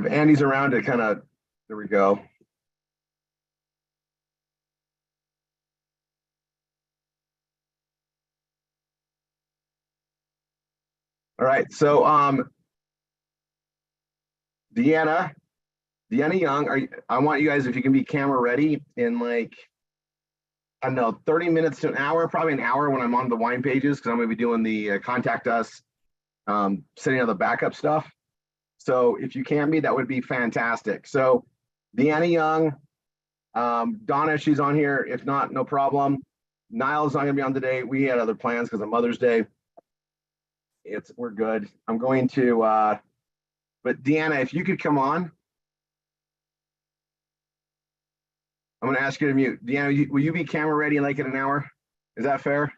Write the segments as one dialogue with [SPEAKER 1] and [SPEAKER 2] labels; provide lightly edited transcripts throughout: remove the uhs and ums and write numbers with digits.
[SPEAKER 1] Andy's around to kind of, there we go. All right, so Deanna Young, I want you guys, if you can be camera ready in like, I don't know, 30 minutes to an hour, probably an hour when I'm on the wine pages, because I'm going to be doing the contact us, setting up the backup stuff. So if you can be, that would be fantastic. So Deanna Young, Donna, she's on here. If not, no problem. Niall's not going to be on today. We had other plans because of Mother's Day. We're good. I'm going to, but Deanna, if you could come on. I'm going to ask you to mute. Deanna, will you be camera ready in like in an hour? Is that fair?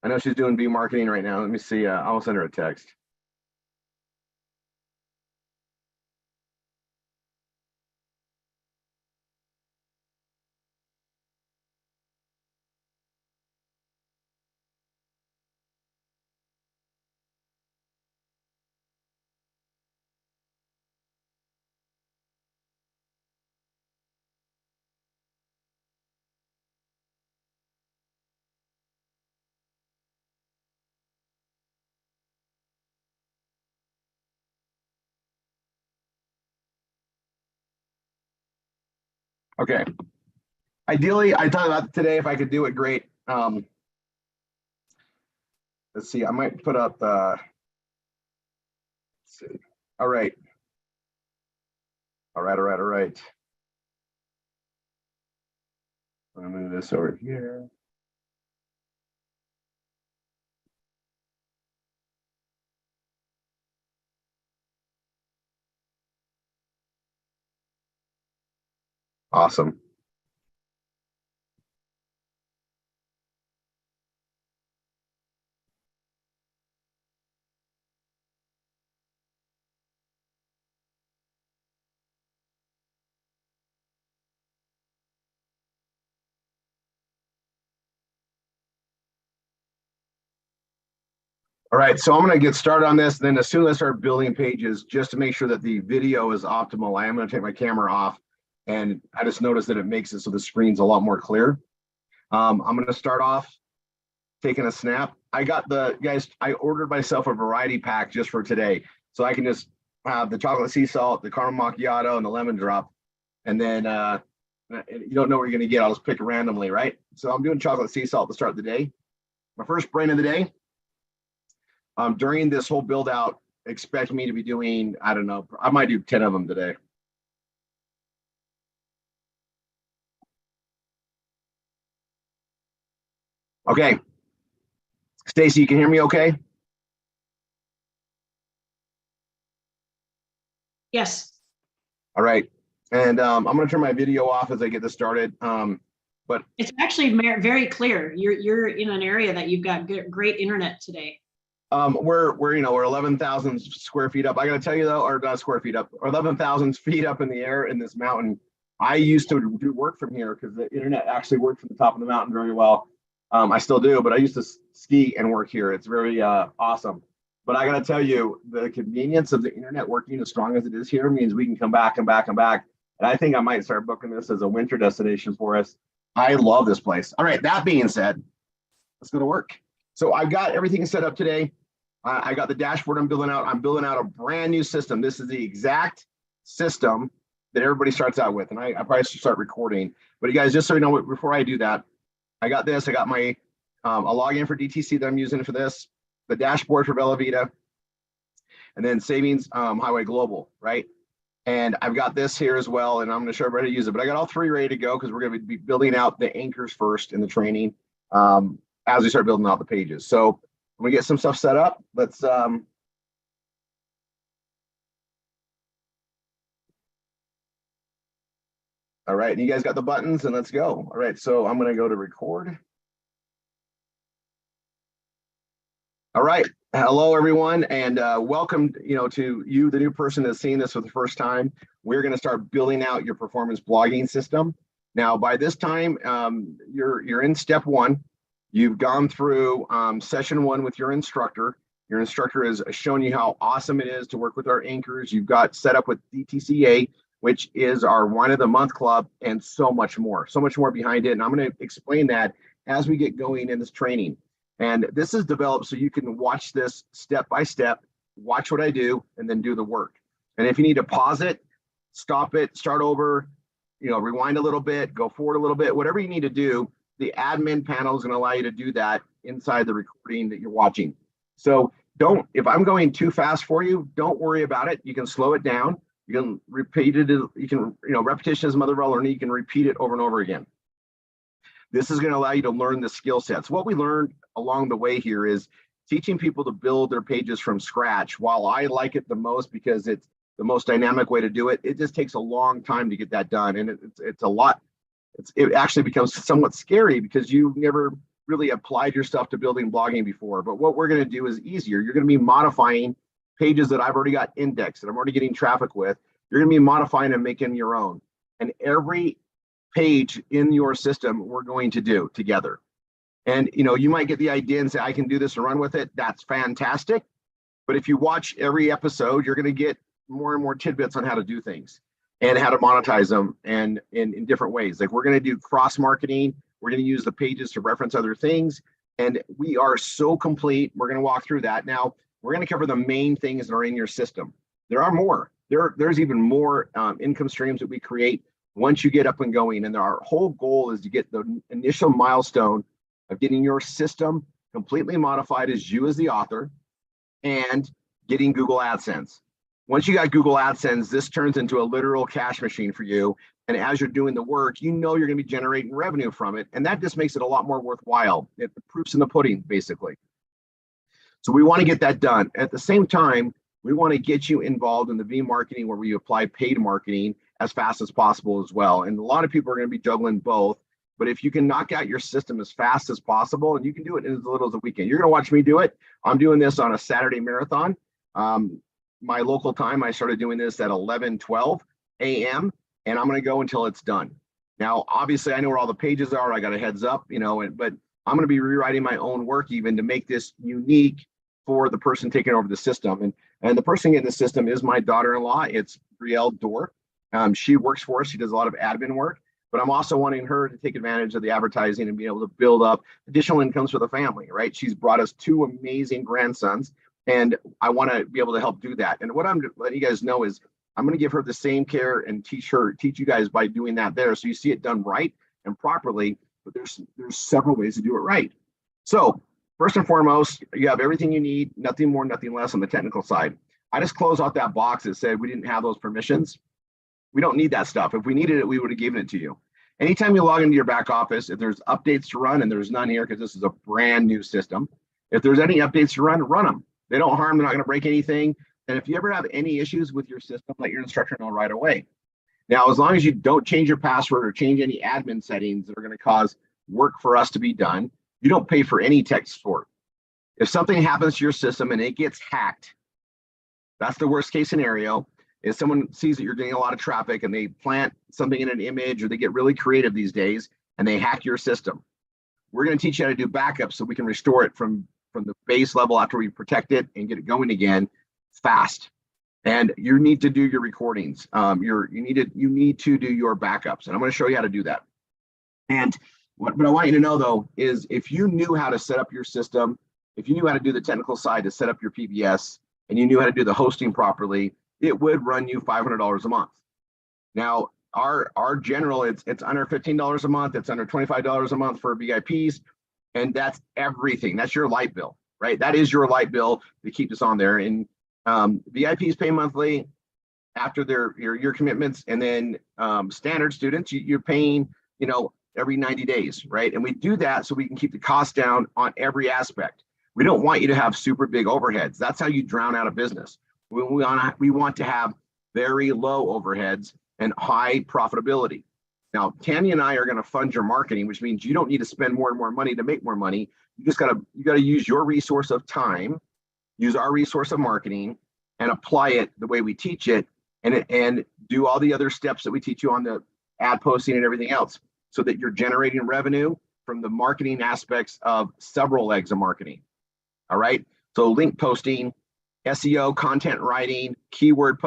[SPEAKER 1] I know she's doing marketing right now. Let me see. I'll send her a text. Okay. Ideally, I thought about today if I could do it, great. Let's see. I might put up. Let's see. All right. All right. I'm gonna move this over here. Awesome. All right, so I'm going to get started on this. Then as soon as I start building pages, just to make sure that the video is optimal, I am going to take my camera off. And I just noticed that it makes it so the screen's a lot more clear. I'm going to start off taking a snap. I ordered myself a variety pack just for today. So I can just have the chocolate sea salt, the caramel macchiato, and the lemon drop. And then you don't know what you're going to get. I'll just pick randomly, right? So I'm doing chocolate sea salt to start the day. My first brain of the day. During this whole build out, expect me to be doing, I don't know, I might do 10 of them today. Okay. Stacy, you can hear me okay?
[SPEAKER 2] Yes.
[SPEAKER 1] All right. And I'm going to turn my video off as I get this started. But
[SPEAKER 2] it's actually very clear. You're in an area that you've got great internet today.
[SPEAKER 1] We're 11,000 square feet up. I got to tell you though, or not square feet up, or 11,000 feet up in the air in this mountain. I used to do work from here because the internet actually worked from the top of the mountain very well. I still do, but I used to ski and work here. It's very awesome. But I got to tell you, the convenience of the internet working as strong as it is here means we can come back and back and back. And I think I might start booking this as a winter destination for us. I love this place. All right, that being said, let's go to work. So I've got everything set up today. I got the dashboard I'm building out. I'm building out a brand new system. This is the exact system that everybody starts out with. And I probably should start recording. But you guys, just so you know, before I do that, I got this. I got my a login for DTC that I'm using for this, the dashboard for Bella Vita, and then Savings Highway Global, right? And I've got this here as well, and I'm going to show everybody how to use it. But I got all three ready to go because we're going to be building out the anchors first in the training as we start building out the pages. So when we get some stuff set up, let's all right, and you guys got the buttons, and let's go. All right, so I'm going to go to record. All right, hello everyone, and welcome, to you, the new person that's seeing this for the first time. We're going to start building out your performance blogging system. Now, by this time, you're in step one. You've gone through session 1 with your instructor. Your instructor has shown you how awesome it is to work with our anchors. You've got set up with DTCA, which is our Wine of the Month club, and so much more behind it. And I'm going to explain that as we get going in this training. And this is developed so you can watch this step by step, watch what I do, and then do the work. And if you need to pause it, stop it, start over, rewind a little bit, go forward a little bit, whatever you need to do, the admin panel is going to allow you to do that inside the recording that you're watching. So if I'm going too fast for you, don't worry about it. You can slow it down. You can repeat it. You can, repetition is mother of all learning. You can repeat it over and over again. This is going to allow you to learn the skill sets. What we learned along the way here is teaching people to build their pages from scratch. While I like it the most because it's the most dynamic way to do it, it just takes a long time to get that done. And it's a lot. It actually becomes somewhat scary because you've never really applied your stuff to building blogging before. But what we're going to do is easier. You're going to be modifying pages that I've already got indexed, that I'm already getting traffic with. You're going to be modifying and making your own. And every page in your system, we're going to do together. And, you might get the idea and say, I can do this and run with it. That's fantastic. But if you watch every episode, you're going to get more and more tidbits on how to do things and how to monetize them, and in different ways. Like, we're going to do cross marketing. We're going to use the pages to reference other things. And we are so complete. We're going to walk through that. Now, we're going to cover the main things that are in your system. There are more. There's even more income streams that we create once you get up and going. And our whole goal is to get the initial milestone of getting your system completely modified as you as the author and getting Google AdSense. Once you got Google AdSense, this turns into a literal cash machine for you. And as you're doing the work, you're going to be generating revenue from it. And that just makes it a lot more worthwhile. The proof's in the pudding, basically. So we want to get that done. At the same time, we want to get you involved in the V marketing, where we apply paid marketing as fast as possible as well. And a lot of people are going to be juggling both. But if you can knock out your system as fast as possible, and you can do it in as little as a weekend, you're going to watch me do it. I'm doing this on a Saturday marathon. My local time, I started doing this at 11:12 a.m. and I'm going to go until it's done. Now, obviously, I know where all the pages are. I got a heads up, but I'm going to be rewriting my own work even to make this unique for the person taking over the system. And the person in the system is my daughter-in-law. It's Brielle Dorr. She works for us. She does a lot of admin work, but I'm also wanting her to take advantage of the advertising and be able to build up additional incomes for the family, right? She's brought us 2 amazing grandsons, and I want to be able to help do that. And what I'm letting you guys know is I'm going to give her the same care and teach you guys by doing that there. So you see it done right and properly, but there's several ways to do it right. So first and foremost, you have everything you need, nothing more, nothing less on the technical side. I just closed out that box that said we didn't have those permissions. We don't need that stuff. If we needed it, we would have given it to you. Anytime you log into your back office, if there's updates to run, and there's none here because this is a brand new system, if there's any updates to run them. They don't harm, they're not going to break anything. And if you ever have any issues with your system, let your instructor know right away. Now, as long as you don't change your password or change any admin settings that are going to cause work for us to be done, you don't pay for any tech support. If something happens to your system and it gets hacked, that's the worst case scenario. If someone sees that you're getting a lot of traffic and they plant something in an image, or they get really creative these days and they hack your system, we're going to teach you how to do backups so we can restore it from the base level after we protect it and get it going again fast. And you need to do your recordings. You need to do your backups, and I'm going to show you how to do that. And what I want you to know, though, is if you knew how to set up your system, if you knew how to do the technical side to set up your PBS, and you knew how to do the hosting properly, it would run you $500 a month. Now, our general, it's under $15 a month. It's under $25 a month for VIPs, and that's everything. That's your light bill, right? That is your light bill to keep this on there. And VIPs pay monthly after your commitments, and then standard students, you're paying, every 90 days, right? And we do that so we can keep the cost down on every aspect. We don't want you to have super big overheads. That's how you drown out a business. We want to have very low overheads and high profitability. Now, Tammy and I are going to fund your marketing, which means you don't need to spend more and more money to make more money. You got to use your resource of time, use our resource of marketing, and apply it the way we teach it, and do all the other steps that we teach you on the ad posting and everything else, so that you're generating revenue from the marketing aspects of several legs of marketing. All right. So link posting, SEO, content writing, keyword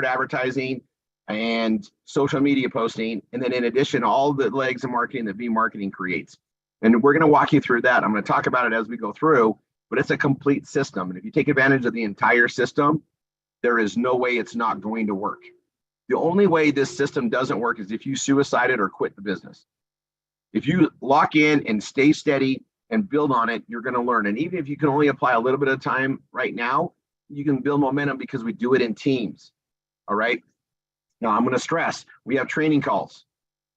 [SPEAKER 1] advertising, and social media posting. And then in addition, all the legs of marketing that V Marketing creates. And we're going to walk you through that. I'm going to talk about it as we go through, but it's a complete system. And if you take advantage of the entire system, there is no way it's not going to work. The only way this system doesn't work is if you suicided or quit the business. If you lock in and stay steady and build on it, you're going to learn. And even if you can only apply a little bit of time right now, you can build momentum because we do it in teams. All right. Now I'm going to stress, we have training calls,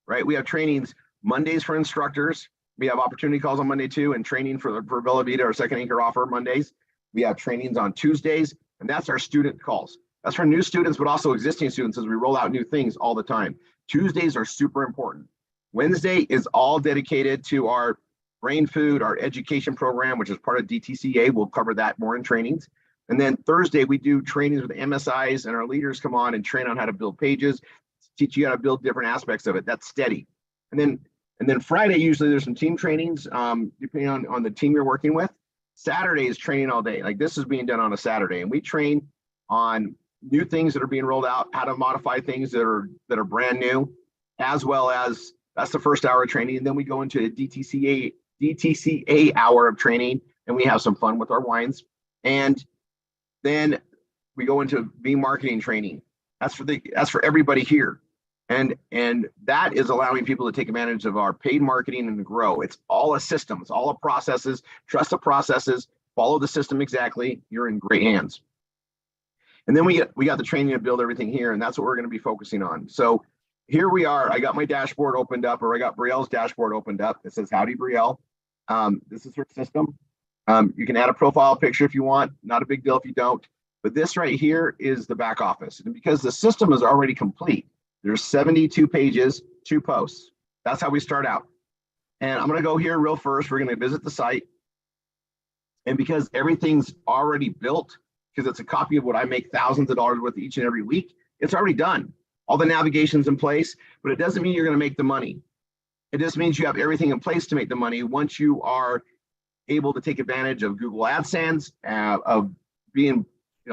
[SPEAKER 1] right? We have trainings Mondays for instructors. We have opportunity calls on Monday too, and training for Bella Vita, our second anchor offer Mondays. We have trainings on Tuesdays, and that's our student calls. That's for new students, but also existing students as we roll out new things all the time. Tuesdays are super important. Wednesday is all dedicated to our brain food, our education program, which is part of DTCA. We'll cover that more in trainings. And then Thursday, we do trainings with MSIs, and our leaders come on and train on how to build pages, teach you how to build different aspects of it. That's steady. And then Friday, usually there's some team trainings, depending on the team you're working with. Saturday is training all day. Like this is being done on a Saturday, and we train on new things that are being rolled out, how to modify things that are brand new, as well as that's the first hour of training. And then we go into a DTCA hour of training, and we have some fun with our wines. And then we go into V Marketing training. That's for everybody here. And that is allowing people to take advantage of our paid marketing and to grow. It's all a system. It's all a processes. Trust the processes. Follow the system exactly. You're in great hands. And then we got the training to build everything here, and that's what we're going to be focusing on. So here we are. I got my dashboard opened up, or I got Brielle's dashboard opened up. It says, "Howdy, Brielle." This is her system. You can add a profile picture if you want. Not a big deal if you don't. But this right here is the back office. And because the system is already complete, there's 72 pages, 2 posts. That's how we start out. And I'm going to go here real first. We're going to visit the site. And because everything's already built, because it's a copy of what I make thousands of dollars with each and every week, it's already done. All the navigation's in place, but it doesn't mean you're going to make the money. It just means you have everything in place to make the money once you are able to take advantage of Google AdSense, of being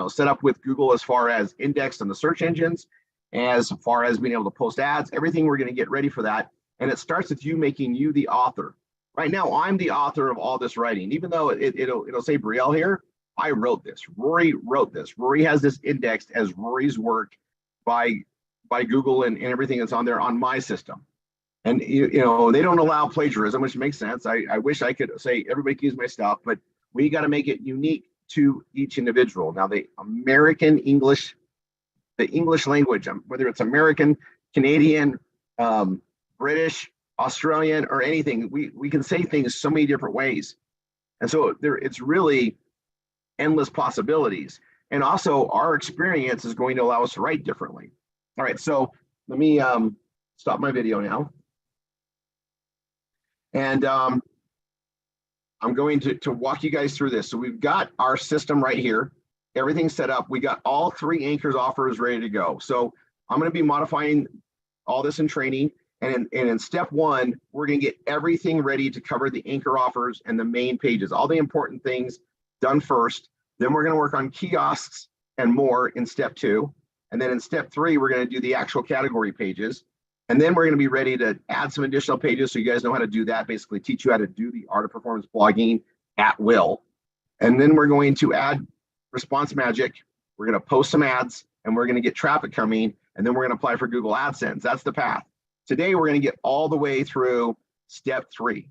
[SPEAKER 1] set up with Google as far as indexed on the search engines, as far as being able to post ads, everything. We're going to get ready for that. And it starts with you making you the author. Right now, I'm the author of all this writing. Even though it'll say Brielle here, I wrote this. Rory wrote this. Rory has this indexed as Rory's work by Google and everything that's on there on my system. And they don't allow plagiarism, which makes sense. I wish I could say everybody can use my stuff, but we got to make it unique to each individual. Now, the English language, whether it's American, Canadian, British, Australian, or anything, we can say things so many different ways. And so it's really endless possibilities. And also our experience is going to allow us to write differently. All right, so let me stop my video now. And I'm going to walk you guys through this. So we've got our system right here. Everything's set up. We got all 3 anchors offers ready to go. So I'm going to be modifying all this in training. And in step 1, we're going to get everything ready to cover the anchor offers and the main pages, all the important things done first. Then we're going to work on kiosks and more in step 2. And then in step 3, we're going to do the actual category pages. And then we're going to be ready to add some additional pages so you guys know how to do that, basically teach you how to do the art of performance blogging at will. And then we're going to add response magic. We're going to post some ads, and we're going to get traffic coming, and then we're going to apply for Google AdSense. That's the path. Today, we're going to get all the way through step 3.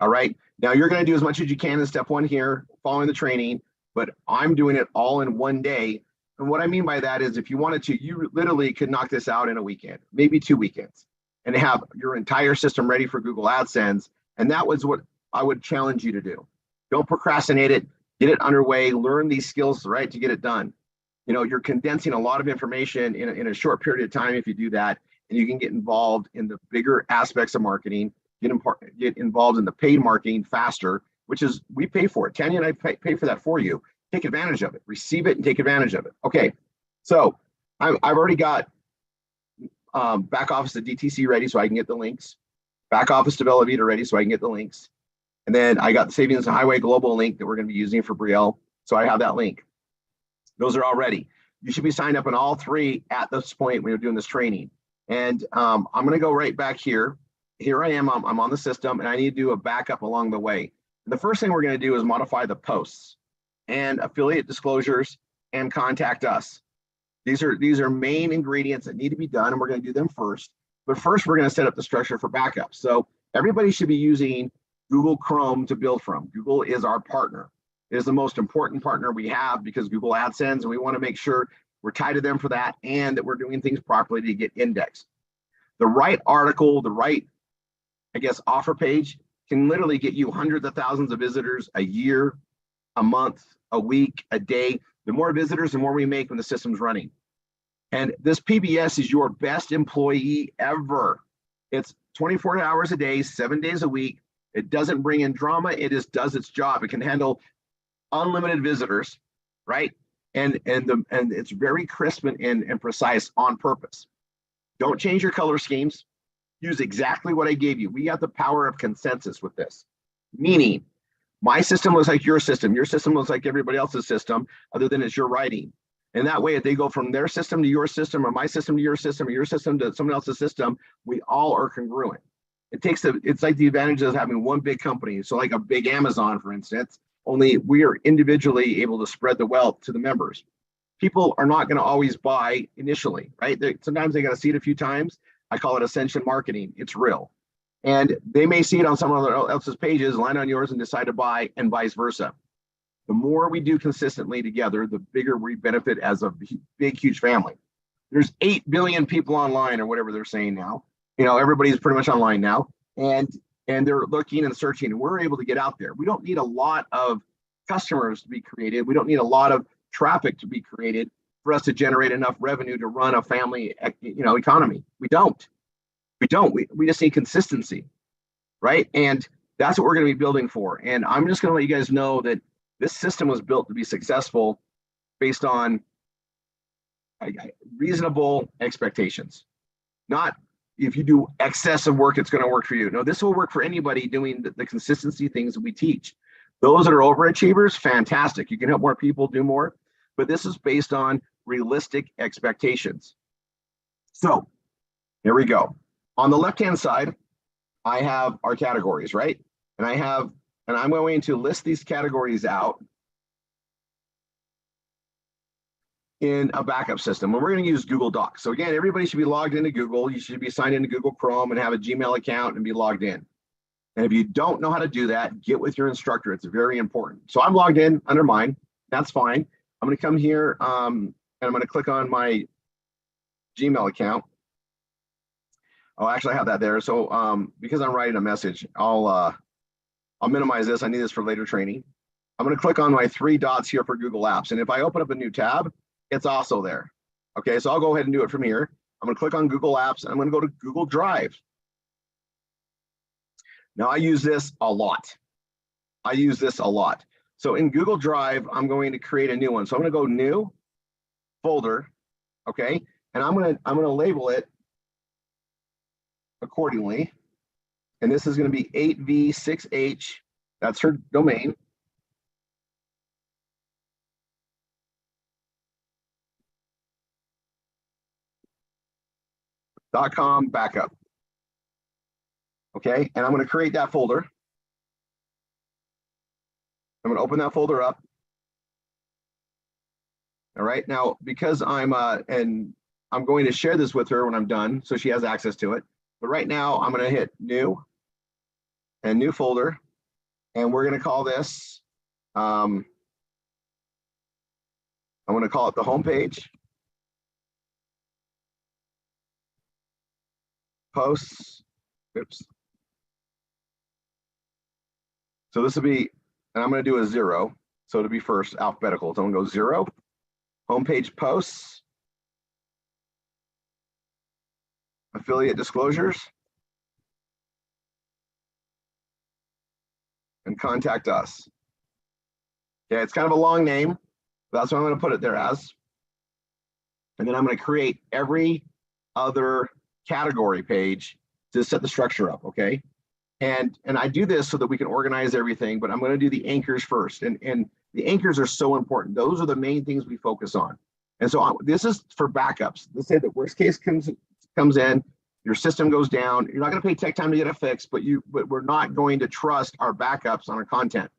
[SPEAKER 1] All right. Now, you're going to do as much as you can in step 1 here, following the training, but I'm doing it all in one day. And what I mean by that is if you wanted to, you literally could knock this out in a weekend, maybe 2 weekends, and have your entire system ready for Google AdSense. And that was what I would challenge you to do. Don't procrastinate it. Get it underway. Learn these skills, right, to get it done. You're condensing a lot of information in a short period of time if you do that, and you can get involved in the bigger aspects of marketing, get involved in the paid marketing faster, which is we pay for it. Tanya and I pay for that for you. Take advantage of it, receive it, and take advantage of it. Okay, so I've already got back office of DTC ready so I can get the links. back office to Bella Vita ready so I can get the links. And then I got the Savings and Highway Global link that we're going to be using for Brielle. So I have that link. Those are all ready. You should be signed up on all three at this point when you're doing this training. And I'm going to go right back here. Here I am, I'm on the system, and I need to do a backup along the way. The first thing we're going to do is modify the posts and affiliate disclosures and contact us. These are main ingredients that need to be done, and we're going to do them first. But first, we're going to set up the structure for backup. So everybody should be using Google Chrome to build from. Google is our partner. It is the most important partner we have because Google AdSense, and we want to make sure we're tied to them for that and that we're doing things properly to get indexed. The right article, the right, I guess, offer page can literally get you hundreds of thousands of visitors a year, a month, a week, a day. The more visitors, the more we make when the system's running. And this PBS is your best employee ever. It's 24 hours a day, 7 days a week. It doesn't bring in drama. It just does its job. It can handle unlimited visitors, right? And it's very crisp and precise on purpose. Don't change your color schemes. Use exactly what I gave you. We got the power of consensus with this, meaning my system looks like your system looks like everybody else's system, other than it's your writing. And that way, if they go from their system to your system, or my system to your system, or your system to someone else's system, we all are congruent. It's like the advantages of having one big company. So like a big Amazon, for instance, only we are individually able to spread the wealth to the members. People are not going to always buy initially, right? Sometimes they got to see it a few times. I call it ascension marketing. It's real. And they may see it on someone else's pages, land on yours, and decide to buy, and vice versa. The more we do consistently together, the bigger we benefit as a big, huge family. There's 8 billion people online, or whatever they're saying now. Everybody's pretty much online now. And they're looking and searching, and we're able to get out there. We don't need a lot of customers to be created. We don't need a lot of traffic to be created for us to generate enough revenue to run a family, economy. We don't. We just need consistency, right? And that's what we're going to be building for. And I'm just going to let you guys know that this system was built to be successful based on reasonable expectations. Not if you do excessive work, it's going to work for you. No, this will work for anybody doing the consistency things that we teach. Those that are overachievers, fantastic. You can help more people do more. But this is based on realistic expectations. So here we go. On the left-hand side, I have our categories, right? And I'm going to list these categories out in a backup system. And we're going to use Google Docs. So again, everybody should be logged into Google. You should be signed into Google Chrome and have a Gmail account and be logged in. And if you don't know how to do that, get with your instructor. It's very important. So I'm logged in under mine. That's fine. I'm going to come here and I'm going to click on my Gmail account. Oh, actually I have that there. So because I'm writing a message, I'll minimize this. I need this for later training. I'm going to click on my 3 dots here for Google Apps. And if I open up a new tab, it's also there. Okay, so I'll go ahead and do it from here. I'm going to click on Google Apps and I'm going to go to Google Drive. Now I use this a lot. So in Google Drive, I'm going to create a new one. So I'm going to go new folder, okay? And I'm going to label it accordingly. And this is going to be 8v6h. That's her domain. .com backup. Okay, and I'm going to create that folder. I'm going to open that folder up. All right, now because I'm going to share this with her when I'm done, so she has access to it. But right now I'm going to hit new and new folder, and we're going to call this. I'm going to call it the home page. Posts. Oops. So this will be, and I'm going to do a 0. So to be first alphabetical. So I'm going to go 0. Homepage posts. Affiliate disclosures. And contact us. Okay, it's kind of a long name. That's what I'm going to put it there as. And then I'm going to create every other category page to set the structure up, okay? And I do this so that we can organize everything, but I'm going to do the anchors first. And the anchors are so important. Those are the main things we focus on. And so this is for backups. Let's say the worst case comes in, your system goes down. You're not going to pay tech time to get it fixed, but we're not going to trust our backups on our content,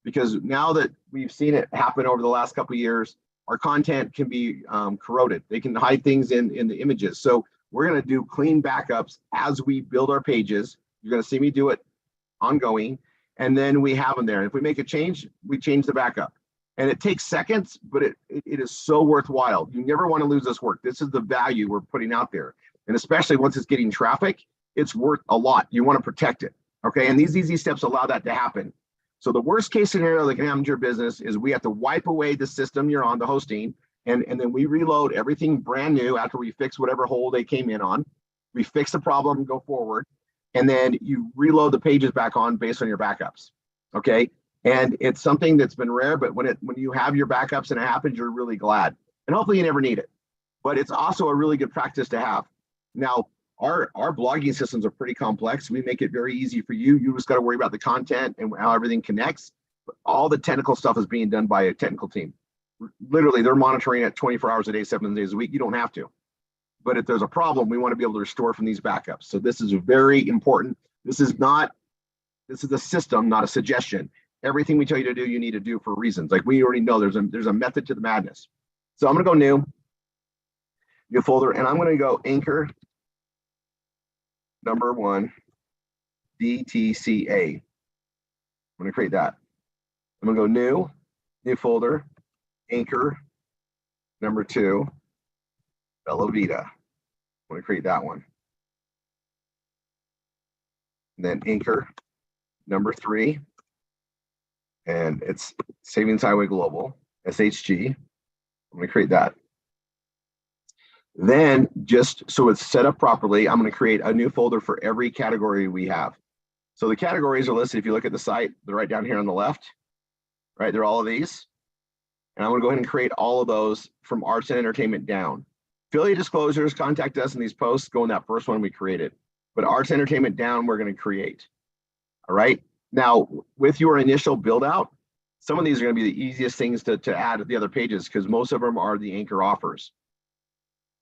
[SPEAKER 1] because now that we've seen it happen over the last couple of years, our content can be corroded. They can hide things in the images. So we're going to do clean backups as we build our pages. You're going to see me do it ongoing, and then we have them there. And if we make a change, we change the backup. And it takes seconds, but it is so worthwhile. You never want to lose this work. This is the value we're putting out there. And especially once it's getting traffic, it's worth a lot. You want to protect it, okay? And these easy steps allow that to happen. So the worst case scenario that can happen to your business is we have to wipe away the system you're on, the hosting, and then we reload everything brand new after we fix whatever hole they came in on. We fix the problem, go forward, and then you reload the pages back on based on your backups, okay? And it's something that's been rare, but when you have your backups and it happens, you're really glad. And hopefully you never need it. But it's also a really good practice to have. Now, our blogging systems are pretty complex. We make it very easy for you. You just got to worry about the content and how everything connects. But all the technical stuff is being done by a technical team. Literally, they're monitoring it 24 hours a day, 7 days a week. You don't have to. But if there's a problem, we want to be able to restore from these backups. So this is very important. This is a system, not a suggestion. Everything we tell you to do, you need to do for reasons. Like we already know there's a method to the madness. So I'm going to go new folder, and I'm going to go anchor number 1, DTCA. I'm going to create that. I'm going to go new folder, anchor number 2, Bella Vita. I'm going to create that one. And then anchor number 3, and it's Savings Highway Global, SHG. I'm going to create that. Then, just so it's set up properly, I'm going to create a new folder for every category we have. So the categories are listed. If you look at the site, they're right down here on the left, right? They're all of these. And I'm going to go ahead and create all of those from arts and entertainment down. Affiliate disclosures, contact us in these posts, go in that first one we created. But arts and entertainment down, we're going to create. All right. Now, with your initial build out, some of these are going to be the easiest things to add to the other pages, because most of them are the anchor offers.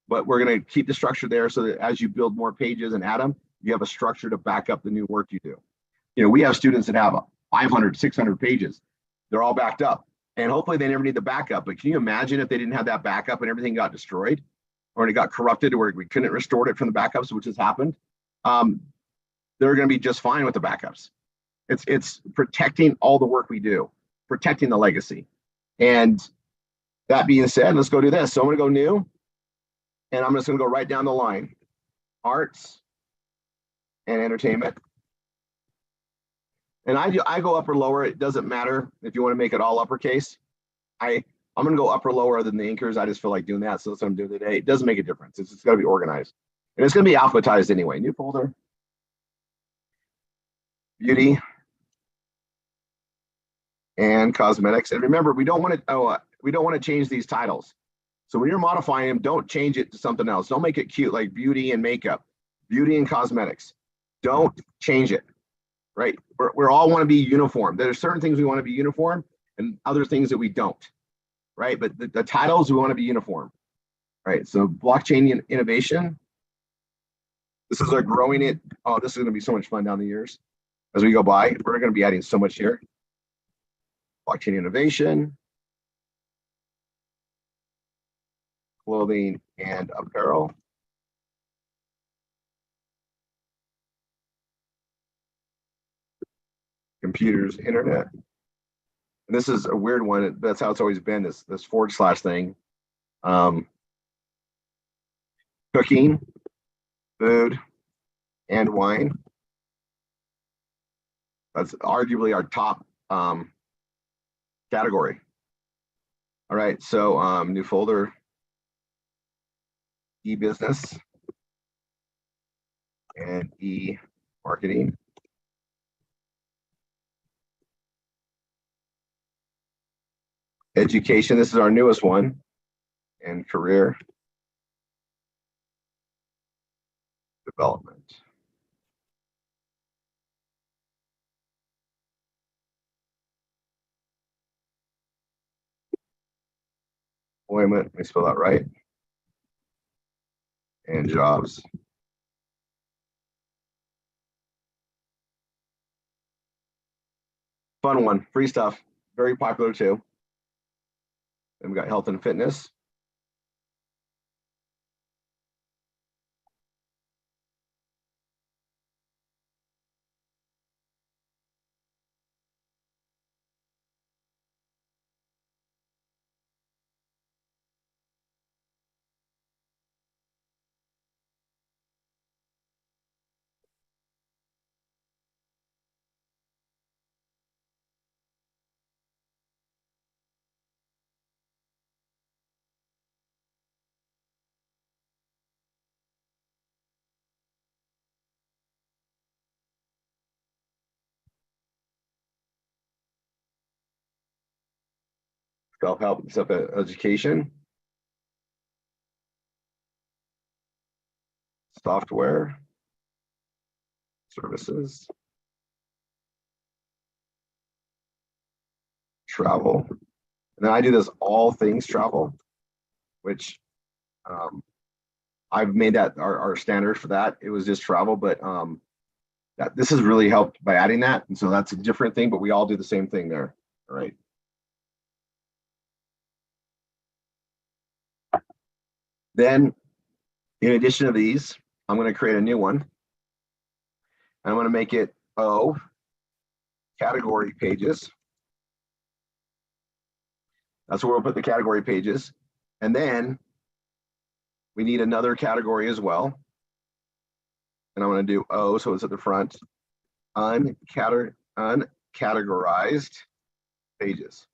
[SPEAKER 1] But we're going to keep the structure there so that as you build more pages and add them, you have a structure to back up the new work you do. You know, we have students that have 500, 600 pages. They're all backed up, and hopefully they never need the backup. But can you imagine if they didn't have that backup and everything got destroyed, or it got corrupted, or we couldn't restore it from the backups, which has happened? They're going to be just fine with the backups. It's protecting all the work we do, protecting the legacy. And that being said, let's go do this. So I'm going to go new. And I'm just going to go right down the line, arts and entertainment. And I go up or lower. It doesn't matter if you want to make it all uppercase. I'm going to go up or lower than the anchors. I just feel like doing that. So that's what I'm doing today. It doesn't make a difference. It's just got to be organized. And it's going to be alphabetized anyway. New folder, beauty and cosmetics. And remember, we don't want to change these titles. So when you're modifying them, don't change it to something else. Don't make it cute like beauty and makeup, beauty and cosmetics. Don't change it, right? We all want to be uniform. There are certain things we want to be uniform and other things that we don't, right? But the titles, we want to be uniform, right? So blockchain innovation. This is our growing it. Oh, this is going to be so much fun down the years as we go by. We're going to be adding so much here. Blockchain innovation. Clothing and apparel. Computers, internet. And this is a weird one. That's how it's always been, this / thing. Cooking, food, and wine. That's arguably our top category. All right, so new folder. E-business and e-marketing. Education, this is our newest one, and career development. employment, let me spell that right, and jobs. Fun one, free stuff, very popular too. Then we got health and fitness. Self-help, education, software, services, travel. And then I do this all things travel, which I've made that our standard for that. It was just travel, but this has really helped by adding that. And so that's a different thing, but we all do the same thing there. All right. Then, in addition to these, I'm going to create a new one. And I'm going to make it category pages. That's where we'll put the category pages. And then we need another category as well. And I'm going to do so it's at the front, uncategorized pages.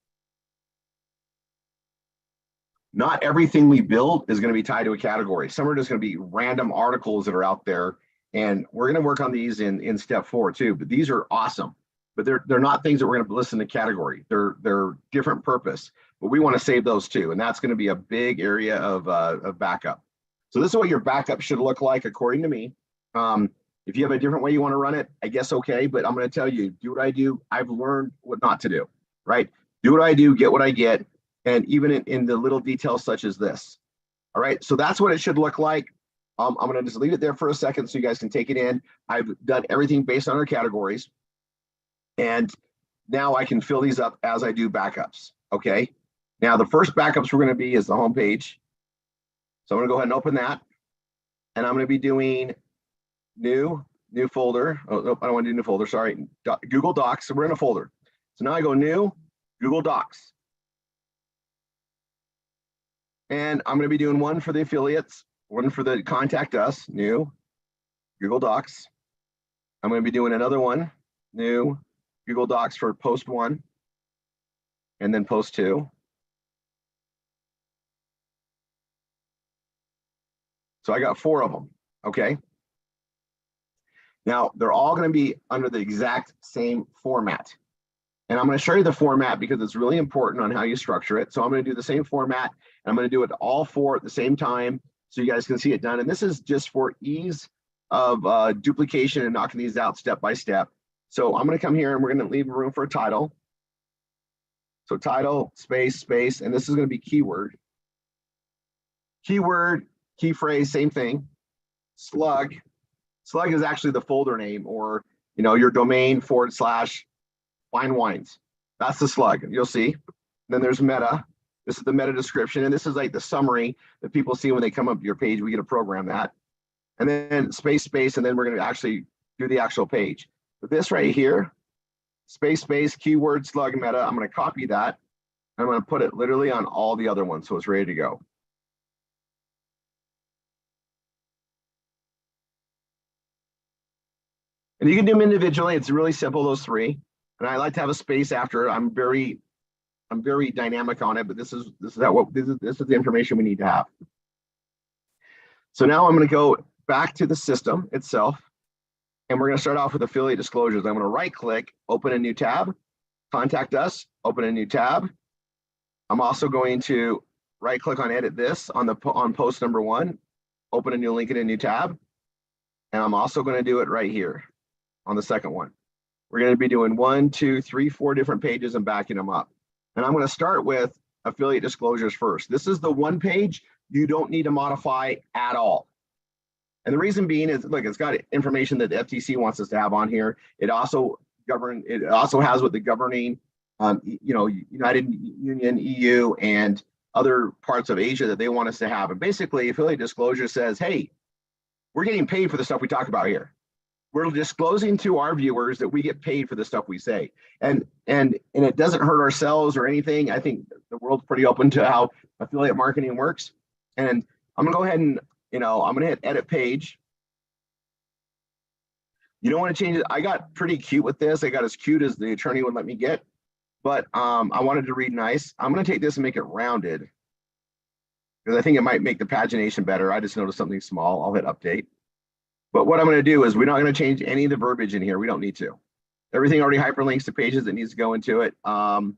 [SPEAKER 1] Not everything we build is going to be tied to a category. Some are just going to be random articles that are out there. And we're going to work on these in step 4 too. But these are awesome. But they're not things that we're going to list in the category. They're different purpose. But we want to save those too. And that's going to be a big area of backup. So this is what your backup should look like according to me. If you have a different way you want to run it, I guess okay. But I'm going to tell you, do what I do. I've learned what not to do, right? Do what I do, get what I get. And even in the little details such as this. All right, so that's what it should look like. I'm going to just leave it there for a second so you guys can take it in. I've done everything based on our categories. And now I can fill these up as I do backups, okay? Now, the first backups we're going to be is the home page. So I'm going to go ahead and open that. And I'm going to be doing new folder. Oh, nope, I don't want to do new folder, sorry. Google Docs, so we're in a folder. So now I go new, Google Docs. And I'm going to be doing one for the affiliates, one for the contact us, new, Google Docs. I'm going to be doing another one, new, Google Docs for post 1, and then post 2. So I got 4 of them, okay? Now, they're all going to be under the exact same format. And I'm going to show you the format because it's really important on how you structure it. So I'm going to do the same format. And I'm going to do it all 4 at the same time so you guys can see it done. And this is just for ease of duplication and knocking these out step by step. So I'm going to come here and we're going to leave room for a title. So title, space, space, and this is going to be keyword. Keyword, key phrase, same thing. Slug. Slug is actually the folder name or your domain / fine wines. That's the slug, you'll see. Then there's meta. This is the meta description. And this is like the summary that people see when they come up to your page. We get to program that. And then space, space, and then we're going to actually do the actual page. But this right here, space, space, keyword, slug, meta, I'm going to copy that. I'm going to put it literally on all the other ones so it's ready to go. And you can do them individually. It's really simple, those 3. And I like to have a space after. I'm very dynamic on it, but this is the information we need to have. So now I'm going to go back to the system itself, and we're going to start off with affiliate disclosures. I'm going to right click, open a new tab, contact us, open a new tab. I'm also going to right click on edit this on post number 1, open a new link in a new tab. And I'm also going to do it right here on the second one. We're going to be doing 1, 2, 3, 4 different pages and backing them up. And I'm going to start with affiliate disclosures first. This is the one page you don't need to modify at all. And the reason being is, look, it's got information that the FTC wants us to have on here. It also has what the governing, United Union, EU, and other parts of Asia that they want us to have. And basically, affiliate disclosure says, hey, we're getting paid for the stuff we talk about here. We're disclosing to our viewers that we get paid for the stuff we say, and it doesn't hurt ourselves or anything. I think the world's pretty open to how affiliate marketing works. And I'm gonna go ahead and I'm gonna hit edit page. You don't want to change it. I got pretty cute with this. I got as cute as the attorney would let me get, but I wanted to read nice. I'm gonna take this and make it rounded because I think it might make the pagination better. I just noticed something small. I'll hit update. But what I'm going to do is we're not going to change any of the verbiage in here. We don't need to. Everything already hyperlinks to pages that needs to go into it. I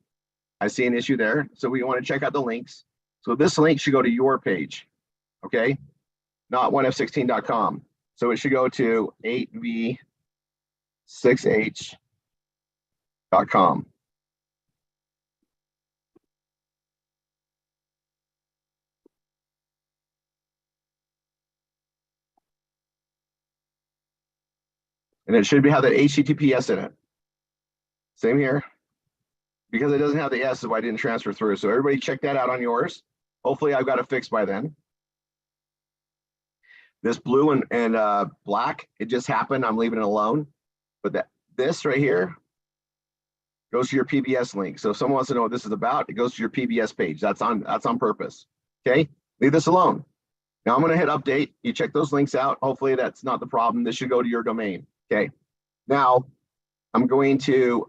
[SPEAKER 1] see an issue there. So we want to check out the links. So this link should go to your page, okay? Not 1f16.com. So it should go to 8v6h.com. And it should have that HTTPS in it. Same here. Because it doesn't have the S, is why I didn't transfer through. So everybody check that out on yours. Hopefully I've got it fixed by then. This blue and black, it just happened. I'm leaving it alone. But this right here goes to your PBS link. So if someone wants to know what this is about, it goes to your PBS page. That's on purpose. Okay, leave this alone. Now I'm going to hit update. You check those links out. Hopefully that's not the problem. This should go to your domain. Okay, now I'm going to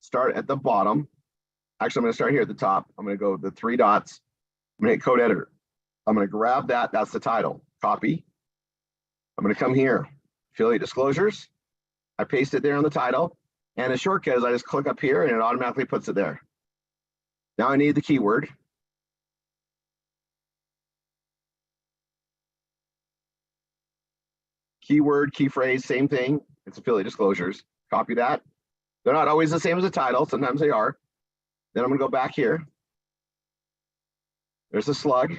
[SPEAKER 1] start at the bottom. Actually, I'm going to start here at the top. I'm going to go the 3 dots. I'm going to hit code editor. I'm going to grab that. That's the title. Copy. I'm going to come here, affiliate disclosures. I paste it there on the title. And the shortcut is I just click up here and it automatically puts it there. Now I need the keyword. Keyword, key phrase, same thing. It's affiliate disclosures. Copy that. They're not always the same as the title. Sometimes they are. Then I'm going to go back here. There's a slug.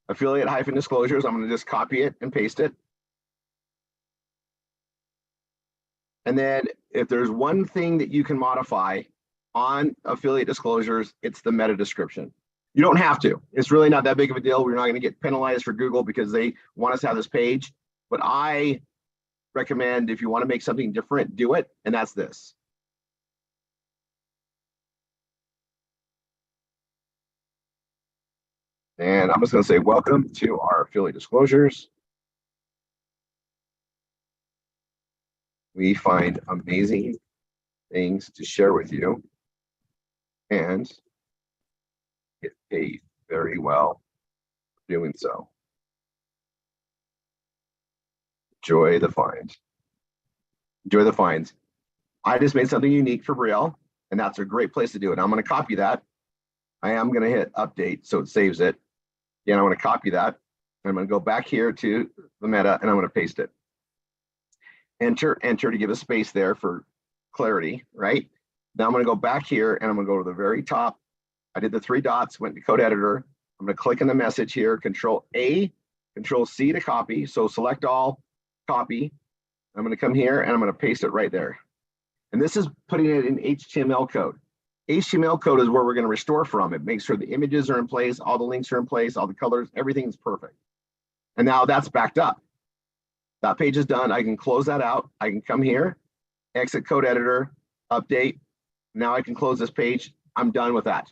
[SPEAKER 1] Affiliate hyphen disclosures. I'm going to just copy it and paste it. And then if there's one thing that you can modify on affiliate disclosures, it's the meta description. You don't have to. It's really not that big of a deal. We're not going to get penalized for Google because they want us to have this page. But I recommend if you want to make something different, do it. And that's this. And I'm just going to say, welcome to our affiliate disclosures. We find amazing things to share with you and get paid very well for doing so. Enjoy the find. Enjoy the finds. I just made something unique for Brielle, and that's a great place to do it. I'm going to copy that. I am going to hit update so it saves it. Again, I'm going to copy that. I'm going to go back here to the meta, and I'm going to paste it. Enter to give a space there for clarity, right? Now I'm going to go back here, and I'm going to go to the very top. I did the 3 dots, went to code editor. I'm going to click in the message here, Control A, Control C to copy. So select all, copy. I'm going to come here, and I'm going to paste it right there. And this is putting it in HTML code. HTML code is where we're going to restore from. It makes sure the images are in place, all the links are in place, all the colors, everything's perfect. And now that's backed up. That page is done. I can close that out. I can come here, exit code editor, update. Now I can close this page. I'm done with that.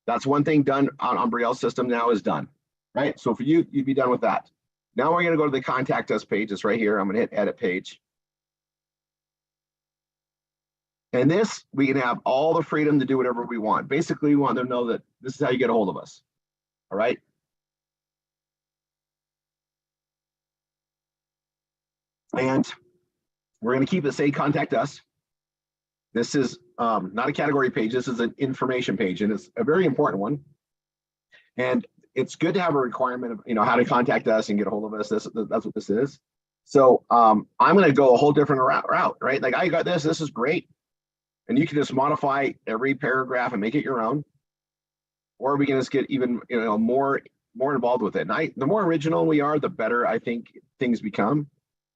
[SPEAKER 1] That's one thing done on Brielle's system now is done, right? So for you, you'd be done with that. Now we're going to go to the contact us page. It's right here. I'm going to hit edit page. And this, we can have all the freedom to do whatever we want. Basically, we want them to know that this is how you get a hold of us. All right. And we're going to keep it say contact us. This is not a category page. This is an information page, and it's a very important one. And it's good to have a requirement of how to contact us and get a hold of us. That's what this is. So I'm going to go a whole different route, right? Like I got this. This is great. And you can just modify every paragraph and make it your own. or we can just get even, more involved with it. And the more original we are, the better I think things become.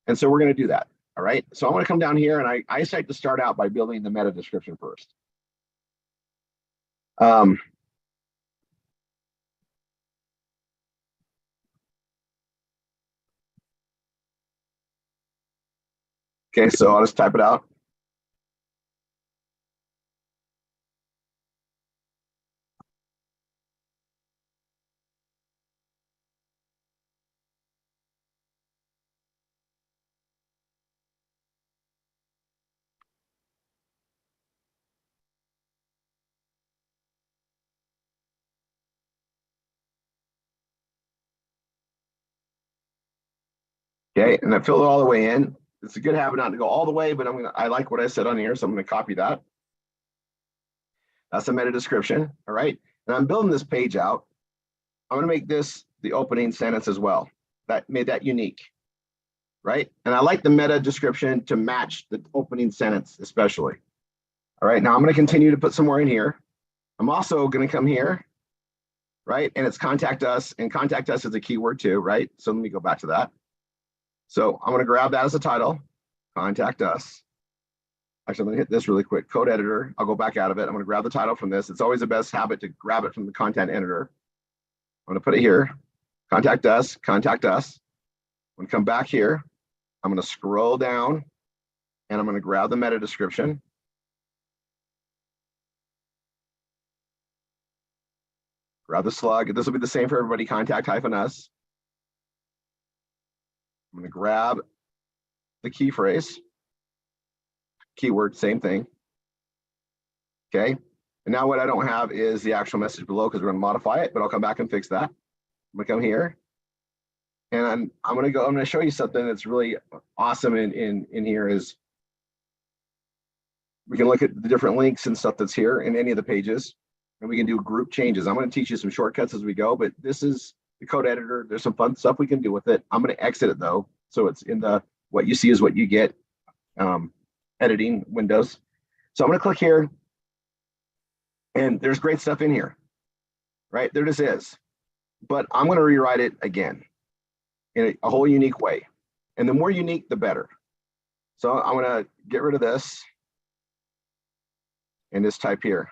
[SPEAKER 1] And so we're going to do that. All right. So I'm going to come down here, and I like to start out by building the meta description first. Okay, so I'll just type it out. Okay, and I filled it all the way in. It's a good habit not to go all the way, but I like what I said on here, so I'm gonna copy that. That's a meta description. All right. And I'm building this page out. I'm gonna make this the opening sentence as well. That made that unique. Right. And I like the meta description to match the opening sentence, especially. All right. Now I'm gonna continue to put some more in here. I'm also gonna come here, right? And it's contact us, and contact us is a keyword too, right? So let me go back to that. So I'm going to grab that as a title, contact us. Actually, I'm going to hit this really quick, code editor. I'll go back out of it. I'm going to grab the title from this. It's always the best habit to grab it from the content editor. I'm going to put it here, contact us, contact us. I'm going to come back here. I'm going to scroll down, and I'm going to grab the meta description. Grab the slug. This will be the same for everybody, contact-us. I'm going to grab the key phrase, keyword, same thing. Okay. And now what I don't have is the actual message below because we're going to modify it, but I'll come back and fix that. I'm going to come here, and I'm going to show you something that's really awesome in here is we can look at the different links and stuff that's here in any of the pages, and we can do group changes. I'm going to teach you some shortcuts as we go, but this is the code editor. There's some fun stuff we can do with it. I'm going to exit it though. So it's in the, what you see is what you get, editing windows. So I'm going to click here, and there's great stuff in here, right? There this is, but I'm going to rewrite it again in a whole unique way. And the more unique, the better. So I'm going to get rid of this and just type here.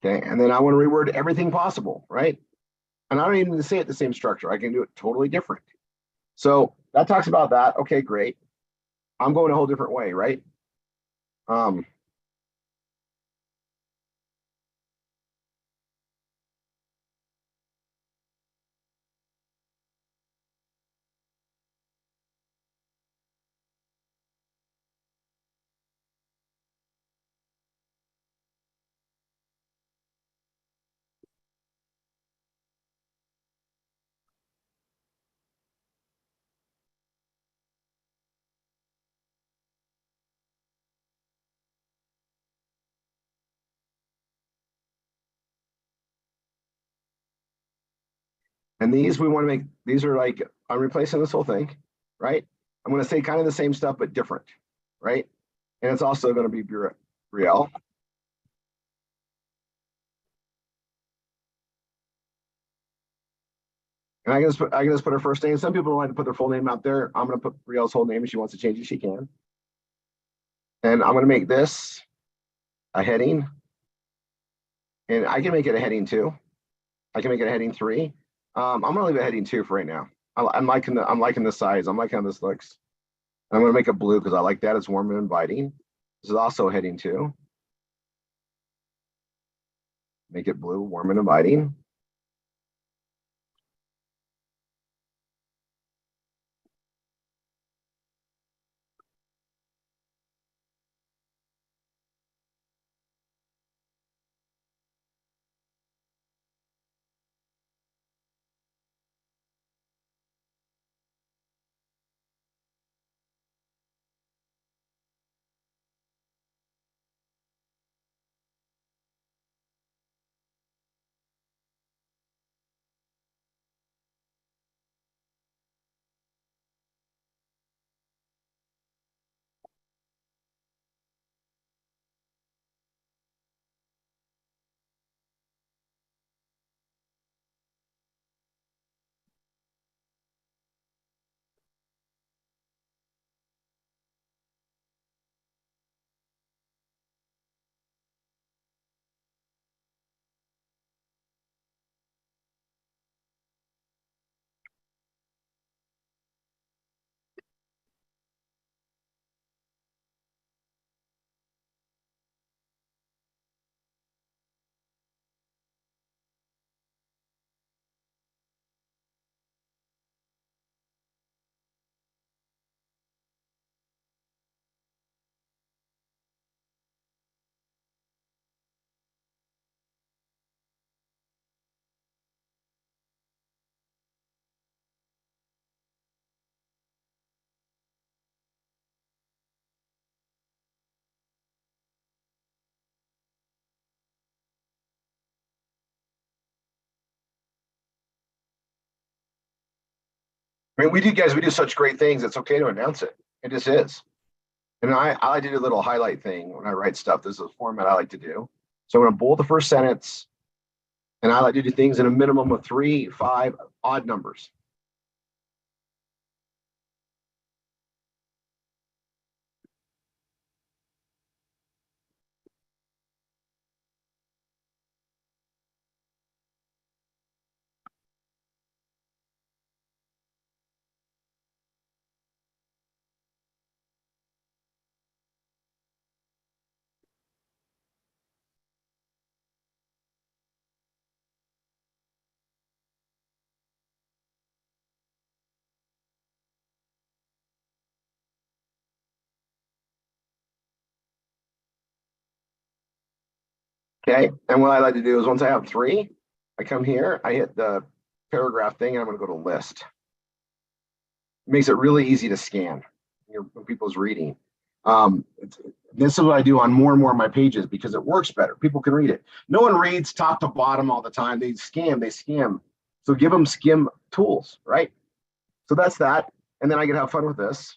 [SPEAKER 1] Okay, and then I want to reword everything possible, right? And I don't even need to say it the same structure. I can do it totally different. So that talks about that. Okay, great. I'm going a whole different way, right? And these we want to make, these are like, I'm replacing this whole thing, right? I'm going to say kind of the same stuff, but different, right? And it's also going to be Brielle. And I can just put her first name. Some people like to put their full name out there. I'm going to put Brielle's whole name. If she wants to change it, she can. And I'm going to make this a heading. And I can make it a heading 2. I can make it a heading 3. I'm going to leave it heading 2 for right now. I'm liking the size. I'm liking how this looks. I'm going to make it blue because I like that. It's warm and inviting. This is also heading 2. Make it blue, warm and inviting. I mean, we do such great things. It's okay to announce it. It just is. And I like to do a little highlight thing when I write stuff. This is a format I like to do. So I'm going to bold the first sentence, and I like to do things in a minimum of 3, 5 odd numbers. Okay. And what I like to do is once I have 3, I come here, I hit the paragraph thing, and I'm going to go to list. It makes it really easy to scan when people's reading. This is what I do on more and more of my pages because it works better. People can read it. No one reads top to bottom all the time. They skim. So give them skim tools, right? So that's that. And then I can have fun with this.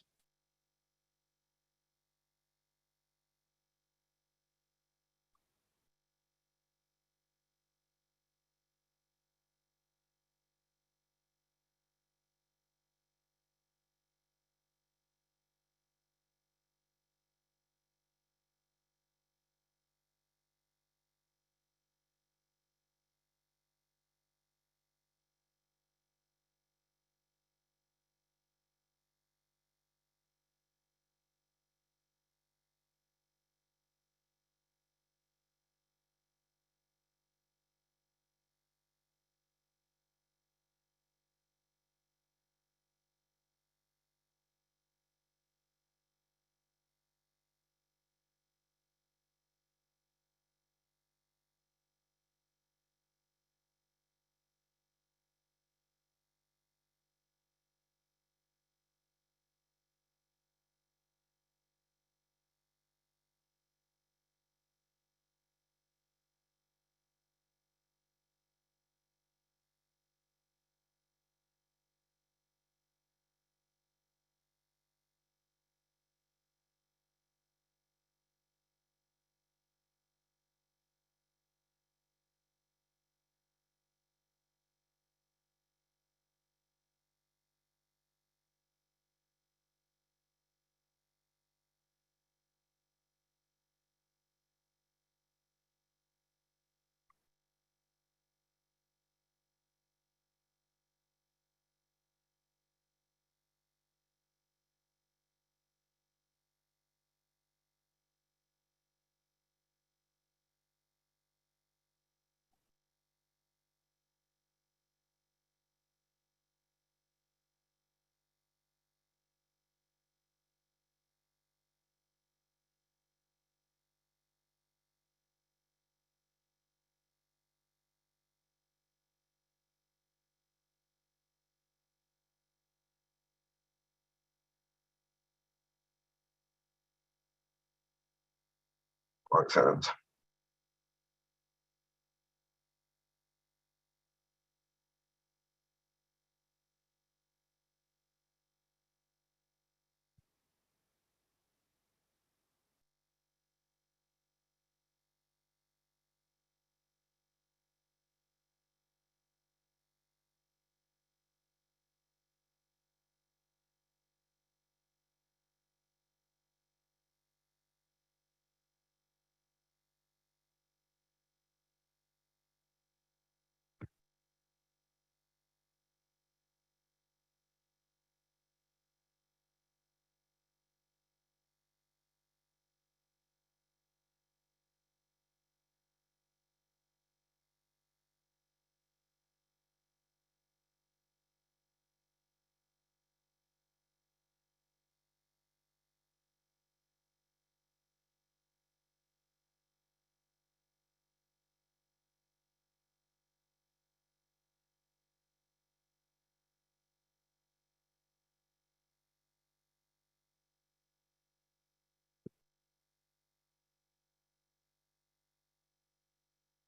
[SPEAKER 1] Wrong sentence.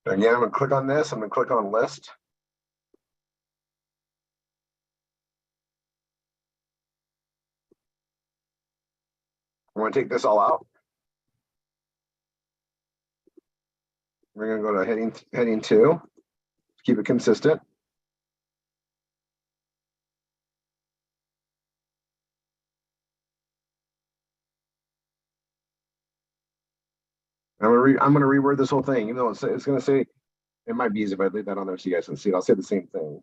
[SPEAKER 1] Again, I'm going to click on this. I'm going to click on list. I'm going to take this all out. We're going to go to heading 2. Keep it consistent. I'm going to reword this whole thing, even though it's going to say, it might be easy if I leave that on there so you guys can see it. I'll say the same thing.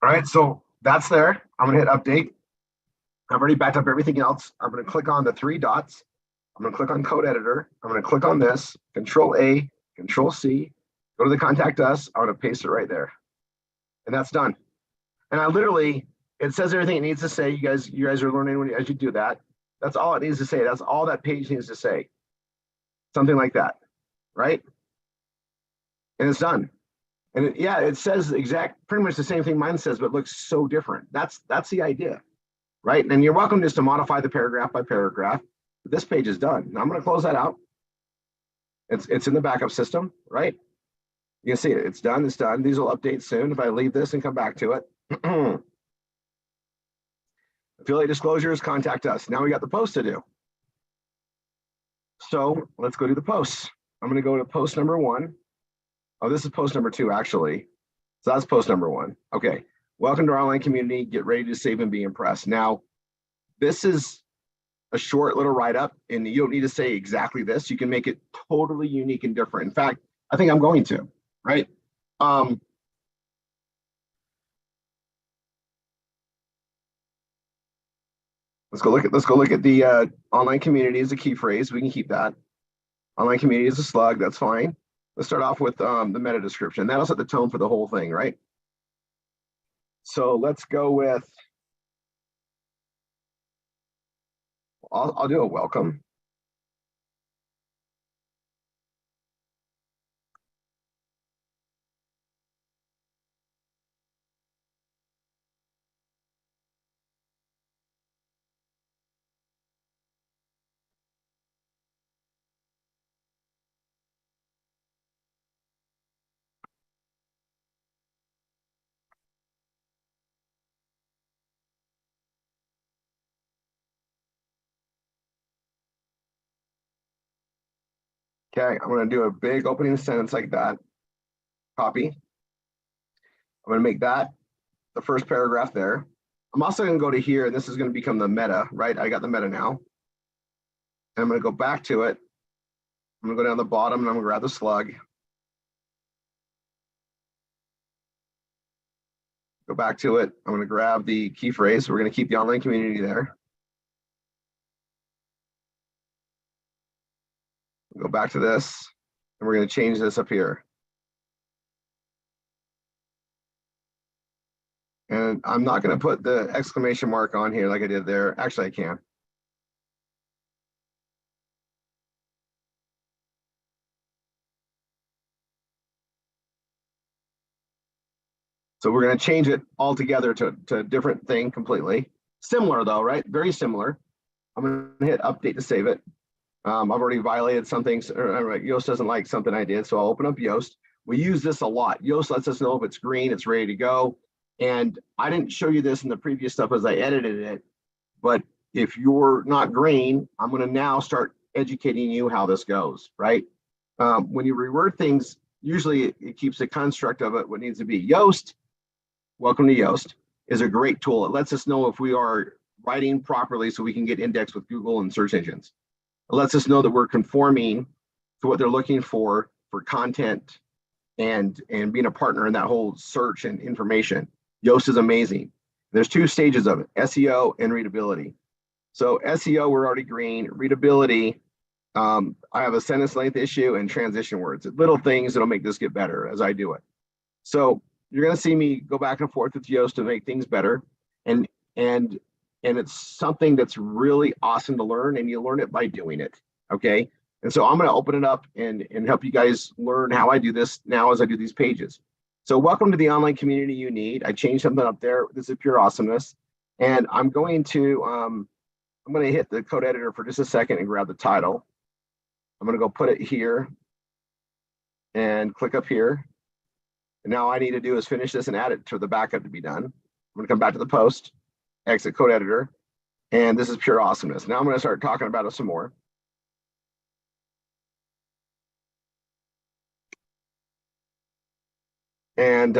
[SPEAKER 1] All right, so that's there. I'm going to hit update. I've already backed up everything else. I'm going to click on the 3 dots. I'm going to click on code editor. I'm going to click on this, Control A, Control C, go to the contact us. I'm going to paste it right there. And that's done. And I literally, it says everything it needs to say. You guys are learning as you do that. That's all it needs to say. That's all that page needs to say. Something like that, right? And it's done. And it says pretty much the same thing mine says, but looks so different. That's the idea, right? And you're welcome just to modify the paragraph by paragraph. But this page is done. Now I'm going to close that out. It's in the backup system, right? You can see it. It's done. It's done. These will update soon. If I leave this and come back to it. Affiliate disclosures, contact us. Now we got the post to do. So let's go do the posts. I'm going to go to post number 1. Oh, this is post number 2, actually. So that's post number 1. Okay. Welcome to our online community. Get ready to save and be impressed. Now, this is a short little write-up, and you don't need to say exactly this. You can make it totally unique and different. In fact, I think I'm going to, right? Let's go look at the online community as a key phrase. We can keep that. Online community is a slug. That's fine. Let's start off with the meta description. That'll set the tone for the whole thing, right? So let's go with, I'll do a welcome. Okay, I'm going to do a big opening sentence like that. Copy. I'm going to make that the first paragraph there. I'm also going to go to here, and this is going to become the meta, right? I got the meta now. And I'm going to go back to it. I'm going to go down the bottom, and I'm going to grab the slug. Go back to it. I'm going to grab the key phrase. We're going to keep the online community there. Go back to this, and we're going to change this up here. And I'm not going to put the exclamation mark on here like I did there. Actually, I can. So we're going to change it altogether to a different thing completely. Similar though, right? Very similar. I'm going to hit update to save it. I've already violated something. Yoast doesn't like something I did, so I'll open up Yoast. We use this a lot. Yoast lets us know if it's green, it's ready to go. And I didn't show you this in the previous stuff as I edited it, but if you're not green, I'm going to now start educating you how this goes, right? When you reword things, usually it keeps the construct of it what needs to be. Yoast, welcome to Yoast, is a great tool. It lets us know if we are writing properly so we can get indexed with Google and search engines. It lets us know that we're conforming to what they're looking for content and being a partner in that whole search and information. Yoast is amazing. There's 2 stages of it, SEO and readability. So SEO, we're already green. Readability, I have a sentence length issue and transition words. Little things that'll make this get better as I do it. So you're going to see me go back and forth with Yoast to make things better. And it's something that's really awesome to learn, and you learn it by doing it, okay? And so I'm going to open it up and help you guys learn how I do this now as I do these pages. So welcome to the online community you need. I changed something up there. This is pure awesomeness. And I'm going to hit the code editor for just a second and grab the title. I'm going to go put it here and click up here. And now all I need to do is finish this and add it to the backup to be done. I'm going to come back to the post, exit code editor, and this is pure awesomeness. Now I'm going to start talking about it some more. And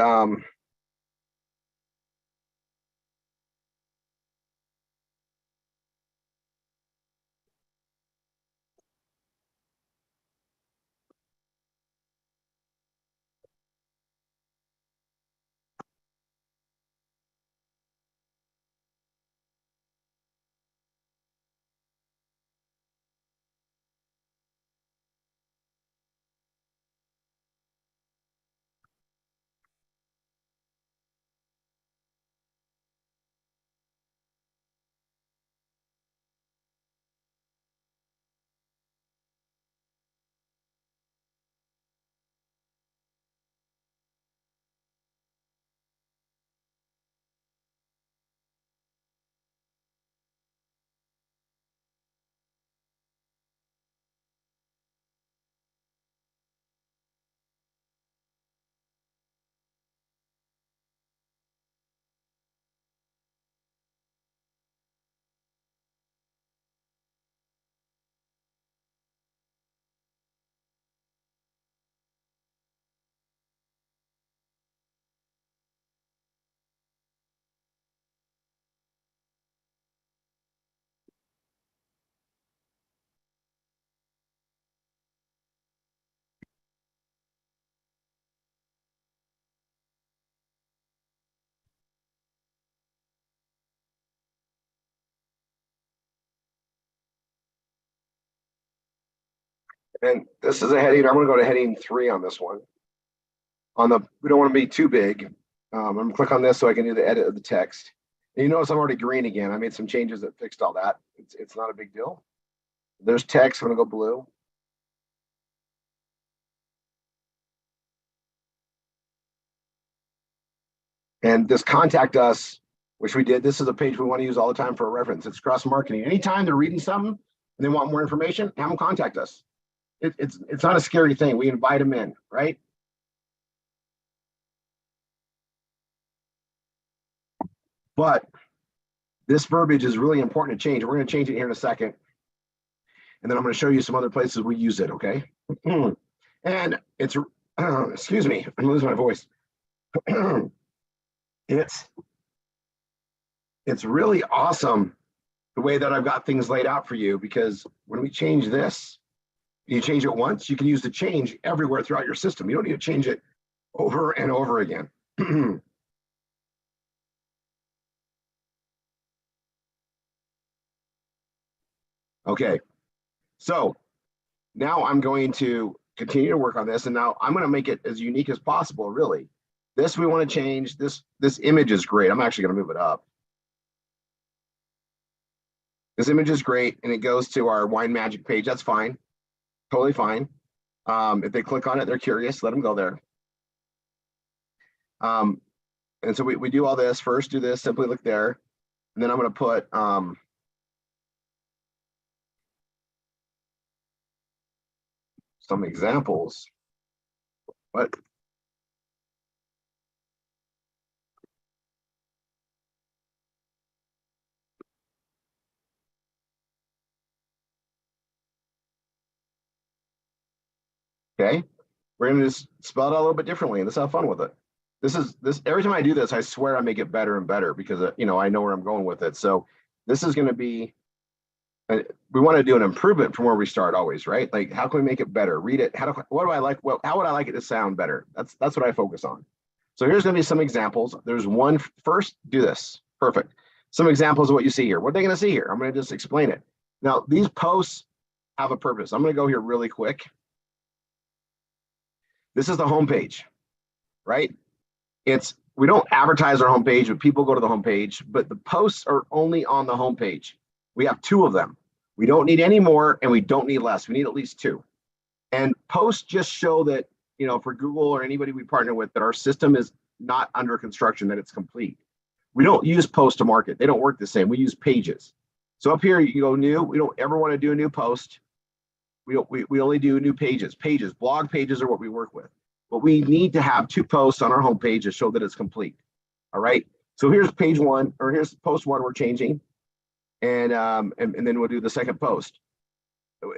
[SPEAKER 1] And this is a heading. I'm going to go to heading 3 on this one. We don't want to be too big. I'm going to click on this so I can do the edit of the text. And you notice I'm already green again. I made some changes that fixed all that. It's not a big deal. There's text. I'm going to go blue. And this contact us, which we did. This is a page we want to use all the time for a reference. It's cross marketing. Anytime they're reading something and they want more information, have them contact us. It's not a scary thing. We invite them in, right? But this verbiage is really important to change. We're going to change it here in a second. And then I'm going to show you some other places we use it, okay? And it's, excuse me, I'm losing my voice. It's really awesome the way that I've got things laid out for you, because when we change this, you change it once, you can use the change everywhere throughout your system. You don't need to change it over and over again. Okay, so now I'm going to continue to work on this, and now I'm going to make it as unique as possible, really. This we want to change. This image is great. I'm actually going to move it up. This image is great, and it goes to our Wine Magic page. That's fine, totally fine. If they click on it, they're curious, let them go there. And so we do all this. First, do this, simply look there. And then I'm going to put some examples. What? Okay, we're going to just spell it out a little bit differently, and let's have fun with it. This every time I do this, I swear I make it better and better, because I know where I'm going with it. So this is going to be, we want to do an improvement from where we start always, right? Like, how can we make it better? Read it. What do I like? Well, how would I like it to sound better? That's what I focus on. So here's going to be some examples. There's one. First, do this. Perfect. Some examples of what you see here. What are they going to see here? I'm going to just explain it. Now, these posts have a purpose. I'm going to go here really quick. This is the homepage, right? We don't advertise our homepage, but people go to the homepage, but the posts are only on the homepage. We have 2 of them. We don't need any more, and we don't need less. We need at least 2. And posts just show that, for Google or anybody we partner with, that our system is not under construction, that it's complete. We don't use post to market. They don't work the same. We use pages. So up here, you go new. We don't ever want to do a new post. We only do new pages. Blog pages are what we work with. But we need to have 2 posts on our homepage to show that it's complete. All right. So here's page 1, or here's post 1 we're changing. And then we'll do the second post.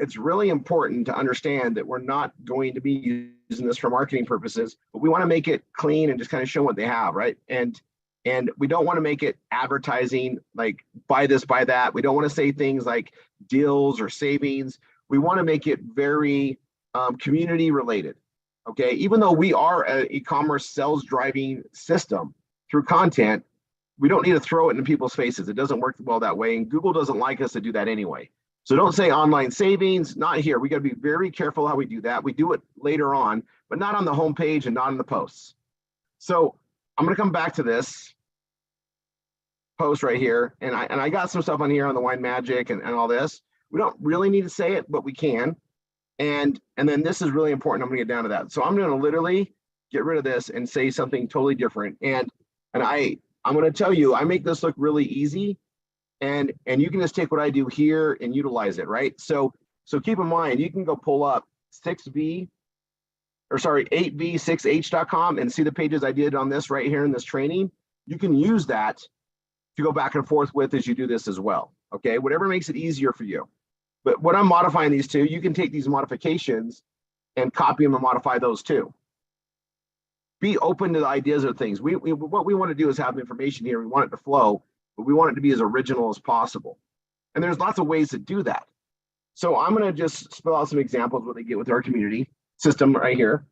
[SPEAKER 1] It's really important to understand that we're not going to be using this for marketing purposes, but we want to make it clean and just kind of show what they have, right? And we don't want to make it advertising, like buy this, buy that. We don't want to say things like deals or savings. We want to make it very community related. Okay, even though we are an e-commerce sales driving system through content, we don't need to throw it in people's faces. It doesn't work well that way, and Google doesn't like us to do that anyway. So don't say online savings, not here. We got to be very careful how we do that. We do it later on, but not on the homepage and not in the posts. So I'm going to come back to this post right here, and I got some stuff on here on the Wine Magic and all this. We don't really need to say it, but we can. And then this is really important. I'm going to get down to that. So I'm going to literally get rid of this and say something totally different. And I'm going to tell you, I make this look really easy, and you can just take what I do here and utilize it, right? So keep in mind, you can go pull up 8v6h.com and see the pages I did on this right here in this training. You can use that to go back and forth with as you do this as well. Okay, whatever makes it easier for you. But when I'm modifying these 2, you can take these modifications and copy them and modify those too. Be open to the ideas of things. What we want to do is have information here. We want it to flow, but we want it to be as original as possible. And there's lots of ways to do that. So I'm going to just spell out some examples of what they get with our community system right here.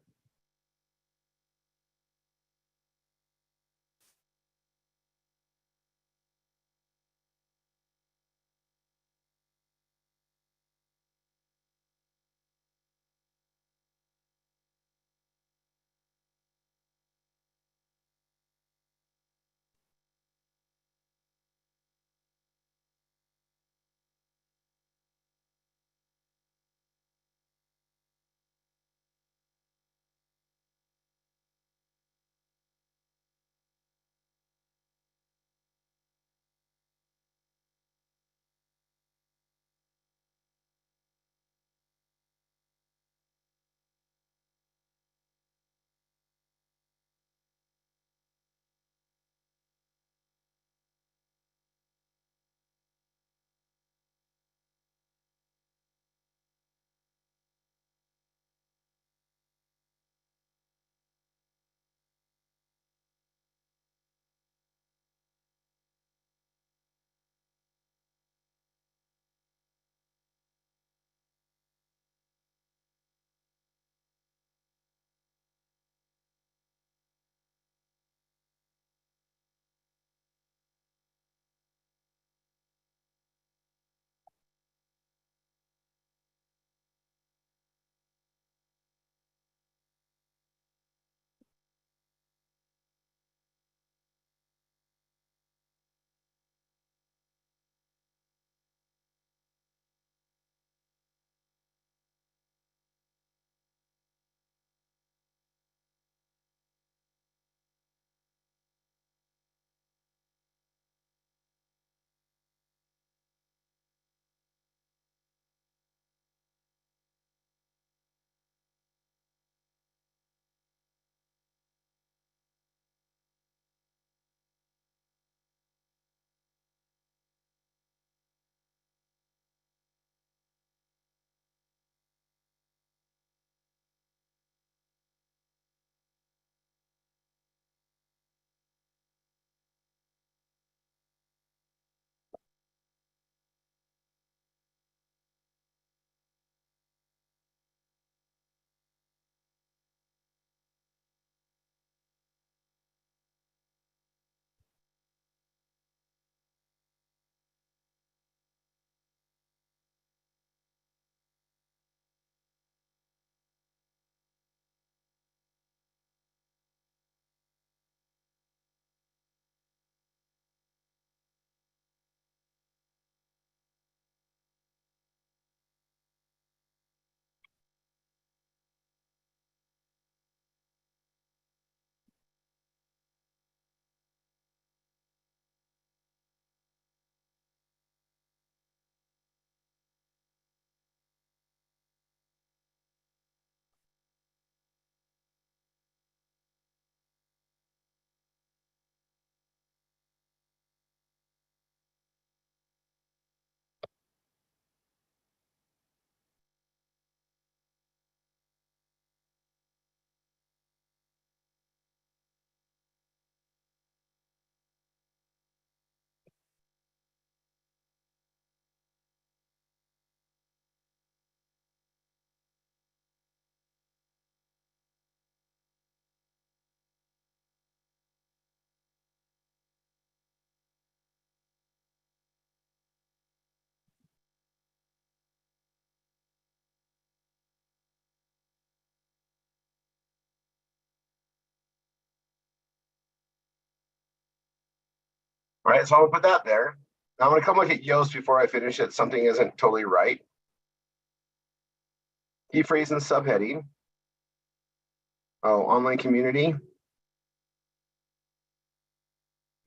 [SPEAKER 1] All right, so I'm gonna put that there. Now I'm gonna come look at Yoast before I finish it. Something isn't totally right. Key phrase and subheading. Oh, online community.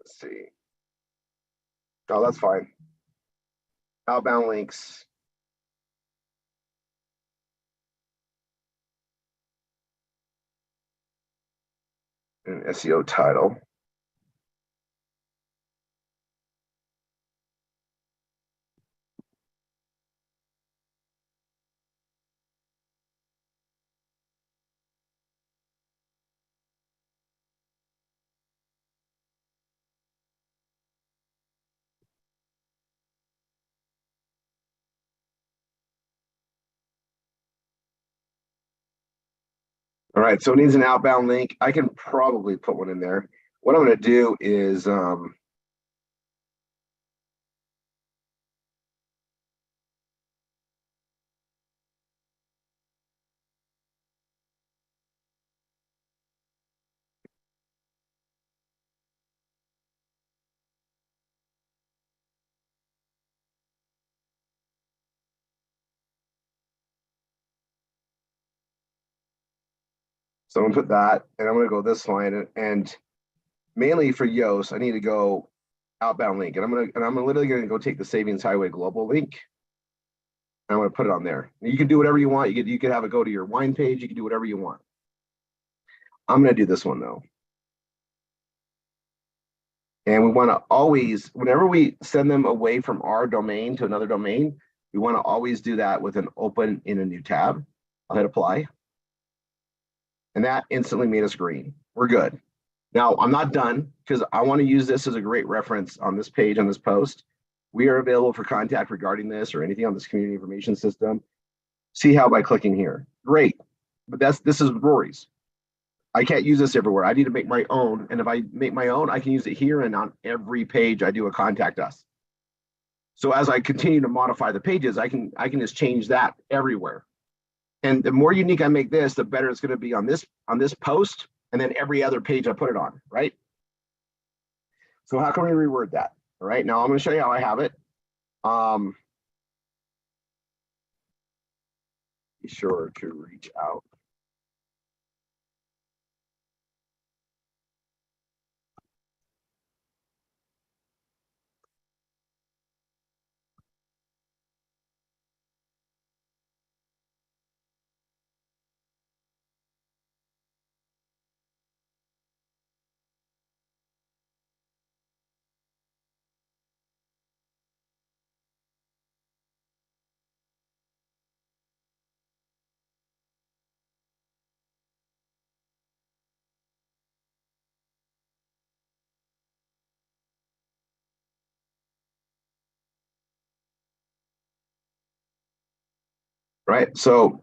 [SPEAKER 1] Let's see. Oh, that's fine. Outbound links. And SEO title. All right, so it needs an outbound link. I can probably put one in there. What I'm going to do is so I'm going to put that, and I'm going to go this line, and mainly for Yoast, I need to go outbound link, and I'm literally going to go take the Savings Highway Global link. And I'm going to put it on there. You can do whatever you want. You could have it go to your wine page. You can do whatever you want. I'm going to do this one though. And we want to always, whenever we send them away from our domain to another domain, we want to always do that with an open in a new tab. I'll hit apply. And that instantly made us green. We're good. Now, I'm not done because I want to use this as a great reference on this page, on this post. We are available for contact regarding this or anything on this community information system. See how by clicking here. Great. But this is Rory's. I can't use this everywhere. I need to make my own. And if I make my own, I can use it here and on every page I do a contact us. So as I continue to modify the pages, I can just change that everywhere. And the more unique I make this, the better it's going to be on this post and then every other page I put it on, right? So how can we reword that? All right, now I'm going to show you how I have it. Be sure to reach out. Right, so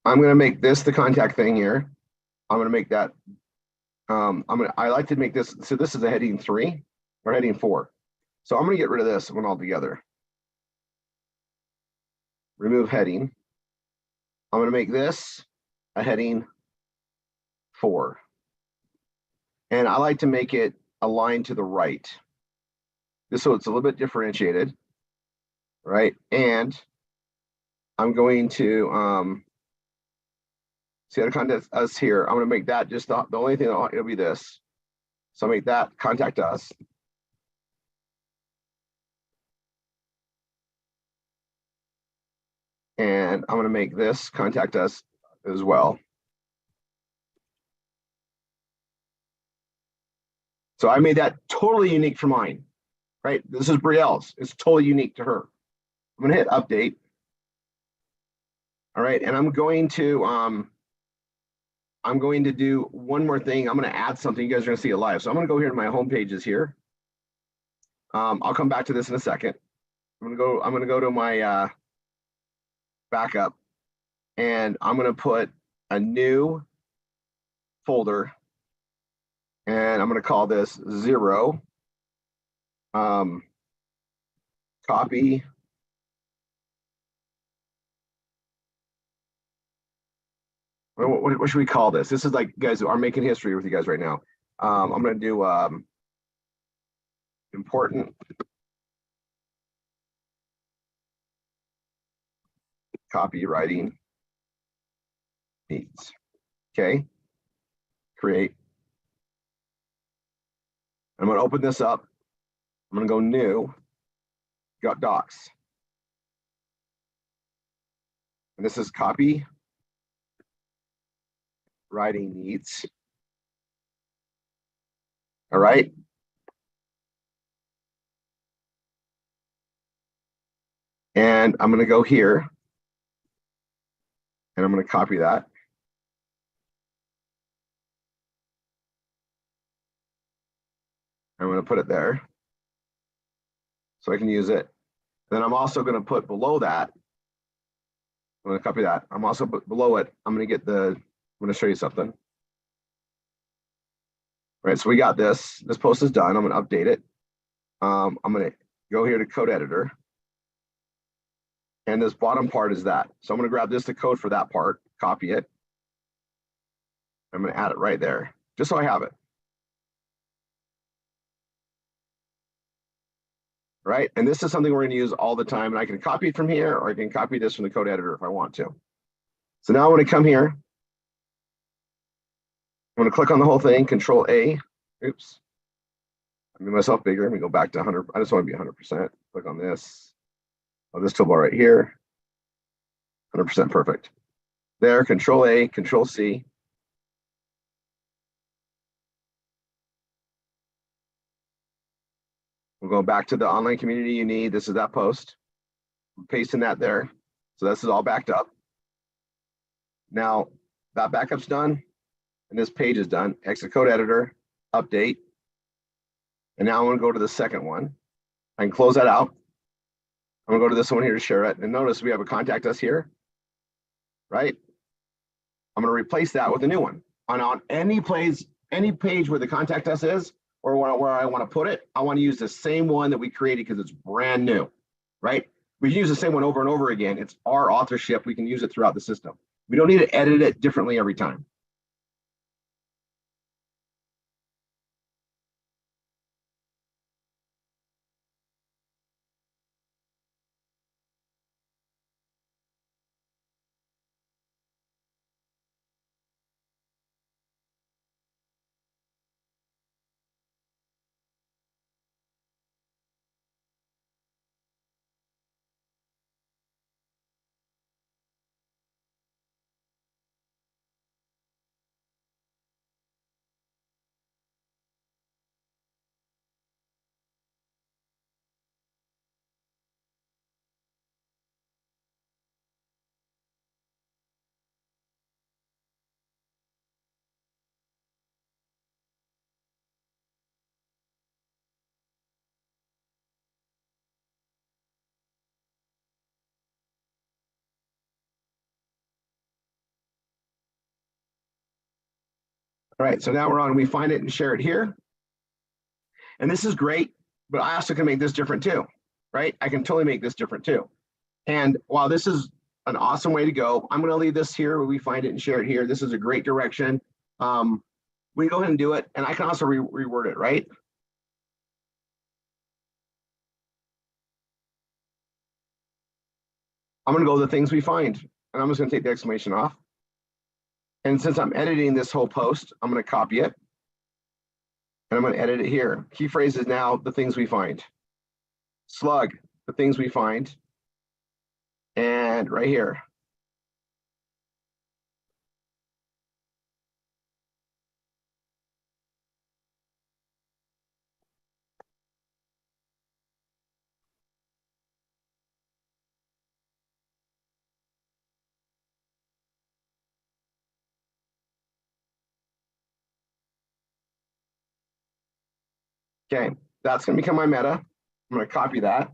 [SPEAKER 1] I'm going to make this the contact thing here. I'm going to make that. I like to make this. So this is a heading 3 or heading 4. So I'm going to get rid of this one altogether. Remove heading. I'm going to make this a heading 4. And I like to make it aligned to the right. Just so it's a little bit differentiated, right? And I'm going to see how to contact us here. I'm going to make that just the only thing it'll be this. So I'll make that contact us. And I'm going to make this contact us as well. So I made that totally unique for mine, right? This is Brielle's. It's totally unique to her. I'm going to hit update. All right, and I'm going to do one more thing. I'm going to add something. You guys are going to see it live. So I'm going to go here to my home pages here. I'll come back to this in a second. I'm going to go to my backup, and I'm going to put a new folder, and I'm going to call this 0. Copy. What should we call this? This is like, guys, I'm making history with you guys right now. I'm going to do important copywriting needs. Okay, create. I'm going to open this up. I'm going to go new, got docs. And this is copy writing needs. All right. And I'm going to go here and I'm going to copy that. I'm going to put it there so I can use it. Then I'm also going to put below that. I'm going to copy that. I'm also put below it. I'm going to get the, I'm going to show you something. All right, so we got this. This post is done. I'm going to update it. I'm going to go here to code editor. And this bottom part is that. So I'm going to grab this, the code for that part, copy it. I'm going to add it right there, just so I have it. Right, and this is something we're going to use all the time. And I can copy it from here, or I can copy this from the code editor if I want to. So now I want to come here. I'm going to click on the whole thing, Control A. Oops. I made myself bigger. Let me go back to 100. I just want to be 100%. Click on this. Oh, this toolbar right here. 100% perfect. There, Control A, Control C. We'll go back to the online community you need. This is that post. I'm pasting that there. So this is all backed up. Now that backup's done and this page is done. Exit code editor, update. And now I'm going to go to the second one. I can close that out. I'm going to go to this one here to share it. And notice we have a contact us here, right? I'm going to replace that with a new one. On any page where the contact us is, or where I want to put it, I want to use the same one that we created because it's brand new, right? We can use the same one over and over again. It's our authorship. We can use it throughout the system. We don't need to edit it differently every time. All right, so now we're on, we find it and share it here. And this is great, but I also can make this different too, right? I can totally make this different too. And while this is an awesome way to go, I'm going to leave this here where we find it and share it here. This is a great direction. We can go ahead and do it. And I can also reword it, right? I'm going to go to the things we find. And I'm just going to take the exclamation off. And since I'm editing this whole post, I'm going to copy it. And I'm going to edit it here. Key phrase is now the things we find. Slug, the things we find. And right here. Okay, that's going to become my meta. I'm going to copy that.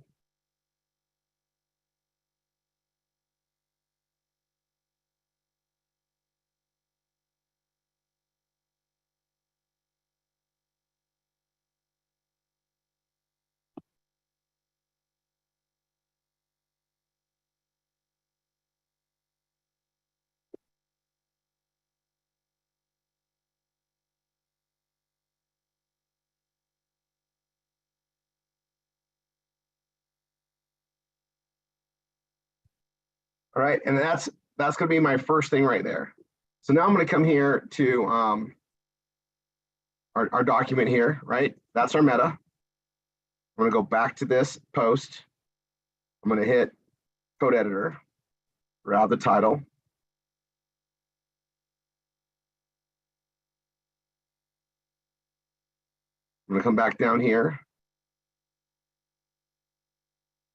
[SPEAKER 1] All right, and that's going to be my first thing right there. So now I'm going to come here to our document here, right? That's our meta. I'm going to go back to this post. I'm going to hit code editor, grab the title. I'm going to come back down here.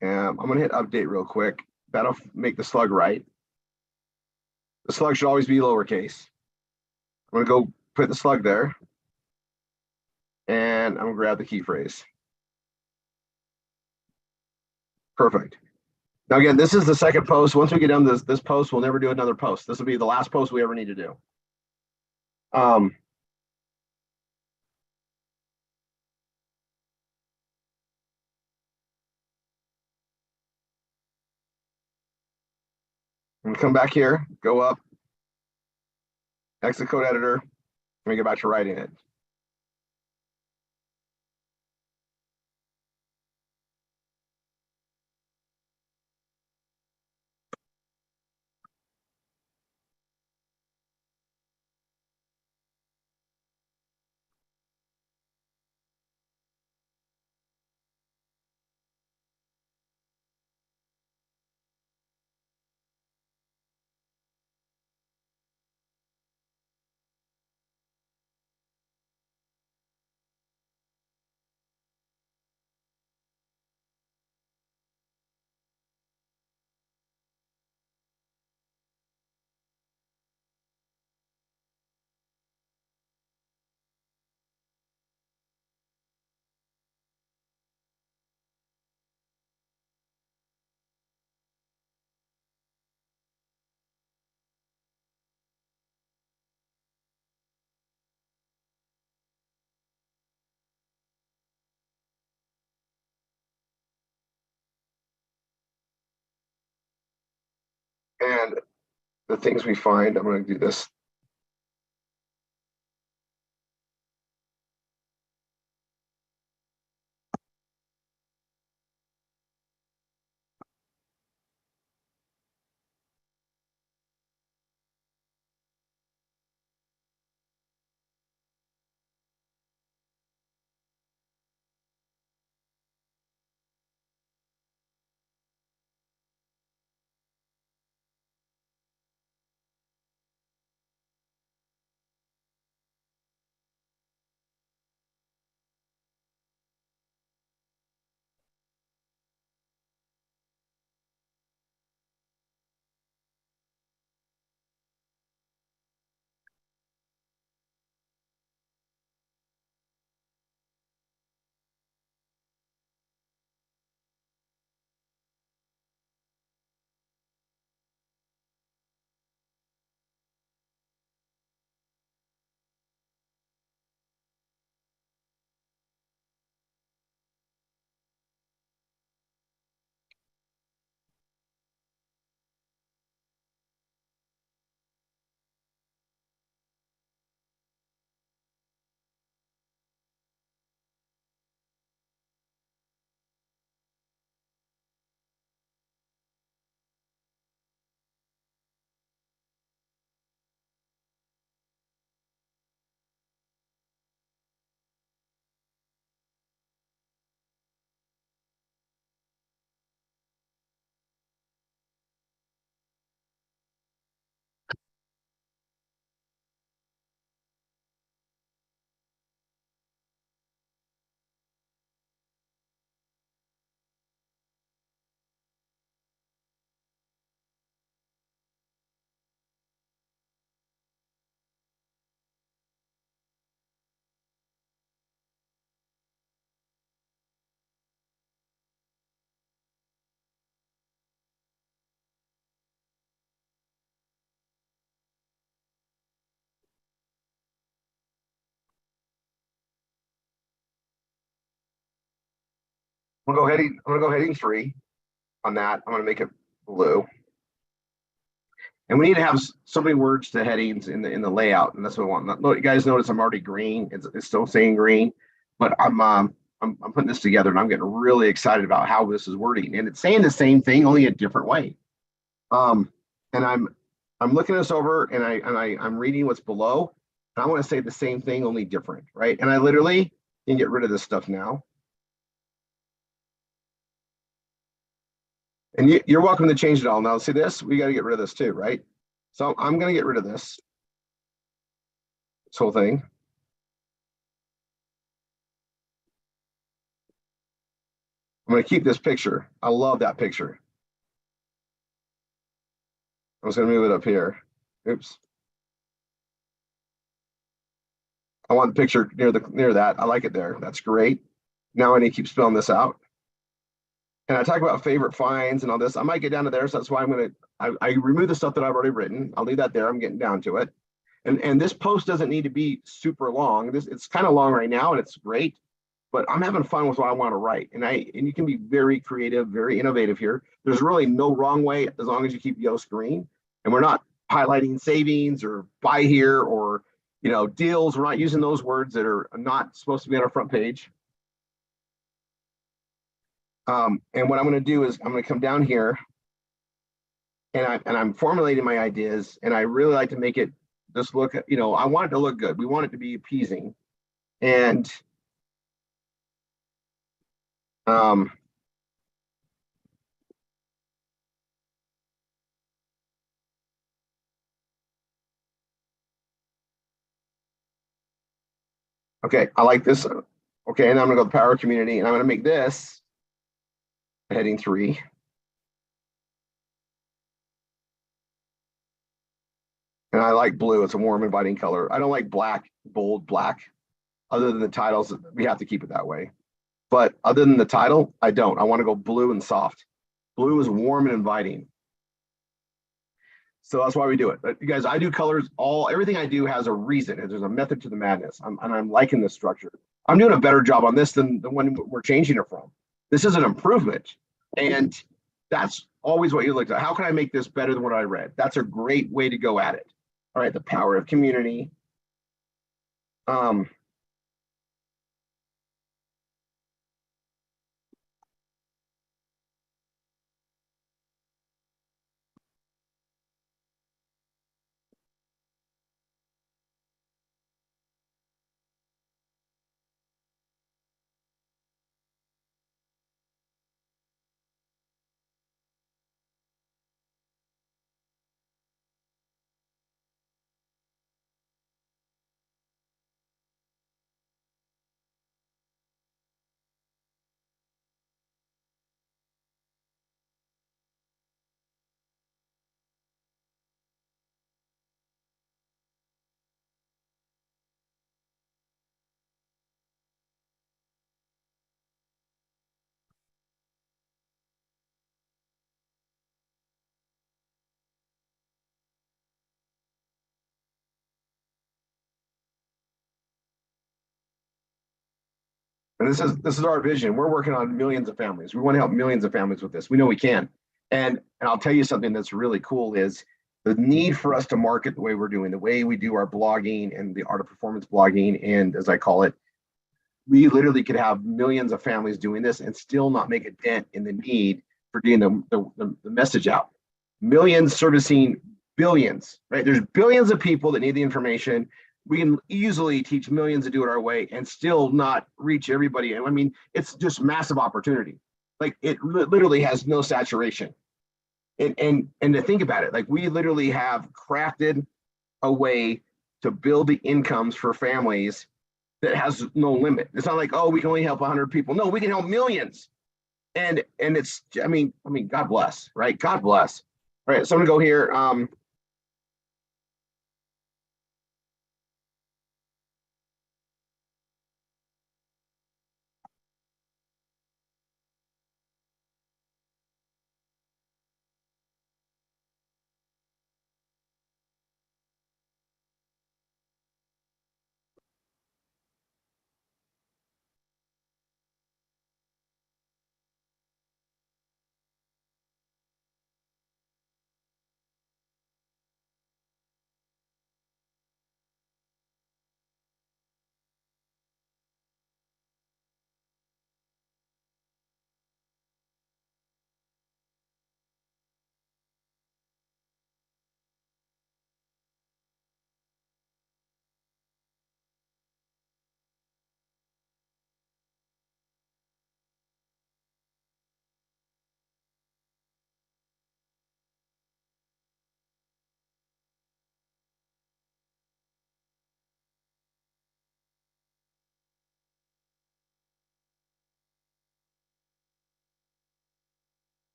[SPEAKER 1] And I'm going to hit update real quick. That'll make the slug right. The slug should always be lowercase. I'm going to go put the slug there. And I'm going to grab the key phrase. Perfect. Now, again, this is the second post. Once we get done this post, we'll never do another post. This will be the last post we ever need to do. I'm going to come back here, go up, exit code editor. Let me get back to writing it. And the things we find, I'm going to do this. I'm going to go heading 3 on that. I'm going to make it blue. And we need to have so many words to headings in the layout, and that's what I want. You guys notice I'm already green. It's still saying green, but I'm putting this together, and I'm getting really excited about how this is wording, and it's saying the same thing, only a different way. Um, and I'm looking this over and I'm reading what's below. And I want to say the same thing, only different, right? And I literally can get rid of this stuff now. And you're welcome to change it all. Now, see this? We got to get rid of this too, right? So I'm going to get rid of this whole thing. I'm going to keep this picture. I love that picture. I'm just going to move it up here. Oops. I want the picture near that. I like it there. That's great. Now I need to keep spelling this out. And I talk about favorite finds and all this. I might get down to there, so that's why I remove the stuff that I've already written. I'll leave that there. I'm getting down to it. And this post doesn't need to be super long. It's kind of long right now, and it's great. But I'm having fun with what I want to write, and you can be very creative, very innovative here. There's really no wrong way as long as you keep Yoast green, and we're not highlighting savings or buy here or deals. We're not using those words that are not supposed to be on our front page. And what I'm going to do is I'm going to come down here, and I'm formulating my ideas, and I really like to make it just look. I want it to look good. We want it to be appeasing, and um, okay, I like this. Okay, and I'm going to go to Power Community, and I'm going to make this heading 3. And I like blue. It's a warm, inviting color. I don't like black, bold black. Other than the titles, we have to keep it that way. But other than the title, I don't. I want to go blue and soft. Blue is warm and inviting. So that's why we do it. But you guys, I do colors. Everything I do has a reason. There's a method to the madness. And I'm liking this structure. I'm doing a better job on this than the one we're changing it from. This is an improvement, and that's always what you look at. How can I make this better than what I read? That's a great way to go at it. All right, the power of community. Um, And this is our vision. We're working on millions of families. We want to help millions of families with this. We know we can. And I'll tell you something that's really cool is the need for us to market the way we're doing, the way we do our blogging and the art of performance blogging, and as I call it, we literally could have millions of families doing this and still not make a dent in the need for getting the message out. Millions servicing billions, right? There's billions of people that need the information. We can easily teach millions to do it our way and still not reach everybody. And I mean, it's just massive opportunity. Like it literally has no saturation. And to think about it, like we literally have crafted a way to build the incomes for families that has no limit. It's not like, oh, we can only help 100 people. No, we can help millions. And it's, I mean, God bless, right? God bless. All right, so I'm gonna go here.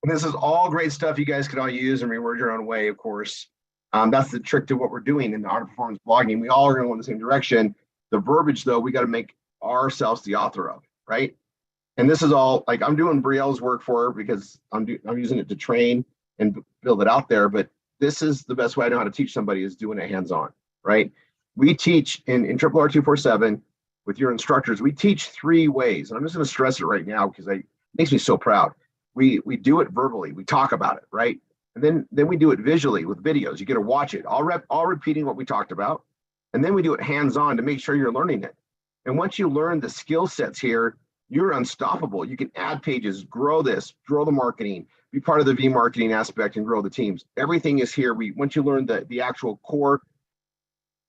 [SPEAKER 1] And this is all great stuff you guys can all use and reword your own way, of course. That's the trick to what we're doing in the art of performance blogging. We all are going to go in the same direction. The verbiage, though, we got to make ourselves the author of, right? And this is all like I'm doing Brielle's work for her because I'm using it to train and build it out there. But this is the best way I know how to teach somebody is doing it hands-on, right? We teach in Triple R 247 with your instructors. We teach 3 ways, and I'm just going to stress it right now because it makes me so proud. We do it verbally. We talk about it, right? And then we do it visually with videos. You get to watch it, all repeating what we talked about. And then we do it hands-on to make sure you're learning it. And once you learn the skill sets here, you're unstoppable. You can add pages, grow this, grow the marketing, be part of the V marketing aspect and grow the teams. Everything is here. Once you learn the actual core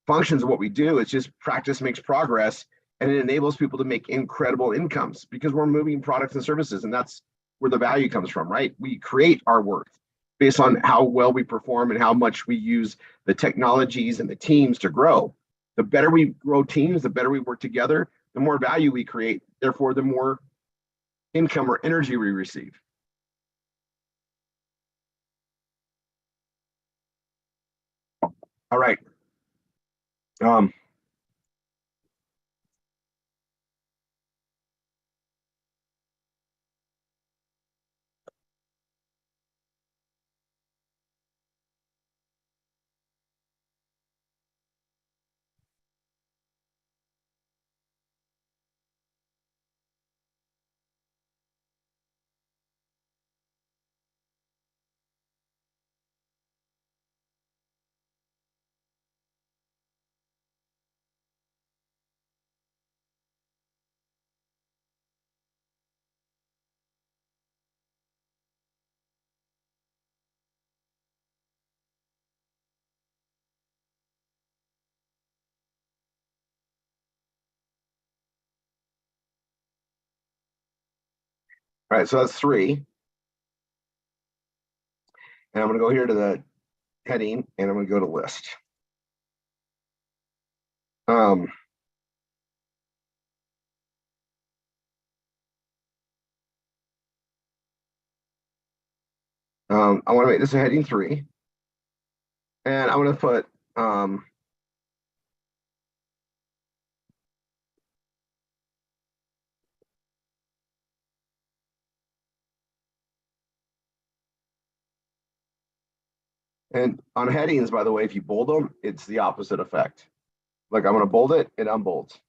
[SPEAKER 1] functions of what we do, it's just practice makes progress, and it enables people to make incredible incomes because we're moving products and services, and that's where the value comes from, right? We create our worth based on how well we perform and how much we use the technologies and the teams to grow. The better we grow teams, the better we work together, the more value we create, therefore the more income or energy we receive. All right. All right, so that's 3. And I'm going to go here to the heading, and I'm going to go to list. I want to make this a heading 3, and I'm going to put and on headings, by the way, if you bold them, it's the opposite effect. Like I'm going to bold it, it unbolds.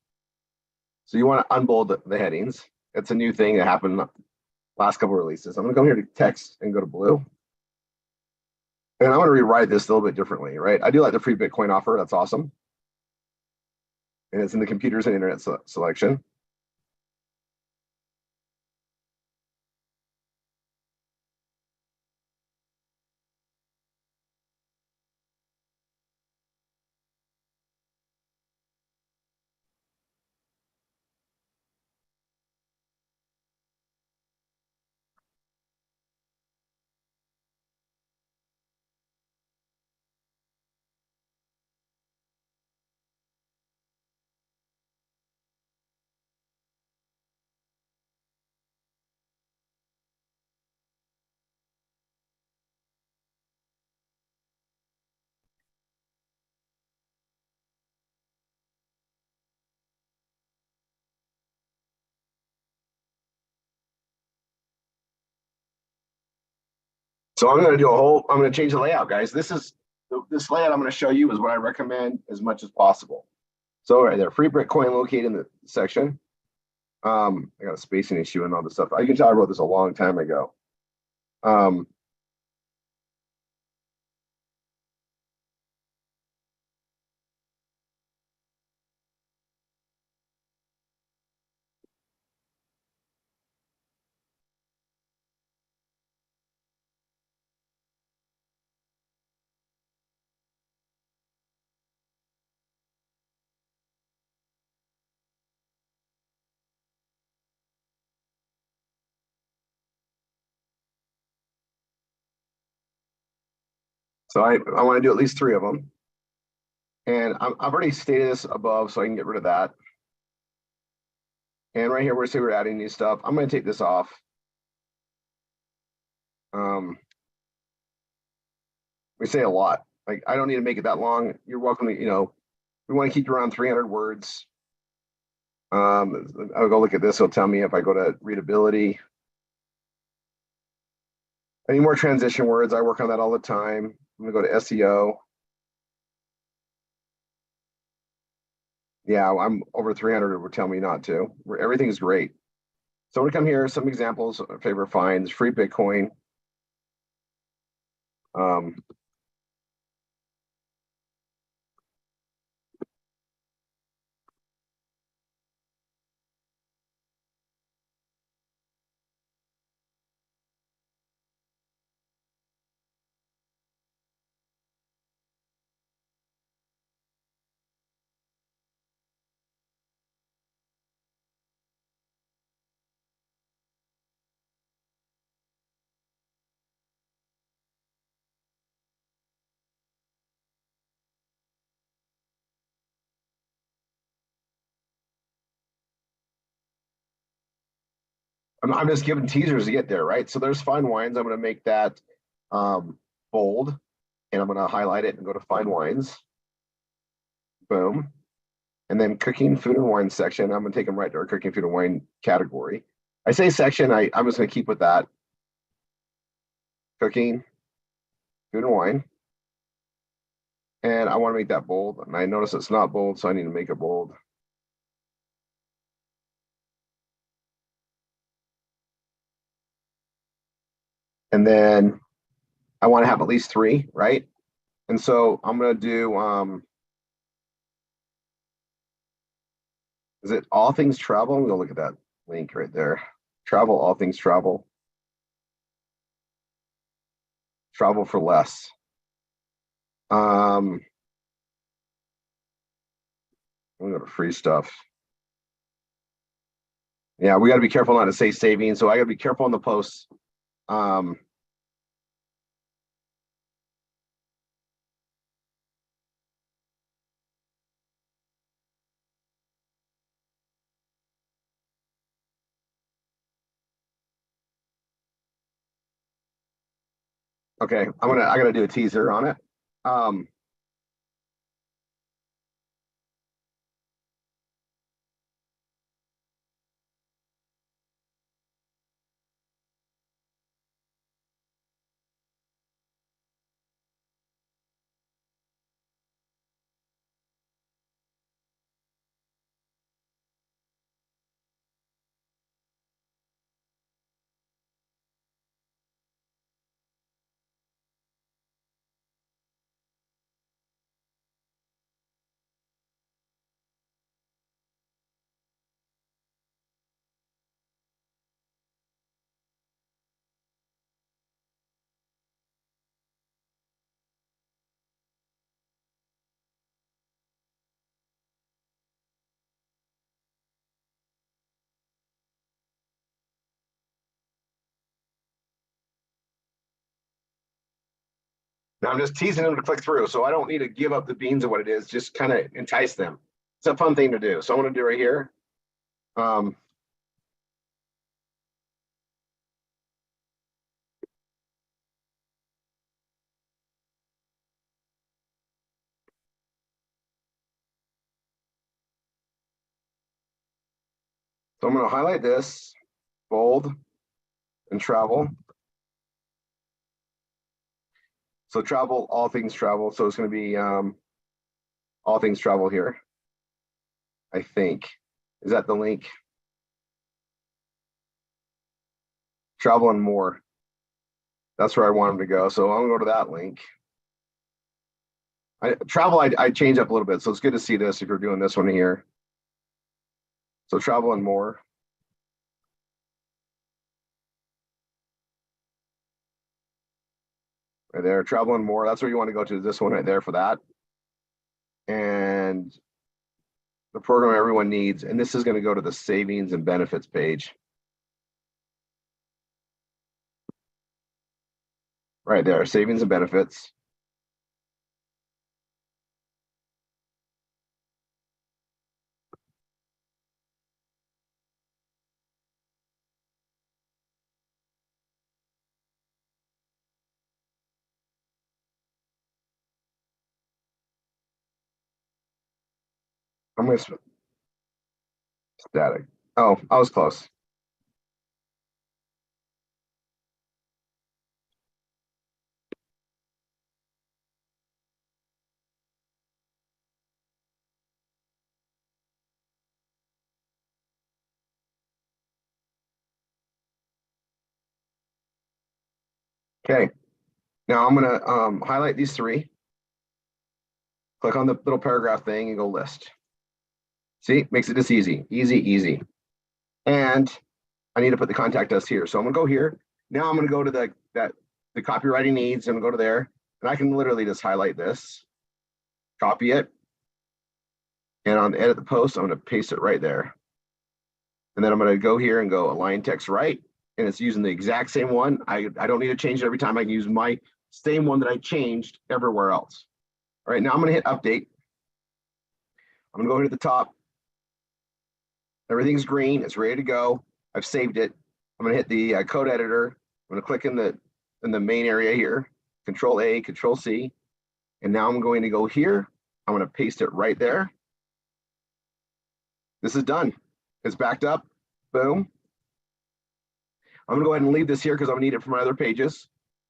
[SPEAKER 1] So you want to unbold the headings. It's a new thing that happened last couple of releases. I'm going to go here to text and go to blue. And I want to rewrite this a little bit differently, right? I do like the free Bitcoin offer. That's awesome. And it's in the computers and internet selection. So I'm going to change the layout, guys. This layout I'm going to show you is what I recommend as much as possible. So right there, free Bitcoin located in the section. I got a spacing issue and all this stuff. I can tell I wrote this a long time ago. So I want to do at least 3 of them. And I've already stated this above, so I can get rid of that. And right here, we're adding new stuff. I'm going to take this off. We say a lot. Like, I don't need to make it that long. You're welcome to, we want to keep around 300 words. I'll go look at this. It'll tell me if I go to readability. Any more transition words? I work on that all the time. I'm gonna go to SEO. Yeah, I'm over 300. It would tell me not to. Everything's great. So I'm gonna come here. Some examples of favorite finds: free Bitcoin. Um, I'm just giving teasers to get there, right? So there's fine wines. I'm gonna make that bold, and I'm gonna highlight it and go to fine wines. Boom. And then cooking, food, and wine section. I'm gonna take them right to our cooking, food, and wine category. I say section. I'm just gonna keep with that. Cooking, food, and wine. And I want to make that bold. And I notice it's not bold, so I need to make it bold. And then I want to have at least 3, right? And so I'm gonna do is it all things travel? I'm gonna look at that link right there. Travel, all things travel. Travel for less. I'm gonna go to free stuff. Yeah, we got to be careful not to say savings. So I got to be careful on the posts. Um, okay, I gotta do a teaser on it. Um, Now I'm just teasing them to click through, so I don't need to give up the beans of what it is. Just kind of entice them. It's a fun thing to do. So I'm gonna do right here. Um, so I'm gonna highlight this, bold, and travel. So travel, all things travel. So it's gonna be all things travel here. I think. Is that the link? Travel and more. That's where I want them to go. So I'm gonna go to that link. I change up a little bit. So it's good to see this if you're doing this one here. So travel and more. Right there, travel and more. That's where you want to go to, this one right there for that. And the program everyone needs. And this is going to go to the savings and benefits page. Right there, savings and benefits. I'm going to static. Oh, I was close. Okay. Now I'm going to highlight these three. Click on the little paragraph thing and go list. See, makes it just easy, easy, easy. And I need to put the contact us here. So I'm gonna go here. Now I'm gonna go to the copywriting needs. I'm gonna go to there, and I can literally just highlight this, copy it, and on edit the post, I'm gonna paste it right there. And then I'm gonna go here and go align text right, and it's using the exact same one. I don't need to change it every time. I can use my same one that I changed everywhere else. All right, now I'm gonna hit update. I'm gonna go here to the top. Everything's green, it's ready to go. I've saved it. I'm gonna hit the code editor. I'm gonna click in the main area here, Control A, Control C. And now I'm going to go here. I'm gonna paste it right there. This is done. It's backed up, boom. I'm gonna go ahead and leave this here because I'm gonna need it for my other pages.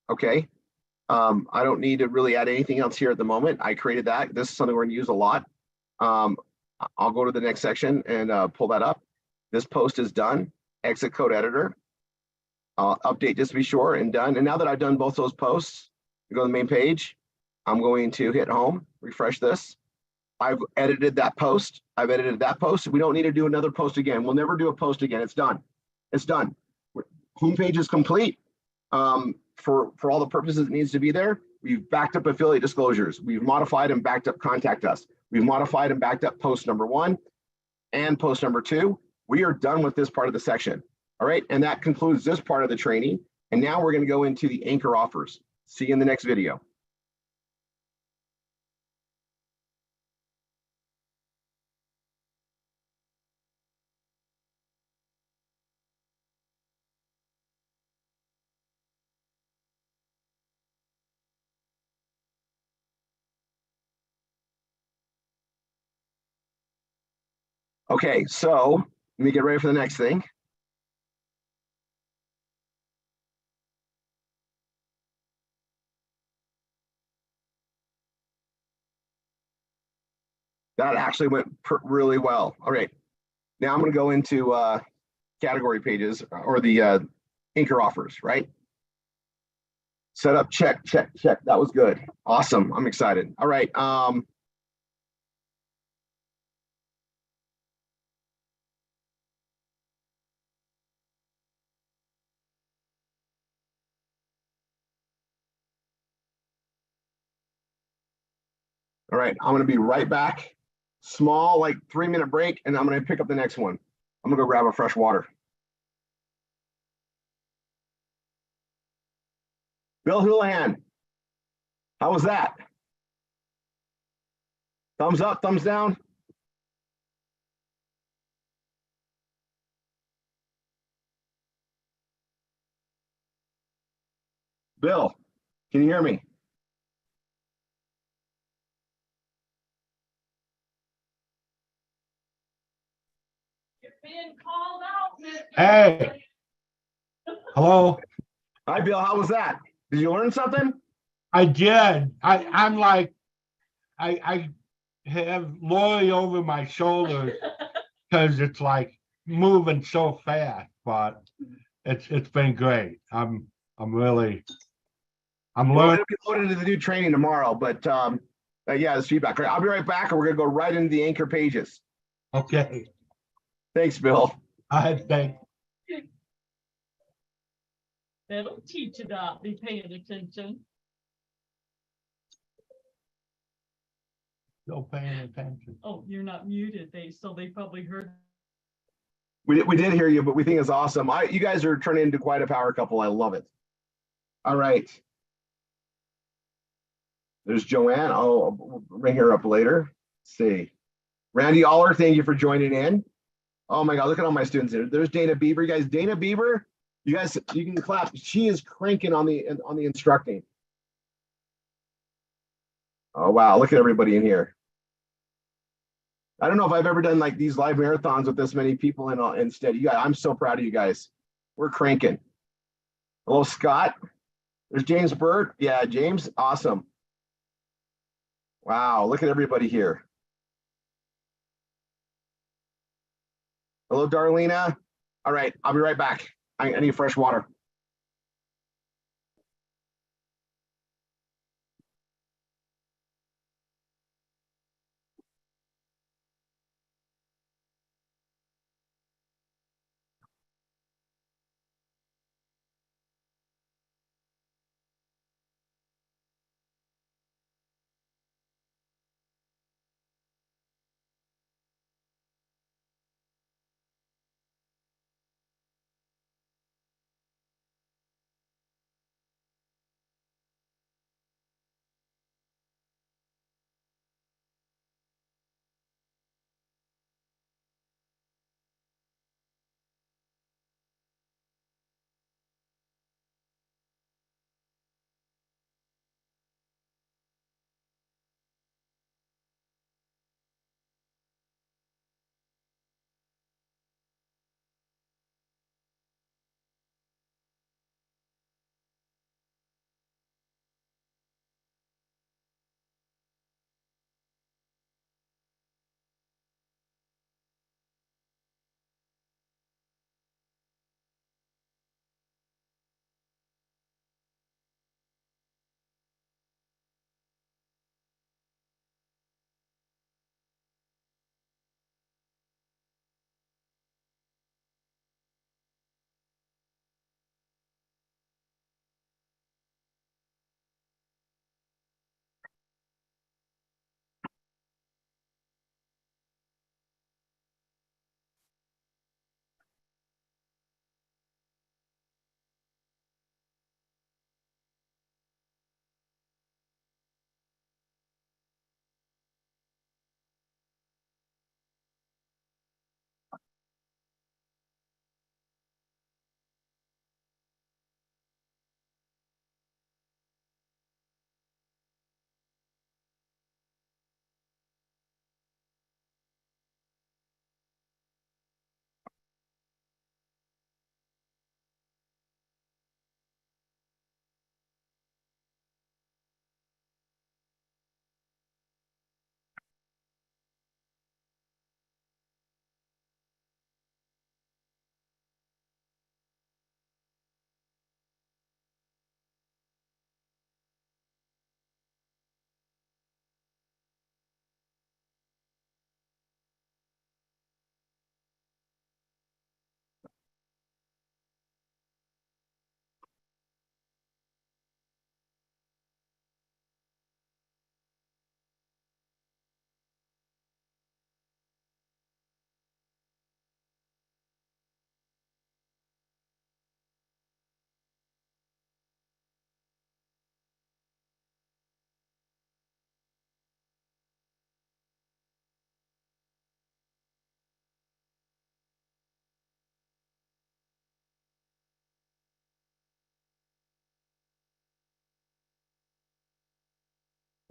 [SPEAKER 1] Okay. I don't need to really add anything else here at the moment. I created that. This is something we're gonna use a lot. I'll go to the next section and pull that up. This post is done. Exit code editor. I'll update just to be sure and done. And now that I've done both those posts, you go to the main page. I'm going to hit home, refresh this. I've edited that post. I've edited that post. We don't need to do another post again. We'll never do a post again. It's done. It's done. Homepage is complete. For all the purposes it needs to be there. We've backed up affiliate disclosures. We've modified and backed up contact us. We've modified and backed up post number 1 and post number 2. We are done with this part of the section. All right, and that concludes this part of the training. And now we're going to go into the anchor offers. See you in the next video. Okay, so let me get ready for the next thing. That actually went really well. All right, now I'm going to go into category pages or the anchor offers, right? Set up, check, check, check. That was good. Awesome. I'm excited. All right. All right, I'm going to be right back. Small, like 3-minute break, and I'm going to pick up the next one. I'm going to go grab a fresh water. Bill Houlihan, how was that? Thumbs up, thumbs down? Bill, can you hear me?
[SPEAKER 3] Being called out, Mr.
[SPEAKER 4] Hey. Hello.
[SPEAKER 1] Hi, Bill. How was that? Did you learn something?
[SPEAKER 4] I did. I'm like, I have Rory over my shoulders because it's like moving so fast, but it's been great. I'm learning.
[SPEAKER 1] It'll be loaded into the new training tomorrow, but yeah, it's feedback. I'll be right back, and we're gonna go right into the anchor pages.
[SPEAKER 4] Okay.
[SPEAKER 1] Thanks, Bill.
[SPEAKER 4] I think.
[SPEAKER 3] That'll teach you that. Be paying attention.
[SPEAKER 4] Still paying attention.
[SPEAKER 3] Oh, you're not muted. They probably heard.
[SPEAKER 1] We did hear you, but we think it's awesome. You guys are turning into quite a power couple. I love it. All right. There's Joanne. I'll bring her up later. Let's see. Randy Aller, thank you for joining in. Oh my God, look at all my students here. There's Dana Bieber. You guys, Dana Bieber, you guys, you can clap. She is cranking on the instructing. Oh wow, look at everybody in here. I don't know if I've ever done like these live marathons with this many people instead. You guys, I'm so proud of you guys. We're cranking. Hello, Scott. There's James Burt. Yeah, James, awesome. Wow, look at everybody here. Hello, Darlena. All right, I'll be right back. I need fresh water.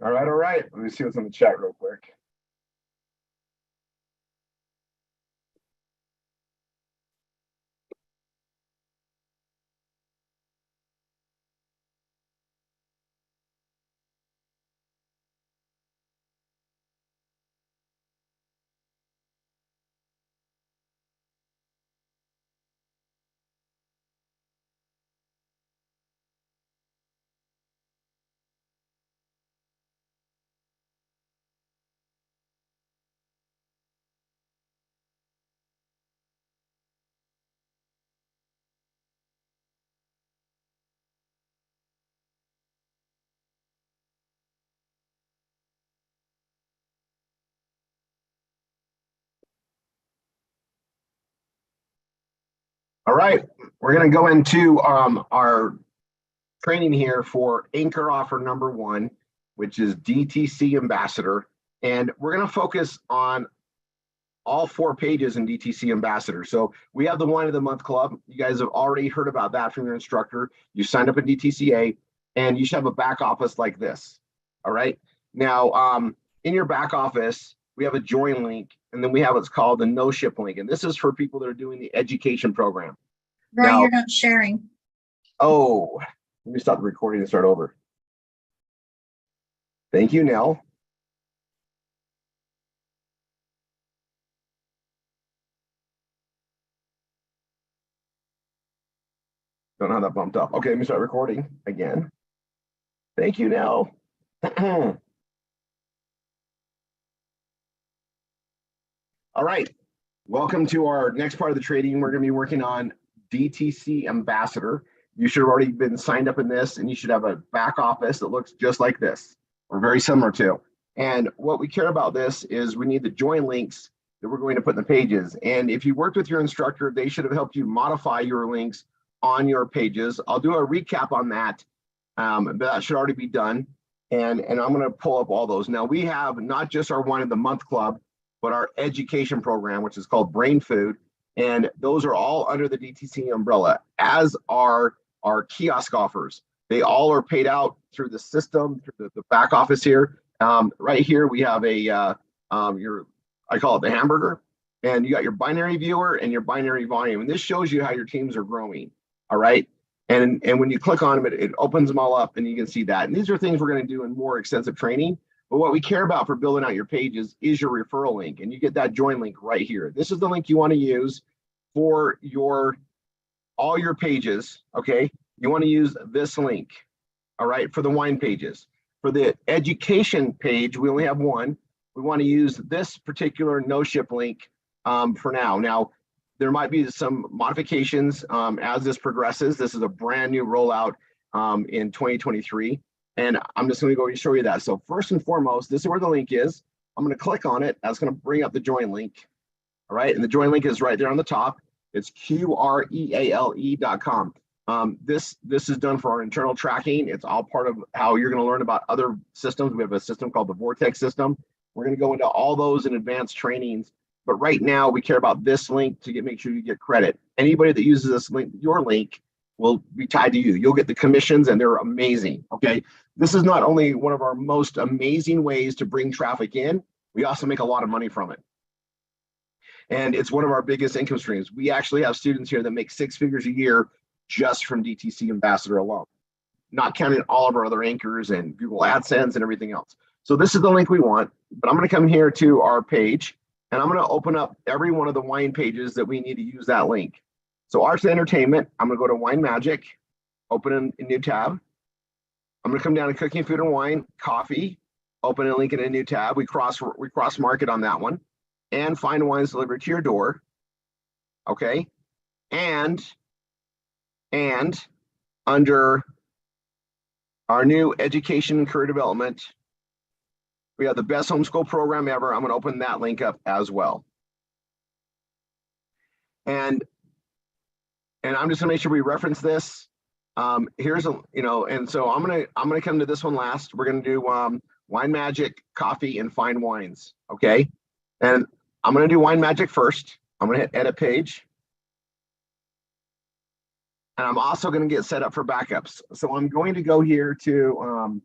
[SPEAKER 1] All right, all right. Let me see what's in the chat real quick. All right, we're going to go into our training here for anchor offer number one, which is DTC Ambassador. And we're going to focus on all 4 pages in DTC Ambassador. So we have the Wine of the Month Club. You guys have already heard about that from your instructor. You signed up in DTCA, and you should have a back office like this. All right. Now, in your back office, we have a join link and then we have what's called the no ship link. And this is for people that are doing the education program.
[SPEAKER 5] Roy,
[SPEAKER 1] Now-
[SPEAKER 5] you're not sharing.
[SPEAKER 1] Oh, let me stop the recording and start over. Thank you, Nell. Don't have that bumped up. Okay, let me start recording again. Thank you, Nell. All right. Welcome to our next part of the training. We're going to be working on DTC Ambassador. You should have already been signed up in this, and you should have a back office that looks just like this, or very similar to. And what we care about this is we need the join links that we're going to put in the pages. And if you worked with your instructor, they should have helped you modify your links on your pages. I'll do a recap on that, but that should already be done. And I'm going to pull up all those. Now, we have not just our Wine of the Month Club, but our education program, which is called Brain Food. And those are all under the DTC umbrella, as are our kiosk offers. They all are paid out through the system, through the back office here. Right here, we have I call it the hamburger, and you got your binary viewer and your binary volume. And this shows you how your teams are growing. All right. And when you click on them, it opens them all up and you can see that. And these are things we're going to do in more extensive training. But what we care about for building out your pages is your referral link. And you get that join link right here. This is the link you want to use for all your pages. Okay. You want to use this link. All right. For the wine pages. For the education page, we only have one. We want to use this particular no ship link for now. Now, there might be some modifications as this progresses. This is a brand new rollout in 2023. And I'm just going to go and show you that. So first and foremost, this is where the link is. I'm going to click on it. That's going to bring up the join link. All right. And the join link is right there on the top. It's QREALE.com. This is done for our internal tracking. It's all part of how you're going to learn about other systems. We have a system called the Vortex system. We're going to go into all those in advanced trainings. But right now, we care about this link to make sure you get credit. Anybody that uses this link, your link, will be tied to you. You'll get the commissions, and they're amazing. Okay. This is not only one of our most amazing ways to bring traffic in, we also make a lot of money from it. And it's one of our biggest income streams. We actually have students here that make 6 figures a year just from DTC Ambassador alone, not counting all of our other anchors and Google AdSense and everything else. So this is the link we want, but I'm going to come here to our page, and I'm going to open up every one of the wine pages that we need to use that link. So Arts and Entertainment, I'm going to go to Wine Magic, open a new tab. I'm going to come down to Cooking, Food and Wine, Coffee, open a link in a new tab. We cross market on that one, and Fine Wines delivered to your door. Okay. And under our new Education and Career Development, we have the best homeschool program ever. I'm going to open that link up as well. And I'm just going to make sure we reference this. Here's and so I'm going to come to this one last. We're going to do Wine Magic, Coffee, and Fine Wines. Okay. And I'm going to do Wine Magic first. I'm going to hit Edit Page. And I'm also going to get set up for backups. So I'm going to go here to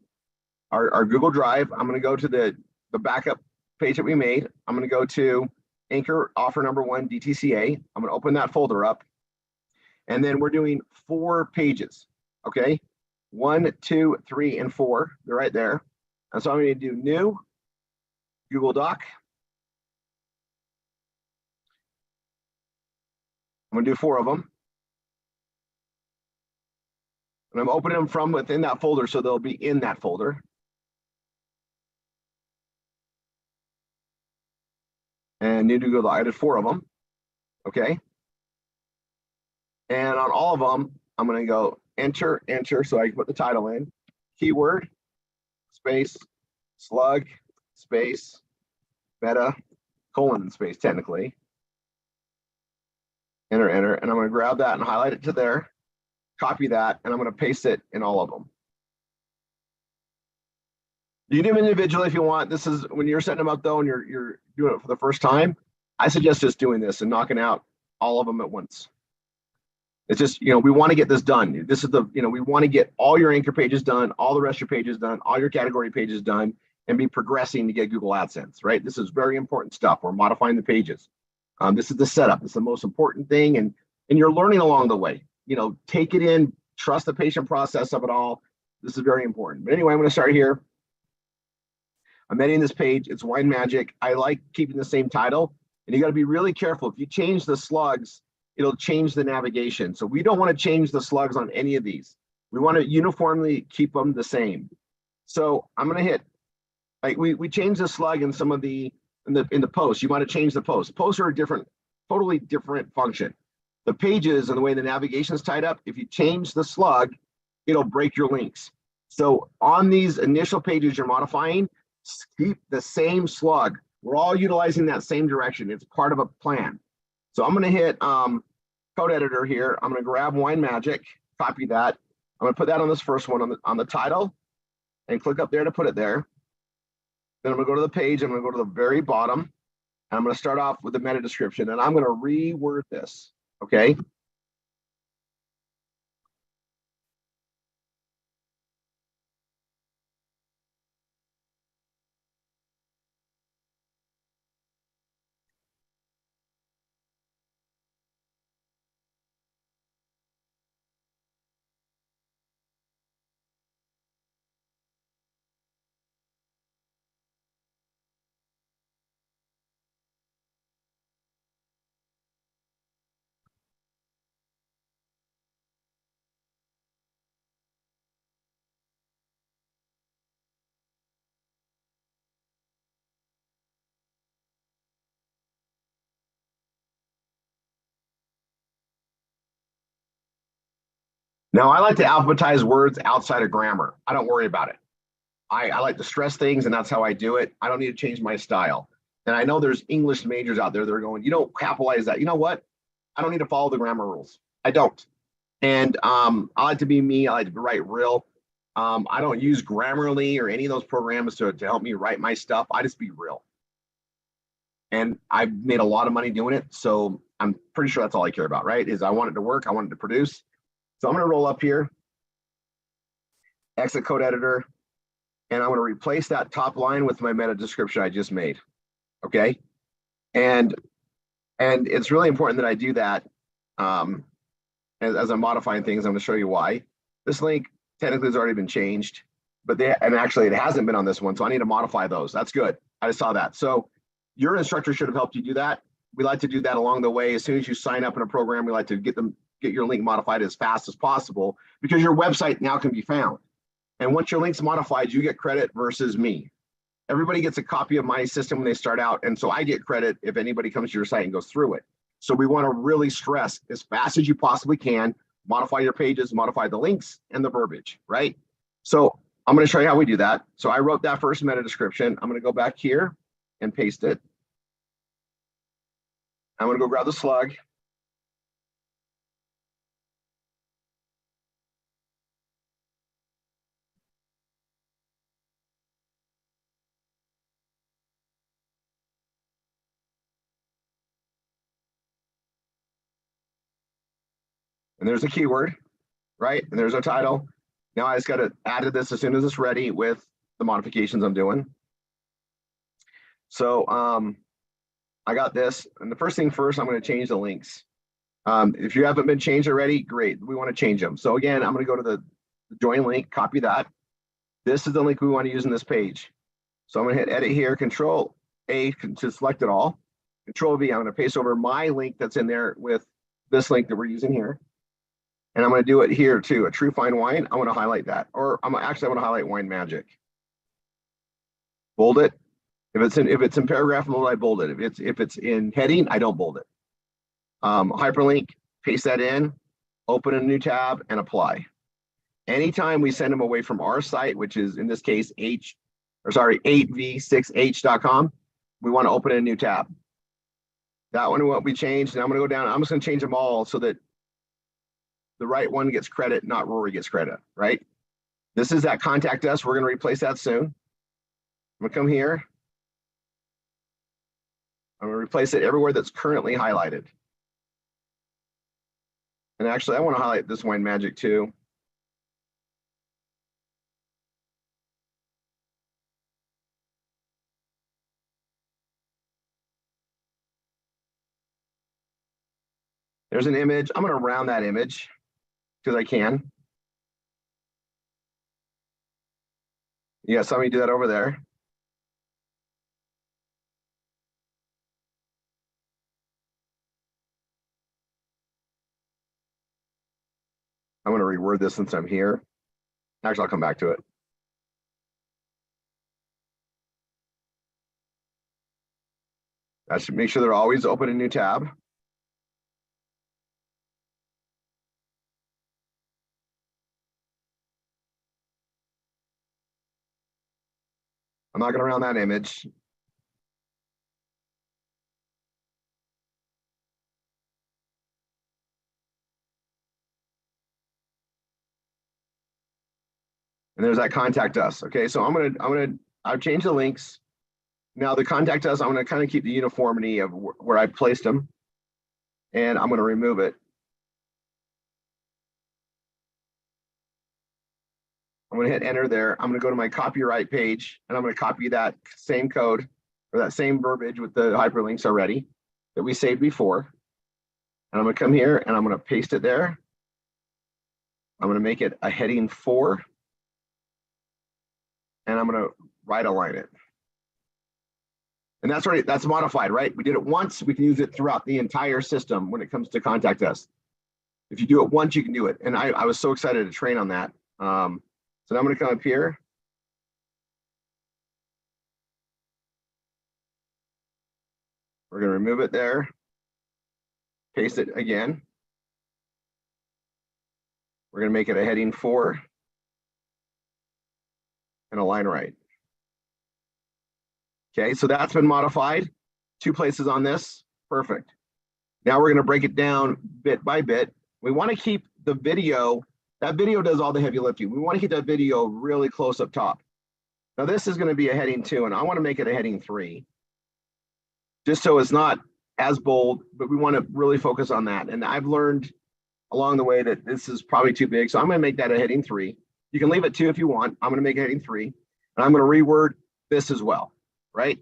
[SPEAKER 1] our Google Drive. I'm going to go to the backup page that we made. I'm going to go to Anchor Offer Number 1 DTCA. I'm going to open that folder up. And then we're doing 4 pages. Okay. 1, 2, 3, and 4. They're right there. And so I'm going to do New, Google Doc. I'm going to do 4 of them. And I'm opening them from within that folder, so they'll be in that folder. And new to Google Doc. I did 4 of them. Okay. And on all of them, I'm going to go enter, so I can put the title in. Keyword, space, slug, space, meta, colon, space, technically. Enter, and I'm going to grab that and highlight it to there, copy that, and I'm going to paste it in all of them. You do them individually if you want. This is when you're setting them up though, and you're doing it for the first time. I suggest just doing this and knocking out all of them at once. It's just, we want to get this done. This is we want to get all your anchor pages done, all the rest of your pages done, all your category pages done. and be progressing to get Google AdSense, right? This is very important stuff. We're modifying the pages. This is the setup. It's the most important thing, and you're learning along the way. You know, take it in, trust the patient process of it all. This is very important. But anyway, I'm going to start here. I'm editing this page. It's Wine Magic. I like keeping the same title, and you got to be really careful. If you change the slugs, it'll change the navigation. So we don't want to change the slugs on any of these. We want to uniformly keep them the same. So I'm going to hit, like we changed the slug in some of the, in the posts. You want to change the posts. Posts are a different, totally different function. The pages and the way the navigation is tied up, if you change the slug, it'll break your links. So on these initial pages you're modifying, keep the same slug. We're all utilizing that same direction. It's part of a plan. So I'm going to hit code editor here. I'm going to grab Wine Magic, copy that. I'm going to put that on this first one on the title and click up there to put it there. Then I'm going to go to the page. I'm going to go to the very bottom. And I'm going to start off with the meta description, and I'm going to reword this. Okay. Now, I like to alphabetize words outside of grammar. I don't worry about it. I like to stress things, and that's how I do it. I don't need to change my style. And I know there's English majors out there that are going, you don't capitalize that. You know what? I don't need to follow the grammar rules. I don't. And I like to be me. I like to write real. I don't use Grammarly or any of those programs to help me write my stuff. I just be real. And I've made a lot of money doing it. So I'm pretty sure that's all I care about, right? Is I want it to work. I want it to produce. So I'm going to roll up here, exit code editor, and I'm going to replace that top line with my meta description I just made. Okay. And it's really important that I do that as I'm modifying things. I'm going to show you why. This link technically has already been changed, but actually it hasn't been on this one. So I need to modify those. That's good. I just saw that. So your instructor should have helped you do that. We like to do that along the way. As soon as you sign up in a program, we like to get your link modified as fast as possible, because your website now can be found. And once your link's modified, you get credit versus me. Everybody gets a copy of my system when they start out. And so I get credit if anybody comes to your site and goes through it. So we want to really stress as fast as you possibly can, modify your pages, modify the links and the verbiage, right? So I'm going to show you how we do that. So I wrote that first meta description. I'm going to go back here and paste it. I'm going to go grab the slug. And there's a keyword, right? And there's our title. Now I just got to add to this as soon as it's ready with the modifications I'm doing. So I got this. And the first thing first, I'm going to change the links. If you haven't been changed already, great. We want to change them. So again, I'm going to go to the join link, copy that. This is the link we want to use in this page. So I'm going to hit edit here, Control A to select it all. Control V, I'm going to paste over my link that's in there with this link that we're using here. And I'm going to do it here too, a true fine wine. I want to highlight that, or I'm going to highlight Wine Magic. Bold it. If it's in paragraph mode, I bold it. If it's in heading, I don't bold it. Hyperlink, paste that in, open a new tab, and apply. Anytime we send them away from our site, which is in this case 8v6h.com, we want to open a new tab. That one what we changed. And I'm going to go down. I'm just going to change them all so that the right one gets credit, not Rory gets credit, right? This is that contact us. We're going to replace that soon. I'm going to come here. I'm going to replace it everywhere that's currently highlighted. And actually, I want to highlight this Wine Magic too. There's an image. I'm going to round that image because I can. You got somebody do that over there. I'm going to reword this since I'm here. Actually, I'll come back to it. I should make sure they're always open a new tab. I'm not going to round that image. And there's that contact us. Okay, so I've changed the links. Now the contact us, I'm going to kind of keep the uniformity of where I placed them. And I'm going to remove it. I'm going to hit enter there. I'm going to go to my copyright page and I'm going to copy that same code or that same verbiage with the hyperlinks already that we saved before. And I'm going to come here and I'm going to paste it there. I'm going to make it a heading 4. And I'm going to right align it. And that's modified, right? We did it once, we can use it throughout the entire system when it comes to contact us. If you do it once, you can do it. And I was so excited to train on that. So now I'm going to come up here. We're going to remove it there. Paste it again. We're going to make it a heading 4 and align right. Okay, so that's been modified. 2 places on this. Perfect. Now we're going to break it down bit by bit. We want to keep the video. That video does all the heavy lifting. We want to keep that video really close up top. Now this is going to be a heading 2, and I want to make it a heading 3. Just so it's not as bold, but we want to really focus on that. And I've learned along the way that this is probably too big. So I'm going to make that a heading 3. You can leave it 2 if you want. I'm going to make it heading 3. And I'm going to reword this as well, right?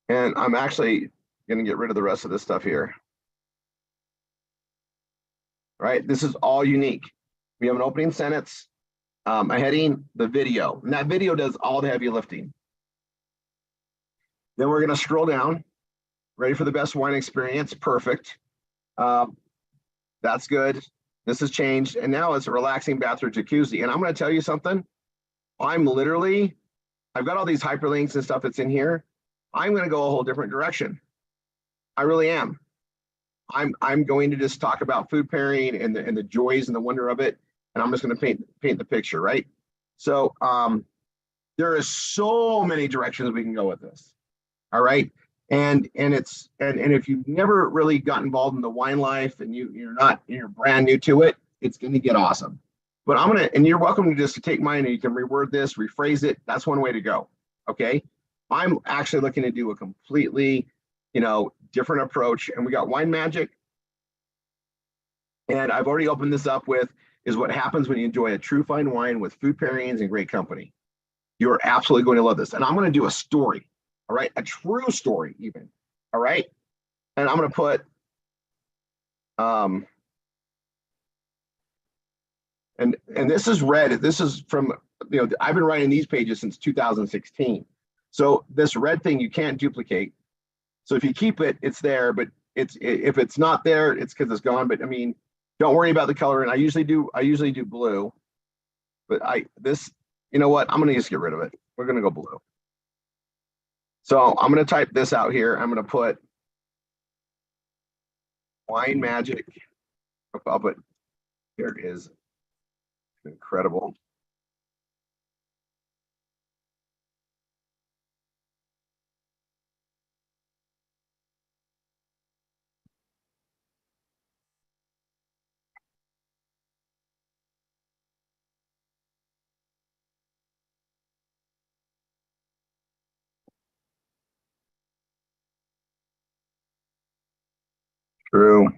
[SPEAKER 1] And I'm actually going to get rid of the rest of this stuff here. Right? This is all unique. We have an opening sentence, a heading, the video. And that video does all the heavy lifting. Then we're going to scroll down. Ready for the best wine experience. Perfect. That's good. This has changed. And now it's a relaxing bathroom jacuzzi. And I'm going to tell you something. I've got all these hyperlinks and stuff that's in here. I'm going to go a whole different direction. I really am. I'm going to just talk about food pairing and the joys and the wonder of it, and I'm just going to paint the picture, right? So there is so many directions we can go with this. All right, and if you've never really got involved in the wine life and you're brand new to it, it's going to get awesome. But and you're welcome to just take mine and you can reword this, rephrase it. That's one way to go. Okay, I'm actually looking to do a completely different approach. And we got wine magic. And I've already opened this up with is what happens when you enjoy a true fine wine with food pairings and great company. You're absolutely going to love this. And I'm going to do a story. All right. A true story even. All right. And I'm going to put, and this is red. This is from, I've been writing these pages since 2016. So this red thing you can't duplicate. So if you keep it, it's there, but if it's not there, it's because it's gone. But I mean, don't worry about the color. And I usually do blue, but you know what? I'm going to just get rid of it. We're going to go blue. So I'm going to type this out here. I'm going to put wine magic. I'll put, here it is. Incredible. True.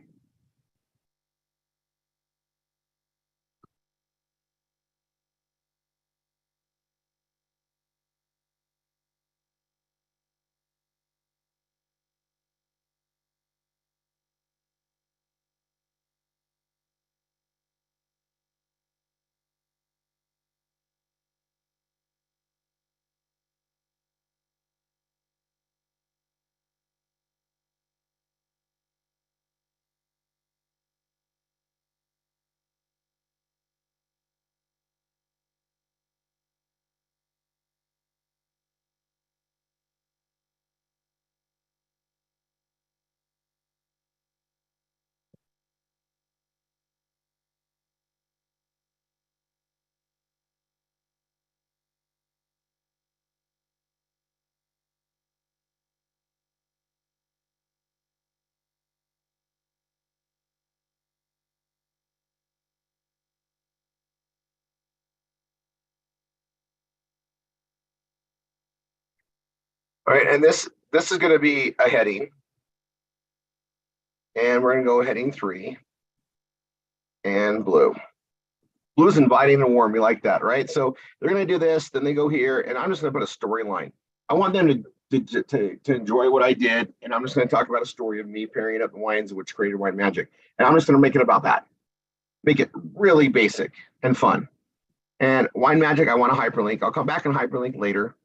[SPEAKER 1] All right, and this is going to be a heading, and we're going to go heading 3 and blue. Blue's inviting and warm. We like that, right? So they're going to do this, then they go here, and I'm just going to put a storyline. I want them to enjoy what I did, and I'm just going to talk about a story of me pairing up the wines which created wine magic, and I'm just going to make it about that. Make it really basic and fun. And wine magic, I want to hyperlink. I'll come back and hyperlink later.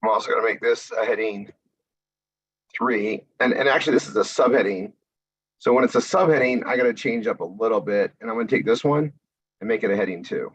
[SPEAKER 1] I'm also going to make this a heading 3, and actually this is a subheading. So when it's a subheading, I got to change up a little bit, and I'm going to take this one and make it a heading 2.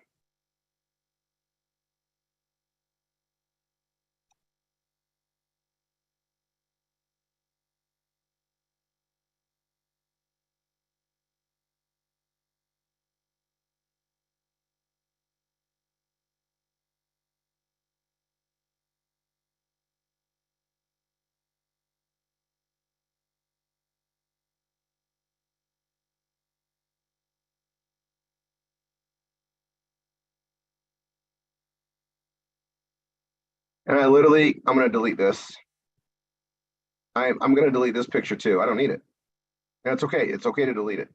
[SPEAKER 1] And I'm going to delete this. I'm going to delete this picture too. I don't need it. And it's okay. It's okay to delete it.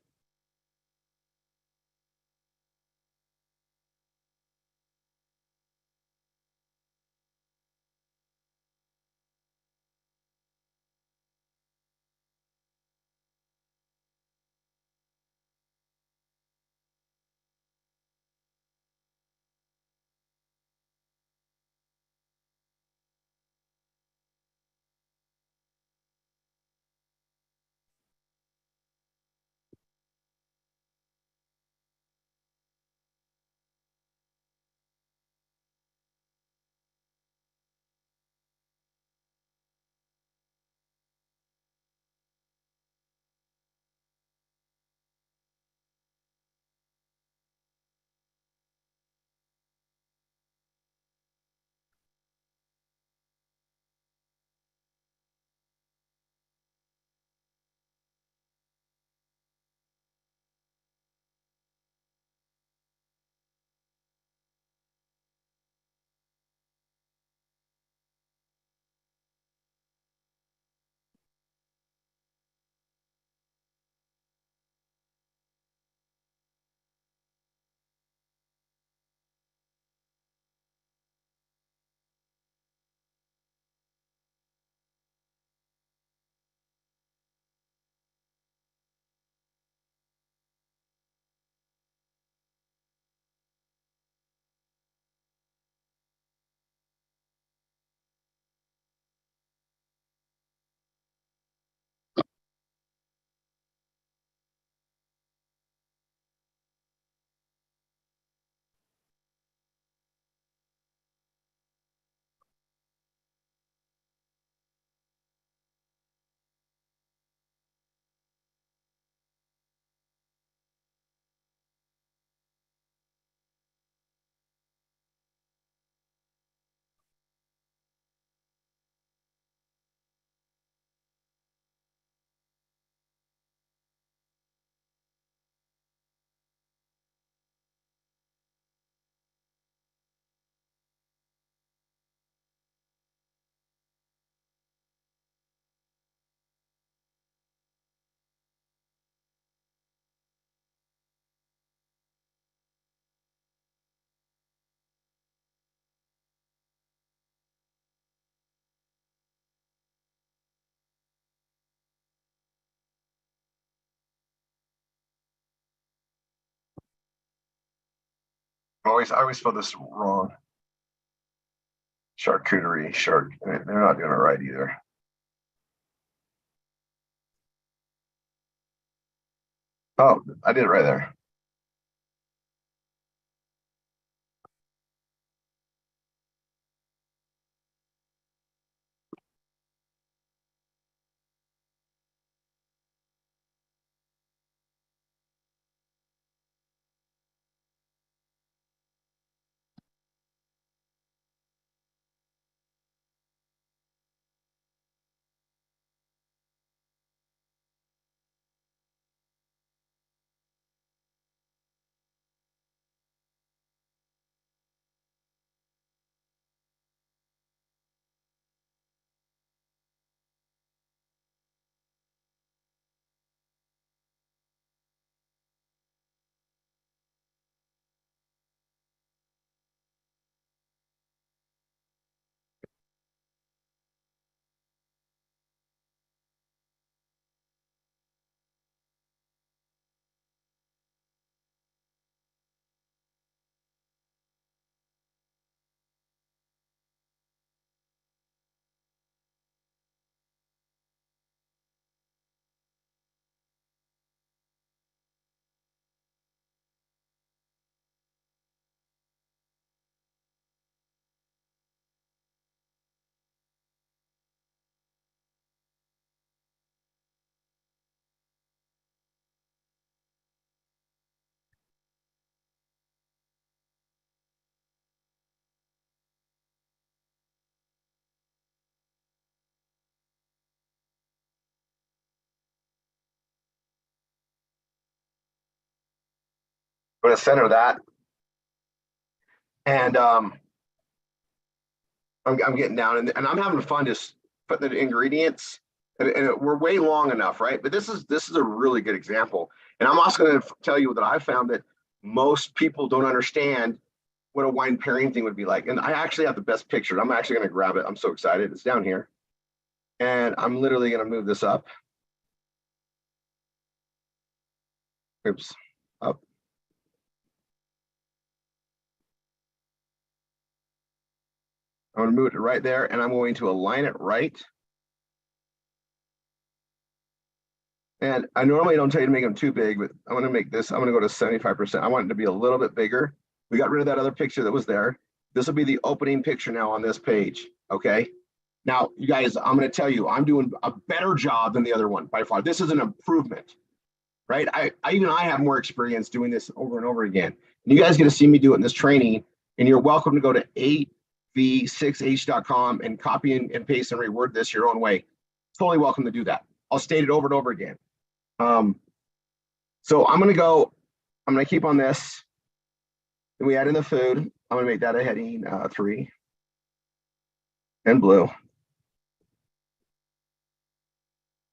[SPEAKER 1] I always spell this wrong. Charcuterie, shark. They're not doing it right either. Oh, I did it right there. I'm gonna center that, and I'm getting down, and I'm having fun just putting the ingredients, and we're way long enough, right? But this is a really good example, and I'm also going to tell you that I found that most people don't understand what a wine pairing thing would be like, and I actually have the best picture. I'm actually going to grab it. I'm so excited. It's down here, and I'm literally going to move this up. Oops, up. I'm going to move it right there, and I'm going to align it right. And I normally don't tell you to make them too big, but I'm going to make this, I'm going to go to 75%. I want it to be a little bit bigger. We got rid of that other picture that was there. This will be the opening picture now on this page. Okay. Now, you guys, I'm going to tell you, I'm doing a better job than the other one by far. This is an improvement, right? I have more experience doing this over and over again. And you guys get to see me do it in this training. And you're welcome to go to av6h.com and copy and paste and reword this your own way. Totally welcome to do that. I'll state it over and over again. So I'm gonna keep on this. Then we add in the food. I'm gonna make that a heading 3 and blue.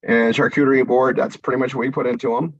[SPEAKER 1] And charcuterie board, that's pretty much what we put into them.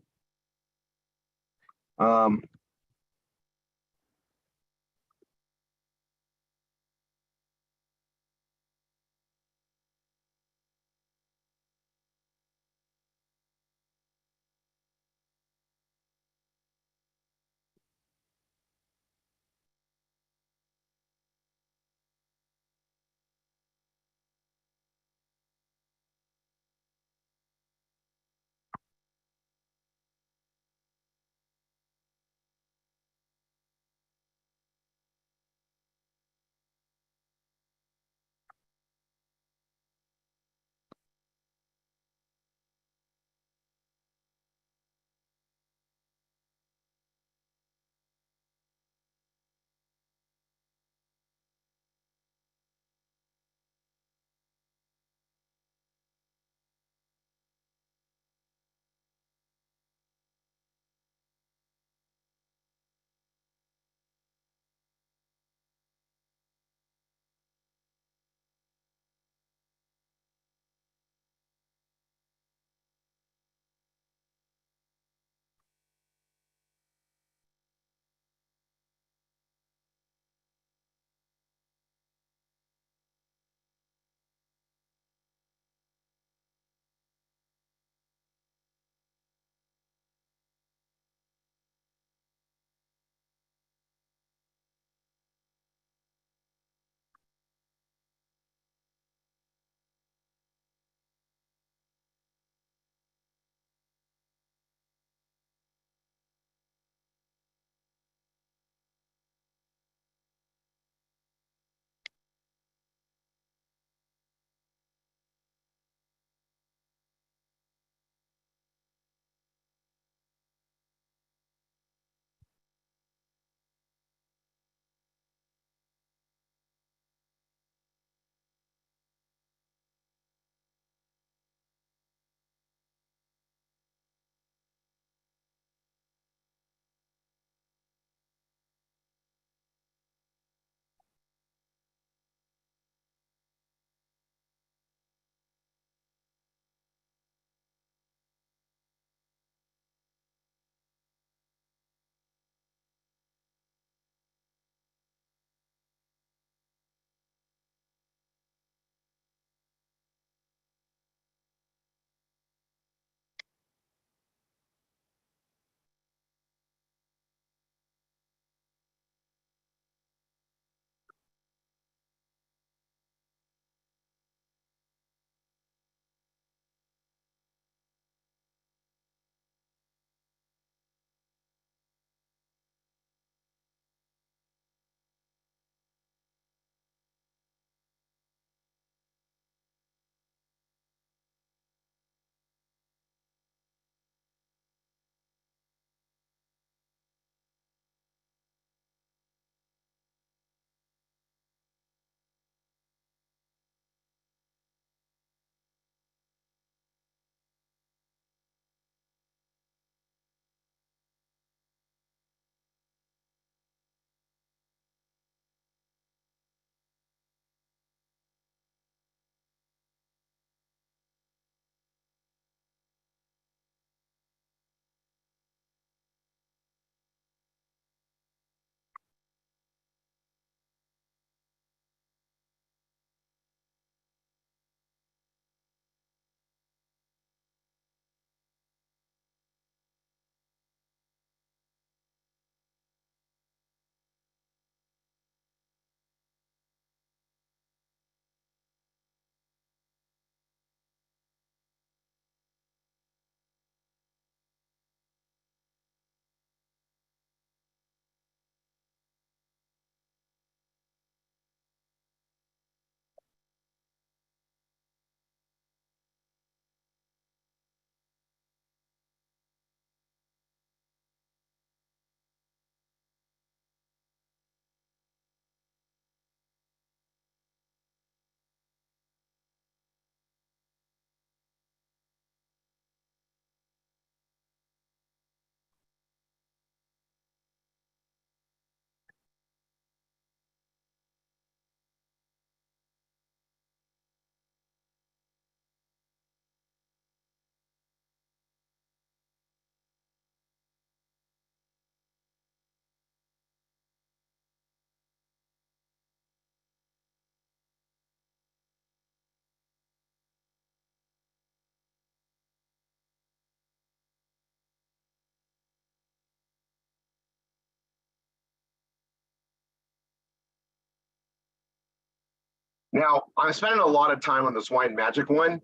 [SPEAKER 1] Now, I'm spending a lot of time on this wine magic one,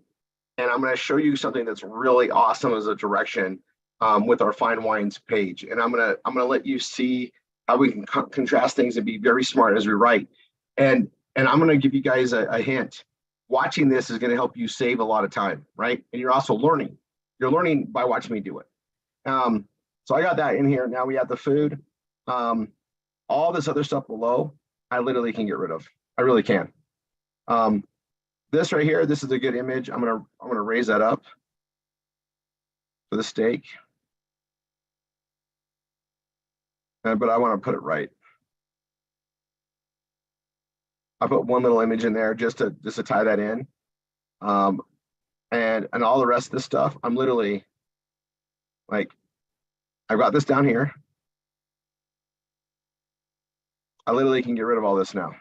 [SPEAKER 1] and I'm going to show you something that's really awesome as a direction with our fine wines page. And I'm gonna let you see how we can contrast things and be very smart as we write. And I'm going to give you guys a hint. Watching this is going to help you save a lot of time, right? And you're also learning. You're learning by watching me do it. So I got that in here. Now we have the food. All this other stuff below, I literally can get rid of. I really can. This right here, this is a good image. I'm gonna raise that up for the steak. But I want to put it right. I put one little image in there just to tie that in. And all the rest of this stuff, I'm literally like, I've got this down here. I literally can get rid of all this now.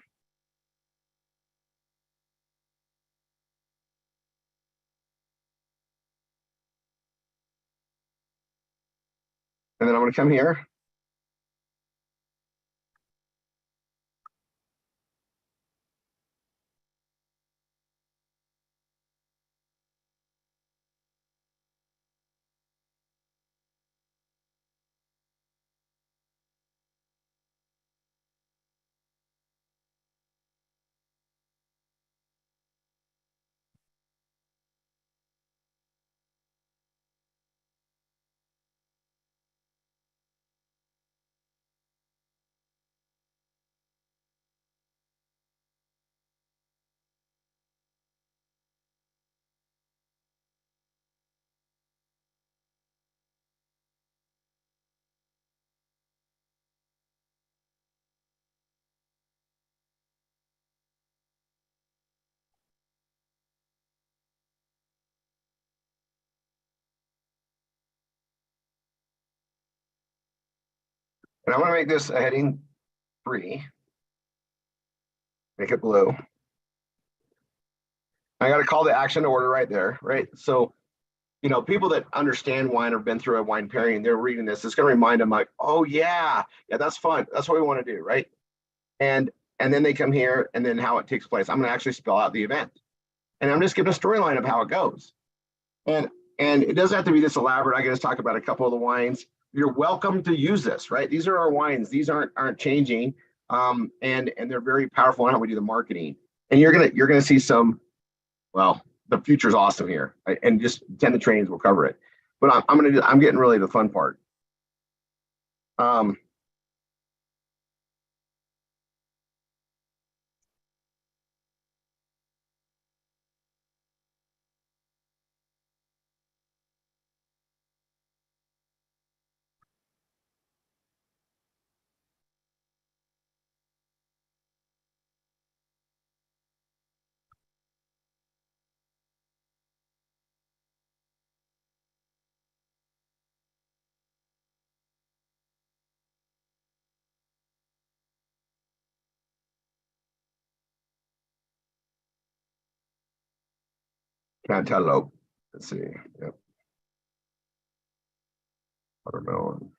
[SPEAKER 1] And then I'm going to come here. And I'm going to make this a heading 3. Make it blue. I got to call the action to order right there, right? So, you know, people that understand wine or been through a wine pairing, they're reading this. It's going to remind them like, oh yeah, that's fun. That's what we want to do, right? And then they come here and then how it takes place. I'm going to actually spell out the event. And I'm just giving a storyline of how it goes. And it doesn't have to be this elaborate. I can just talk about a couple of the wines. You're welcome to use this, right? These are our wines. These aren't changing. And they're very powerful in how we do the marketing. And you're gonna see some, well, the future's awesome here. Right? And just attend the trainings, we'll cover it. But I'm getting really the fun part. Cantaloupe. Let's see. Yep. Watermelon.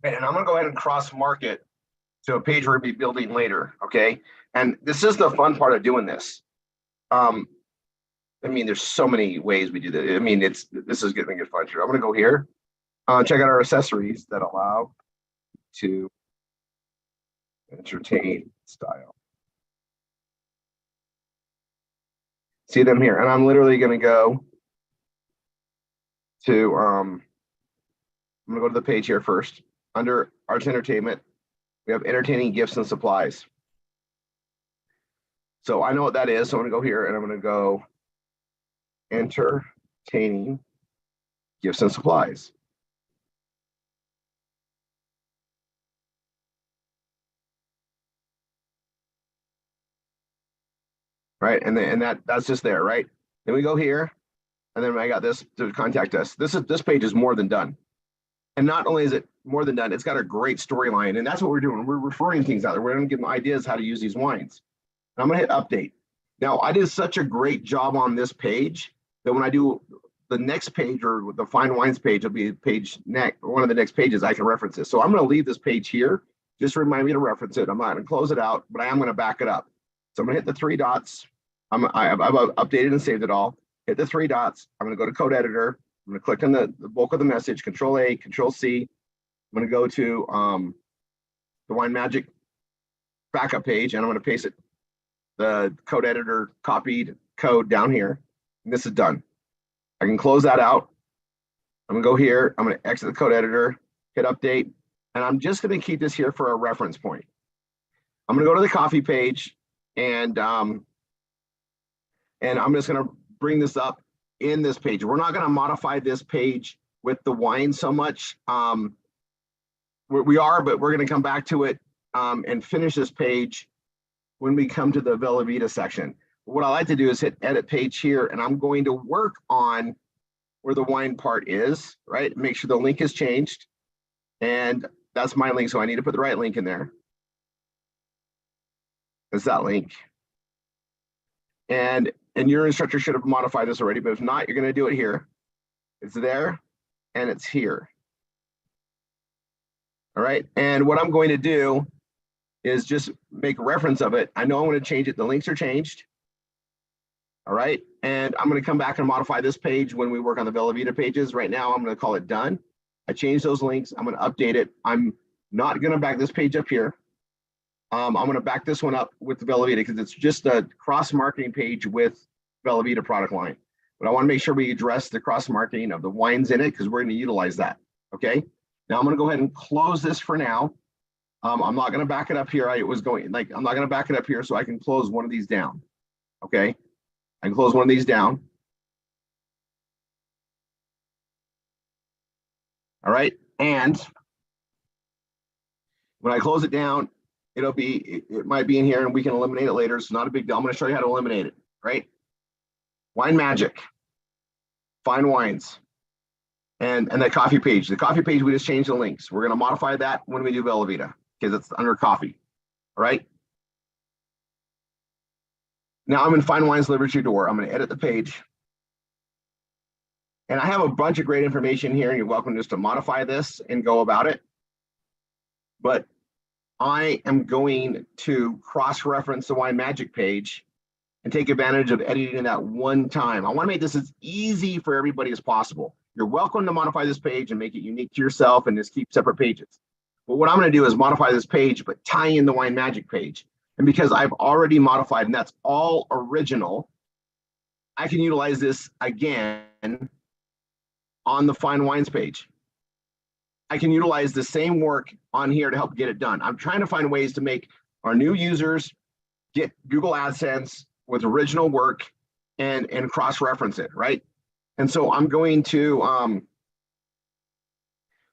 [SPEAKER 1] And I'm gonna go ahead and cross mark it to a page we'll be building later, okay? And this is the fun part of doing this. I mean, there's so many ways we do that. I mean, this is getting fun here. I'm gonna go here, check out our accessories that allow to entertain style. See them here, and I'm literally gonna go to I'm gonna go to the page here first. Under arts entertainment, we have entertaining gifts and supplies. So I know what that is. So I'm gonna go here and I'm gonna go entertaining gifts and supplies. Right, and that's just there, right? Then we go here, and then I got this to contact us. This page is more than done. And not only is it more than done, it's got a great storyline, and that's what we're doing. We're referring things out there. We're going to give them ideas how to use these wines. And I'm going to hit update. Now, I did such a great job on this page that when I do the next page or the fine wines page, will be page next, one of the next pages, I can reference this. So I'm going to leave this page here. Just remind me to reference it. I'm not going to close it out, but I am going to back it up. So I'm going to hit the three dots. I've updated and saved it all. Hit the three dots. I'm going to go to code editor. I'm going to click on the bulk of the message, Control A, Control C. I'm going to go to the Wine Magic backup page, and I'm going to paste it, the code editor copied code down here. And this is done. I can close that out. I'm going to go here. I'm going to exit the code editor, hit update, and I'm just going to keep this here for a reference point. I'm going to go to the coffee page, and I'm just going to bring this up in this page. We're not going to modify this page with the wine so much. We are, but we're going to come back to it and finish this page when we come to the Bella Vita section. What I like to do is hit edit page here, and I'm going to work on where the wine part is, right? Make sure the link is changed. And that's my link, so I need to put the right link in there. It's that link. And your instructor should have modified this already, but if not, you're going to do it here. It's there, and it's here. All right, and what I'm going to do is just make a reference of it. I know I'm going to change it. The links are changed. All right, and I'm going to come back and modify this page when we work on the Bella Vita pages. Right now, I'm going to call it done. I changed those links. I'm going to update it. I'm not going to back this page up here. I'm going to back this one up with the Bella Vita because it's just a cross-marketing page with Bella Vita product line. But I want to make sure we address the cross-marketing of the wines in it because we're going to utilize that. Okay. Now I'm going to go ahead and close this for now. I'm not going to back it up here. I'm not going to back it up here so I can close one of these down. Okay. I can close one of these down. All right. And when I close it down, it might be in here and we can eliminate it later. It's not a big deal. I'm going to show you how to eliminate it, right? Wine Magic, fine wines, and that coffee page. The coffee page, we just changed the links. We're going to modify that when we do Bella Vita because it's under coffee, all right? Now I'm in fine wines delivered to your door. I'm going to edit the page. And I have a bunch of great information here, and you're welcome just to modify this and go about it. But I am going to cross-reference the Wine Magic page and take advantage of editing that one time. I want to make this as easy for everybody as possible. You're welcome to modify this page and make it unique to yourself and just keep separate pages. But what I'm going to do is modify this page, but tie in the Wine Magic page. And because I've already modified, and that's all original, I can utilize this again on the Fine Wines page. I can utilize the same work on here to help get it done. I'm trying to find ways to make our new users get Google AdSense with original work and cross-reference it, right? And so I'm going to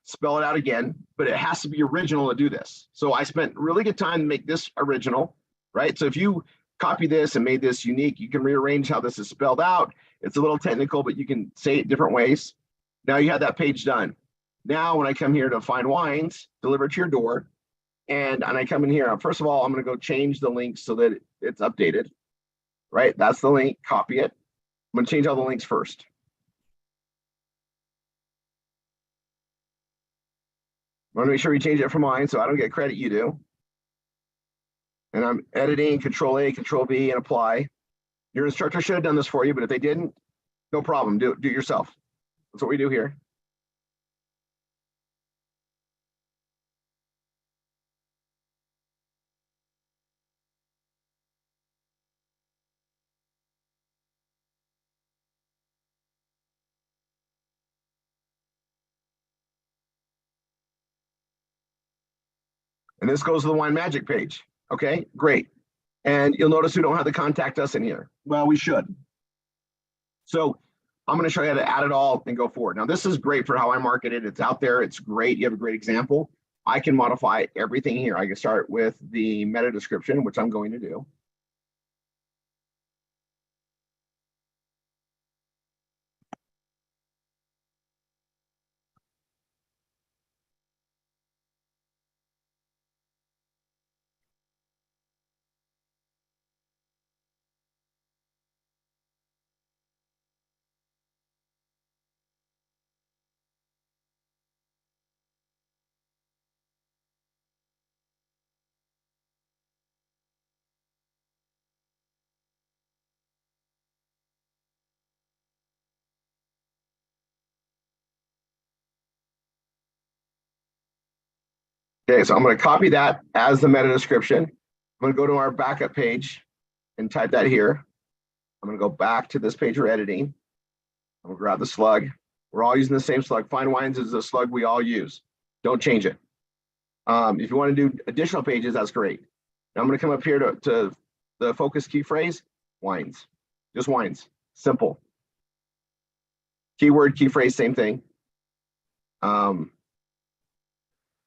[SPEAKER 1] spell it out again, but it has to be original to do this. So I spent really good time to make this original, right? So if you copy this and made this unique, you can rearrange how this is spelled out. It's a little technical, but you can say it different ways. Now you have that page done. Now, when I come here to Fine Wines, delivered to your door, and I come in here, first of all, I'm going to go change the link so that it's updated, right? That's the link, copy it. I'm going to change all the links first. Want to make sure we change it from mine so I don't get credit, you do. And I'm editing, Control A, Control V, and apply. Your instructor should have done this for you, but if they didn't, no problem. Do it yourself. That's what we do here. And this goes to the Wine Magic page. Okay, great. And you'll notice we don't have to contact us in here. Well, we should. So I'm going to show you how to add it all and go forward. Now, this is great for how I market it. It's out there. It's great. You have a great example. I can modify everything here. I can start with the meta description, which I'm going to do. Okay, so I'm going to copy that as the meta description. I'm going to go to our backup page and type that here. I'm going to go back to this page we're editing. I'm going to grab the slug. We're all using the same slug. Fine Wines is the slug we all use. Don't change it. If you want to do additional pages, that's great. Now I'm going to come up here to the focus key phrase, wines. Just wines. Simple. Keyword, key phrase, same thing.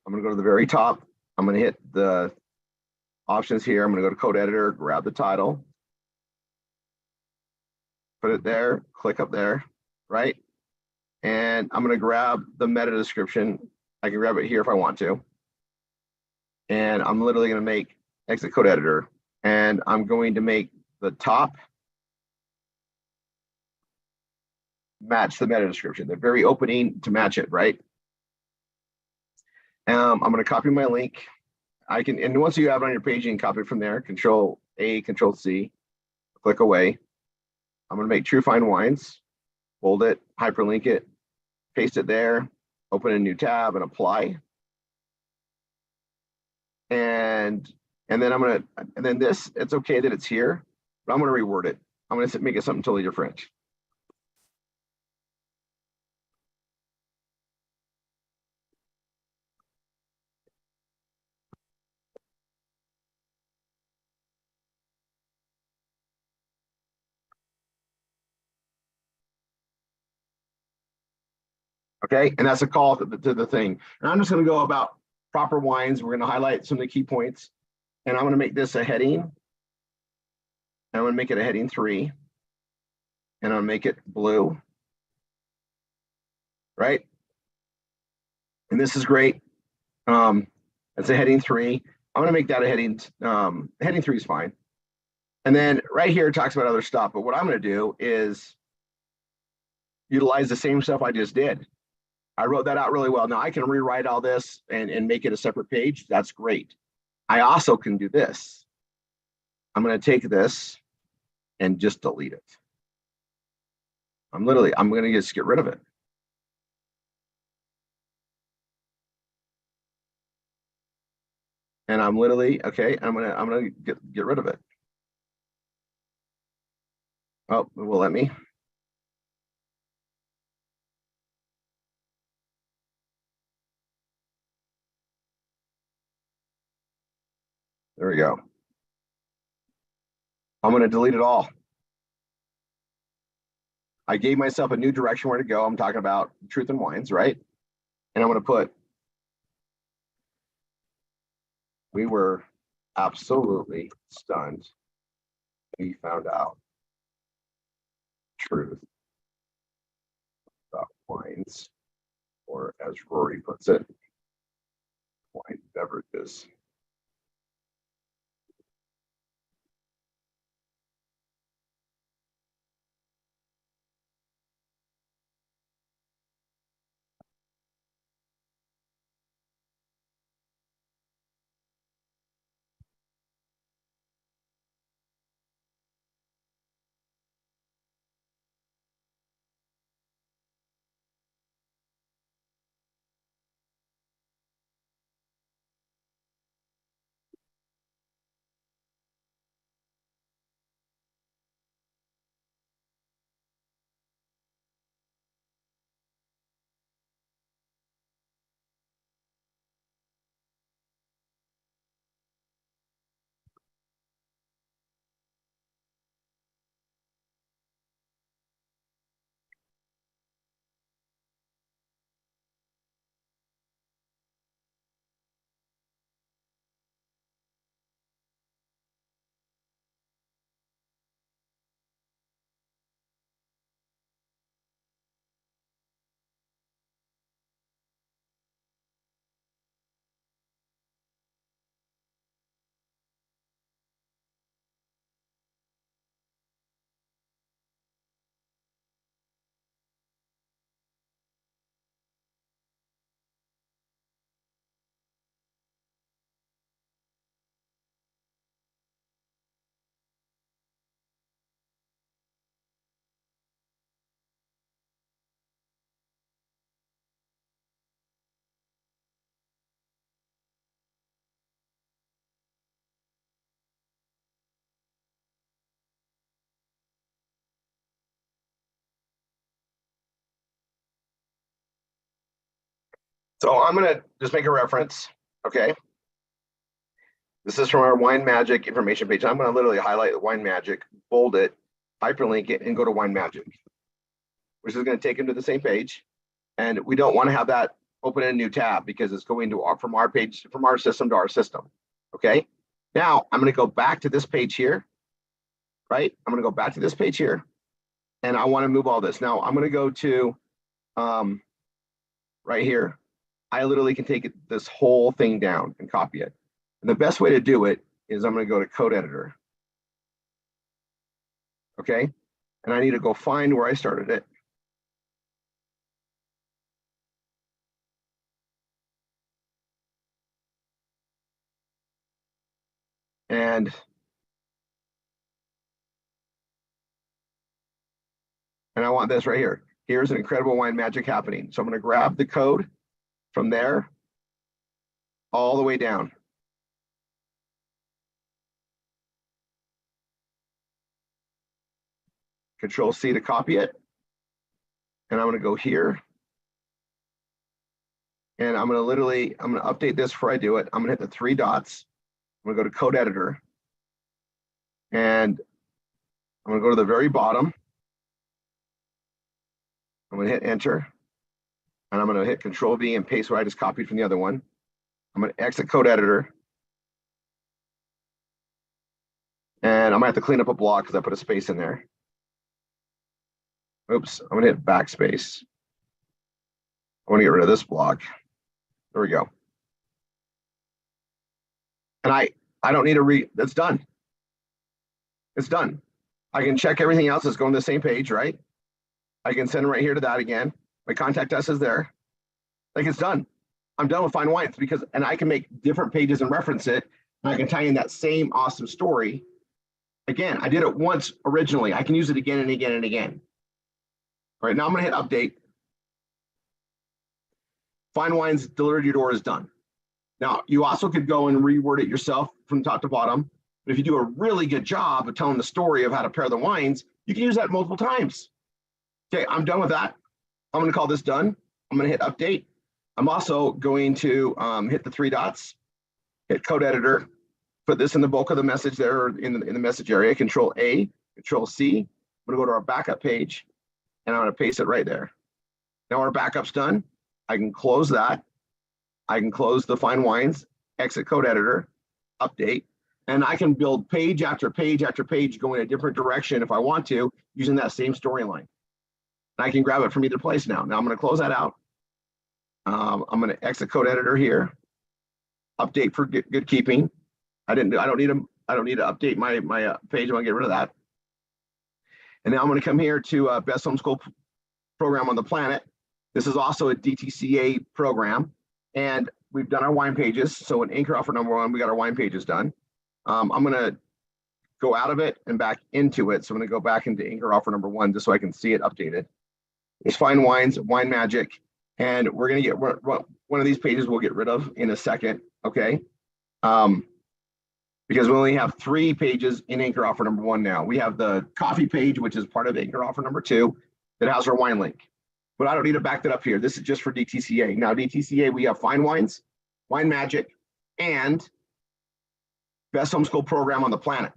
[SPEAKER 1] I'm going to go to the very top. I'm going to hit the options here. I'm going to go to code editor, grab the title, put it there, click up there, right? And I'm going to grab the meta description. I can grab it here if I want to. And I'm literally going to make exit code editor. And I'm going to make the top match the meta description, the very opening to match it, right? I'm going to copy my link. I can, and once you have it on your page, you can copy it from there. Control A, Control C, click away. I'm going to make True Fine Wines, bold it, hyperlink it, paste it there, open a new tab and apply. And then I'm going to, and then this, it's okay that it's here, but I'm going to reword it. I'm going to make it something totally different. Okay, and that's a call to the thing. And I'm just going to go about proper wines. We're going to highlight some of the key points. And I'm going to make this a heading. And I'm going to make it a heading 3. And I'll make it blue. Right? And this is great. It's a heading 3. I'm going to make that a heading 3 is fine. And then right here it talks about other stuff. But what I'm going to do is utilize the same stuff I just did. I wrote that out really well. Now I can rewrite all this and make it a separate page. That's great. I also can do this. I'm going to take this and just delete it. I'm going to just get rid of it. And I'm literally, okay, I'm going to get rid of it. Oh, it will let me. There we go. I'm going to delete it all. I gave myself a new direction where to go. I'm talking about Truth in Wines, right? And I'm going to put, we were absolutely stunned. We found out truth about wines, or as Rory puts it, wine beverages. So I'm gonna just make a reference, okay? This is from our Wine Magic information page. I'm gonna literally highlight the Wine Magic, bold it, hyperlink it, and go to Wine Magic, which is gonna take them to the same page. And we don't wanna have that open in a new tab because it's going to from our page, from our system to our system, okay? Now I'm gonna go back to this page here, right? I'm gonna go back to this page here, and I wanna move all this. Now I'm gonna go to right here. I literally can take this whole thing down and copy it. And the best way to do it is I'm going to go to code editor. Okay. And I need to go find where I started it. And I want this right here. Here's an incredible wine magic happening. So I'm going to grab the code from there all the way down. Control C to copy it. And I'm going to go here. And I'm going to update this before I do it. I'm going to hit the 3 dots. I'm going to go to code editor. And I'm going to go to the very bottom. I'm going to hit enter. And I'm going to hit Control V and paste what I just copied from the other one. I'm going to exit code editor. And I might have to clean up a block because I put a space in there. Oops, I'm going to hit backspace. I want to get rid of this block. There we go. And I don't need to that's done. It's done. I can check everything else that's going to the same page, right? I can send it right here to that again. My contact us is there. Like, it's done. I'm done with Fine Wines and I can make different pages and reference it. And I can tie in that same awesome story. Again, I did it once originally. I can use it again and again and again. All right, now I'm going to hit update. Fine Wines delivered to your door is done. Now, you also could go and reword it yourself from top to bottom. But if you do a really good job of telling the story of how to pair the wines, you can use that multiple times. Okay, I'm done with that. I'm going to call this done. I'm going to hit update. I'm also going to hit the 3 dots, hit code editor, put this in the bulk of the message there in the message area, Control A, Control C. I'm going to go to our backup page, and I'm going to paste it right there. Now our backup's done. I can close that. I can close the Fine Wines, exit code editor, update, and I can build page after page after page going a different direction if I want to, using that same storyline. And I can grab it from either place now. Now I'm going to close that out. I'm going to exit code editor here. Update for good keeping. I don't need to update my page. I want to get rid of that. And now I'm going to come here to best homeschool program on the planet. This is also a DTCA program, and we've done our wine pages. So in anchor offer number 1, we got our wine pages done. I'm going to go out of it and back into it. So I'm going to go back into anchor offer number 1 just so I can see it updated. There's Fine Wines, Wine Magic, and we're going to get one of these pages we'll get rid of in a second, okay? Because we only have 3 pages in anchor offer number 1 now. We have the coffee page, which is part of anchor offer number 2, that has our wine link. But I don't need to back that up here. This is just for DTCA. Now, DTCA, we have Fine Wines, Wine Magic, and best homeschool program on the planet.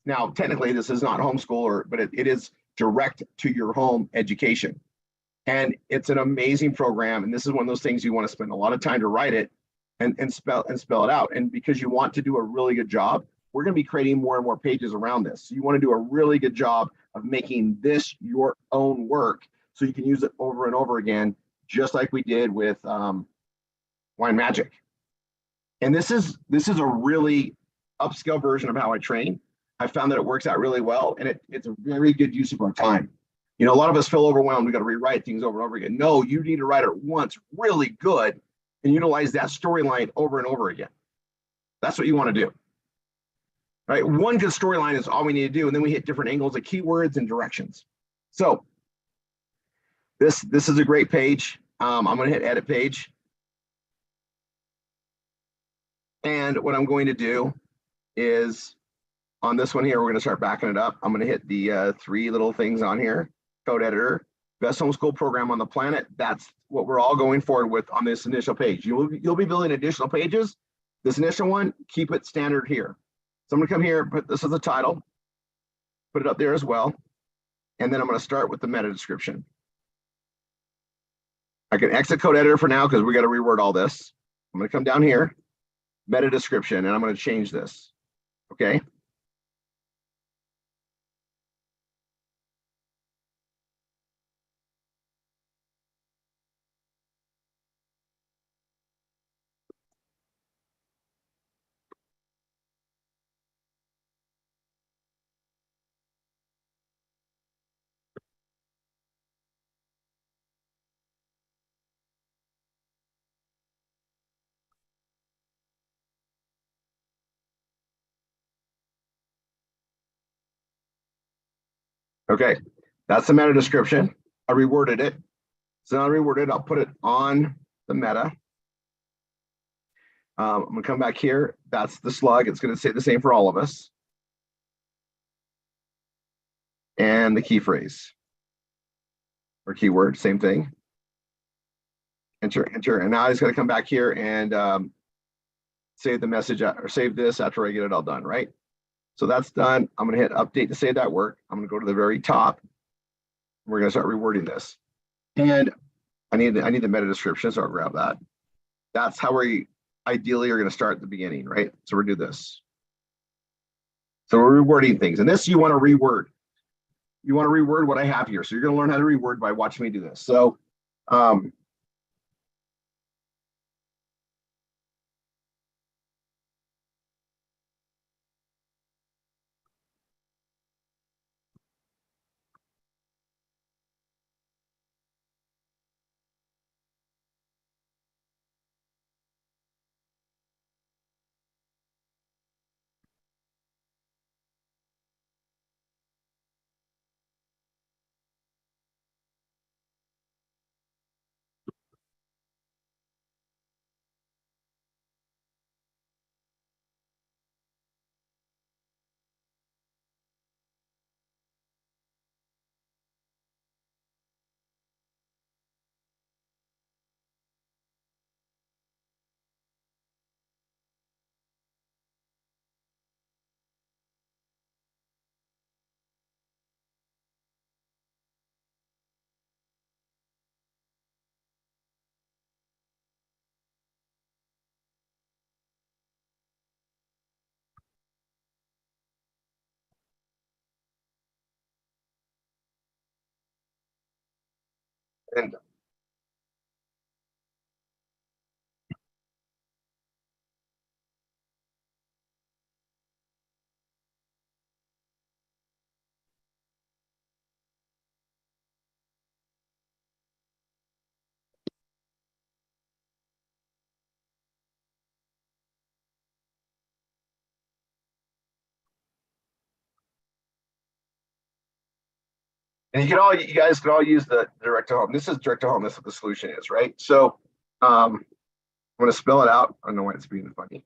[SPEAKER 1] Now, technically, this is not homeschool, but it is direct to your home education. And it's an amazing program. And this is one of those things you want to spend a lot of time to write it and spell it out. And because you want to do a really good job, we're going to be creating more and more pages around this. So you want to do a really good job of making this your own work so you can use it over and over again, just like we did with Wine Magic. And this is a really upscale version of how I train. I found that it works out really well, and it's a very good use of our time. You know, a lot of us feel overwhelmed. We got to rewrite things over and over again. No, you need to write it once really good and utilize that storyline over and over again. That's what you want to do. Right? One good storyline is all we need to do, and then we hit different angles of keywords and directions. So this is a great page. I'm going to hit edit page. And what I'm going to do is on this one here, we're going to start backing it up. I'm going to hit the 3 little things on here. Code editor, best homeschool program on the planet. That's what we're all going forward with on this initial page. You'll be building additional pages. This initial one, keep it standard here. So I'm gonna come here, put this as a title, put it up there as well. And then I'm gonna start with the meta description. I can exit code editor for now because we got to reword all this. I'm gonna come down here, meta description, and I'm gonna change this, okay? Okay, that's the meta description. I reworded it. So now I reworded, I'll put it on the meta. I'm gonna come back here. That's the slug. It's gonna say the same for all of us. And the key phrase or keyword, same thing. Enter, enter. And now I just gotta come back here and save the message or save this after I get it all done, right? So that's done. I'm gonna hit update to save that work. I'm gonna go to the very top. We're gonna start rewording this. And I need the meta description, so I'll grab that. That's how we ideally are gonna start at the beginning, right? So we'll do this. So we're rewording things. And this you wanna reword. You wanna reword what I have here. So you're gonna learn how to reword by watching me do this. So and you guys can all use the direct to home. This is direct to home. This is what the solution is, right? So I'm going to spell it out. I don't know why it's being funny.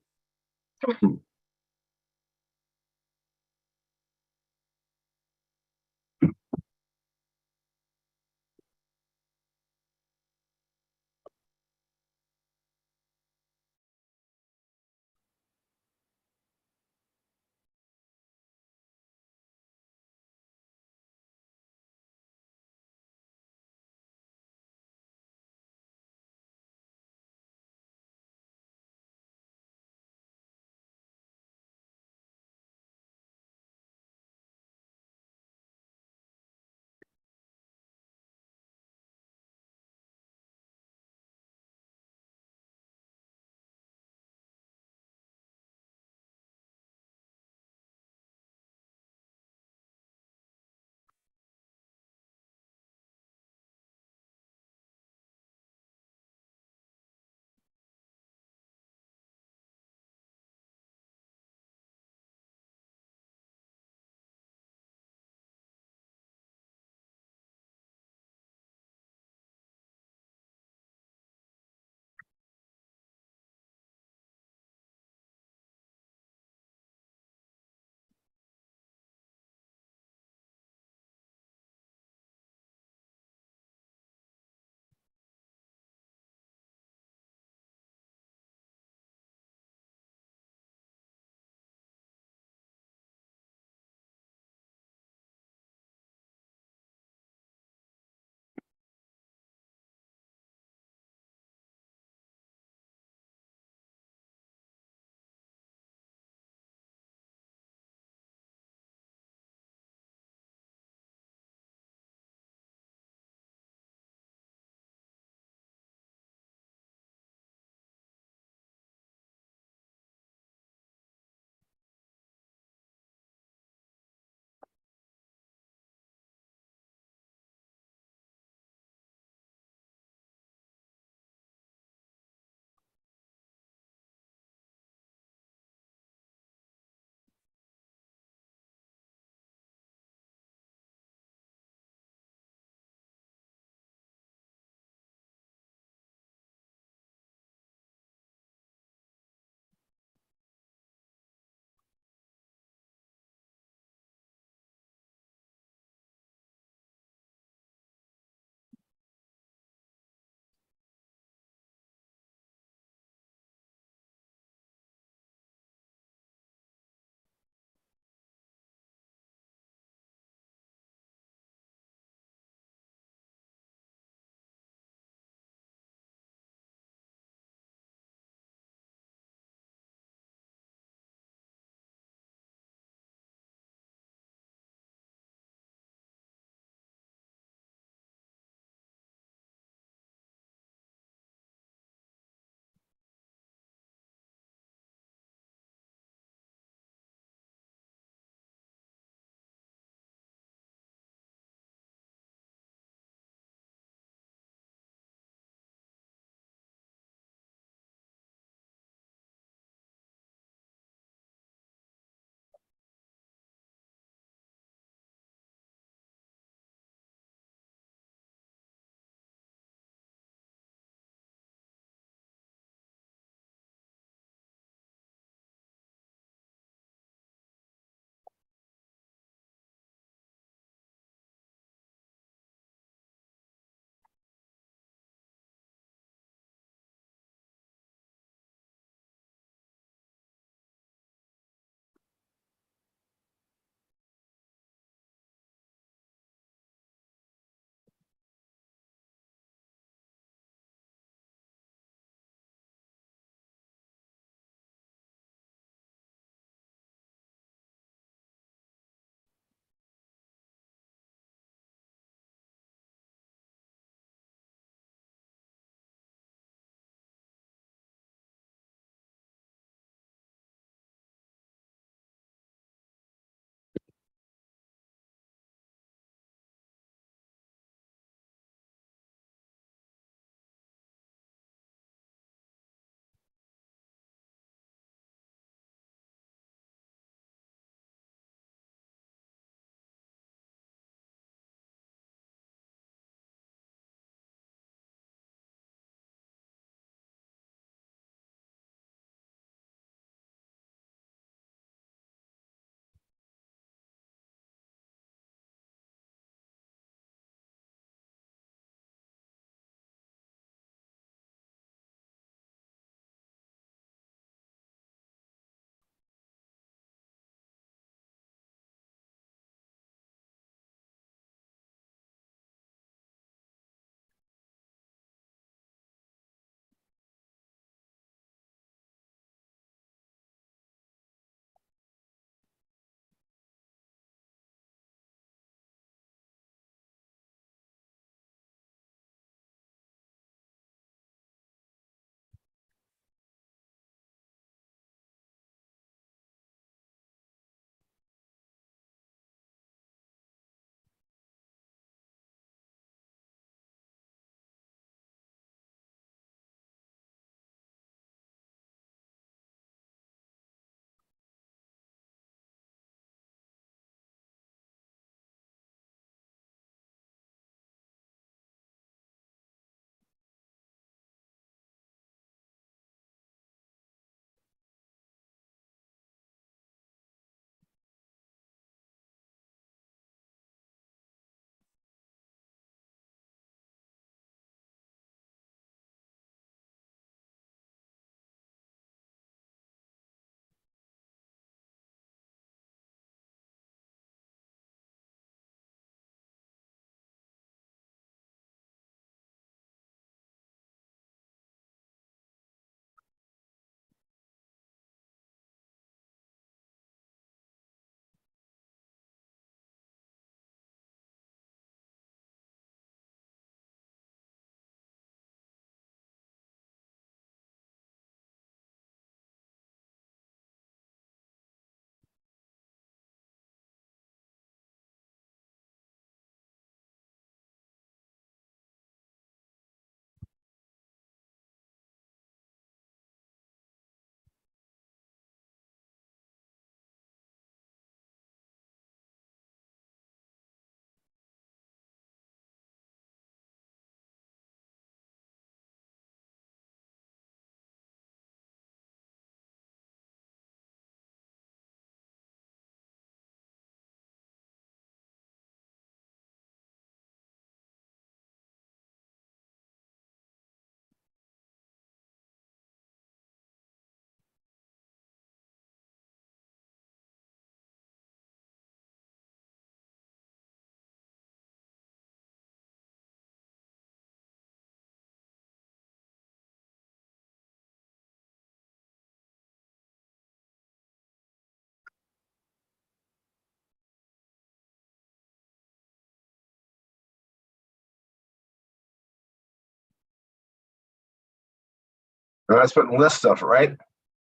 [SPEAKER 1] And that's putting list stuff, right?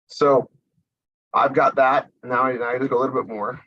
[SPEAKER 1] So I've got that. Now I just go a little bit more.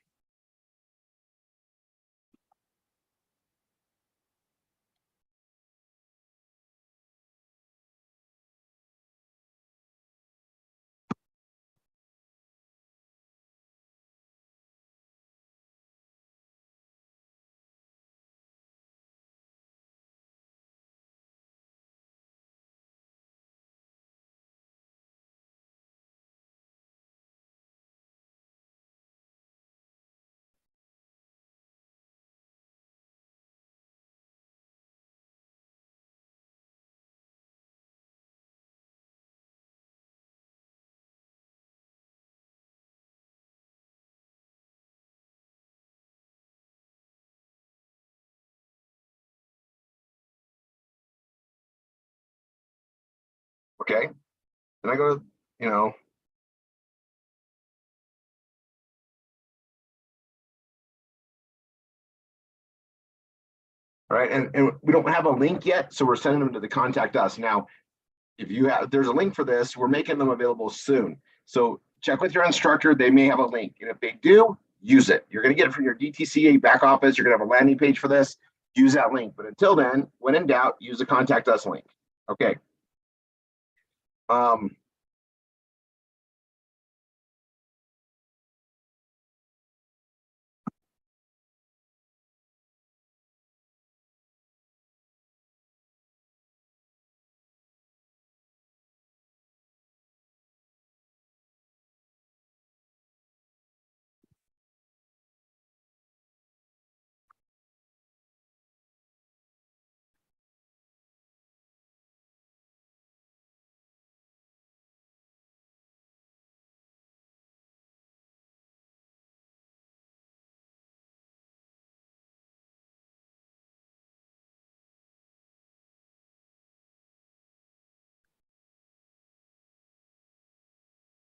[SPEAKER 1] Okay. And I go to, you know, all right. And we don't have a link yet. So we're sending them to the contact us. Now, if you have, there's a link for this, we're making them available soon. So check with your instructor. They may have a link. And if they do, use it. You're going to get it from your DTCA back office. You're going to have a landing page for this. Use that link. But until then, when in doubt, use the contact us link. Okay.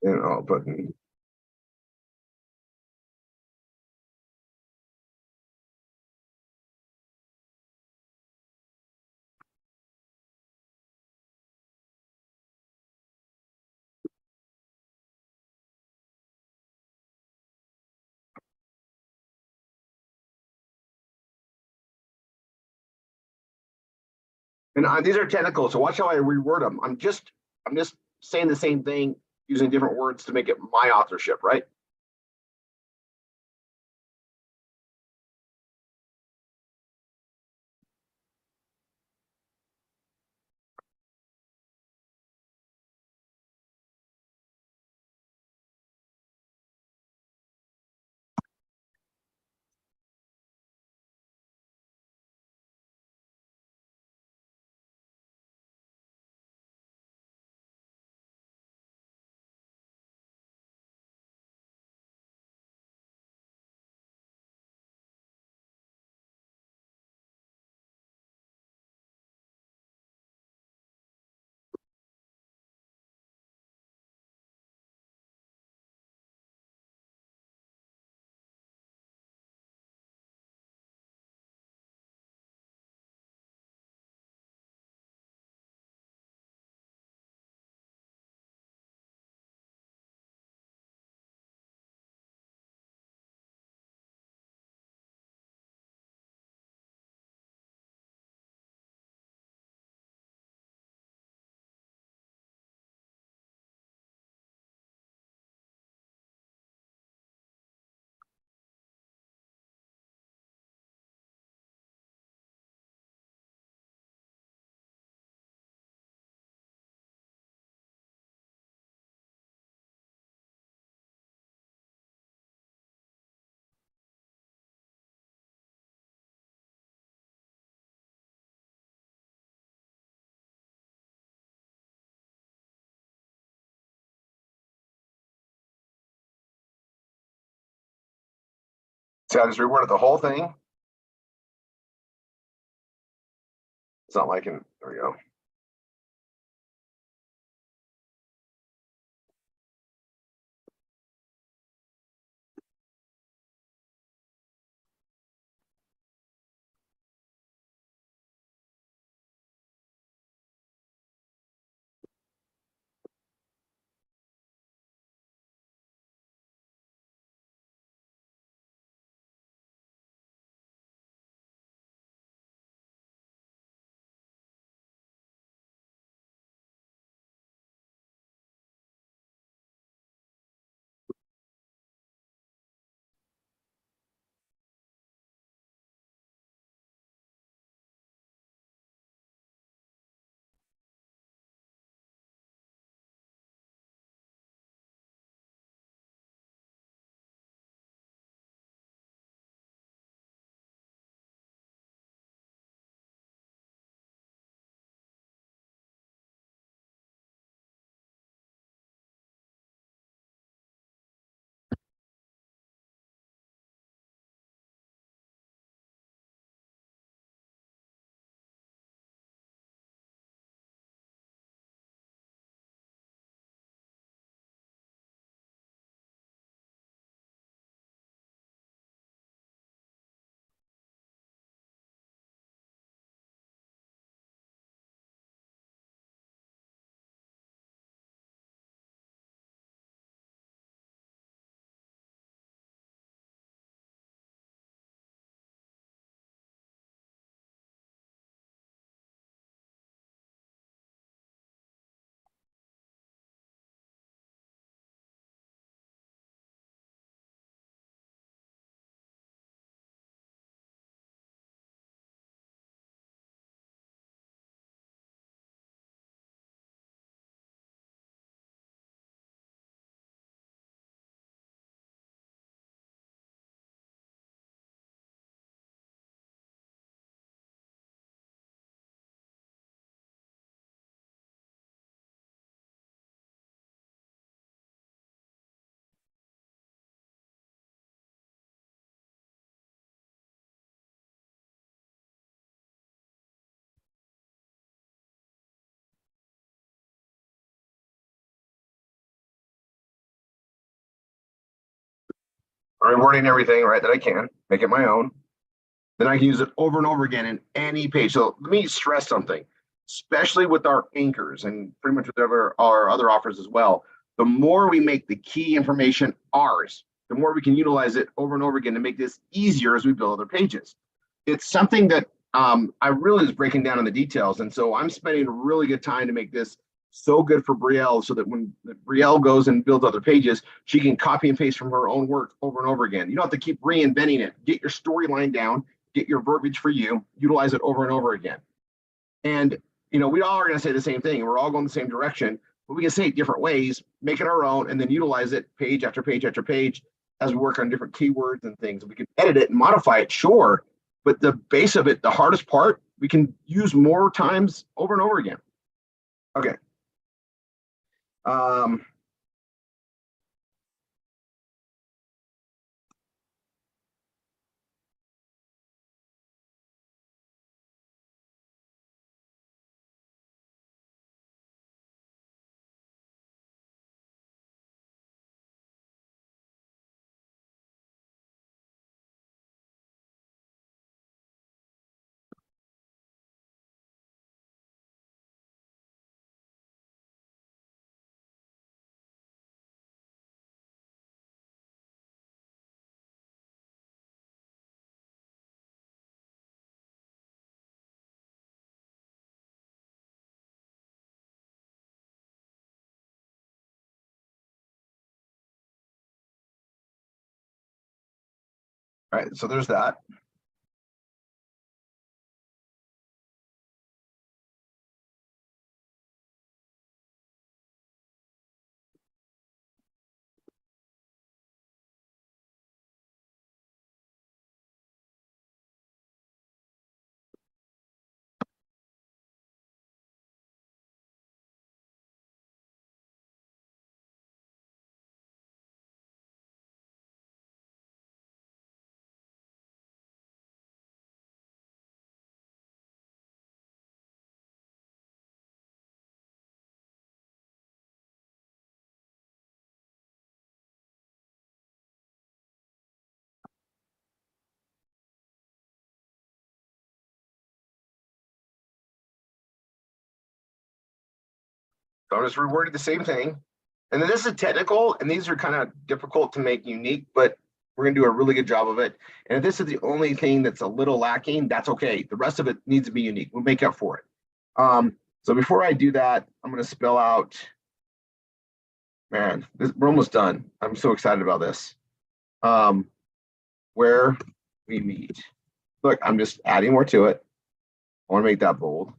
[SPEAKER 1] And I'll put in. And these are technical, so watch how I reword them. I'm just saying the same thing using different words to make it my authorship, right? So I just reworded the whole thing. It's not like, there we go. rewording everything, right, that I can, make it my own. Then I can use it over and over again in any page. So let me stress something, especially with our anchors and pretty much with our other offers as well. The more we make the key information ours, the more we can utilize it over and over again to make this easier as we build other pages. It's something that I really is breaking down in the details. And so I'm spending a really good time to make this so good for Brielle, so that when Brielle goes and builds other pages, she can copy and paste from her own work over and over again. You don't have to keep reinventing it. Get your storyline down, get your verbiage for you, utilize it over and over again. And, we all are going to say the same thing. We're all going the same direction, but we can say it different ways, make it our own, and then utilize it page after page after page as we work on different keywords and things. We can edit it and modify it, sure, but the base of it, the hardest part, we can use more times over and over again. Okay. All right, so there's that. So I'm just rewording the same thing. And then this is technical, and these are kind of difficult to make unique, but we're going to do a really good job of it. And if this is the only thing that's a little lacking, that's okay. The rest of it needs to be unique. We'll make up for it. So before I do that, I'm going to spell out, man, we're almost done. I'm so excited about this. Where we meet. Look, I'm just adding more to it. I want to make that bold.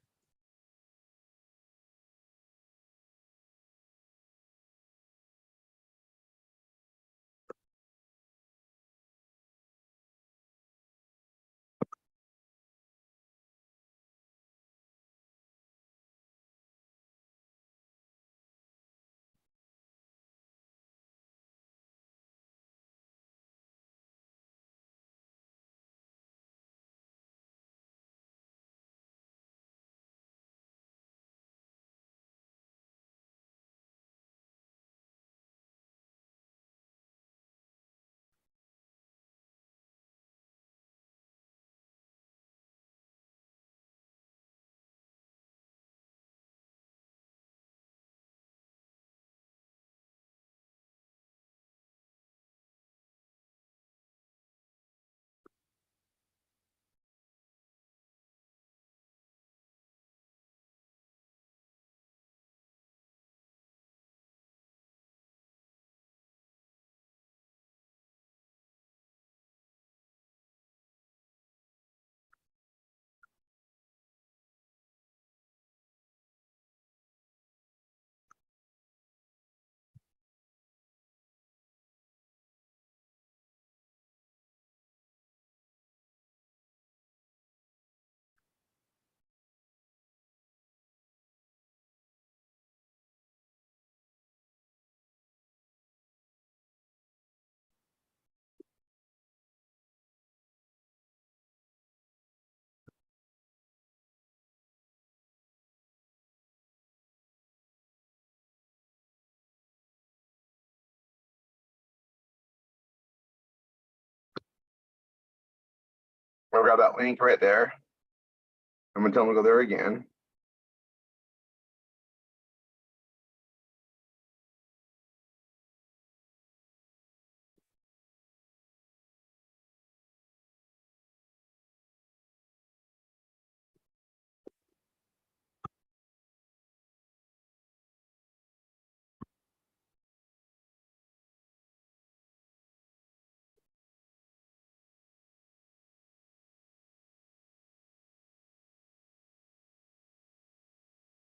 [SPEAKER 1] I'll grab that link right there. I'm gonna tell them to go there again.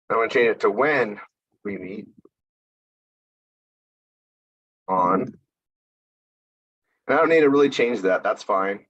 [SPEAKER 1] I'm gonna change it to when we meet on. And I don't need to really change that. That's fine.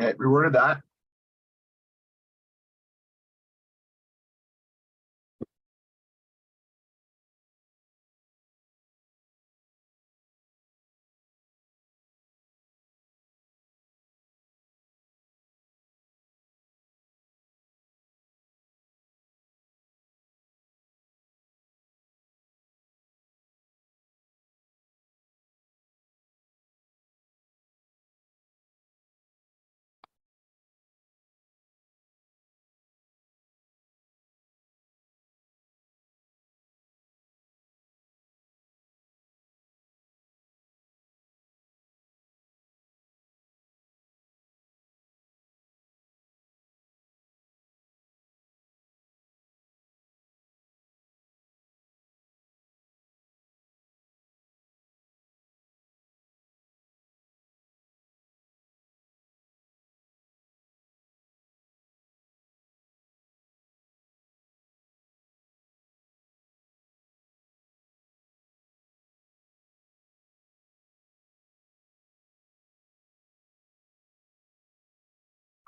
[SPEAKER 1] Okay, reworded that.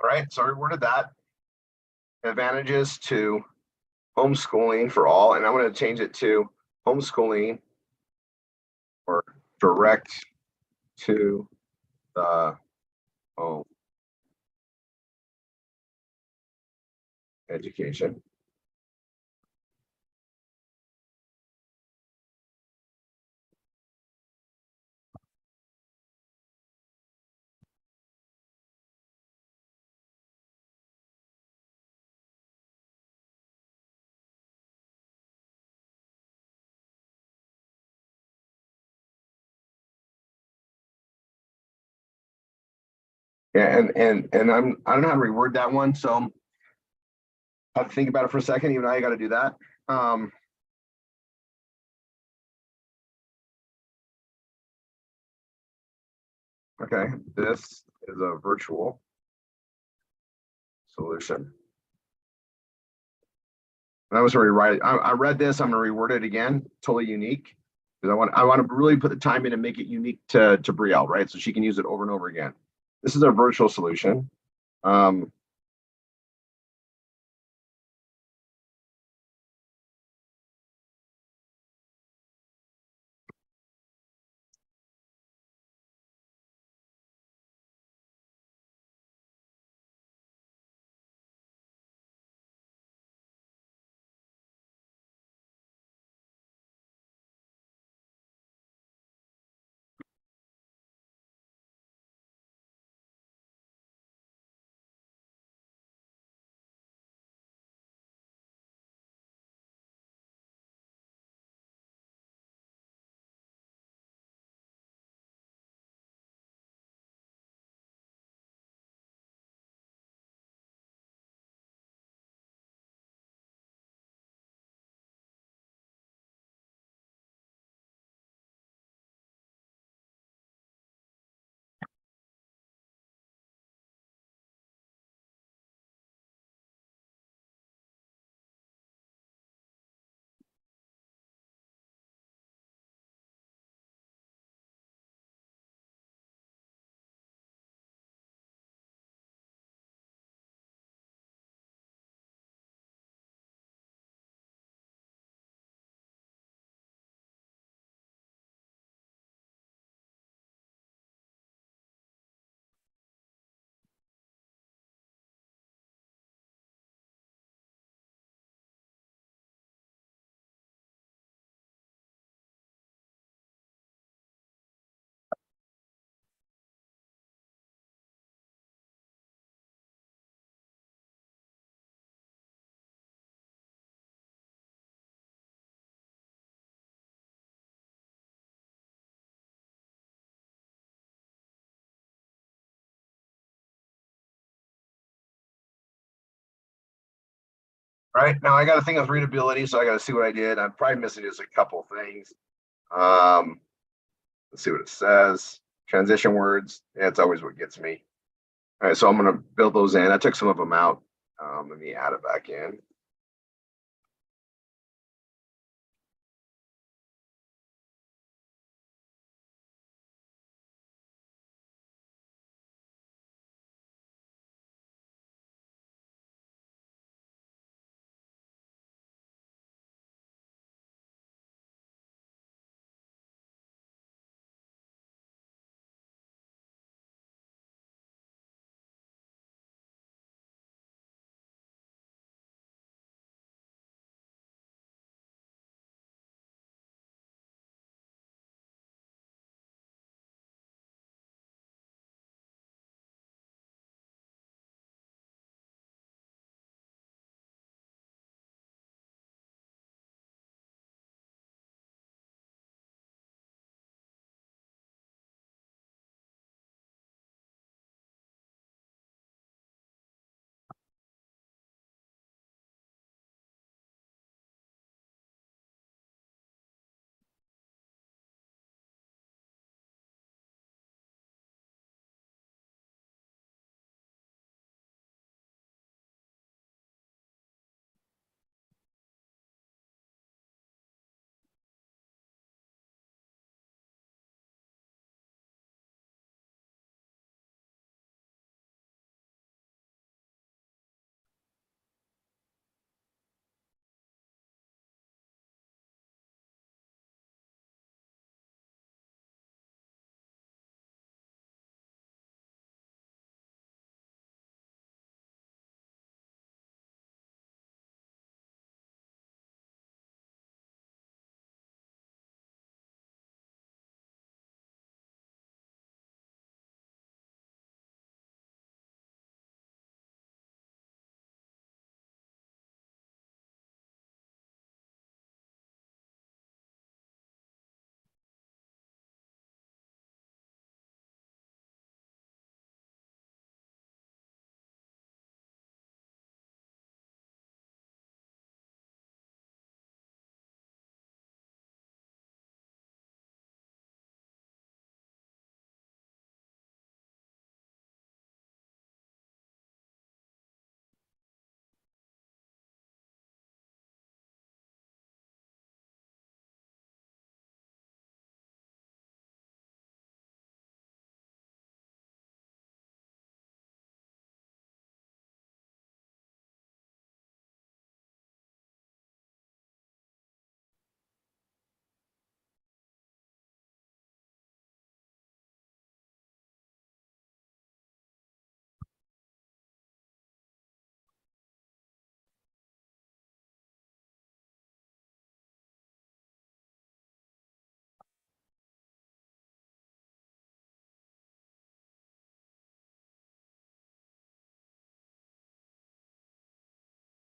[SPEAKER 1] All right, so I reworded that. Advantages to homeschooling for all, and I'm going to change it to homeschooling or direct to the home education. Yeah, and I don't know how to reword that one, so I have to think about it for a second. Even I got to do that. Okay, this is a virtual solution. And I was already right. I read this. I'm going to reword it again. Totally unique because I want to really put the time in and make it unique to Brielle, right? So she can use it over and over again. This is a virtual solution. Right now, I got a thing with readability, so I got to see what I did. I'm probably missing just a couple things. Let's see what it says. Transition words. Yeah, it's always what gets me. All right, so I'm gonna build those in. I took some of them out. Let me add it back in.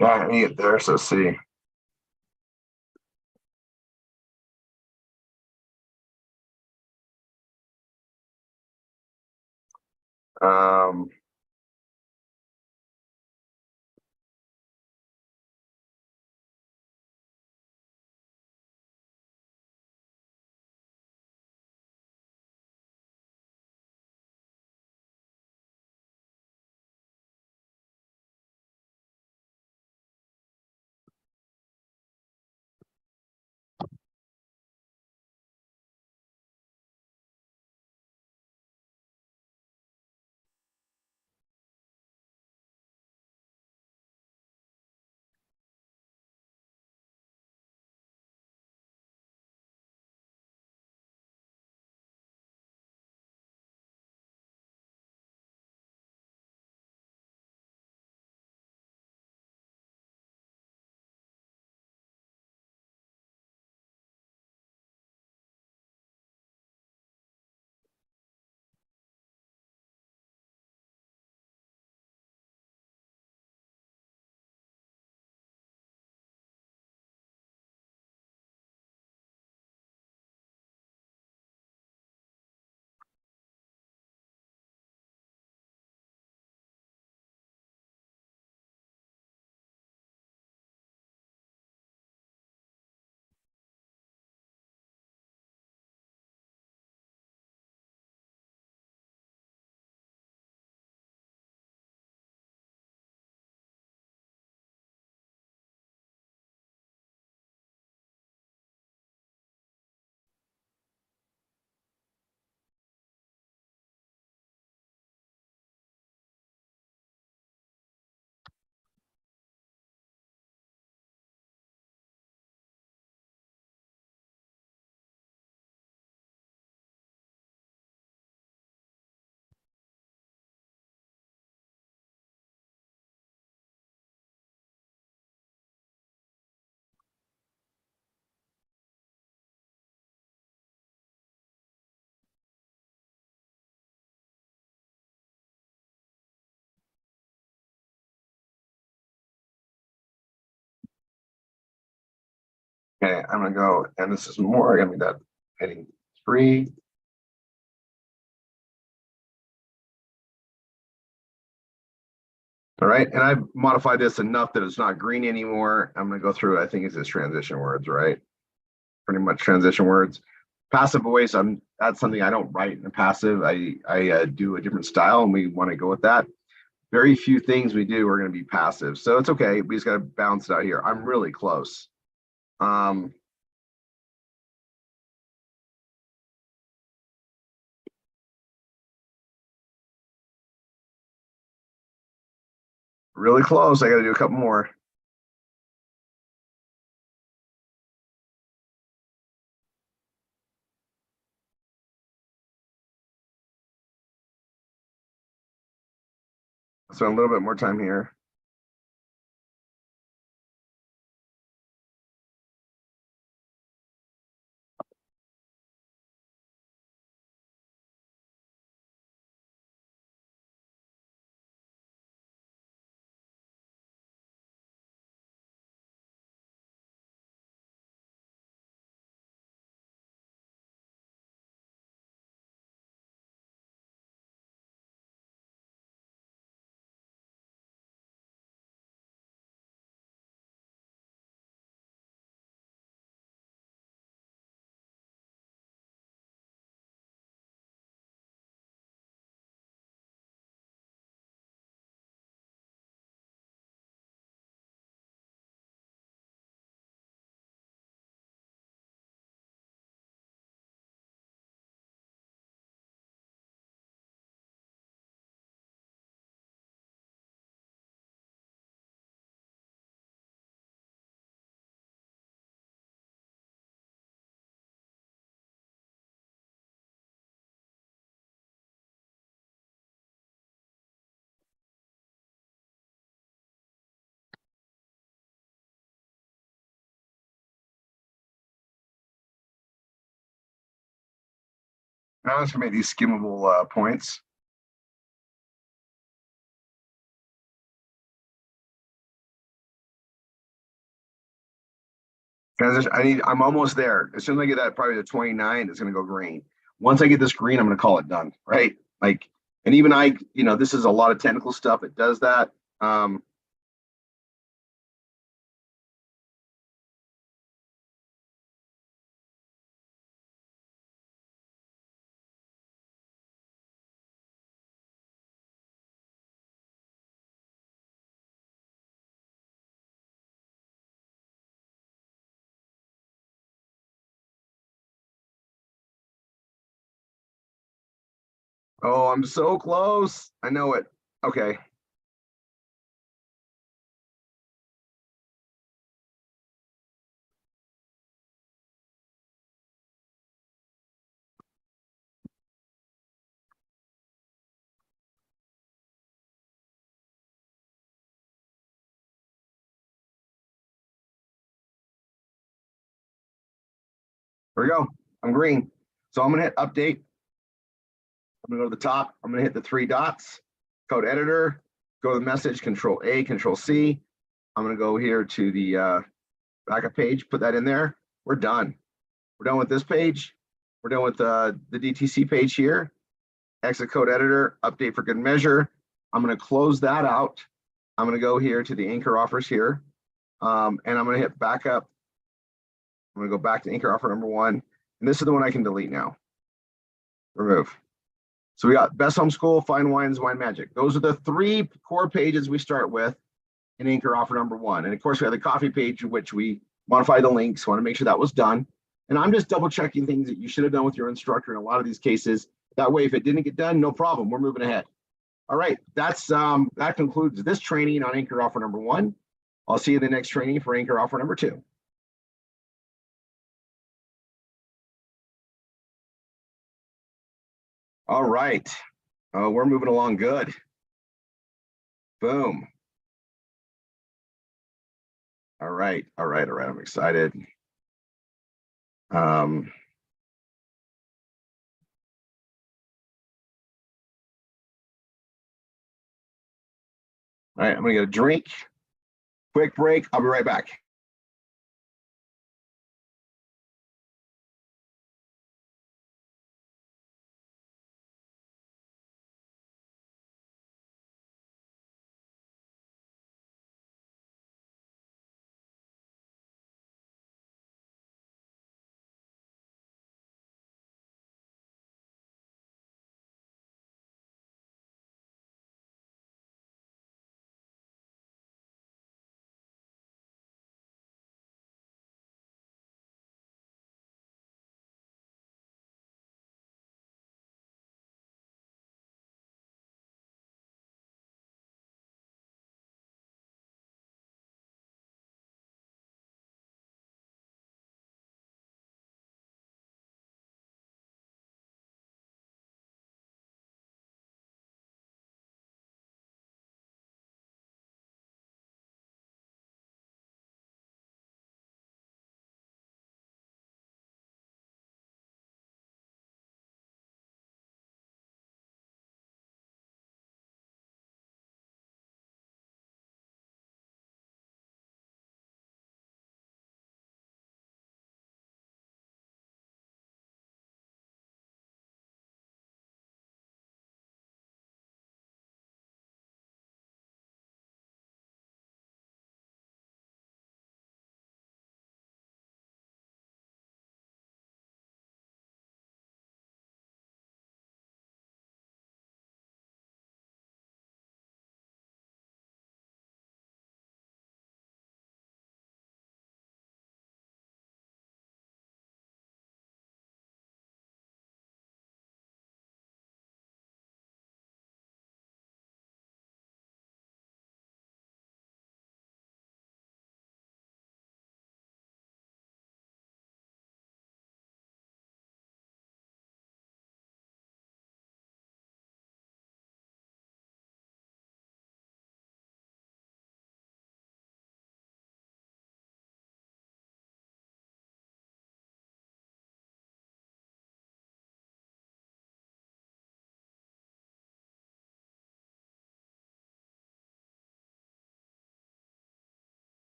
[SPEAKER 1] Yeah, I need it there. So see. Um, Okay, I'm gonna go, and this is more, I mean, that heading 3. All right, and I've modified this enough that it's not green anymore. I'm gonna go through, I think it's just transition words, right? Pretty much transition words. Passive voice, that's something I don't write in a passive. I do a different style, and we want to go with that. Very few things we do are going to be passive, so it's okay. We just got to balance it out here. I'm really close. Really close. I got to do a couple more. So a little bit more time here. Now let's make these skimmable points. Transition. I'm almost there. As soon as I get that, probably to 29, it's going to go green. Once I get this green, I'm going to call it done. Right. Like, and even this is a lot of technical stuff. It does that. Oh, I'm so close. I know it. Okay. There we go. I'm green. So I'm going to hit update. I'm going to go to the top. I'm going to hit the 3 dots, code editor, go to the message, control A, control C. I'm going to go here to the backup page, put that in there. We're done. We're done with this page. We're done with the DTC page here. Exit code editor, update for good measure. I'm going to close that out. I'm going to go here to the anchor offers here. And I'm going to hit backup. I'm going to go back to anchor offer number 1. And this is the one I can delete now. Remove. So we got Best Homeschool, Fine Wines, Wine Magic. Those are the 3 core pages we start with in anchor offer number 1. And of course, we have the coffee page, in which we modify the links. Want to make sure that was done. And I'm just double checking things that you should have done with your instructor in a lot of these cases. That way, if it didn't get done, no problem. We're moving ahead. All right, that concludes this training on anchor offer number 1. I'll see you in the next training for anchor offer number 2. All right, we're moving along good. Boom. All right. I'm excited. All right, I'm gonna get a drink. Quick break. I'll be right back.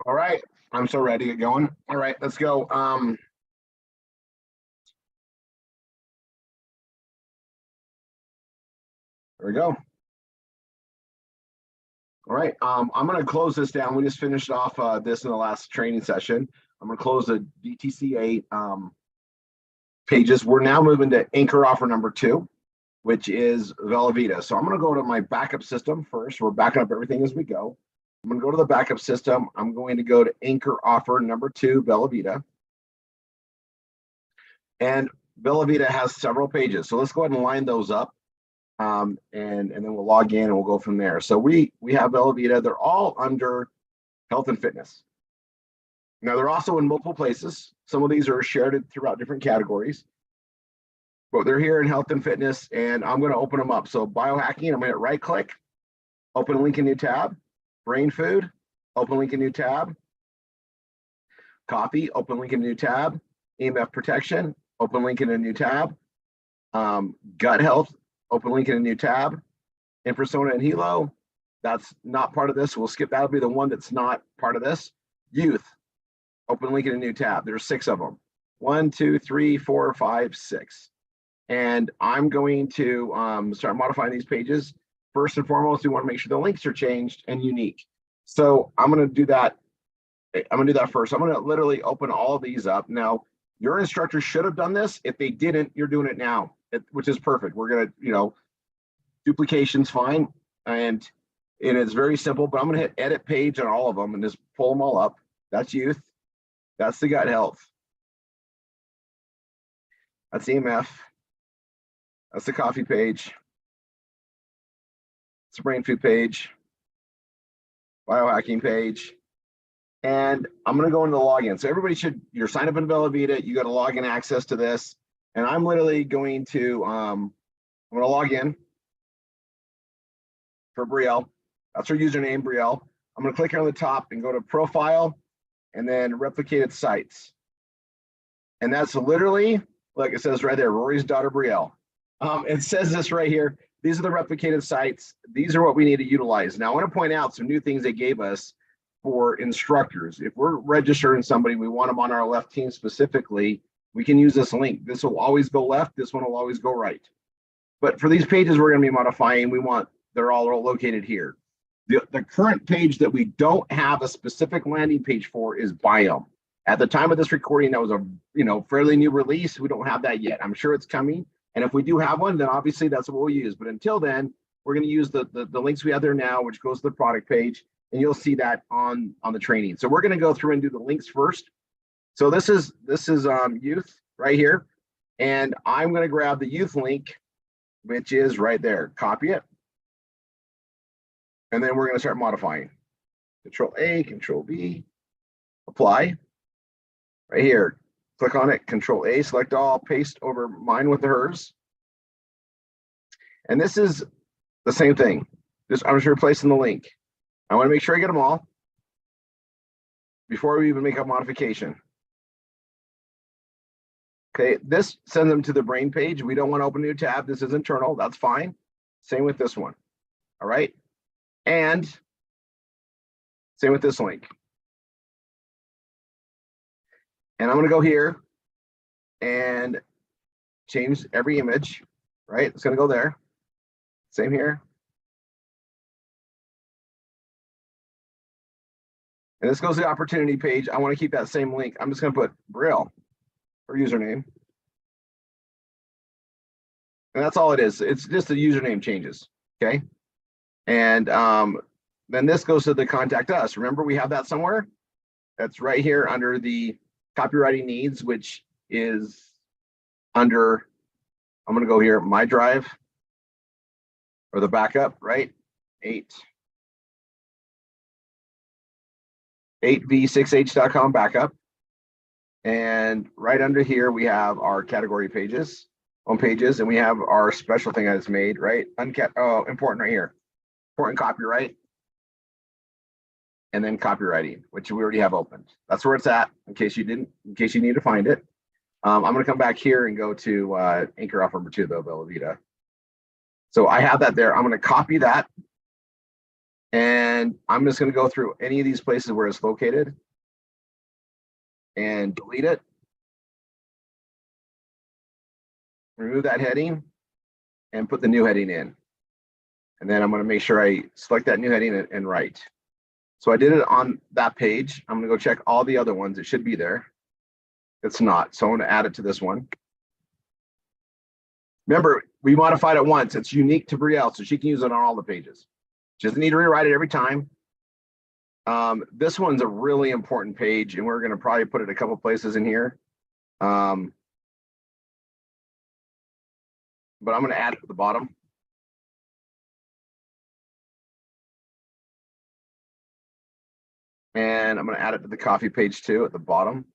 [SPEAKER 1] All right, I'm so ready to get going. All right, let's go. There we go. All right, I'm gonna close this down. We just finished off this in the last training session. I'm gonna close the DTC 8 pages. We're now moving to anchor offer number 2, which is Velavita. So I'm gonna go to my backup system first. We're backing up everything as we go. I'm gonna go to the backup system. I'm going to go to anchor offer number 2, Velavita. And Velavita has several pages. So let's go ahead and line those up. And then we'll log in and we'll go from there. So we have Velavita. They're all under health and fitness. Now they're also in multiple places. Some of these are shared throughout different categories, but they're here in health and fitness, and I'm going to open them up. So biohacking, I'm going to right click, open link in new tab. Brain food, open link in new tab. Coffee, open link in new tab. EMF protection, open link in a new tab. Gut health, open link in a new tab. Impersona and Hilo, that's not part of this. We'll skip, that'll be the one that's not part of this. Youth, open link in a new tab. There's 6 of them. 1, 2, 3, 4, 5, 6. And I'm going to start modifying these pages. First and foremost, we want to make sure the links are changed and unique. So I'm going to do that. I'm going to do that first. I'm going to literally open all of these up. Now, your instructor should have done this. If they didn't, you're doing it now, which is perfect. We're going to, duplication's fine. And it's very simple, but I'm going to hit edit page on all of them and just pull them all up. That's youth. That's the gut health. That's EMF. That's the coffee page. It's the brain food page. Biohacking page. And I'm going to go into the login. So everybody you're signed up in Velavita. You got to login access to this. And I'm literally going to, I'm going to log in for Brielle. That's her username, Brielle. I'm going to click on the top and go to profile and then replicated sites. And that's literally, like it says right there, Rory's daughter, Brielle. It says this right here. These are the replicated sites. These are what we need to utilize. Now I want to point out some new things they gave us for instructors. If we're registering somebody, we want them on our left team specifically, we can use this link. This will always go left. This one will always go right. But for these pages we're going to be modifying, they're all located here. The current page that we don't have a specific landing page for is biome. At the time of this recording, that was a fairly new release. We don't have that yet. I'm sure it's coming. And if we do have one, then obviously that's what we'll use. But until then, we're going to use the links we have there now, which goes to the product page, and you'll see that on the training. So we're going to go through and do the links first. So this is youth right here, and I'm going to grab the youth link, which is right there. Copy it, and then we're going to start modifying. Control A, Control V, apply. Right here, click on it. Control A, select all, paste over mine with hers. And this is the same thing. I'm just replacing the link. I want to make sure I get them all before we even make a modification. Okay, this sends them to the brain page. We don't want to open a new tab. This is internal. That's fine. Same with this one. All right. And same with this link. And I'm going to go here and change every image, right? It's going to go there. Same here. And this goes to the opportunity page. I want to keep that same link. I'm just going to put Brielle, her username. And that's all it is. It's just the username changes, okay? And then this goes to the contact us. Remember, we have that somewhere? That's right here under the copywriting needs, which is under, I'm going to go here, my drive, or the backup, right? 8v6h.com backup. And right under here, we have our category pages, home pages, and we have our special thing that is made, right? Important right here, important copyright. And then copywriting, which we already have opened. That's where it's at, in case you need to find it. I'm going to come back here and go to anchor offer number 2, though, Velavita. So I have that there. I'm going to copy that. And I'm just going to go through any of these places where it's located and delete it. Remove that heading and put the new heading in. And then I'm going to make sure I select that new heading and write. So I did it on that page. I'm going to go check all the other ones. It should be there. It's not. So I'm going to add it to this one. Remember, we modified it once. It's unique to Brielle, so she can use it on all the pages. She doesn't need to rewrite it every time. This one's a really important page, and we're going to probably put it a couple places in here. But I'm going to add it to the bottom. And I'm going to add it to the coffee page too at the bottom.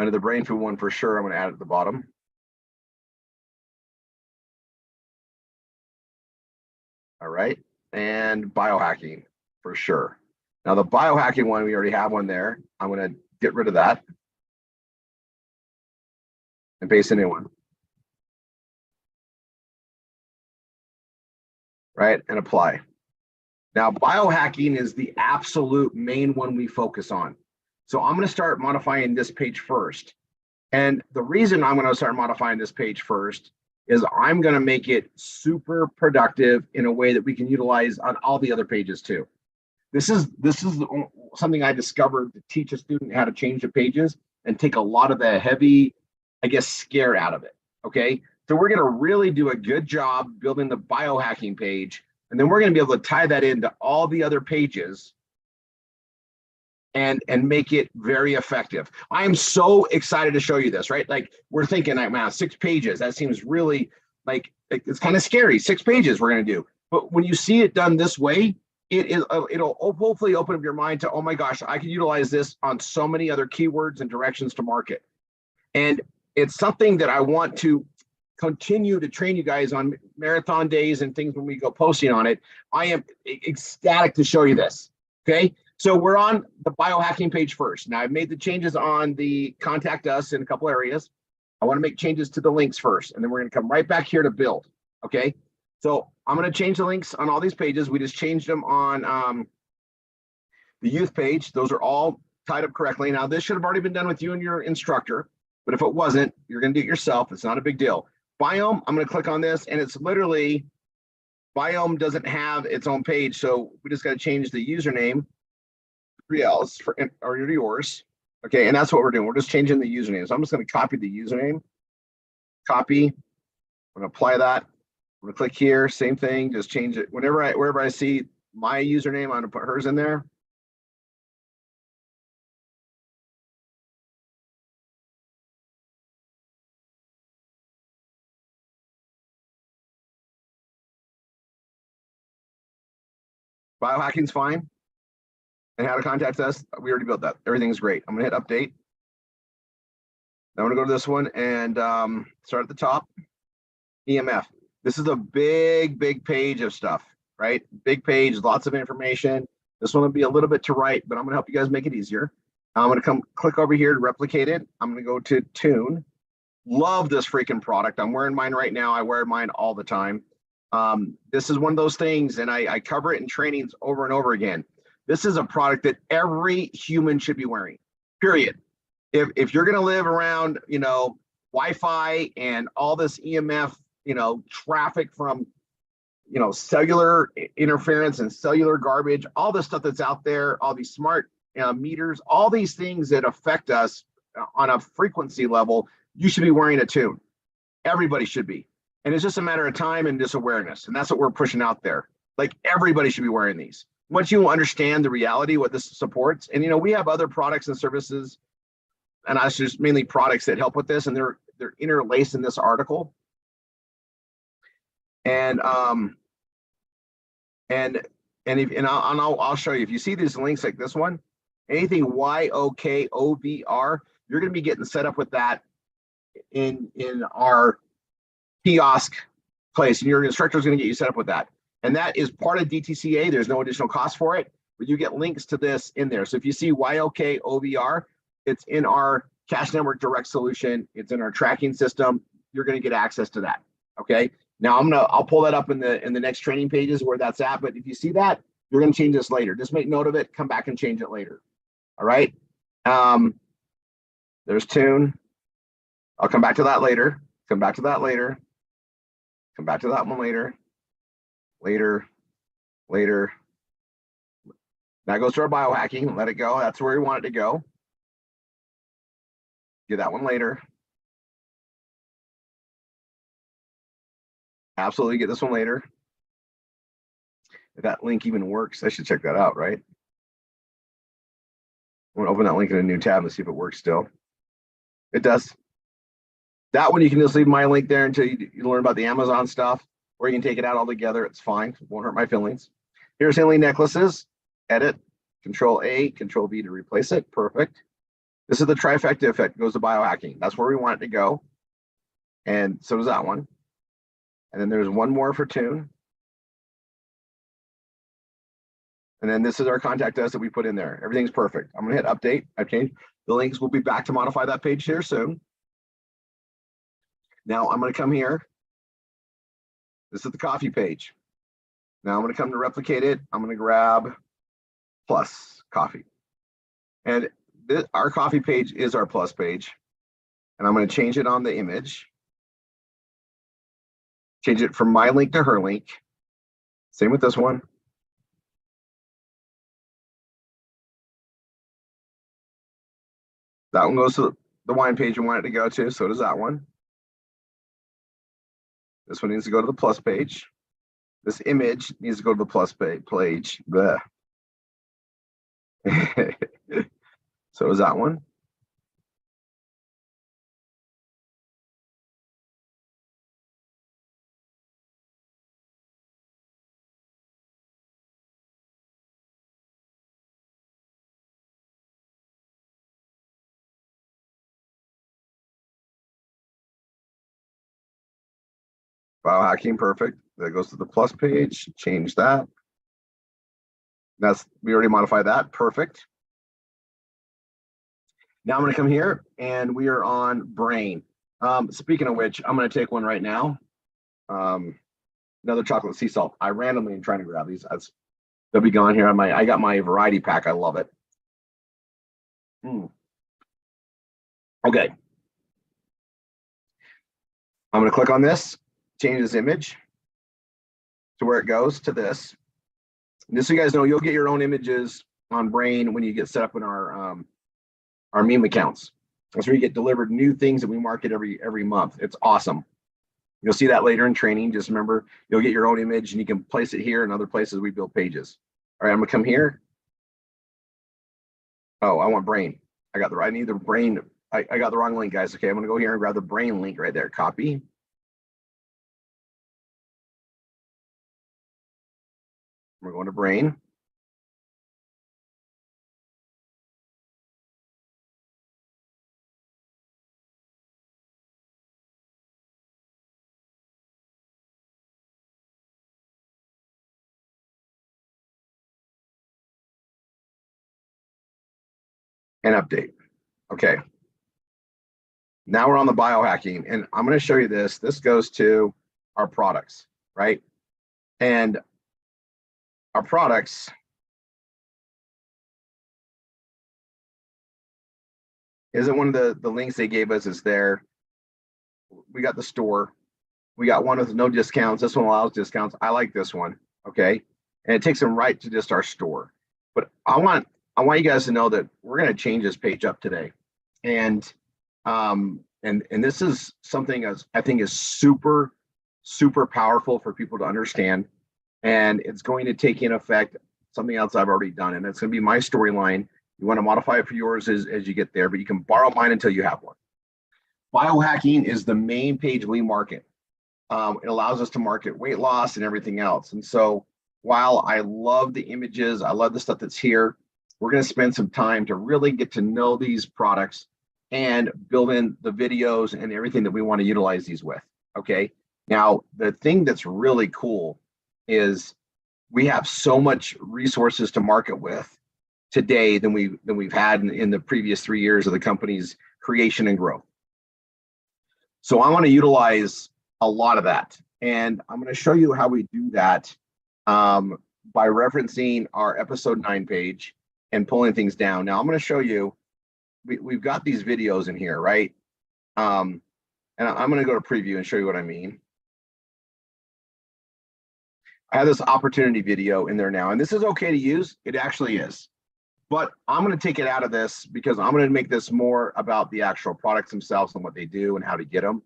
[SPEAKER 1] Under the brain food one for sure, I'm going to add it at the bottom. All right, and biohacking for sure. Now the biohacking one, we already have one there. I'm going to get rid of that and paste a new one. Right, and apply. Now biohacking is the absolute main one we focus on. So I'm going to start modifying this page first. And the reason I'm going to start modifying this page first is I'm going to make it super productive in a way that we can utilize on all the other pages too. This is something I discovered to teach a student how to change the pages and take a lot of the heavy, I guess, scare out of it. Okay. So we're going to really do a good job building the biohacking page. And then we're going to be able to tie that into all the other pages and make it very effective. I am so excited to show you this, right? Like we're thinking like, man, 6 pages. That seems really like it's kind of scary. 6 pages we're going to do. But when you see it done this way, it'll hopefully open up your mind to, oh my gosh, I can utilize this on so many other keywords and directions to market. And it's something that I want to continue to train you guys on marathon days and things when we go posting on it. I am ecstatic to show you this. Okay. So we're on the biohacking page first. Now I've made the changes on the contact us in a couple areas. I want to make changes to the links first, and then we're going to come right back here to build. Okay. So I'm going to change the links on all these pages. We just changed them on the youth page. Those are all tied up correctly. Now this should have already been done with you and your instructor, but if it wasn't, you're going to do it yourself. It's not a big deal. Biome, I'm going to click on this, and it's literally, Biome doesn't have its own page. So we just got to change the username. Brielle's for or yours. Okay, and that's what we're doing. We're just changing the username. So I'm just going to copy the username. Copy. I'm going to apply that. I'm going to click here. Same thing. Just change it. Wherever I see my username, I'm going to put hers in there. Biohacking's fine. And how to contact us, we already built that. Everything's great. I'm going to hit update. Now I'm going to go to this one and start at the top. EMF. This is a big page of stuff, right? Big page, lots of information. This one will be a little bit to write, but I'm going to help you guys make it easier. I'm going to come click over here to replicate it. I'm going to go to Tune. Love this freaking product. I'm wearing mine right now. I wear mine all the time. This is one of those things, and I cover it in trainings over and over again. This is a product that every human should be wearing, period. If you're going to live around, Wi-Fi and all this EMF, traffic from, cellular interference and cellular garbage, all the stuff that's out there, all these smart meters, all these things that affect us on a frequency level, you should be wearing a Tune. Everybody should be. And it's just a matter of time and just awareness. And that's what we're pushing out there. Like everybody should be wearing these. Once you understand the reality, what this supports, and we have other products and services, and I just mainly products that help with this, and they're interlaced in this article. And I'll show you. If you see these links like this one, anything YOKOVR, you're going to be getting set up with that in our kiosk place, and your instructor is going to get you set up with that. And that is part of DTCA. There's no additional cost for it, but you get links to this in there. So if you see YOKOVR, It's in our Cash Network Direct solution. It's in our tracking system. You're going to get access to that. Okay. Now I'll pull that up in the next training pages where that's at. But if you see that, you're going to change this later. Just make note of it. Come back and change it later. All right. There's tune. I'll come back to that later. Come back to that later. Come back to that one later. Later. That goes to our biohacking. Let it go. That's where we want it to go. Get that one later. Absolutely get this one later. If that link even works, I should check that out, right? I'm gonna open that link in a new tab and see if it works still. It does. That one you can just leave my link there until you learn about the Amazon stuff, or you can take it out altogether. It's fine. It won't hurt my feelings. Here's handling necklaces. Edit. Control A, Control V to replace it. Perfect. This is the trifecta effect. It goes to biohacking. That's where we want it to go. And so does that one. And then there's one more for tune. And then this is our contact us that we put in there. Everything's perfect. I'm going to hit update. I've changed the links. We'll be back to modify that page here soon. Now I'm going to come here. This is the coffee page. Now I'm going to come to replicate it. I'm going to grab plus coffee. And our coffee page is our plus page. And I'm going to change it on the image. Change it from my link to her link. Same with this one. That one goes to the wine page we want it to go to. So does that one. This one needs to go to the plus page. This image needs to go to the plus page. So does that one. Biohacking, perfect. That goes to the plus page. Change that. We already modified that. Perfect. Now I'm going to come here and we are on brain. Speaking of which, I'm going to take one right now. Another chocolate sea salt. I randomly am trying to grab these. They'll be gone here on I got my variety pack. I love it. Okay. I'm going to click on this. Change this image to where it goes to this. And just so you guys know, you'll get your own images on Brain when you get set up in our meme accounts. That's where you get delivered new things that we market every month. It's awesome. You'll see that later in training. Just remember, you'll get your own image and you can place it here and other places we build pages. All right, I'm gonna come here. Oh, I want Brain. I need the Brain. I got the wrong link, guys. Okay, I'm gonna go here and grab the Brain link right there. Copy. We're going to Brain. And update. Okay. Now we're on the biohacking, and I'm going to show you this. This goes to our products, right? And our products isn't one of the links they gave us is there. We got the store. We got one with no discounts. This one allows discounts. I like this one. Okay. And it takes them right to just our store. But I want you guys to know that we're going to change this page up today. And this is something as I think is super, super powerful for people to understand. And it's going to take in effect something else I've already done. And it's going to be my storyline. You want to modify it for yours as you get there, but you can borrow mine until you have one. Biohacking is the main page we market. It allows us to market weight loss and everything else. And so while I love the images, I love the stuff that's here, we're going to spend some time to really get to know these products and build in the videos and everything that we want to utilize these with. Okay. Now, the thing that's really cool is we have so much resources to market with today than we've had in the previous 3 years of the company's creation and growth. So I want to utilize a lot of that, and I'm going to show you how we do that by referencing our episode 9 page and pulling things down. Now I'm going to show you, we've got these videos in here, right? And I'm going to go to preview and show you what I mean. I have this opportunity video in there now, and this is okay to use. It actually is. But I'm going to take it out of this because I'm going to make this more about the actual products themselves and what they do and how to get them.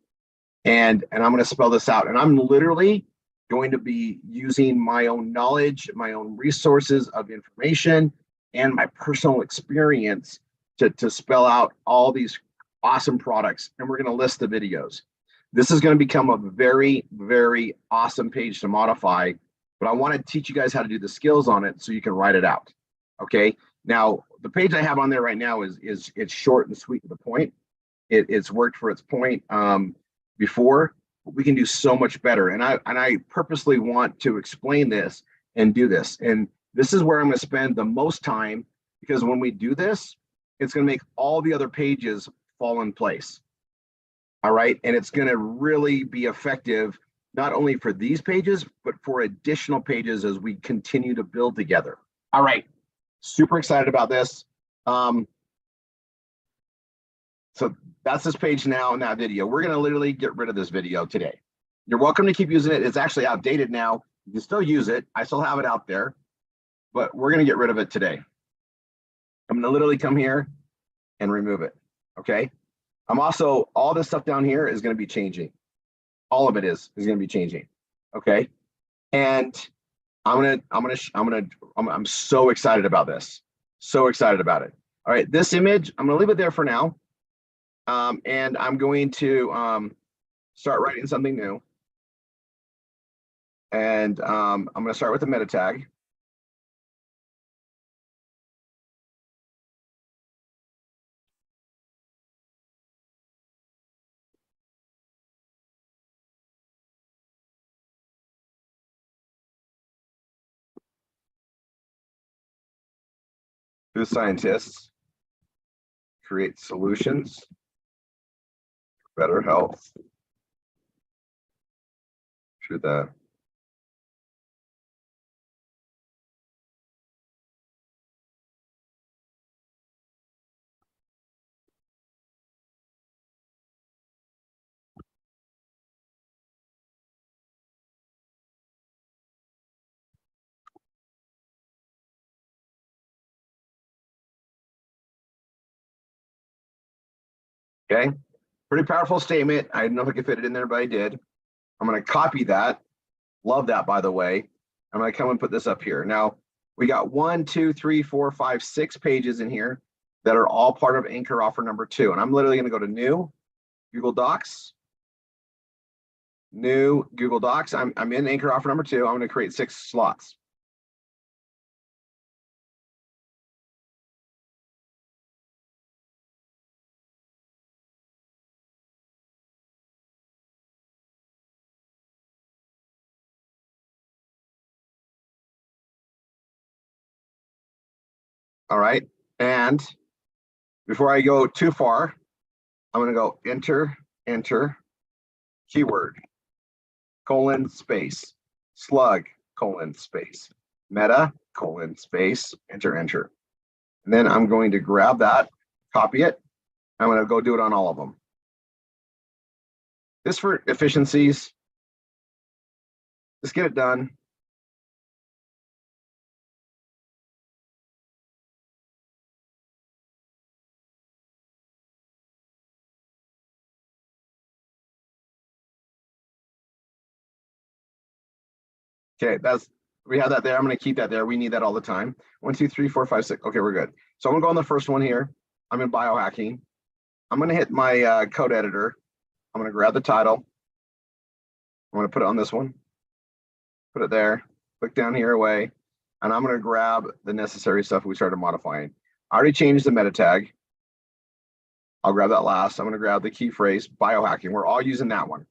[SPEAKER 1] And I'm going to spell this out. And I'm literally going to be using my own knowledge, my own resources of information, and my personal experience to spell out all these awesome products. And we're going to list the videos. This is going to become a very, very awesome page to modify, but I want to teach you guys how to do the skills on it so you can write it out. Okay. Now, the page I have on there right now is it's short and sweet to the point. It's worked for its point before, but we can do so much better. And I purposely want to explain this and do this. And this is where I'm going to spend the most time, because when we do this, it's going to make all the other pages fall in place. All right. And it's going to really be effective, not only for these pages, but for additional pages as we continue to build together. All right. Super excited about this. So that's this page now in that video. We're going to literally get rid of this video today. You're welcome to keep using it. It's actually outdated now. You can still use it. I still have it out there, but we're going to get rid of it today. I'm going to literally come here and remove it. Okay. I'm also, all this stuff down here is going to be changing. All of it is going to be changing. Okay. And I'm so excited about this. So excited about it. All right. This image, I'm going to leave it there for now. And I'm going to start writing something new. And I'm going to start with the meta tag. Who scientists create solutions for better health through the okay, pretty powerful statement. I don't know if I could fit it in there, but I did. I'm going to copy that. Love that, by the way. I'm going to come and put this up here. Now, we got 1, 2, 3, 4, 5, 6 pages in here that are all part of Anchor offer number 2. And I'm literally going to go to new, Google Docs, new Google Docs. I'm in Anchor offer number 2. I'm going to create 6 slots. All right. And before I go too far, I'm going to go enter, keyword, colon, space, slug, colon, space, meta, colon, space, enter. And then I'm going to grab that, copy it. I'm going to go do it on all of them. Just for efficiencies, just get it done. Okay, we have that there. I'm going to keep that there. We need that all the time. 1, 2, 3, 4, 5, 6. Okay, we're good. So I'm going to go on the first one here. I'm in biohacking. I'm going to hit my code editor. I'm going to grab the title. I'm going to put it on this one. Put it there. Click down here away. And I'm going to grab the necessary stuff we started modifying. I already changed the meta tag. I'll grab that last. I'm going to grab the key phrase, biohacking. We're all using that one.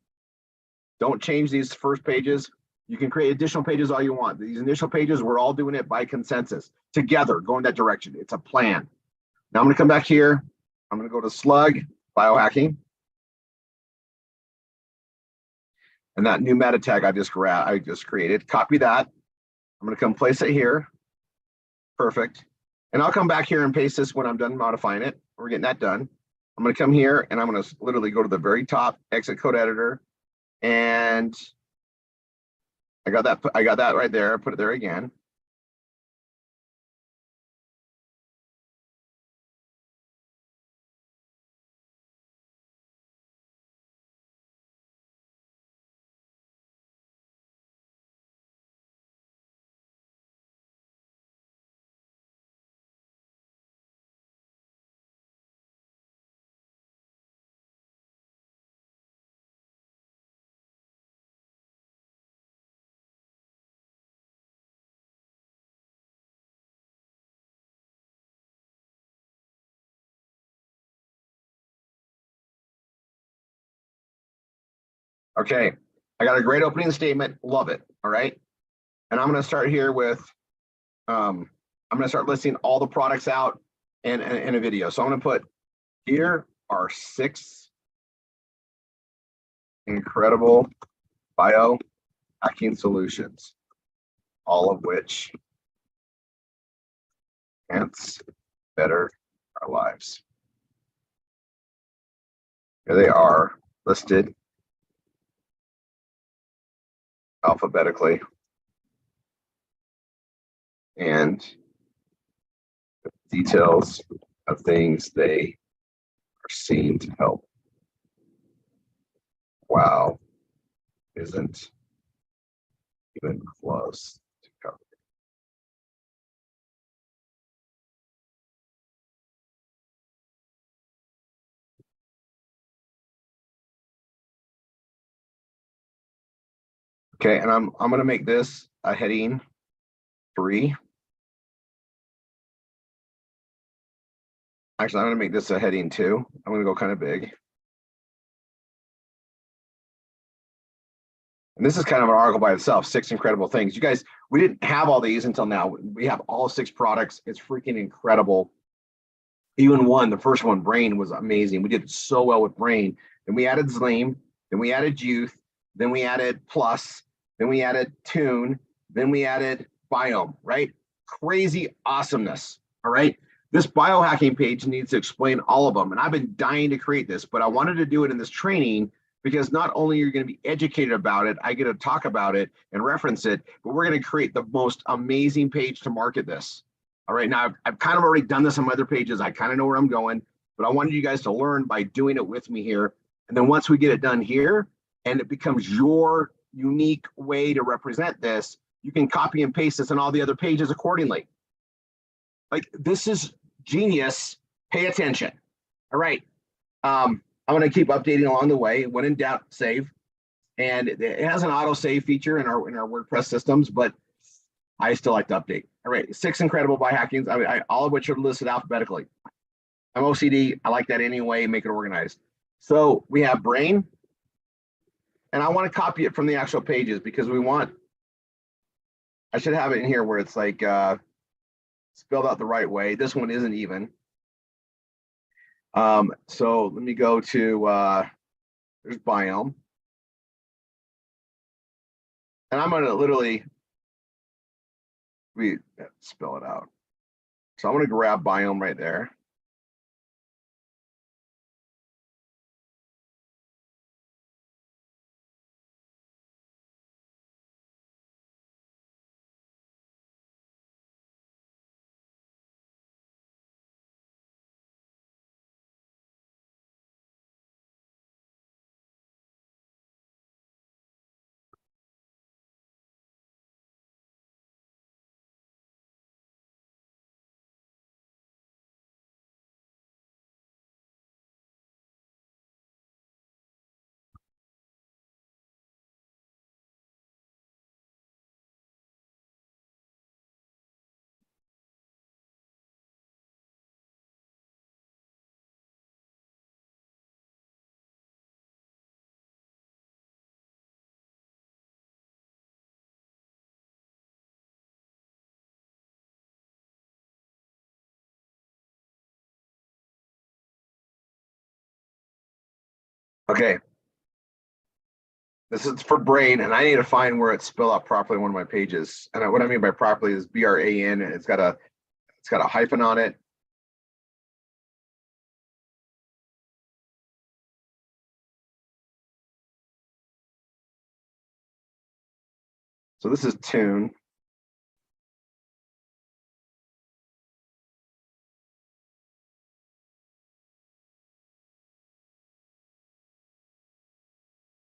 [SPEAKER 1] Don't change these first pages. You can create additional pages all you want. These initial pages, we're all doing it by consensus together, going that direction. It's a plan. Now I'm going to come back here. I'm going to go to slug biohacking. And that new meta tag I just created, copy that. I'm going to come place it here. Perfect. And I'll come back here and paste this when I'm done modifying it. We're getting that done. I'm going to come here and I'm going to literally go to the very top, exit code editor. And I got that right there. I put it there again. Okay, I got a great opening statement. Love it. All right. And I'm going to start here with, I'm going to start listing all the products out in a video. So I'm going to put, here are 6 incredible biohacking solutions, all of which enhance better our lives. Here they are listed alphabetically and details of things they are seen to help. Wow, isn't even close to cover. Okay, and I'm going to make this a heading 3. Actually, I'm going to make this a heading 2. I'm going to go kind of big. And this is kind of an article by itself, 6 incredible things. You guys, we didn't have all these until now. We have all 6 products. It's freaking incredible. Even the first one, Brain, was amazing. We did so well with Brain. Then we added Zleam. Then we added Youth. Then we added Plus. Then we added Tune. Then we added Biome, right? Crazy awesomeness, all right? This biohacking page needs to explain all of them. And I've been dying to create this, but I wanted to do it in this training because not only are you going to be educated about it, I get to talk about it and reference it, but we're going to create the most amazing page to market this. All right, now I've kind of already done this on my other pages. I kind of know where I'm going, but I wanted you guys to learn by doing it with me here. And then once we get it done here and it becomes your unique way to represent this, you can copy and paste this on all the other pages accordingly. Like, this is genius. Pay attention. All right. I'm going to keep updating along the way. When in doubt, save. And it has an auto save feature in our WordPress systems, but I still like to update. All right, 6 incredible biohackings, all of which are listed alphabetically. I'm OCD. I like that anyway. Make it organized. So we have Brain, and I want to copy it from the actual pages because I should have it in here where it's like spelled out the right way. This one isn't even. So let me go to there's Biome, and I'm going to literally spell it out. So I'm going to grab Biome right there. Okay. This is for brain, and I need to find where it's spelled out properly on one of my pages. And what I mean by properly is BRAN. It's got a hyphen on it. So this is tune.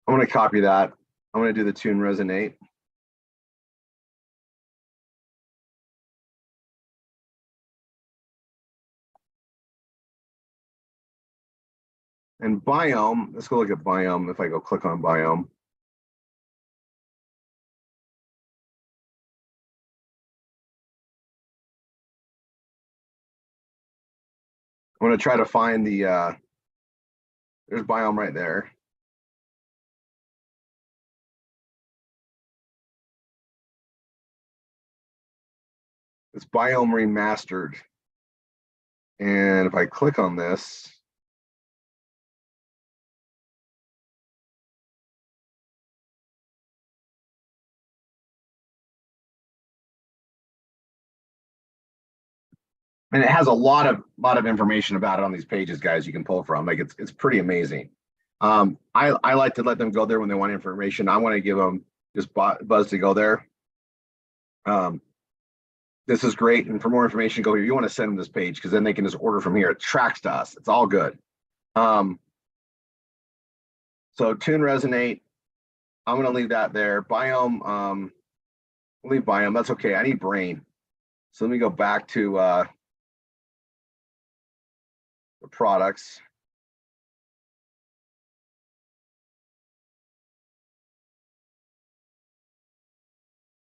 [SPEAKER 1] I'm going to copy that. I'm going to do the tune resonate. And biome, let's go look at biome. If I go click on biome. I'm going to try to find there's biome right there. It's biome remastered. And if I click on this, and it has a lot of information about it on these pages, guys, you can pull from. Like it's pretty amazing. I like to let them go there when they want information. I want to give them just buzz to go there. This is great. And for more information, go here. You want to send them this page because then they can just order from here. It tracks to us. It's all good. So tune resonate. I'm going to leave that there. Biome, leave biome. That's okay. I need brain. So let me go back to the products.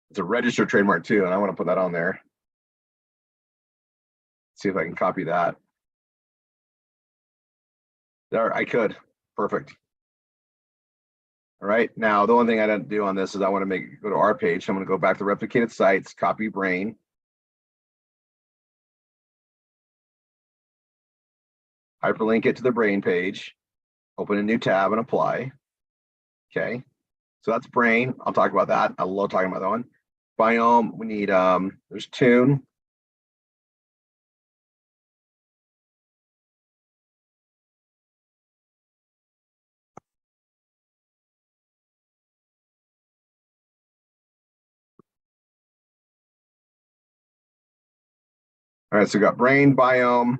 [SPEAKER 1] It's a registered trademark too, and I want to put that on there. See if I can copy that. There, I could. Perfect. All right. Now, the one thing I didn't do on this is I want to go to our page. I'm going to go back to replicated sites, copy brain. Hyperlink it to the brain page. Open a new tab and apply. Okay. So that's brain. I'll talk about that. I love talking about that one. Biome, we need, there's tune. All right, so we got brain, biome.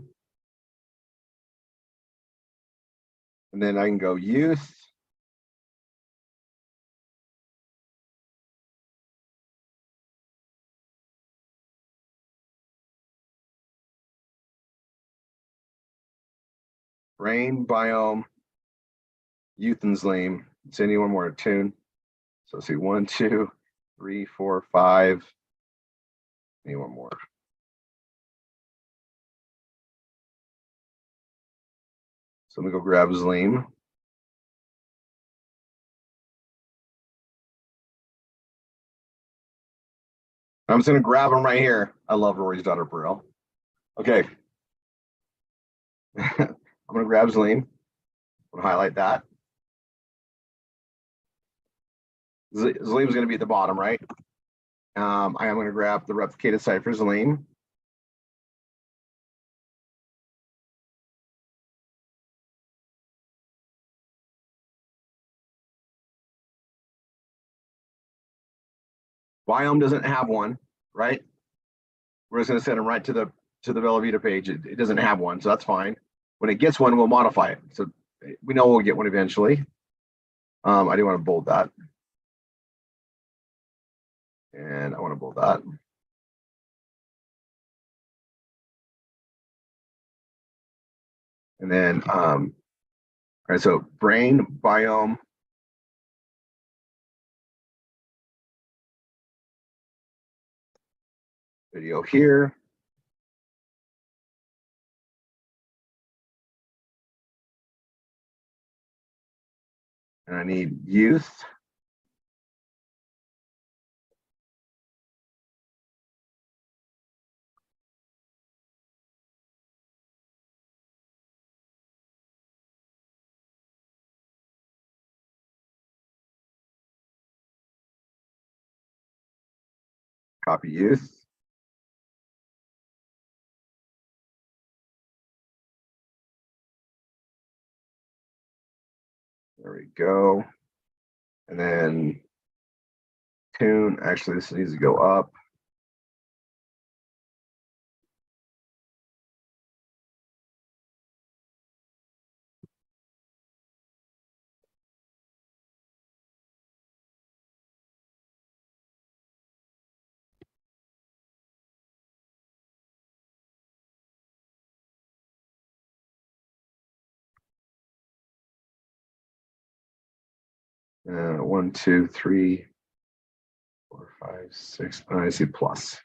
[SPEAKER 1] And then I can go youth. Brain, biome, youth and Zleam. It's any one more tune. So let's see, 1, 2, 3, 4, 5. Any one more. So let me go grab Zleam. I'm just going to grab them right here. I love Rory's daughter, Brill. Okay. I'm going to grab Zleam. I'm going to highlight that. Zleam is going to be at the bottom, right? I am going to grab the replicated site for Zleam. Biome doesn't have one, right? We're just going to send them right to the Bellavita page. It doesn't have one, so that's fine. When it gets one, we'll modify it. So we know we'll get one eventually. I do want to bold that. And I want to bold that. And then, all right, so brain, biome. Video here. And I need youth. Copy youth. There we go. And then tune, actually this needs to go up. One, two, three, 4, 5, 6. Oh, I see plus.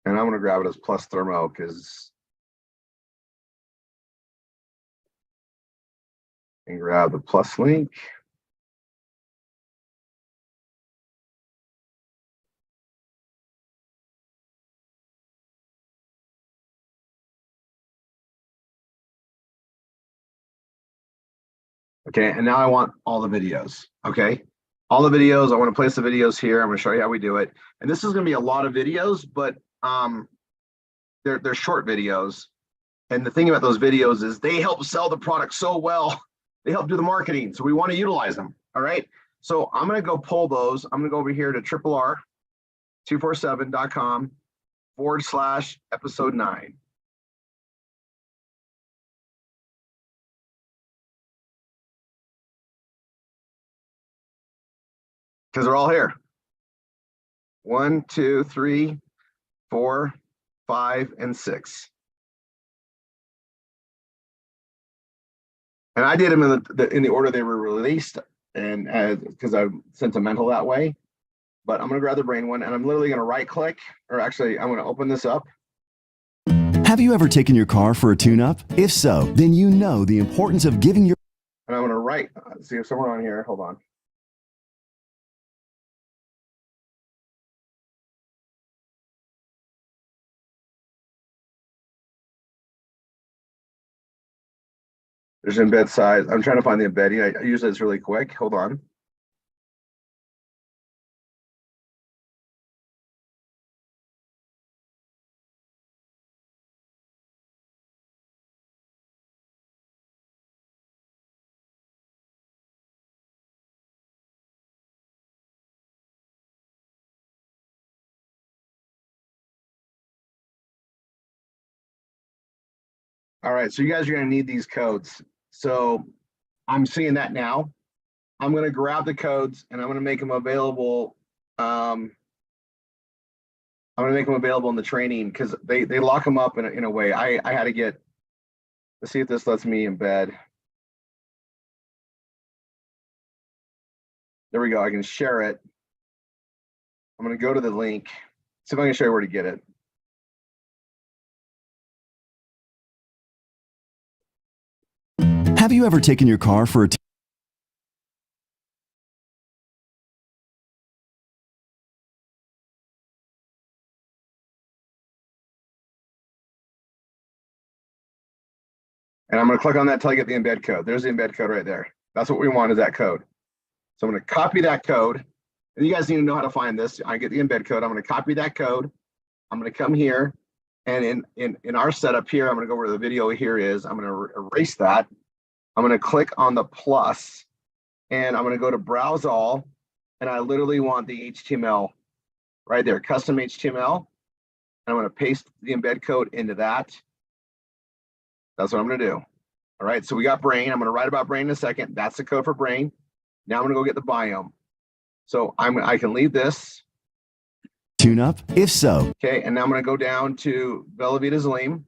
[SPEAKER 1] And I'm going to grab it as plus thermo because and grab the plus link. Okay, and now I want all the videos. Okay, all the videos. I want to place the videos here. I'm going to show you how we do it. And this is going to be a lot of videos, but they're short videos. And the thing about those videos is they help sell the product so well. They help do the marketing. So we want to utilize them. All right. So I'm going to go pull those. I'm going to go over here to RR247.com/episode 9. Because they're all here. 1, 2, 3, 4, 5, and 6. And I did them in the order they were released, and because I'm sentimental that way. But I'm going to grab the brain one, and I'm literally going to right click, or actually, I'm going to open this up.
[SPEAKER 5] Have you ever taken your car for a tune-up? If so, then you know the importance of giving your...
[SPEAKER 1] And I'm going to write, see if somewhere on here, hold on. There's embed size. I'm trying to find the embedding. I usually it's really quick. Hold on. All right, so you guys are going to need these codes. So I'm seeing that now. I'm going to grab the codes and I'm going to make them available. I'm going to make them available in the training because they lock them up in a way. I had to get, let's see if this lets me embed. There we go. I can share it. I'm going to go to the link. See if I can show you where to get it.
[SPEAKER 5] Have you ever taken your car for a...
[SPEAKER 1] And I'm going to click on that until I get the embed code. There's the embed code right there. That's what we want is that code. So I'm going to copy that code. And you guys need to know how to find this. I get the embed code. I'm going to copy that code. I'm going to come here. And in our setup here, I'm going to go where the video here is. I'm going to erase that. I'm going to click on the plus. And I'm going to go to browse all. And I literally want the HTML right there, custom HTML. And I'm going to paste the embed code into that. That's what I'm going to do. All right, so we got brain. I'm going to write about brain in a second. That's the code for brain. Now I'm going to go get the biome. So I can leave this.
[SPEAKER 5] Tune up? If so.
[SPEAKER 1] Okay, and now I'm going to go down to Bella Vita Zaleem.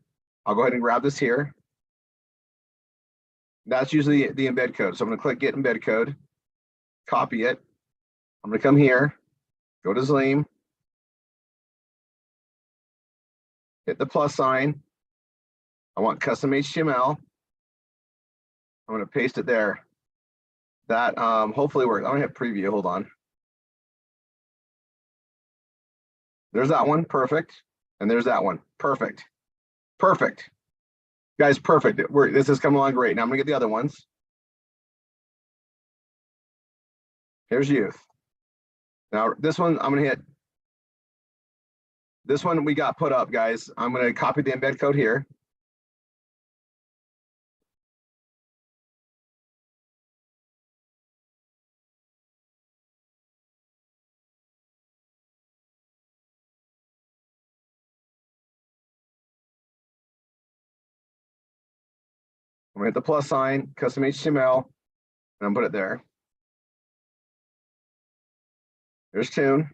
[SPEAKER 1] I'll go ahead and grab this here. That's usually the embed code. So I'm going to click get embed code, copy it. I'm going to come here, go to Zaleem, hit the plus sign. I want custom HTML. I'm going to paste it there. That hopefully works. I'm going to hit preview. Hold on. There's that one. Perfect. And there's that one. Perfect. Perfect. Guys, perfect. This is coming along great. Now I'm going to get the other ones. Here's youth. Now this one, I'm gonna hit. This one we got put up, guys. I'm gonna copy the embed code here. I'm gonna hit the plus sign, custom HTML, and I'm put it there. There's tune.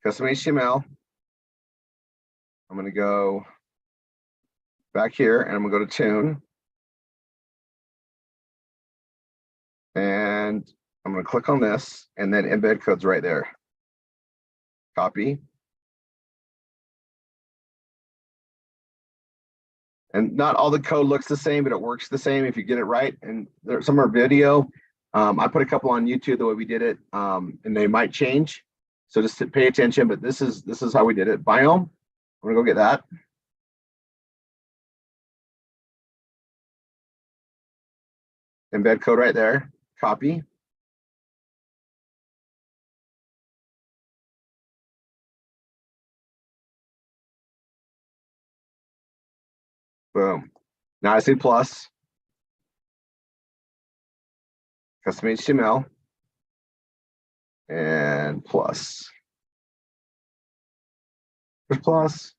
[SPEAKER 1] Custom HTML. I'm gonna go back here and I'm gonna go to tune. And I'm gonna click on this and then embed code's right there. Copy. And not all the code looks the same, but it works the same if you get it right. And there's some are video. I put a couple on YouTube the way we did it, and they might change. So just to pay attention, but this is how we did it. Biome, I'm gonna go get that. Embed code right there, copy. Boom. Now I say plus. Custom HTML. And plus. There's plus.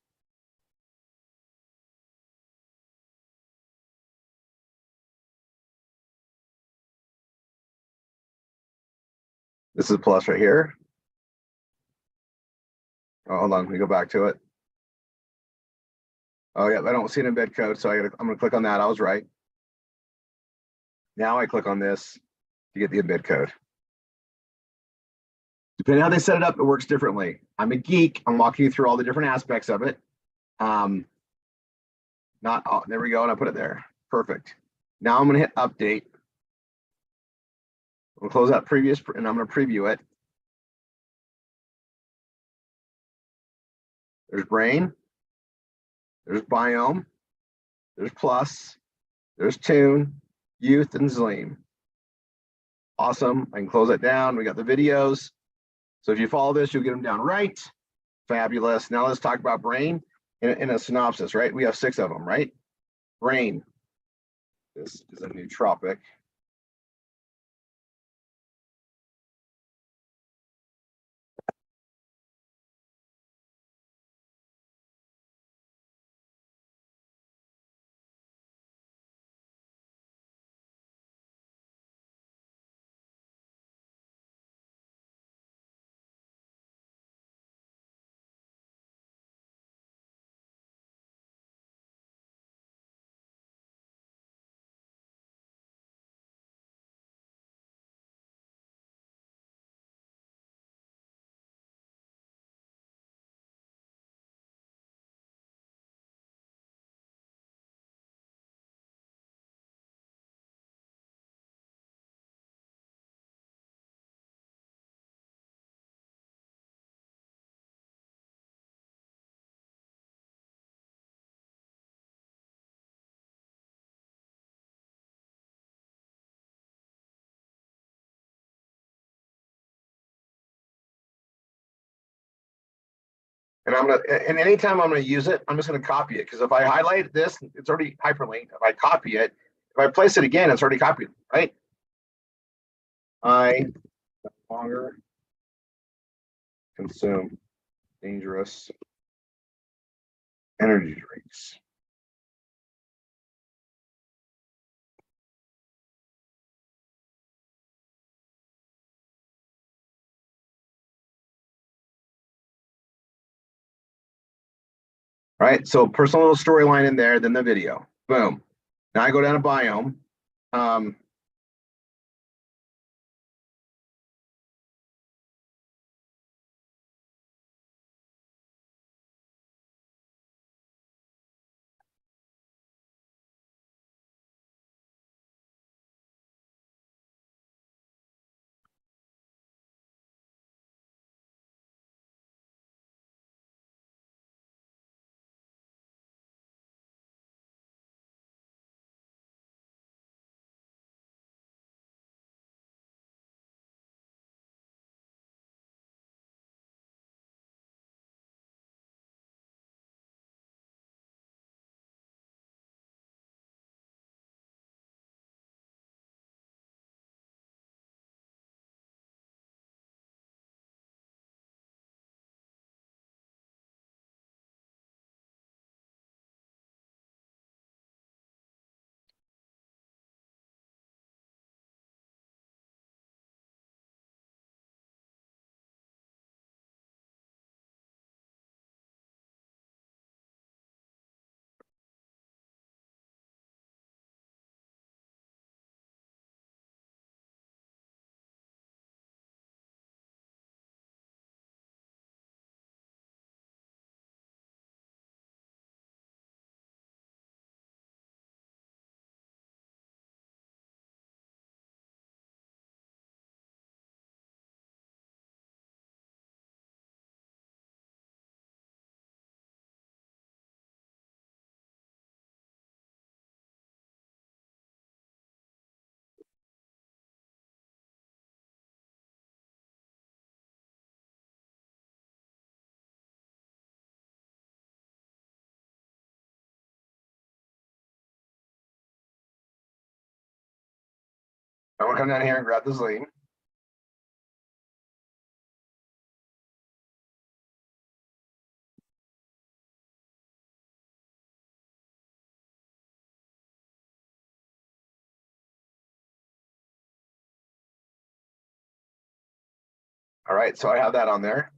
[SPEAKER 1] This is plus right here. Oh, hold on, let me go back to it. Oh yeah, I don't see an embed code, so I'm gonna click on that. I was right. Now I click on this to get the embed code. Depending on how they set it up, it works differently. I'm a geek. I'm walking you through all the different aspects of it. Not all, there we go, and I put it there. Perfect. Now I'm gonna hit update. We'll close out previous, and I'm gonna preview it. There's brain. There's biome. There's plus. There's tune, youth, and Zleam. Awesome. I can close it down. We got the videos. So if you follow this, you'll get them down right. Fabulous. Now let's talk about brain in a synopsis, right? We have 6 of them, right? Brain. This is a nootropic. And anytime I'm gonna use it, I'm just gonna copy it. Because if I highlight this, it's already hyperlinked. If I copy it, if I place it again, it's already copied, right? I no longer consume dangerous energy drinks. Right, so personal little storyline in there, then the video. Boom. Now I go down to biome. I'm gonna come down here and grab the Zleam. All right, so I have that on there.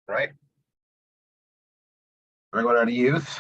[SPEAKER 1] Right. I'm gonna go down to youth.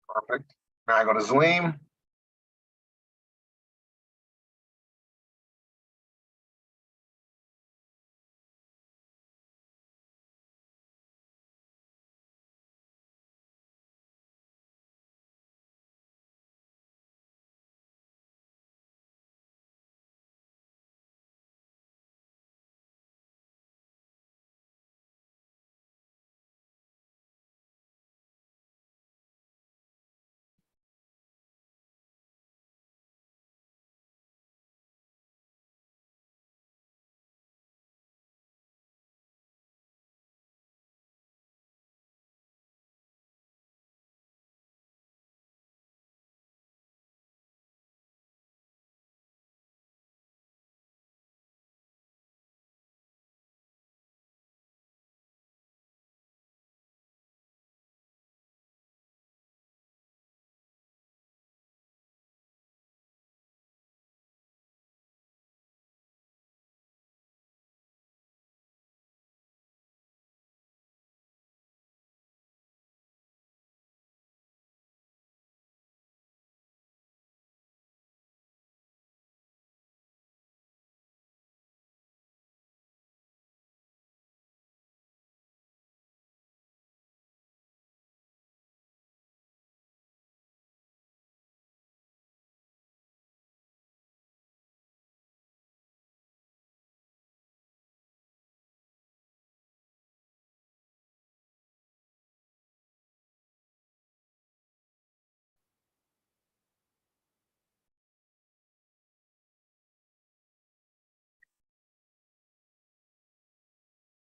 [SPEAKER 1] Perfect. Now I go to Zleam.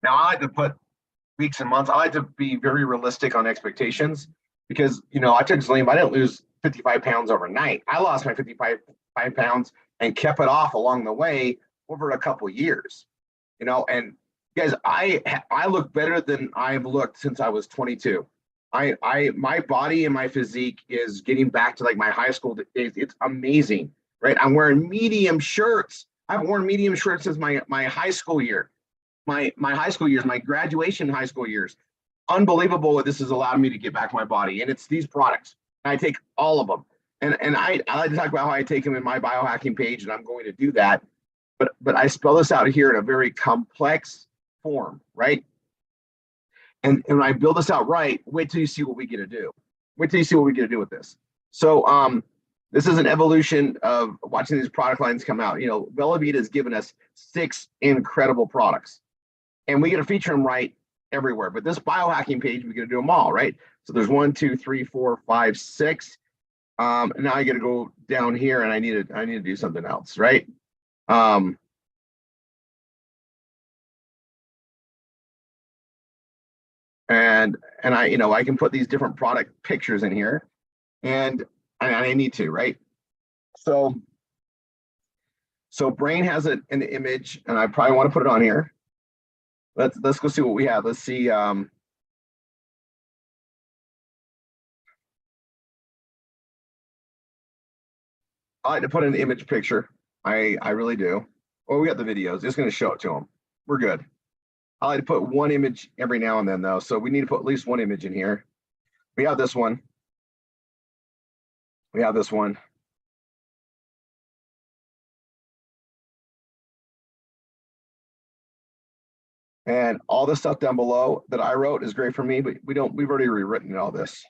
[SPEAKER 1] Now I like to put weeks and months. I like to be very realistic on expectations because, I took Zlim, I didn't lose 55 pounds overnight. I lost my 55 pounds and kept it off along the way over a couple of years, and guys, I look better than I've looked since I was 22. My body and my physique is getting back to like my high school days. It's amazing, right? I'm wearing medium shirts. I've worn medium shirts since my high school year, my high school years, my graduation high school years. Unbelievable what this has allowed me to get back my body, and it's these products. I take all of them, and I like to talk about how I take them in my biohacking page, and I'm going to do that. But I spell this out here in a very complex form, right? And when I build this out right, wait till you see what we get to do. Wait till you see what we get to do with this. So this is an evolution of watching these product lines come out. Velavita has given us 6 incredible products, and we get to feature them right everywhere. But this biohacking page, we get to do them all, right? So there's 1, 2, 3, 4, 5, 6. And now I got to go down here, and I need to do something else, right? And I can put these different product pictures in here, and I need to, right? So Brain has an image, and I probably want to put it on here. Let's go see what we have. Let's see. I like to put an image picture. I really do. Well, we got the videos. Just going to show it to them. We're good. I like to put one image every now and then, though. So we need to put at least one image in here. We have this one. We have this one. And all the stuff down below that I wrote is great for me, but we've already rewritten all this.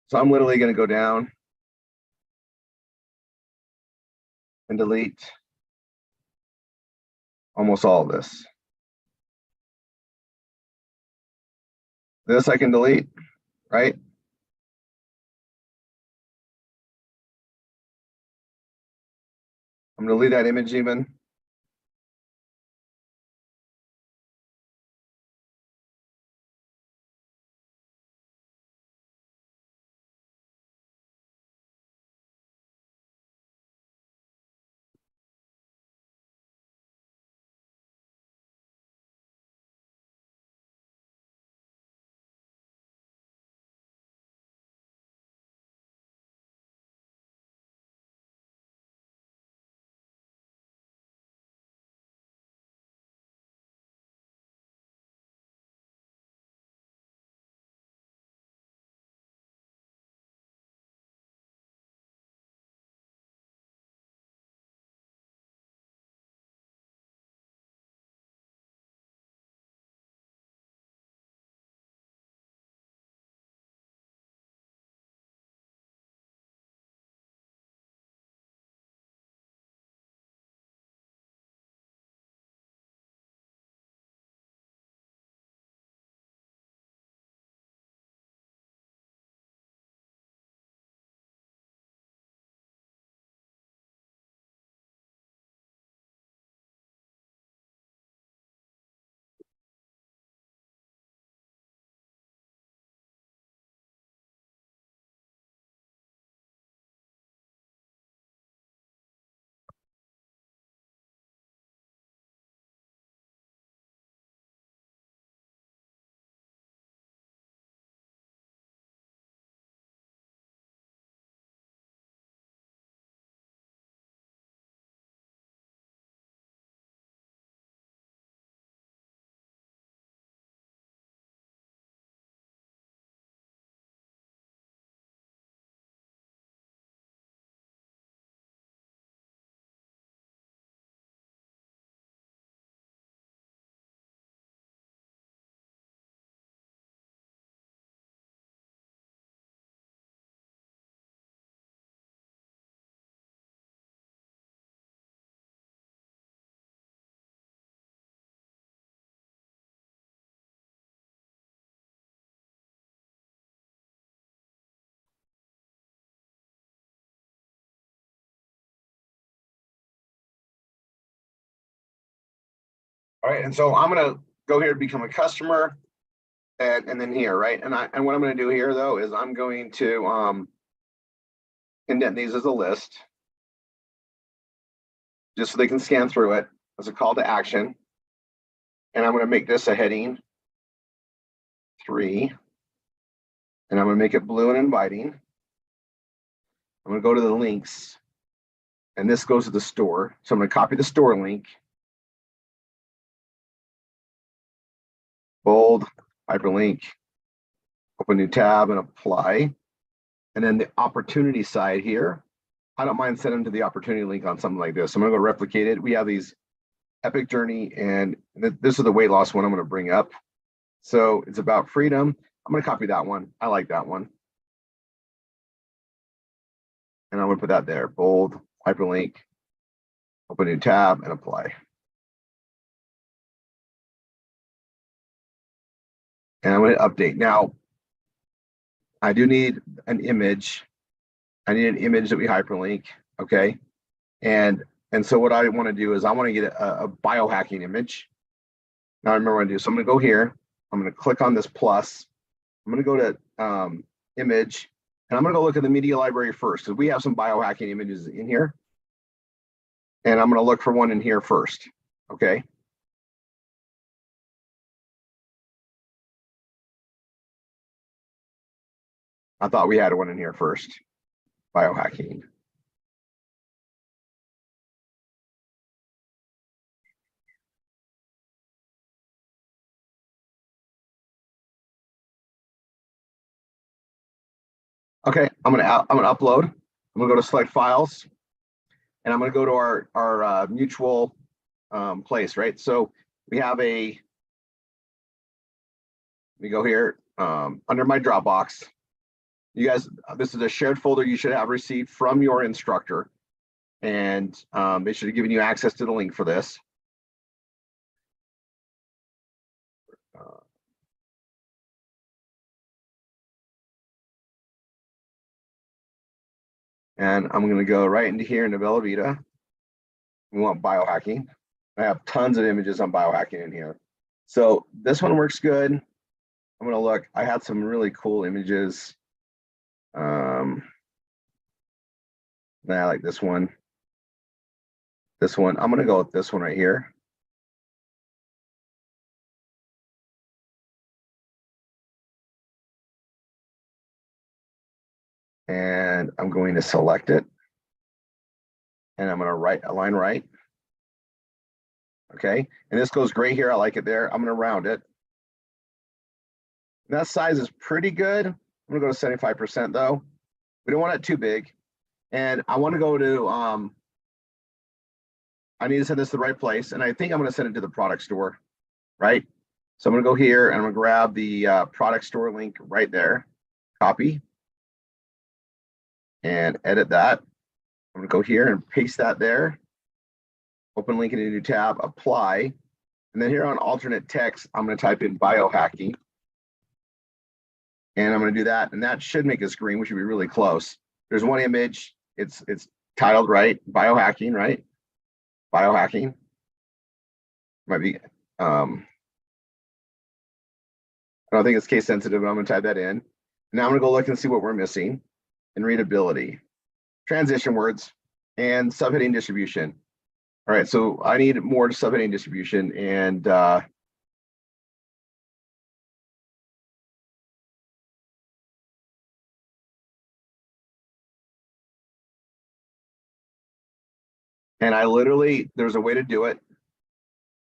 [SPEAKER 1] So I'm literally going to go down and delete almost all of this. This I can delete, right? I'm going to leave that image even. All right, and so I'm going to go here to become a customer, and then here, right? And what I'm going to do here though is I'm going to indent these as a list, just so they can scan through it as a call to action. And I'm going to make this a heading 3, and I'm going to make it blue and inviting. I'm going to go to the links, and this goes to the store. So I'm going to copy the store link, bold, hyperlink, open new tab and apply. And then the opportunity side here, I don't mind sending to the opportunity link on something like this. So I'm going to go replicate it. We have these epic journey, and this is the weight loss one I'm going to bring up. So it's about freedom. I'm going to copy that one. I like that one. And I'm going to put that there, bold, hyperlink, open new tab and apply. And I'm going to update. Now, I do need an image. I need an image that we hyperlink, okay? And so what I want to do is I want to get a biohacking image. Now I remember what I do. So I'm going to go here. I'm going to click on this plus. I'm going to go to image, and I'm going to go look at the media library first, because we have some biohacking images in here. And I'm going to look for one in here first, okay? I thought we had one in here first, biohacking. Okay, I'm gonna upload. I'm gonna go to select files, and I'm gonna go to our mutual place, right? So we have let me go here under my Dropbox. You guys, this is a shared folder you should have received from your instructor, and they should have given you access to the link for this. And I'm going to go right into here into Bella Vita. We want biohacking. I have tons of images on biohacking in here. So this one works good. I'm going to look. I had some really cool images. I like this one. This one. I'm going to go with this one right here. And I'm going to select it. And I'm going to align right. Okay. And this goes great here. I like it there. I'm going to round it. And that size is pretty good. I'm going to go to 75% though. We don't want it too big. And I want to go to, I need to send this to the right place. And I think I'm going to send it to the product store, right? So I'm going to go here and I'm going to grab the product store link right there, copy, and edit that. I'm going to go here and paste that there. Open link in a new tab, apply. And then here on alternate text, I'm going to type in biohacking. And I'm going to do that. And that should make a screen, which would be really close. There's one image. It's titled right, biohacking, right? Biohacking. Might be, I don't think it's case sensitive, but I'm going to type that in. Now I'm going to go look and see what we're missing in readability, transition words, and subheading distribution. All right, so I need more subheading distribution, and I literally, there's a way to do it.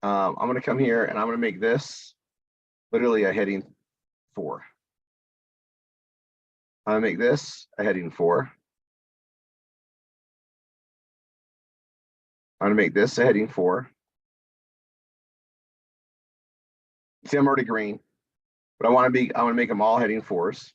[SPEAKER 1] I'm going to come here and I'm going to make this literally a heading 4. I'm going to make this a heading 4. I'm going to make this a heading 4. See, I'm already green, but I want to make them all heading 4s.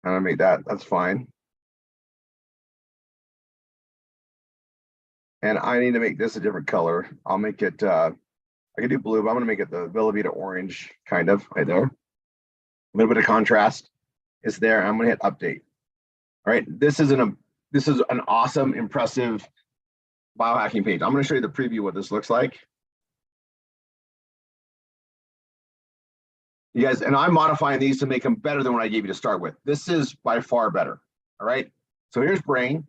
[SPEAKER 1] I'm going to make that, that's fine. And I need to make this a different color. I'll make it, I can do blue, but I'm gonna make it the Velveeta orange, kind of, right there. A little bit of contrast is there. I'm gonna hit update. All right, this is an awesome, impressive biohacking page. I'm gonna show you the preview what this looks like. You guys, and I'm modifying these to make them better than what I gave you to start with. This is by far better. All right. So here's brain,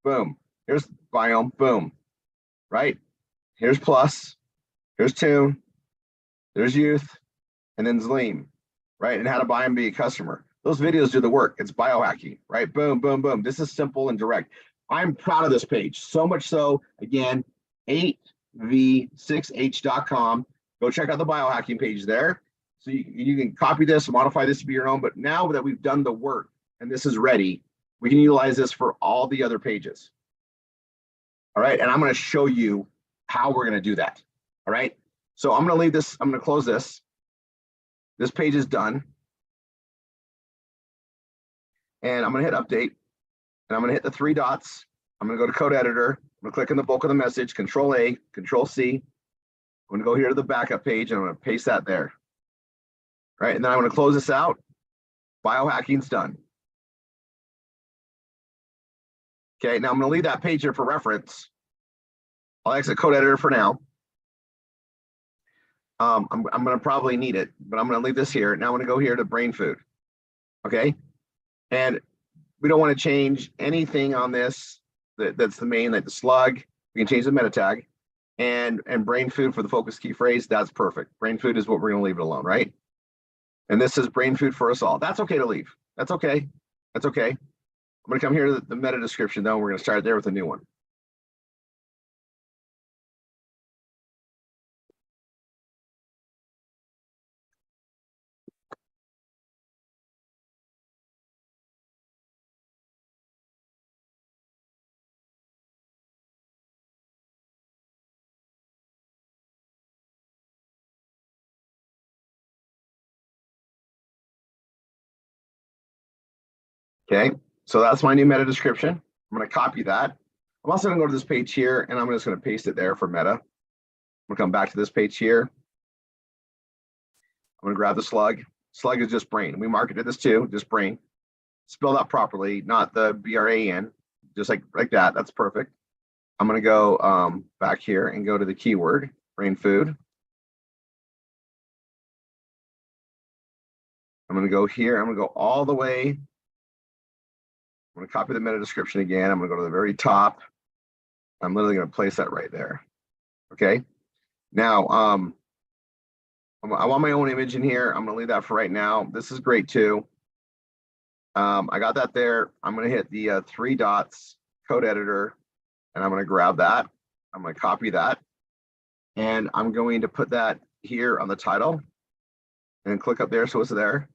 [SPEAKER 1] boom. Here's biome, boom. Right. Here's plus, here's tune, there's youth, and then Zleam, right? And how to buy and be a customer. Those videos do the work. It's biohacking, right? Boom, boom, boom. This is simple and direct. I'm proud of this page. So much so, again, 8v6h.com. Go check out the biohacking page there. So you can copy this, modify this to be your own, but now that we've done the work and this is ready, we can utilize this for all the other pages. All right, and I'm gonna show you how we're gonna do that. All right, so I'm gonna leave this, I'm gonna close this. This page is done. And I'm gonna hit update, and I'm gonna hit the 3 dots. I'm gonna go to code editor. I'm gonna click on the bulk of the message, Control A, Control C. I'm gonna go here to the backup page, and I'm gonna paste that there. Right, and then I'm going to close this out. Biohacking's done. Okay, now I'm going to leave that page here for reference. I'll exit code editor for now. I'm going to probably need it, but I'm going to leave this here. Now I'm going to go here to brain food. Okay, and we don't want to change anything on this. That's the main, like the slug. We can change the meta tag, and brain food for the focus key phrase. That's perfect. Brain food is what we're going to leave it alone, right? And this is brain food for us all. That's okay to leave. That's okay. That's okay. I'm going to come here to the meta description though. We're going to start there with a new one. Okay, so that's my new meta description. I'm going to copy that. I'm also going to go to this page here, and I'm just going to paste it there for meta. I'm going to come back to this page here. I'm going to grab the slug. Slug is just brain. We marketed this too, just brain. Spelled out properly, not the BRAN, just like that. That's perfect. I'm going to go back here and go to the keyword, brain food. I'm going to go here. I'm going to go all the way. I'm going to copy the meta description again. I'm going to go to the very top. I'm literally going to place that right there. Okay. Now, I want my own image in here. I'm going to leave that for right now. This is great too. I got that there. I'm going to hit the 3 dots, code editor, and I'm going to grab that. I'm going to copy that. And I'm going to put that here on the title and click up there so it's there.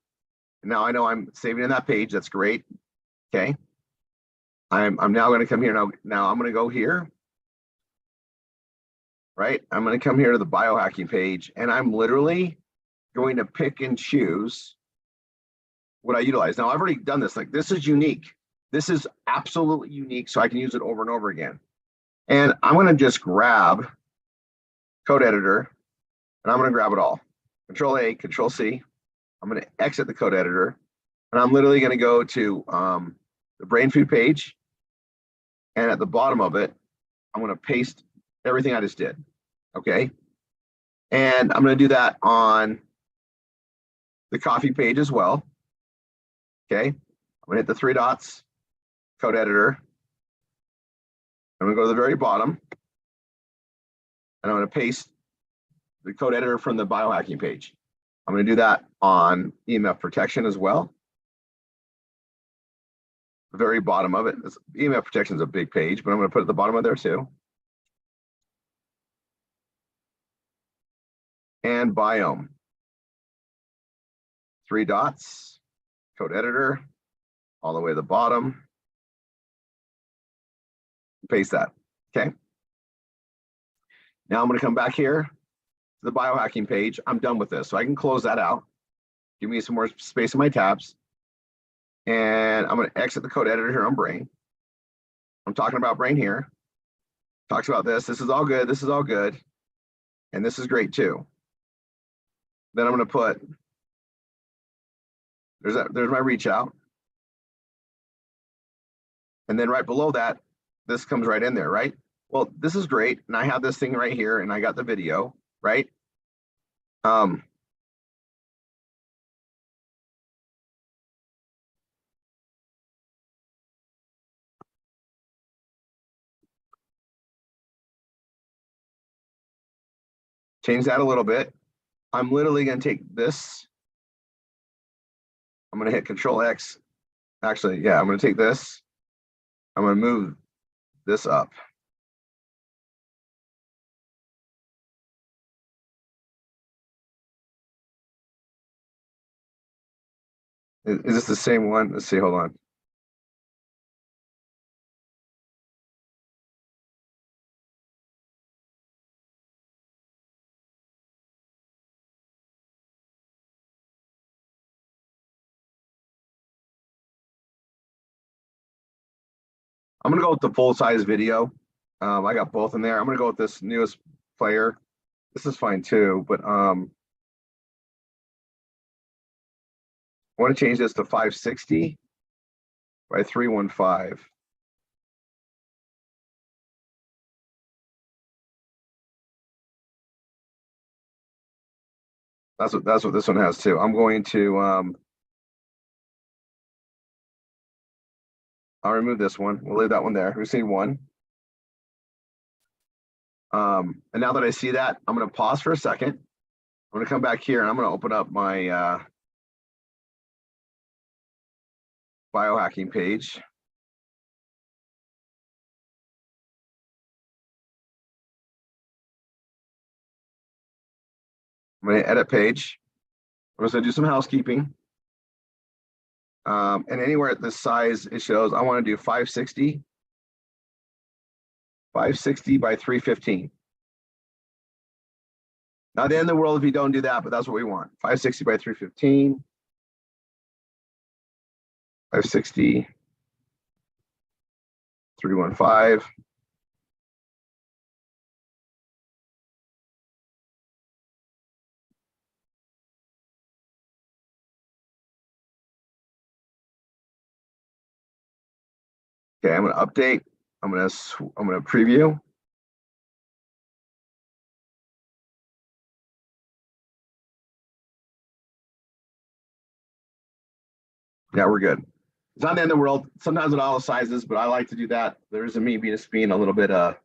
[SPEAKER 1] And now I know I'm saving in that page. That's great. Okay. I'm now going to come here now I'm going to go here. Right. I'm going to come here to the biohacking page, and I'm literally going to pick and choose what I utilize. Now I've already done this. Like, this is unique. This is absolutely unique. So I can use it over and over again. And I'm going to just grab code editor, and I'm going to grab it all. Control A, Control C. I'm going to exit the code editor, and I'm literally going to go to the brain food page. And at the bottom of it, I'm going to paste everything I just did. Okay. And I'm going to do that on the coffee page as well. Okay. I'm going to hit the 3 dots, code editor. I'm going to go to the very bottom, and I'm going to paste the code editor from the biohacking page. I'm going to do that on EMF protection as well. The very bottom of it. EMF protection is a big page, but I'm going to put it at the bottom of there too. And biome. 3 dots, code editor, all the way to the bottom. Paste that. Okay. Now I'm going to come back here to the biohacking page. I'm done with this, so I can close that out. Give me some more space in my tabs. And I'm going to exit the code editor here on brain. I'm talking about brain here. Talks about this. This is all good. This is all good. And this is great too. Then I'm going to put, there's my reach out. And then right below that, this comes right in there, right? Well, this is great. And I have this thing right here and I got the video, right? Change that a little bit. I'm literally going to take this. I'm going to hit Control X. Actually, yeah, I'm going to take this. I'm going to move this up. Is this the same one? Let's see, hold on. I'm gonna go with the full size video. I got both in there. I'm gonna go with this newest player. This is fine too, but I want to change this to 560 by 315. That's what this one has too. I'm going to I'll remove this one. We'll leave that one there. We've seen one. And now that I see that, I'm going to pause for a second. I'm going to come back here and I'm going to open up my biohacking page. I'm going to edit page. I'm just going to do some housekeeping. And anywhere at this size it shows, I want to do 560 by 315. Not the end of the world if you don't do that, but that's what we want. 560 by 315. 560, 315. Okay, I'm going to update. I'm going to preview. Yeah, we're good. It's not the end of the world. Sometimes it all sizes, but I like to do that. There's a me being a little bit okay,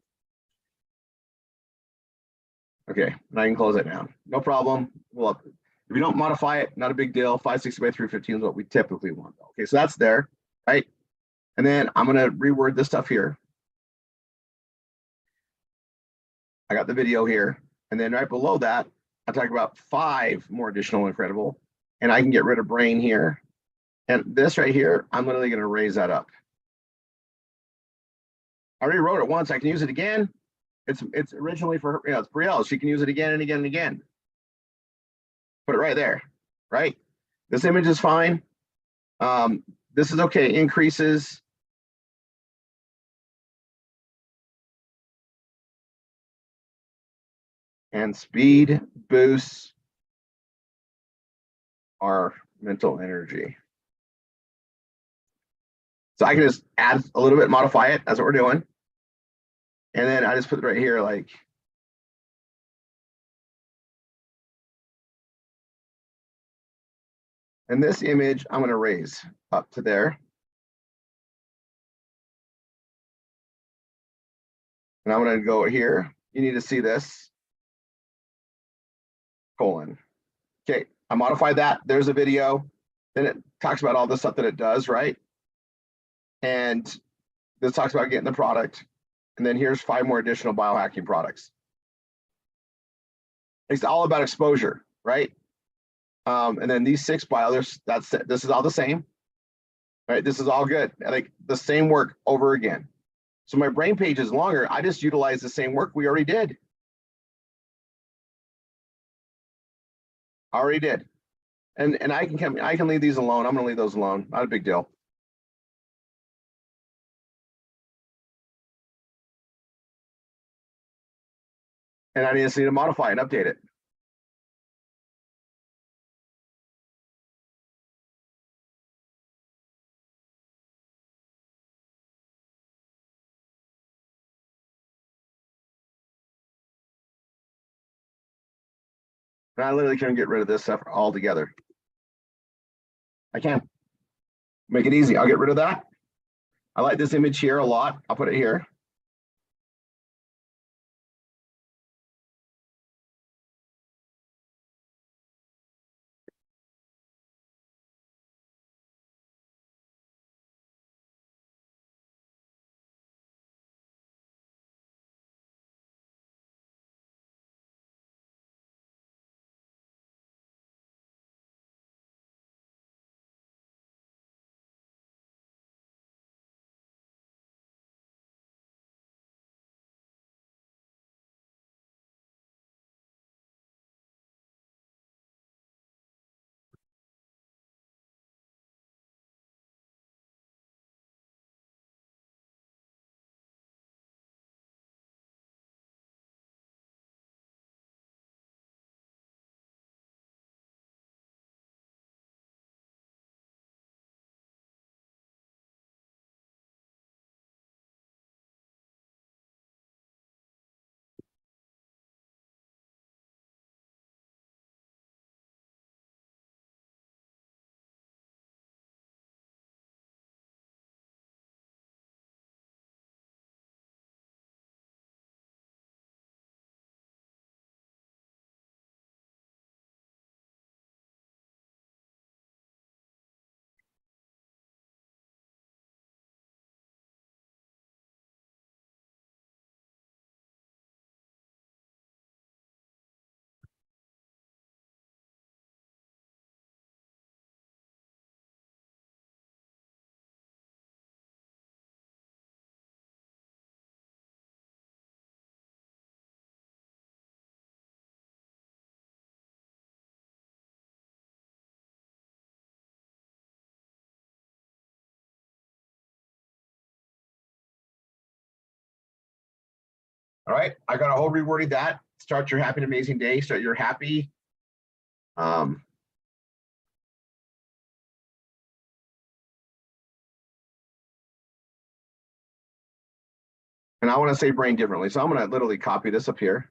[SPEAKER 1] now you can close it down. No problem. Well, if you don't modify it, not a big deal. 560 by 315 is what we typically want. Okay, so that's there, right? And then I'm gonna reword this stuff here. I got the video here. And then right below that, I talk about 5 more additional incredible. And I can get rid of brain here. And this right here, I'm literally gonna raise that up. I already wrote it once, I can use it again. It's originally for her, it's Brielle. She can use it again and again and again. Put it right there, right? This image is fine. This is okay, increases. And speed boosts our mental energy. So I can just add a little bit, modify it. That's what we're doing. And then I just put it right here, like, and this image, I'm going to raise up to there. And I'm going to go here. You need to see this. Colon. Okay, I modified that. There's a video. Then it talks about all the stuff that it does, right? And this talks about getting the product. And then here's 5 more additional biohacking products. It's all about exposure, right? And then these 6 this is all the same, right? This is all good. Like the same work over again. So my brain page is longer. I just utilize the same work we already did. Already did. And I can leave these alone. I'm gonna leave those alone. Not a big deal. And I just need to modify and update it. And I literally can get rid of this stuff altogether. I can make it easy. I'll get rid of that. I like this image here a lot. I'll put it here. All right, I got a whole reworded that. Start your happy and amazing day. Start your happy. And I want to say brain differently. So I'm going to literally copy this up here.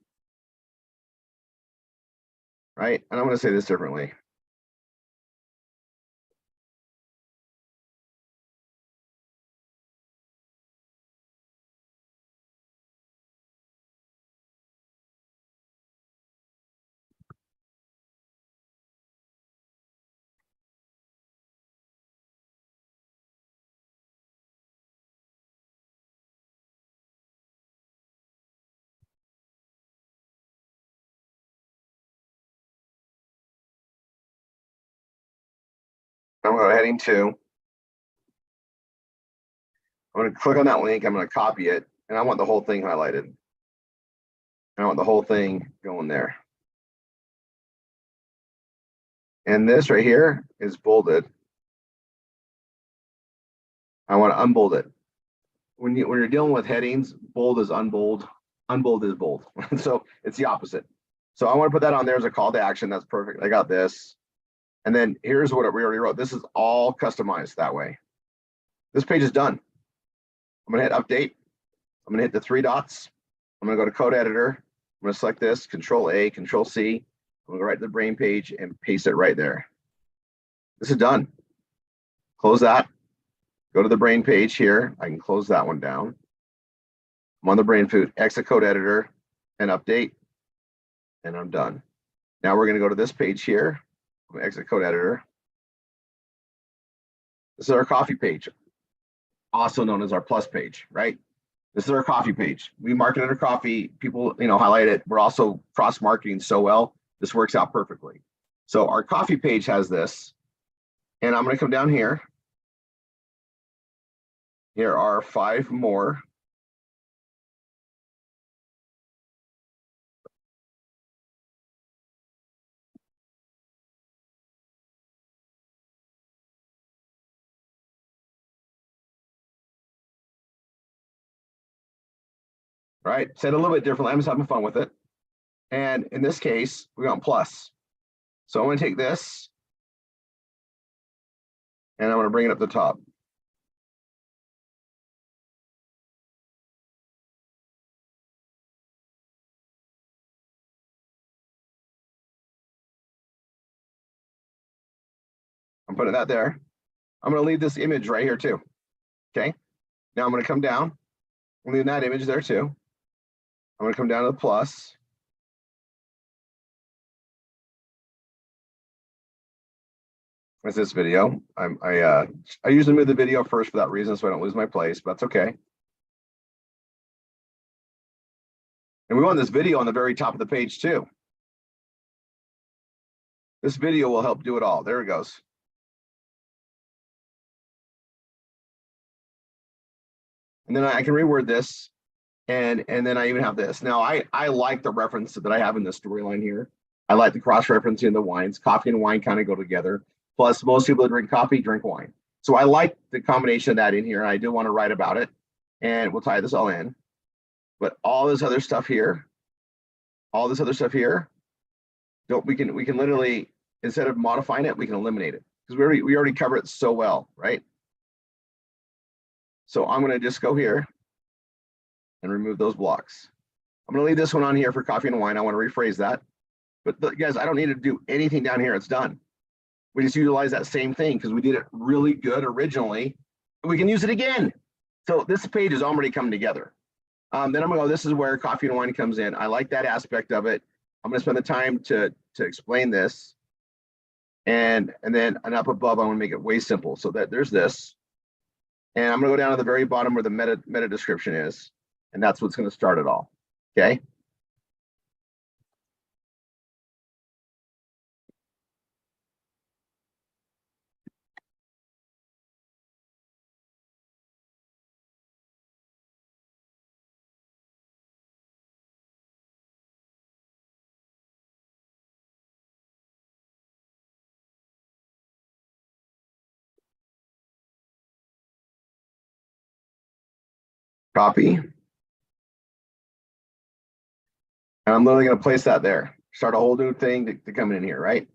[SPEAKER 1] Right, and I'm going to say this differently. I'm going to go heading 2. I'm going to click on that link. I'm going to copy it, and I want the whole thing highlighted. And I want the whole thing going there. And this right here is bolded. I want to unbold it. When you're dealing with headings, bold is unbold, unbold is bold. So it's the opposite. So I want to put that on there as a call to action. That's perfect. I got this. And then here's what we already wrote. This is all customized that way. This page is done. I'm going to hit update. I'm going to hit the 3 dots. I'm going to go to code editor. I'm going to select this, Control A, Control C. I'm going to go right to the brain page and paste it right there. This is done. Close that. Go to the brain page here. I can close that one down. I'm on the brain food, exit code editor and update. And I'm done. Now we're going to go to this page here. I'm going to exit code editor. This is our coffee page, also known as our plus page, right? This is our coffee page. We market under coffee. People, highlight it. We're also cross marketing so well. This works out perfectly. So our coffee page has this, and I'm going to come down here. Here are 5 more. Right, said a little bit differently. I'm just having fun with it. And in this case, we want plus. So I'm going to take this and I'm going to bring it up the top. I'm putting that there. I'm going to leave this image right here too. Okay. Now I'm going to come down. I'm leaving that image there too. I'm going to come down to the plus. What's this video? I usually move the video first for that reason, so I don't lose my place, but that's okay. And we want this video on the very top of the page too. This video will help do it all. There it goes. And then I can reword this, and then I even have this. Now I like the reference that I have in this storyline here. I like the cross-referencing the wines. Coffee and wine kind of go together. Plus, most people that drink coffee drink wine. So I like the combination of that in here. I do want to write about it, and we'll tie this all in. But all this other stuff here, we can literally, instead of modifying it, we can eliminate it because we already cover it so well, right? So I'm going to just go here and remove those blocks. I'm going to leave this one on here for coffee and wine. I want to rephrase that. But guys, I don't need to do anything down here. It's done. We just utilize that same thing because we did it really good originally. We can use it again. So this page is already come together. Then I'm going to go, this is where coffee and wine comes in. I like that aspect of it. I'm going to spend the time to explain this. And then up above, I want to make it way simple so that there's this. And I'm going to go down to the very bottom where the meta description is. And that's what's going to start it all. Okay. Copy. And I'm literally going to place that there. Start a whole new thing to come in here, right?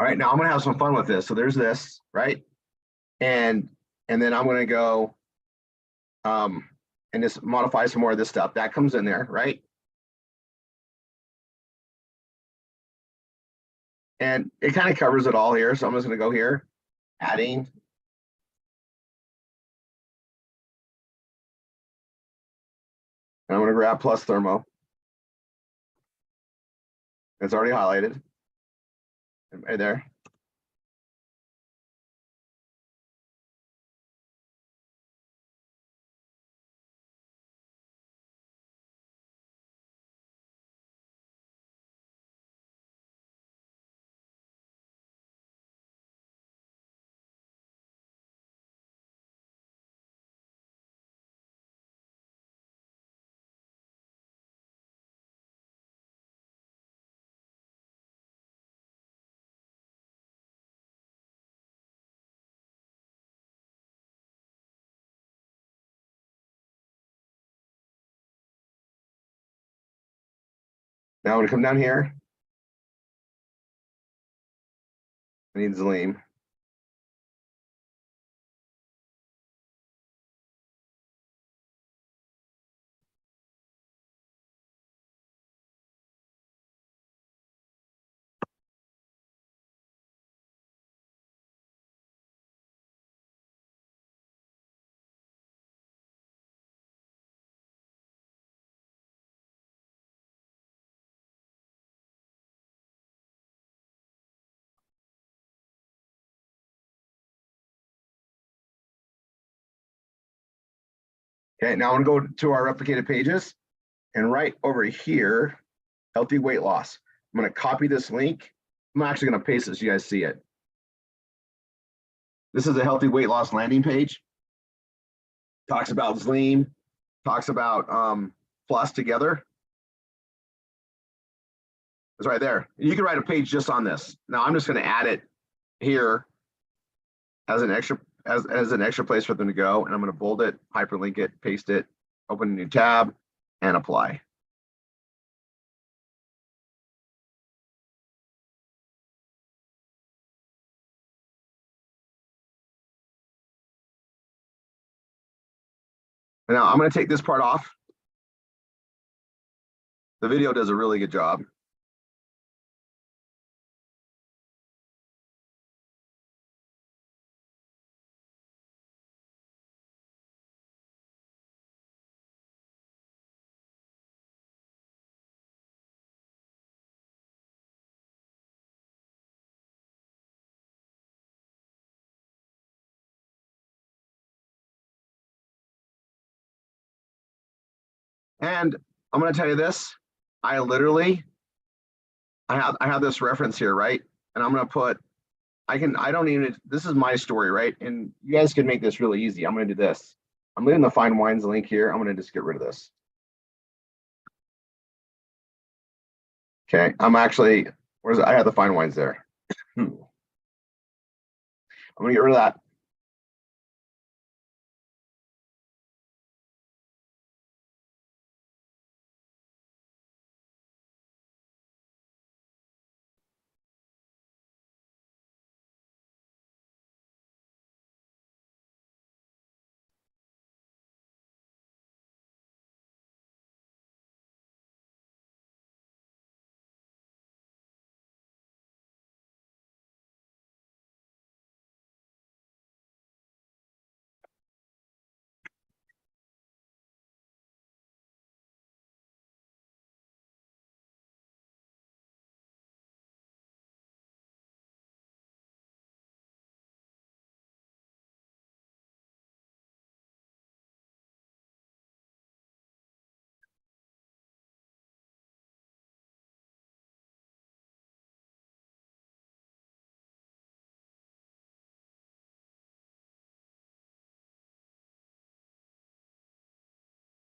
[SPEAKER 1] All right, now I'm gonna have some fun with this. So there's this, right? And then I'm gonna go and just modify some more of this stuff. That comes in there, right? And it kind of covers it all here. So I'm just gonna go here, adding. And I'm gonna grab plus thermo. It's already highlighted. Right there. Now I'm gonna come down here. I need Zaleem. Okay, now I'm gonna go to our replicated pages and right over here, healthy weight loss. I'm gonna copy this link. I'm actually gonna paste this so you guys see it. This is a healthy weight loss landing page. Talks about Zleam, talks about Plus together. It's right there. You can write a page just on this. Now I'm just gonna add it here as an extra place for them to go. And I'm gonna bold it, hyperlink it, paste it, open a new tab, and apply. Now I'm going to take this part off. The video does a really good job. And I'm going to tell you this. I have this reference here, right? And I'm going to put, this is my story, right? And you guys can make this really easy. I'm going to do this. I'm leaving the Find Wines link here. I'm going to just get rid of this. Okay, I have the Find Wines there. I'm going to get rid of that.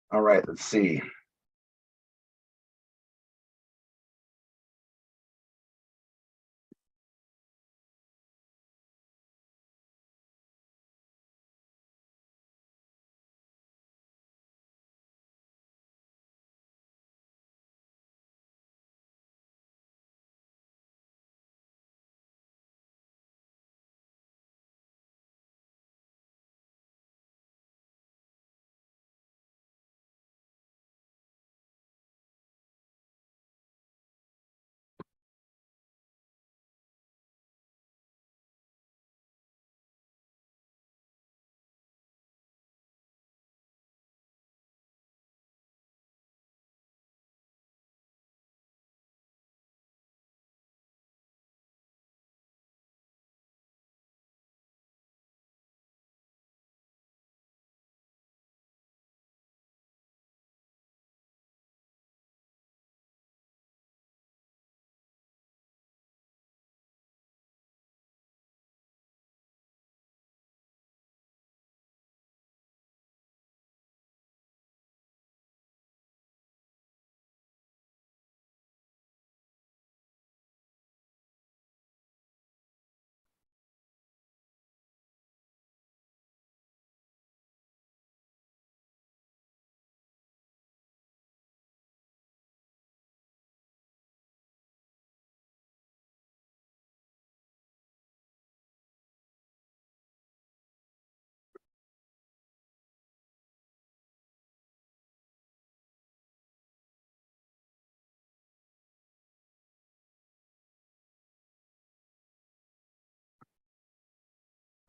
[SPEAKER 1] All right, let's see.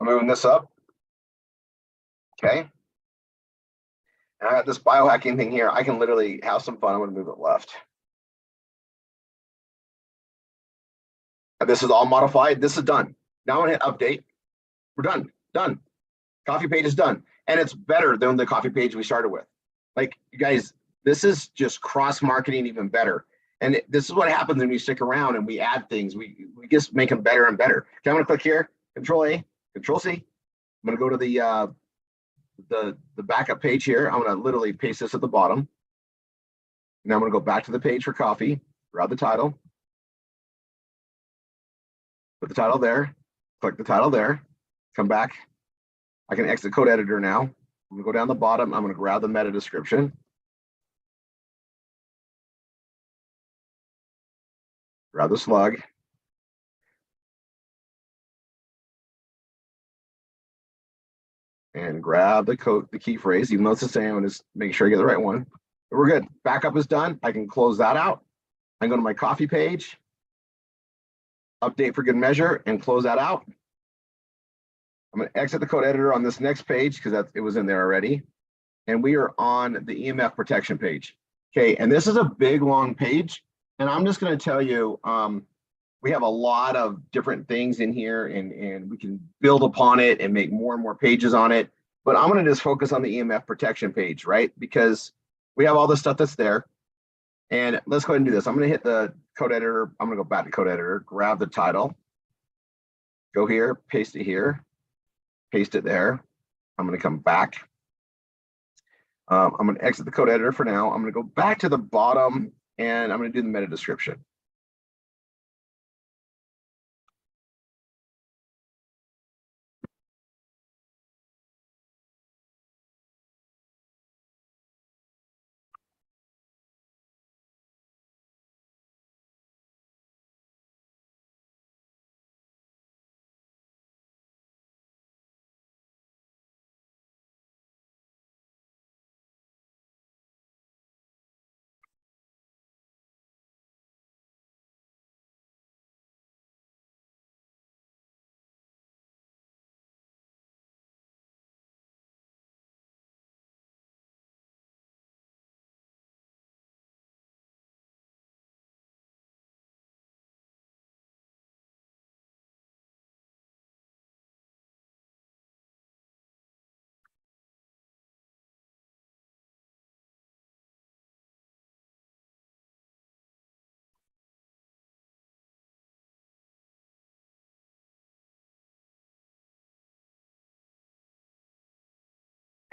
[SPEAKER 1] I'm moving this up. Okay. And I got this biohacking thing here. I can literally have some fun. I'm going to move it left. And this is all modified. This is done. Now I'm going to hit update. We're done. Done. Coffee page is done. And it's better than the coffee page we started with. Like, you guys, this is just cross marketing even better. And this is what happens when we stick around and we add things. We just make them better and better. Okay, I'm gonna click here, Control A, Control C. I'm gonna go to the backup page here. I'm gonna literally paste this at the bottom. Now I'm gonna go back to the page for coffee, grab the title, put the title there, click the title there, come back. I can exit code editor now. I'm gonna go down the bottom. I'm gonna grab the meta description. Grab the slug. And grab the code, the key phrase, even though it's the same, and just make sure I get the right one. But we're good. Backup is done. I can close that out. I can go to my coffee page, update for good measure, and close that out. I'm going to exit the code editor on this next page because it was in there already. And we are on the EMF protection page. Okay, and this is a big, long page. And I'm just going to tell you, we have a lot of different things in here, and we can build upon it and make more and more pages on it. But I'm going to just focus on the EMF protection page, right? Because we have all the stuff that's there. And let's go ahead and do this. I'm going to hit the code editor. I'm going to go back to code editor, grab the title, go here, paste it here, paste it there. I'm going to come back. I'm going to exit the code editor for now. I'm going to go back to the bottom and I'm going to do the meta description.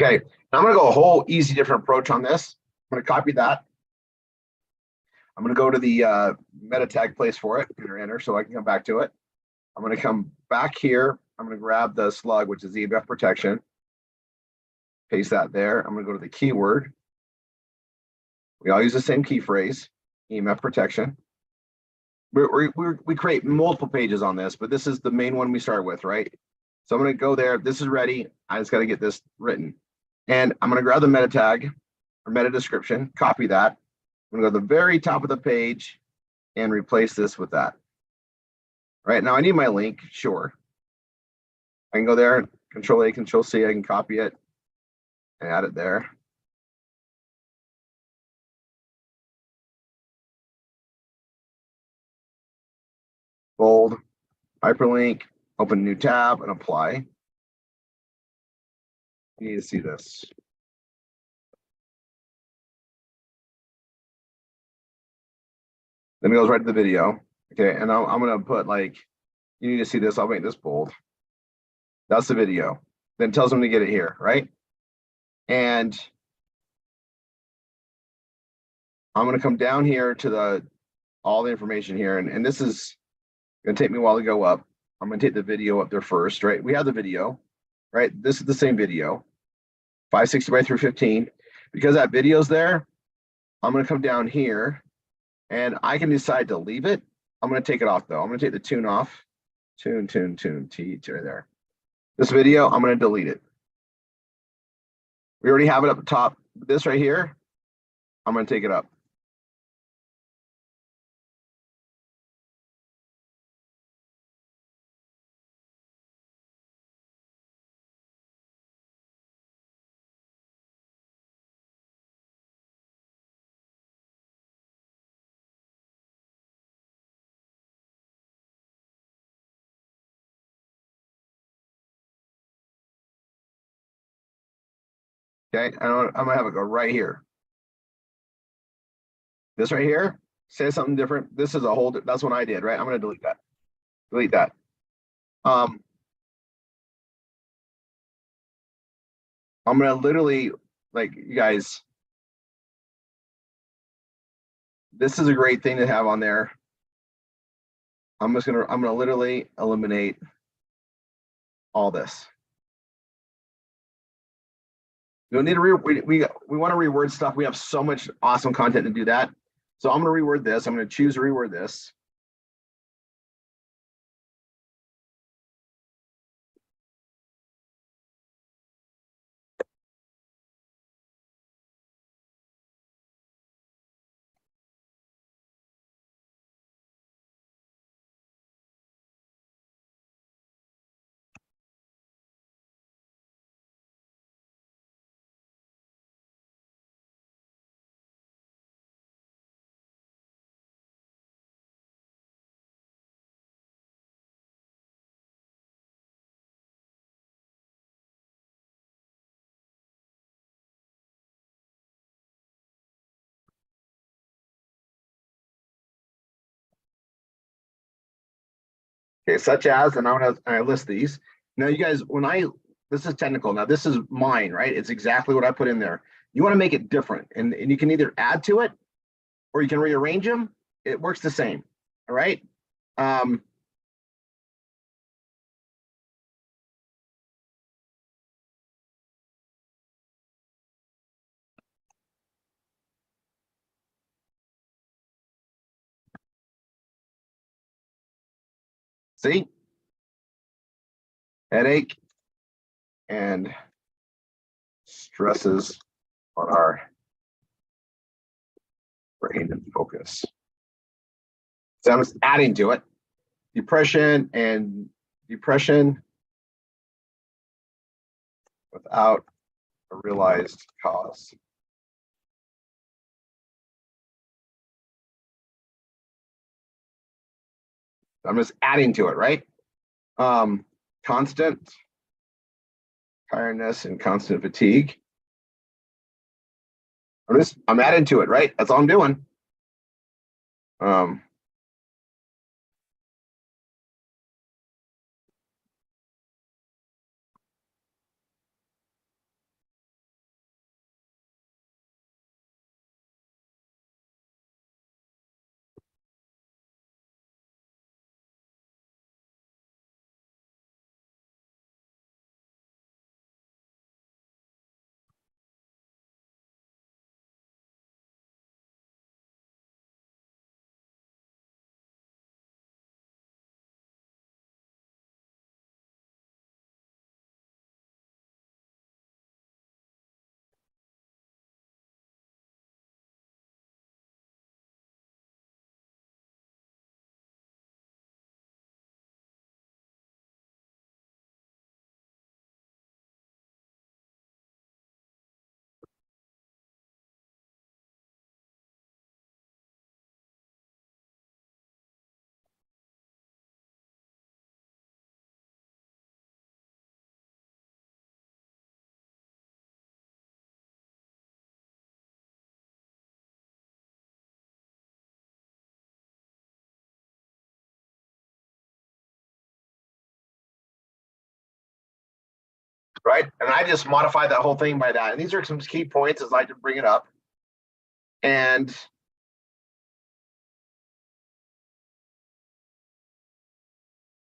[SPEAKER 1] Okay, now I'm going to go a whole easy different approach on this. I'm going to copy that. I'm going to go to the meta tag place for it, enter, so I can come back to it. I'm going to come back here. I'm going to grab the slug, which is the EMF protection. Paste that there. I'm going to go to the keyword. We all use the same key phrase, EMF protection. We create multiple pages on this, but this is the main one we start with, right? So I'm going to go there. This is ready. I just got to get this written. And I'm going to grab the meta tag or meta description, copy that. I'm going to go to the very top of the page and replace this with that. Right now I need my link, sure. I can go there, Control A, Control C, I can copy it and add it there. Bold, hyperlink, open a new tab and apply. You need to see this. Then it goes right to the video. Okay, and I'm gonna put like, you need to see this, I'll make this bold. That's the video. Then it tells them to get it here, right? And I'm gonna come down here to all the information here, and this is gonna take me a while to go up. I'm gonna take the video up there first, right? We have the video, right? This is the same video, 560 by 315. Because that video's there, I'm gonna come down here and I can decide to leave it. I'm gonna take it off though. I'm gonna take the tune off. Tune, T right there. This video, I'm gonna delete it. We already have it up the top. This right here, I'm gonna take it up. Okay, I'm gonna have it go right here. This right here, say something different. This is a whole, that's what I did, right? I'm gonna delete that. Delete that. I'm gonna literally, like, you guys, this is a great thing to have on there. I'm gonna literally eliminate all this. We don't need to we want to reword stuff. We have so much awesome content to do that. So I'm gonna reword this. I'm gonna choose to reword this. Okay, such as, and I list these. Now, you guys, this is technical. Now, this is mine, right? It's exactly what I put in there. You want to make it different, and you can either add to it or you can rearrange them. It works the same. All right. See? Headache and stresses on our brain and focus. So I'm just adding to it. Depression without a realized cause. I'm just adding to it, right? Constant tiredness and constant fatigue. I'm adding to it, right? That's all I'm doing. Right? And I just modified that whole thing by that. And these are some key points as I like to bring it up. And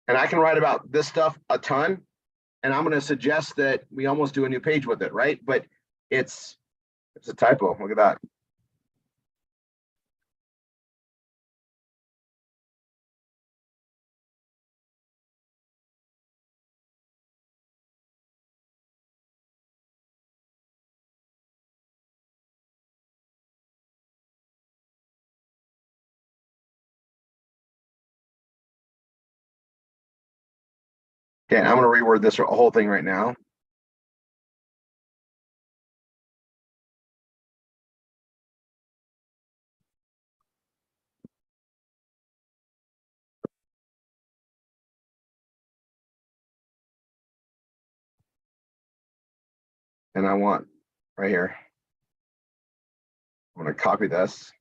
[SPEAKER 1] I can write about this stuff a ton. And I'm going to suggest that we almost do a new page with it, right? But it's a typo. Look at that. Okay, I'm going to reword this whole thing right now. And I want right here. I'm going to copy this.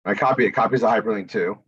[SPEAKER 1] I copy it, copies the hyperlink too.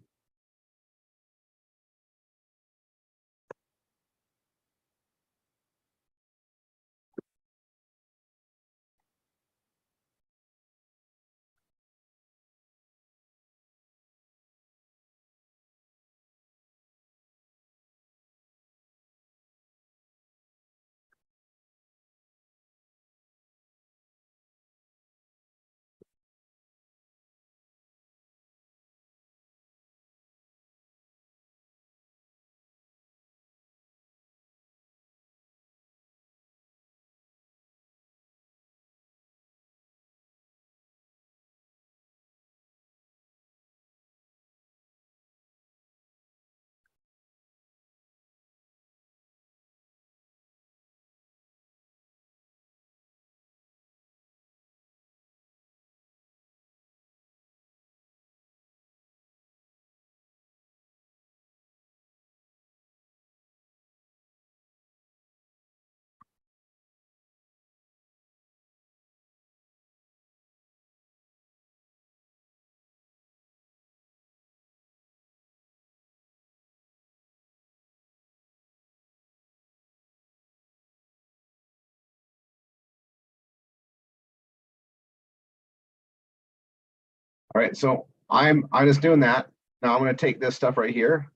[SPEAKER 1] All right, so I'm just doing that. Now I'm going to take this stuff right here.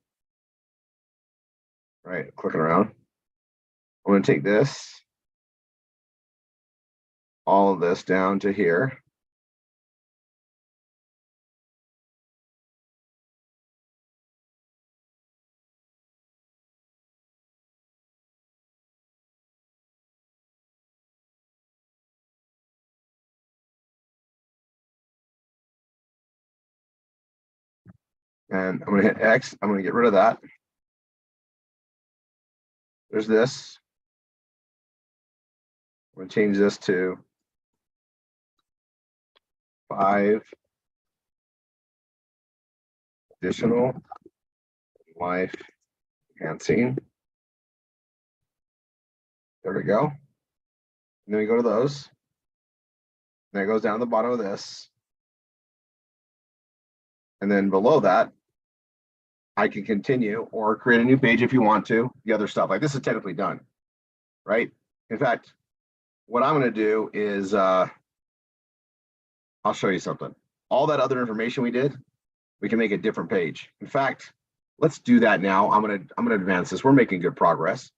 [SPEAKER 1] Right, clicking around. I'm going to take this, all of this down to here. And I'm going to hit X. I'm going to get rid of that. There's this. I'm going to change this to 5 additional life enhancing. There we go. And then we go to those. And it goes down the bottom of this. And then below that, I can continue or create a new page if you want to. The other stuff, like this is technically done, right? In fact, what I'm going to do is I'll show you something. All that other information we did, we can make a different page. In fact, let's do that now. I'm gonna advance this. We're making good progress.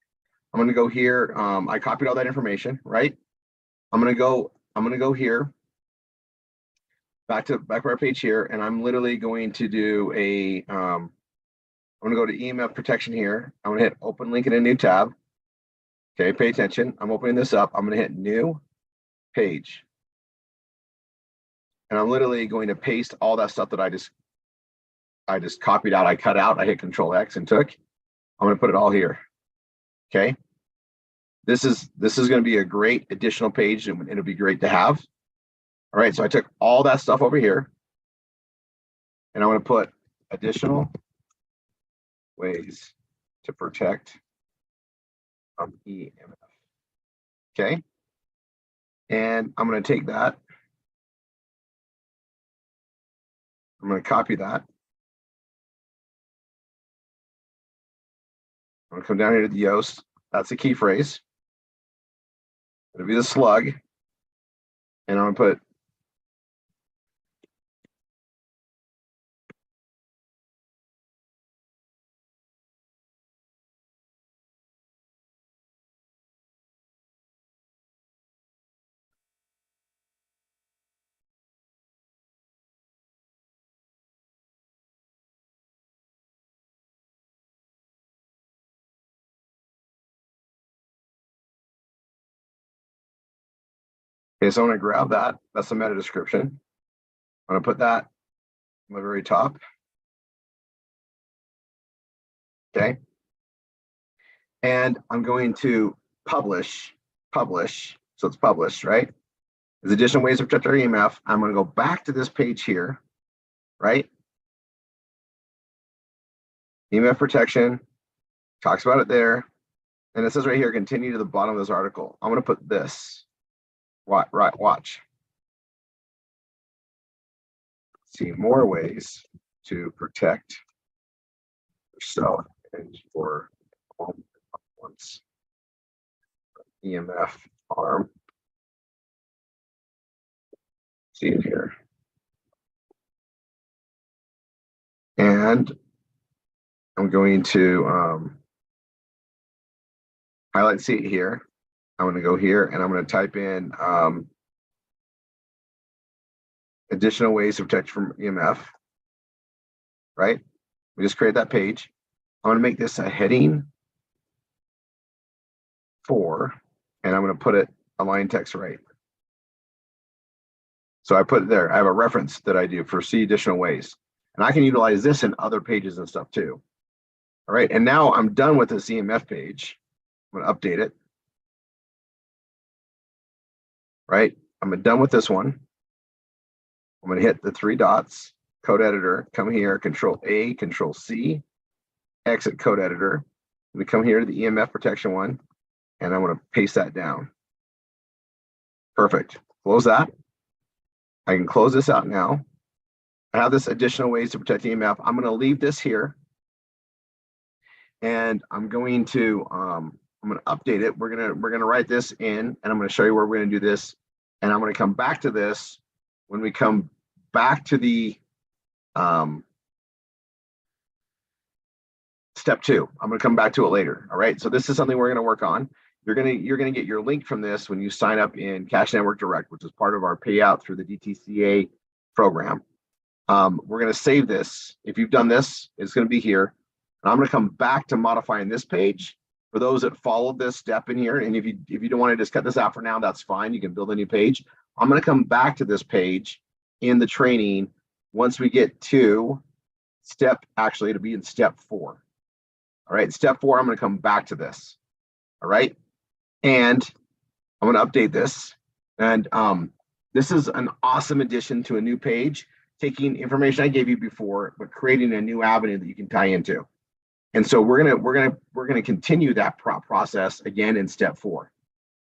[SPEAKER 1] I'm gonna go here. I copied all that information, right? I'm gonna go here back to our page here, and I'm literally going to do a I'm gonna go to EMF protection here. I'm gonna hit open link in a new tab. Okay, pay attention. I'm opening this up. I'm gonna hit new page. And I'm literally going to paste all that stuff that I just copied out, I cut out, I hit Control X and took. I'm going to put it all here. Okay. This is going to be a great additional page and it'll be great to have. All right. So I took all that stuff over here and I'm going to put additional ways to protect EMF. Okay. And I'm going to take that. I'm going to copy that. I'm going to come down here to the Yoast. That's the key phrase. It'll be the slug. And I'm going to put okay, so I'm going to grab that. That's the meta description. I'm going to put that on the very top. Okay. And I'm going to publish. So it's published, right? There's additional ways to protect our EMF. I'm going to go back to this page here, right? EMF protection, talks about it there. And it says right here, continue to the bottom of this article. I'm going to put this. Watch. See more ways to protect yourself and your home once EMF arm. See it here. And I'm going to highlight see it here. I'm going to go here and I'm going to type in additional ways to protect from EMF. Right? We just create that page. I'm going to make this a heading 4, and I'm going to put it align text right. So I put it there. I have a reference that I do for see additional ways, and I can utilize this in other pages and stuff too. All right, and now I'm done with this EMF page. I'm going to update it. Right, I'm done with this one. I'm going to hit the 3 dots, code editor, come here, Control A, Control C, exit code editor. We come here to the EMF protection one, and I'm going to paste that down. Perfect. Close that. I can close this out now. I have this additional ways to protect EMF. I'm going to leave this here, and I'm going to update it. We're gonna write this in, and I'm going to show you where we're going to do this, and I'm going to come back to this when we come back to the step 2. I'm going to come back to it later. All right. So this is something we're going to work on. You're going to get your link from this when you sign up in Cash Network Direct, which is part of our payout through the DTCA program. We're going to save this. If you've done this, it's going to be here. And I'm going to come back to modifying this page for those that followed this step in here. And if you don't want to just cut this out for now, that's fine. You can build a new page. I'm going to come back to this page in the training once we get to it'll be in step 4. All right, step 4, I'm going to come back to this. All right, and I'm going to update this. And this is an awesome addition to a new page, taking information I gave you before, but creating a new avenue that you can tie into. And so we're gonna continue that process again in step 4.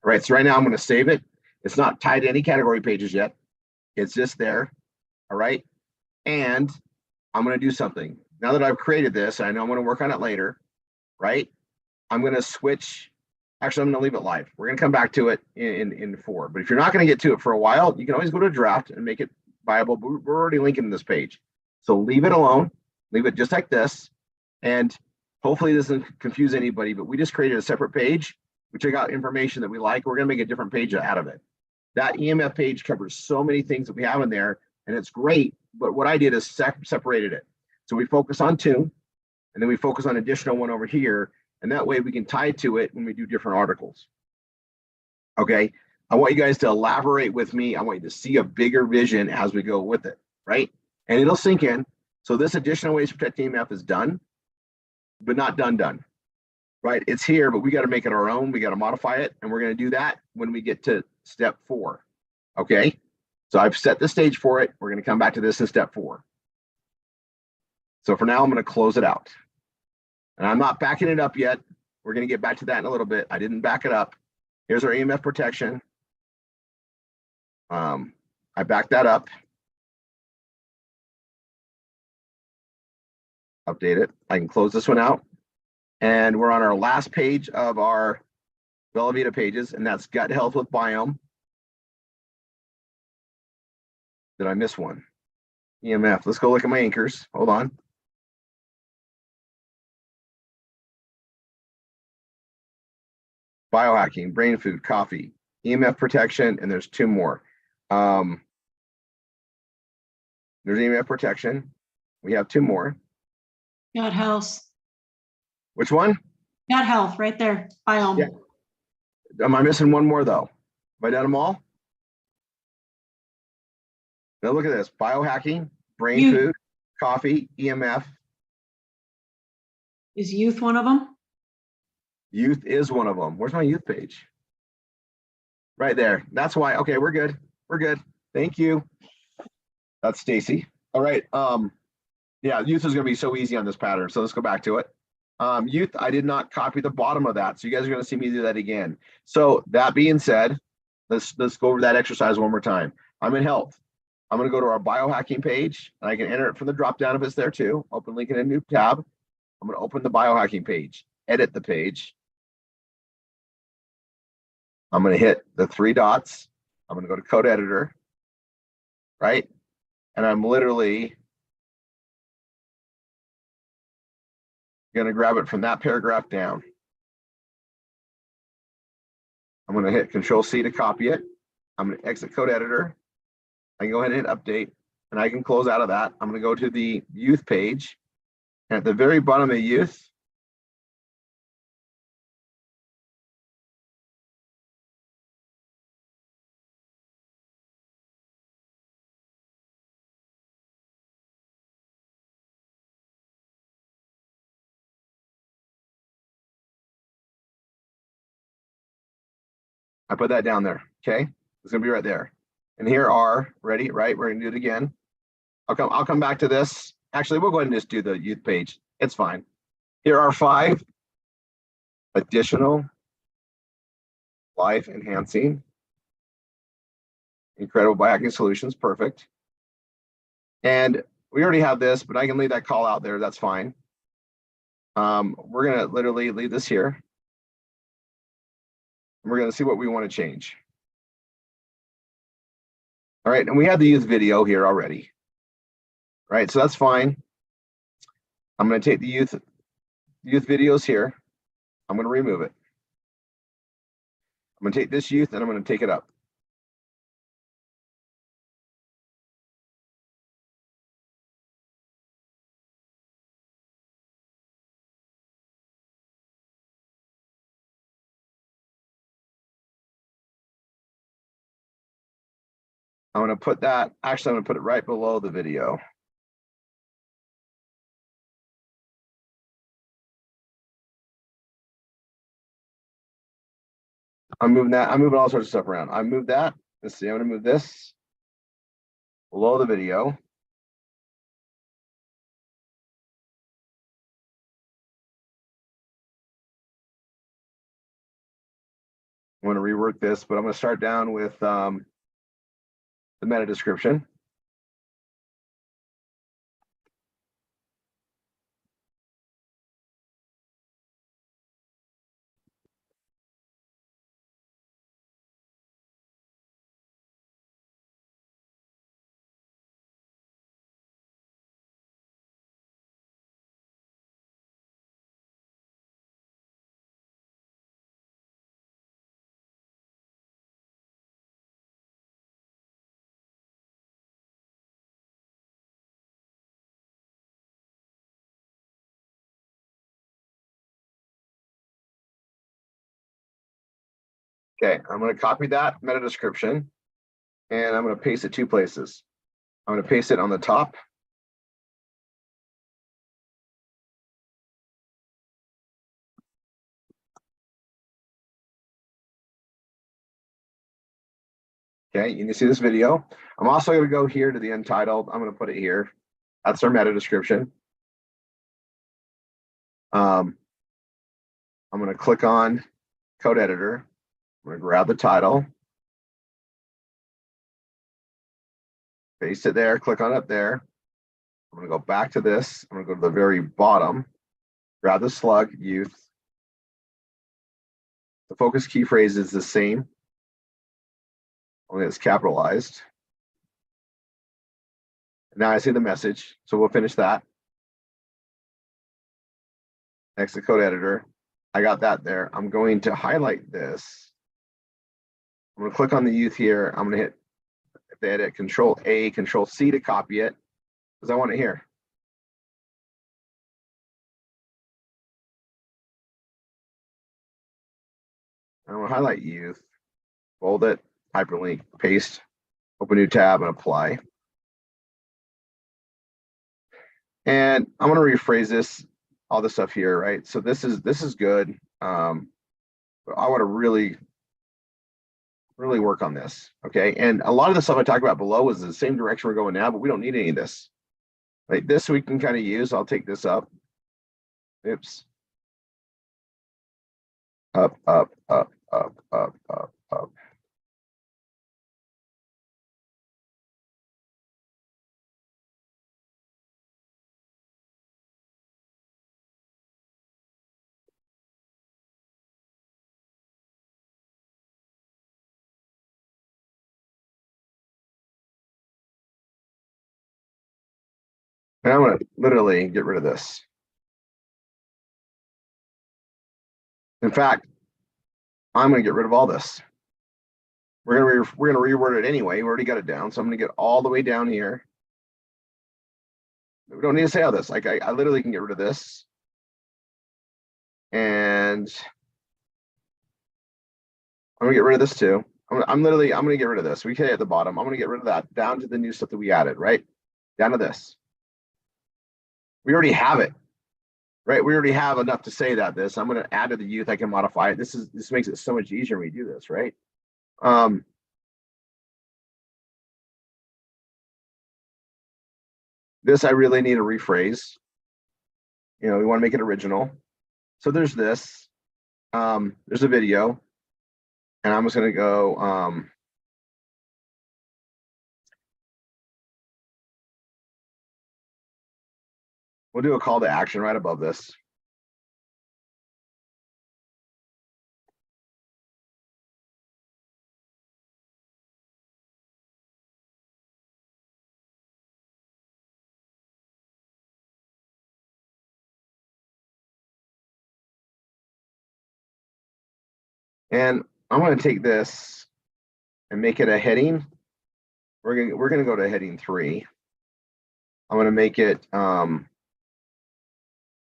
[SPEAKER 1] All right, so right now I'm going to save it. It's not tied to any category pages yet. It's just there. All right, and I'm going to do something. Now that I've created this, I know I'm going to work on it later, right? I'm going to switch. Actually, I'm going to leave it live. We're going to come back to it in 4. But if you're not going to get to it for a while, you can always go to draft and make it viable. But we're already linking this page. So leave it alone. Leave it just like this. And hopefully it doesn't confuse anybody, but we just created a separate page. We took out information that we like. We're going to make a different page out of it. That EMF page covers so many things that we have in there, and it's great. But what I did is separated it. So we focus on 2, and then we focus on additional 1 over here. And that way we can tie to it when we do different articles. Okay. I want you guys to elaborate with me. I want you to see a bigger vision as we go with it, right? And it'll sink in. So this additional ways to protect EMF is done, but not done, right? It's here, but we got to make it our own. We got to modify it. And we're going to do that when we get to step 4. Okay. So I've set the stage for it. We're going to come back to this in step 4. So for now, I'm going to close it out. And I'm not backing it up yet. We're going to get back to that in a little bit. I didn't back it up. Here's our EMF protection. I backed that up. Update it. I can close this one out. And we're on our last page of our Bella Vita pages, and that's gut health with biome. Did I miss one? EMF. Let's go look at my anchors. Hold on. Biohacking, brain food, coffee, EMF protection, and there's 2 more. There's EMF protection. We have 2 more.
[SPEAKER 2] Gut health.
[SPEAKER 1] Which one?
[SPEAKER 2] Gut health, right there. Biome.
[SPEAKER 1] Yeah. Am I missing 1 more though? Have I done them all? Now look at this: biohacking, brain food, coffee, EMF.
[SPEAKER 2] Is youth one of them?
[SPEAKER 1] Youth is one of them. Where's my youth page? Right there. That's why. Okay, we're good. We're good. Thank you. That's Stacy. All right. Yeah, youth is going to be so easy on this pattern. So let's go back to it. Youth, I did not copy the bottom of that. So you guys are going to see me do that again. So that being said, let's go over that exercise one more time. I'm in health. I'm going to go to our biohacking page and I can enter it from the drop down if it's there too. Open link in a new tab. I'm going to open the biohacking page, edit the page. I'm going to hit the 3 dots. I'm going to go to code editor, right? And I'm literally going to grab it from that paragraph down. I'm going to hit Control C to copy it. I'm going to exit code editor. I can go ahead and hit update and I can close out of that. I'm going to go to the youth page. And at the very bottom of youth, I put that down there. Okay. It's going to be right there. And here are ready, right? We're going to do it again. I'll come back to this. Actually, we'll go ahead and just do the youth page. It's fine. Here are 5 additional life enhancing incredible biohacking solutions. Perfect. And we already have this, but I can leave that call out there. That's fine. We're going to literally leave this here. We're going to see what we want to change. All right. And we have the youth video here already. Right. So that's fine. I'm going to take the youth videos here. I'm going to remove it. I'm going to take this youth and I'm going to take it up. I'm going to put that, actually, I'm going to put it right below the video. I'm moving that, I'm moving all sorts of stuff around. I moved that. Let's see, I'm going to move this below the video. I'm going to rework this, but I'm going to start down with the meta description. Okay, I'm going to copy that meta description and I'm going to paste it 2 places. I'm going to paste it on the top. Okay, you can see this video. I'm also going to go here to the untitled. I'm going to put it here. That's our meta description. I'm going to click on code editor. I'm going to grab the title, paste it there, click on it there. I'm going to go back to this. I'm going to go to the very bottom, grab the slug, youth. The focus key phrase is the same, only it's capitalized. Now I see the message, so we'll finish that. Exit code editor. I got that there. I'm going to highlight this. I'm going to click on the youth here. I'm going to hit the edit, Control A, Control C to copy it because I want it here. I'm going to highlight youth, bold it, hyperlink, paste, open new tab, and apply. And I'm going to rephrase this, all this stuff here, right? So this is good. But I want to really work on this, okay? And a lot of the stuff I talked about below is the same direction we're going now, but we don't need any of this. Like this we can kind of use. I'll take this up. Oops. Up, up, up, up, up, up, up. And I'm gonna literally get rid of this. In fact, I'm gonna get rid of all this. We're gonna reword it anyway. We already got it down, so I'm gonna get all the way down here. We don't need to say all this. Like I literally can get rid of this, and I'm gonna get rid of this too. I'm gonna get rid of this. We can at the bottom. I'm gonna get rid of that down to the new stuff that we added, right? Down to this. We already have it, right? We already have enough to say that this. I'm gonna add to the youth. I can modify it. This makes it so much easier when we do this, right? This I really need to rephrase. You know, we want to make it original. So there's this. There's a video, and I'm just gonna go. We'll do a call to action right above this. And I'm going to take this and make it a heading. We're gonna go to heading 3. I'm going to make it.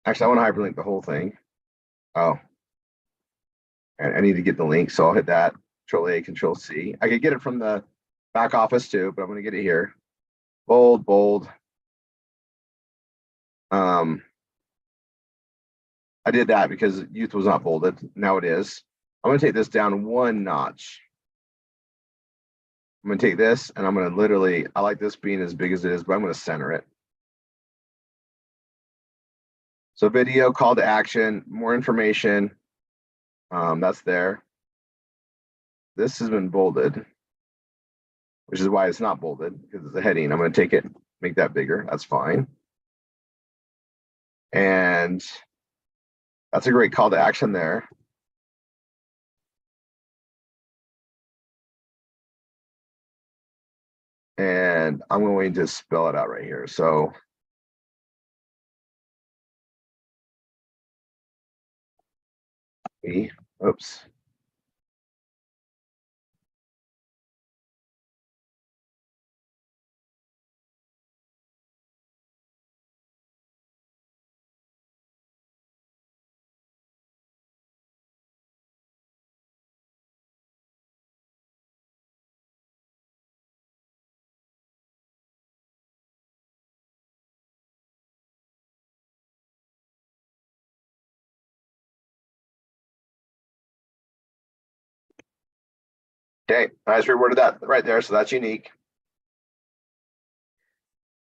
[SPEAKER 1] Actually, I want to hyperlink the whole thing. Oh, and I need to get the link, so I'll hit that. Control A, Control C. I could get it from the back office too, but I'm going to get it here. Bold, bold. I did that because youth was not bolded. Now it is. I'm going to take this down 1 notch. I'm going to take this and I'm going to literally, I like this being as big as it is, but I'm going to center it. So video, call to action, more information. That's there. This has been bolded, which is why it's not bolded, because it's a heading. I'm going to take it, make that bigger. That's fine. And that's a great call to action there. And I'm going to spell it out right here. So oops. Okay, I just reworded that right there, so that's unique.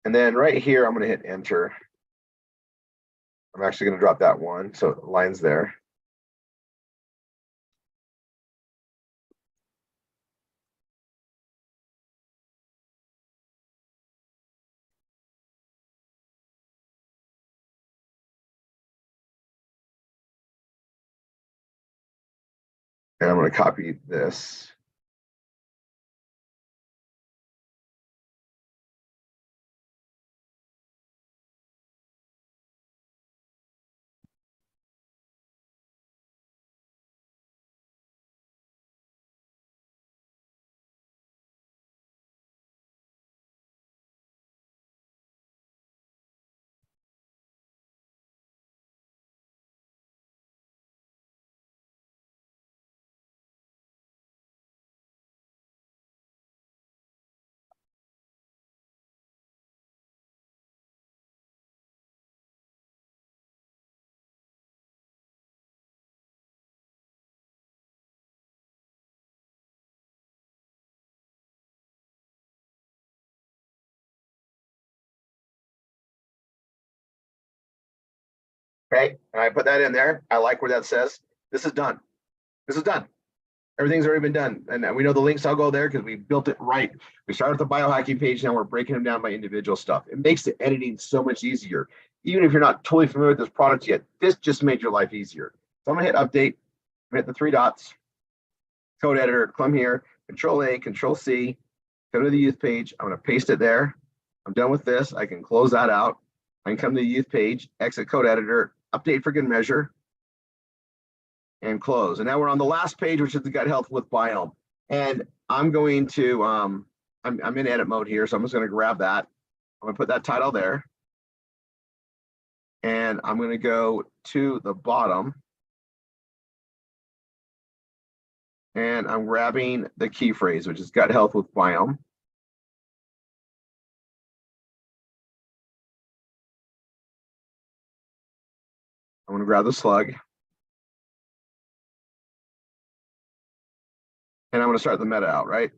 [SPEAKER 1] And then right here, I'm going to hit enter. I'm actually going to drop that 1, so the line's there. And I'm going to copy this. Okay, and I put that in there. I like where that says. This is done. This is done. Everything's already been done. And we know the links all go there because we built it right. We started with the biohacking page. Now we're breaking them down by individual stuff. It makes the editing so much easier. Even if you're not totally familiar with this product yet, this just made your life easier. So I'm gonna hit update, hit the 3 dots, code editor, come here, Control A, Control C, go to the youth page. I'm gonna paste it there. I'm done with this. I can close that out. I can come to the youth page, exit code editor, update for good measure, and close. And now we're on the last page, which is the gut health with biome. And I'm going to, I'm in edit mode here, so I'm just going to grab that. I'm going to put that title there. And I'm going to go to the bottom. And I'm grabbing the key phrase, which is gut health with biome. I'm going to grab the slug. And I'm going to start the meta out, right?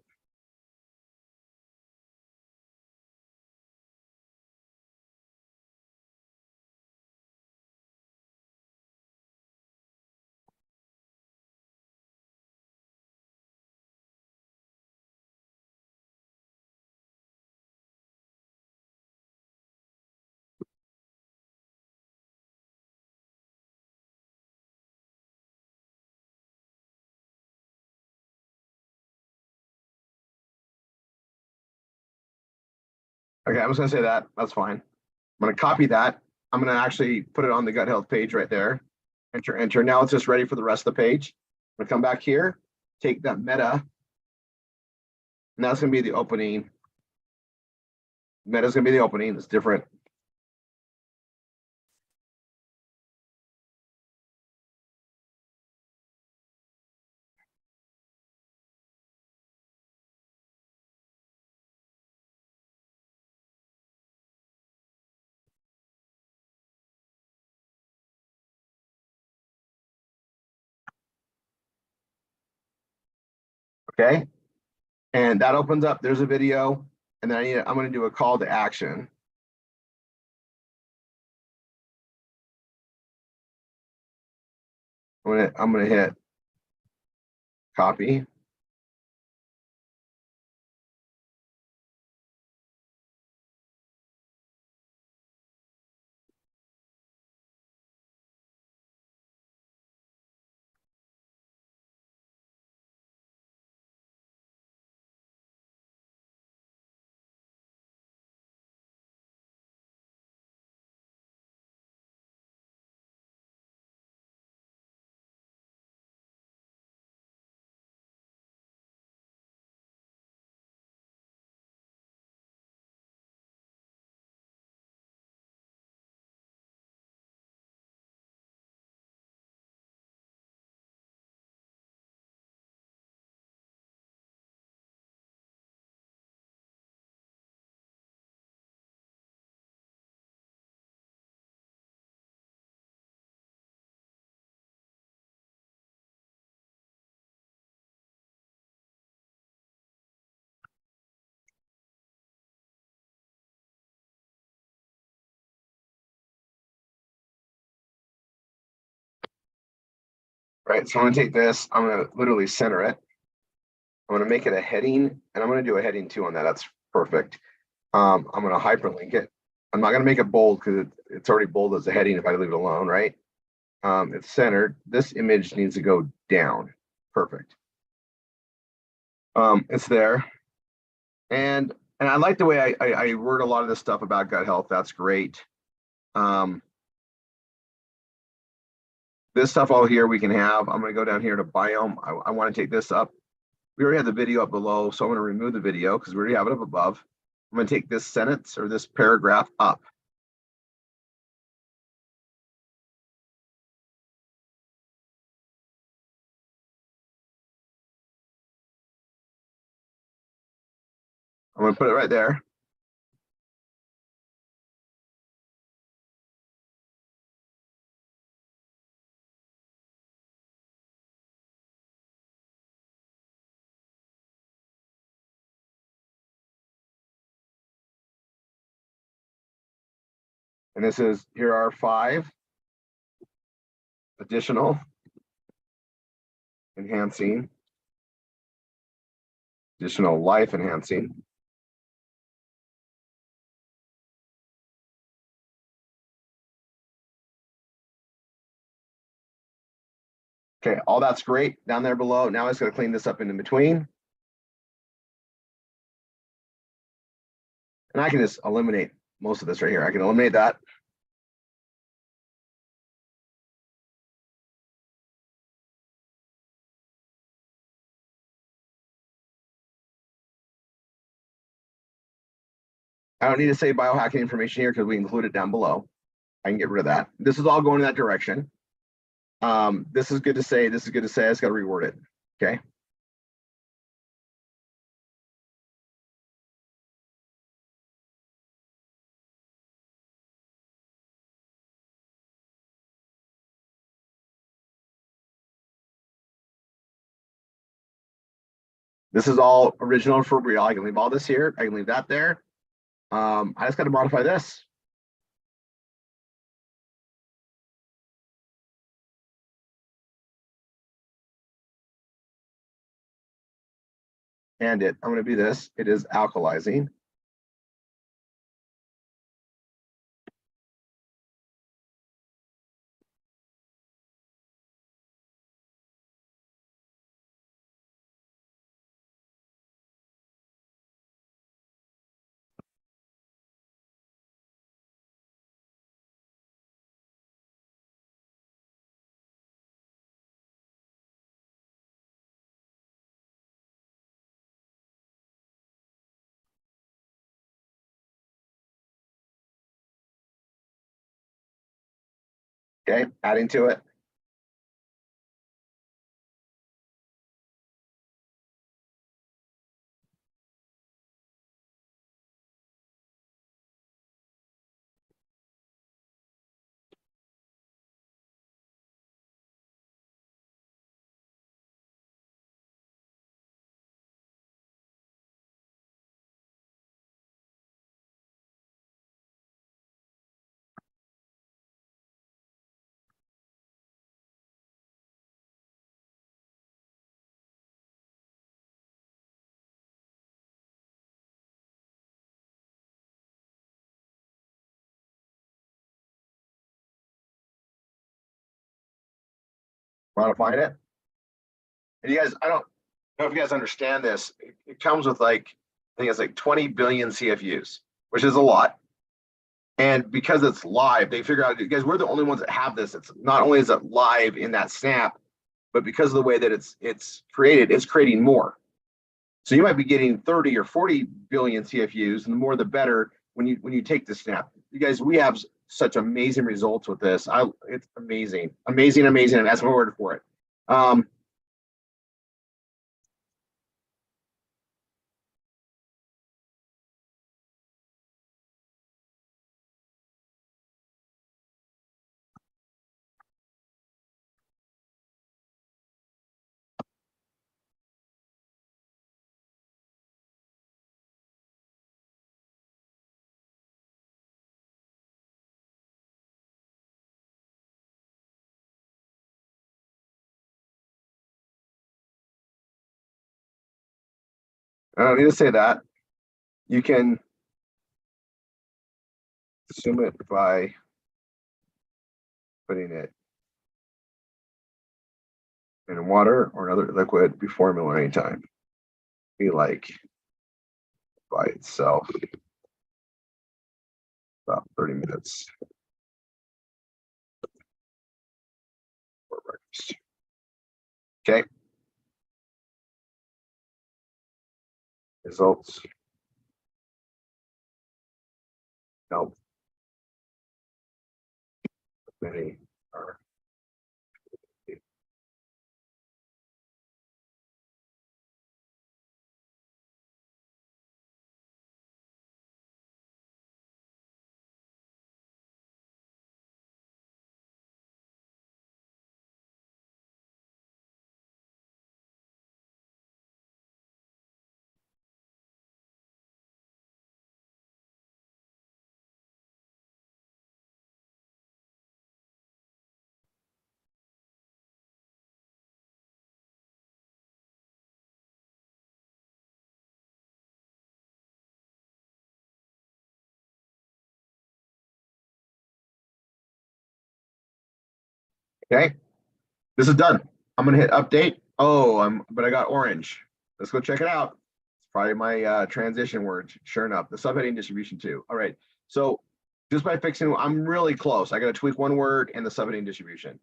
[SPEAKER 1] Okay, I'm just going to say that. That's fine. I'm going to copy that. I'm going to actually put it on the gut health page right there. Enter, enter. Now it's just ready for the rest of the page. I'm going to come back here, take that meta, and that's going to be the opening. Meta is going to be the opening. It's different. Okay. And that opens up. There's a video. And then I'm going to do a call to action. I'm going to hit copy. Right. So I'm going to take this. I'm going to literally center it. I'm going to make it a heading, and I'm going to do a heading 2 on that. That's perfect. I'm going to hyperlink it. I'm not going to make it bold because it's already bold as a heading if I leave it alone, right? It's centered. This image needs to go down. Perfect. It's there. And I like the way I word a lot of this stuff about gut health. That's great. This stuff all here we can have. I'm going to go down here to biome. I want to take this up. We already have the video up below, so I'm going to remove the video because we already have it up above. I'm going to take this sentence or this paragraph up. I'm going to put it right there. And this is, here are 5 additional enhancing, additional life enhancing. Okay, all that's great down there below. Now I just got to clean this up in between. And I can just eliminate most of this right here. I can eliminate that. I don't need to say biohacking information here because we include it down below. I can get rid of that. This is all going in that direction. This is good to say. This is good to say. I just got to reword it. Okay. This is all original for real. I can leave all this here. I can leave that there. I just got to modify this. And I'm going to be this. It is alkalizing. Okay, adding to it. Modifying it. And you guys, I don't know if you guys understand this. It comes with like, I think it's like 20 billion CFUs, which is a lot. And because it's live, they figure out, guys, we're the only ones that have this. It's not only is it live in that snap, but because of the way that it's created, it's creating more. So you might be getting 30 or 40 billion CFUs, and the more the better when you take the snap. You guys, we have such amazing results with this. It's amazing, amazing, amazing. And that's my word for it. I don't need to say that. You can consume it by putting it in water or another liquid before meal or anytime. Be like by itself about 30 minutes for breakfast. Okay. Results. Nope. Many are. Okay, this is done. I'm gonna hit update. Oh, but I got orange. Let's go check it out. It's probably my transition word. Sure enough, the subheading distribution too. All right. So just by fixing, I'm really close. I got to tweak one word and the subheading distribution.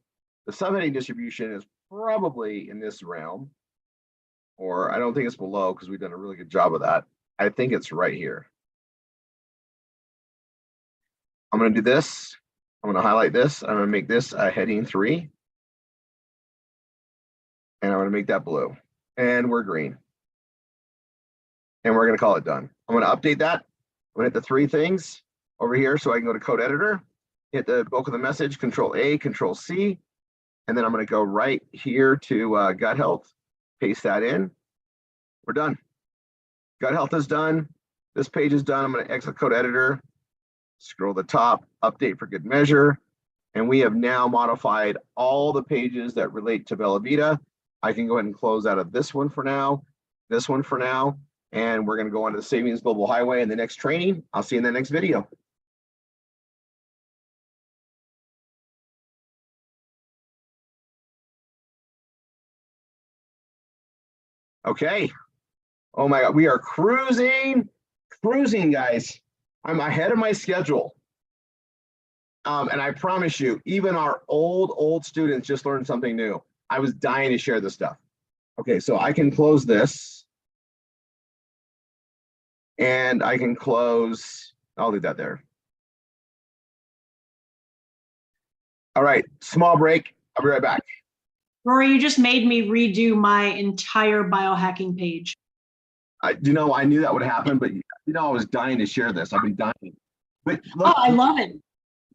[SPEAKER 1] The subheading distribution is probably in this realm, or I don't think it's below because we've done a really good job of that. I think it's right here. I'm going to do this. I'm going to highlight this. I'm going to make this a heading 3. And I'm going to make that blue. And we're green. And we're going to call it done. I'm going to update that. I'm going to hit the 3 things over here so I can go to code editor, hit the bulk of the message, Control A, Control C. And then I'm going to go right here to gut health, paste that in. We're done. Gut health is done. This page is done. I'm going to exit code editor, scroll to the top, update for good measure. And we have now modified all the pages that relate to Bella Vita. I can go ahead and close out of this one for now, this one for now, and we're going to go on to the Savings Global Highway in the next training. I'll see you in the next video. Okay. Oh my God, we are cruising, guys. I'm ahead of my schedule. And I promise you, even our old students just learned something new. I was dying to share this stuff. Okay, so I can close this. And I can close, I'll leave that there. All right, small break. I'll be right back.
[SPEAKER 2] Rory, you just made me redo my entire biohacking page.
[SPEAKER 1] I knew that would happen, but I was dying to share this. I've been dying. But
[SPEAKER 2] Oh,
[SPEAKER 1] look,
[SPEAKER 2] I love it.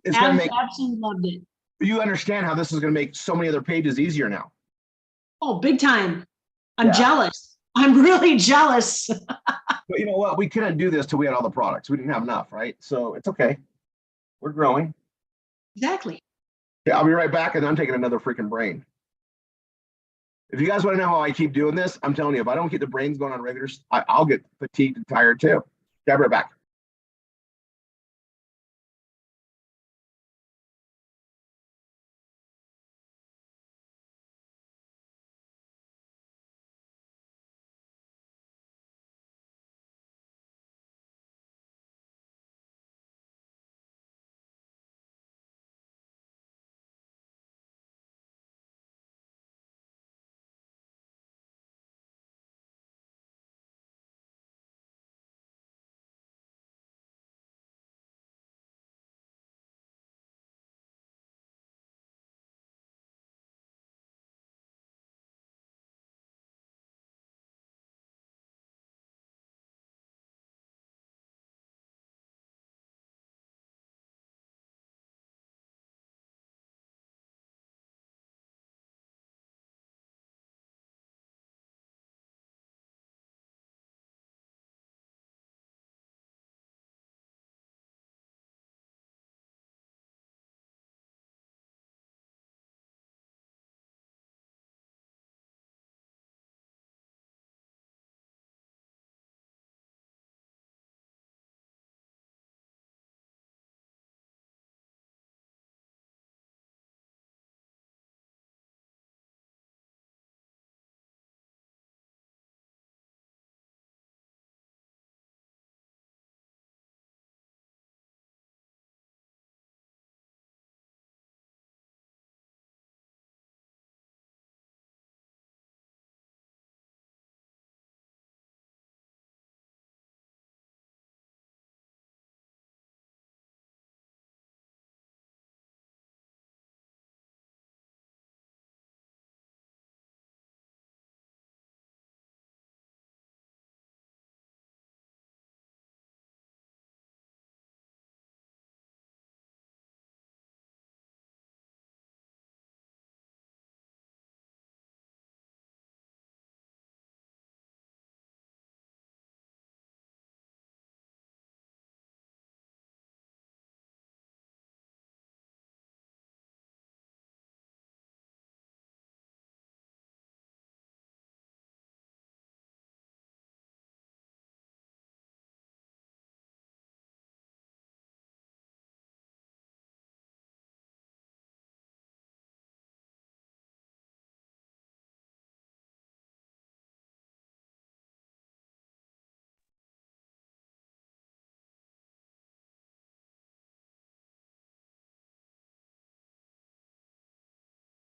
[SPEAKER 1] it's gonna make
[SPEAKER 2] Absolutely loved it.
[SPEAKER 1] you understand how this is gonna make so many other pages easier now.
[SPEAKER 2] Oh, big time. I'm
[SPEAKER 1] Yeah.
[SPEAKER 2] jealous. I'm really jealous.
[SPEAKER 1] But you know what? We couldn't do this till we had all the products. We didn't have enough, right? So it's okay. We're growing.
[SPEAKER 2] Exactly.
[SPEAKER 1] Yeah, I'll be right back, and I'm taking another freaking brain. If you guys want to know how I keep doing this, I'm telling you, if I don't keep the brains going on regular, I'll get fatigued and tired too. I'll be right back.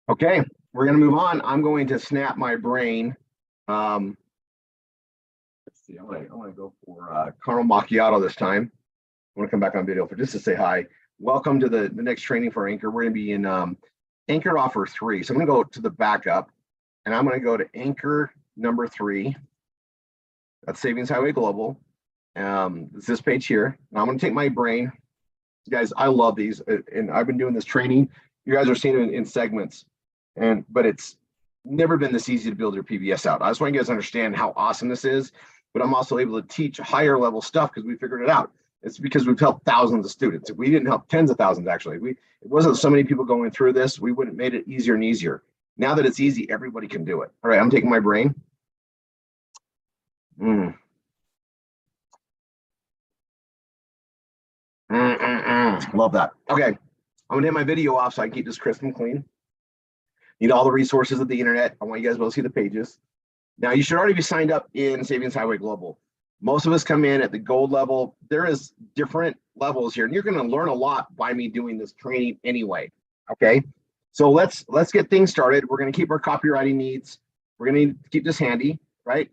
[SPEAKER 1] Okay, we're gonna move on. I'm going to snap my brain. Let's see, I'm gonna go for caramel macchiato this time. I want to come back on video for just to say hi. Welcome to the next training for Anchor. We're gonna be in Anchor offer 3. So I'm gonna go to the backup and I'm gonna go to Anchor number 3. That's Savings Highway Global. It's this page here. Now I'm gonna take my brain. Guys, I love these, and I've been doing this training. You guys are seeing it in segments, but it's never been this easy to build your PBS out. I just want you guys to understand how awesome this is, but I'm also able to teach higher level stuff because we figured it out. It's because we've helped thousands of students. If we didn't help tens of thousands, actually, it wasn't so many people going through this, we wouldn't have made it easier and easier. Now that it's easy, everybody can do it. All right, I'm taking my brain. Love that. Okay, I'm gonna hit my video off so I can keep this crisp and clean. Need all the resources of the internet. I want you guys to be able to see the pages. Now you should already be signed up in Savings Highway Global. Most of us come in at the gold level. There is different levels here, and you're gonna learn a lot by me doing this training anyway. Okay, so let's get things started. We're gonna keep our copywriting needs. We're gonna need to keep this handy, right?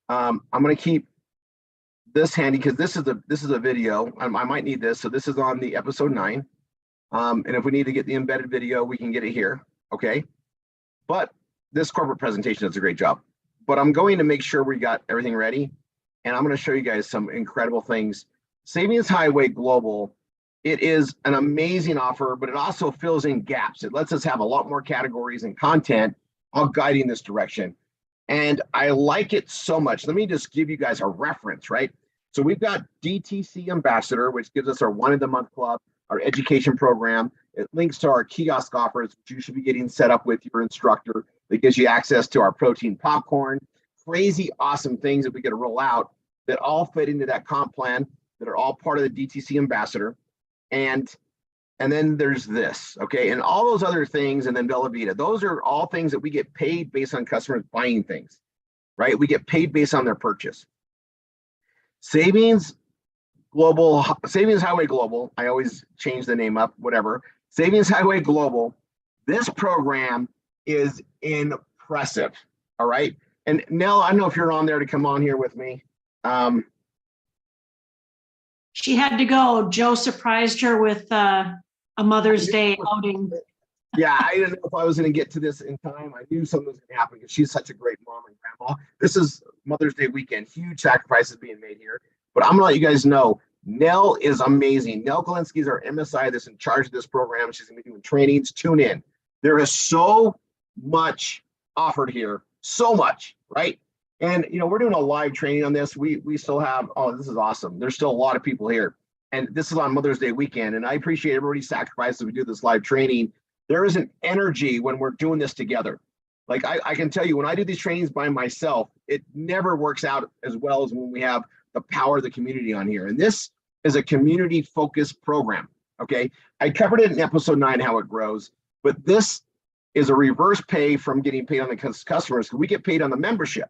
[SPEAKER 1] I'm gonna keep this handy because this is a video. I might need this. So this is on the episode 9. And if we need to get the embedded video, we can get it here. Okay. But this corporate presentation does a great job. But I'm going to make sure we got everything ready. And I'm going to show you guys some incredible things. Savings Highway Global, it is an amazing offer, but it also fills in gaps. It lets us have a lot more categories and content all guiding this direction. And I like it so much. Let me just give you guys a reference, right? So we've got DTC Ambassador, which gives us our one-of-the-month club, our education program. It links to our kiosk offers, which you should be getting set up with your instructor. That gives you access to our protein popcorn, crazy awesome things that we get to roll out that all fit into that comp plan, that are all part of the DTC Ambassador. And then there's this, okay? And all those other things, and then Bella Vita, those are all things that we get paid based on customers buying things, right? We get paid based on their purchase. Savings Highway Global, I always change the name up, whatever. Savings Highway Global, this program is impressive, all right? And Nell, I don't know if you're on there to come on here with me.
[SPEAKER 2] She had to go. Joe surprised her with a Mother's Day outing.
[SPEAKER 1] Yeah, I didn't know if I was going to get to this in time. I knew something was going to happen because she's such a great mom and grandma. This is Mother's Day weekend. Huge sacrifices being made here. But I'm going to let you guys know, Nell is amazing. Nell Galinsky is our MSI that's in charge of this program. She's going to be doing trainings. Tune in. There is so much offered here. So much, right? And, we're doing a live training on this. We still have, this is awesome. There's still a lot of people here. And this is on Mother's Day weekend. And I appreciate everybody's sacrifice as we do this live training. There is an energy when we're doing this together. Like I can tell you, when I do these trainings by myself, it never works out as well as when we have the power of the community on here. And this is a community focused program. Okay. I covered it in episode 9, how it grows, but this is a reverse pay from getting paid on the customers, because we get paid on the membership.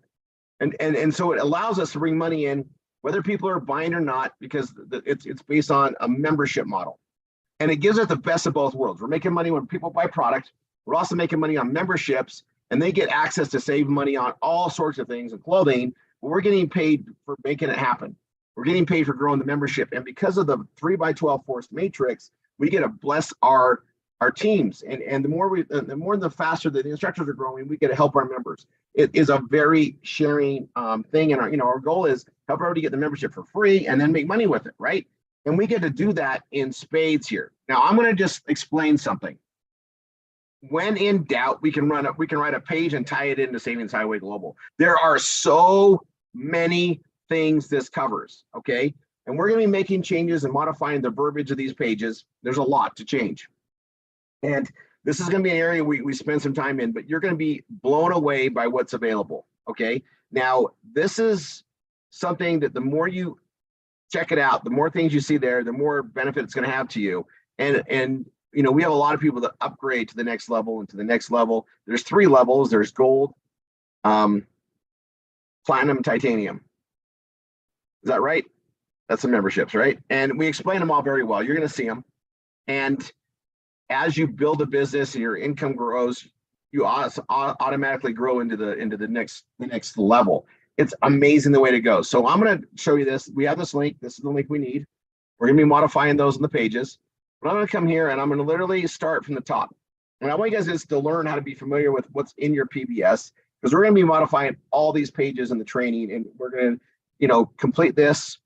[SPEAKER 1] And so it allows us to bring money in, whether people are buying or not, because it's based on a membership model. And it gives us the best of both worlds. We're making money when people buy product. We're also making money on memberships, and they get access to save money on all sorts of things and clothing. But we're getting paid for making it happen. We're getting paid for growing the membership. And because of the 3x12 forced matrix, we get to bless our teams. And the faster that the instructors are growing, we get to help our members. It is a very sharing thing. And our goal is help everybody get the membership for free and then make money with it, right? And we get to do that in spades here. Now I'm going to just explain something. When in doubt, we can write a page and tie it into Savings Highway Global. There are so many things this covers, okay? And we're going to be making changes and modifying the verbiage of these pages. There's a lot to change. And this is going to be an area we spend some time in, but you're going to be blown away by what's available, okay? Now, this is something that the more you check it out, the more things you see there, the more benefit it's going to have to you. And we have a lot of people that upgrade to the next level and to the next level. There's 3 levels. There's gold, platinum, titanium. Is that right? That's the memberships, right? And we explain them all very well. You're going to see them. And as you build a business and your income grows, you automatically grow into the next level. It's amazing the way to go. So I'm going to show you this. We have this link. This is the link we need. We're going to be modifying those in the pages. But I'm going to come here and I'm going to literally start from the top. And I want you guys just to learn how to be familiar with what's in your PBS, because we're going to be modifying all these pages in the training, and we're going to, complete this.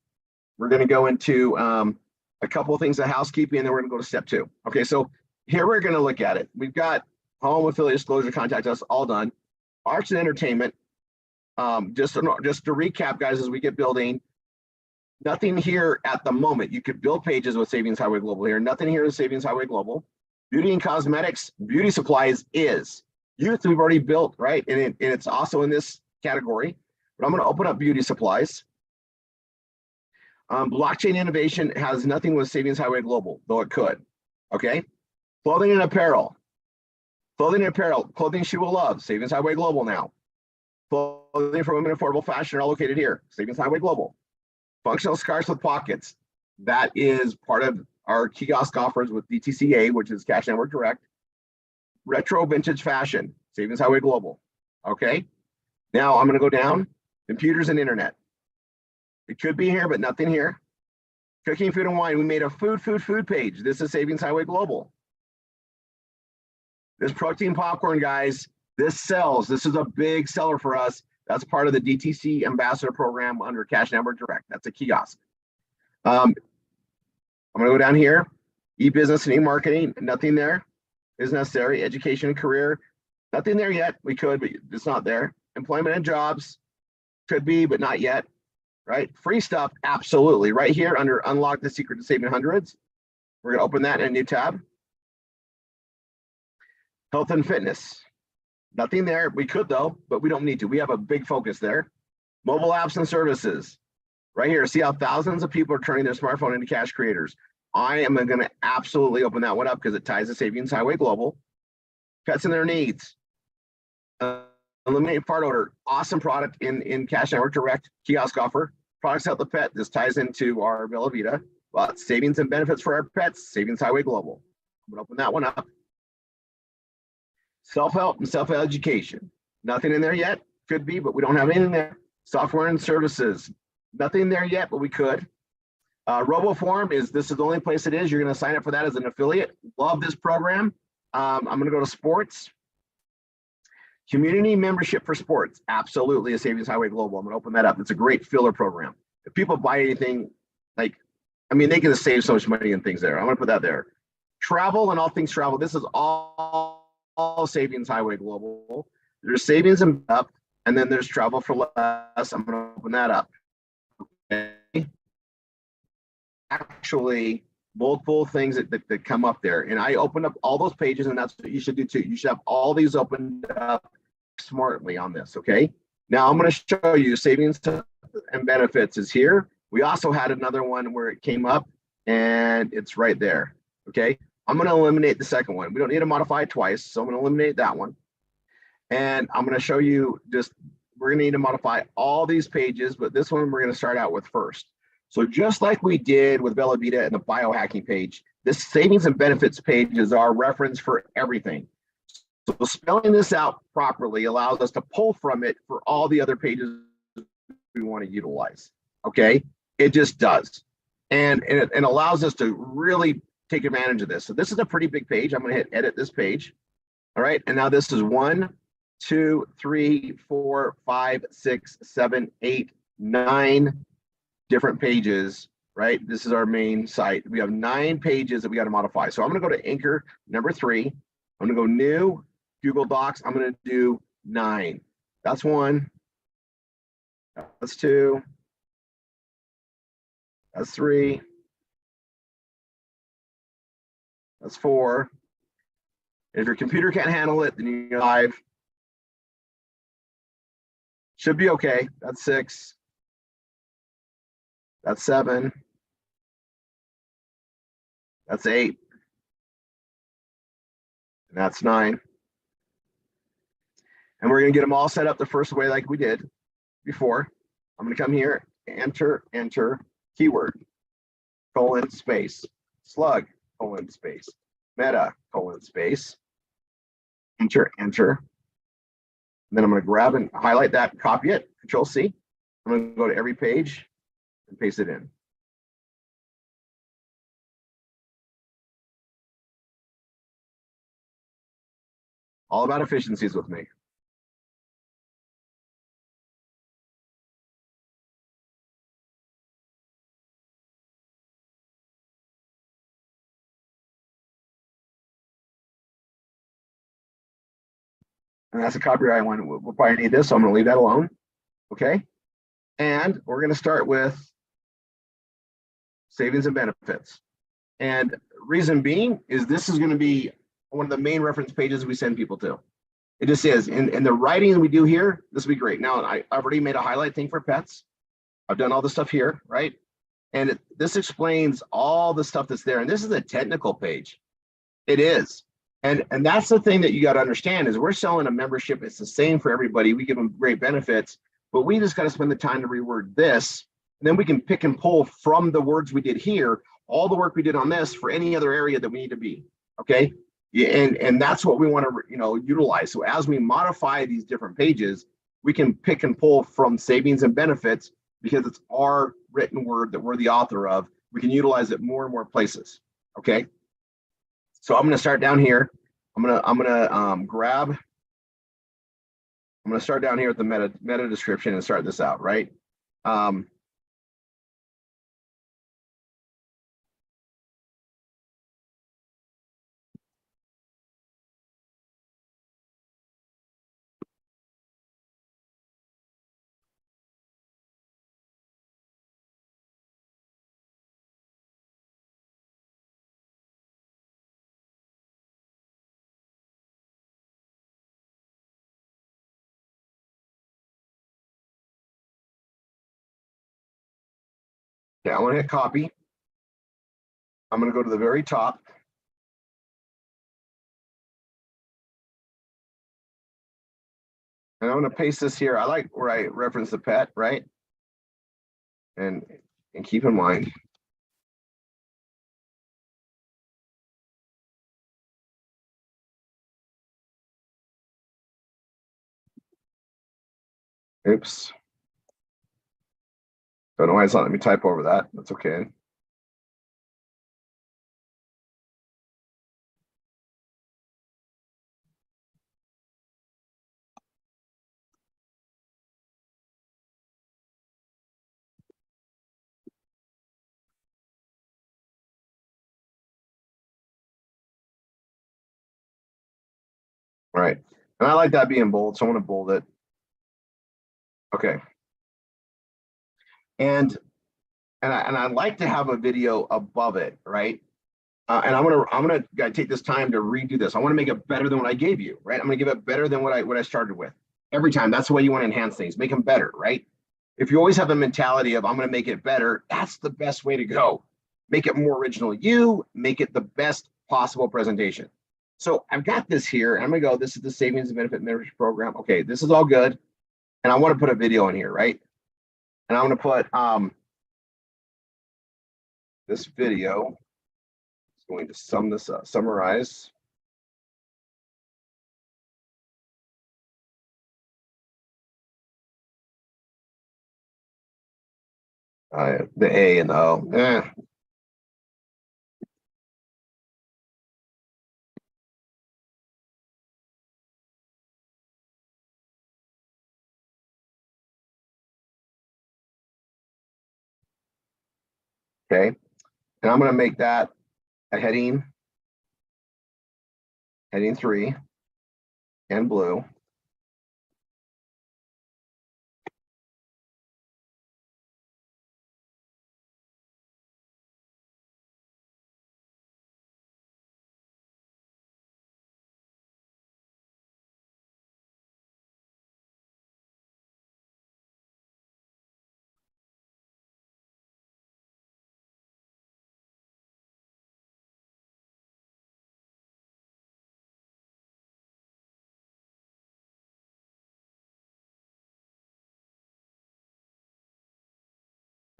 [SPEAKER 1] We're going to go into a couple of things of housekeeping, and then we're going to go to step 2. Okay, so here we're going to look at it. We've got home affiliate disclosure, contact us, all done. Arts and entertainment. Just to recap, guys, as we get building, nothing here at the moment. You could build pages with Savings Highway Global here. Nothing here is Savings Highway Global. Beauty and cosmetics, beauty supplies is. Youth, we've already built, right? And it's also in this category. But I'm going to open up beauty supplies. Blockchain innovation has nothing with Savings Highway Global, though it could. Okay. Clothing and apparel. Clothing she will love. Savings Highway Global now. Clothing for women, affordable fashion are all located here. Savings Highway Global. Functional scarves with pockets. That is part of our kiosk offers with DTCA, which is Cash Network Direct. Retro vintage fashion. Savings Highway Global. Okay. Now I'm going to go down. Computers and internet. It could be here, but nothing here. Cooking, food, and wine. We made a food page. This is Savings Highway Global. This protein popcorn, guys, this sells. This is a big seller for us. That's part of the DTC ambassador program under Cash Network Direct. That's a kiosk. I'm going to go down here. E-business and e-marketing. Nothing there is necessary. Education and career. Nothing there yet. We could, but it's not there. Employment and jobs. Could be, but not yet. Right? Free stuff. Absolutely. Right here under Unlock the Secret to Saving Hundreds. We're going to open that in a new tab. Health and fitness. Nothing there. We could though, but we don't need to. We have a big focus there. Mobile apps and services. Right here. See how thousands of people are turning their smartphone into cash creators. I am going to absolutely open that one up because it ties to Savings Highway Global. Pets and their needs. Eliminate part odor. Awesome product in Cash Network Direct kiosk offer. Products help the pet. This ties into our Bella Vita. Savings and benefits for our pets. Savings Highway Global. I'm going to open that one up. Self-help and self-education. Nothing in there yet. Could be, but we don't have anything there. Software and services. Nothing there yet, but we could. RoboForm this is the only place it is. You're going to sign up for that as an affiliate. Love this program. I'm going to go to sports. Community membership for sports. Absolutely a Savings Highway Global. I'm going to open that up. It's a great filler program. If people buy anything, they can save so much money in things there. I'm going to put that there. Travel and all things travel. This is all Savings Highway Global. There's savings and up, and then there's travel for less. I'm going to open that up. Okay. Actually, multiple things that come up there, and I opened up all those pages, and that's what you should do too. You should have all these opened up smartly on this. Okay. Now I'm going to show you savings and benefits is here. We also had another one where it came up, and it's right there. Okay. I'm going to eliminate the second one. We don't need to modify it twice, so I'm going to eliminate that one. And I'm going to show you we're going to need to modify all these pages, but this one we're going to start out with first. So just like we did with Bella Vita and the biohacking page, this savings and benefits page is our reference for everything. So spelling this out properly allows us to pull from it for all the other pages we want to utilize. Okay, it just does. And it allows us to really take advantage of this. So this is a pretty big page. I'm going to hit edit this page. All right. And now this is 1, 2, 3, 4, 5, 6, 7, 8, 9 different pages, right? This is our main site. We have 9 pages that we got to modify. So I'm going to go to anchor number 3. I'm going to go new Google Docs. I'm going to do 9. That's 1. That's 2. That's 3. That's 4. If your computer can't handle it, then you 5. Should be okay. That's 6. That's 7. That's 8. And that's 9. And we're going to get them all set up the first way like we did before. I'm going to come here, enter, keyword, colon, space, slug, colon, space. meta colon space, enter, enter. And then I'm going to grab and highlight that, copy it, Control C. I'm going to go to every page and paste it in. All about efficiencies with me. And that's a copyright one. We'll probably need this, so I'm going to leave that alone. Okay. And we're going to start with savings and benefits. And reason being is this is going to be one of the main reference pages we send people to. It just is. And the writing we do here, this will be great. Now, I've already made a highlight thing for pets. I've done all the stuff here, right? And this explains all the stuff that's there. And this is a technical page. It is. And that's the thing that you got to understand is we're selling a membership. It's the same for everybody. We give them great benefits, but we just got to spend the time to reword this. And then we can pick and pull from the words we did here, all the work we did on this for any other area that we need to be. Okay. Yeah, and that's what we want to, utilize. So as we modify these different pages, we can pick and pull from savings and benefits because it's our written word that we're the author of. We can utilize it more and more places. Okay. So I'm going to start down here. I'm going to start down here at the meta description and start this out, right? Okay, I want to hit copy. I'm going to go to the very top. And I'm going to paste this here. I like where I reference the pet, right? And keep in mind. Oops. Don't know why it's not letting me type over that. That's okay. All right. And I like that being bold, so I'm going to bold it. Okay. And I'd like to have a video above it, right? And I'm gonna take this time to redo this. I want to make it better than what I gave you, right? I'm gonna give it better than what I started with. Every time, that's the way you want to enhance things, make them better, right? If you always have the mentality of I'm gonna make it better, that's the best way to go. Make it more original. You make it the best possible presentation. So I've got this here, and I'm gonna go. This is the savings and benefit membership program. Okay, this is all good, and I want to put a video in here, right? And I'm gonna put this video. Going to sum this up, summarize. The A and the O. Okay, and I'm going to make that a heading 3 and blue.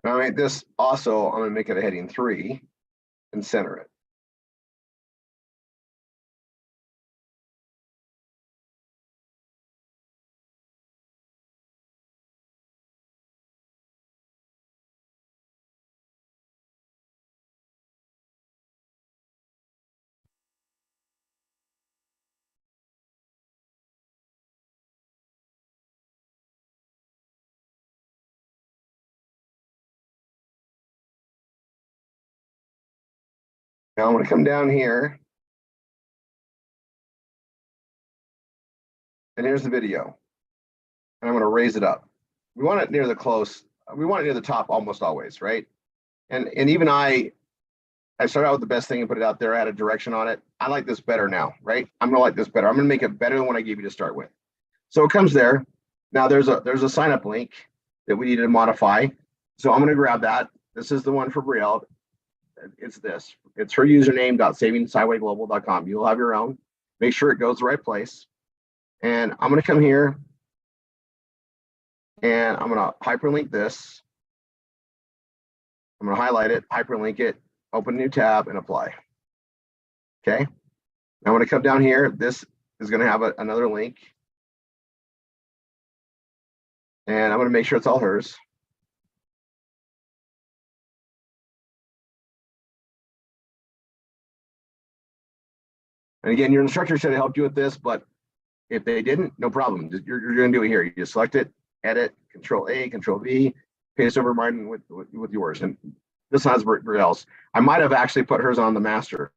[SPEAKER 1] And I'll make this also, I'm going to make it a heading 3 and center it. Now I'm going to come down here. And here's the video. And I'm going to raise it up. We want it near the close. We want it near the top almost always, right? And even I started out with the best thing and put it out there. I had a direction on it. I like this better now, right? I'm going to like this better. I'm going to make it better than what I gave you to start with. So it comes there. Now there's a sign up link that we need to modify. So I'm going to grab that. This is the one for Brielle. It's this. It's her username.savinghighwayglobal.com. You'll have your own. Make sure it goes the right place. And I'm going to come here and I'm going to hyperlink this. I'm going to highlight it, hyperlink it, open a new tab and apply. Okay. Now I'm going to come down here. This is going to have another link. And I'm going to make sure it's all hers. And again, your instructor should have helped you with this, but if they didn't, no problem. You're going to do it here. You just select it, edit, Control A, Control V, paste over mine with yours. And this has Brielle's. I might have actually put hers on the master.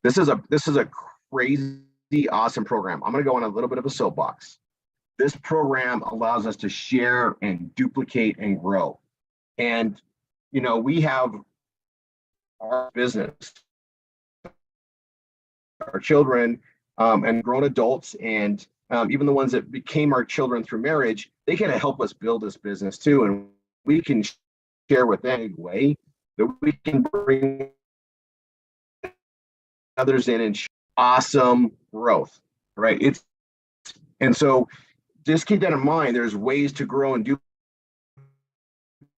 [SPEAKER 1] This is a crazy awesome program. I'm going to go on a little bit of a soapbox. This program allows us to share and duplicate and grow. And you know, we have our business, our children, and grown adults, and even the ones that became our children through marriage, they can help us build this business too. And we can share with them in a way that we can bring others in and awesome growth, right? And so just keep that in mind. There's ways to grow and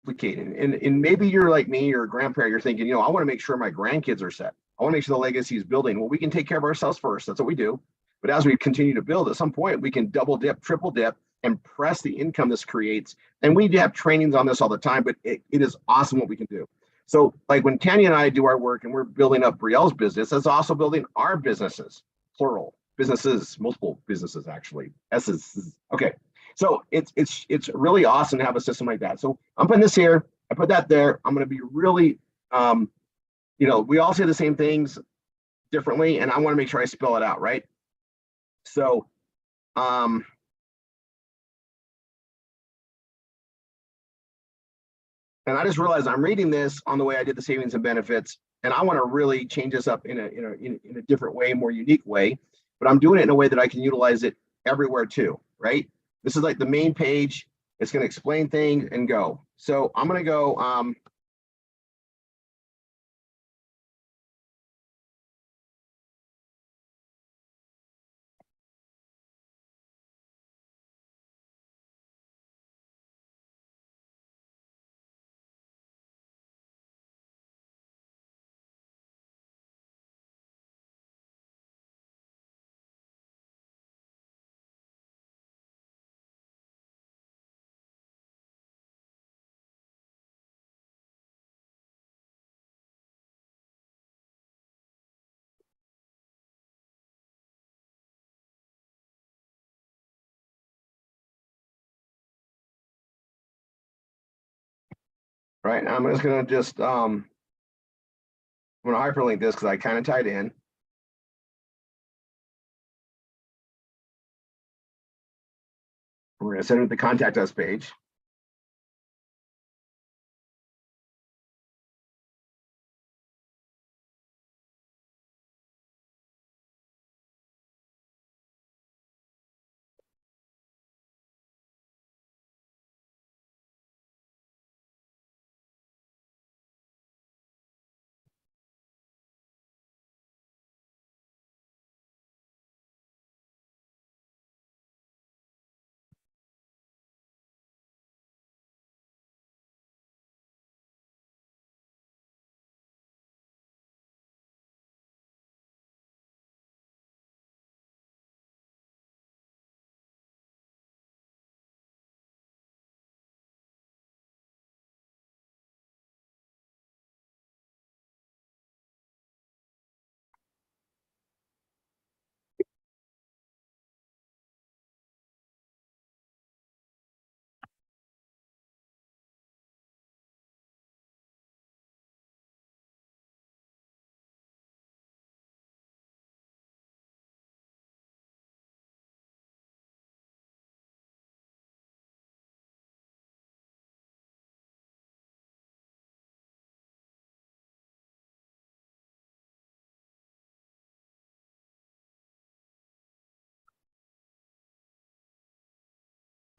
[SPEAKER 1] duplicate. And maybe you're like me, you're a grandparent, you're thinking, you know, I want to make sure my grandkids are set. I want to make sure the legacy is building. Well, we can take care of ourselves first. That's what we do. But as we continue to build, at some point, we can double dip, triple dip, and press the income this creates. And we have trainings on this all the time, but it is awesome what we can do. So like when Tanya and I do our work and we're building up Brielle's business, that's also building our businesses, plural, businesses, multiple businesses, actually. S's. Okay. So it's really awesome to have a system like that. So I'm putting this here. I put that there. I'm going to be really, you know, we all say the same things differently, and I want to make sure I spell it out, right? So, and I just realized I'm reading this on the way I did the savings and benefits, and I want to really change this up in a different way, more unique way, but I'm doing it in a way that I can utilize it everywhere too, right? This is like the main page. It's going to explain things and go. So I'm going to go, right. I'm just going to I'm going to hyperlink this because I kind of tied in. We're going to send it to the contact us page.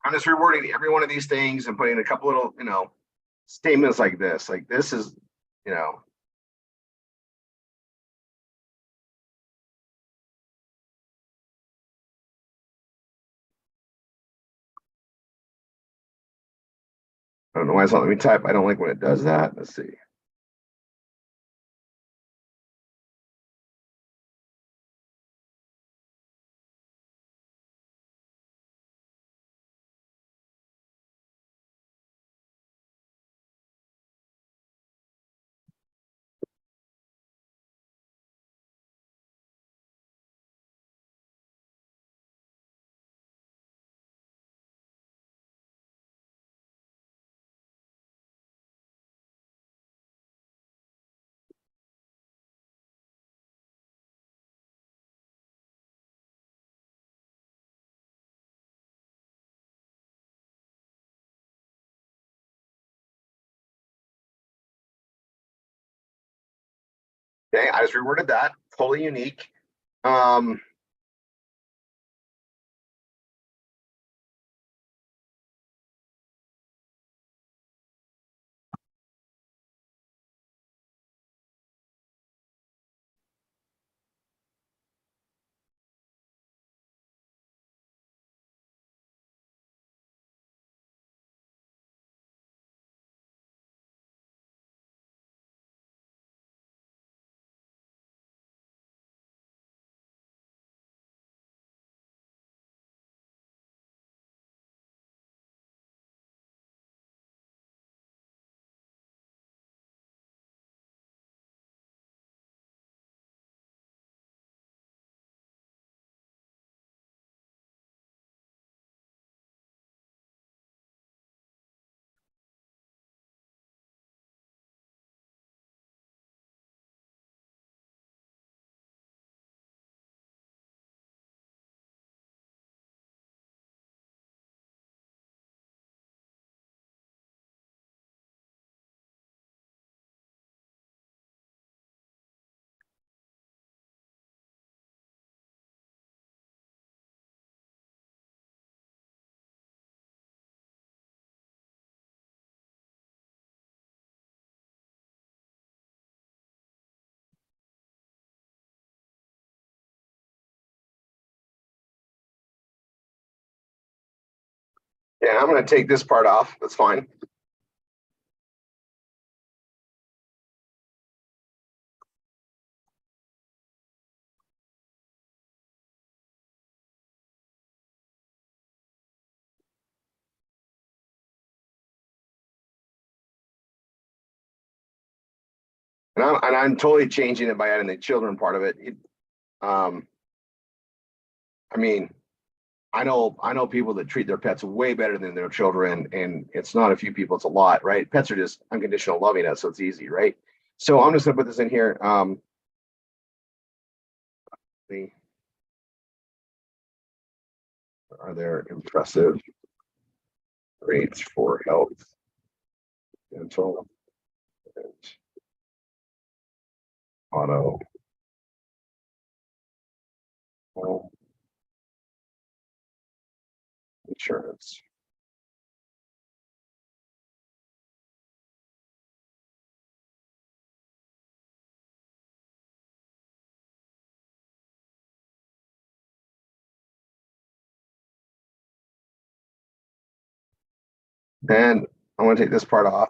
[SPEAKER 1] I'm just rewording every one of these things and putting a couple little, statements like this. Like this is, you know, I don't know why it's not letting me type. I don't like when it does that. Let's see. Okay, I just reworded that. Totally unique. Yeah, I'm going to take this part off. That's fine. And I'm totally changing it by adding the children part of it. Um, I mean, I know people that treat their pets way better than their children, and it's not a few people, it's a lot, right? Pets are just unconditional loving us, so it's easy, right? So I'm just gonna put this in here. Are there impressive rates for health, dental, and auto, home insurance? And I'm gonna take this part off.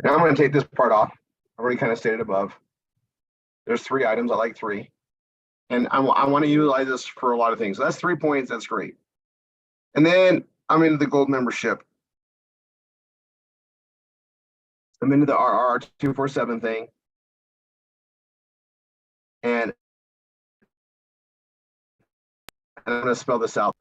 [SPEAKER 1] Now I'm gonna take this part off. I already kind of stated above. There's 3 items. I like 3. And I want to utilize this for a lot of things. So that's 3 points. That's great. And then I'm into the gold membership. I'm into the RR 247 thing. And I'm going to spell this out.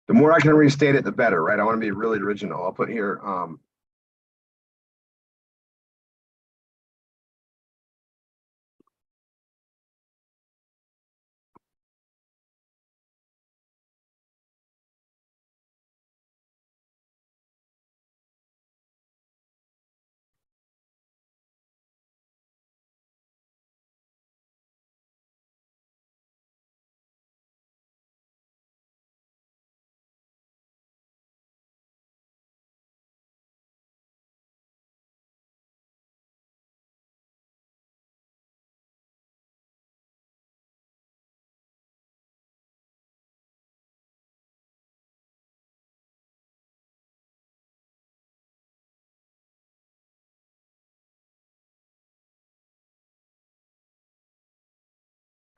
[SPEAKER 1] The more I can restate it, the better, right? I want to be really original. I'll put here,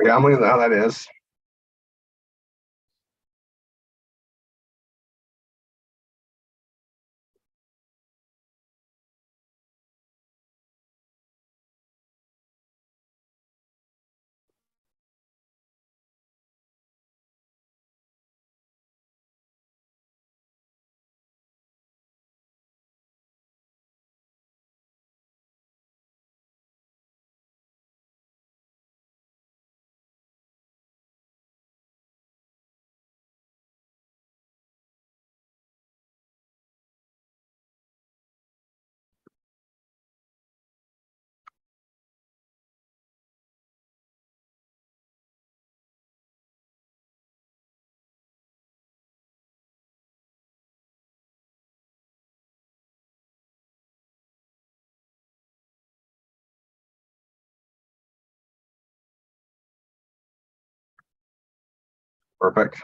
[SPEAKER 1] yeah, I'm looking at how that is. Perfect.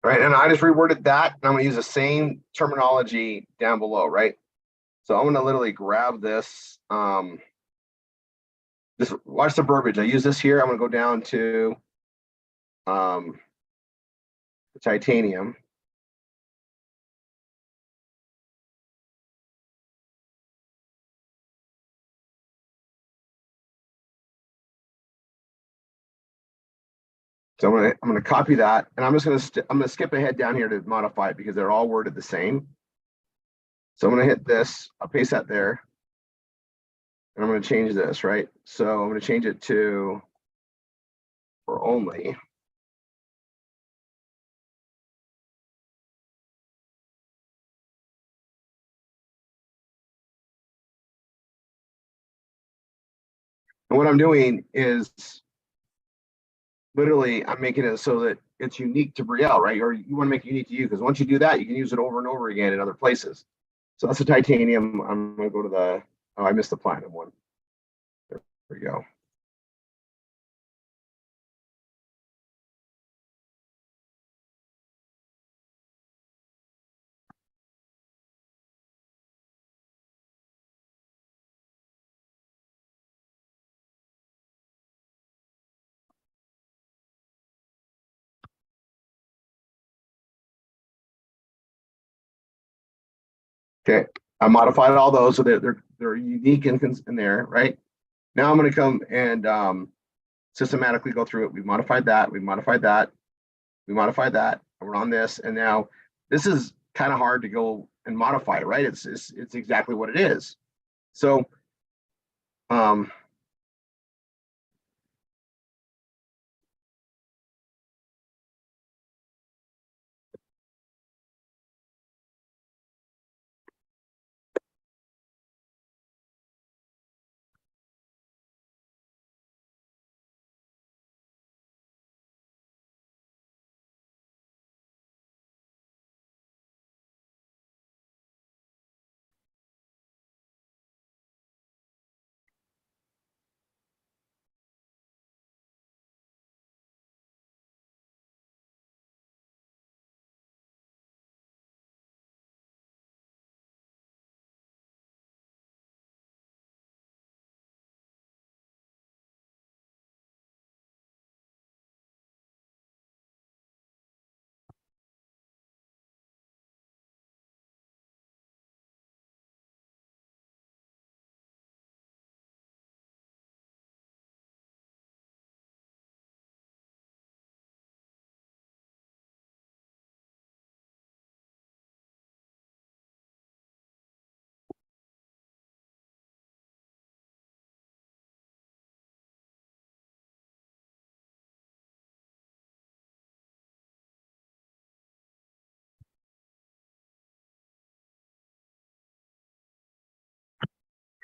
[SPEAKER 1] Right, and I just reworded that, and I'm gonna use the same terminology down below, right? So I'm gonna literally grab this, this, watch the verbiage. I use this here. I'm gonna go down to the titanium. So I'm gonna copy that, and I'm just gonna I'm gonna skip ahead down here to modify it because they're all worded the same. So I'm gonna hit this. I'll paste that there, and I'm gonna change this, right? So I'm gonna change it to for only. And what I'm doing is literally I'm making it so that it's unique to Brielle, right? Or you want to make it unique to you because once you do that, you can use it over and over again in other places. So that's the titanium. I'm gonna go to the, oh, I missed the platinum one. There we go. Okay, I modified all those so that they're unique in there, right? Now I'm going to come and systematically go through it. We modified that, we modified that, we modified that. We're on this, and now this is kind of hard to go and modify, right? It's exactly what it is. So um,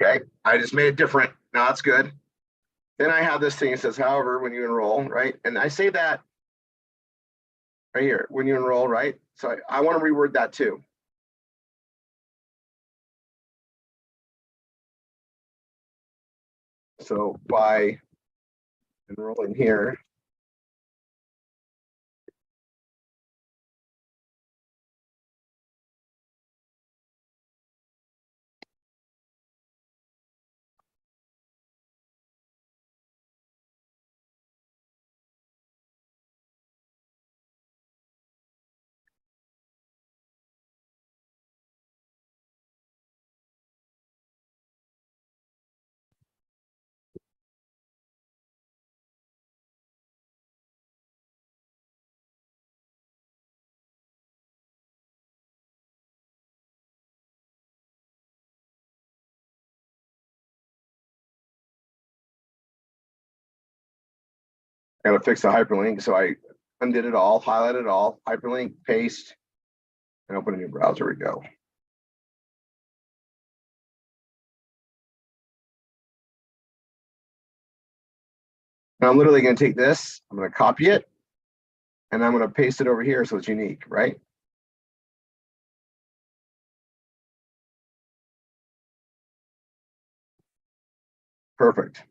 [SPEAKER 1] okay, I just made it different. Now that's good. Then I have this thing that says, however, when you enroll, right? And I say that right here, when you enroll, right? So I want to reword that too. So by enrolling here, I gotta fix the hyperlink. So I undid it all, highlighted it all, hyperlink, paste, and open a new browser. We go. Now I'm literally going to take this, I'm going to copy it, and I'm going to paste it over here so it's unique, right? Perfect.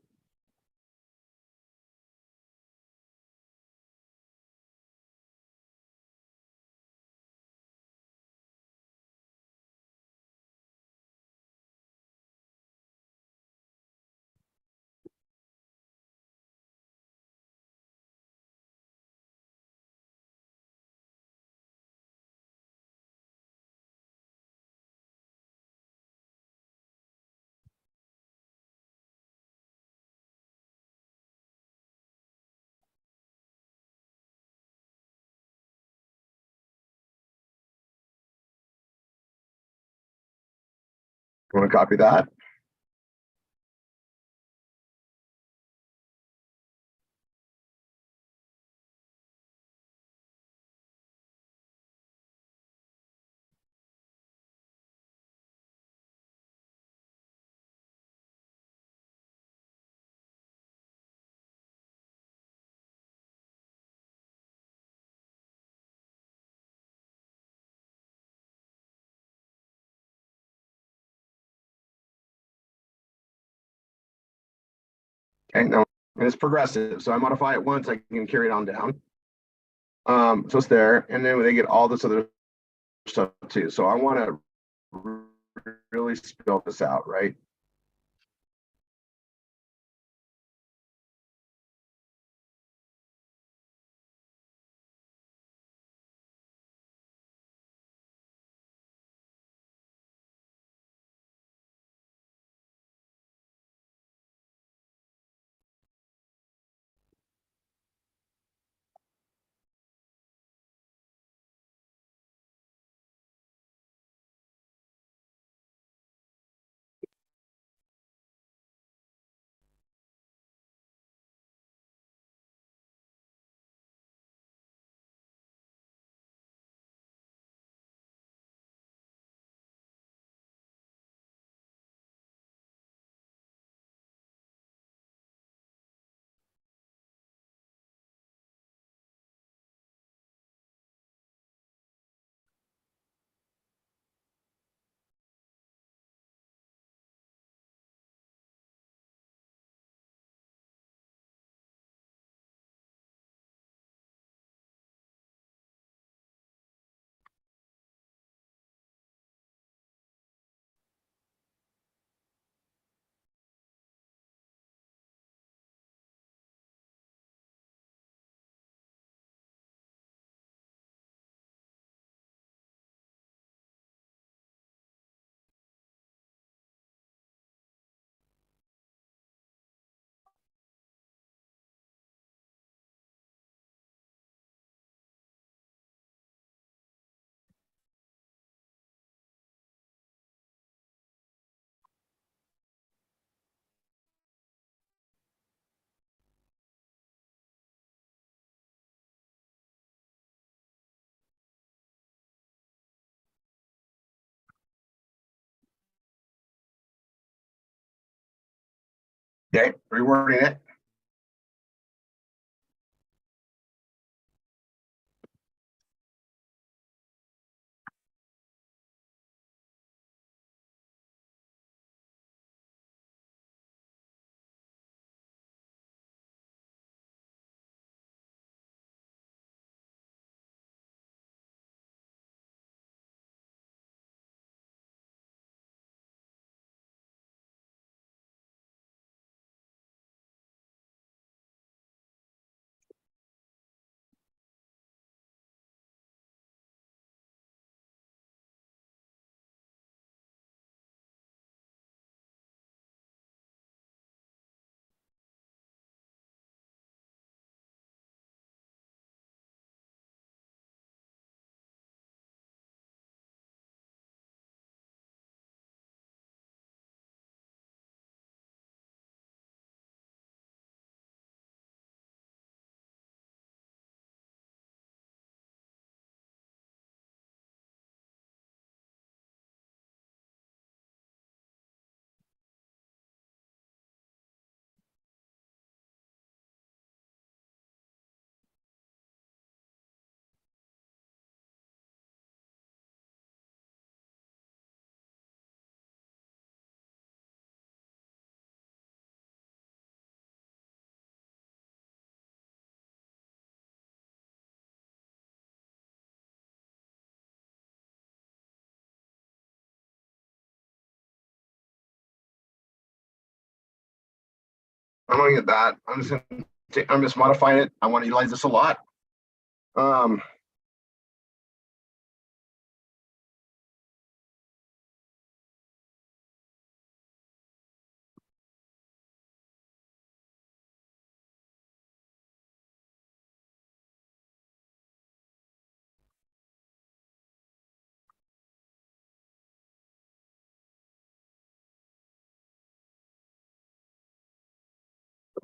[SPEAKER 1] I'm going to copy that. Okay, now and it's progressive. So I modify it once, I can carry it on down. So it's there, and then they get all this other stuff too. So I want to really spell this out, right? Okay, rewording it. I'm gonna get that. I'm just modifying it. I want to utilize this a lot. Um,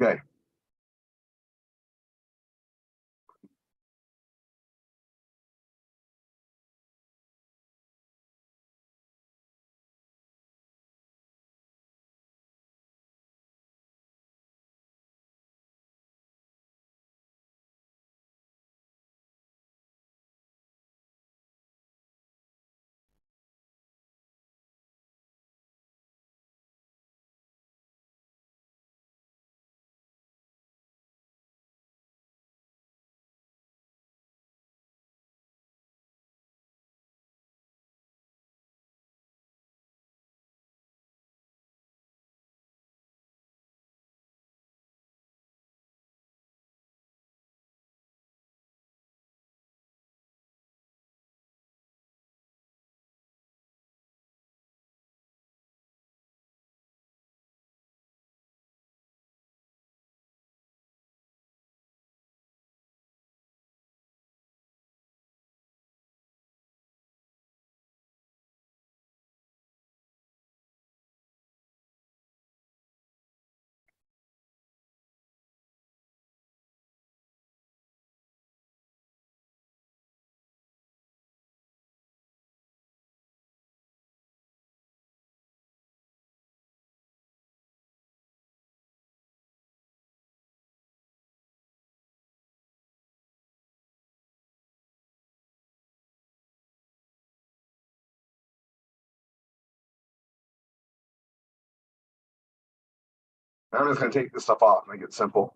[SPEAKER 1] okay. I'm just gonna take this stuff off, make it simple.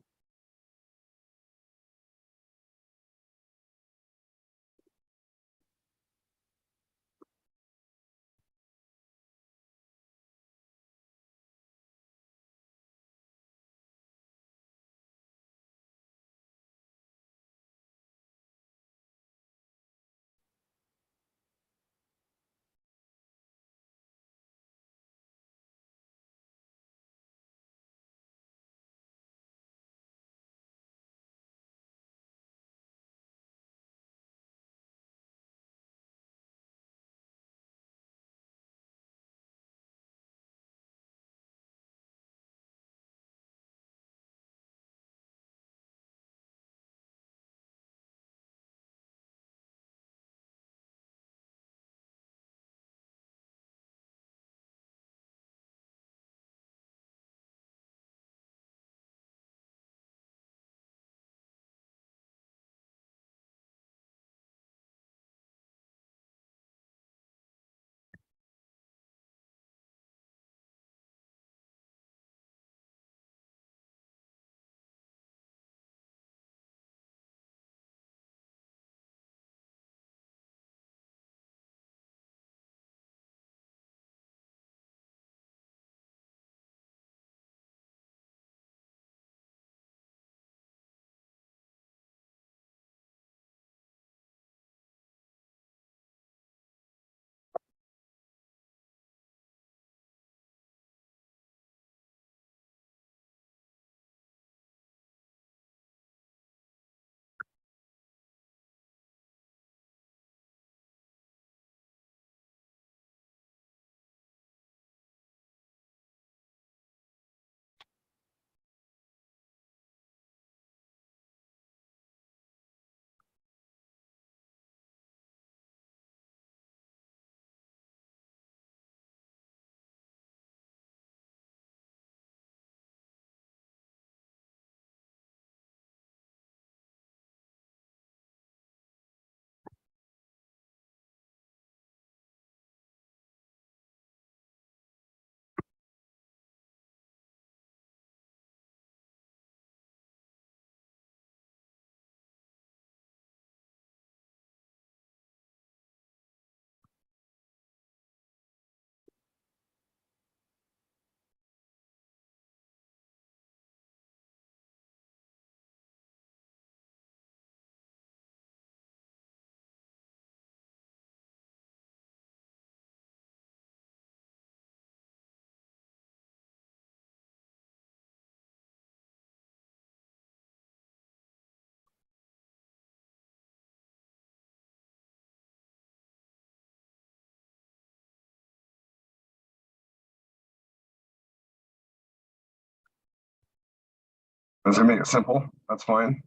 [SPEAKER 1] Does it make it simple? That's fine.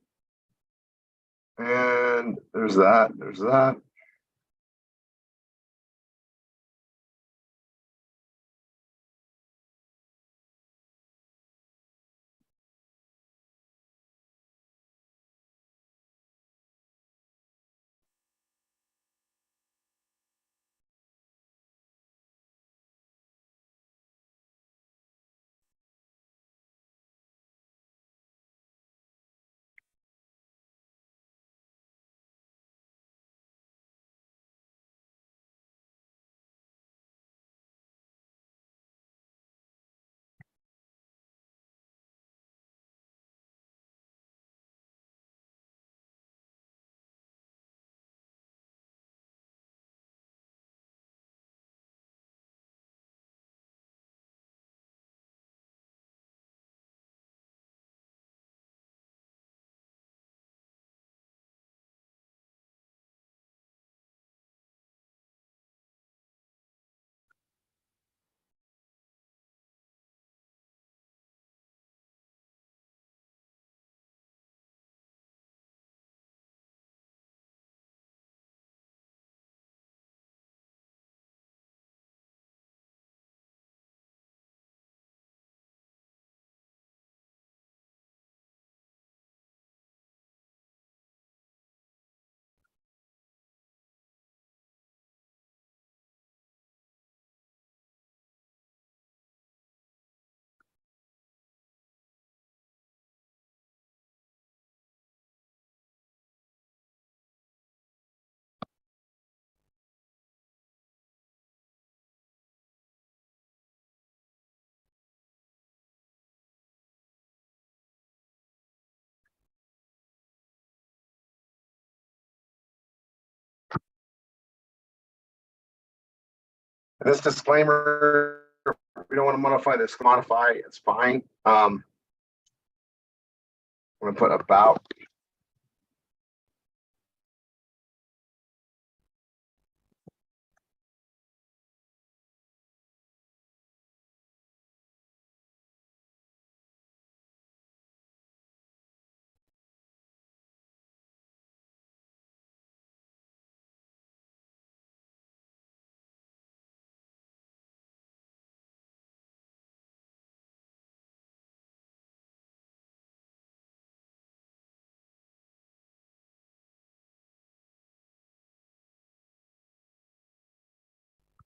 [SPEAKER 1] And there's that, there's that. This disclaimer, we don't want to modify this, modify, it's fine. I'm gonna put about.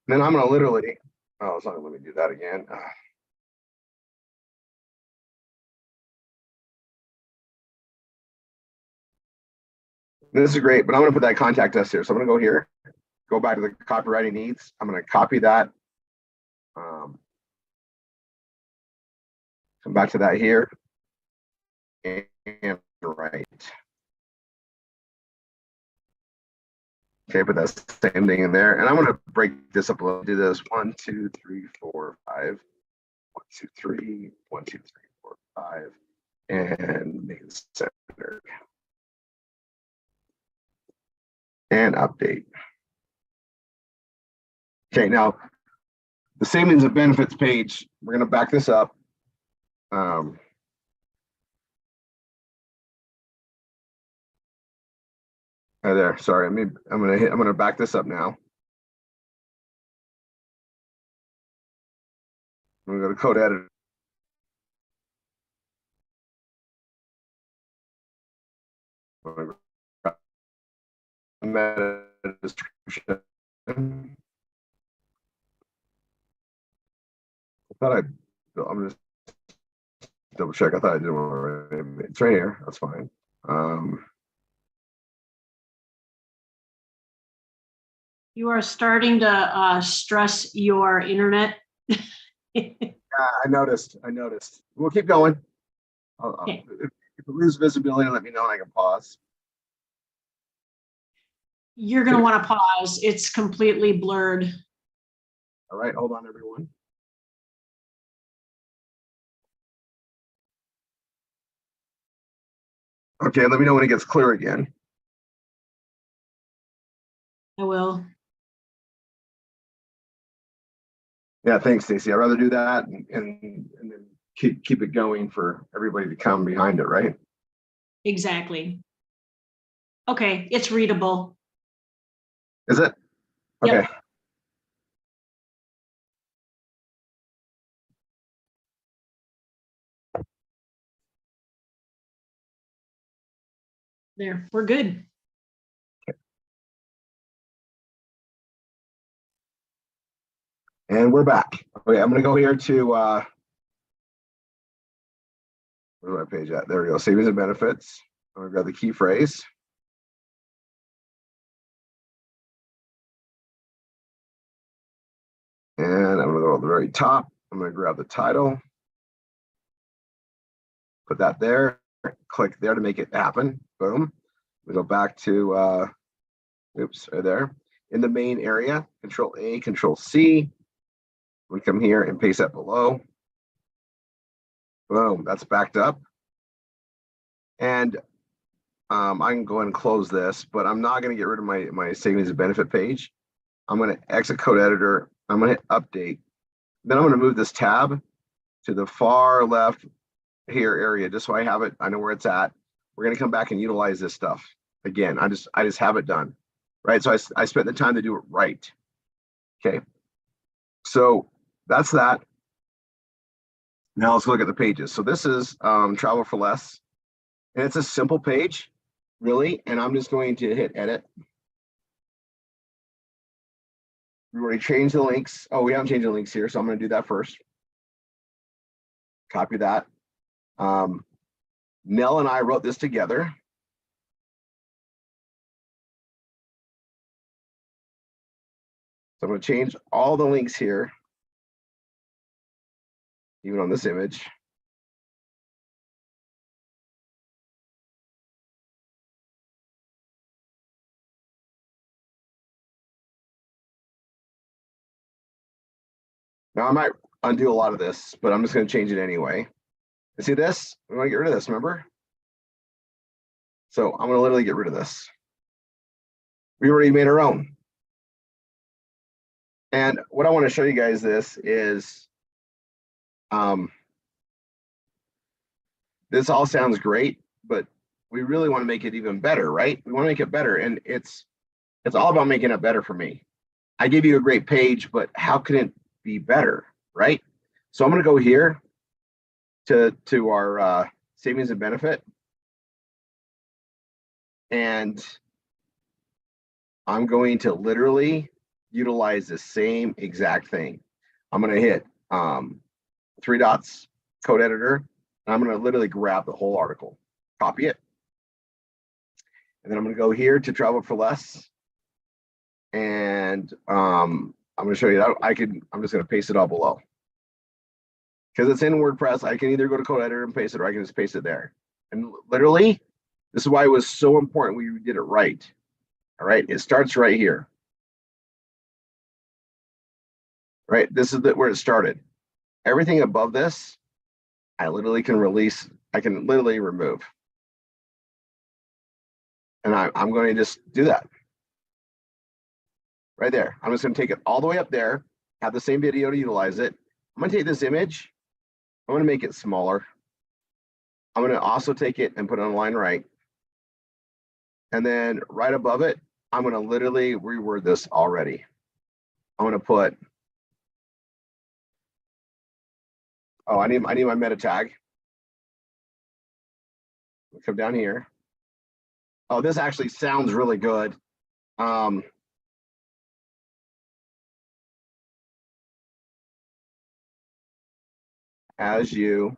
[SPEAKER 1] Then I'm gonna literally, oh, it's not gonna let me do that again. This is great, but I'm gonna put that contact us here. So I'm gonna go here, go back to the copywriting needs. I'm gonna copy that. Come back to that here. And right. Okay, put that same thing in there. And I'm gonna break this up a little, do this 1, 2, 3, 4, 5. 1, 2, 3, 1, 2, 3, 4, 5. And make it centered. And update. Okay, now the savings and benefits page, we're gonna back this up. There, sorry, I'm gonna back this up now. I'm gonna go to code editor. Meta description. I'm just double check. I thought I did one already. It's right here. That's fine.
[SPEAKER 2] You are starting to stress your internet.
[SPEAKER 1] I noticed. We'll keep going.
[SPEAKER 2] Okay.
[SPEAKER 1] If we lose visibility, let me know and I can pause.
[SPEAKER 2] You're going to want to pause. It's completely blurred.
[SPEAKER 1] All right, hold on, everyone. Okay, let me know when it gets clear again.
[SPEAKER 2] I will.
[SPEAKER 1] Yeah, thanks, Stacy. I'd rather do that and then keep it going for everybody to come behind it, right?
[SPEAKER 2] Exactly. Okay, it's readable.
[SPEAKER 1] Is it?
[SPEAKER 2] Yep.
[SPEAKER 1] Okay.
[SPEAKER 2] There, we're good.
[SPEAKER 1] And we're back. Okay, I'm gonna go here to where's my page at? There we go. Savings and benefits. I'm gonna grab the key phrase. And I'm gonna go to the very top. I'm gonna grab the title. Put that there. Click there to make it happen. Boom. We go back to oops, right there. In the main area, Control A, Control C. We come here and paste that below. Boom, that's backed up. And I can go ahead and close this, but I'm not going to get rid of my savings and benefit page. I'm going to exit code editor. I'm going to hit update. Then I'm going to move this tab to the far left here area, just so I have it. I know where it's at. We're going to come back and utilize this stuff again. I just have it done, right? So I spent the time to do it right. Okay. So that's that. Now let's look at the pages. So this is Travel for Less, and it's a simple page, really. And I'm just going to hit edit. We already changed the links. Oh, we haven't changed the links here, so I'm going to do that first. Copy that. Nell and I wrote this together. So I'm going to change all the links here, even on this image. Now I might undo a lot of this, but I'm just going to change it anyway. You see this? We want to get rid of this, remember? So I'm going to literally get rid of this. We already made our own. And what I want to show you guys this is, this all sounds great, but we really want to make it even better, right? We want to make it better, and it's all about making it better for me. I gave you a great page, but how can it be better, right? So I'm going to go here to our savings and benefit, and I'm going to literally utilize the same exact thing. I'm going to hit 3 dots, code editor, and I'm going to literally grab the whole article, copy it, and then I'm going to go here to Travel for Less, and I'm going to show you that I'm just going to paste it all below. Because it's in WordPress, I can either go to code editor and paste it, or I can just paste it there. And literally, this is why it was so important we did it right. All right, it starts right here. Right, this is where it started. Everything above this, I literally can release, I can literally remove. And I'm going to just do that. Right there. I'm just going to take it all the way up there, have the same video to utilize it. I'm going to take this image, I'm going to make it smaller. I'm going to also take it and put it on line right. And then right above it, I'm going to literally reword this already. I'm going to put, oh, I need my meta tag. Come down here. Oh, this actually sounds really good. As you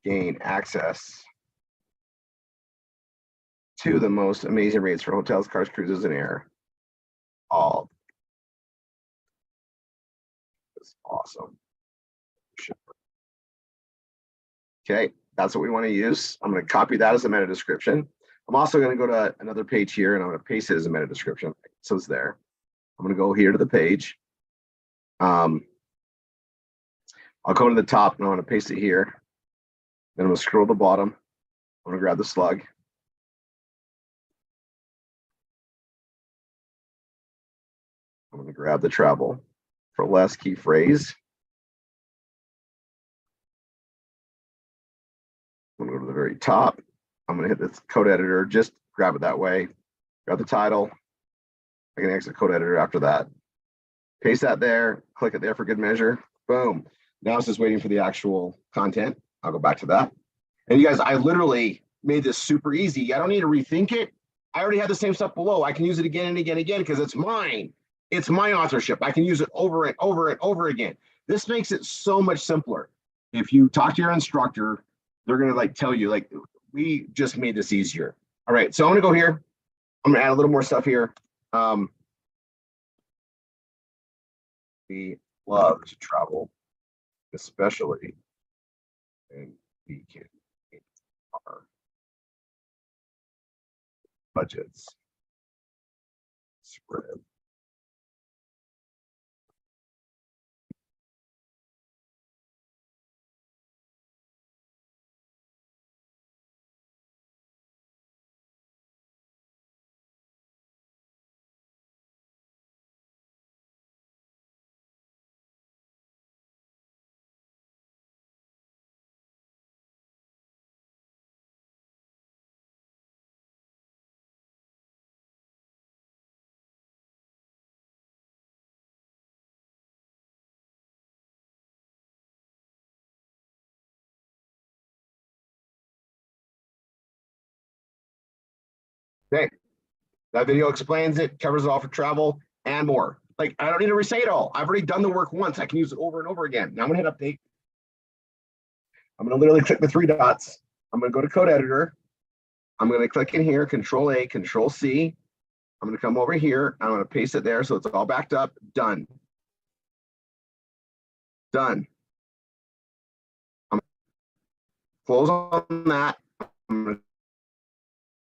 [SPEAKER 1] gain access to the most amazing rates for hotels, cars, cruises, and air. All. It's awesome. Okay, that's what we want to use. I'm going to copy that as a meta description. I'm also going to go to another page here, and I'm going to paste it as a meta description. So it's there. I'm going to go here to the page. I'll go to the top, and I'm going to paste it here. Then I'm going to scroll to the bottom. I'm going to grab the slug. I'm going to grab the travel for less key phrase. very top. I'm gonna hit this code editor, just grab it that way. Grab the title. I can exit code editor after that. Paste that there, click it there for good measure. Boom. Now it's just waiting for the actual content. I'll go back to that. And you guys, I literally made this super easy. I don't need to rethink it. I already have the same stuff below. I can use it again and again and again because it's mine. It's my authorship. I can use it over and over and over again. This makes it so much simpler. If you talk to your instructor, they're going to like tell you, like, we just made this easier. All right, so I'm going to go here. I'm going to add a little more stuff here. We love to travel, especially when we can make our budgets spread. Okay, that video explains it, covers it all for travel and more. Like, I don't need to re-say it all. I've already done the work once. I can use it over and over again. Now I'm gonna hit update. I'm gonna literally click the three dots. I'm gonna go to code editor. I'm gonna click in here, Control A, Control C. I'm gonna come over here. I'm gonna paste it there so it's all backed up. Done. Done. I'm close on that. I'm gonna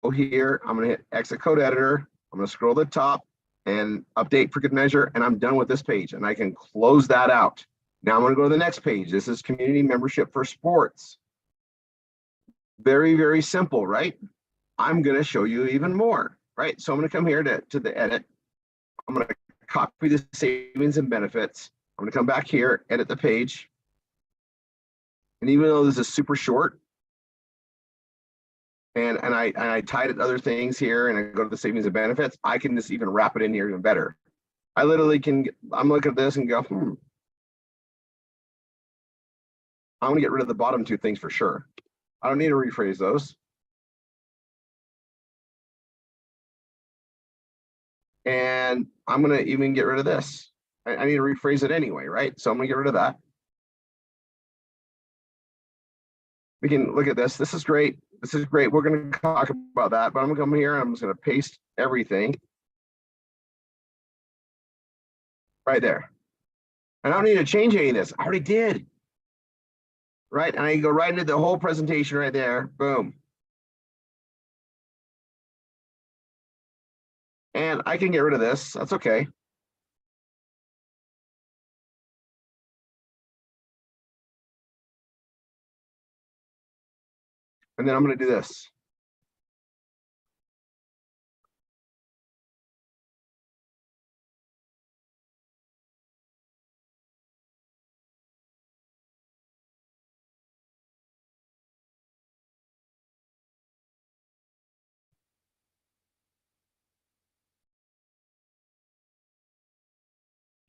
[SPEAKER 1] go here. I'm gonna hit exit code editor. I'm gonna scroll to the top and update for good measure, and I'm done with this page, and I can close that out. Now I'm gonna go to the next page. This is community membership for sports. Very, very simple, right? I'm gonna show you even more, right? So I'm gonna come here to the edit. I'm gonna copy the savings and benefits. I'm gonna come back here, edit the page. And even though this is super short, and I tied it to other things here, and I go to the savings and benefits, I can just even wrap it in here even better. I literally can, I'm looking at this and go, I'm gonna get rid of the bottom two things for sure. I don't need to rephrase those. And I'm gonna even get rid of this. I need to rephrase it anyway, right? So I'm gonna get rid of that. We can look at this. This is great. This is great. We're gonna talk about that, but I'm gonna come here and I'm just gonna paste everything right there. I don't need to change any of this. I already did. Right? And I can go right into the whole presentation right there. Boom. And I can get rid of this. That's okay. And then I'm going to do this.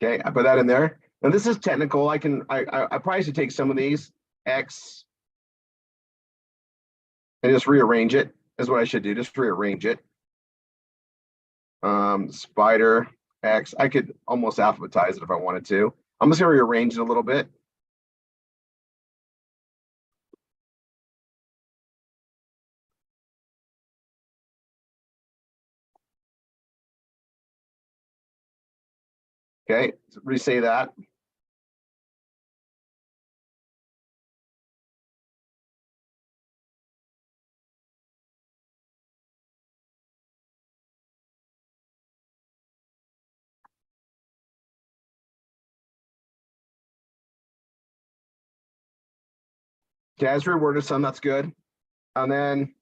[SPEAKER 1] Okay, I put that in there. Now this is technical. I probably should take some of these X and just rearrange it. Is what I should do. Just rearrange it. Spider X. I could almost alphabetize it if I wanted to. I'm just gonna rearrange it a little bit. Okay, re-say that. Okay, as reworded some, that's good. And then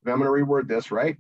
[SPEAKER 1] I'm going to reword this, right?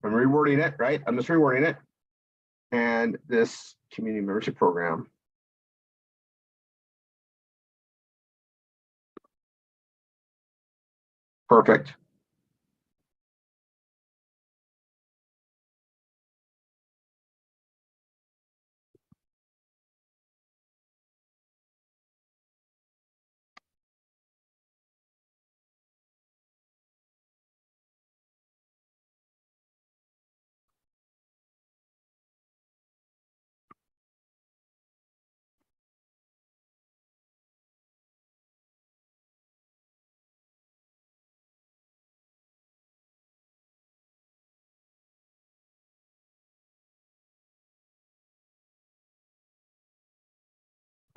[SPEAKER 1] I'm rewording it, right? I'm just rewording it. And this community membership program. Perfect.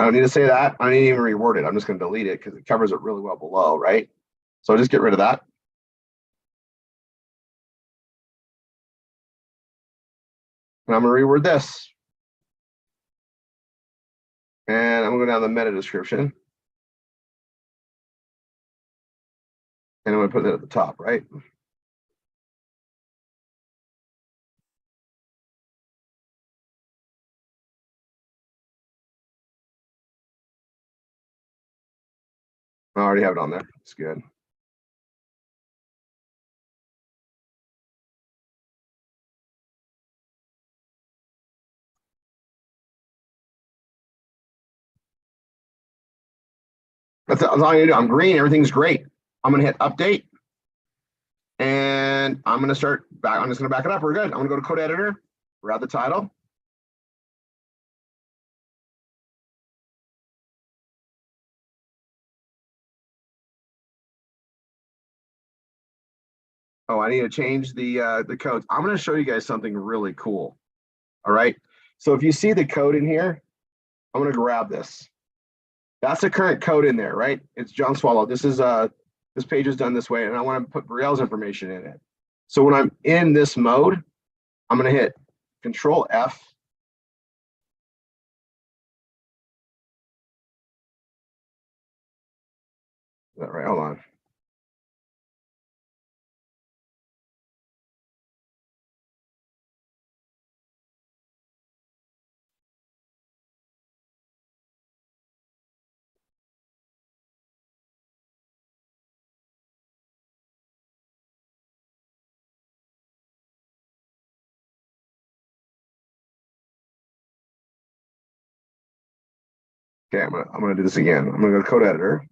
[SPEAKER 1] I don't need to say that. I don't need to even reword it. I'm just going to delete it because it covers it really well below, right? So just get rid of that. And I'm going to reword this. And I'm going to go down the meta description. And I'm going to put it at the top, right? I already have it on there. It's good. That's all I'm going to do. I'm green. Everything's great. I'm going to hit update. And I'm going to start back. I'm just going to back it up. We're good. I'm going to go to code editor, grab the title. Oh, I need to change the codes. I'm going to show you guys something really cool. All right. So if you see the code in here, I'm going to grab this. That's the current code in there, right? It's John Swallow. This is this page is done this way, and I want to put Brielle's information in it. So when I'm in this mode, I'm going to hit Control F. Is that right? Hold on. Okay, I'm gonna do this again. I'm gonna go to code editor.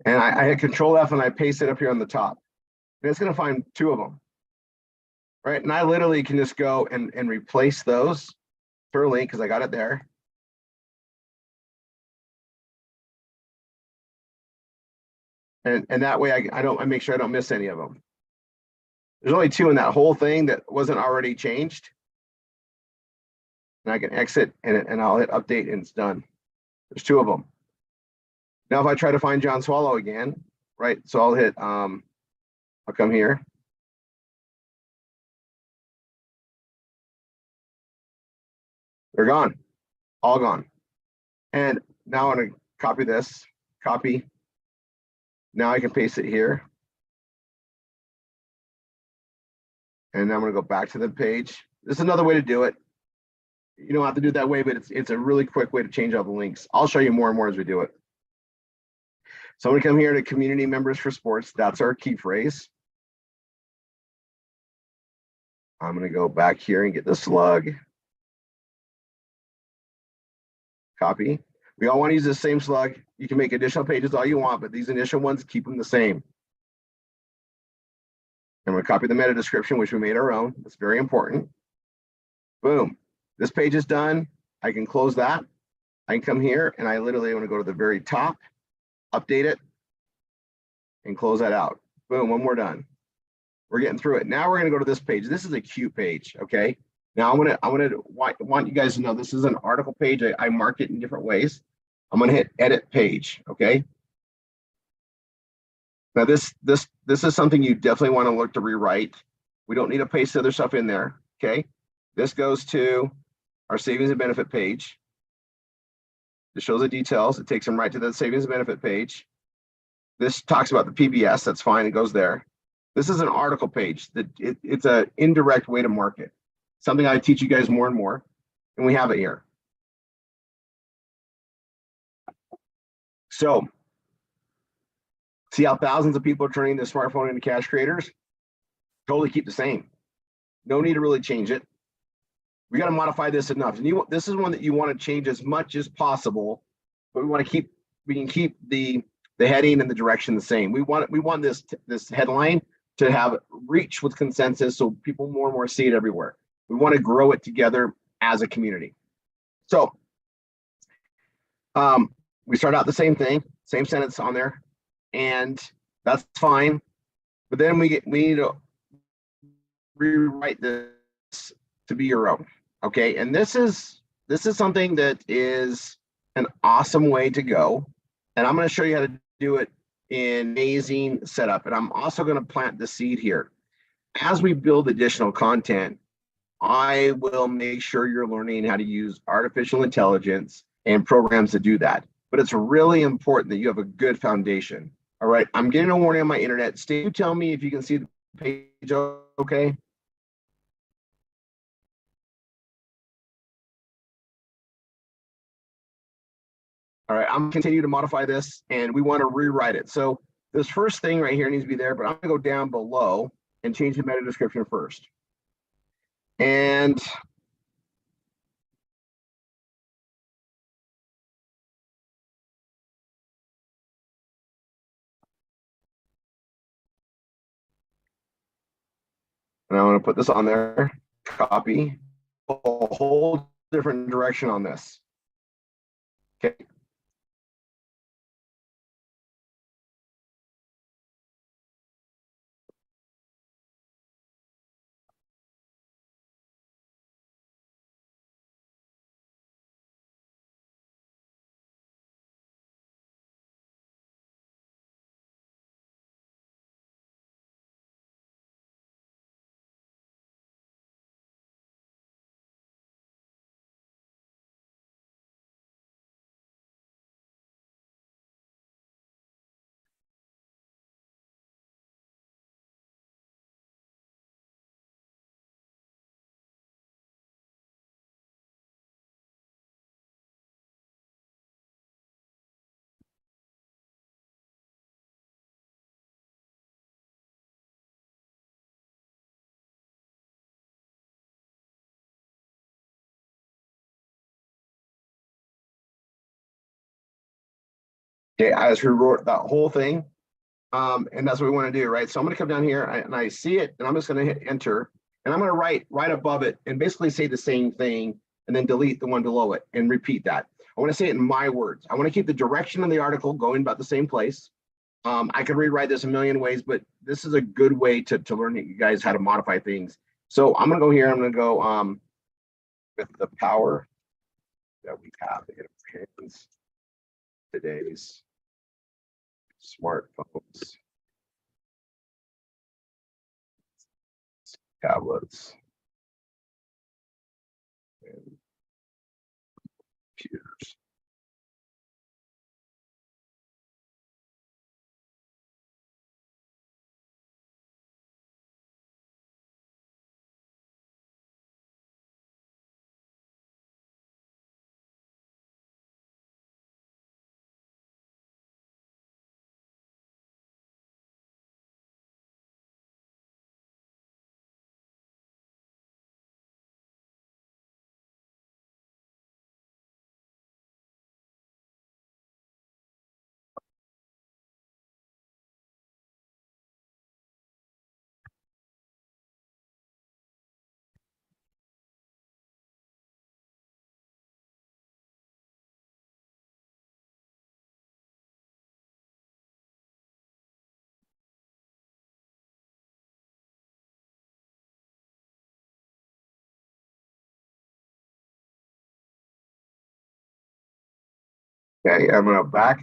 [SPEAKER 1] And I hit Control F and I paste it up here on the top. And it's gonna find two of them. Right. And I literally can just go and replace those for a link because I got it there. And that way I make sure I don't miss any of them. There's only two in that whole thing that wasn't already changed. And I can exit and I'll hit update and it's done. There's two of them. Now, if I try to find John Swallow again, right? So I'll hit, I'll come here. They're gone, all gone. And now I'm gonna copy this, copy. Now I can paste it here. And I'm gonna go back to the page. This is another way to do it. You don't have to do it that way, but it's a really quick way to change all the links. I'll show you more and more as we do it. So I'm gonna come here to community members for sports. That's our key phrase. I'm gonna go back here and get the slug. Copy. We all want to use the same slug. You can make additional pages all you want, but these initial ones, keep them the same. I'm going to copy the meta description, which we made our own. That's very important. Boom. This page is done. I can close that. I can come here and I literally want to go to the very top, update it, and close that out. Boom, when we're done. We're getting through it. Now we're going to go to this page. This is a cute page, okay? Now I want you guys to know this is an article page. I mark it in different ways. I'm going to hit edit page, okay? Now this is something you definitely want to look to rewrite. We don't need to paste other stuff in there, okay? This goes to our savings and benefit page. It shows the details. It takes them right to the savings and benefit page. This talks about the PBS. That's fine. It goes there. This is an article page that it's an indirect way to market. Something I teach you guys more and more, and we have it here. So, see how thousands of people are turning their smartphone into cash creators? Totally keep the same. No need to really change it. We got to modify this enough. And this is one that you want to change as much as possible, but we can keep the heading and the direction the same. We want this headline to have reach with consensus so people more and more see it everywhere. We want to grow it together as a community. So we start out the same thing, same sentence on there, and that's fine. But then we need to rewrite this to be your own. Okay, and this is something that is an awesome way to go, and I'm going to show you how to do it in amazing setup. And I'm also going to plant the seed here. As we build additional content, I will make sure you're learning how to use artificial intelligence and programs to do that. But it's really important that you have a good foundation. All right, I'm getting a warning on my internet. Steve, tell me if you can see the page okay. All right, I'm continue to modify this and we want to rewrite it. So this first thing right here needs to be there, but I'm gonna go down below and change the meta description first. And I'm gonna put this on there, copy, a whole different direction on this. Okay. Okay, I just rewrote that whole thing. And that's what we want to do, right? So I'm going to come down here and I see it, and I'm just going to hit enter, and I'm going to write right above it and basically say the same thing, and then delete the one below it and repeat that. I want to say it in my words. I want to keep the direction of the article going about the same place. I could rewrite this a million ways, but this is a good way to learn you guys how to modify things. So I'm going to go here. I'm going to go with the power that we have in our hands, today's smartphones, tablets, and computers. Okay, I'm gonna back.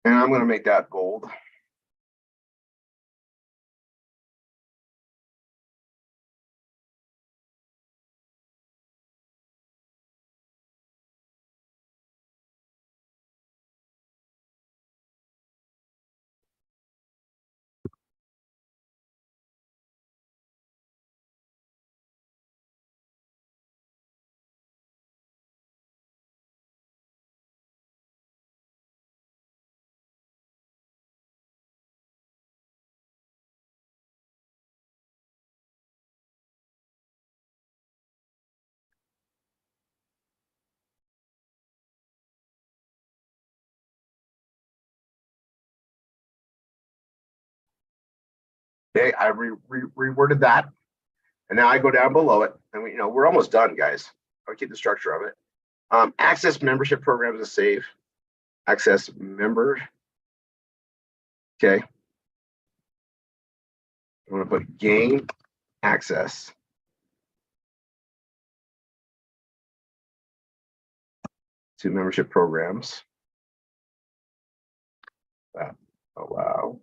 [SPEAKER 1] And I'm gonna make that bold. Okay, I reworded that. And now I go down below it, and we're almost done, guys. I'll keep the structure of it. Access membership programs is save. Access member. Okay. I'm gonna put gain access to membership programs. Allow.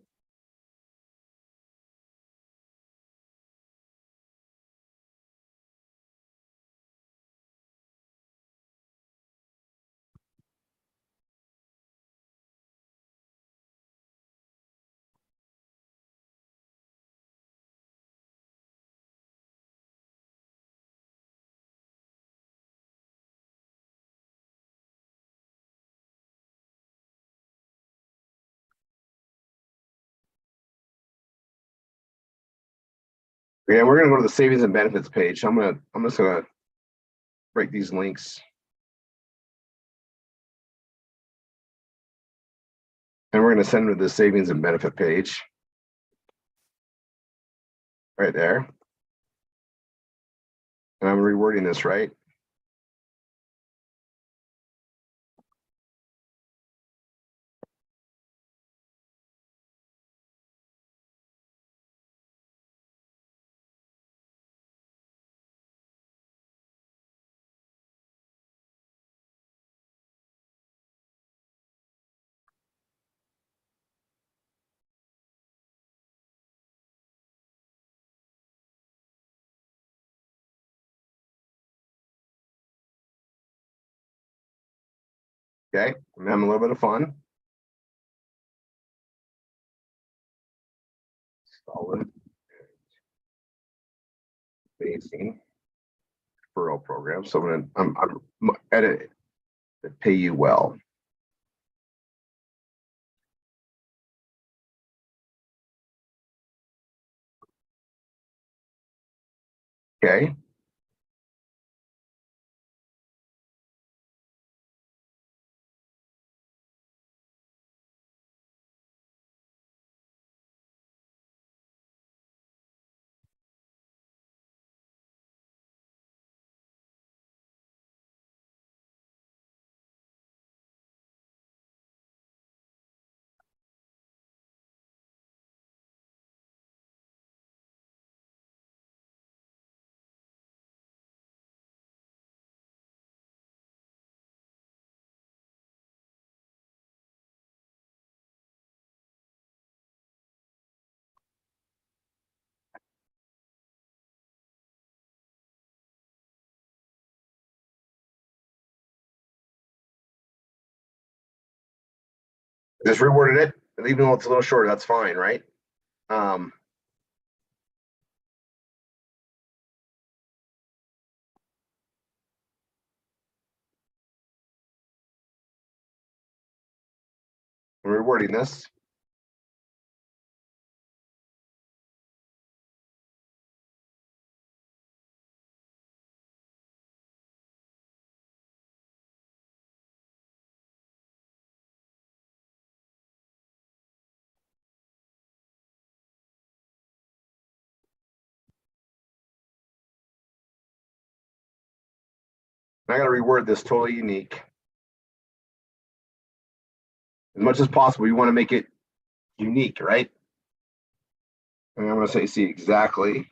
[SPEAKER 1] Yeah, we're gonna go to the savings and benefits page. I'm just gonna break these links. And we're gonna send them to the savings and benefit page. Right there. And I'm rewording this right. Okay, I'm having a little bit of fun. Solid basing referral program. So I'm edit it, pay you well. Okay. Just reworded it, even though it's a little shorter, that's fine, right? Um, I'm rewording this. I got to reword this totally unique. As much as possible, you want to make it unique, right? And I'm going to say, see exactly.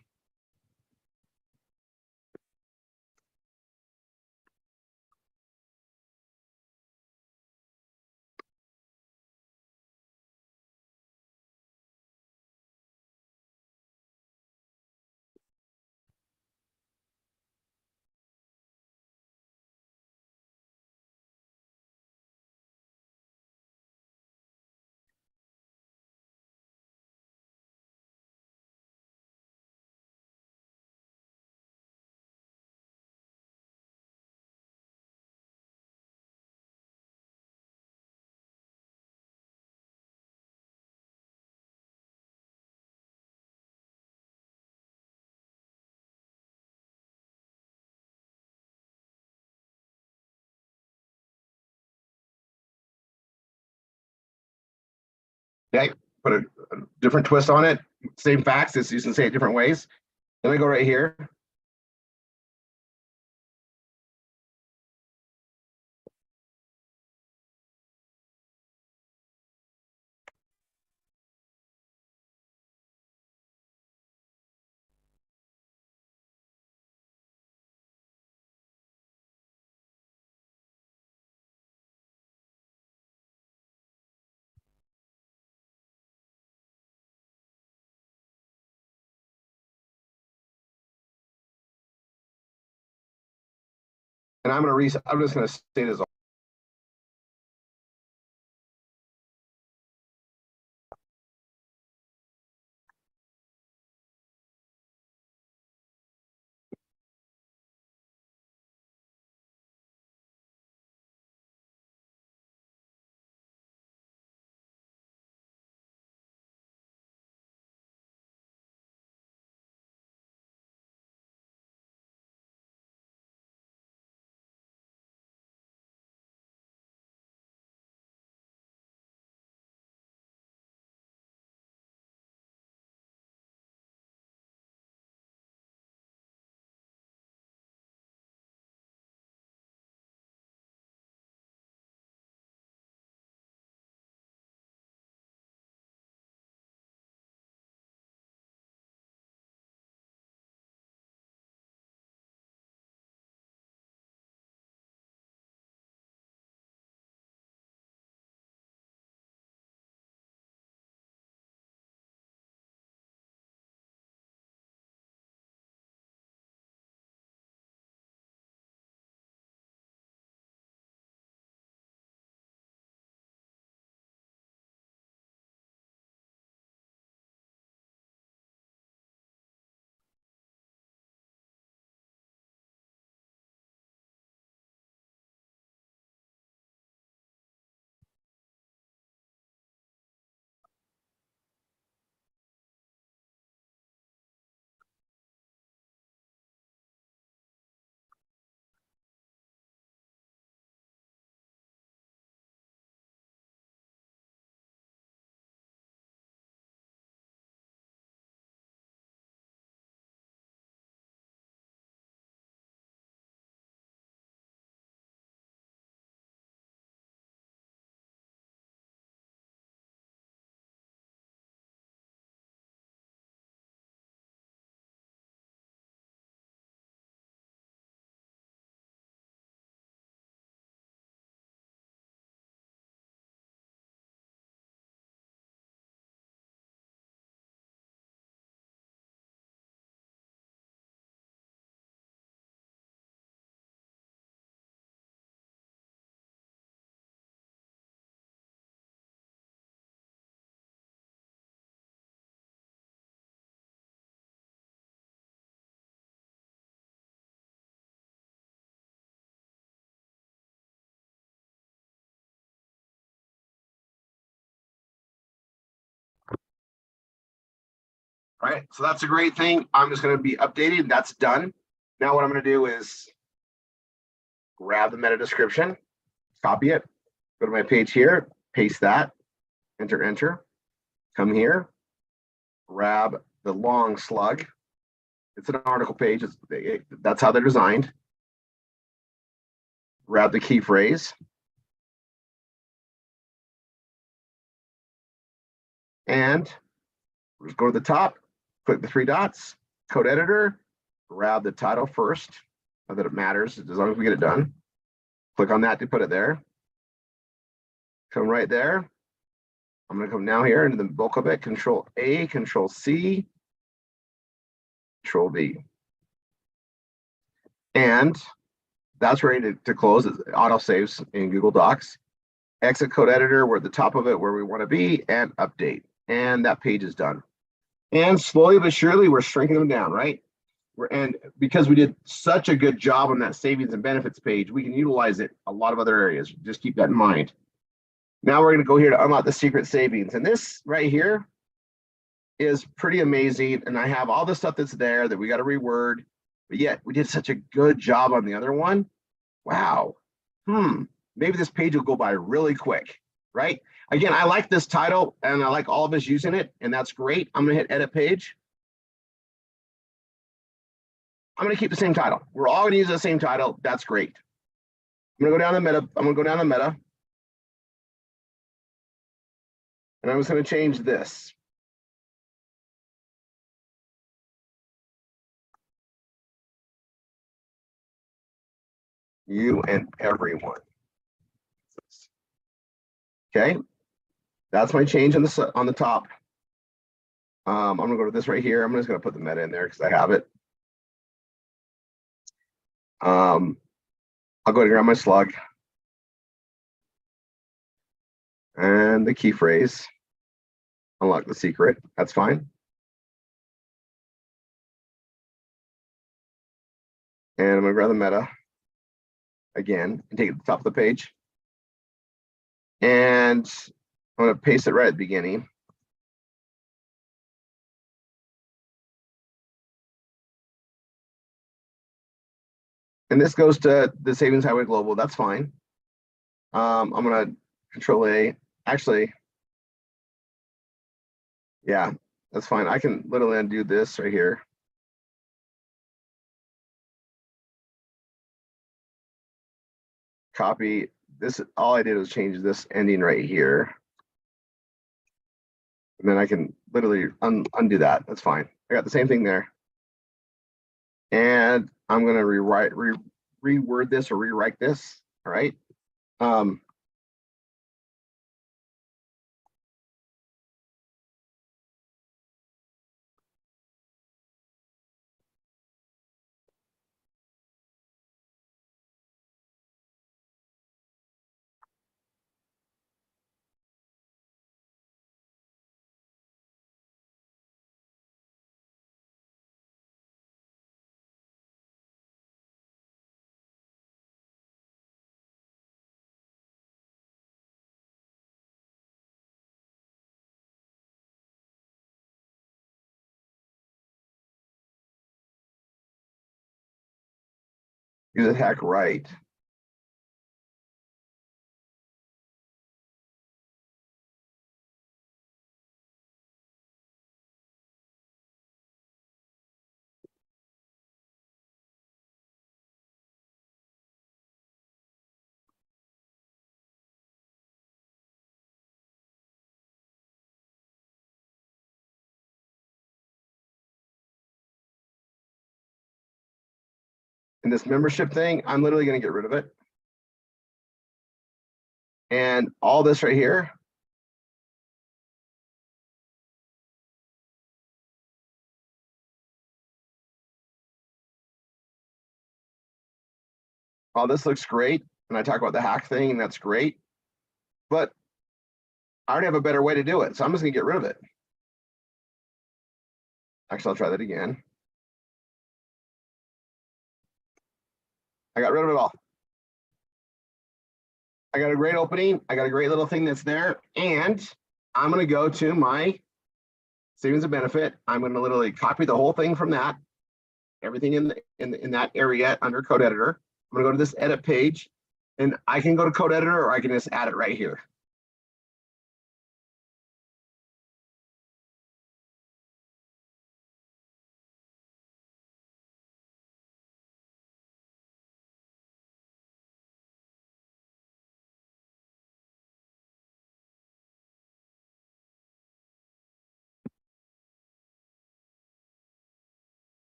[SPEAKER 1] Okay, put a different twist on it. Same facts, it's you can say it different ways. Then I go right here. And I'm just gonna say this. All right, so that's a great thing. I'm just going to be updating. That's done. Now what I'm going to do is grab the meta description, copy it, go to my page here, paste that, enter, come here, grab the long slug. It's an article page. That's how they're designed. Grab the key phrase. And just go to the top, click the three dots, code editor, grab the title first, not that it matters, as long as we get it done. Click on that to put it there. Come right there. I'm going to come now here into the bulk of it, Control A, Control C, Control V. And that's ready to close. It auto saves in Google Docs. Exit code editor, we're at the top of it where we want to be, and update. And that page is done. And slowly but surely, we're shrinking them down, right? And because we did such a good job on that savings and benefits page, we can utilize it a lot of other areas. Just keep that in mind. Now we're going to go here to unlock the secret savings. And this right here is pretty amazing. And I have all the stuff that's there that we got to reword, but yet we did such a good job on the other one. Wow. Maybe this page will go by really quick, right? Again, I like this title and I like all of us using it, and that's great. I'm gonna hit edit page. I'm gonna keep the same title. We're all gonna use the same title. That's great. I'm gonna go down to meta. I'm gonna go down to meta. And I'm just gonna change this. You and everyone. Okay, that's my change on the top. I'm gonna go to this right here. I'm just gonna put the meta in there because I have it. I'll go to grab my slug and the key phrase. Unlock the secret. That's fine. And I'm gonna grab the meta again and take it to the top of the page. And I'm gonna paste it right at the beginning. And this goes to the Savings Highway Global. That's fine. I'm gonna Control A. Actually, yeah, that's fine. I can literally undo this right here. Copy this. All I did was change this ending right here. And then I can literally undo that. That's fine. I got the same thing there. And I'm gonna reword this or rewrite this. All right. Use a hack right. And this membership thing, I'm literally going to get rid of it. And all this right here, all this looks great. And I talk about the hack thing, and that's great. But I already have a better way to do it. So I'm just going to get rid of it. Actually, I'll try that again. I got rid of it all. I got a great opening. I got a great little thing that's there. And I'm going to go to my savings and benefit. I'm going to literally copy the whole thing from that. Everything in that area under code editor. I'm going to go to this edit page, and I can go to code editor, or I can just add it right here.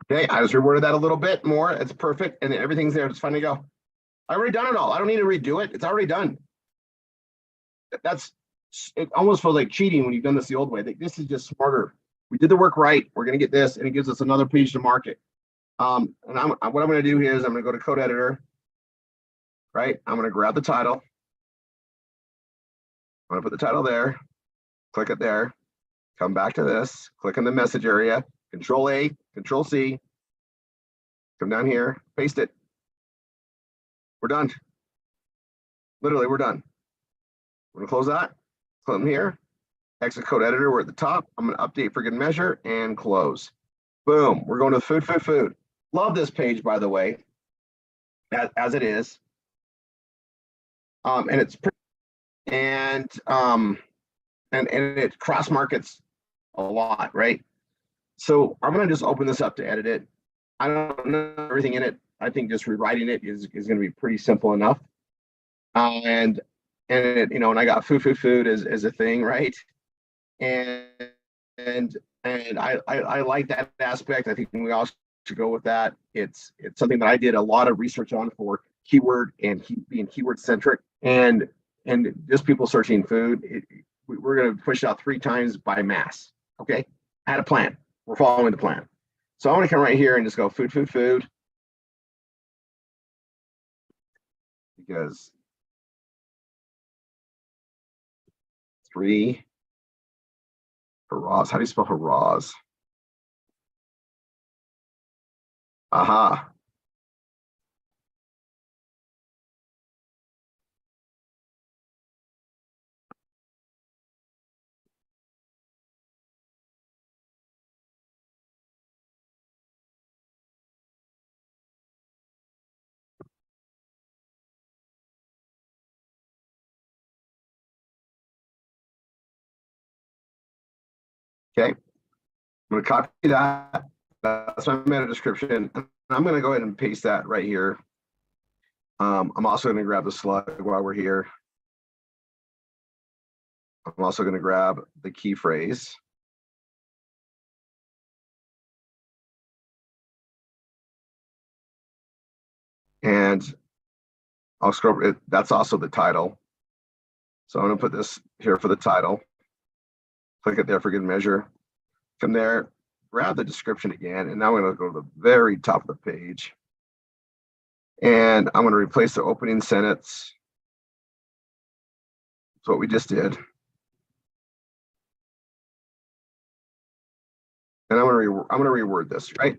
[SPEAKER 1] Okay, I just reworded that a little bit more. It's perfect, and everything's there. It's fine to go. I already done it all. I don't need to redo it. It's already done. It almost feels like cheating when you've done this the old way. This is just smarter. We did the work right. We're going to get this, and it gives us another page to market. And what I'm going to do here is I'm going to go to code editor. Right. I'm going to grab the title. I'm going to put the title there. Click it there. Come back to this. Click in the message area. Control A, Control C. Come down here. Paste it. We're done. Literally, we're done. We're going to close that. Click here. Exit code editor. We're at the top. I'm going to update for good measure and close. Boom. We're going to food. Love this page, by the way, as it is. And it's pretty, and it cross markets a lot, right? So I'm gonna just open this up to edit it. I don't know everything in it. I think just rewriting it is gonna be pretty simple enough. And it, and I got food is a thing, right? And I like that aspect. I think we all should go with that. It's something that I did a lot of research on for keyword and being keyword centric, and just people searching food. We're going to push it out 3 times by mass. Okay, I had a plan. We're following the plan. So I want to come right here and just go food, because 3 hurrahs. How do you spell hurrahs? Aha. Okay. I'm going to copy that. That's my meta description. I'm going to go ahead and paste that right here. I'm also going to grab the slug while we're here. I'm also going to grab the key phrase. And I'll scroll it. That's also the title. So I'm going to put this here for the title. Click it there for good measure. Come there, grab the description again, and now I'm going to go to the very top of the page. And I'm going to replace the opening sentence. That's what we just did. And I'm going to reword this, right?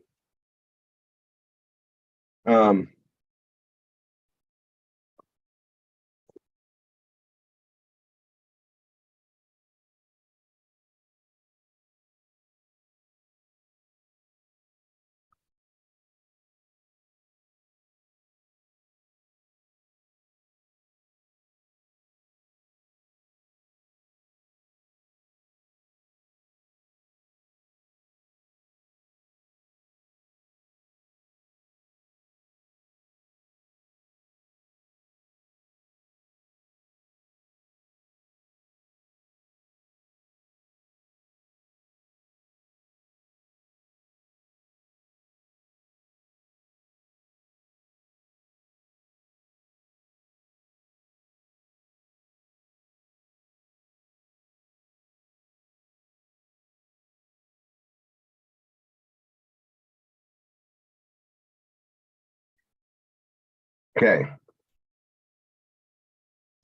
[SPEAKER 1] Okay.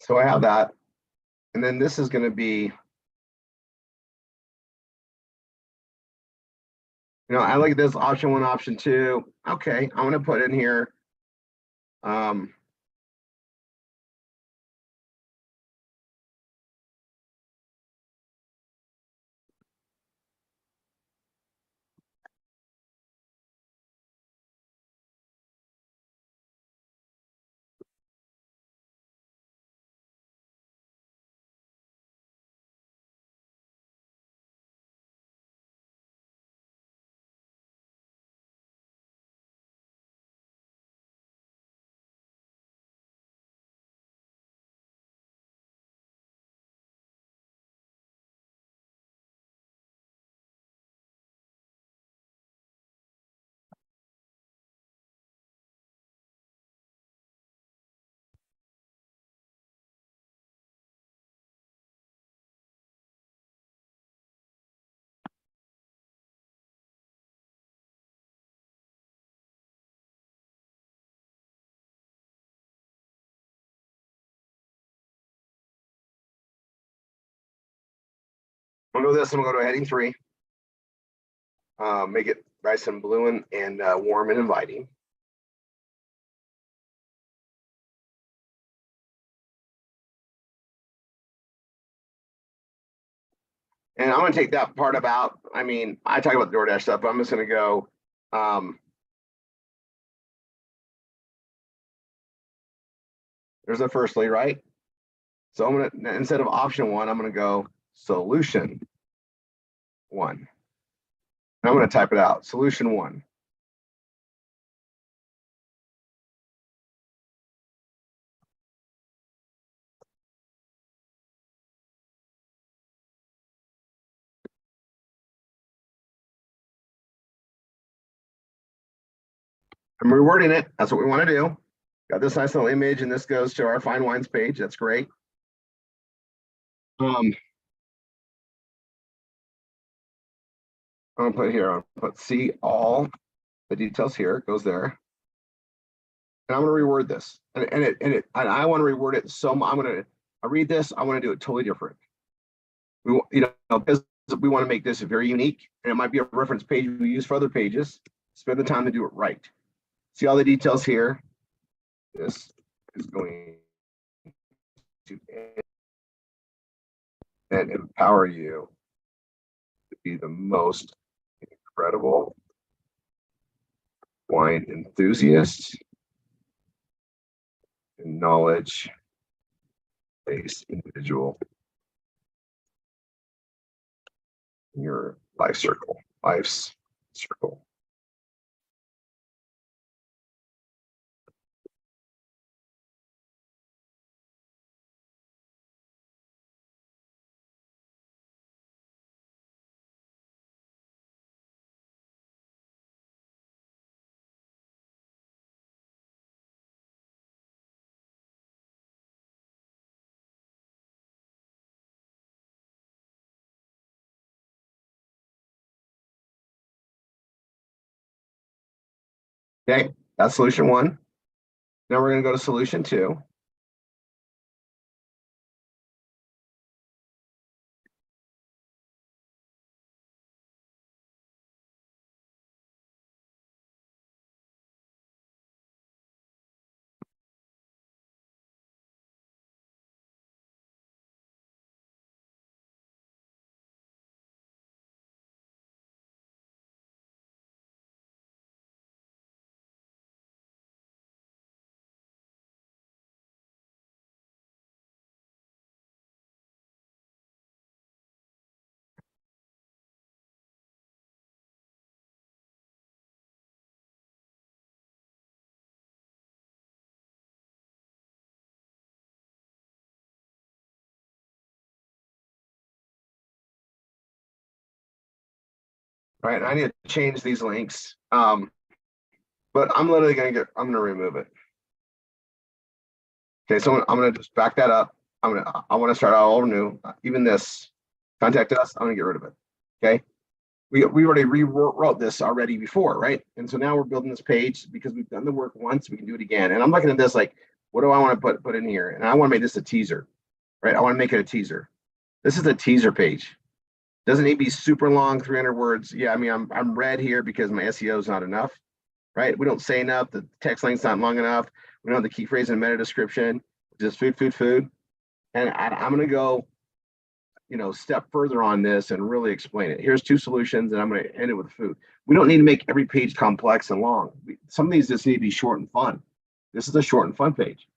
[SPEAKER 1] So I have that. And then this is going to be, I like this option 1, option 2. Okay, I'm going to put in here. I'm going to do this. I'm going to go to heading 3. Make it nice and blue and warm and inviting. And I'm going to take that part about, I talk about the DoorDash stuff, but I'm just going to go, There's a firstly, right? So I'm gonna, instead of option one, I'm gonna go solution one. And I'm gonna type it out, solution one. I'm rewording it. That's what we want to do. Got this nice little image, and this goes to our fine wines page. That's great. I'm gonna put here. I'm gonna put see all the details here. It goes there, and I'm gonna reword this. And I want to reword it so much. I read this. I want to do it totally different. Because we want to make this very unique, and it might be a reference page we use for other pages. Spend the time to do it right. See all the details here. This is going to and empower you to be the most incredible wine enthusiast and knowledge-based individual in your life's circle. Okay, that's solution one. Now we're going to go to solution two. Right, I need to change these links, but I'm literally I'm going to remove it. Okay, so I'm going to just back that up. I want to start all over new. Even this, contact us, I'm going to get rid of it. Okay, we already rewrote this already before, right? And so now we're building this page because we've done the work once. We can do it again. And I'm looking at this like, what do I want to put in here? And I want to make this a teaser, right? I want to make it a teaser. This is a teaser page. Doesn't need to be super long, 300 words. Yeah, I mean, I'm red here because my SEO is not enough, right? We don't say enough. The text length's not long enough. We don't have the key phrase and meta description, just food, food, food. And I'm going to go, step further on this and really explain it. Here's two solutions, and I'm going to end it with food. We don't need to make every page complex and long. Some of these just need to be short and fun. This is a short and fun page.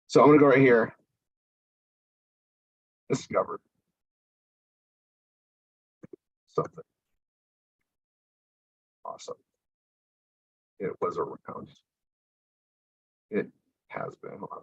[SPEAKER 1] So I'm going to go right here. Discover something awesome. It was around. It has been. Hold on.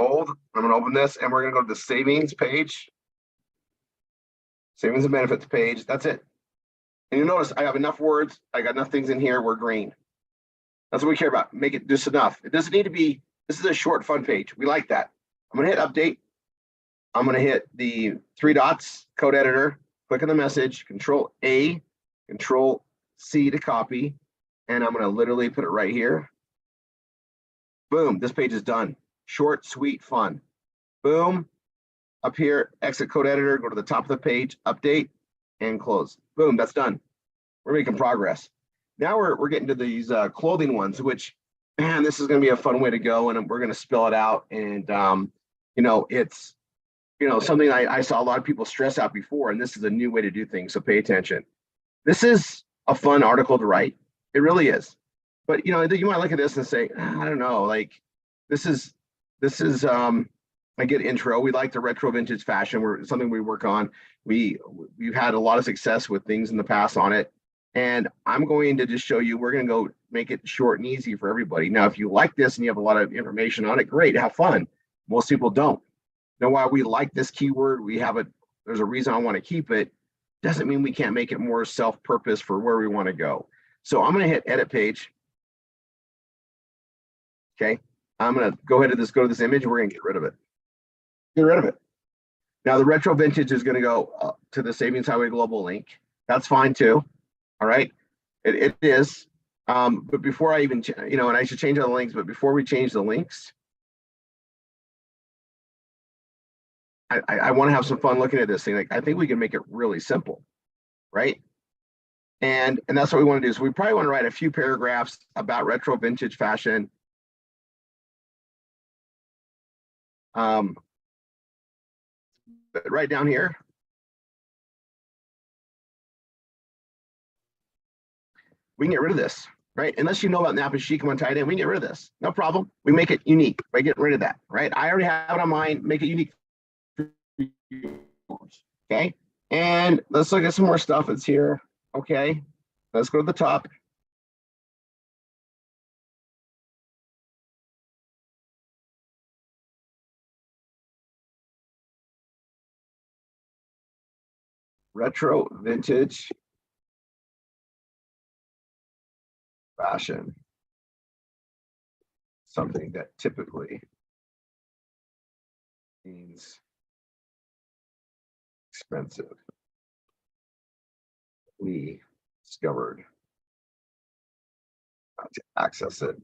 [SPEAKER 1] bold. I'm gonna open this and we're gonna go to the savings page. Savings and benefits page. That's it. And you notice I have enough words. I got enough things in here. We're green. That's what we care about. Make it just enough. It doesn't need to be, this is a short, fun page. We like that. I'm gonna hit update. I'm gonna hit the 3 dots, code editor, click on the message, Control A, Control C to copy. And I'm gonna literally put it right here. Boom, this page is done. Short, sweet, fun. Boom, up here, exit code editor, go to the top of the page, update, and close. Boom, that's done. We're making progress. Now we're getting to these clothing ones, which, man, this is gonna be a fun way to go, and we're gonna spill it out. And it's something I saw a lot of people stress out before, and this is a new way to do things, so pay attention. This is a fun article to write. It really is. But you might look at this and say, I don't know, like this is a good intro. We like the retro vintage fashion. We're something we work on. We've had a lot of success with things in the past on it. And I'm going to just show you, we're going to go make it short and easy for everybody. Now, if you like this and you have a lot of information on it, great, have fun. Most people don't. Now, why we like this keyword, there's a reason I want to keep it. Doesn't mean we can't make it more self-purpose for where we want to go. So I'm going to hit edit page. Okay. I'm going to go ahead and go to this image. We're going to get rid of it. Get rid of it. Now the retro vintage is going to go to the Savings Highway Global link. That's fine too. All right. It is. But before I even, and I should change all the links, but before we change the links, I want to have some fun looking at this thing. Like, I think we can make it really simple, right? And that's what we want to do. So we probably want to write a few paragraphs about retro vintage fashion. But right down here, we can get rid of this, right? Unless you know about Napa chic, come on, tie it in, we can get rid of this. No problem. We make it unique by getting rid of that, right? I already have it on mine. Make it unique. Okay. And let's look at some more stuff that's here. Okay. Let's go to the top. Retro vintage fashion. Something that typically means expensive. We discovered how to access it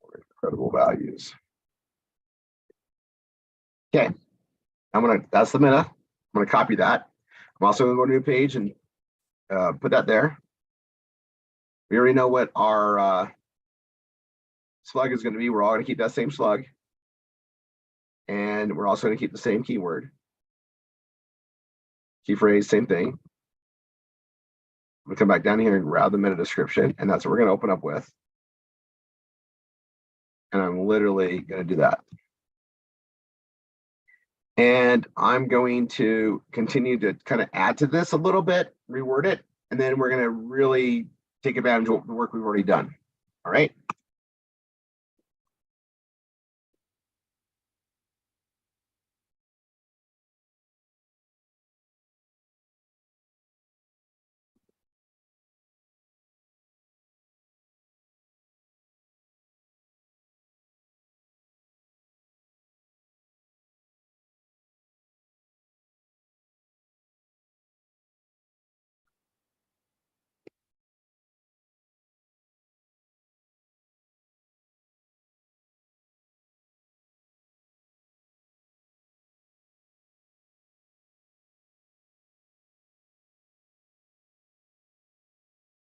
[SPEAKER 1] for incredible values. Okay. That's the meta. I'm gonna copy that. I'm also gonna go to a new page and put that there. We already know what our slug is gonna be. We're all gonna keep that same slug. And we're also gonna keep the same keyword. Key phrase, same thing. I'm gonna come back down here and grab the meta description, and that's what we're gonna open up with. And I'm literally gonna do that. And I'm going to continue to kind of add to this a little bit, reword it, and then we're going to really take advantage of the work we've already done. All right.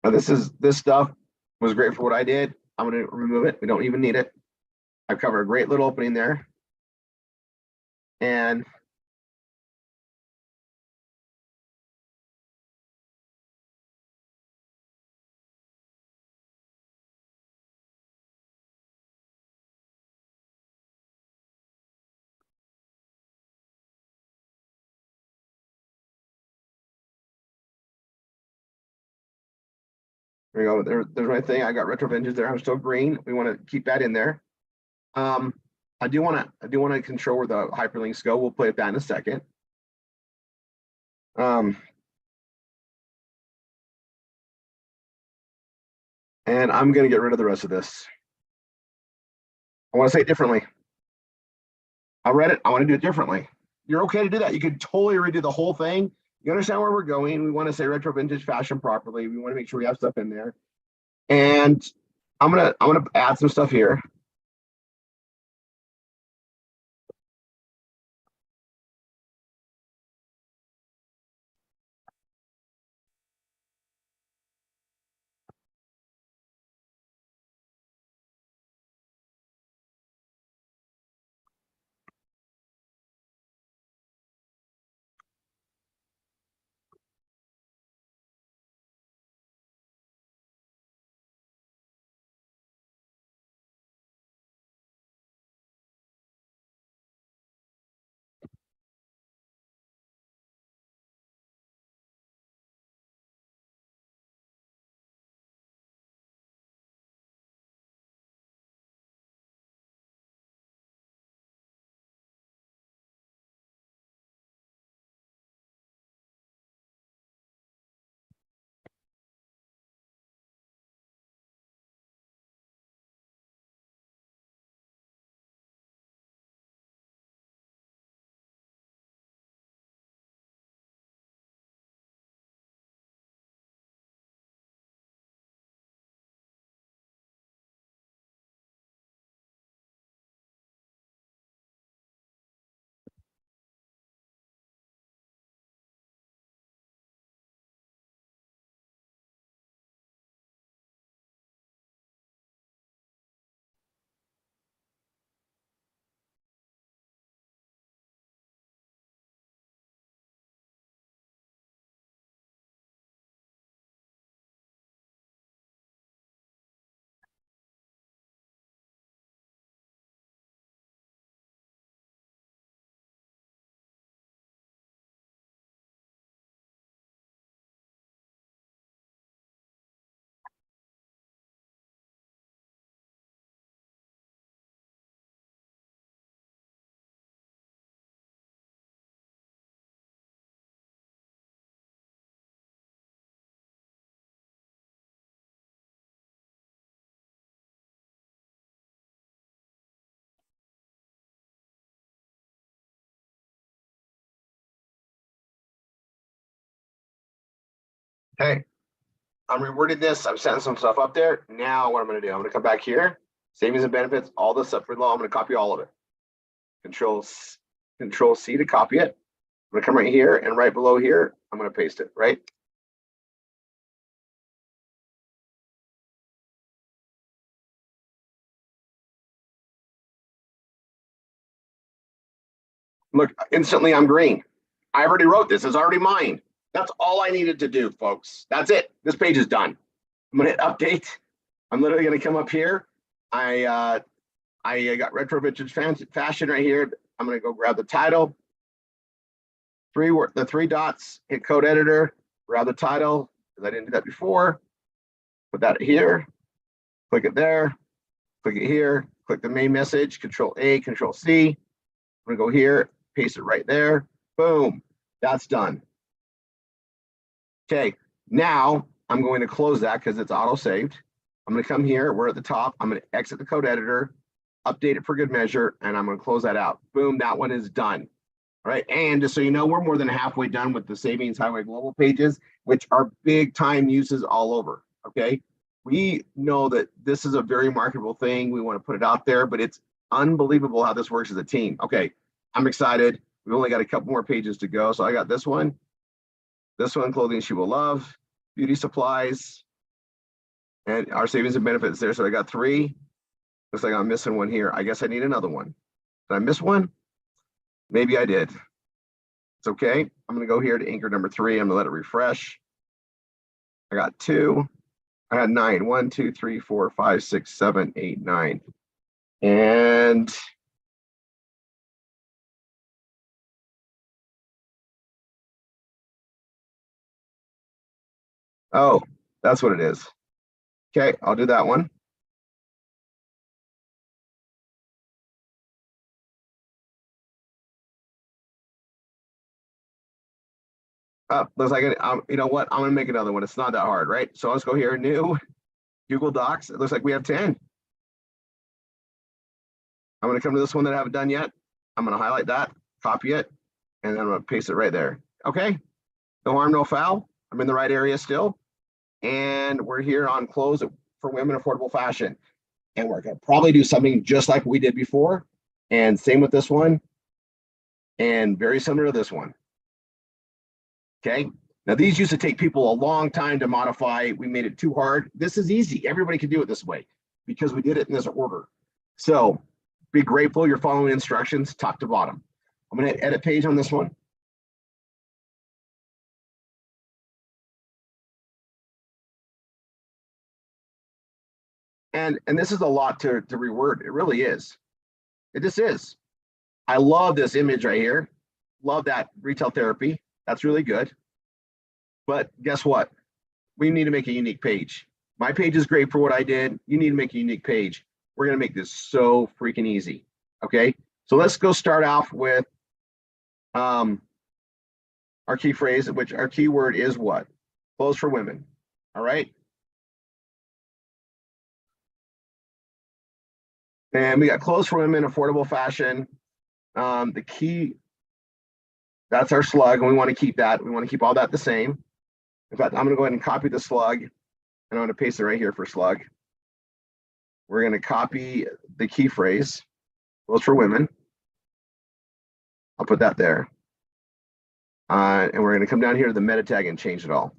[SPEAKER 1] Now this stuff was great for what I did. I'm going to remove it. We don't even need it. I've covered a great little opening there. And there we go. There's my thing. I got retro vintage there. I'm still green. We want to keep that in there. I do want to control where the hyperlinks go. We'll play with that in a second. And I'm going to get rid of the rest of this. I want to say it differently. I read it. I want to do it differently. You're okay to do that. You could totally redo the whole thing. You understand where we're going. We want to say retro vintage fashion properly. We want to make sure we have stuff in there. And I'm gonna add some stuff here. Okay. I'm rewording this. I'm setting some stuff up there. Now what I'm going to do, I'm going to come back here, savings and benefits, all this stuff for law. I'm going to copy all of it. Control C to copy it. I'm going to come right here and right below here, I'm going to paste it, right? Look, instantly I'm green. I already wrote this. It's already mine. That's all I needed to do, folks. That's it. This page is done. I'm going to hit update. I'm literally going to come up here. I got retro vintage fashion right here. I'm going to go grab the title. The three dots, hit code editor, grab the title, because I didn't do that before. Put that here, click it there, click it here, click the main message, Control A, Control C. I'm gonna go here, paste it right there. Boom, that's done. Okay, now I'm going to close that because it's auto saved. I'm gonna come here, we're at the top. I'm gonna exit the code editor, update it for good measure, and I'm gonna close that out. Boom, that one is done. All right, and just so you know, we're more than halfway done with the Savings Highway Global pages, which are big time uses all over, okay? We know that this is a very marketable thing. We want to put it out there, but it's unbelievable how this works as a team. Okay, I'm excited. We've only got a couple more pages to go. So I got this one, clothing she will love, beauty supplies, and our savings and benefits there. So I got 3. Looks like I'm missing one here. I guess I need another one. Did I miss one? Maybe I did. It's okay. I'm going to go here to anchor number 3. I'm going to let it refresh. I got 2. I had 9. 1, 2, 3, 4, 5, 6, 7, 8, 9. And oh, that's what it is. Okay, I'll do that one. Looks like it. You know what? I'm gonna make another one. It's not that hard, right? So let's go here, new Google Docs. It looks like we have 10. I'm gonna come to this one that I haven't done yet. I'm gonna highlight that, copy it, and then I'm gonna paste it right there. Okay, no harm, no foul. I'm in the right area still. And we're here on clothes for women, affordable fashion. And we're gonna probably do something just like we did before. And same with this one. And very similar to this one. Okay. Now these used to take people a long time to modify. We made it too hard. This is easy. Everybody can do it this way because we did it in this order. So be grateful you're following instructions top to bottom. I'm going to edit page on this one. And this is a lot to reword. It really is. It just is. I love this image right here. Love that retail therapy. That's really good. But guess what? We need to make a unique page. My page is great for what I did. You need to make a unique page. We're going to make this so freaking easy. Okay. So let's go start off with our key phrase, which our keyword is what? Clothes for women. All right. And we got clothes for women, affordable fashion. The key, that's our slug, and we want to keep that. We want to keep all that the same. In fact, I'm going to go ahead and copy the slug, and I'm going to paste it right here for slug. We're going to copy the key phrase, clothes for women. I'll put that there. And we're going to come down here to the meta tag and change it all.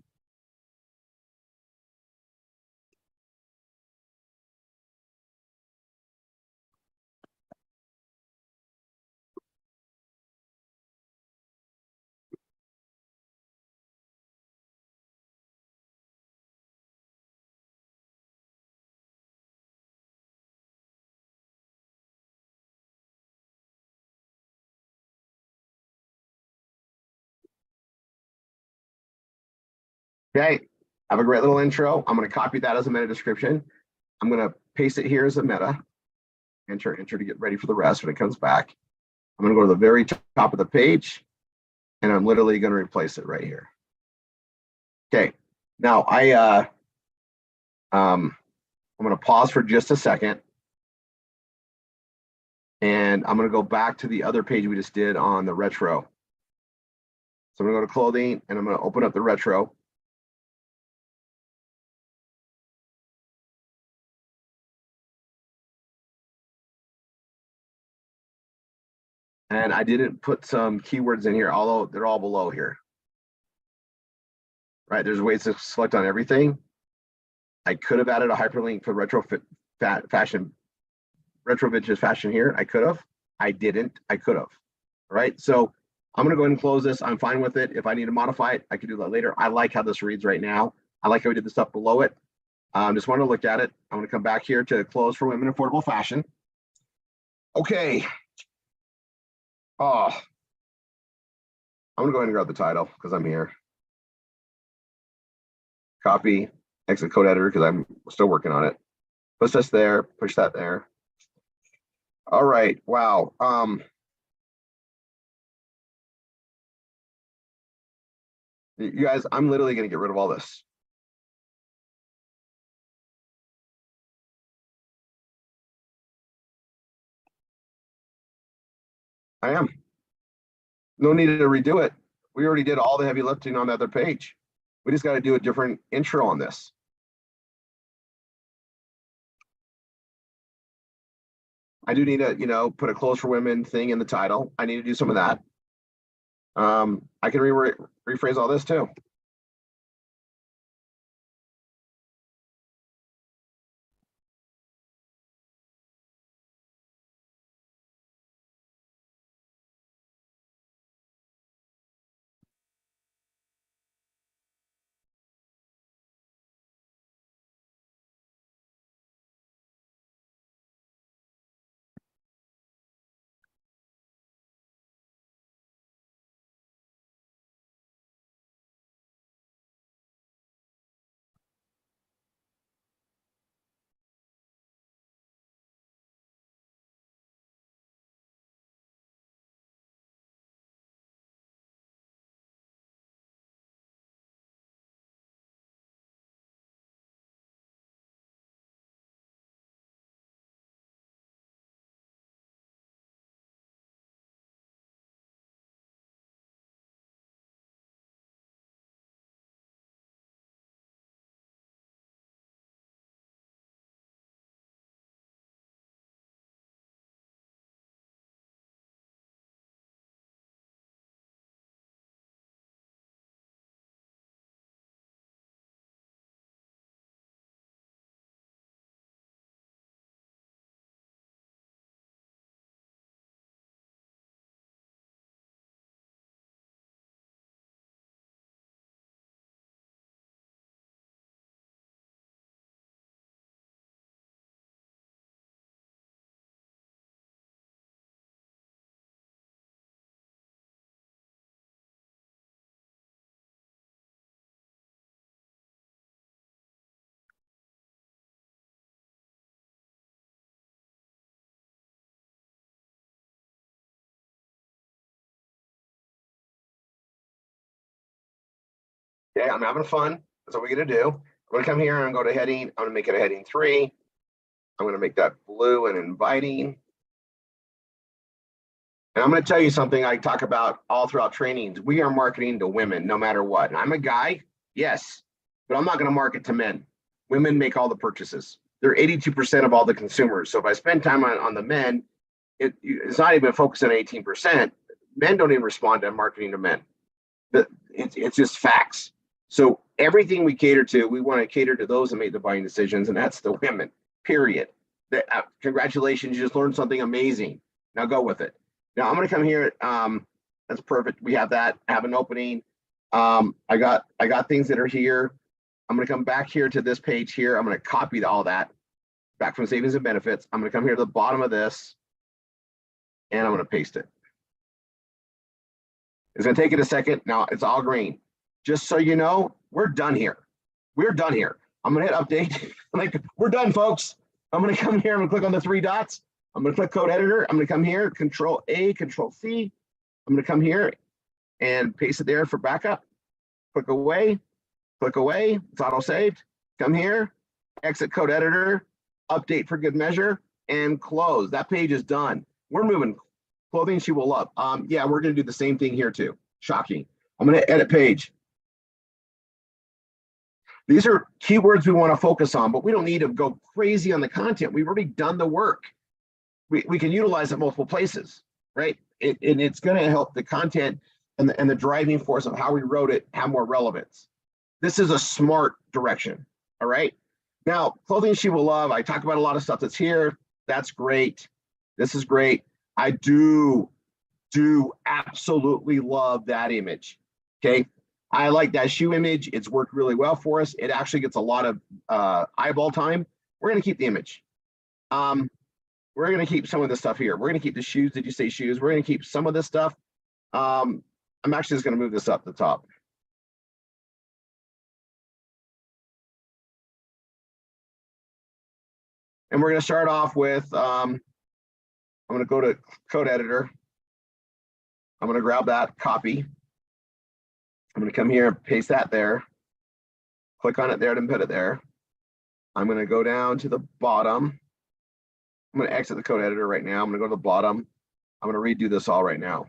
[SPEAKER 1] Okay, have a great little intro. I'm going to copy that as a meta description. I'm going to paste it here as a meta. Enter to get ready for the rest when it comes back. I'm going to go to the very top of the page, and I'm literally going to replace it right here. Okay, now I'm going to pause for just a second, and I'm going to go back to the other page we just did on the retro. So I'm going to go to clothing, and I'm going to open up the retro. And I didn't put some keywords in here, although they're all below here. Right, there's ways to select on everything. I could have added a hyperlink for fashion, retro vintage fashion here. I could have. I didn't. I could have. All right, so I'm gonna go ahead and close this. I'm fine with it. If I need to modify it, I can do that later. I like how this reads right now. I like how we did the stuff below it. Just want to look at it. I'm gonna come back here to clothes for women, affordable fashion. Okay. Oh, I'm gonna go ahead and grab the title because I'm here. Copy, exit code editor because I'm still working on it. Push this there, push that there. All right, wow. You guys, I'm literally gonna get rid of all this. I am. No need to redo it. We already did all the heavy lifting on the other page. We just got to do a different intro on this. I do need to, put a clothes for women thing in the title. I need to do some of that. I can rephrase all this too. Okay, I'm having fun. That's what we're gonna do. I'm gonna come here and go to heading. I'm gonna make it a heading 3. I'm gonna make that blue and inviting. And I'm gonna tell you something I talk about all throughout trainings. We are marketing to women no matter what. And I'm a guy, yes, but I'm not gonna market to men. Women make all the purchases. They're 82% of all the consumers. So if I spend time on the men, it's not even focused on 18%. Men don't even respond to marketing to men. It's just facts. So everything we cater to, we want to cater to those that make the buying decisions, and that's the women, period. Congratulations, you just learned something amazing. Now go with it. Now I'm going to come here. That's perfect. We have that. I have an opening. I got things that are here. I'm going to come back here to this page here. I'm going to copy all that back from savings and benefits. I'm going to come here to the bottom of this, and I'm going to paste it. It's going to take it a second. Now it's all green. Just so you know, we're done here. We're done here. I'm going to hit update. Like, we're done, folks. I'm going to come here. I'm going to click on the 3 dots. I'm going to click code editor. I'm going to come here, Control A, Control C. I'm going to come here and paste it there for backup. Click away. Click away. It's auto saved. Come here, exit code editor, update for good measure, and close. That page is done. We're moving. Clothing she will love. Yeah, we're going to do the same thing here too. Shocking. I'm going to edit page. These are keywords we want to focus on, but we don't need to go crazy on the content. We've already done the work. We can utilize it multiple places, right? And it's going to help the content and the driving force of how we wrote it have more relevance. This is a smart direction, all right? Now, clothing she will love. I talk about a lot of stuff that's here. That's great. This is great. I do absolutely love that image, okay? I like that shoe image. It's worked really well for us. It actually gets a lot of eyeball time. We're going to keep the image. We're going to keep some of the stuff here. We're going to keep the shoes. Did you say shoes? We're going to keep some of this stuff. I'm actually just going to move this up the top. And we're going to start off with, I'm going to go to code editor. I'm going to grab that, copy. I'm going to come here and paste that there. Click on it there and put it there. I'm going to go down to the bottom. I'm going to exit the code editor right now. I'm going to go to the bottom. I'm going to redo this all right now.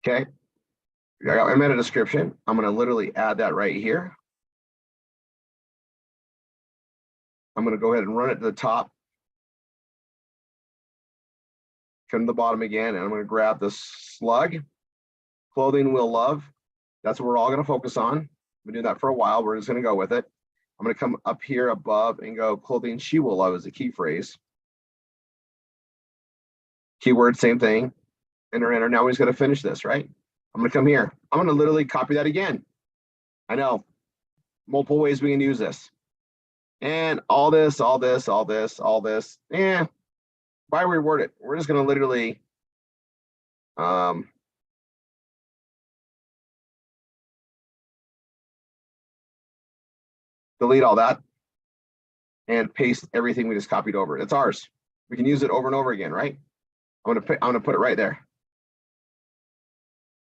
[SPEAKER 1] Okay. I got my meta description. I'm going to literally add that right here. I'm going to go ahead and run it to the top. Come to the bottom again, and I'm going to grab this slug. Clothing we'll love. That's what we're all going to focus on. We've been doing that for a while. We're just going to go with it. I'm going to come up here above and go clothing she will love as a key phrase. Keyword, same thing. Enter, enter. Now he's going to finish this, right? I'm going to come here. I'm going to literally copy that again. I know multiple ways we can use this. And all this. Why reword it? We're just going to literally delete all that and paste everything we just copied over. It's ours. We can use it over and over again, right? I'm gonna put it right there.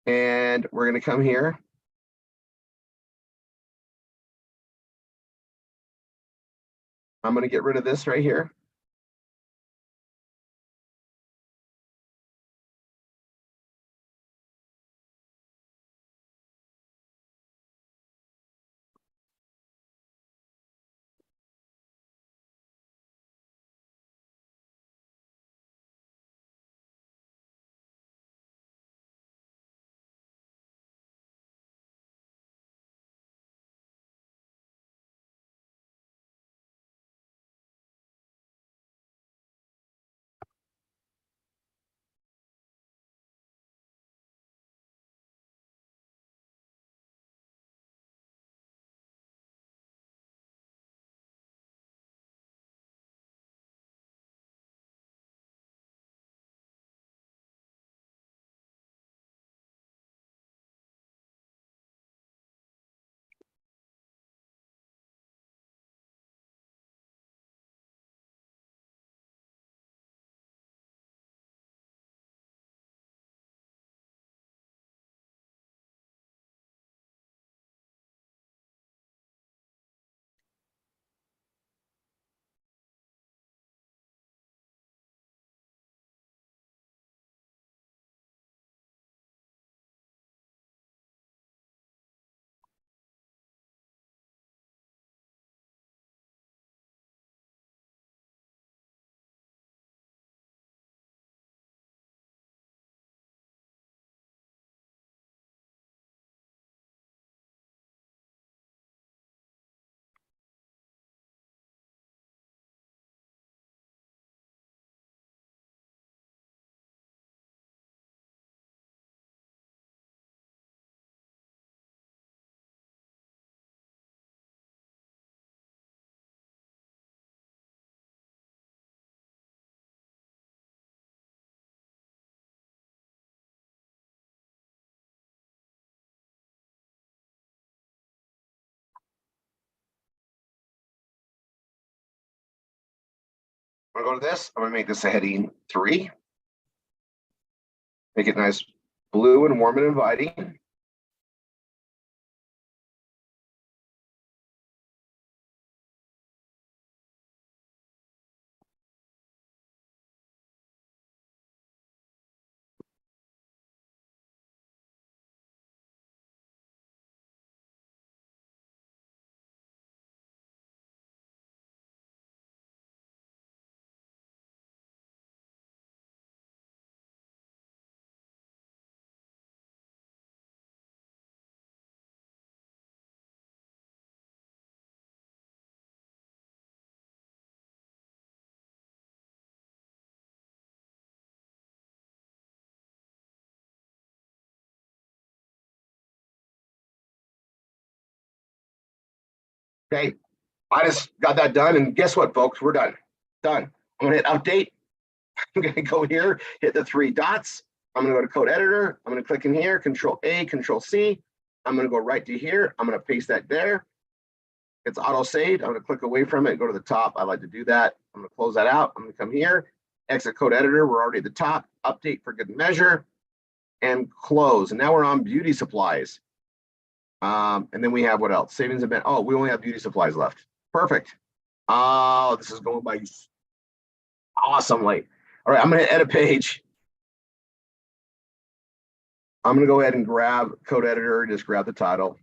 [SPEAKER 1] And we're gonna come here. I'm gonna get rid of this right here. I'm gonna go to this. I'm gonna make this a heading 3. Make it nice blue and warm and inviting. Okay, I just got that done, and guess what, folks? We're done. Done. I'm gonna hit update. I'm gonna go here, hit the 3 dots. I'm gonna go to code editor. I'm gonna click in here, Control A, Control C. I'm gonna go right to here. I'm gonna paste that there. It's auto saved. I'm gonna click away from it, go to the top. I like to do that. I'm gonna close that out. I'm gonna come here, exit code editor. We're already at the top. Update for good measure, and close. And now we're on beauty supplies. And then we have what else? Savings event. Oh, we only have beauty supplies left. Perfect. Oh, this is going by awesomely. All right, I'm going to edit page. I'm going to go ahead and grab code editor, just grab the title.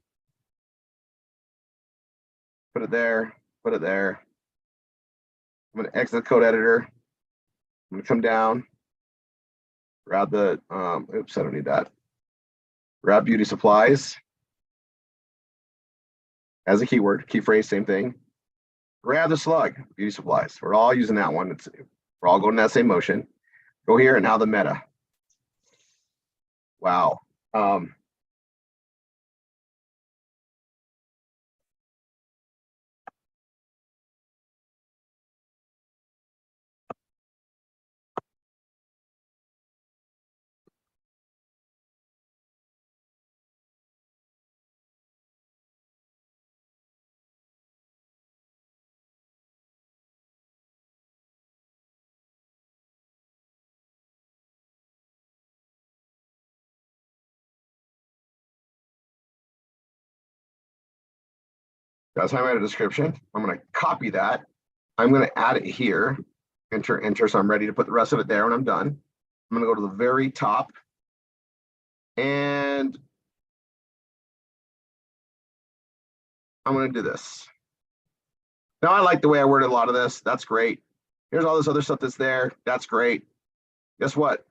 [SPEAKER 1] Put it there, put it there. I'm going to exit the code editor. I'm going to come down, grab the, oops, I don't need that. Grab beauty supplies as a keyword, key phrase, same thing. Grab the slug, beauty supplies. We're all using that one. We're all going in that same motion. Go here and now the meta. Wow. That's my meta description. I'm going to copy that. I'm going to add it here. Enter, enter. So I'm ready to put the rest of it there when I'm done. I'm going to go to the very top. And I'm going to do this. Now I like the way I worded a lot of this. That's great. Here's all this other stuff that's there. That's great. Guess what?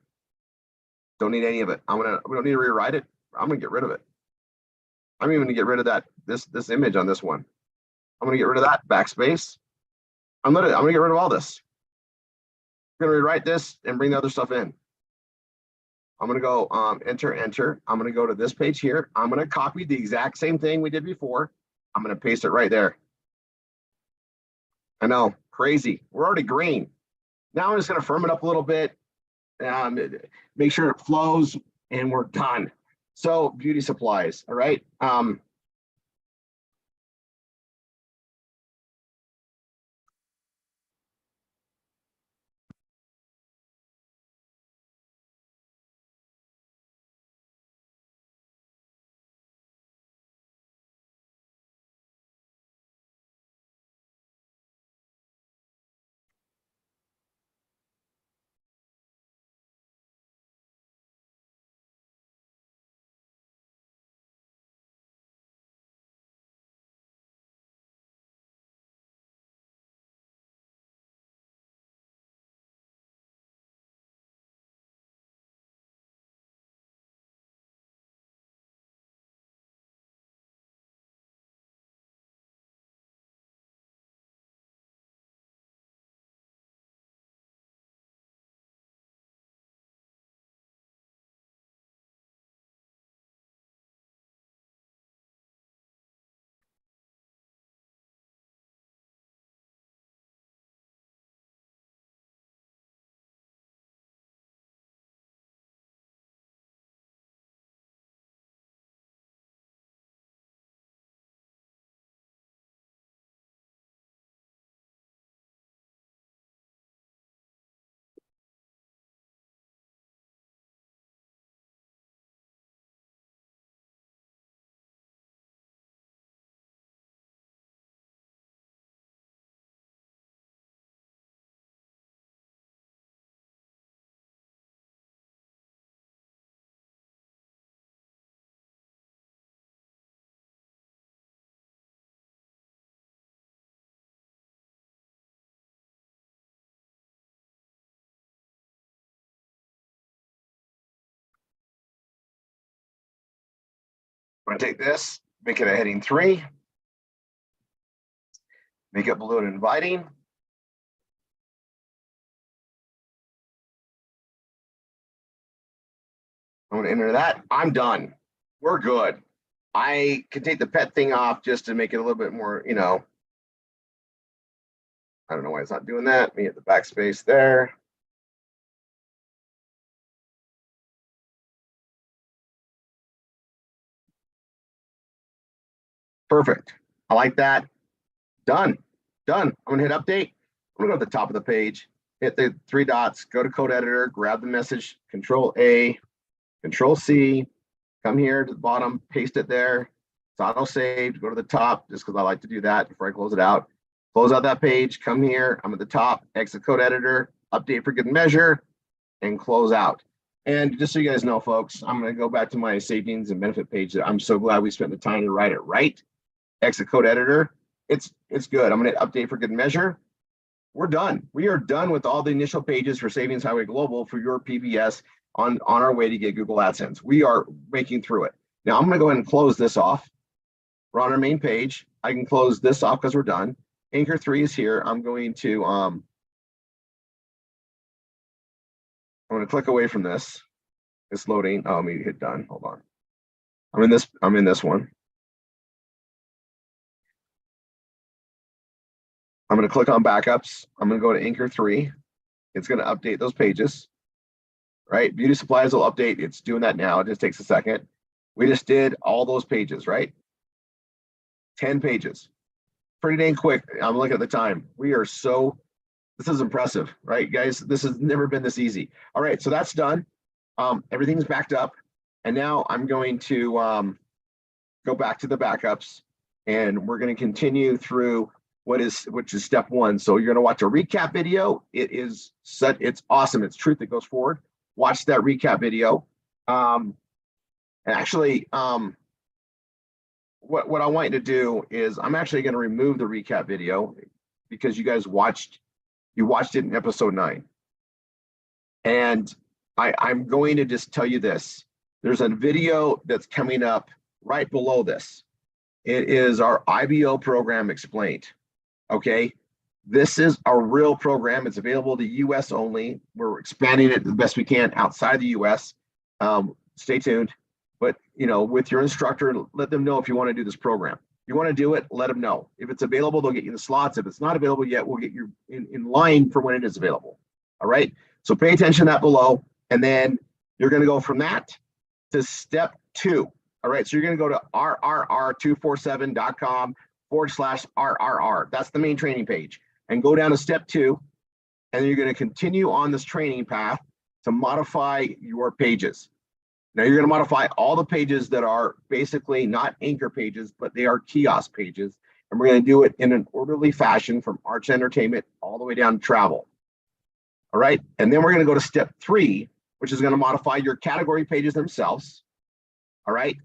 [SPEAKER 1] Don't need any of it. We don't need to rewrite it. I'm going to get rid of it. I'm even going to get rid of that, this image on this one. I'm going to get rid of that backspace. I'm going to get rid of all this. I'm going to rewrite this and bring the other stuff in. I'm going to go enter, enter. I'm going to go to this page here. I'm going to copy the exact same thing we did before. I'm going to paste it right there. I know, crazy. We're already green. Now I'm just going to firm it up a little bit, make sure it flows, and we're done. So beauty supplies, all right. I'm gonna take this, make it a heading 3, make it blue and inviting. I'm gonna enter that. I'm done. We're good. I can take the pet thing off just to make it a little bit more, you know. I don't know why it's not doing that. Let me hit the backspace there. Perfect. I like that. Done. Done. I'm gonna hit update. I'm gonna go to the top of the page, hit the 3 dots, go to code editor, grab the message, Control A, Control C, come here to the bottom, paste it there. It's auto saved. Go to the top just because I like to do that before I close it out. Close out that page, come here. I'm at the top, exit code editor, update for good measure, and close out. And just so you guys know, folks, I'm going to go back to my savings and benefit page. I'm so glad we spent the time to write it right. Exit code editor. It's good. I'm going to update for good measure. We're done. We are done with all the initial pages for Savings Highway Global for your PBS on our way to get Google AdSense. We are making through it. Now I'm going to go ahead and close this off. We're on our main page. I can close this off because we're done. Anchor 3 is here. I'm going to click away from this. It's loading. Oh, let me hit done. Hold on. I'm in this one. I'm going to click on backups. I'm going to go to Anchor 3. It's going to update those pages, right? Beauty supplies will update. It's doing that now. It just takes a second. We just did all those pages, right? 10 pages. Pretty dang quick. I'm looking at the time. This is impressive, right, guys? This has never been this easy. All right, so that's done. Everything's backed up. And now I'm going to go back to the backups, and we're going to continue through which is step 1. So you're going to watch a recap video. It's awesome. It's truth that goes forward. Watch that recap video. And actually, what I want you to do is I'm actually going to remove the recap video because you guys watched it in episode 9. And I'm going to just tell you this. There's a video that's coming up right below this. It is our IBO program explained. Okay. This is a real program. It's available to US only. We're expanding it the best we can outside the US. Stay tuned. But, with your instructor, let them know if you want to do this program. If you want to do it, let them know. If it's available, they'll get you the slots. If it's not available yet, we'll get you in line for when it is available. All right. So pay attention to that below. And then you're going to go from that to step 2. All right. So you're going to go to rrr247.com/RRR. That's the main training page. And go down to step 2. And then you're going to continue on this training path to modify your pages. Now you're going to modify all the pages that are basically not anchor pages, but they are kiosk pages. And we're going to do it in an orderly fashion from arts entertainment all the way down to travel. All right. And then we're going to go to step 3, which is going to modify your category pages themselves. All right.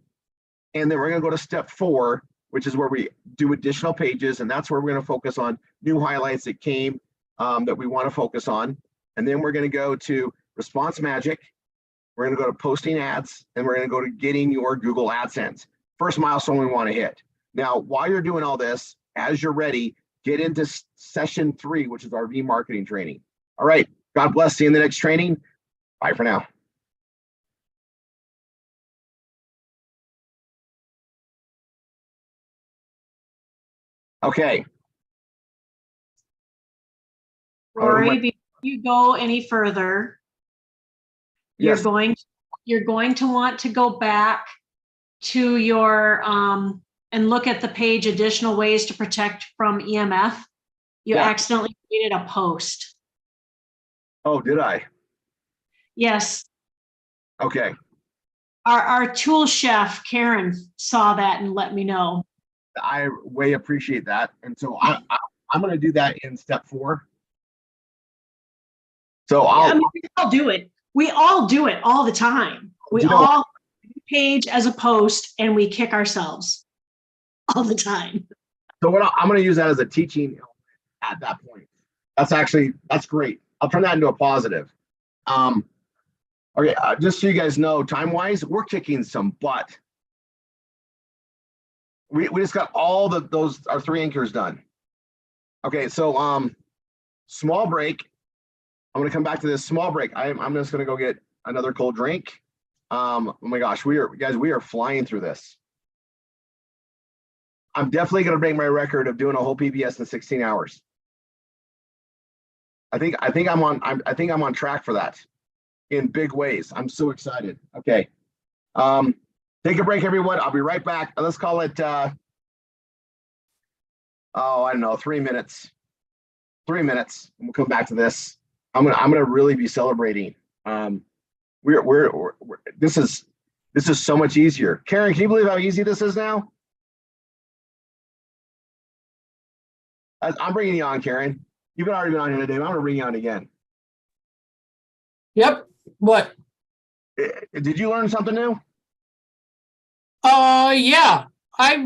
[SPEAKER 1] And then we're going to go to step 4, which is where we do additional pages. And that's where we're going to focus on new highlights that came that we want to focus on. And then we're going to go to response magic. We're going to go to posting ads, and we're going to go to getting your Google AdSense. First milestone we want to hit. Now, while you're doing all this, as you're ready, get into session 3, which is our V-marketing training. All right. God bless. See you in the next training. Bye for now. Okay.
[SPEAKER 2] Rory, before you go any further,
[SPEAKER 1] Yes.
[SPEAKER 2] you're going to want to go back to your and look at the page additional ways to protect from EMF. You accidentally created a post.
[SPEAKER 1] Oh, did I?
[SPEAKER 2] Yes.
[SPEAKER 1] Okay.
[SPEAKER 2] Our tool chef, Karen, saw that and let me know.
[SPEAKER 1] I way appreciate that. And so I'm going to do that in step 4. So
[SPEAKER 2] we all do it. We all do it all the time. We all page as a post and we kick ourselves all the time.
[SPEAKER 1] So I'm going to use that as a teaching at that point. That's great. I'll turn that into a positive. Okay, just so you guys know, time-wise, we're kicking some butt. we just got all those our 3 anchors done. Okay, so small break. I'm gonna come back to this small break. I'm just gonna go get another cold drink. Oh my gosh, we are flying through this. I'm definitely gonna break my record of doing a whole PBS in 16 hours. I think I'm on track for that in big ways. I'm so excited. Okay. Take a break, everyone. I'll be right back. Let's call it I don't know, 3 minutes. 3 minutes. And we'll come back to this. I'm gonna really be celebrating. We're this is so much easier. Karen, can you believe how easy this is now? I'm bringing you on, Karen. You've already been on here today. I'm gonna bring you on again.
[SPEAKER 6] Yep. What?
[SPEAKER 1] Did you learn something new?
[SPEAKER 6] Yeah. I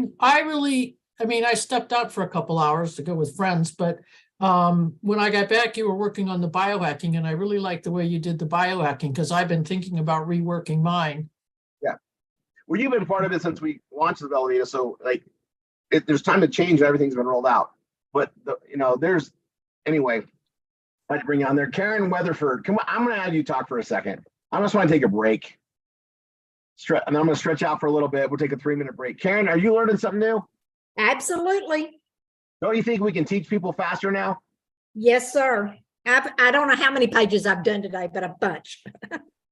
[SPEAKER 6] mean, I stepped out for a couple hours to go with friends, but when I got back, you were working on the biohacking, and I really liked the way you did the biohacking because I've been thinking about reworking mine.
[SPEAKER 1] Yeah. Well, you've been part of it since we launched the Velveeta, so like there's time to change and everything's been rolled out. But there's anyway, I'd like to bring you on there. Karen Weatherford, come on, I'm gonna have you talk for a second. I just want to take a break. And then I'm gonna stretch out for a little bit. We'll take a 3-minute break. Karen, are you learning something new?
[SPEAKER 7] Absolutely.
[SPEAKER 1] Don't you think we can teach people faster now?
[SPEAKER 7] Yes, sir. I don't know how many pages I've done today, but a bunch.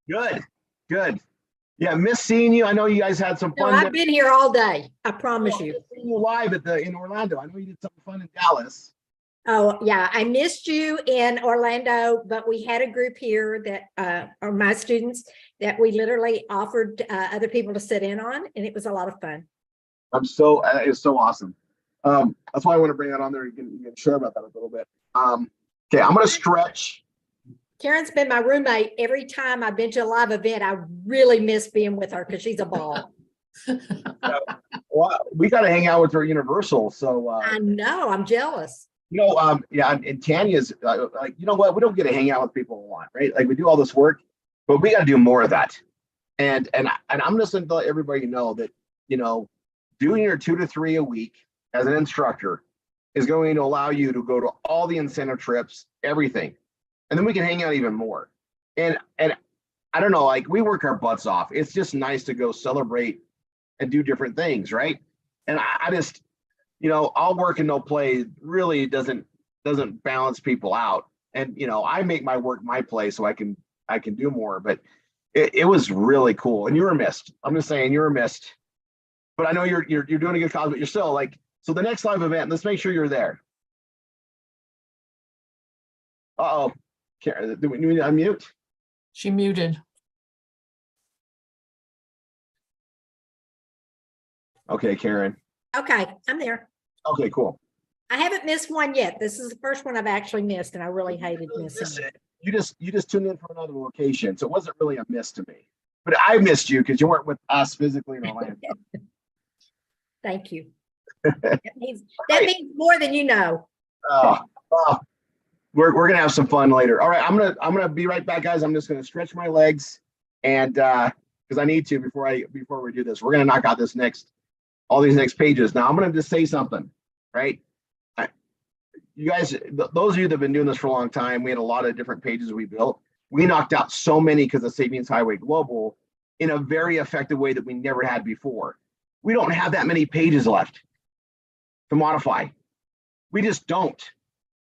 [SPEAKER 1] Good. Yeah, miss seeing you. I know you guys had some
[SPEAKER 7] No,
[SPEAKER 1] fun.
[SPEAKER 7] I've been here all day. I promise you.
[SPEAKER 1] Seeing you live in Orlando. I know you did something fun in Dallas.
[SPEAKER 7] Oh, yeah. I missed you in Orlando, but we had a group here that are my students that we literally offered other people to sit in on, and it was a lot of fun.
[SPEAKER 1] It's so awesome. That's why I want to bring that on there. You can share about that a little bit. Okay, I'm gonna stretch.
[SPEAKER 7] Karen's been my roommate every time I've been to a live event. I really miss being with her because she's a ball.
[SPEAKER 1] Well, we got to hang out with her at Universal. So
[SPEAKER 7] I know, I'm jealous.
[SPEAKER 1] yeah, and Tanya's like, you know what? We don't get to hang out with people a lot, right? Like we do all this work, but we got to do more of that. And I'm just going to let everybody know that doing your 2 to 3 a week as an instructor is going to allow you to go to all the incentive trips, everything. And then we can hang out even more. And I don't know, like we work our butts off. It's just nice to go celebrate and do different things, right? And I just, all work and no play really doesn't balance people out. And I make my work my play so I can do more. But it was really cool. And you were missed. I'm just saying you were missed. But I know you're doing a good cause, but you're still like, so the next live event, let's make sure you're there. Uh-oh. Do we need to unmute?
[SPEAKER 6] She muted.
[SPEAKER 1] Okay, Karen.
[SPEAKER 7] Okay, I'm there.
[SPEAKER 1] Okay, cool.
[SPEAKER 7] I haven't missed one yet. This is the first one I've actually missed, and I really hated missing it.
[SPEAKER 1] You just tuned in from another location, so it wasn't really a miss to me. But I missed you because you weren't with us physically in Orlando.
[SPEAKER 7] Thank you. That means more than you know.
[SPEAKER 1] We're gonna have some fun later. All right, I'm gonna be right back, guys. I'm just gonna stretch my legs, and because I need to before we do this. We're gonna knock out all these next pages. Now I'm gonna just say something, right? You guys, those of you that have been doing this for a long time, we had a lot of different pages we built. We knocked out so many because of Savings Highway Global in a very effective way that we never had before. We don't have that many pages left to modify. We just don't.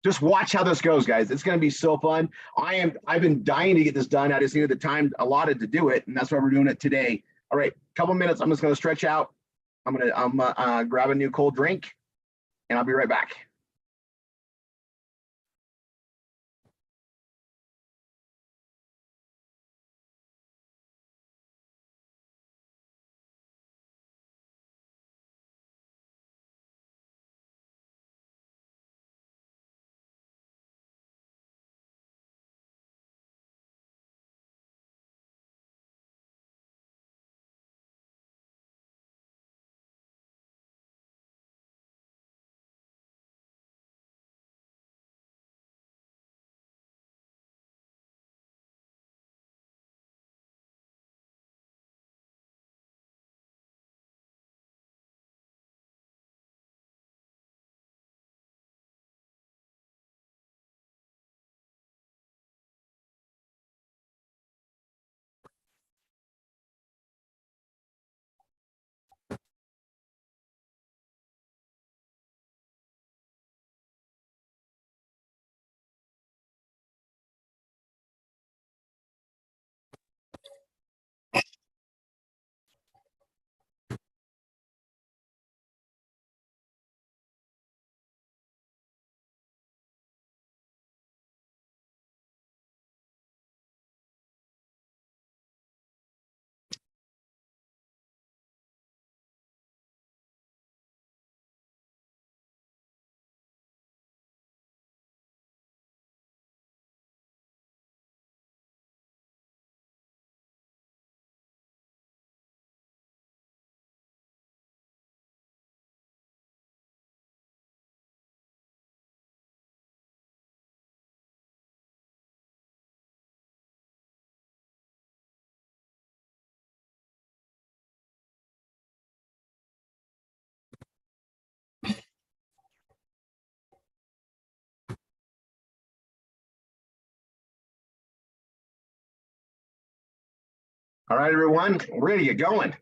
[SPEAKER 1] Just watch how this goes, guys. It's going to be so fun. I've been dying to get this done. I just needed the time allotted to do it, and that's why we're doing it today. All right, couple minutes. I'm just going to stretch out. I'm gonna grab a new cold drink, and I'll be right back. All right, everyone, we're gonna get going.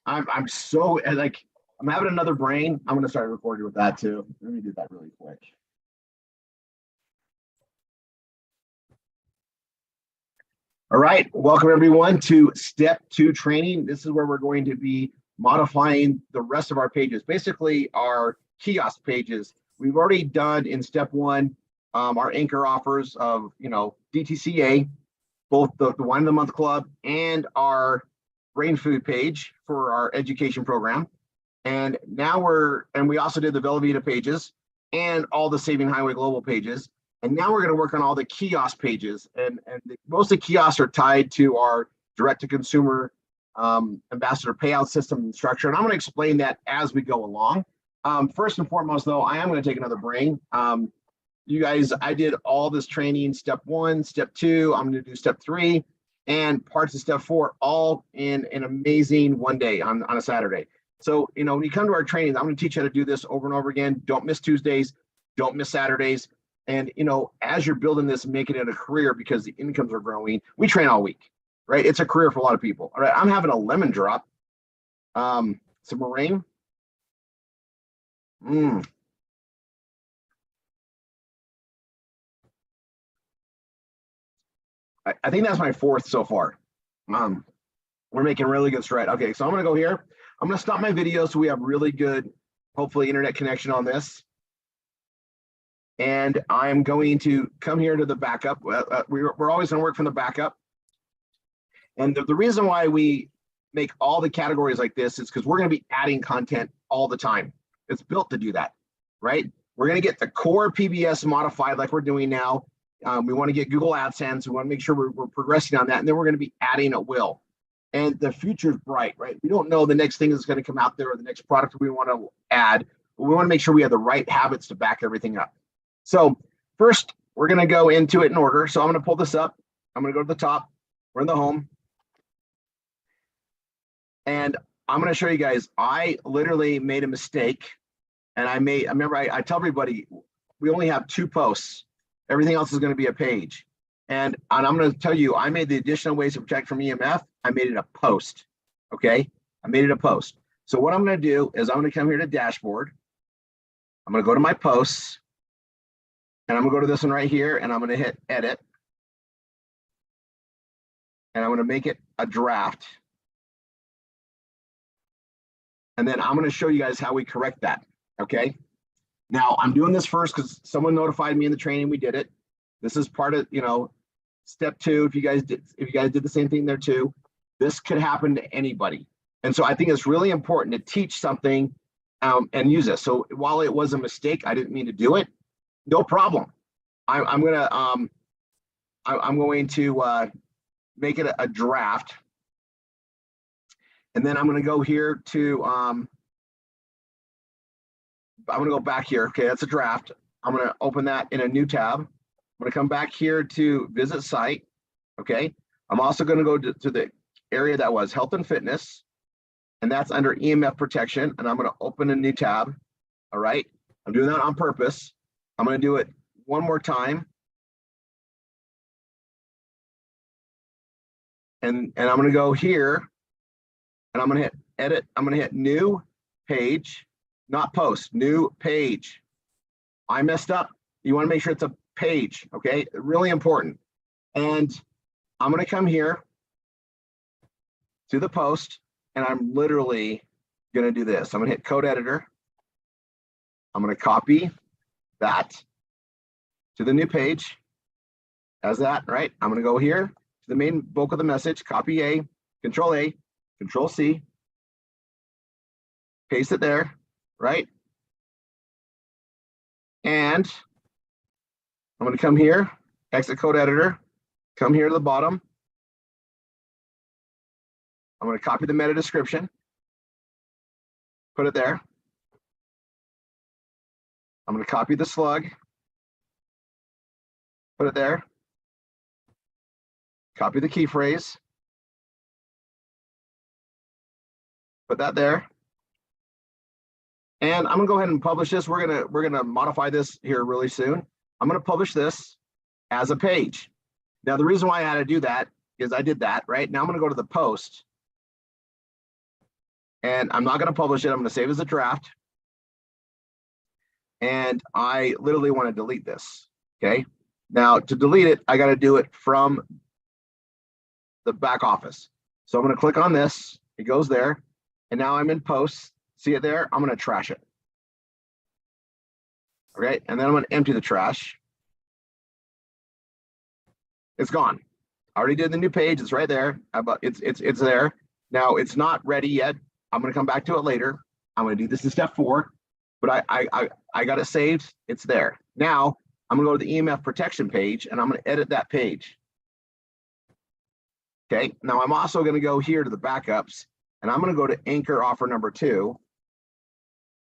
[SPEAKER 1] I'm so like, I'm having another brain. I'm gonna start recording with that too. Let me do that really quick. All right, welcome everyone to step 2 training. This is where we're going to be modifying the rest of our pages, basically our kiosk pages. We've already done in step 1 our anchor offers of, DTCA, both the wine of the month club and our brain food page for our education program. And now we also did the Velveeta pages and all the Saving Highway Global pages. And now we're going to work on all the kiosk pages. And most of the kiosks are tied to our direct-to-consumer ambassador payout system and structure. And I'm going to explain that as we go along. First and foremost, though, I am going to take another brain. You guys, I did all this training, step 1, step 2, I'm going to do step 3, and parts of step 4, all in an amazing one day on a Saturday. So, when you come to our trainings, I'm going to teach you how to do this over and over again. Don't miss Tuesdays, don't miss Saturdays. And, as you're building this, making it a career because the incomes are growing, we train all week, right? It's a career for a lot of people. All right, I'm having a lemon drop. Some meringue. I think that's my 4th so far. We're making really good stride. Okay, so I'm going to go here. I'm going to stop my video so we have really good, hopefully, internet connection on this. And I'm going to come here to the backup. We're always going to work from the backup. And the reason why we make all the categories like this is because we're going to be adding content all the time. It's built to do that, right? We're going to get the core PBS modified like we're doing now. We want to get Google AdSense. We want to make sure we're progressing on that. And then we're going to be adding at will. And the future is bright, right? We don't know the next thing that's going to come out there or the next product we want to add, but we want to make sure we have the right habits to back everything up. So first, we're going to go into it in order. So I'm going to pull this up. I'm going to go to the top. We're in the home. And I'm going to show you guys, I literally made a mistake. And I remember I tell everybody, we only have 2 posts. Everything else is going to be a page. And I'm going to tell you, I made the additional ways to protect from EMF. I made it a post. Okay. I made it a post. So what I'm going to do is I'm going to come here to dashboard. I'm going to go to my posts. And I'm going to go to this one right here. And I'm going to hit edit. And I'm going to make it a draft. And then I'm going to show you guys how we correct that. Okay. Now I'm doing this first because someone notified me in the training. We did it. This is part of, step 2. If you guys did the same thing there too, this could happen to anybody. And so I think it's really important to teach something and use this. So while it was a mistake, I didn't mean to do it. No problem. I'm going to make it a draft. And then I'm going to go here to, I'm going to go back here. Okay, that's a draft. I'm going to open that in a new tab. I'm going to come back here to visit site. Okay. I'm also going to go to the area that was health and fitness. And that's under EMF protection. And I'm going to open a new tab. All right. I'm doing that on purpose. I'm going to do it one more time. And I'm going to go here. And I'm going to hit edit. I'm going to hit new page. Not post, new page. I messed up. You want to make sure it's a page, okay? Really important. And I'm going to come here to the post, and I'm literally going to do this. I'm going to hit code editor. I'm going to copy that to the new page as that, right? I'm going to go here to the main bulk of the message, copy A, control C, paste it there. Right? And I'm going to come here, exit code editor, come here to the bottom. I'm going to copy the meta description, put it there. I'm going to copy the slug, put it there. Copy the key phrase, put that there. And I'm gonna go ahead and publish this. We're gonna modify this here really soon. I'm gonna publish this as a page. Now the reason why I had to do that is I did that, right? Now I'm going to go to the post. And I'm not going to publish it. I'm going to save as a draft. And I literally want to delete this. Okay. Now to delete it, I got to do it from the back office. So I'm going to click on this. It goes there. And now I'm in posts. See it there? I'm going to trash it. Okay. And then I'm going to empty the trash. It's gone. I already did the new page. It's right there. It's there. Now it's not ready yet. I'm going to come back to it later. I'm going to do this in step 4, but I got it saved. It's there. Now I'm going to go to the EMF protection page and I'm going to edit that page. Okay. Now I'm also going to go here to the backups and I'm going to go to anchor offer number 2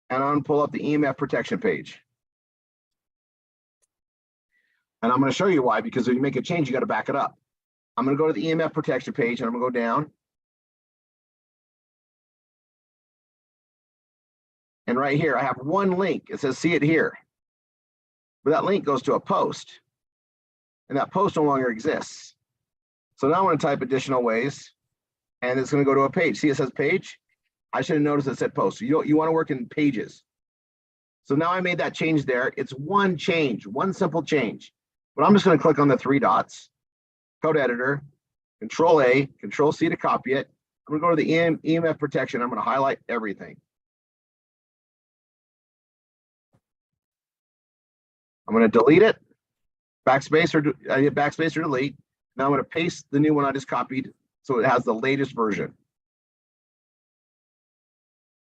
[SPEAKER 1] and I'm going to pull up the EMF protection page. And I'm going to show you why, because when you make a change, you got to back it up. I'm going to go to the EMF protection page and I'm going to go down. And right here, I have one link. It says, see it here. But that link goes to a post. And that post no longer exists. So now I'm going to type additional ways. And it's going to go to a page. See, it says page. I should have noticed it said post. So you want to work in pages. So now I made that change there. It's one change, one simple change. But I'm just going to click on the 3 dots. Code editor. Control A, Control C to copy it. I'm going to go to the EMF protection. I'm going to highlight everything. I'm going to delete it, backspace or delete. Now I'm going to paste the new one I just copied so it has the latest version.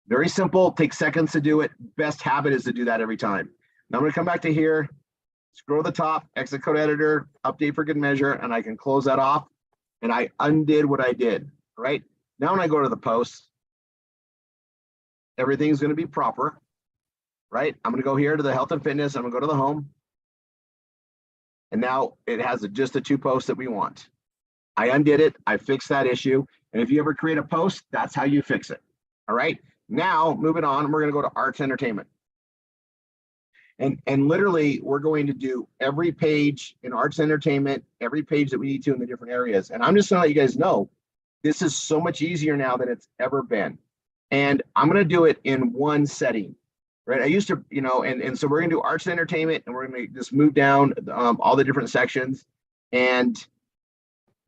[SPEAKER 1] Very simple, takes seconds to do it. Best habit is to do that every time. Now I'm going to come back to here, scroll to the top, exit code editor, update for good measure, and I can close that off. And I undid what I did, right? Now when I go to the post, everything's going to be proper. Right? I'm going to go here to the health and fitness. I'm going to go to the home. And now it has just the 2 posts that we want. I undid it. I fixed that issue. And if you ever create a post, that's how you fix it. All right. Now moving on, we're going to go to arts entertainment. And literally we're going to do every page in arts entertainment, every page that we need to in the different areas. And I'm just going to let you guys know, this is so much easier now than it's ever been. And I'm going to do it in one setting. Right, I used to, and so we're gonna do arts and entertainment, and we're gonna just move down all the different sections, and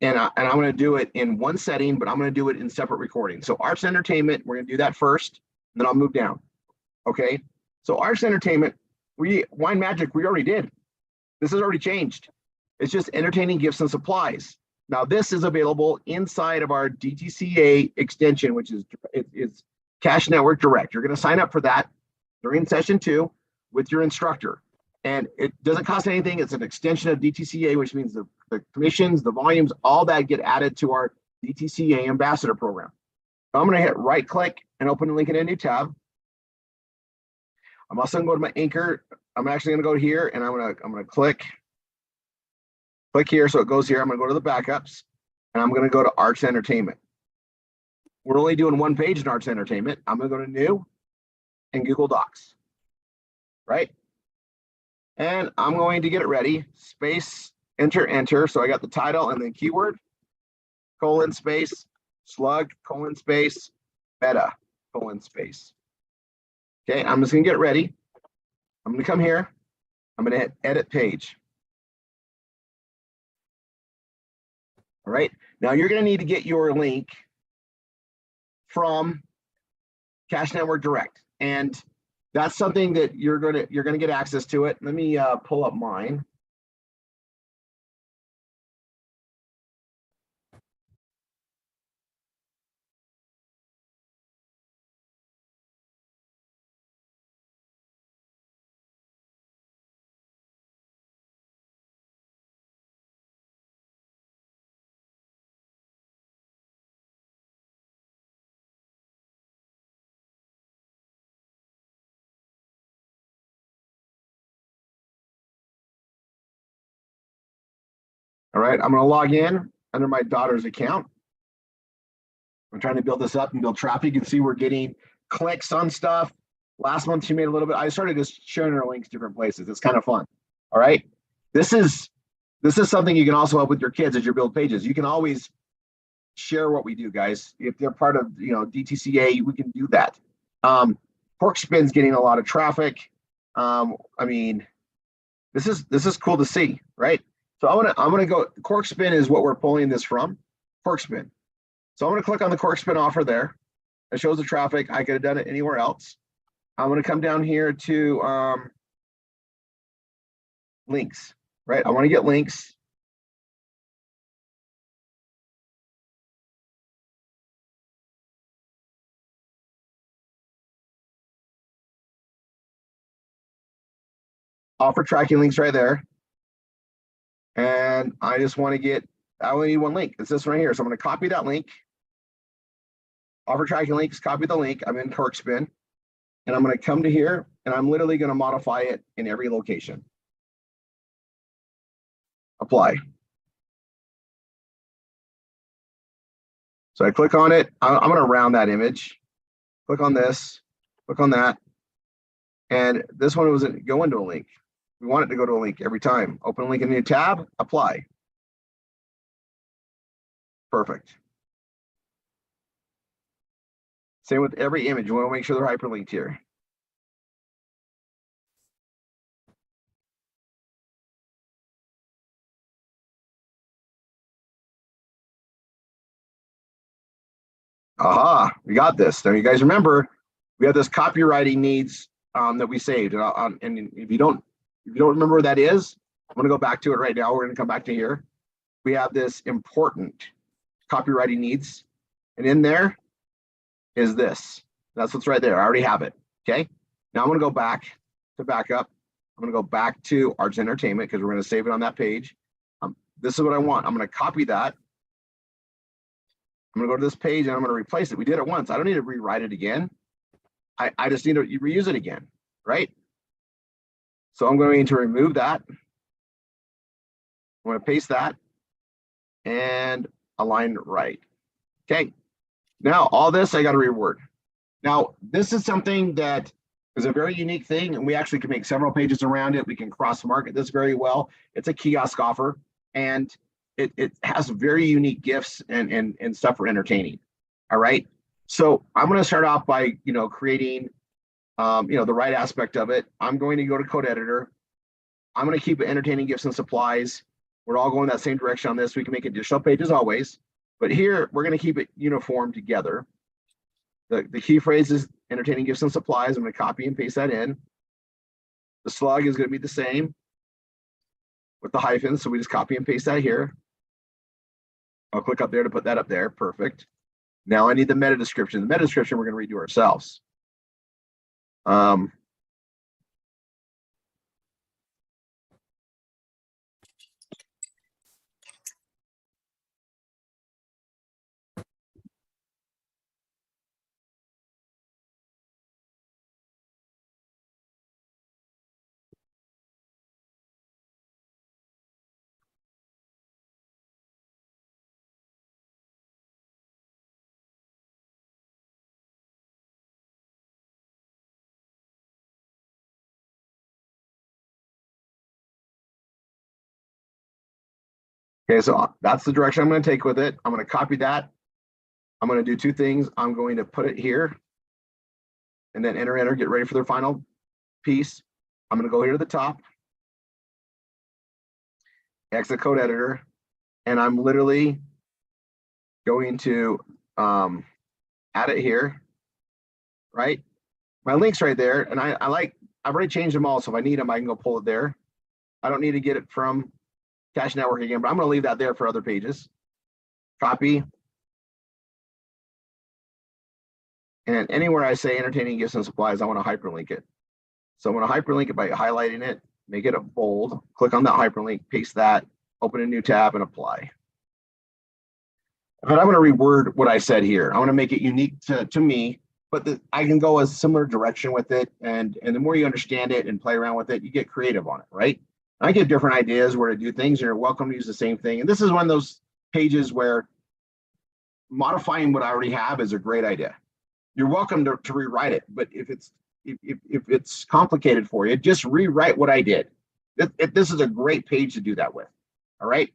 [SPEAKER 1] I'm gonna do it in one setting, but I'm gonna do it in separate recordings. So arts and entertainment, we're gonna do that first, and then I'll move down. Okay, so arts and entertainment, wine magic, we already did. This has already changed. It's just entertaining gifts and supplies. Now this is available inside of our DTCA extension, which is Cash Network Direct. You're gonna sign up for that during session 2 with your instructor. And it doesn't cost anything. It's an extension of DTCA, which means the commissions, the volumes, all that get added to our DTCA ambassador program. So I'm going to hit right click and open the link in a new tab. I'm also going to go to my anchor. I'm actually going to go here and I'm going to click here. So it goes here. I'm going to go to the backups and I'm going to go to arts entertainment. We're only doing one page in arts entertainment. I'm going to go to new and Google Docs, right? And I'm going to get it ready, space, enter. So I got the title and then keyword, colon, space, slug, colon, space, meta, colon, space. Okay, I'm just gonna get it ready. I'm gonna come here. I'm gonna hit edit page. All right, now you're gonna need to get your link from Cash Network Direct. And that's something that you're gonna get access to it. Let me pull up mine. All right, I'm going to log in under my daughter's account. I'm trying to build this up and build traffic. You can see we're getting clicks on stuff. Last month she made a little bit. I started just sharing her links different places. It's kind of fun. All right, this is This is something you can also help with your kids as you build pages. You can always share what we do, guys. If they're part of, DTCA, we can do that. Corkspin's getting a lot of traffic. I mean, this is cool to see, right? So I'm gonna go. Corkspin is what we're pulling this from. Corkspin. So I'm gonna click on the Corkspin offer there. It shows the traffic. I could have done it anywhere else. I'm gonna come down here to links, right? I want to get links. Offer tracking links right there. And I just want to I only need one link. It's this one right here. So I'm going to copy that link. Offer tracking links, copy the link. I'm in Corkspin. And I'm going to come to here and I'm literally going to modify it in every location. Apply. So I click on it. I'm going to round that image. Click on this, click on that. And this one wasn't going to a link. We want it to go to a link every time. Open a link in a new tab, apply. Perfect. Same with every image. You want to make sure they're hyperlinked here. Aha, we got this. Now you guys remember, we have this copywriting needs that we saved. And if you don't remember what that is, I'm going to go back to it right now. We're going to come back to here. We have this important copywriting needs. And in there is this. That's what's right there. I already have it. Okay. Now I'm going to go back to backup. I'm going to go back to Arts and Entertainment because we're going to save it on that page. This is what I want. I'm going to copy that. I'm going to go to this page and I'm going to replace it. We did it once. I don't need to rewrite it again. I just need to reuse it again, right? So I'm going to remove that. I'm going to paste that and align right. Okay. Now all this I got to reword. Now this is something that is a very unique thing, and we actually can make several pages around it. We can cross market this very well. It's a kiosk offer, and it has very unique gifts and stuff for entertaining. All right. So I'm going to start off by creating the right aspect of it. I'm going to go to code editor. I'm going to keep it entertaining gifts and supplies. We're all going that same direction on this. We can make additional pages always, but here we're going to keep it uniform together. The key phrase is entertaining gifts and supplies. I'm going to copy and paste that in. The slug is going to be the same with the hyphens. So we just copy and paste that here. I'll click up there to put that up there. Perfect. Now I need the meta description. The meta description we're going to redo ourselves. Okay, so that's the direction I'm going to take with it. I'm going to copy that. I'm going to do two things. I'm going to put it here and then enter, get ready for their final piece. I'm going to go here to the top, exit code editor, and I'm literally going to add it here, right? My link's right there, and I've already changed them all, so if I need them, I can go pull it there. I don't need to get it from Cash Network again, but I'm going to leave that there for other pages. Copy. And anywhere I say entertaining gifts and supplies, I want to hyperlink it. So I'm going to hyperlink it by highlighting it, make it a bold, click on that hyperlink, paste that, open a new tab, and apply. But I'm going to reword what I said here. I want to make it unique to me, but I can go a similar direction with it. And the more you understand it and play around with it, you get creative on it, right? I get different ideas where to do things. You're welcome to use the same thing. And this is one of those pages where modifying what I already have is a great idea. You're welcome to rewrite it, but if it's complicated for you, just rewrite what I did. This is a great page to do that with. All right.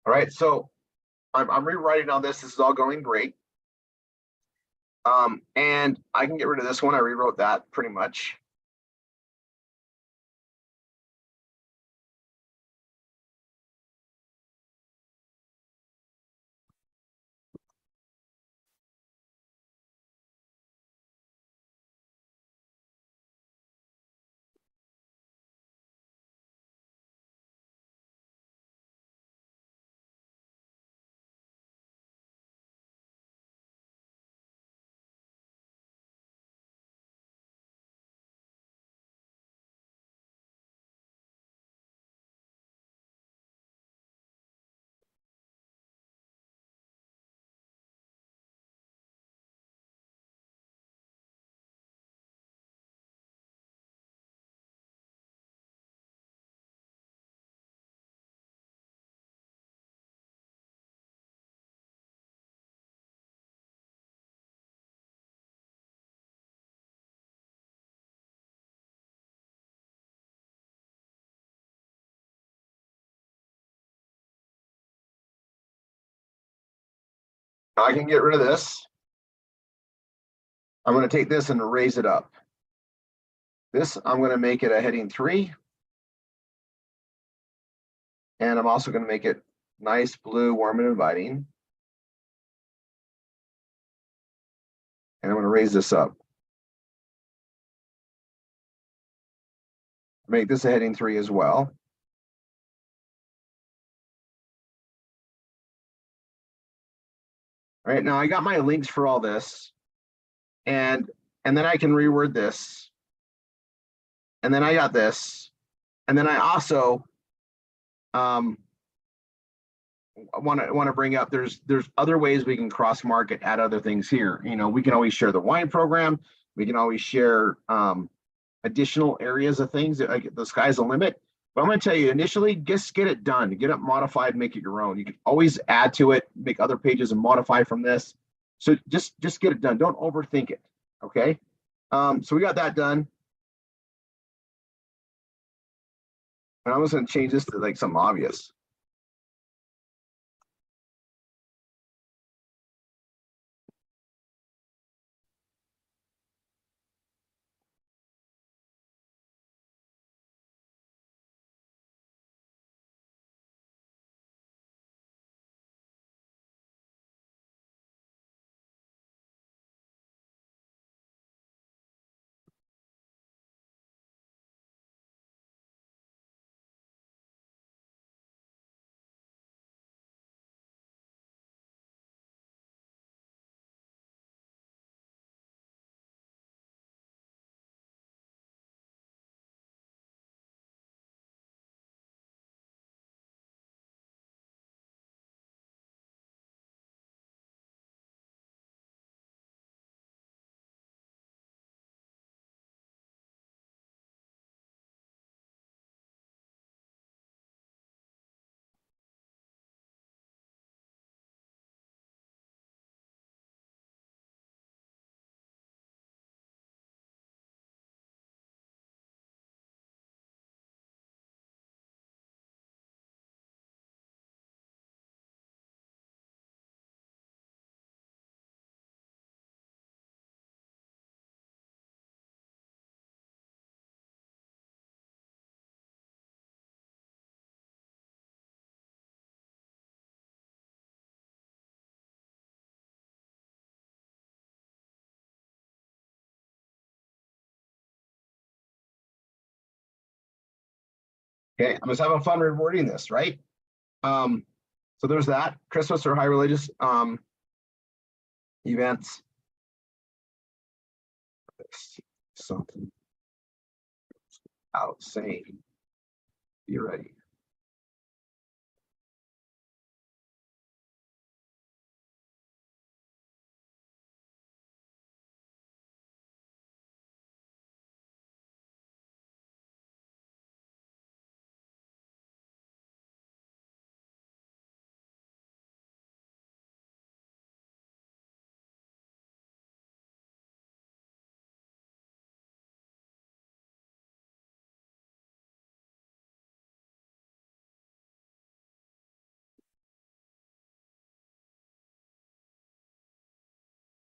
[SPEAKER 1] All right, so I'm rewriting all this. This is all going great. And I can get rid of this one. I rewrote that pretty much. Now I can get rid of this. I'm going to take this and raise it up. This, I'm going to make it a heading 3. And I'm also going to make it nice, blue, warm, and inviting. And I'm going to raise this up. Make this a heading 3 as well. All right, now I got my links for all this. And then I can reword this. And then I got this. And then I also want to bring up there's other ways we can cross market, add other things here. You know, we can always share the wine program. We can always share additional areas of things. Like the sky's the limit. But I'm going to tell you, initially, just get it done, get it modified, make it your own. You can always add to it, make other pages and modify from this. So just get it done. Don't overthink it. Okay. So we got that done. And I'm just going to change this to like something obvious. Okay, I'm just having fun rewording this, right? So there's that Christmas or high religious events. Something out saying, be ready.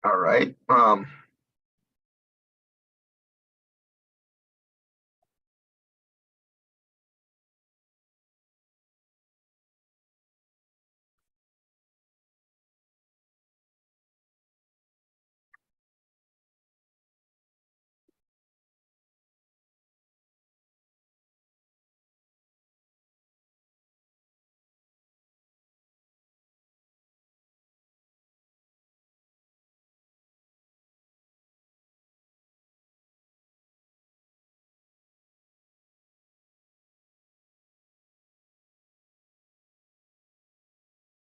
[SPEAKER 1] All right.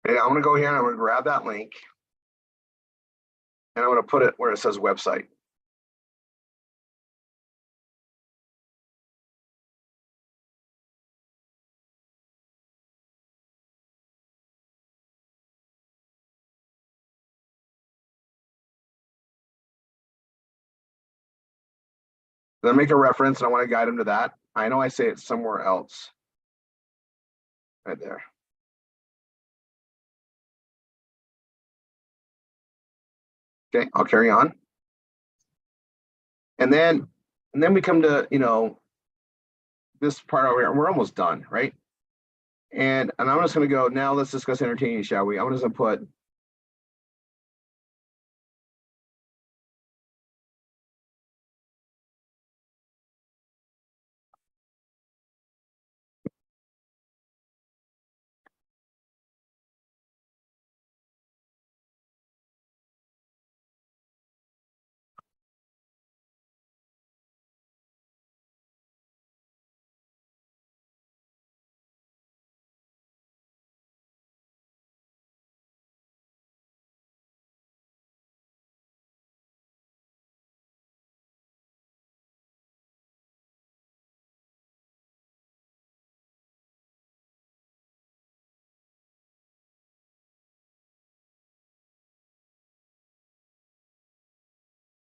[SPEAKER 1] And I'm gonna go here and I'm gonna grab that link. And I'm gonna put it where it says website. Then make a reference and I want to guide them to that. I know I say it somewhere else. Right there. Okay, I'll carry on. And then we come to, this part over here. We're almost done, right? And I'm just going to go, now let's discuss entertaining, shall we? I'm just going to put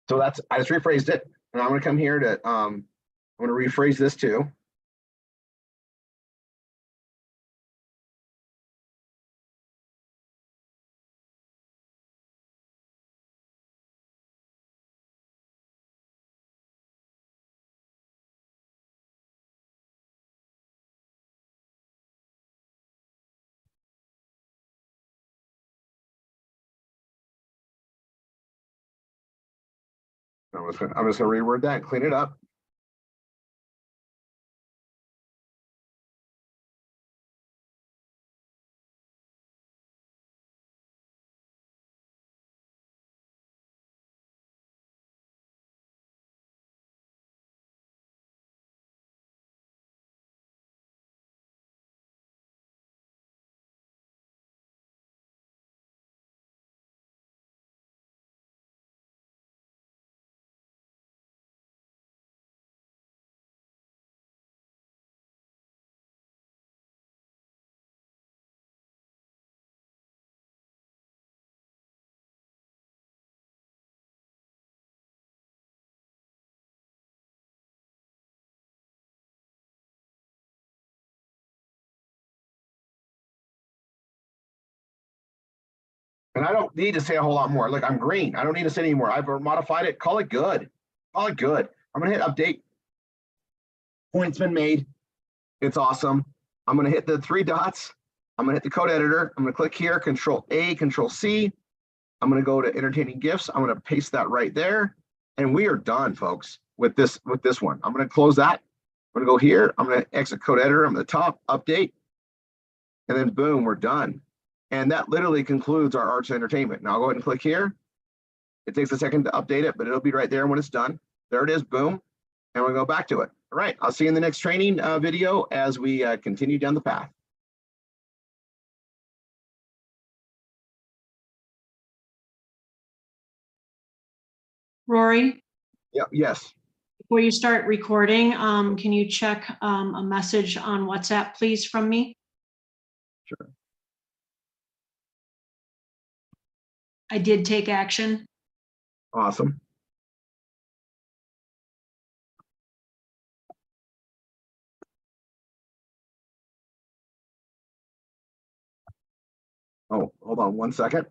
[SPEAKER 1] so that's, I just rephrased it, and I'm going to come here to, I'm going to rephrase this too. I'm just going to reword that and clean it up. And I don't need to say a whole lot more. Look, I'm green. I don't need to say anymore. I've modified it. Call it good. Call it good. I'm going to hit update. Point's been made. It's awesome. I'm going to hit the 3 dots. I'm going to hit the code editor. I'm going to click here, Control A, Control C. I'm going to go to entertaining gifts. I'm going to paste that right there. And we are done, folks, with this one. I'm going to close that. I'm gonna go here. I'm gonna exit code editor. I'm at the top, update. And then boom, we're done. And that literally concludes our arts entertainment. Now I'll go ahead and click here. It takes a second to update it, but it'll be right there when it's done. There it is, boom. And we'll go back to it. All right, I'll see you in the next training video as we continue down the path.
[SPEAKER 2] Rory,
[SPEAKER 1] Yeah, yes.
[SPEAKER 2] before you start recording, can you check a message on WhatsApp, please, from me?
[SPEAKER 1] Sure.
[SPEAKER 2] I did take action.
[SPEAKER 1] Awesome. Oh, hold on 1 second.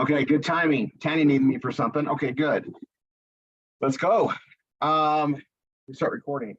[SPEAKER 1] Okay, good timing. Tanny needed me for something. Okay, good. Let's go. We start recording.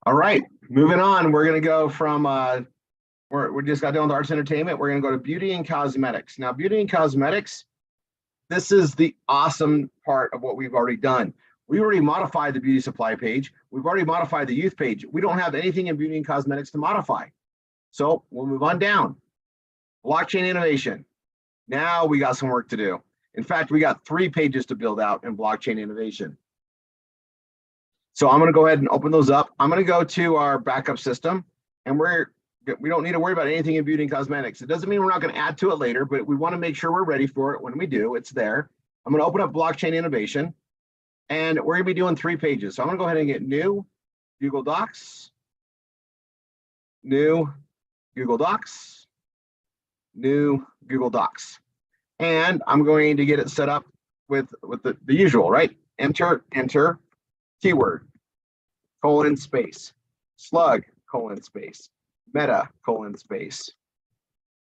[SPEAKER 1] All right, moving on. We're gonna go from we just got done with arts and entertainment. We're gonna go to beauty and cosmetics. Now, beauty and cosmetics, this is the awesome part of what we've already done. We already modified the beauty supply page. We've already modified the youth page. We don't have anything in beauty and cosmetics to modify. So we'll move on down. Blockchain innovation. Now we got some work to do. In fact, we got 3 pages to build out in blockchain innovation. So I'm going to go ahead and open those up. I'm going to go to our backup system, and we don't need to worry about anything in beauty and cosmetics. It doesn't mean we're not going to add to it later, but we want to make sure we're ready for it. When we do, it's there. I'm going to open up blockchain innovation, and we're going to be doing 3 pages. So I'm going to go ahead and get new Google Docs, new Google Docs, new Google Docs. And I'm going to get it set up with the usual, right? Enter, keyword, colon, space, slug, colon, space, meta, colon, space.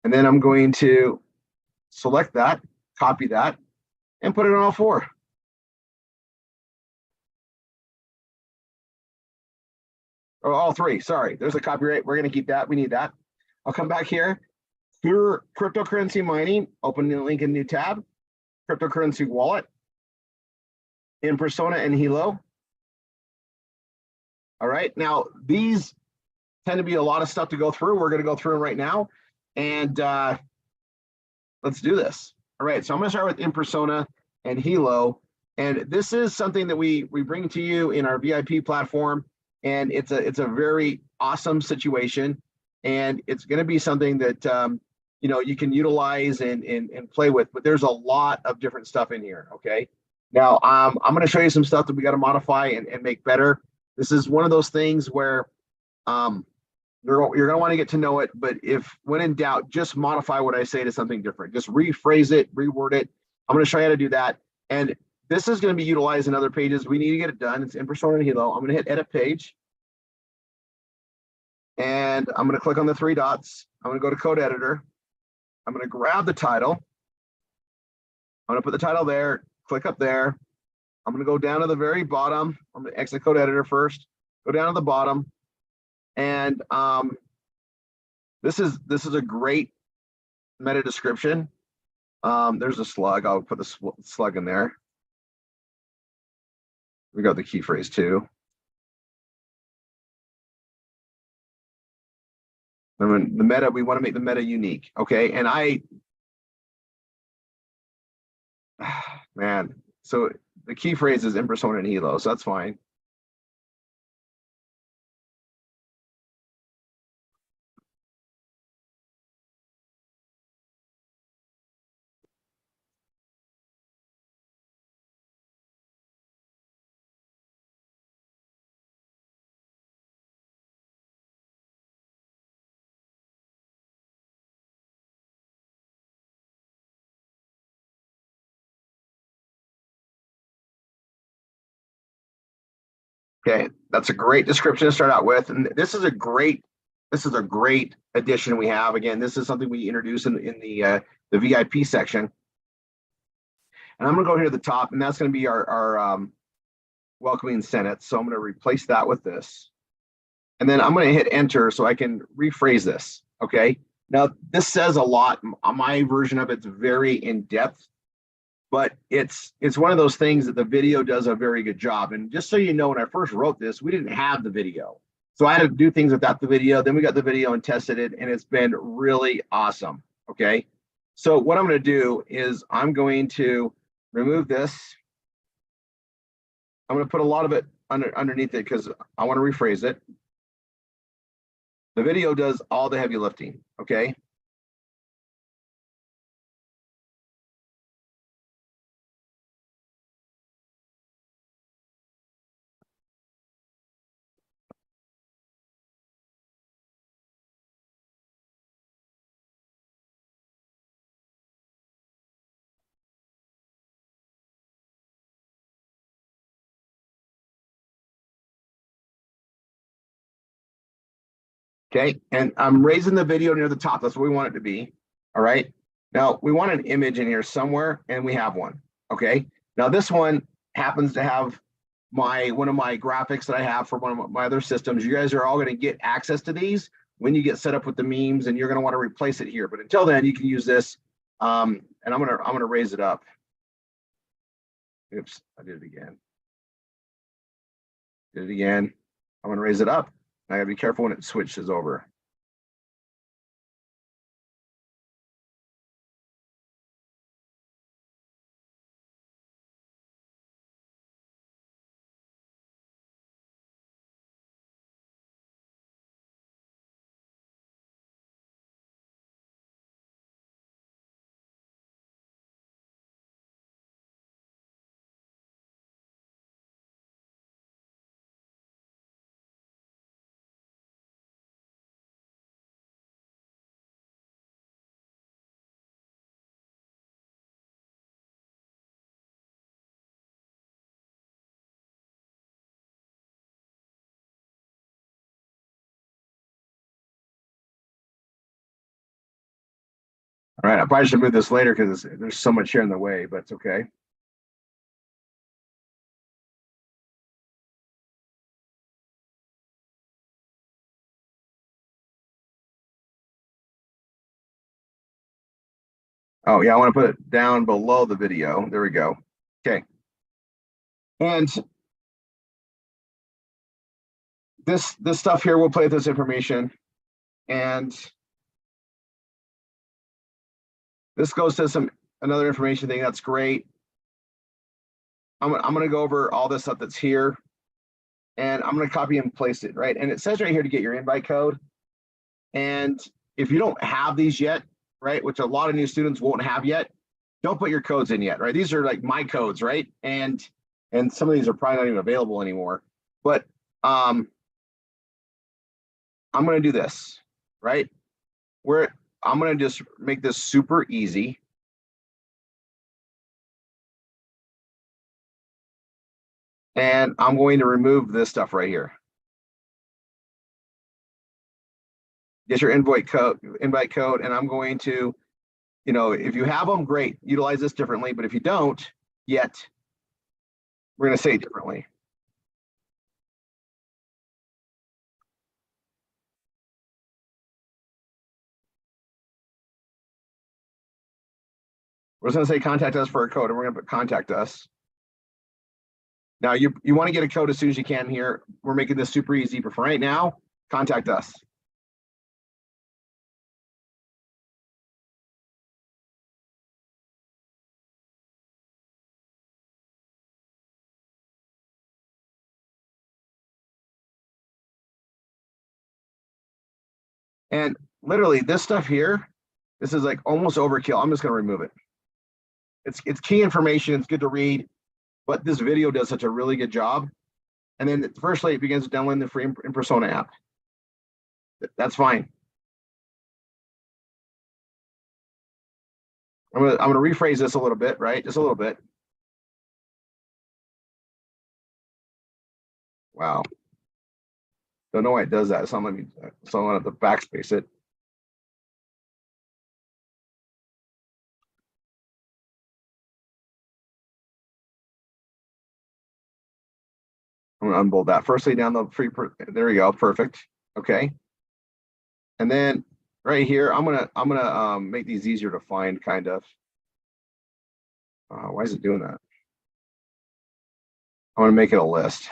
[SPEAKER 1] And then I'm going to select that, copy that, and put it on all 4. Or all 3, sorry. There's a copyright. We're going to keep that. We need that. I'll come back here. Here, cryptocurrency mining, open the link in new tab, cryptocurrency wallet, in persona and Hilo. All right, now these tend to be a lot of stuff to go through. We're going to go through them right now, and let's do this. All right, so I'm going to start with in persona and Hilo, and this is something that we bring to you in our VIP platform, and it's a very awesome situation, and it's going to be something that you know, you can utilize and play with, but there's a lot of different stuff in here. Okay, now I'm going to show you some stuff that we got to modify and make better. This is one of those things where you're going to want to get to know it, but if when in doubt, just modify what I say to something different. Just rephrase it, reword it. I'm going to show you how to do that. And this is going to be utilized in other pages. We need to get it done. It's in persona and Hilo. I'm going to hit edit page. And I'm going to click on the 3 dots. I'm going to go to code editor. I'm going to grab the title. I'm going to put the title there, click up there. I'm going to go down to the very bottom. I'm going to exit code editor first, go down to the bottom. And this is a great meta description. There's a slug. I'll put the slug in there. We got the key phrase too. And then the meta, we want to make the meta unique. Okay. And man, so the key phrase is in persona and Hilo, so that's fine. Okay, that's a great description to start out with, and this is a great addition we have. Again, this is something we introduce in the VIP section, and I'm going to go here to the top, and that's going to be our welcoming sentence. So I'm going to replace that with this, and then I'm going to hit enter so I can rephrase this. Okay, now this says a lot. My version of it's very in depth. But it's one of those things that the video does a very good job. And just so you know, when I first wrote this, we didn't have the video. So I had to do things without the video. Then we got the video and tested it, and it's been really awesome. Okay. So what I'm going to do is I'm going to remove this. I'm going to put a lot of it underneath it because I want to rephrase it. The video does all the heavy lifting, okay? Okay, and I'm raising the video near the top. That's what we want it to be. All right. Now we want an image in here somewhere, and we have one. Okay. Now this one happens to have one of my graphics that I have for one of my other systems. You guys are all going to get access to these when you get set up with the memes, and you're going to want to replace it here. But until then, you can use this. And I'm gonna raise it up. Oops, I did it again. Did it again. I'm gonna raise it up. I gotta be careful when it switches over. All right, I probably should move this later because there's so much here in the way, but it's okay. Oh yeah, I want to put it down below the video. There we go. Okay. And this stuff here, we'll play with this information. And this goes to another information thing. That's great. I'm going to go over all this stuff that's here, and I'm going to copy and paste it, right? And it says right here to get your invite code. And if you don't have these yet, right, which a lot of new students won't have yet, don't put your codes in yet, right? These are like my codes, right? And some of these are probably not even available anymore. But I'm going to do this, right? I'm going to just make this super easy. And I'm going to remove this stuff right here. Get your invite code, and I'm going to, if you have them, great, utilize this differently. But if you don't yet, we're going to say it differently. We're just going to say contact us for a code, and we're going to put contact us. Now you want to get a code as soon as you can here. We're making this super easy, but for right now, contact us. And literally this stuff here, this is like almost overkill. I'm just going to remove it. It's key information. It's good to read, but this video does such a really good job. And then firstly, it begins downloading the free Impersona app. That's fine. I'm gonna rephrase this a little bit, right? Just a little bit. Wow. Don't know why it does that. So I'm gonna have to backspace it. I'm gonna unbold that. Firstly, download free. There we go. Perfect. Okay. And then right here, I'm gonna make these easier to find, kind of. Why is it doing that? I'm gonna make it a list.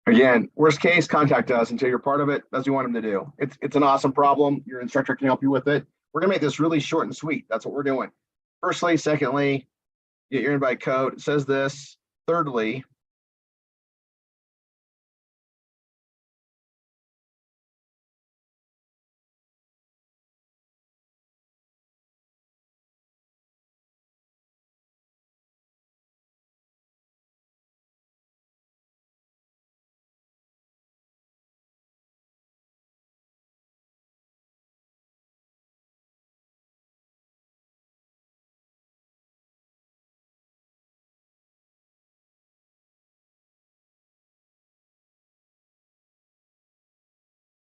[SPEAKER 1] Again, worst case, contact us until you're part of it. That's what you want them to do. It's an awesome problem. Your instructor can help you with it. We're gonna make this really short and sweet. That's what we're doing. Firstly, secondly, get your invite code. It says this. Thirdly,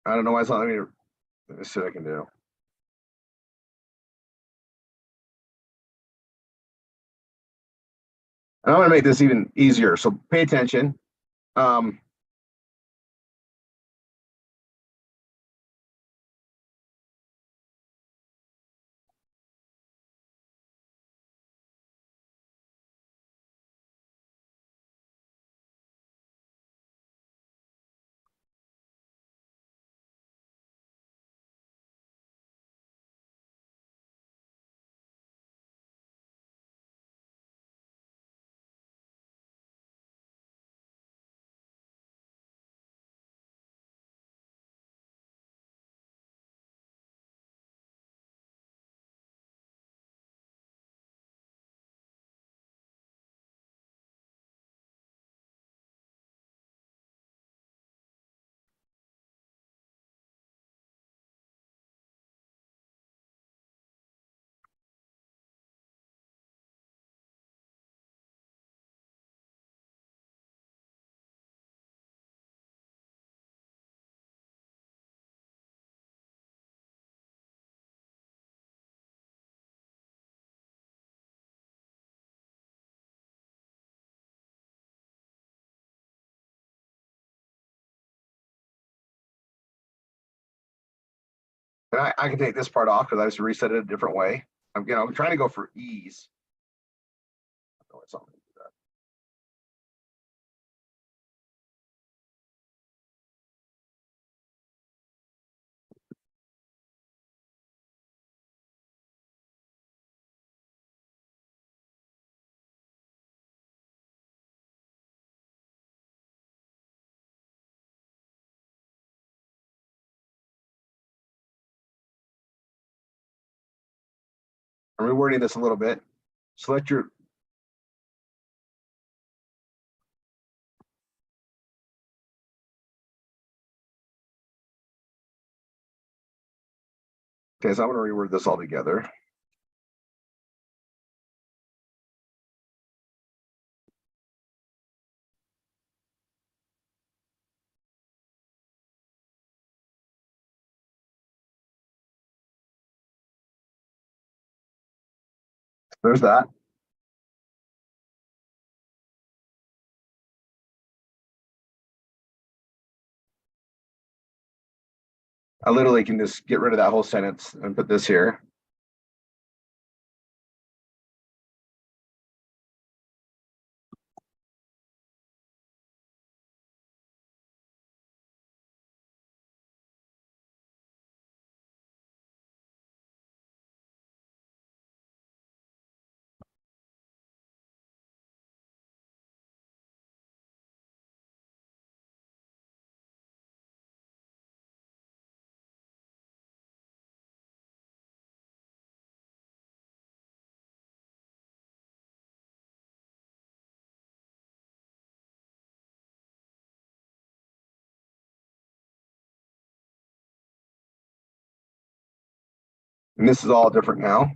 [SPEAKER 1] I don't know why it's not letting me. Let me see what I can do. And I'm gonna make this even easier. So pay attention. Um, and I can take this part off because I just reset it a different way. I'm trying to go for ease. Oh, it's not gonna do that. I'm rewording this a little bit. Select your. Okay, so I'm gonna reword this all together. There's that. I literally can just get rid of that whole sentence and put this here. And this is all different now.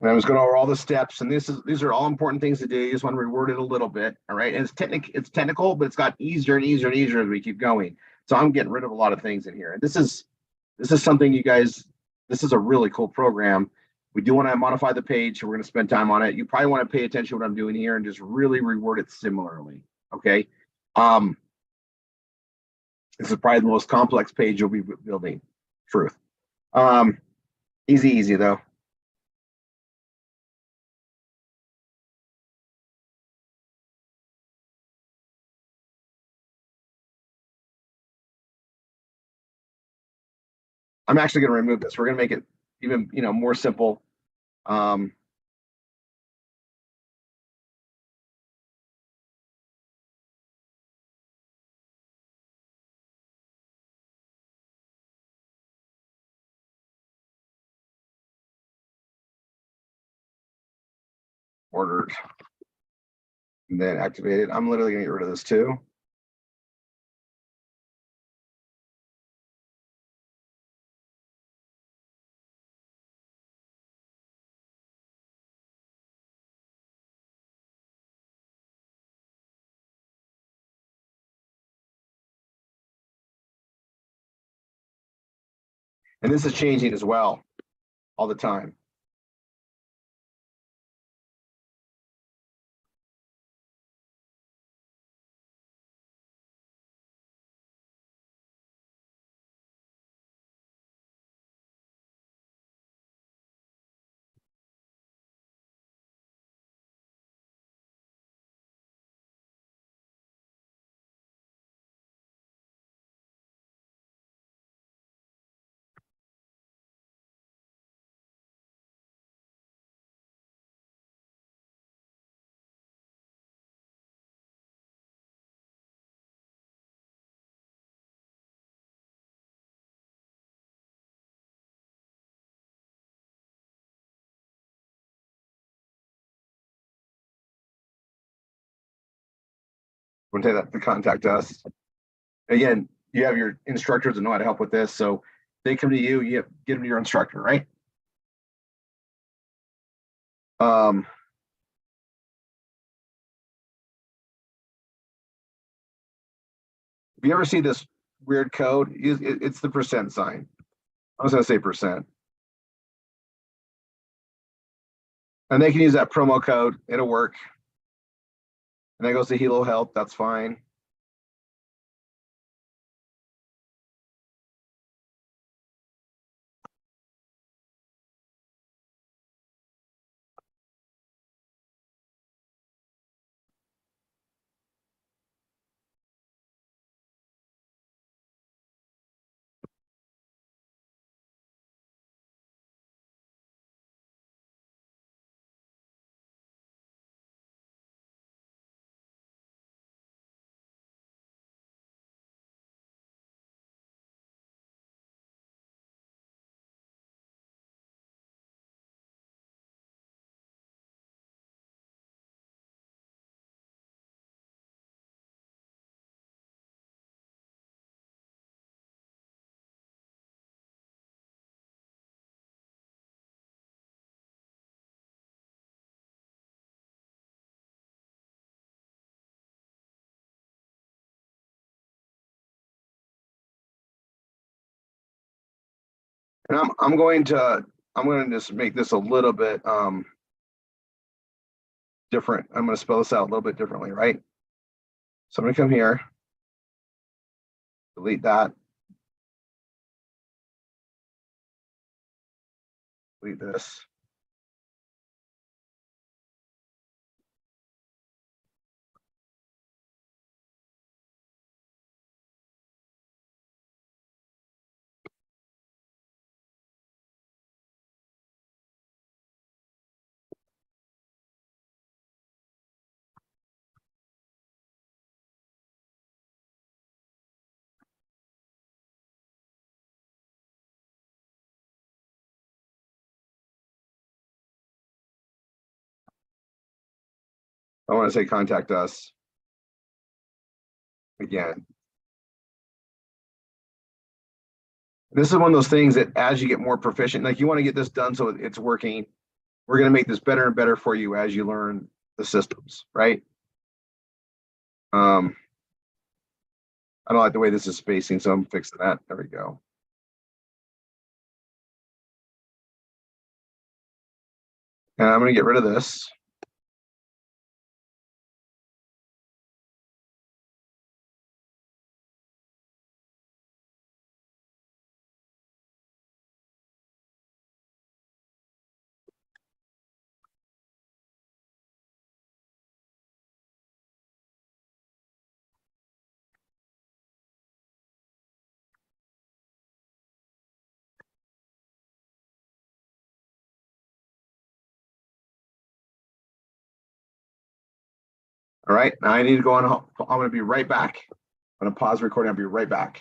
[SPEAKER 1] And I was going over all the steps, and these are all important things to do. You just want to reword it a little bit. All right. And it's technical, but it's got easier and easier and easier as we keep going. So I'm getting rid of a lot of things in here. And this is something you guys, this is a really cool program. We do want to modify the page, so we're going to spend time on it. You probably want to pay attention to what I'm doing here and just really reword it similarly. Okay. This is probably the most complex page you'll be building. Truth. Easy though. I'm actually going to remove this. We're going to make it even, more simple. Ordered. And then activated. I'm literally going to get rid of this too. And this is changing as well all the time. We'll take that to contact us. Again, you have your instructors that know how to help with this. So they come to you, you get them to your instructor, right? If you ever see this weird code, it's the percent sign. I was going to say percent. And they can use that promo code. It'll work. And that goes to Hilo Health. That's fine. And I'm going to just make this a little bit different. I'm going to spell this out a little bit differently, right? So I'm going to come here, delete that, delete this. I want to say contact us again. This is one of those things that as you get more proficient, like you want to get this done so it's working. we're going to make this better and better for you as you learn the systems, right? I don't like the way this is spacing, so I'm fixing that. There we go. And I'm going to get rid of this. All right, now I need to go on. I'm going to be right back. I'm going to pause recording. I'll be right back.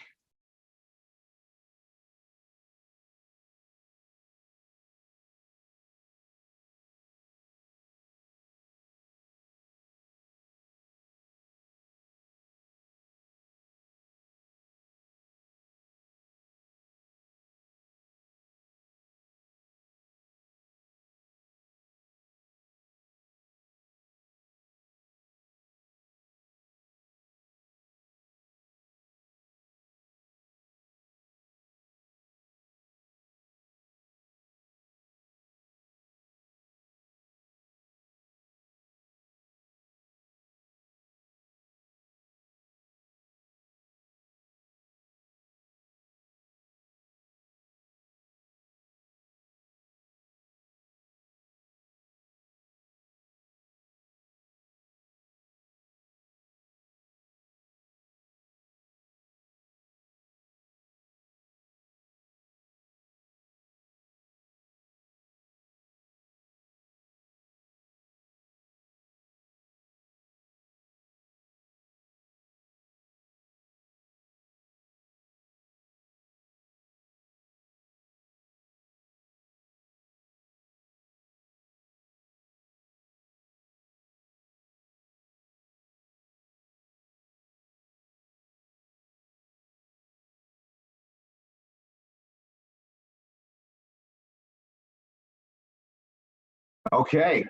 [SPEAKER 1] Okay,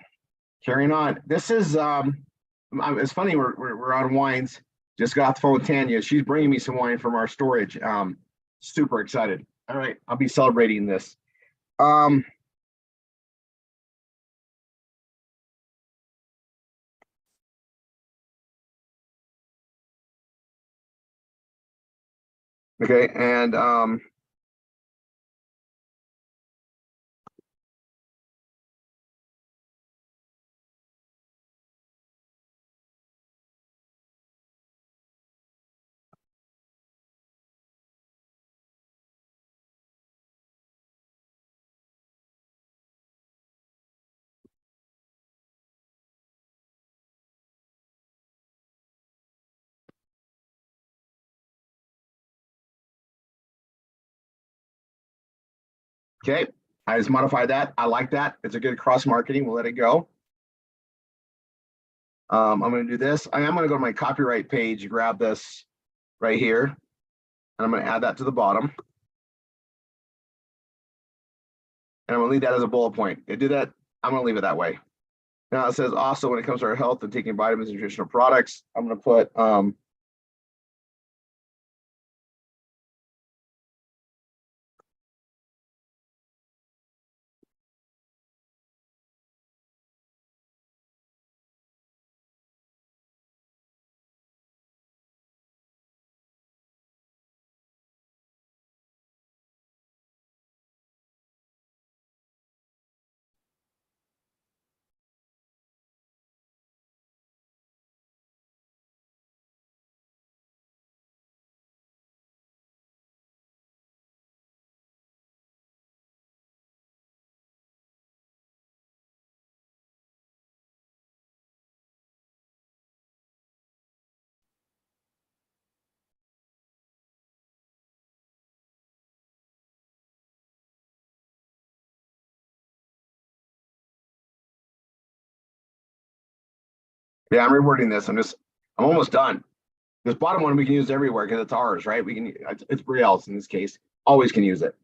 [SPEAKER 1] carrying on. This is it's funny. We're on wines. Just got off the phone with Tanya. She's bringing me some wine from our storage. Super excited. All right, I'll be celebrating this. Okay, and okay, I just modified that. I like that. It's a good cross marketing. We'll let it go. I'm going to do this. I am going to go to my copyright page, grab this right here, and I'm going to add that to the bottom. And I'm going to leave that as a bullet point. I do that. I'm going to leave it that way. Now it says also when it comes to our health and taking vitamins and nutritional products, I'm going to put yeah, I'm rewording this. I'm almost done. This bottom one we can use everywhere because it's ours, right? We can, it's Brielle's in this case. Always can use it.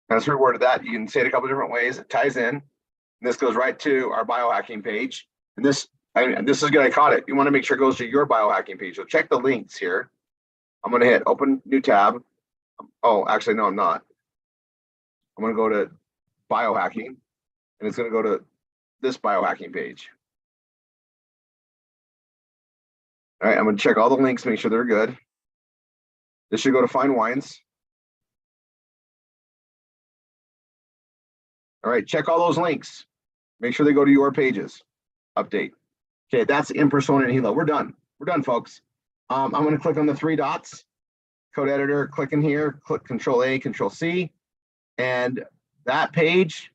[SPEAKER 1] That's reworded that. You can say it a couple different ways. It ties in. This goes right to our biohacking page. And this is good. I caught it. You want to make sure it goes to your biohacking page. So check the links here. I'm going to hit open new tab. Oh, actually, no, I'm not. I'm going to go to biohacking, and it's going to go to this biohacking page. All right, I'm going to check all the links, make sure they're good. This should go to Fine Wines. All right, check all those links. Make sure they go to your pages. Update. Okay, that's in persona and helo. We're done. We're done, folks. I'm going to click on the 3 dots, code editor, click in here, click Control A, Control C, and that page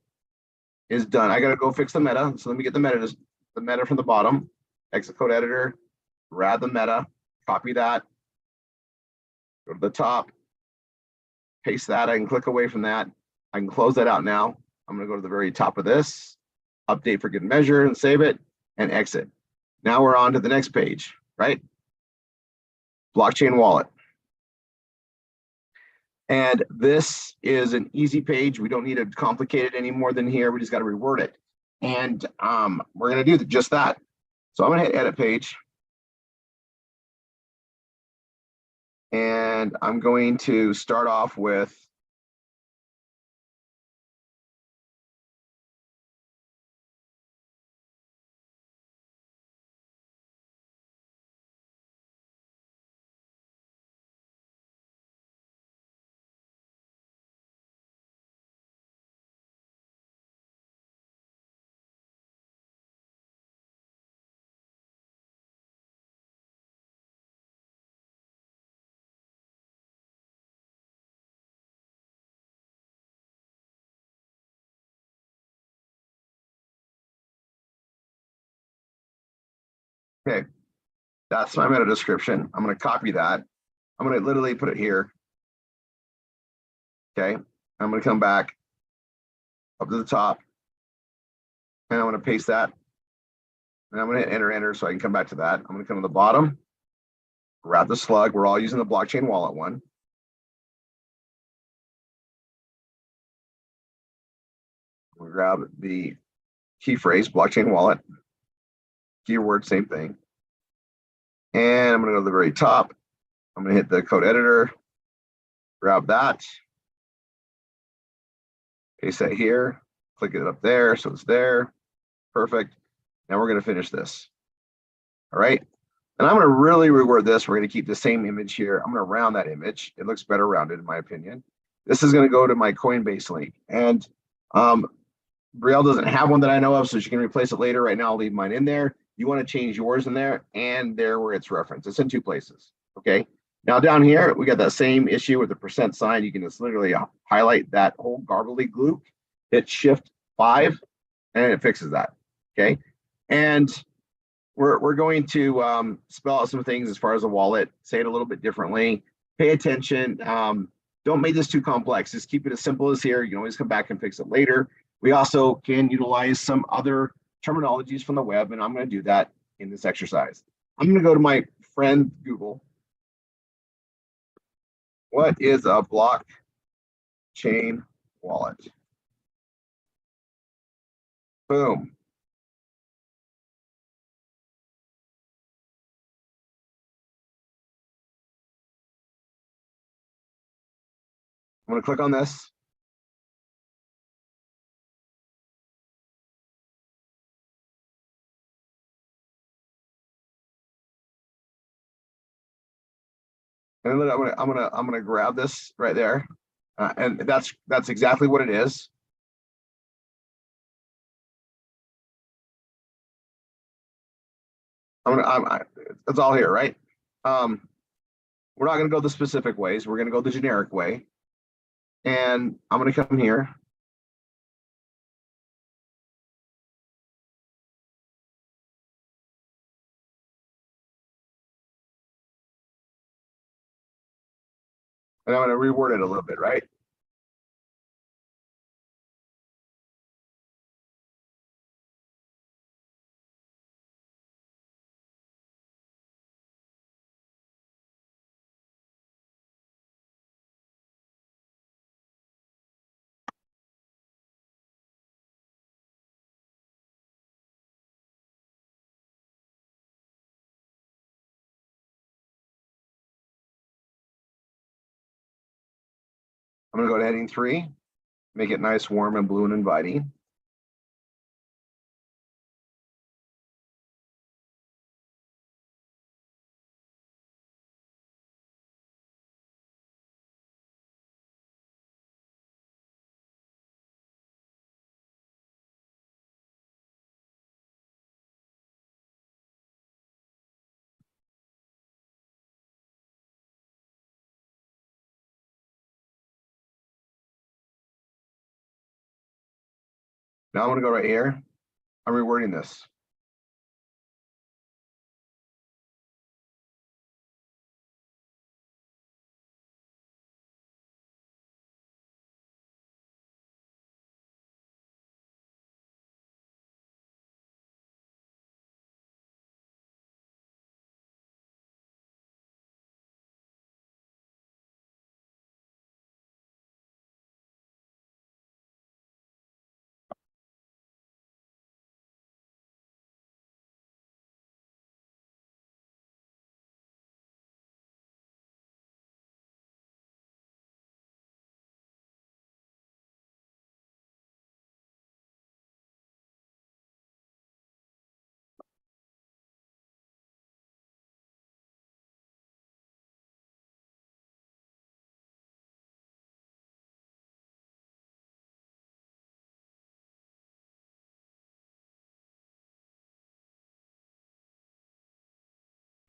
[SPEAKER 1] is done. I got to go fix the meta. So let me get the meta from the bottom, exit code editor, grab the meta, copy that, go to the top, paste that. I can click away from that. I can close that out now. I'm going to go to the very top of this, update for good measure, and save it and exit. Now we're on to the next page, right? Blockchain wallet. And this is an easy page. We don't need to complicate it any more than here. We just got to reword it. And we're going to do just that. So I'm going to hit edit page. And I'm going to start off with okay, that's my meta description. I'm going to copy that. I'm going to literally put it here. Okay, I'm going to come back up to the top, and I'm going to paste that. And I'm going to hit enter so I can come back to that. I'm going to come to the bottom, grab the slug. We're all using the blockchain wallet one. We'll grab the key phrase, blockchain wallet, keyword, same thing. And I'm going to go to the very top. I'm going to hit the code editor, grab that, paste that here, click it up there so it's there. Perfect. Now we're going to finish this. All right. And I'm going to really reword this. We're going to keep the same image here. I'm going to round that image. It looks better rounded in my opinion. This is going to go to my Coinbase link. And Brielle doesn't have one that I know of, so she can replace it later. Right now, I'll leave mine in there. You want to change yours in there and there where it's referenced. It's in 2 places. Okay. Now down here, we got that same issue with the % sign. You can just literally highlight that whole gobbledygook, hit Shift 5, and it fixes that. Okay. And we're going to spell out some things as far as a wallet, say it a little bit differently. Pay attention. Don't make this too complex. Just keep it as simple as here. You can always come back and fix it later. We also can utilize some other terminologies from the web, and I'm going to do that in this exercise. I'm going to go to my friend Google. What is a blockchain wallet? Boom. I'm going to click on this. And then I'm gonna grab this right there, and that's exactly what it is. It's all here, right? We're not gonna go the specific ways. We're gonna go the generic way, and I'm gonna come here. And I'm gonna reword it a little bit, right? I'm gonna go to heading 3, make it nice, warm, and blue and inviting. Now I'm gonna go right here. I'm rewording this.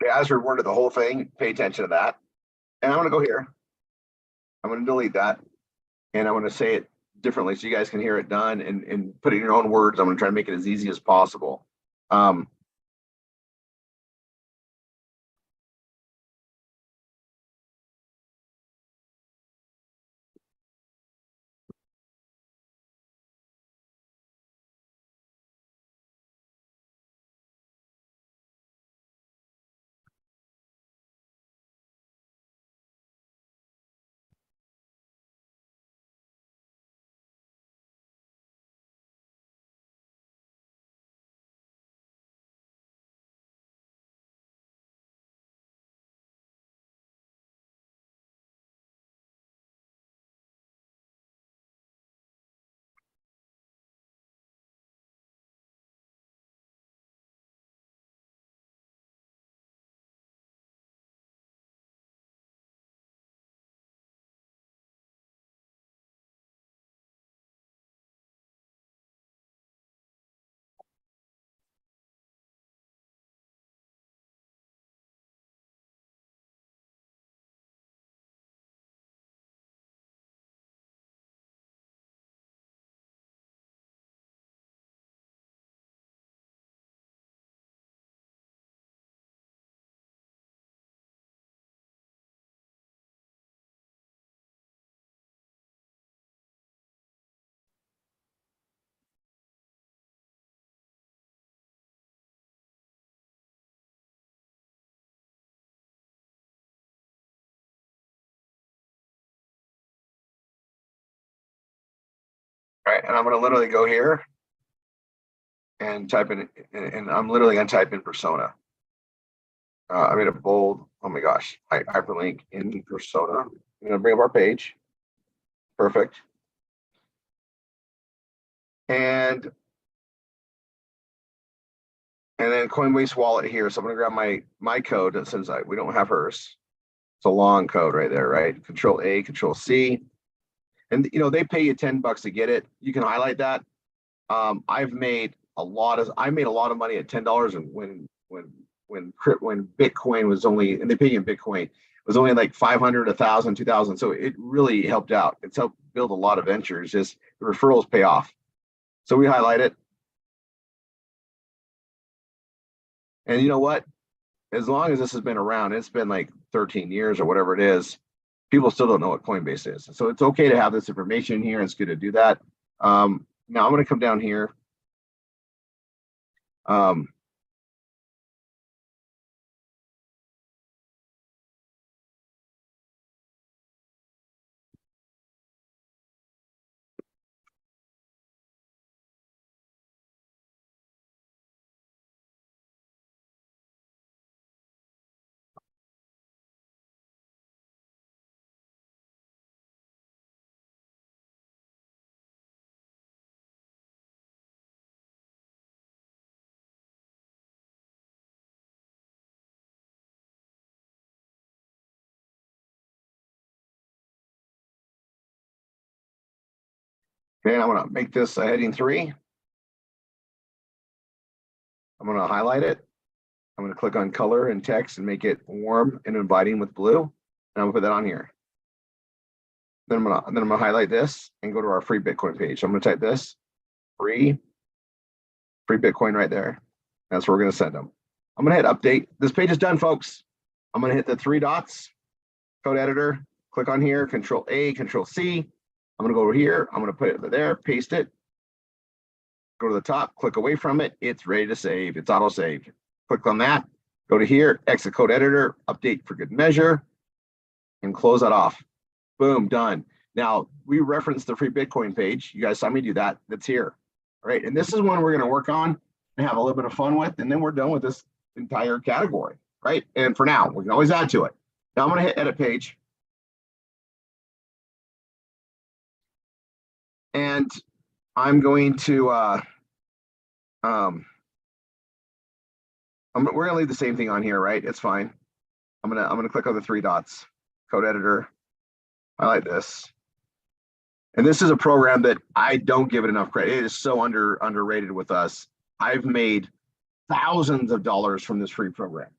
[SPEAKER 1] Okay, as reworded the whole thing, pay attention to that. And I'm gonna go here. I'm gonna delete that. And I'm gonna say it differently so you guys can hear it done and put it in your own words. I'm gonna try to make it as easy as possible. Right, and I'm gonna literally go here and type in, and I'm literally gonna type in persona. I made a bold, oh my gosh, hyperlink in persona. I'm gonna bring up our page. Perfect. And then Coinbase wallet here. So I'm gonna grab my code since we don't have hers. It's a long code right there, right? Control A, Control C. And they pay you $10 to get it. You can highlight that. I made a lot of money at $10 and when Bitcoin was only, and they pay you in Bitcoin, it was only like 500, 1,000, 2,000. So it really helped out. It's helped build a lot of ventures. Just the referrals pay off. So we highlight it. And you know what? As long as this has been around, it's been like 13 years or whatever it is, people still don't know what Coinbase is. So it's okay to have this information here. It's good to do that. Now I'm going to come down here. Okay, and I'm gonna make this a heading 3. I'm gonna highlight it. I'm gonna click on color and text and make it warm and inviting with blue. And I'm gonna put that on here. Then I'm gonna highlight this and go to our free Bitcoin page. I'm gonna type this free Bitcoin right there. That's where we're gonna send them. I'm gonna hit update. This page is done, folks. I'm gonna hit the 3 dots, code editor, click on here, Control A, Control C. I'm gonna go over here. I'm gonna put it there, paste it. Go to the top, click away from it. It's ready to save. It's auto saved. Click on that. Go to here, exit code editor, update for good measure, and close that off. Boom, done. Now we referenced the free Bitcoin page. You guys saw me do that. That's here. All right. And this is one we're going to work on and have a little bit of fun with. And then we're done with this entire category. Right. And for now, we can always add to it. Now I'm going to hit edit page. And I'm going to we're gonna leave the same thing on here, right? It's fine. I'm gonna click on the 3 dots, code editor, highlight this. And this is a program that I don't give it enough credit. It is so underrated with us. I've made thousands of dollars from this free program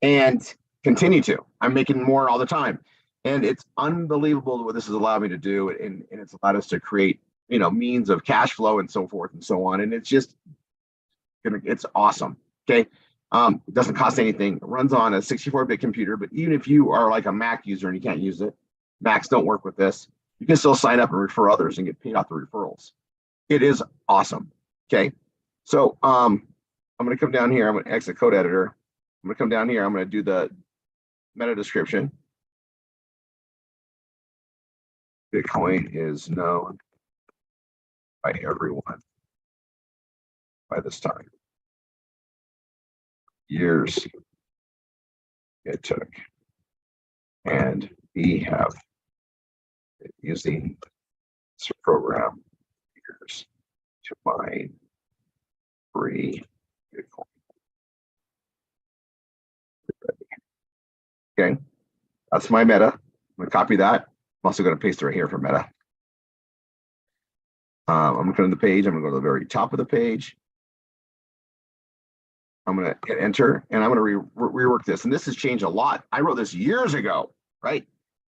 [SPEAKER 1] and continue to. I'm making more all the time. And it's unbelievable what this has allowed me to do. And it's allowed us to create, means of cash flow and so forth and so on. And it's just it's awesome. Okay. It doesn't cost anything. It runs on a 64-bit computer, but even if you are like a Mac user and you can't use it, Macs don't work with this, you can still sign up and refer others and get paid off the referrals. It is awesome. Okay. So I'm going to come down here. I'm going to exit code editor. I'm going to come down here. I'm going to do the meta description. Bitcoin is known by everyone by this time. Years it took, and we have been using this program years to mine free Bitcoin. Okay, that's my meta. I'm going to copy that. I'm also going to paste it right here for meta. I'm going to go to the page. I'm going to go to the very top of the page. I'm going to hit enter, and I'm going to rework this. And this has changed a lot. I wrote this years ago, right?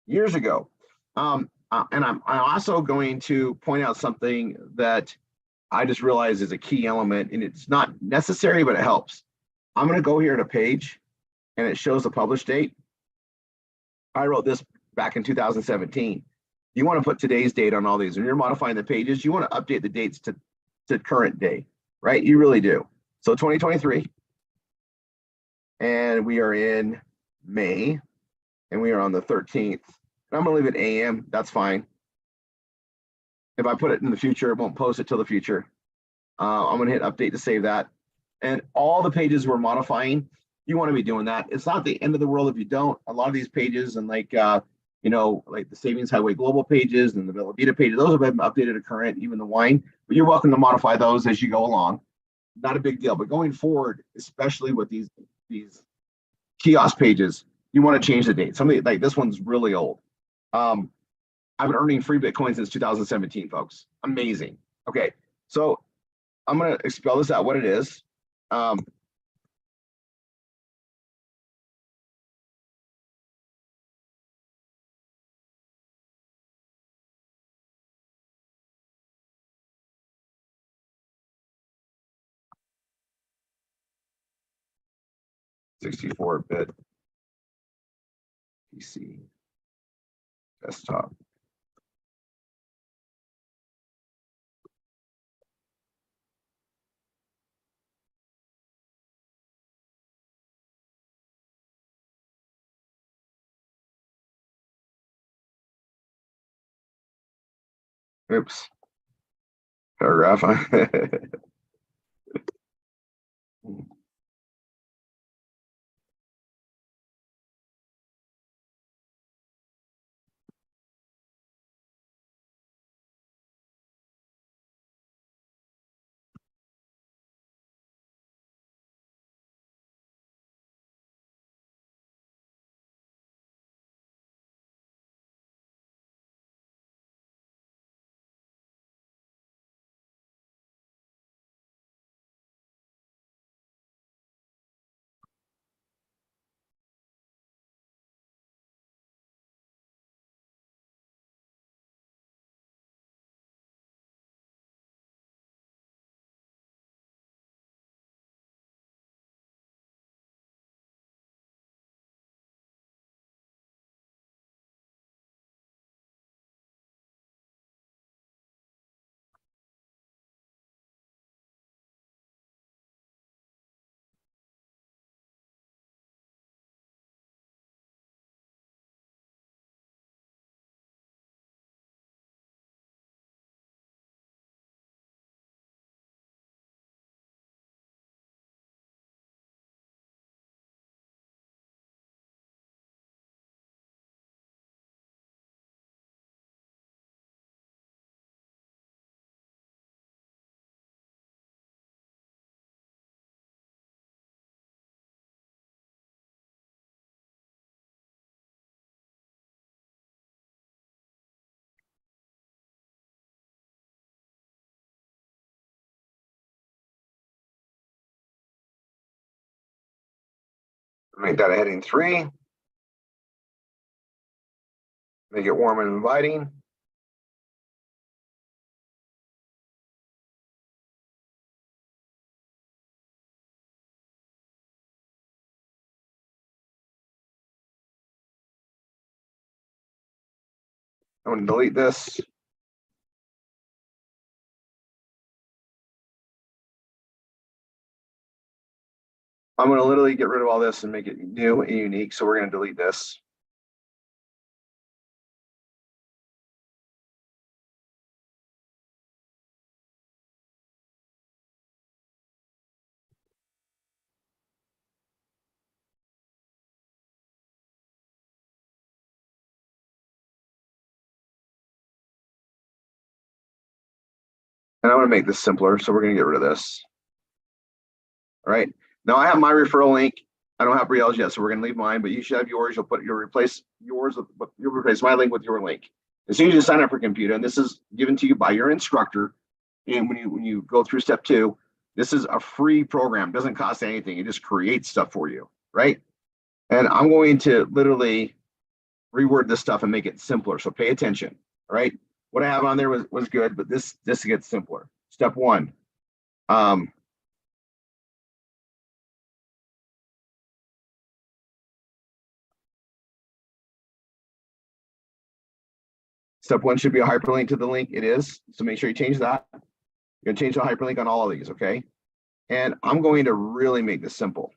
[SPEAKER 1] Years ago. And I'm also going to point out something that I just realized is a key element, and it's not necessary, but it helps. I'm going to go here to page, and it shows the publish date. I wrote this back in 2017. You want to put today's date on all these. When you're modifying the pages, you want to update the dates to current day, right? You really do. So 2023. And we are in May, and we are on the 13th. And I'm going to leave it AM. That's fine. If I put it in the future, it won't post it till the future. I'm going to hit update to save that. And all the pages we're modifying, you want to be doing that. It's not the end of the world if you don't. A lot of these pages and like the Savings Highway Global pages and the Villa Vita pages, those have been updated to current, even the wine. But you're welcome to modify those as you go along. Not a big deal. But going forward, especially with these kiosk pages, you want to change the date. Somebody like this one's really old. I've been earning free Bitcoin since 2017, folks. Amazing. Okay, so I'm going to spell this out what it is. (64-bit) PC desktop. Oops. Paragraph. Make that a heading 3. Make it warm and inviting. I'm going to delete this. I'm going to literally get rid of all this and make it new and unique. So we're going to delete this. And I'm going to make this simpler. So we're going to get rid of this. All right. Now I have my referral link. I don't have Brielle's yet, so we're going to leave mine, but you should have yours. You'll replace yours with, you'll replace my link with your link. As soon as you sign up for Computer, and this is given to you by your instructor. And when you go through step 2, this is a free program. It doesn't cost anything. It just creates stuff for you, right? And I'm going to literally reword this stuff and make it simpler. So pay attention. All right. What I have on there was good, but this gets simpler. Step 1. Step 1 should be a hyperlink to the link. It is. So make sure you change that. You're going to change the hyperlink on all of these. Okay. And I'm going to really make this simple.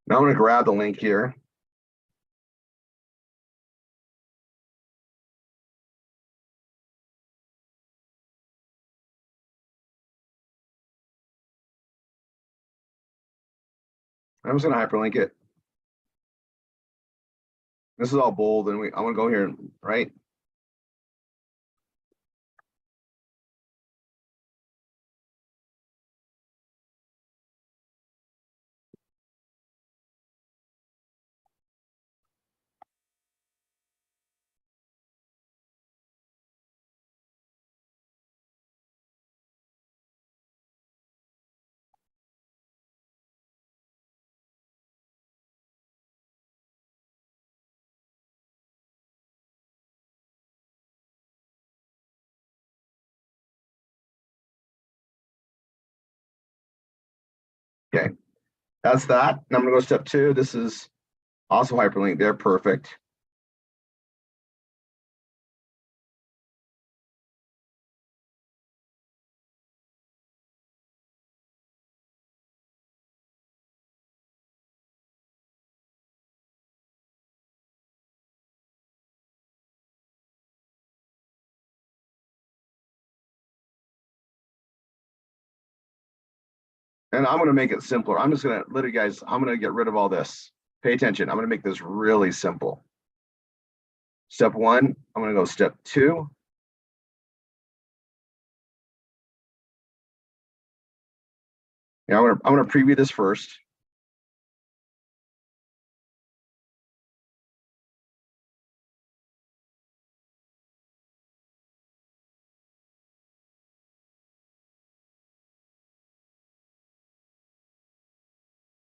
[SPEAKER 1] Now I'm going to grab the link here. I'm just going to hyperlink it. This is all bold, and I'm going to go here, right? Okay, that's that. And I'm going to go step 2. This is also hyperlink there. Perfect. And I'm going to make it simpler. I'm just going to literally, guys, I'm going to get rid of all this. Pay attention. I'm going to make this really simple. Step 1, I'm going to go step 2. Yeah, I'm going to preview this first.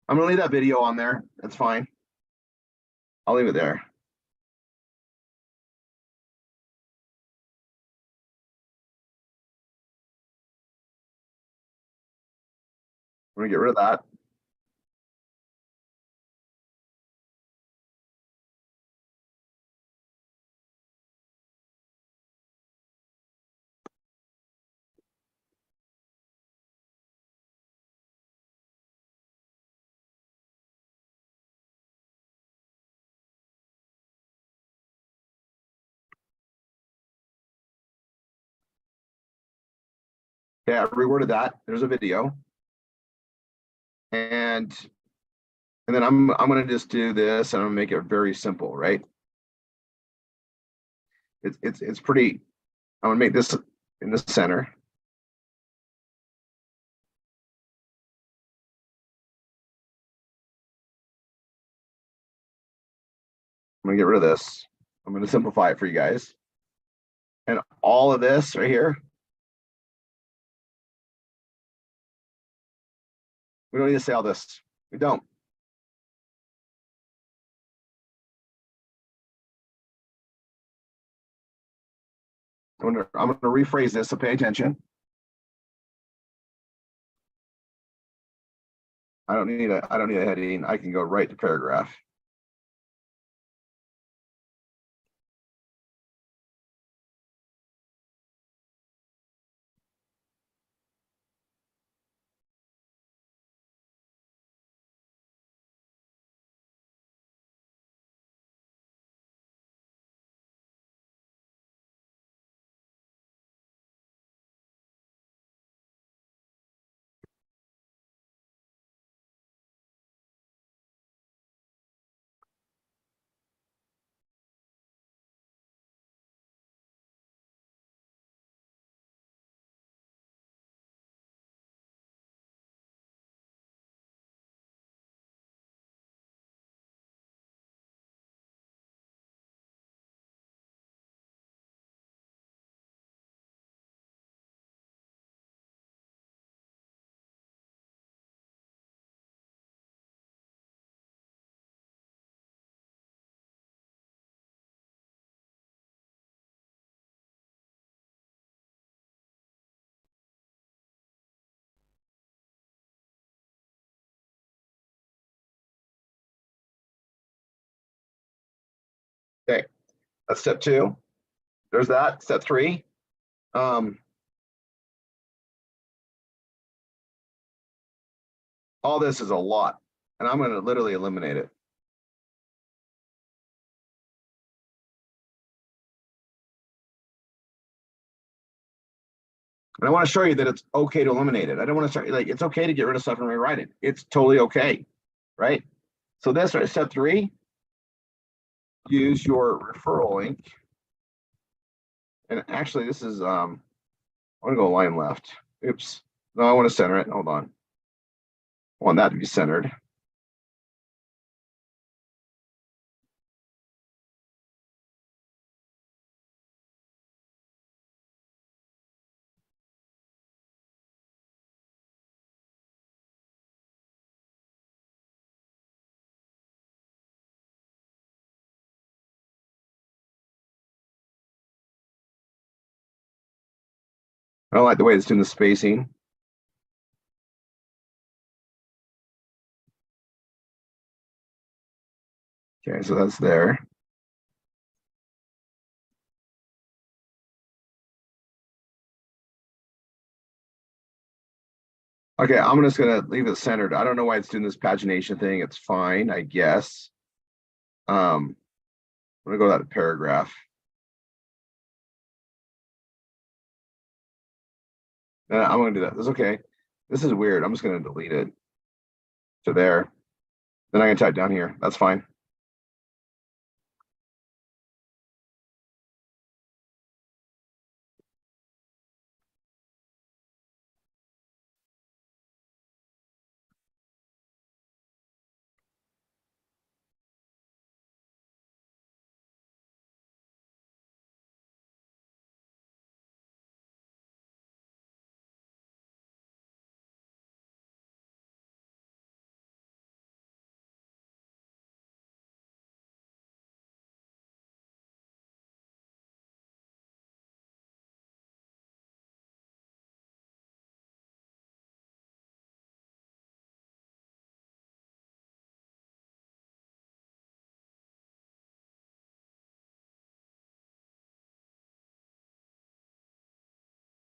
[SPEAKER 1] I'm going to leave that video on there. That's fine. I'll leave it there. I'm going to get rid of that. Yeah, I reworded that. There's a video. And then I'm gonna just do this and I'm gonna make it very simple, right? It's pretty, I'm gonna make this in the center. I'm gonna get rid of this. I'm gonna simplify it for you guys. And all of this right here, we don't need to say all this. We don't. I'm gonna rephrase this, so pay attention. I don't need a heading. I can go right to paragraph. Okay, that's step 2. There's that. Step 3. All this is a lot, and I'm gonna literally eliminate it. And I want to show you that it's okay to eliminate it. I don't want to start like it's okay to get rid of stuff and rewrite it. It's totally okay, right? So this right, step 3, use your referral link. And actually, this is I want to go line left. Oops. No, I want to center it. Hold on. I want that to be centered. I don't like the way it's doing the spacing. Okay, so that's there. Okay, I'm just gonna leave it centered. I don't know why it's doing this pagination thing. It's fine, I guess. I'm gonna go to that paragraph. I'm gonna do that. That's okay. This is weird. I'm just gonna delete it to there. Then I can type down here. That's fine.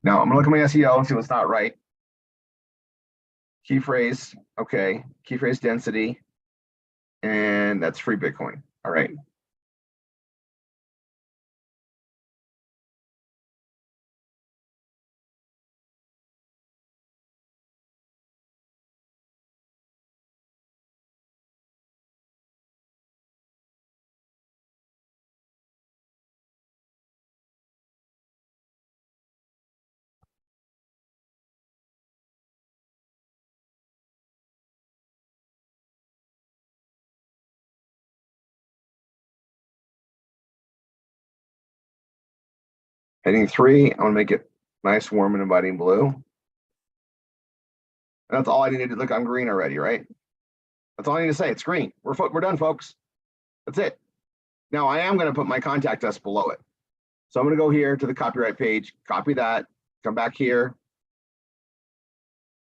[SPEAKER 1] Now I'm gonna look at my SEO and see what's not right. Key phrase, okay. Key phrase density, and that's free Bitcoin. All right. Heading 3, I'm gonna make it nice, warm, and inviting blue. And that's all I need to look. I'm green already, right? That's all I need to say. It's green. We're done, folks. That's it. Now I am gonna put my contact us below it. So I'm gonna go here to the copyright page, copy that, come back here,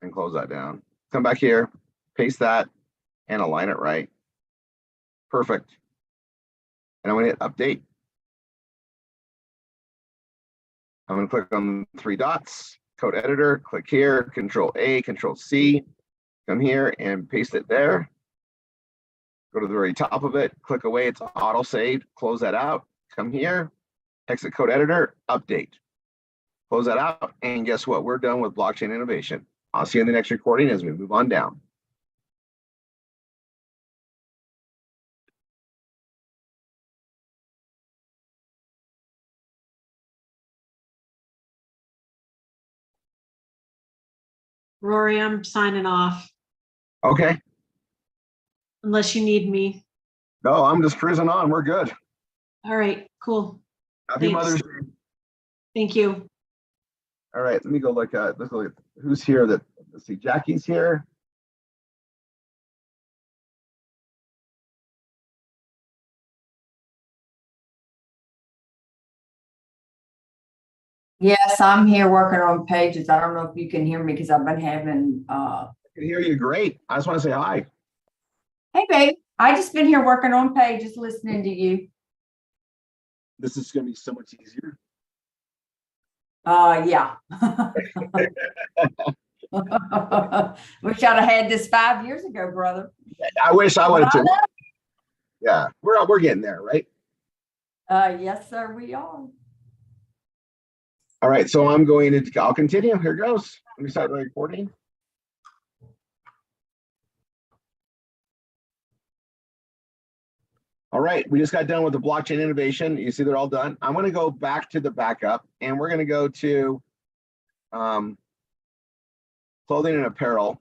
[SPEAKER 1] and close that down. Come back here, paste that, and align it right. Perfect. And I'm gonna hit update. I'm gonna click on the 3 dots, code editor, click here, Control A, Control C, come here and paste it there. Go to the very top of it, click away, it's auto saved, close that out, come here, exit code editor, update. Close that out, and guess what? We're done with blockchain innovation. I'll see you in the next recording as we move on down.
[SPEAKER 2] Rory, I'm signing off
[SPEAKER 1] Okay,
[SPEAKER 2] unless you need me.
[SPEAKER 1] no, I'm just cruising on, we're good.
[SPEAKER 2] All right, cool.
[SPEAKER 1] Happy
[SPEAKER 2] Thanks.
[SPEAKER 1] Mother's Day.
[SPEAKER 2] Thank you.
[SPEAKER 1] All right, let me go look at, let's look at who's here. Let's see, Jackie's here.
[SPEAKER 8] Yes, I'm here working on pages. I don't know if you can hear me because I've been having,
[SPEAKER 1] I can hear you great. I just want to say hi.
[SPEAKER 8] hey babe, I just been here working on pages, listening to you.
[SPEAKER 1] This is going to be so much easier.
[SPEAKER 8] Yeah. Wish I'd have had this 5 years ago, brother.
[SPEAKER 1] I wish I would have
[SPEAKER 8] Well,
[SPEAKER 1] too. Yeah, we're getting there, right?
[SPEAKER 8] yes, sir, we are.
[SPEAKER 1] All right, so I'll continue. Here goes. Let me start the recording. All right, we just got done with the blockchain innovation. You see they're all done. I'm going to go back to the backup, and we're going to go to clothing and apparel.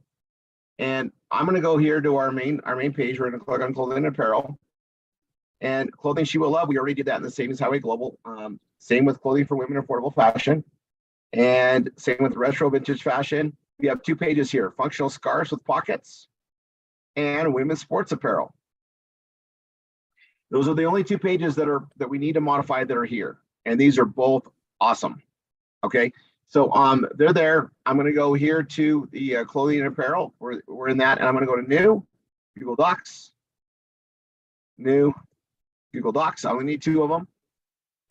[SPEAKER 1] And I'm going to go here to our main page. We're going to click on clothing and apparel. And clothing she will love. We already did that in the Savings Highway Global. Same with clothing for women, affordable fashion. And same with retro vintage fashion. We have 2 pages here, functional scarves with pockets and women's sports apparel. Those are the only 2 pages that we need to modify that are here. And these are both awesome. Okay, so they're there. I'm going to go here to the clothing and apparel. We're in that, and I'm going to go to new, Google Docs, new, Google Docs. I only need 2 of them.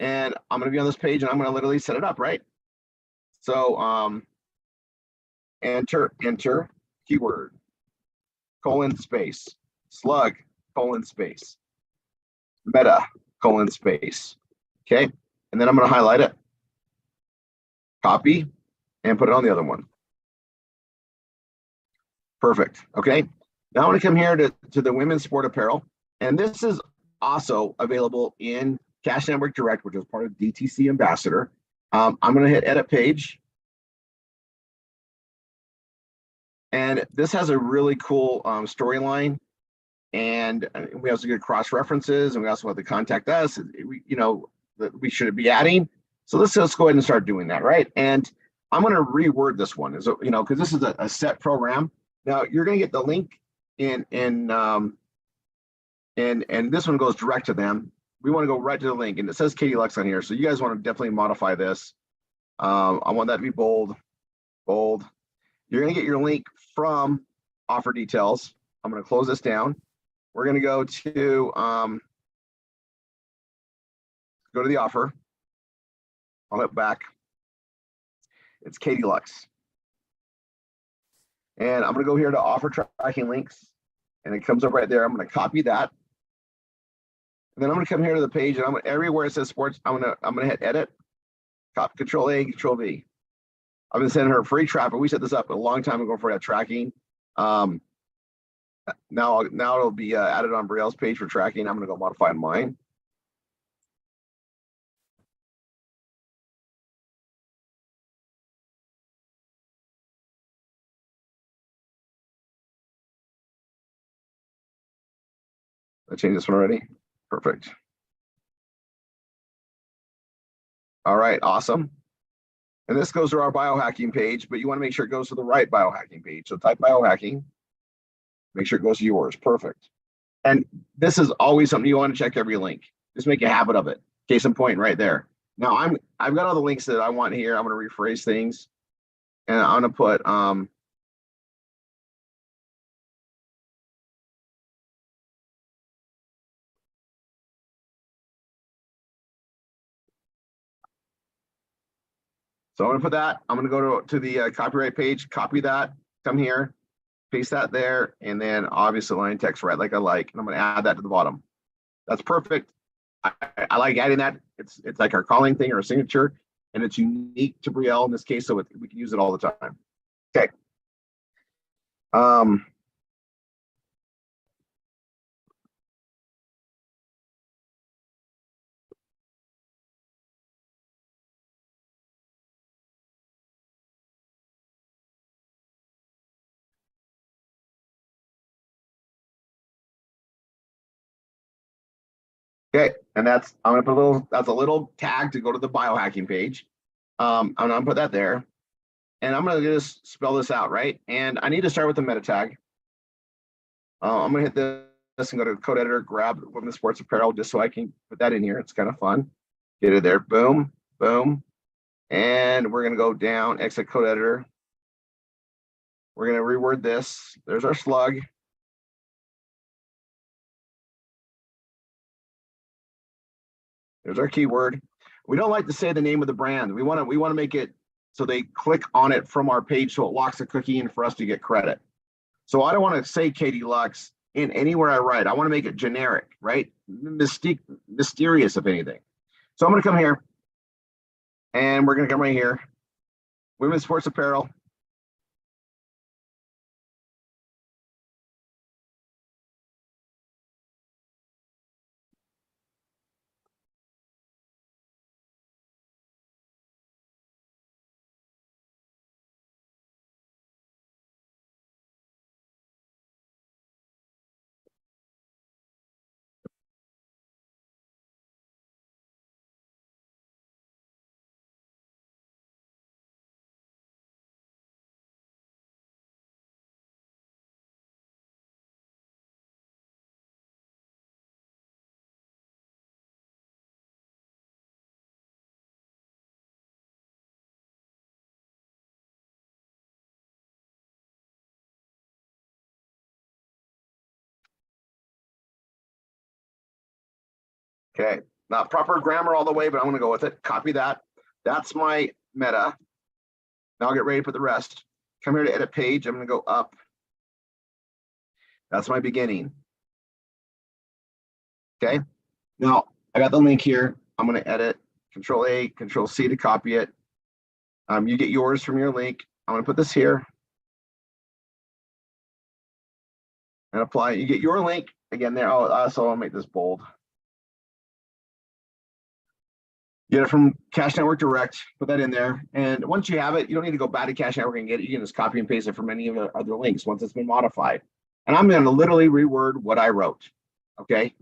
[SPEAKER 1] And I'm going to be on this page, and I'm going to literally set it up, right? So enter, keyword, colon, space, slug, colon, space, meta, colon, space. Okay, and then I'm going to highlight it, copy, and put it on the other one. Perfect. Okay, now I want to come here to the women's sport apparel, and this is also available in Cash Network Direct, which is part of DTC Ambassador. I'm going to hit edit page. And this has a really cool storyline. And we also get cross references, and we also have to contact us. That we should be adding. So let's go ahead and start doing that, right? And I'm going to reword this one, because this is a set program. Now you're going to get the link and this one goes direct to them. We want to go right to the link, and it says Katie Lux on here. So you guys want to definitely modify this. I want that to be bold. You're going to get your link from offer details. I'm going to close this down. We're going to go to the offer. I'll hit back. It's Katie Lux. And I'm going to go here to offer tracking links, and it comes up right there. I'm going to copy that. And then I'm going to come here to the page, and everywhere it says sports, I'm going to hit edit, Control A, Control V. I've been sending her free traffic. We set this up a long time ago for that tracking. Now it'll be added on Brielle's page for tracking. I'm going to go modify mine. I changed this one already. Perfect. All right, awesome. And this goes to our biohacking page, but you want to make sure it goes to the right biohacking page. So type biohacking, make sure it goes to yours. Perfect. And this is always something you want to check every link. Just make a habit of it. Case in point right there. Now I've got all the links that I want here. I'm going to rephrase things. And I'm going to put so I'm going to put that. I'm going to go to the copyright page, copy that, come here, paste that there, and then obviously line text right like I like. And I'm going to add that to the bottom. That's perfect. I like adding that. It's like our calling thing or a signature, and it's unique to Brielle in this case, so we can use it all the time. Okay. Okay, and that's I'm gonna put a little tag to go to the biohacking page. I'm gonna put that there, and I'm gonna just spell this out, right? And I need to start with the meta tag. I'm gonna hit this and go to code editor, grab women's sports apparel just so I can put that in here. It's kind of fun. Get it there, boom, boom, and we're gonna go down, exit code editor. We're gonna reword this. There's our slug. There's our keyword. We don't like to say the name of the brand. We want to make it so they click on it from our page so it locks the cookie in for us to get credit. So I don't want to say Katie Lux in anywhere I write. I want to make it generic, right? Mysterious, if anything. So I'm going to come here and we're going to come right here. Women's sports apparel. Okay, not proper grammar all the way, but I'm going to go with it. Copy that. That's my meta. Now I'll get ready for the rest. Come here to edit page. I'm going to go up. That's my beginning. Okay. Now I got the link here. I'm going to edit. Control A, Control C to copy it. You get yours from your link. I'm going to put this here and apply. You get your link again there. Oh, also I'll make this bold. Get it from Cash Network Direct, put that in there. And once you have it, you don't need to go back to Cash Network and get it. You can just copy and paste it from any of the other links once it's been modified. And I'm going to literally reword what I wrote. Okay.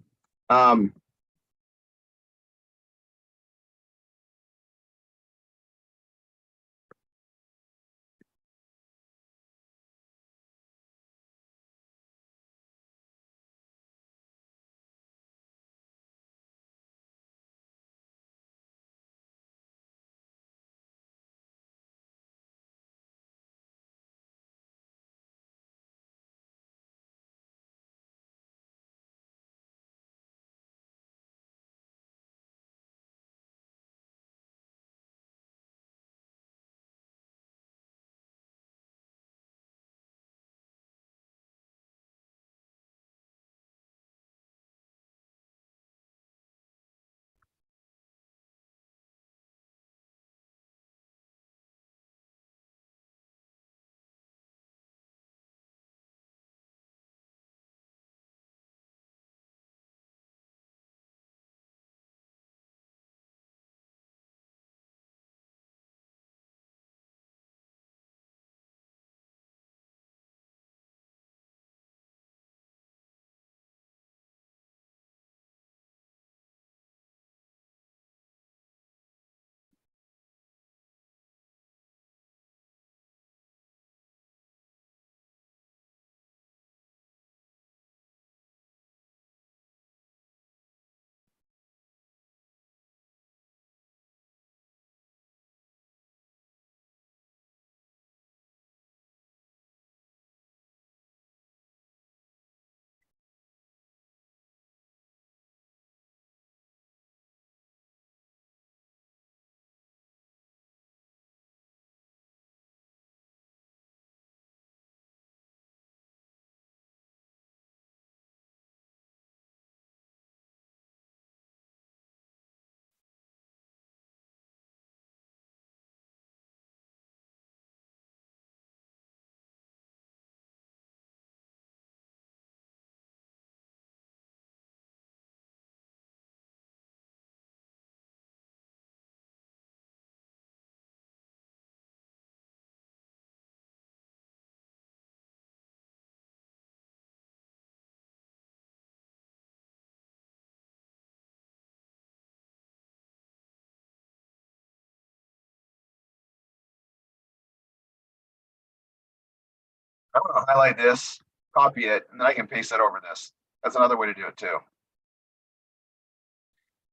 [SPEAKER 1] highlight this, copy it, and then I can paste it over this. That's another way to do it too.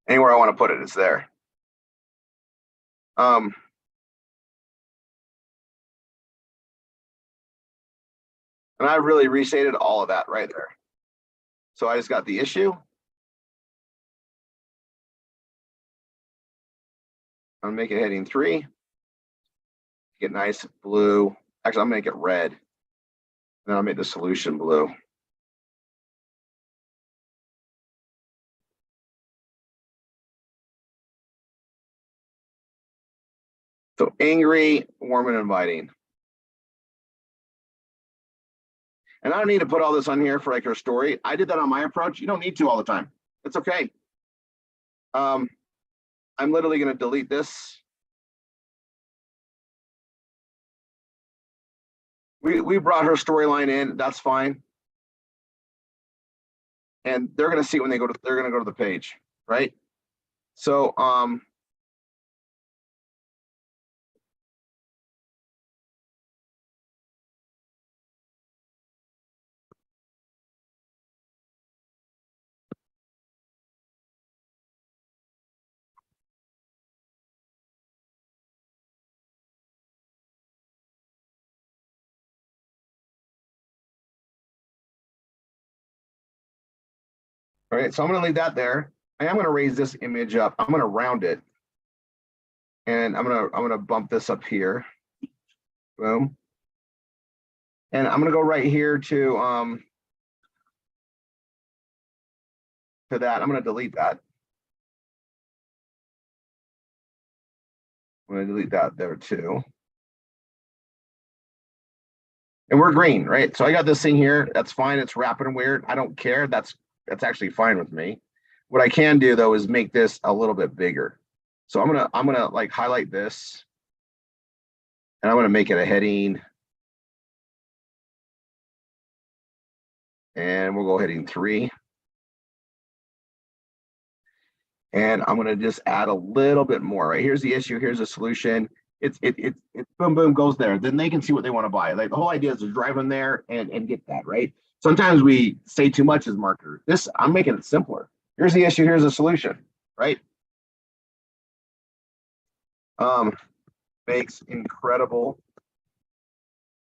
[SPEAKER 1] Anywhere I want to put it, it's there. And I really restated all of that right there. So I just got the issue. I'm gonna make it heading 3. Get nice blue. Actually, I'm gonna make it red. Then I'll make the solution blue. So angry, warm, and inviting. And I don't need to put all this on here for like her story. I did that on my approach. You don't need to all the time. It's okay. I'm literally going to delete this. We brought her storyline in. That's fine. And they're going to see it when they're going to go to the page, right? So all right, so I'm going to leave that there. I am going to raise this image up. I'm going to round it. And I'm going to bump this up here. Boom. And I'm going to go right here to that. I'm going to delete that. I'm going to delete that there too. And we're green, right? So I got this thing here. That's fine. It's rapid and weird. I don't care. That's actually fine with me. What I can do though is make this a little bit bigger. So I'm gonna like highlight this, and I'm gonna make it a heading, and we'll go heading 3. And I'm gonna just add a little bit more. Right, here's the issue. Here's the solution. It's boom boom goes there. Then they can see what they want to buy. Like the whole idea is to drive them there and get that right. Sometimes we say too much as marketers. This I'm making it simpler. Here's the issue. Here's the solution. Right. Makes incredible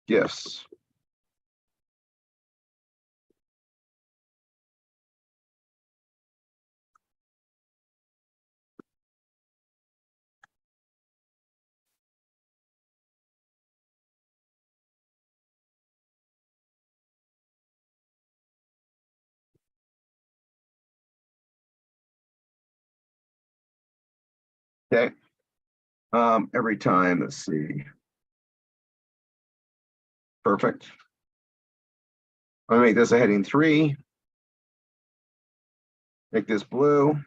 [SPEAKER 1] gifts. Okay. Every time, let's see. Perfect. I'm gonna make this a heading 3. Make this blue.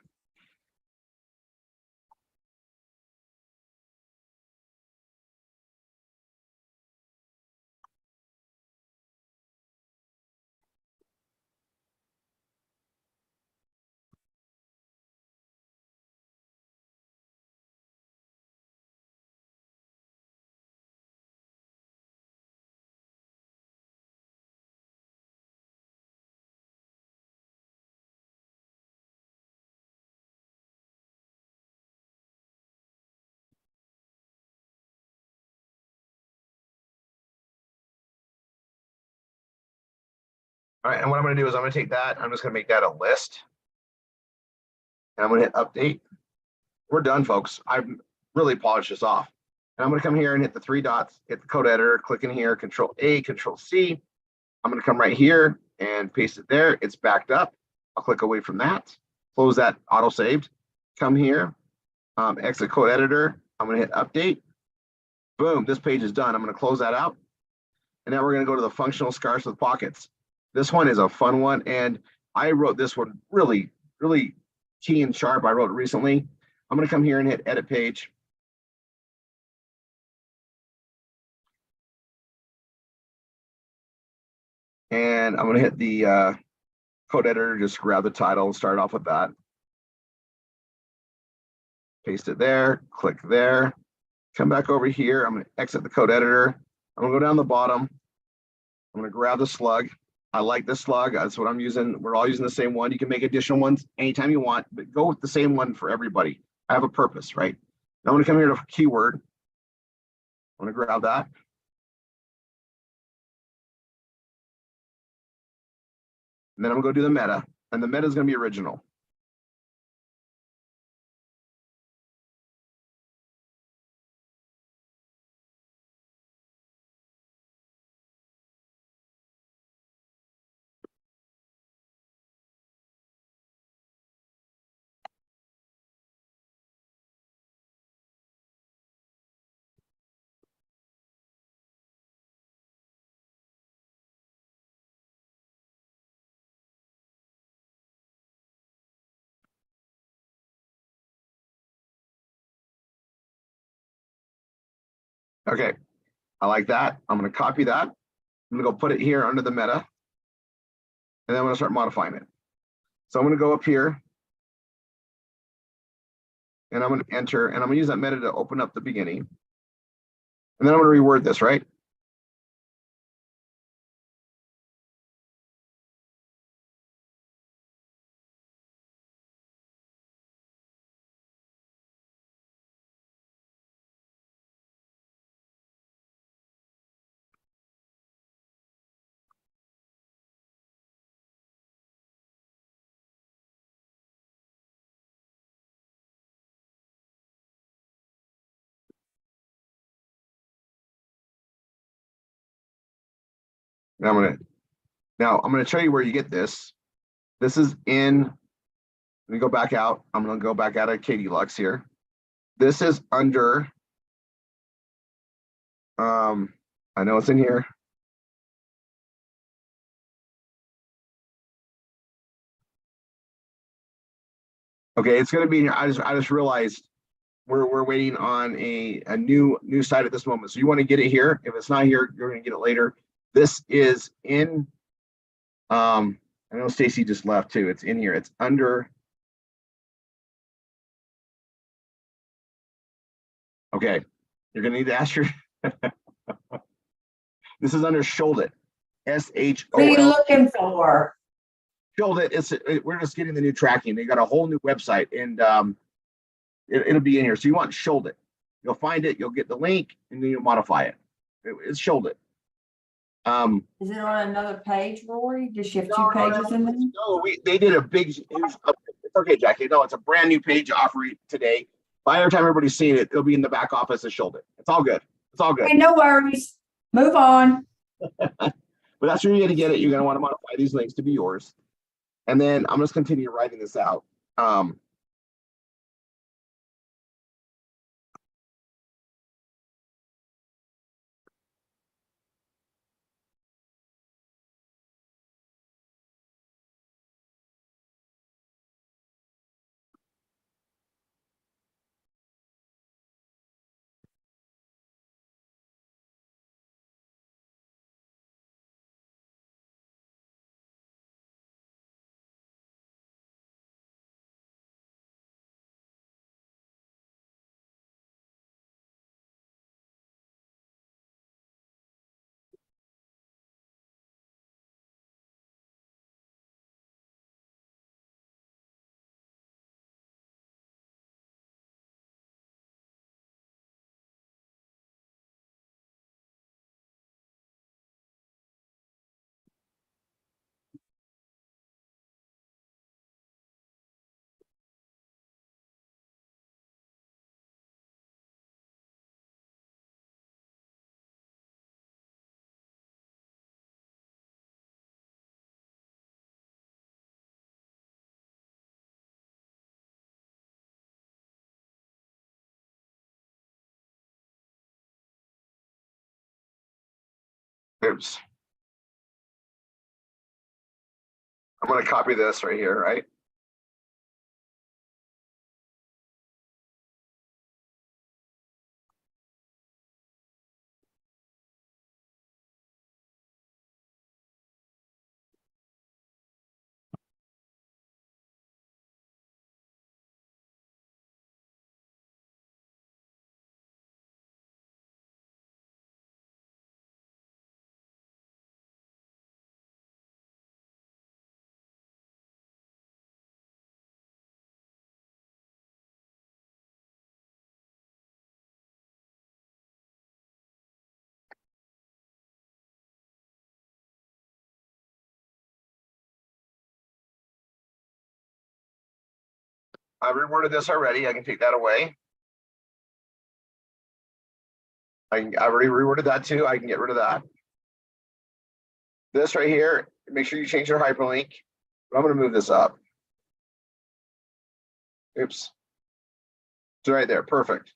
[SPEAKER 1] All right, and what I'm going to do is I'm going to take that. I'm just going to make that a list. And I'm going to hit update. We're done, folks. I've really polished this off. And I'm going to come here and hit the 3 dots, hit the code editor, click in here, Control A, Control C. I'm going to come right here and paste it there. It's backed up. I'll click away from that, close that auto saved, come here, exit code editor. I'm going to hit update. Boom, this page is done. I'm going to close that out. And now we're going to go to the functional scars with pockets. This one is a fun one. And I wrote this one really, really key and sharp. I wrote it recently. I'm going to come here and hit edit page. And I'm going to hit the code editor, just grab the title and start off with that. Paste it there, click there, come back over here. I'm going to exit the code editor. I'm going to go down the bottom. I'm gonna grab the slug. I like this slug. That's what I'm using. We're all using the same one. You can make additional ones anytime you want, but go with the same one for everybody. I have a purpose, right? Now I'm gonna come here to keyword. I'm gonna grab that. And then I'm gonna go do the meta, and the meta is gonna be original. Okay, I like that. I'm gonna copy that. I'm gonna go put it here under the meta, and then I'm gonna start modifying it. So I'm gonna go up here, and I'm gonna enter, and I'm gonna use that meta to open up the beginning. And then I'm gonna reword this, right? And I'm gonna show you where you get this. This is in, let me go back out. I'm gonna go back out of Katie Lux here. This is under, I know it's in here. Okay, it's gonna be in here. I just realized we're waiting on a new site at this moment. So you want to get it here. If it's not here, you're gonna get it later. This is in, I know Stacy just left too. It's in here. It's under. Okay, you're gonna need to ask your. This is under Sholdit.
[SPEAKER 8] What are you
[SPEAKER 1] SHOL.
[SPEAKER 8] looking for?
[SPEAKER 1] Sholdit. We're just getting the new tracking. They got a whole new website, and it'll be in here. So you want Sholdit. You'll find it. You'll get the link, and then you'll modify it. It's Sholdit.
[SPEAKER 8] Is it on another page, Rory? Does you have two
[SPEAKER 1] No,
[SPEAKER 8] pages in there?
[SPEAKER 1] No, they did a big. It's okay, Jackie. No, it's a brand new page offering today. By every time everybody's seen it, it'll be in the back office of Shoulder. It's all good. It's all good.
[SPEAKER 8] Okay, no worries. Move on.
[SPEAKER 1] But that's where you're gonna get it. You're gonna want to modify these links to be yours. And then I'm just continue writing this out. Oops. I'm gonna copy this right here, right? I reworded this already. I can take that away. I already reworded that too. I can get rid of that. This right here, make sure you change your hyperlink. But I'm going to move this up. Oops. It's right there. Perfect.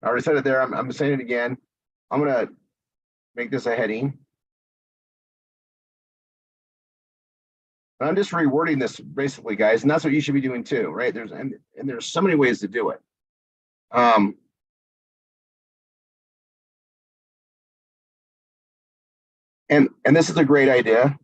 [SPEAKER 1] I already said it there. I'm saying it again. I'm going to make this a heading. And I'm just rewording this basically, guys, and that's what you should be doing too, right? And there's so many ways to do it. And this is a great idea.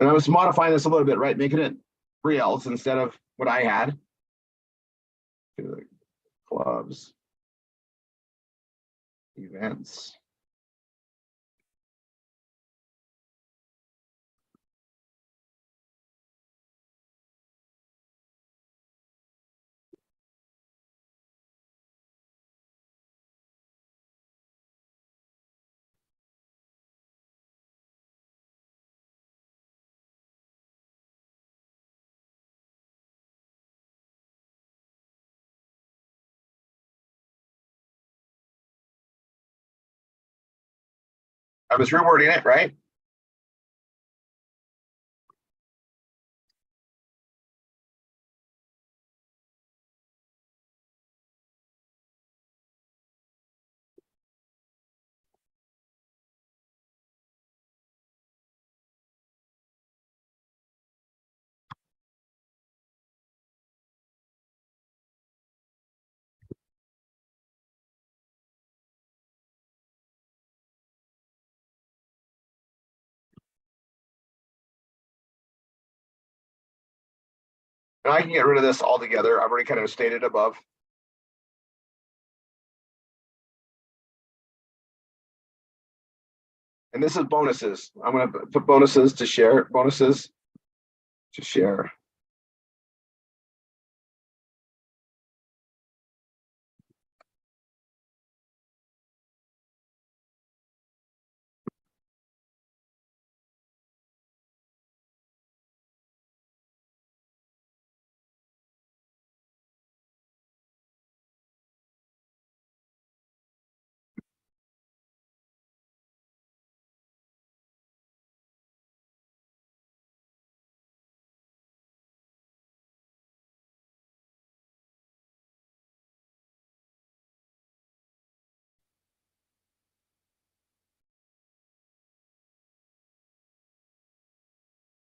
[SPEAKER 1] And I was modifying this a little bit, right? Making it reels instead of what I had. Clubs, events. I was rewording it, right? And I can get rid of this altogether. I've already kind of stated above. And this is bonuses. I'm going to put bonuses to share, bonuses to share.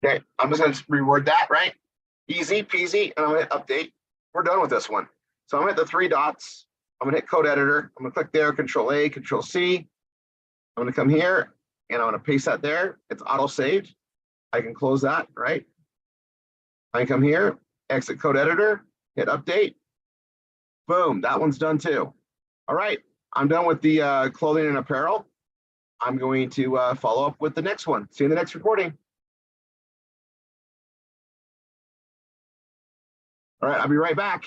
[SPEAKER 1] Okay, I'm just going to reword that, right? Easy peasy, and I'm going to update. We're done with this one. So I'm going to hit the three dots. I'm going to hit code editor. I'm going to click there, Control A, Control C. I'm going to come here and I'm going to paste that there. It's auto saved. I can close that, right? I can come here, exit code editor, hit update. Boom, that one's done too. All right, I'm done with the clothing and apparel. I'm going to follow up with the next one. See you in the next recording. All right, I'll be right back.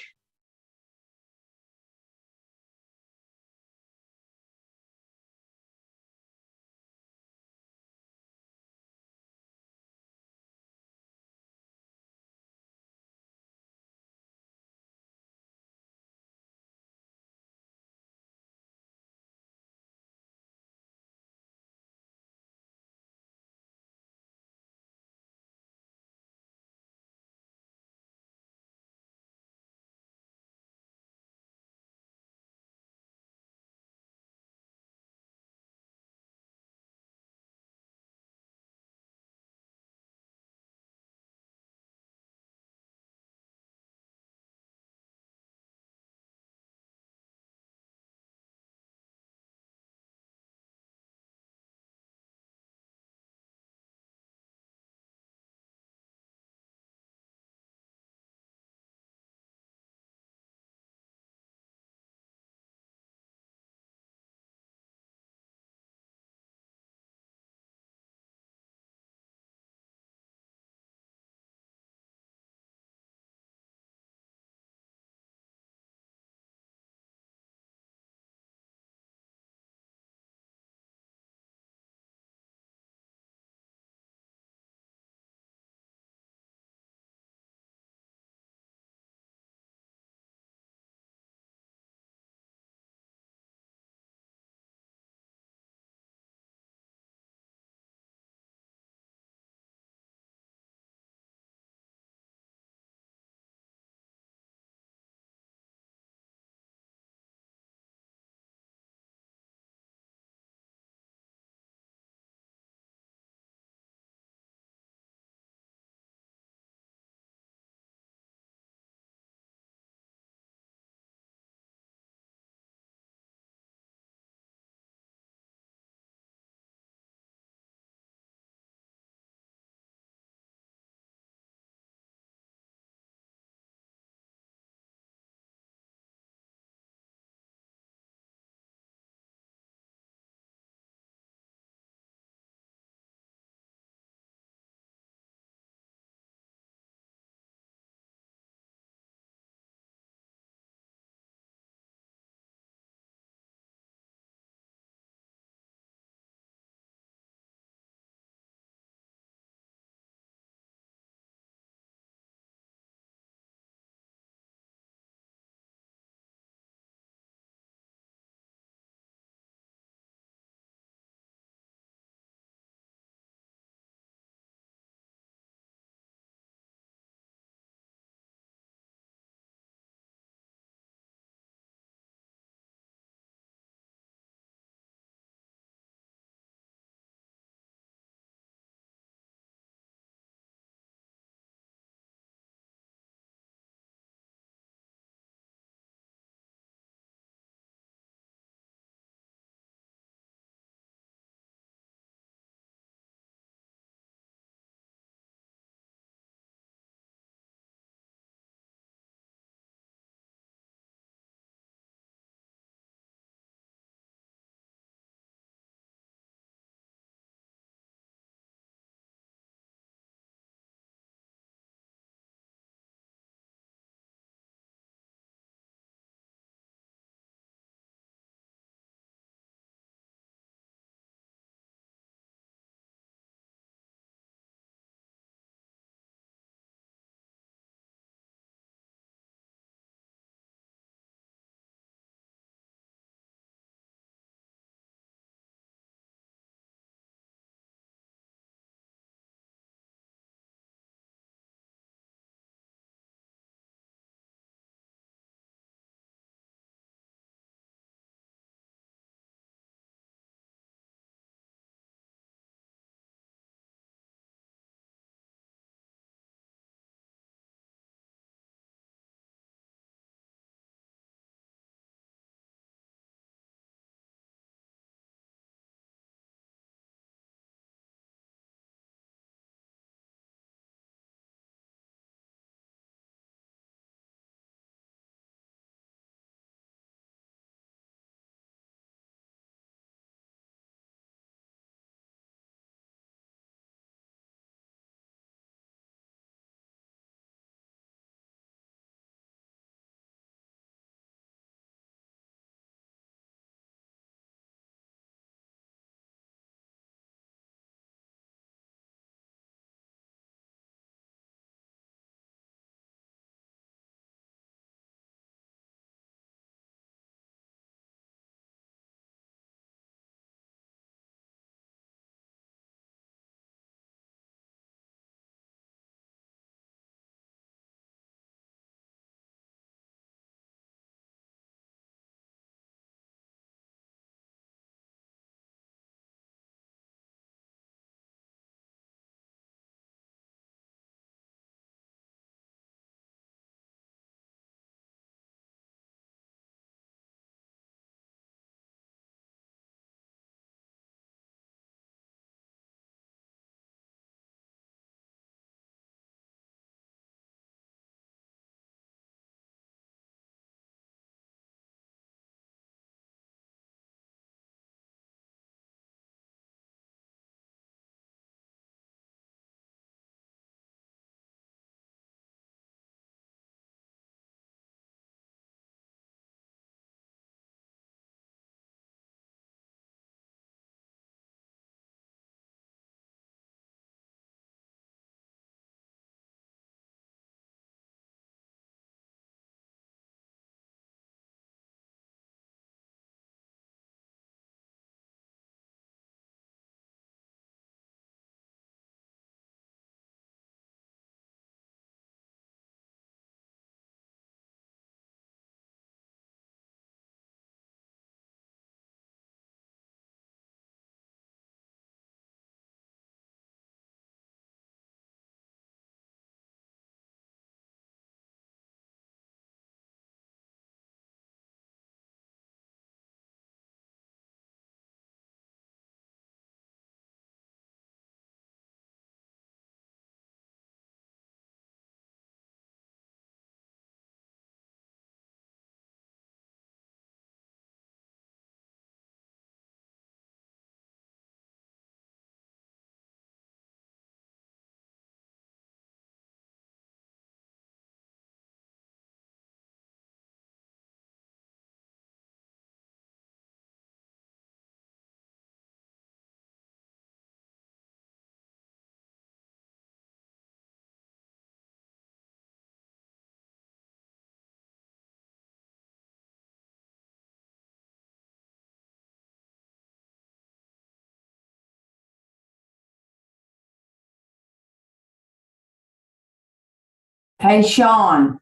[SPEAKER 8] Hey, Sean.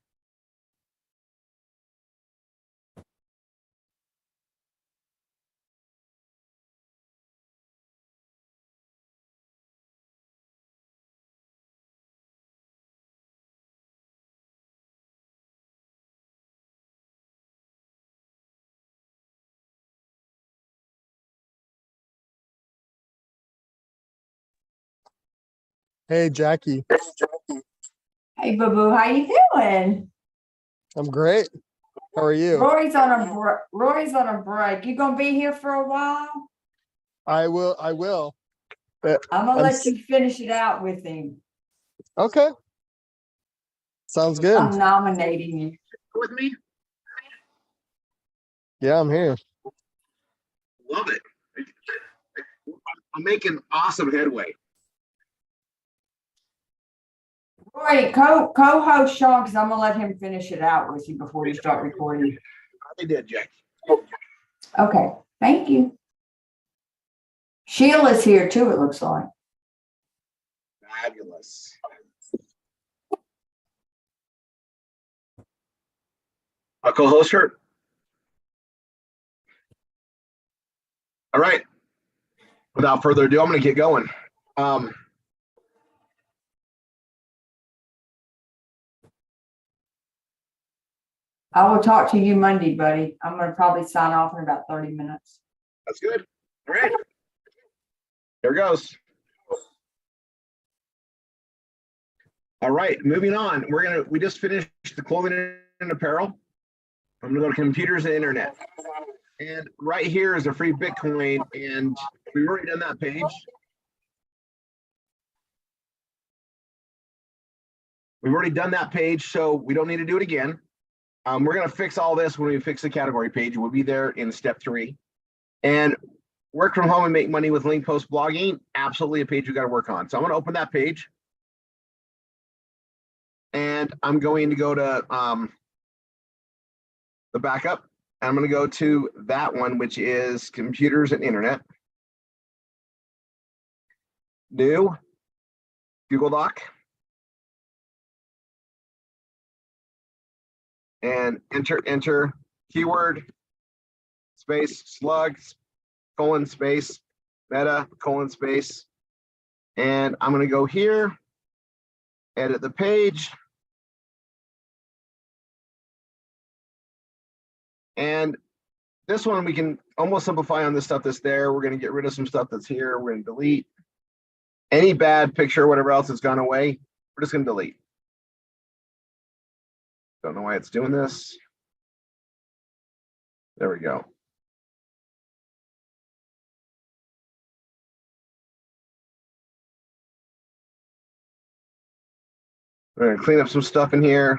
[SPEAKER 9] Hey, Jackie.
[SPEAKER 8] Hey, Boo Boo, how you doing?
[SPEAKER 9] I'm great. How are you?
[SPEAKER 8] Rory's on a break. You gonna be here for a while?
[SPEAKER 9] I will.
[SPEAKER 8] I'm gonna
[SPEAKER 9] I'm
[SPEAKER 8] let
[SPEAKER 9] s-
[SPEAKER 8] you finish it out with him.
[SPEAKER 9] Okay. Sounds good.
[SPEAKER 8] I'm nominating you.
[SPEAKER 1] With me?
[SPEAKER 9] Yeah, I'm here.
[SPEAKER 1] Love it. I'm making awesome headway.
[SPEAKER 8] Rory, co-host Sean, because I'm gonna let him finish it out with you before you start recording.
[SPEAKER 1] I did, Jackie.
[SPEAKER 8] Okay, thank you. Sheila's here too, it looks like.
[SPEAKER 1] Fabulous. I'll co-host her. All right. Without further ado, I'm going to get going.
[SPEAKER 8] I will talk to you Monday, buddy. I'm gonna probably sign off in about 30 minutes.
[SPEAKER 1] That's good. All right. Here goes. All right, moving on. We just finished the clothing and apparel. I'm gonna go to computers and internet. And right here is a free Bitcoin, and we've already done that page. We've already done that page, so we don't need to do it again. We're gonna fix all this when we fix the category page. We'll be there in step 3. And work from home and make money with link post blogging, absolutely a page you got to work on. So I'm going to open that page. And I'm going to go to the backup. I'm going to go to that one, which is computers and internet. New, Google Doc. And enter, keyword, space, slug, colon, space, meta, colon, space. And I'm going to go here, edit the page. And this one we can almost simplify on the stuff that's there. We're going to get rid of some stuff that's here. We're going to delete any bad picture or whatever else has gone away. We're just going to delete. Don't know why it's doing this. There we go. We're going to clean up some stuff in here.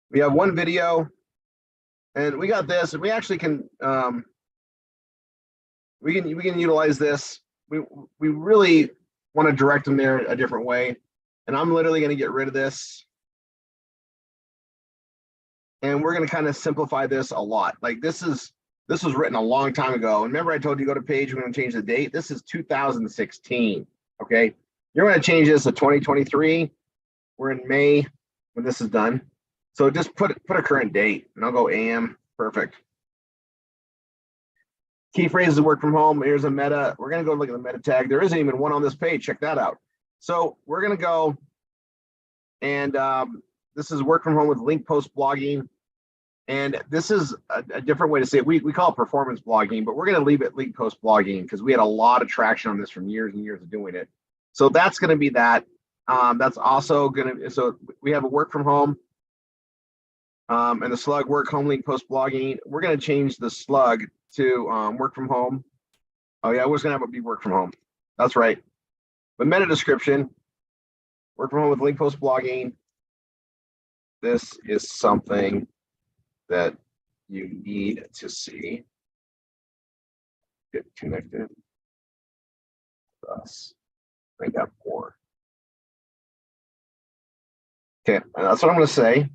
[SPEAKER 1] We have one video, and we got this, and we actually can we can utilize this. We really want to direct them there a different way, and I'm literally going to get rid of this, and we're going to kind of simplify this a lot. Like this was written a long time ago, and remember I told you go to page, we're going to change the date. This is 2016. Okay, you're going to change this to 2023. We're in May when this is done. So just put a current date, and I'll go AM. Perfect. Key phrases work from home. Here's a meta. We're going to go look at the meta tag. There isn't even one on this page. Check that out. So we're going to go, and this is work from home with link post blogging. And this is a different way to say it. We call it performance blogging, but we're going to leave it link post blogging because we had a lot of traction on this from years and years of doing it. So that's going to be that. That's also going to, so we have a work from home. And the slug work home link post blogging. We're going to change the slug to work from home. Oh yeah, I was going to have it be work from home. That's right. The meta description, work from home with link post blogging. This is something that you need to see. Get connected with us. I got more. Okay, and that's what I'm going to say.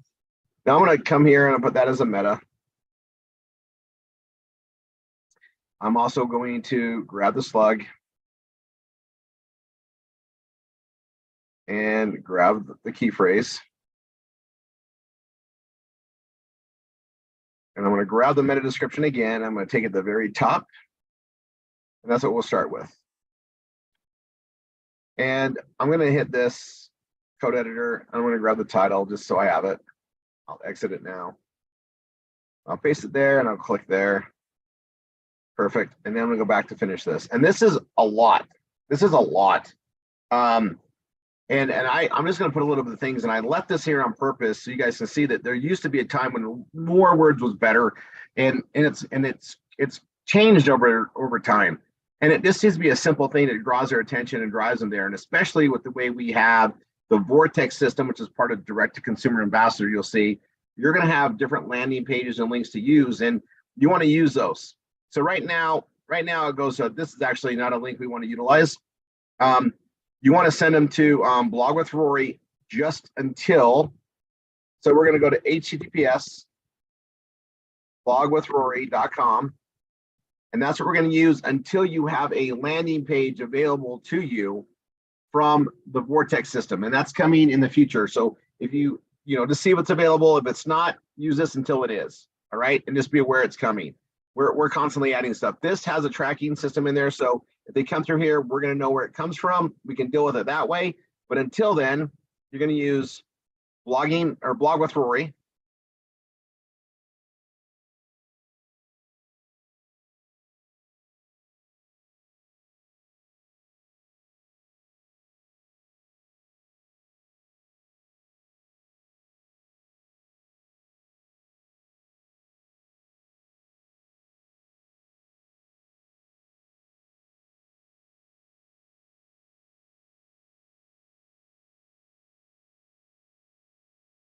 [SPEAKER 1] Now I'm going to come here and put that as a meta. I'm also going to grab the slug. and grab the key phrase. And I'm going to grab the meta description again. I'm going to take it to the very top. And that's what we'll start with. And I'm going to hit this code editor. I'm going to grab the title just so I have it. I'll exit it now. I'll paste it there and I'll click there. Perfect. And then I'm going to go back to finish this. And this is a lot. This is a lot. I'm just going to put a little bit of things, and I left this here on purpose so you guys can see that there used to be a time when more words was better, and it's changed over time. And it just seems to be a simple thing that draws their attention and drives them there. And especially with the way we have the Vortex system, which is part of direct to consumer ambassador, you'll see you're going to have different landing pages and links to use, and you want to use those. So right now it goes, this is actually not a link we want to utilize. You want to send them to Blog with Rory just until, so we're going to go to https blogwithrory.com, and that's what we're going to use until you have a landing page available to you from the Vortex system, and that's coming in the future. So if you to see what's available, if it's not, use this until it is. All right, and just be aware it's coming. We're constantly adding stuff. This has a tracking system in there, so if they come through here, we're going to know where it comes from. We can deal with it that way. But until then, you're going to use blogging or Blog with Rory.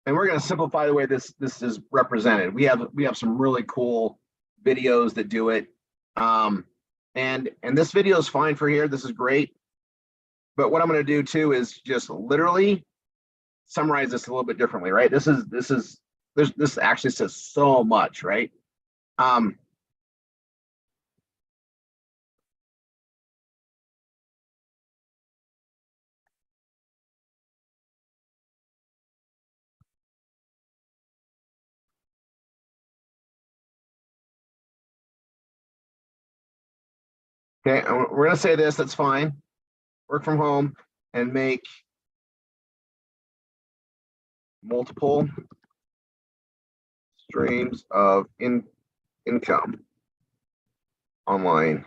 [SPEAKER 1] And we're going to simplify the way this is represented. We have some really cool videos that do it. And this video is fine for here. This is great. But what I'm going to do too is just literally summarize this a little bit differently, right? This actually says so much, right? Okay, we're going to say this, that's fine. Work from home and make multiple streams of income online.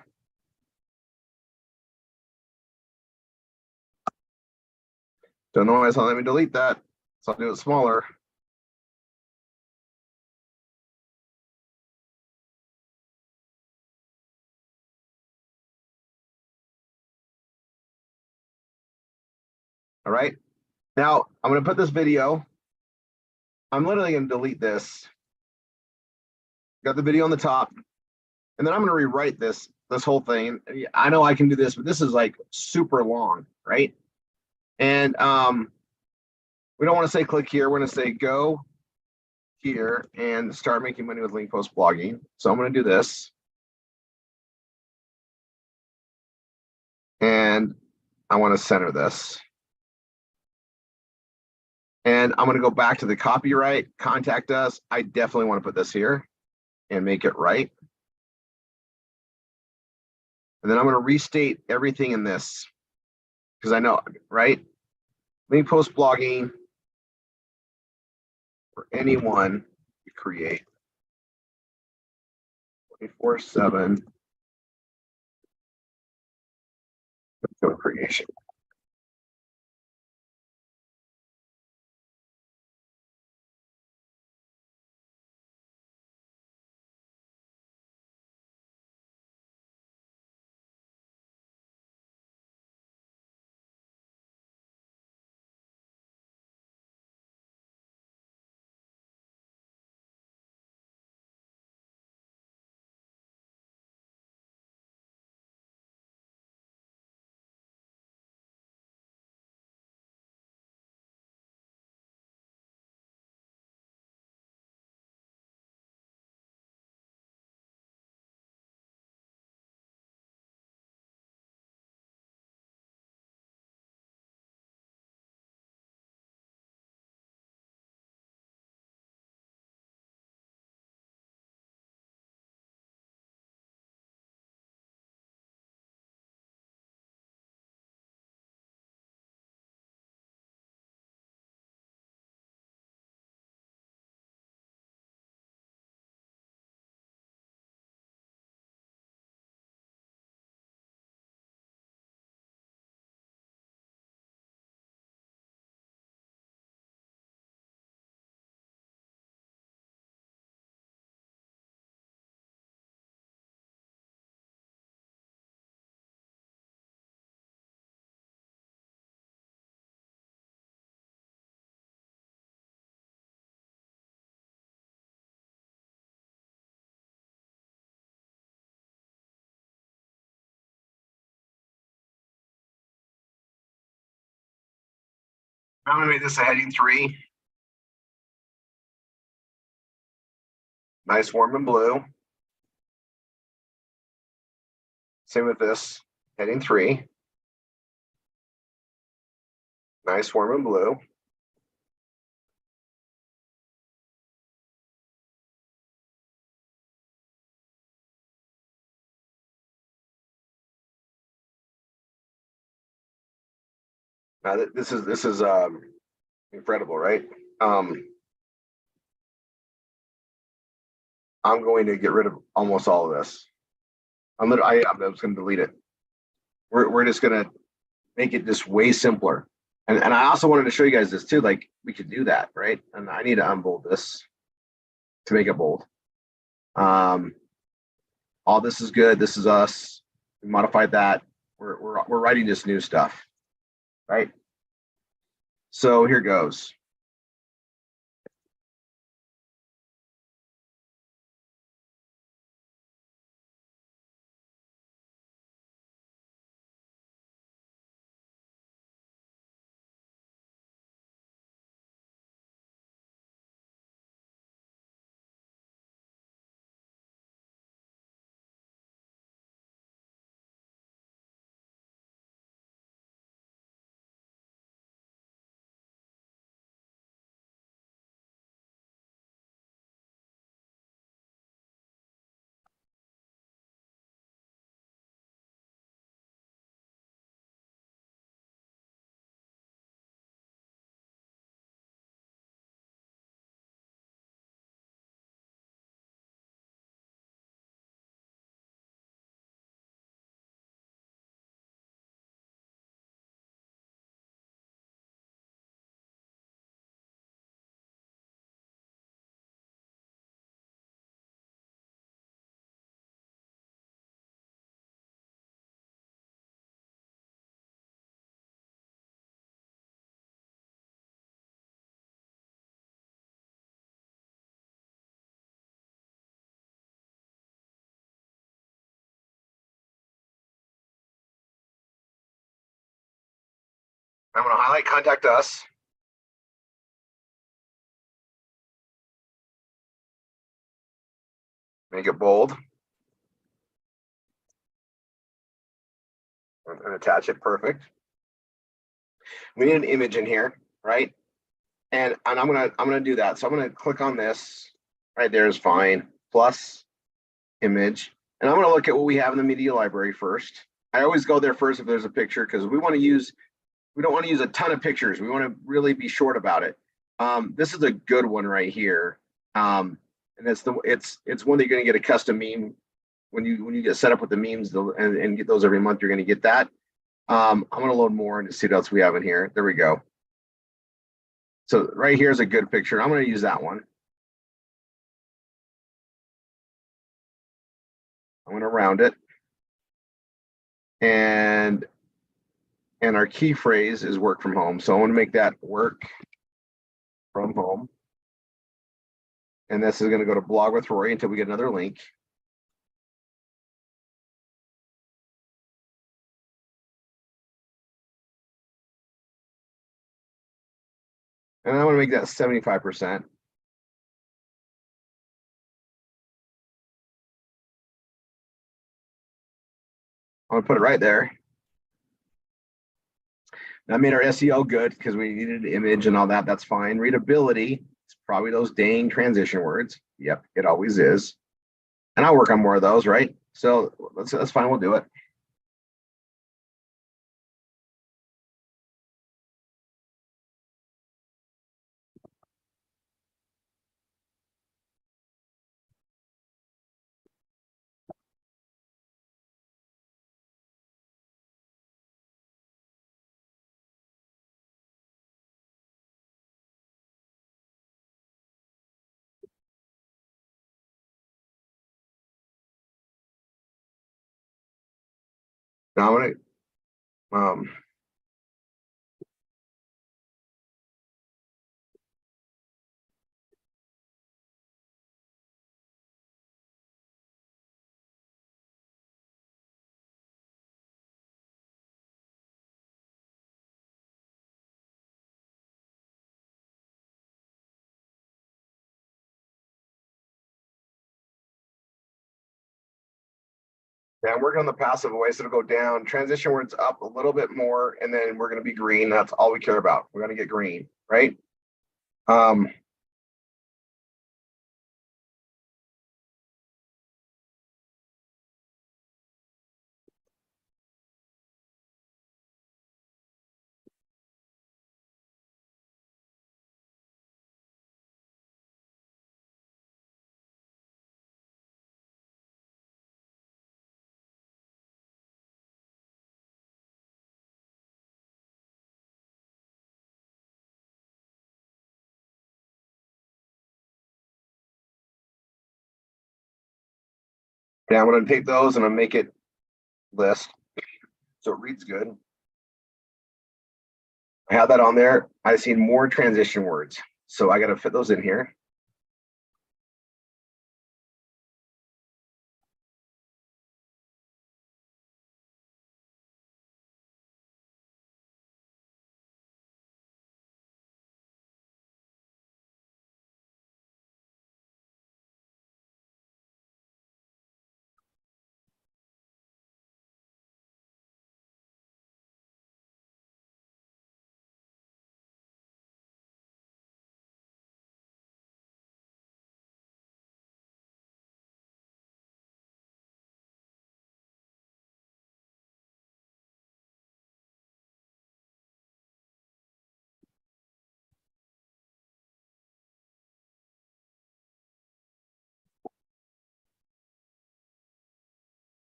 [SPEAKER 1] Don't know why it's not letting me delete that, so I'll do it smaller. All right, now I'm going to put this video. I'm literally going to delete this. Got the video on the top, and then I'm going to rewrite this whole thing. I know I can do this, but this is like super long, right? And we don't want to say click here. We're going to say go here and start making money with link post blogging. So I'm going to do this, and I want to center this. And I'm going to go back to the copyright, contact us. I definitely want to put this here and make it right. And then I'm going to restate everything in this because I know, right? Link post blogging for anyone to create 24/7 creation. I'm gonna make this a heading 3. Nice, warm and blue. Same with this, heading 3. Nice, warm and blue. Now this is incredible, right? I'm going to get rid of almost all of this. I'm just going to delete it. We're just going to make it just way simpler. And I also wanted to show you guys this too. Like we could do that, right? And I need to unbold this to make it bold. All this is good. This is us. We modified that. We're writing this new stuff, right? So here goes. I'm going to highlight contact us. Make it bold. And attach it. Perfect. We need an image in here, right? And I'm gonna do that. So I'm gonna click on this. Right there is fine. Plus image. And I'm gonna look at what we have in the media library first. I always go there first if there's a picture because we don't want to use a ton of pictures. We want to really be short about it. This is a good one right here. And it's one that you're gonna get a custom meme when you get set up with the memes and get those every month. You're gonna get that. I'm gonna load more and see what else we have in here. There we go. So right here is a good picture. I'm going to use that one. I'm going to round it. And our key phrase is work from home. So I want to make that work from home. And this is going to go to blog with Rory until we get another link. And I want to make that 75%. I'm going to put it right there. That made our SEO good because we needed an image and all that. That's fine. Readability, it's probably those dang transition words. Yep, it always is. And I'll work on more of those, right? So that's fine. We'll do it. Now I'm gonna Okay, I'm working on the passive voice. It'll go down. Transition words up a little bit more, and then we're going to be green. That's all we care about. We're going to get green, right? Yeah, I'm going to take those and I'm make it list so it reads good. I have that on there. I seen more transition words, so I got to fit those in here.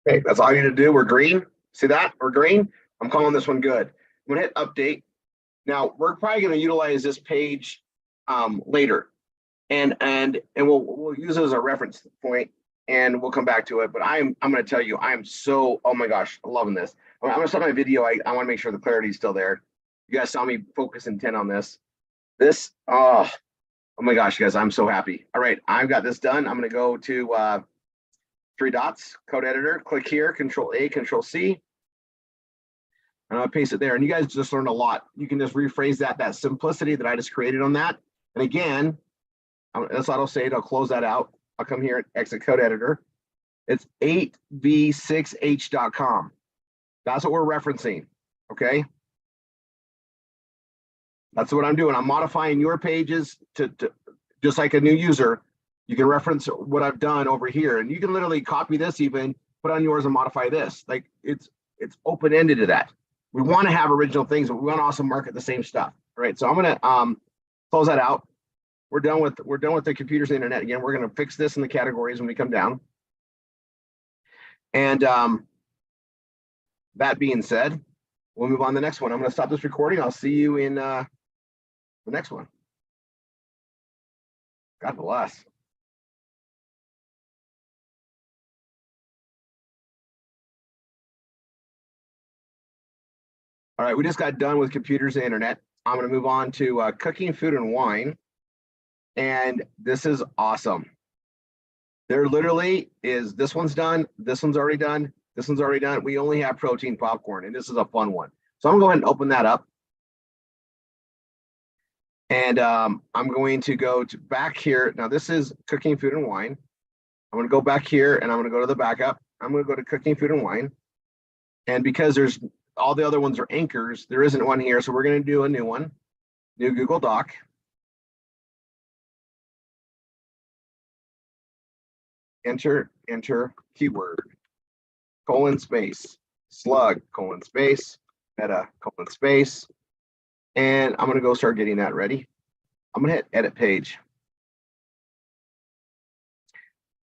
[SPEAKER 1] Okay, that's all I need to do. We're green. See that? We're green. I'm calling this one good. I'm gonna hit update. Now we're probably gonna utilize this page later, and we'll use it as a reference point, and we'll come back to it. But I'm gonna tell you, I'm so, oh my gosh, loving this. I'm gonna stop my video. I want to make sure the clarity is still there. You guys saw me focus intent on this. Oh my gosh, guys, I'm so happy. All right, I've got this done. I'm gonna go to three dots, code editor, click here, Control A, Control C. And I'll paste it there. And you guys just learned a lot. You can just rephrase that simplicity that I just created on that. And again, that's auto save. I'll close that out. I'll come here and exit code editor. It's 8v6h.com. That's what we're referencing. Okay. That's what I'm doing. I'm modifying your pages to just like a new user. You can reference what I've done over here, and you can literally copy this, even put on yours and modify this. Like it's open-ended to that. We want to have original things, but we want to also market the same stuff, right? So I'm gonna close that out. We're done with the computers and internet again. We're gonna fix this in the categories when we come down. And that being said, we'll move on to the next one. I'm gonna stop this recording. I'll see you in the next one. God bless. All right, we just got done with computers and internet. I'm going to move on to cooking, food, and wine. And this is awesome. There literally is, this one's done. This one's already done. This one's already done. We only have protein popcorn, and this is a fun one. So I'm going to go ahead and open that up. And I'm going to go to back here. Now this is cooking, food, and wine. I'm going to go back here, and I'm going to go to the backup. I'm going to go to cooking, food, and wine. And because there's all the other ones are anchors, there isn't one here. So we're going to do a new one, new Google Doc. Enter keyword, colon space, slug, colon space, meta, colon space. And I'm going to go start getting that ready. I'm going to hit edit page.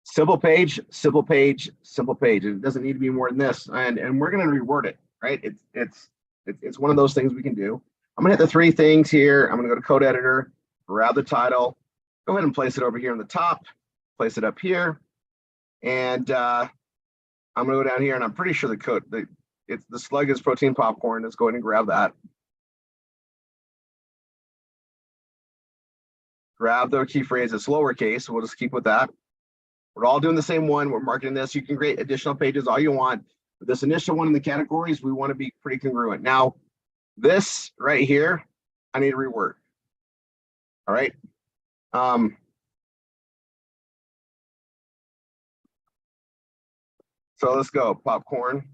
[SPEAKER 1] Simple page, simple page, simple page. It doesn't need to be more than this. And we're going to reword it, right? It's one of those things we can do. I'm going to hit the three things here. I'm going to go to code editor, grab the title, go ahead and place it over here on the top, place it up here. And I'm going to go down here, and I'm pretty sure the slug is protein popcorn. Let's go ahead and grab that. Grab the key phrase, it's lowercase. We'll just keep with that. We're all doing the same one. We're marketing this. You can create additional pages all you want. But this initial one in the categories, we want to be pretty congruent. Now, this right here, I need to rework. All right. So let's go, popcorn.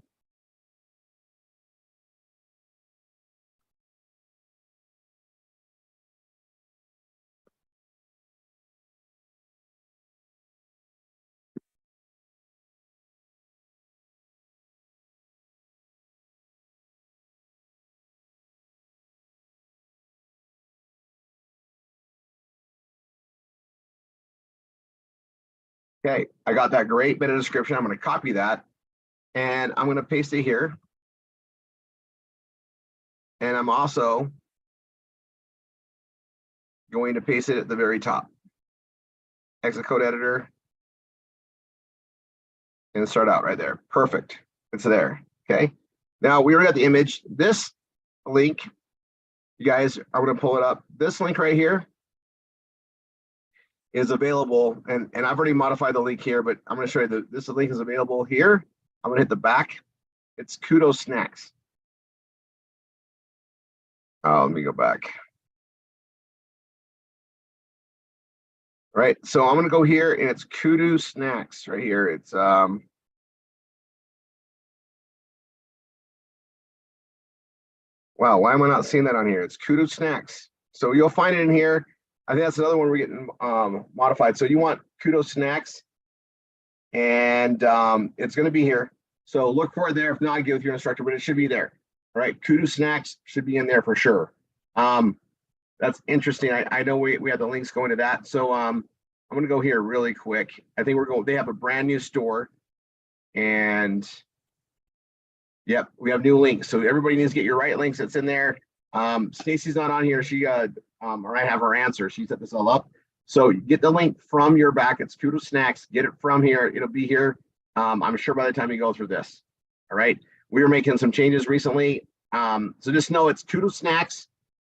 [SPEAKER 1] Okay, I got that great bit of description. I'm going to copy that and I'm going to paste it here. And I'm also going to paste it at the very top. Exit code editor. And start out right there. Perfect. It's there. Okay. Now we already got the image. This link, you guys are going to pull it up. This link right here is available. And I've already modified the link here, but I'm going to show you that this link is available here. I'm going to hit the back. It's Kudo Snacks. Oh, let me go back. All right. So I'm going to go here and it's Kudo Snacks right here. It's wow, why am I not seeing that on here? It's Kudo Snacks. So you'll find it in here. I think that's another one we're getting modified. So you want Kudo Snacks, and it's going to be here. So look for it there. If not, get with your instructor, but it should be there. All right, Kudo Snacks should be in there for sure. That's interesting. I know we have the links going to that. So I'm going to go here really quick. I think they have a brand new store, and yep, we have new links. So everybody needs to get your right links. That's in there. Stacy's not on here. She or I have her answer. She set this all up. So get the link from your back. It's Kudo Snacks. Get it from here. It'll be here. I'm sure by the time you go through this. All right. We were making some changes recently. So just know it's Kudo Snacks.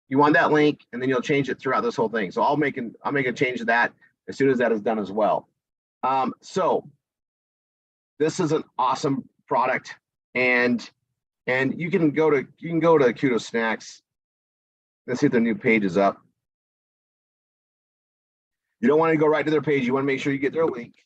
[SPEAKER 1] You want that link, and then you'll change it throughout this whole thing. So I'll make a change to that as soon as that is done as well. So this is an awesome product, and you can go to Kudo Snacks. Let's see if the new page is up. You don't want to go right to their page. You want to make sure you get their link.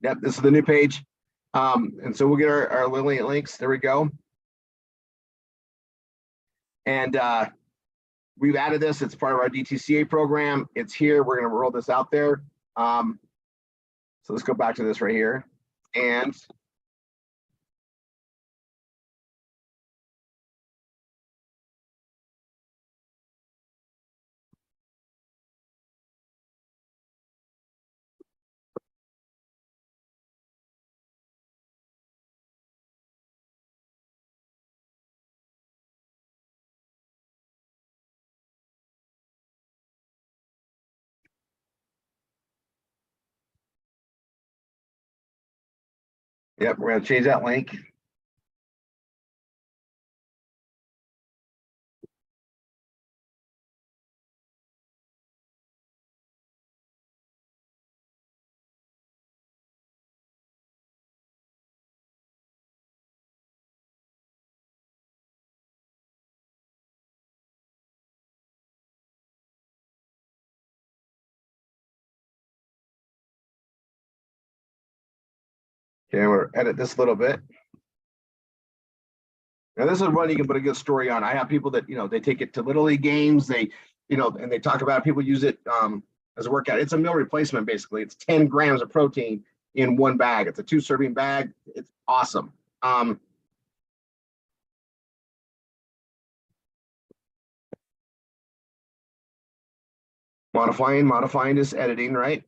[SPEAKER 1] Yep, this is the new page. And so we'll get our links. There we go. And we've added this. It's part of our DTCA program. It's here. We're going to roll this out there. So let's go back to this right here. And yep, we're going to change that link. Okay, we'll edit this a little bit. Now this is one you can put a good story on. I have people that, they take it to Little League games. They, and they talk about it. People use it as a workout. It's a meal replacement, basically. It's 10 grams of protein in one bag. It's a 2-serving bag. It's awesome. Modifying is editing, right?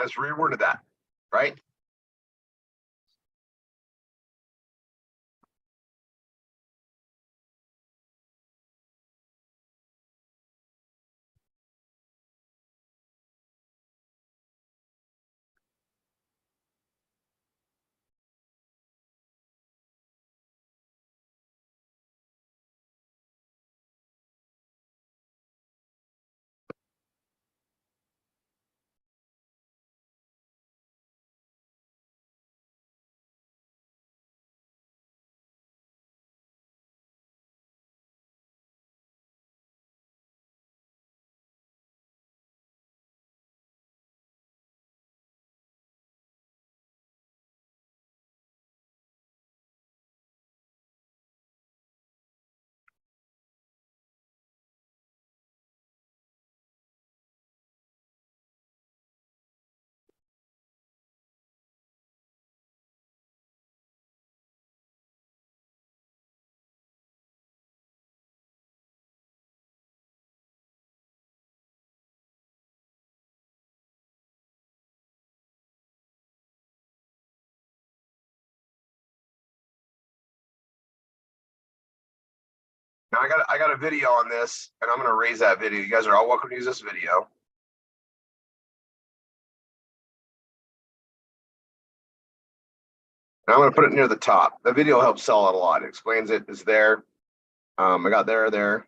[SPEAKER 1] I just reworded that, right? Now I got a video on this, and I'm gonna raise that video. You guys are all welcome to use this video. And I'm gonna put it near the top. The video helps sell it a lot. It explains it. It's there. I got there.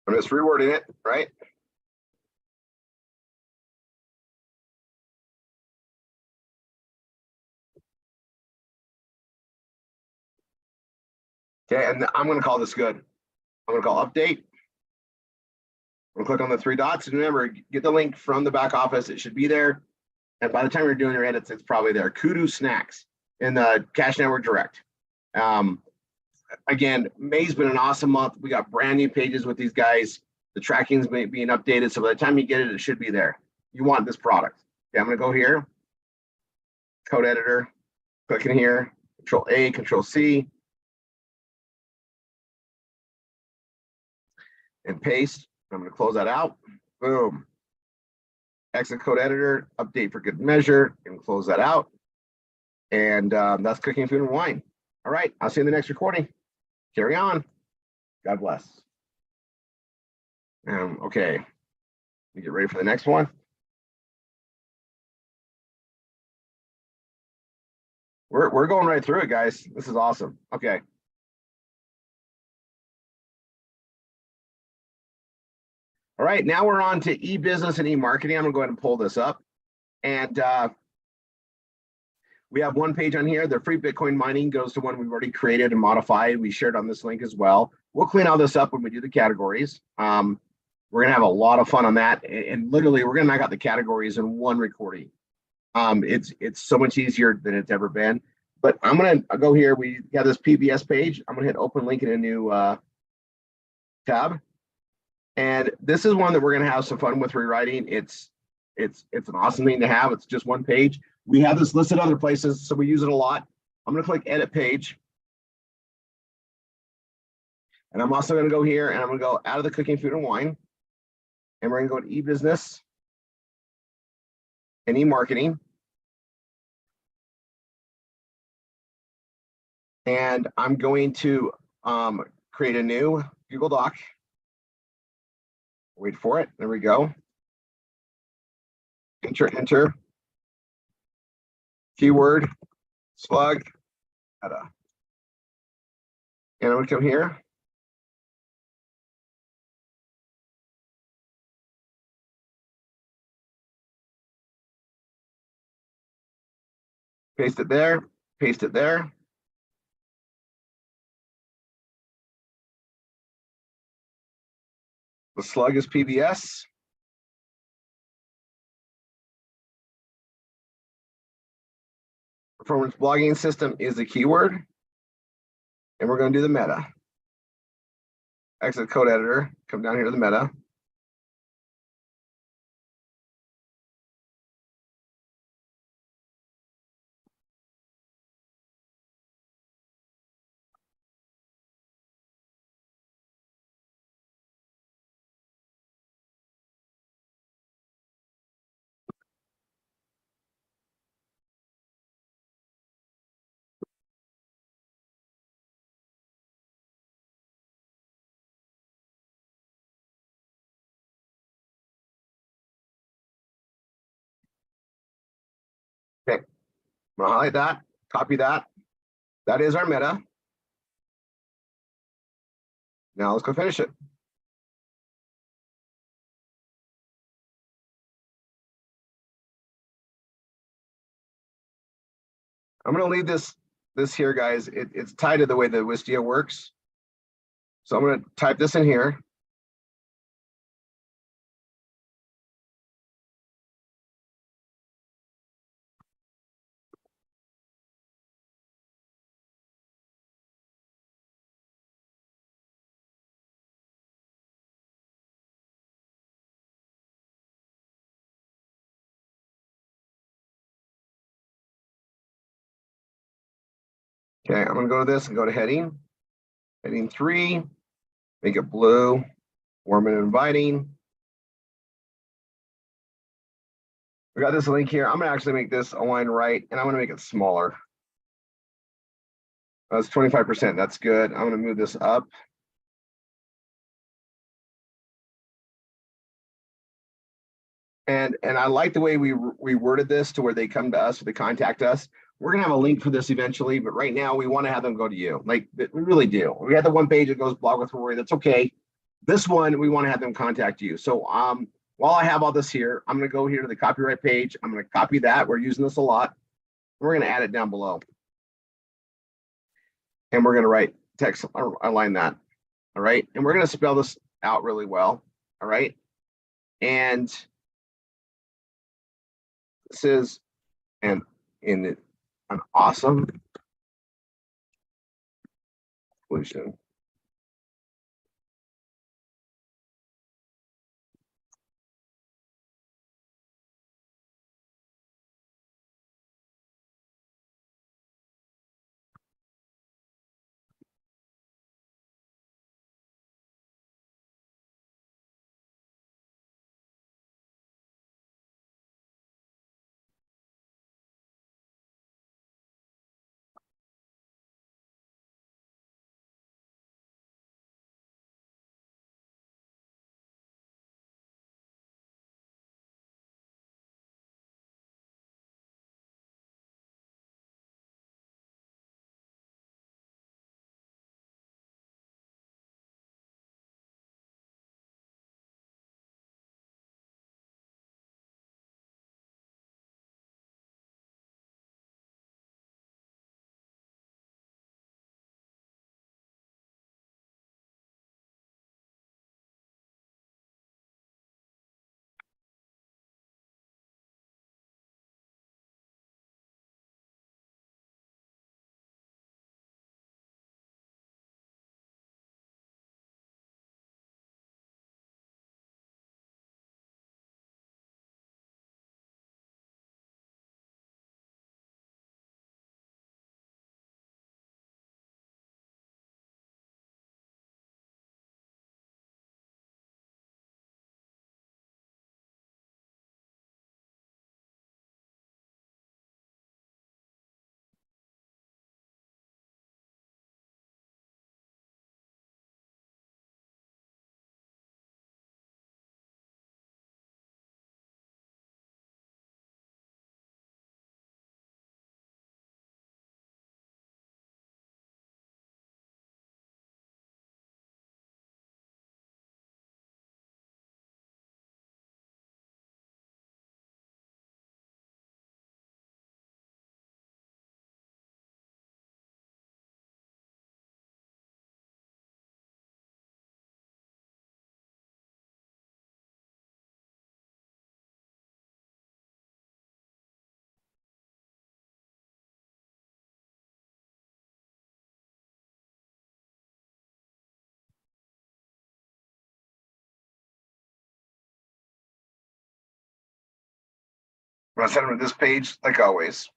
[SPEAKER 1] I'm just rewording it, right? Okay, and I'm gonna call this good. I'm gonna call update. I'm gonna click on the three dots, and remember, get the link from the back office. It should be there. And by the time you're doing your edits, it's probably there. Kudu Snacks in the Cash Network Direct. Again, May's been an awesome month. We got brand new pages with these guys. The tracking's being updated, so by the time you get it, it should be there. You want this product. Okay, I'm gonna go here, code editor, click in here, Control A, Control C, and paste. I'm gonna close that out. Boom. Exit code editor, update for good measure, and close that out. And that's cooking food and wine. All right, I'll see you in the next recording. Carry on. God bless. Okay, you get ready for the next one. We're going right through it, guys. This is awesome. Okay. All right, now we're on to e-business and e-marketing. I'm gonna go ahead and pull this up. And we have one page on here. The free Bitcoin mining goes to one we've already created and modified. We shared on this link as well. We'll clean all this up when we do the categories. We're gonna have a lot of fun on that. And literally, we're gonna knock out the categories in one recording. It's so much easier than it's ever been. But I'm gonna go here. We have this PBS page. I'm gonna hit open link in a new tab. And this is one that we're gonna have some fun with rewriting. It's an awesome thing to have. It's just one page. We have this listed other places, so we use it a lot. I'm gonna click edit page. And I'm also gonna go here and I'm gonna go out of the cooking food and wine. And we're gonna go to e-business any marketing. And I'm going to create a new Google Doc. Wait for it. There we go. Enter. Keyword, slug, meta. And I'm going to come here. Paste it there, paste it there. The slug is PBS. Performance blogging system is the keyword. And we're going to do the meta. Exit code editor, come down here to the meta. Okay, I'm gonna highlight that, copy that. That is our meta. Now let's go finish it. I'm gonna leave this here, guys. It's tied to the way the Wistia works. So I'm gonna type this in here. Okay, I'm gonna go to this and go to heading. Heading 3, make it blue, warm and inviting. We got this link here. I'm gonna actually make this align right, and I'm gonna make it smaller. That's 25%. That's good. I'm gonna move this up. And I like the way we worded this to where they come to us or they contact us. We're gonna have a link for this eventually, but right now we want to have them go to you. Like we really do. We had the one page that goes blog with Rory. That's okay. This one we want to have them contact you. So while I have all this here, I'm gonna go here to the copyright page. I'm gonna copy that. We're using this a lot. We're gonna add it down below. And we're gonna write text, align that. All right. And we're gonna spell this out really well. All right. And this is an awesome solution. I'm gonna send them to this page like always.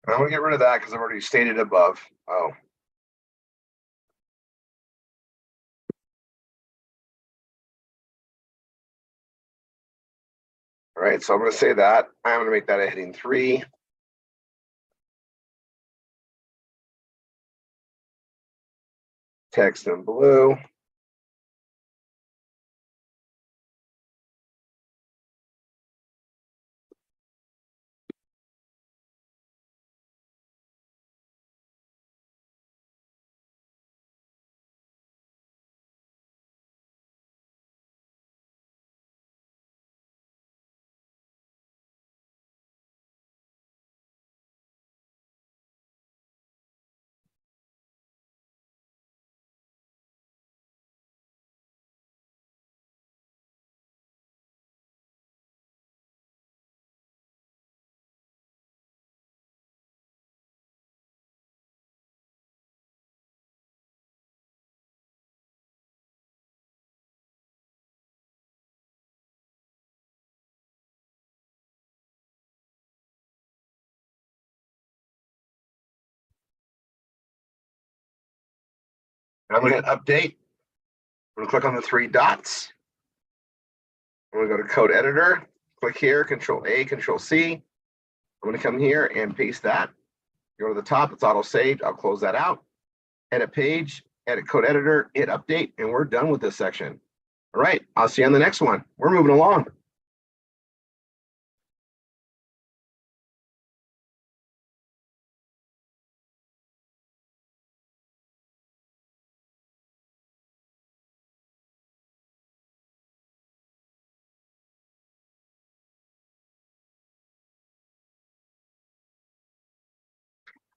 [SPEAKER 1] And I'm gonna get rid of that because I've already stated above. Oh. All right, so I'm gonna say that. I'm gonna make that a heading 3. Text in blue. I'm gonna hit update. I'm gonna click on the 3 dots. I'm gonna go to code editor, click here, Control A, Control C. I'm gonna come here and paste that. Go to the top, it's auto saved. I'll close that out. Edit page, edit code editor, hit update, and we're done with this section. All right, I'll see you on the next one. We're moving along.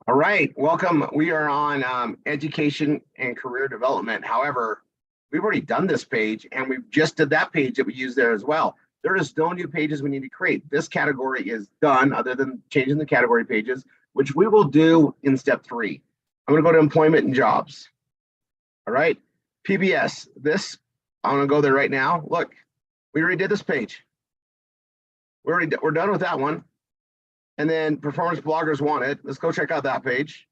[SPEAKER 1] All right, welcome. We are on education and career development. However, we've already done this page and we just did that page that we used there as well. There is no new pages we need to create. This category is done other than changing the category pages, which we will do in step 3. I'm gonna go to employment and jobs. All right, PBS, this, I'm gonna go there right now. Look, we already did this page. We're done with that one. And then performance bloggers wanted. Let's go check out that page.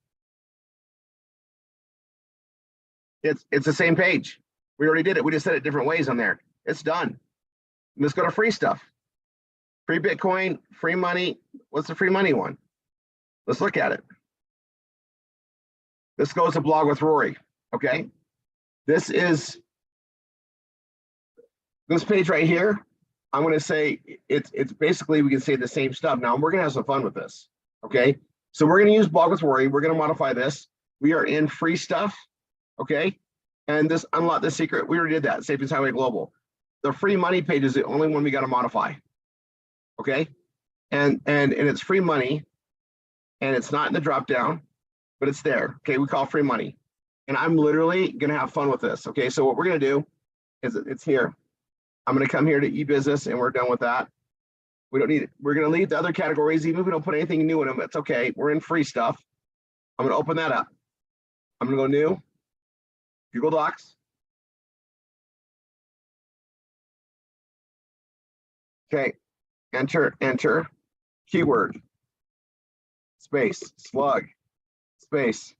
[SPEAKER 1] It's the same page. We already did it. We just said it different ways on there. It's done. Let's go to free stuff. Free Bitcoin, free money. What's the free money one? Let's look at it. This goes to blog with Rory. Okay. This is this page right here. I'm going to say it's basically, we can say the same stuff. Now we're going to have some fun with this. Okay. So we're going to use blog with Rory. We're going to modify this. We are in free stuff. Okay. And this unlock the secret. We already did that. Safety Highway Global. The free money page is the only one we got to modify. Okay. And it's free money and it's not in the drop down, but it's there. Okay. We call it free money. And I'm literally going to have fun with this. Okay. So what we're going to do is it's here. I'm going to come here to e-business and we're done with that. We don't need it. We're going to leave the other categories. Even if we don't put anything new in them, it's okay. We're in free stuff. I'm going to open that up. I'm going to go new, Google Docs. Okay, enter, keyword, space, slug, space,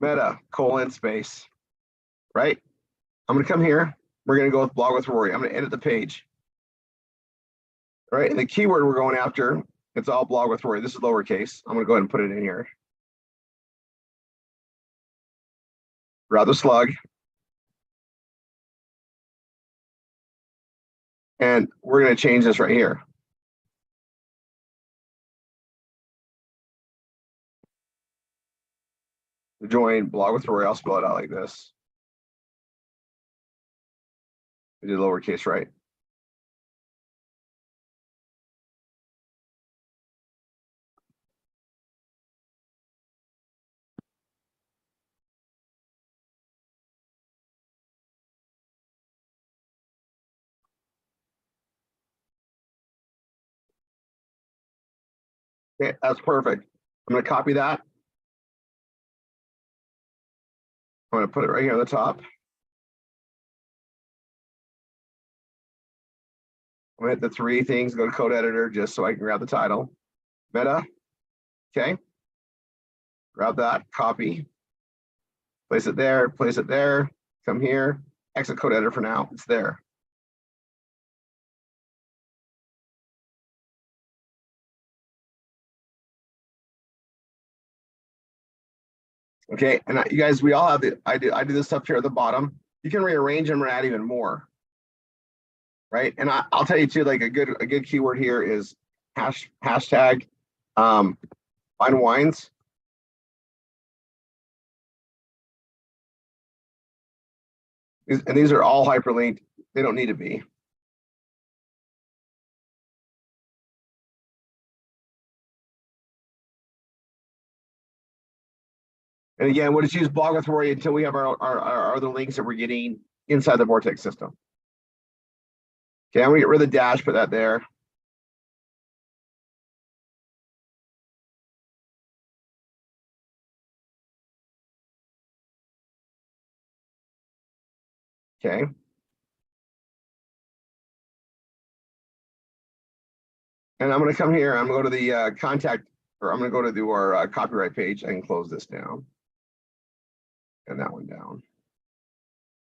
[SPEAKER 1] meta, colon, space, right? I'm going to come here. We're going to go with blog with Rory. I'm going to edit the page. All right, and the keyword we're going after, it's all blog with Rory. This is lowercase. I'm going to go ahead and put it in here. grab the slug. And we're going to change this right here. Join blog with Rory. I'll spell it out like this. I did lowercase, right? Okay, that's perfect. I'm going to copy that. I'm going to put it right here on the top. I'm going to hit the three things, go to code editor just so I can grab the title. Meta. Okay. Grab that, copy. Place it there, come here. Exit code editor for now. It's there. Okay, and you guys, we all have the, I do this stuff here at the bottom. You can rearrange them and add even more. Right, and I'll tell you too, like a good keyword here is hashtag fine wines. And these are all hyperlinked. They don't need to be. And again, we'll just use blog with Rory until we have our other links that we're getting inside the Vortex system. Okay, I'm gonna get rid of the dash, put that there. Okay. And I'm gonna come here, I'm gonna go to the contact, or I'm gonna go to our copyright page and close this down. And that one down.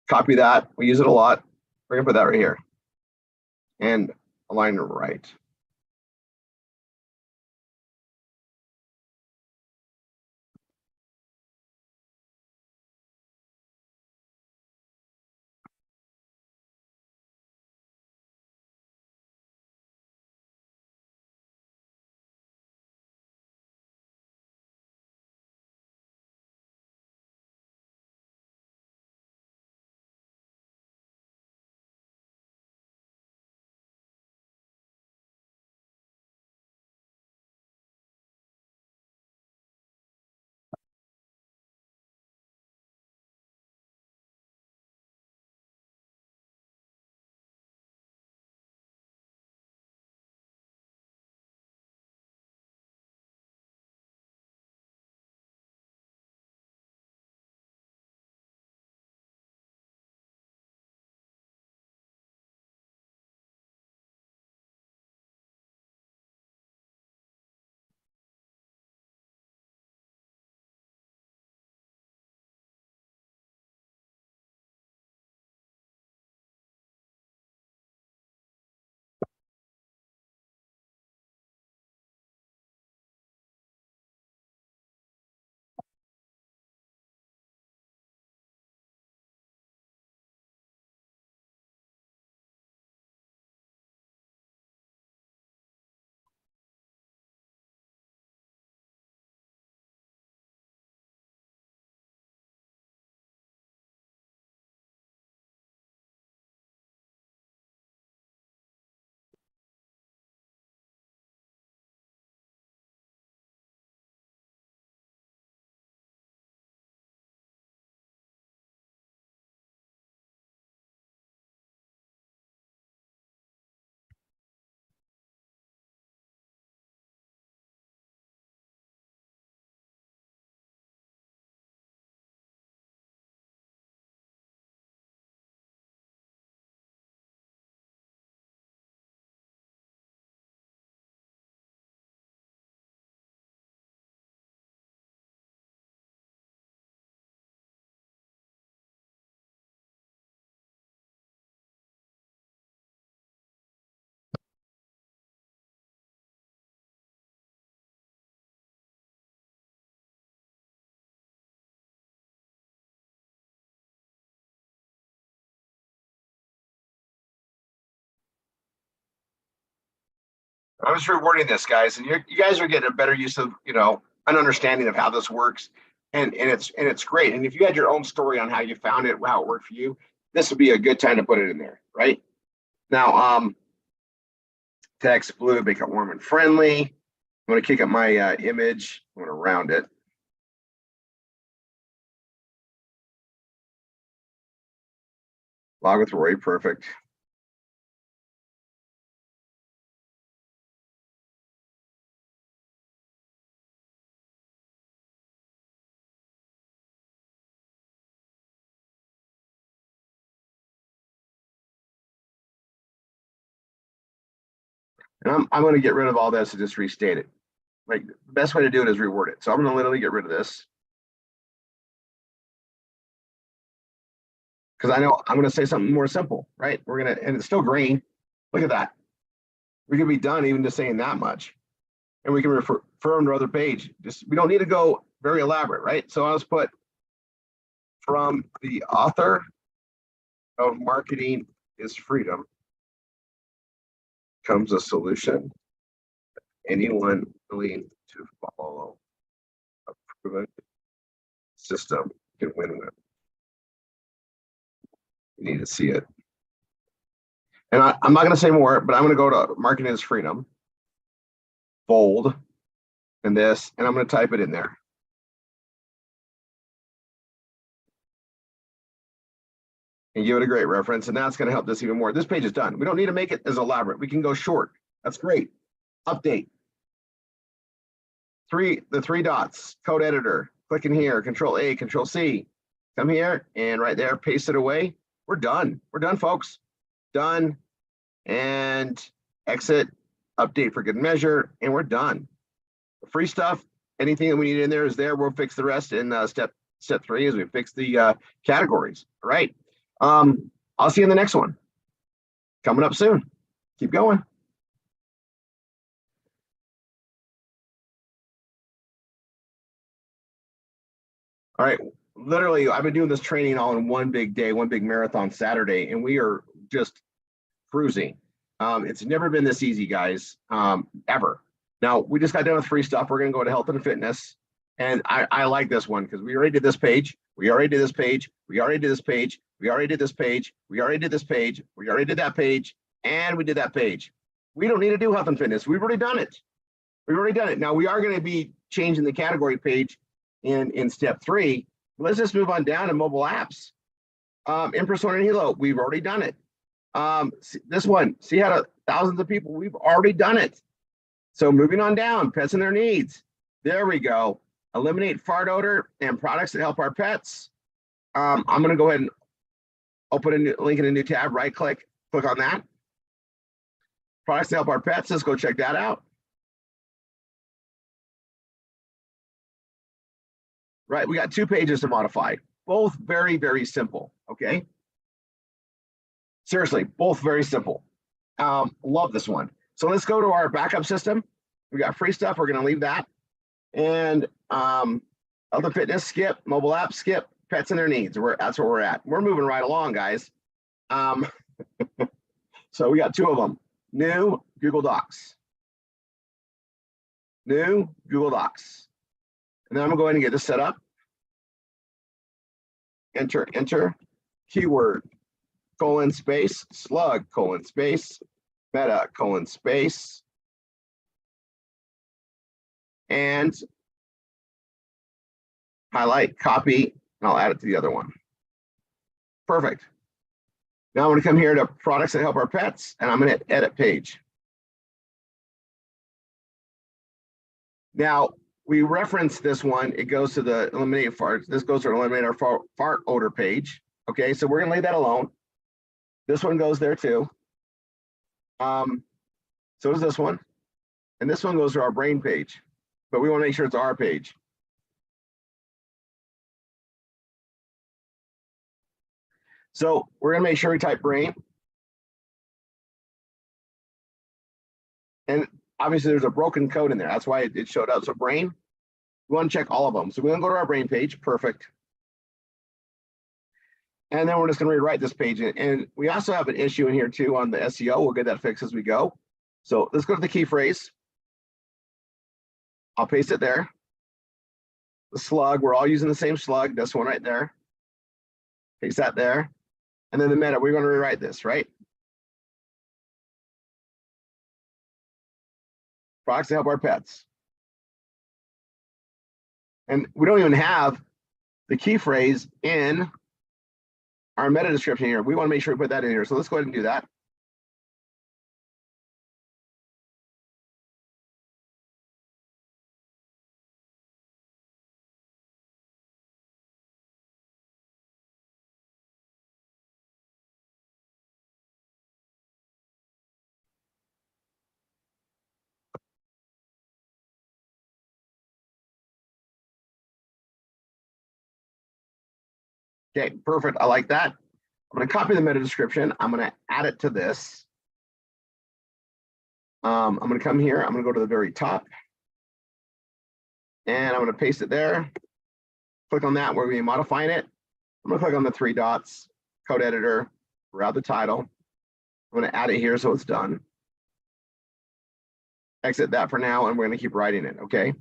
[SPEAKER 1] Copy that, we use it a lot. We're gonna put that right here. And align it right. I was rewarding this, guys, and you guys are getting a better use of, an understanding of how this works, and it's great. And if you had your own story on how you found it, how it worked for you, this would be a good time to put it in there, right? Now, text blue, make it warm and friendly. I'm going to kick up my image. I'm going to round it. Log with Rory, perfect. And I'm going to get rid of all this and just restate it. Like, the best way to do it is reword it. So I'm going to literally get rid of this. Because I know I'm going to say something more simple, right? And it's still green. Look at that. We can be done even just saying that much. And we can refer them to other page. We don't need to go very elaborate, right? So I'll just put, from the author of Marketing is Freedom comes a solution. Anyone willing to follow a proven system can win with. You need to see it. And I'm not going to say more, but I'm going to go to Marketing is Freedom, bold, and this, and I'm going to type it in there. And give it a great reference, and that's going to help this even more. This page is done. We don't need to make it as elaborate. We can go short. That's great. Update. The three dots, code editor. Click in here, Control A, Control C. Come here, and right there, paste it away. We're done. We're done, folks. Done. And exit, update for good measure, and we're done. The free stuff, anything that we need in there is there. We'll fix the rest in step 3 as we fix the categories. All right. I'll see you in the next one. Coming up soon. Keep going. All right. Literally, I've been doing this training all in one big day, one big marathon Saturday, and we are just cruising. It's never been this easy, guys, ever. Now, we just got done with free stuff. We're going to go to health and fitness. And I like this one because we already did this page. We already did this page. We already did this page. We already did this page. We already did this page. We already did that page. And we did that page. We don't need to do health and fitness. We've already done it. We've already done it. Now, we are going to be changing the category page in step 3. Let's just move on down to mobile apps. In-persona and Hilo, we've already done it. This one, see how to thousands of people, we've already done it. So moving on down, pets and their needs. There we go. Eliminate fart odor and products that help our pets. I'm going to go ahead and open a new link in a new tab, right click on that. Products that help our pets, let's go check that out. Right, we got 2 pages to modify, both very, very simple, okay? Seriously, both very simple. Love this one. So let's go to our backup system. We got free stuff, we're gonna leave that. And other fitness, skip, mobile app, skip, pets and their needs. That's where we're at. We're moving right along, guys. So we got 2 of them. New Google Docs. New Google Docs. And then I'm gonna go ahead and get this set up. Enter, keyword, :space, slug, :space, meta, :space, and highlight, copy, and I'll add it to the other one. Perfect. Now I'm gonna come here to products that help our pets, and I'm gonna hit edit page. Now, we reference this one, it goes to the eliminate farts. This goes to eliminate our fart odor page. Okay, so we're gonna leave that alone. This one goes there too. So does this one. And this one goes to our brain page, but we wanna make sure it's our page. So we're gonna make sure we type brain. And obviously there's a broken code in there. That's why it showed up. So brain, we want to check all of them. So we're going to go to our brain page. Perfect. And then we're just going to rewrite this page. And we also have an issue in here too on the SEO. We'll get that fixed as we go. So let's go to the key phrase. I'll paste it there. The slug, we're all using the same slug, this one right there. Paste that there. And then the meta, we're going to rewrite this, right? Products to help our pets. And we don't even have the key phrase in our meta description here. We want to make sure we put that in here. So let's go ahead and do that. Okay, perfect. I like that. I'm going to copy the meta description. I'm going to add it to this. I'm going to come here. I'm going to go to the very top. And I'm going to paste it there. Click on that where we're modifying it. I'm going to click on the 3 dots, code editor, grab the title. I'm going to add it here so it's done. Exit that for now, and we're going to keep writing it, okay?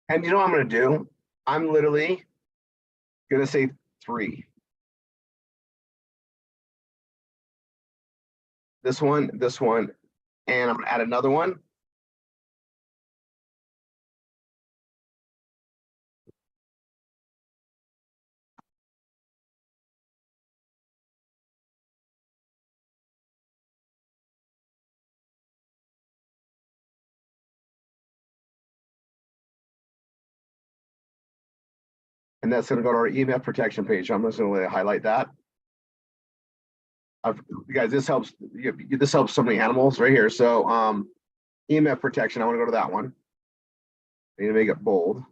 [SPEAKER 1] And you know what I'm going to do? I'm literally going to say 3. This one, and I'm going to add another one. And that's going to go to our email protection page. I'm just going to highlight that. You guys, this helps. This helps so many animals right here. So EMF protection, I want to go to that one. I need to make it bold.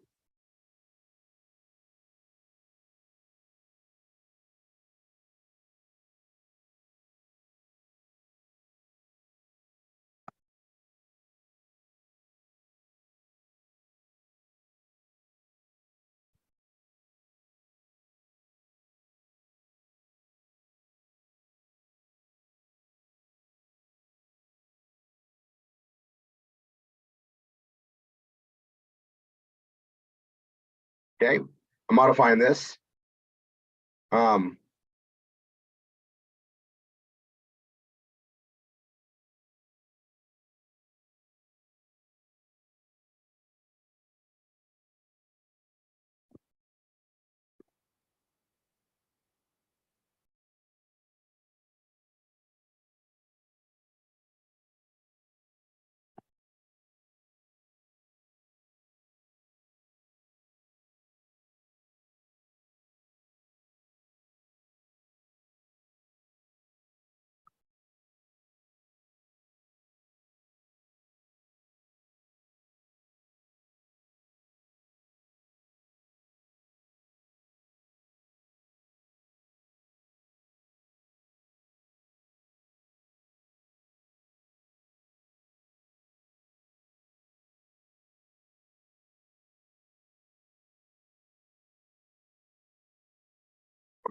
[SPEAKER 1] Okay, I'm modifying this.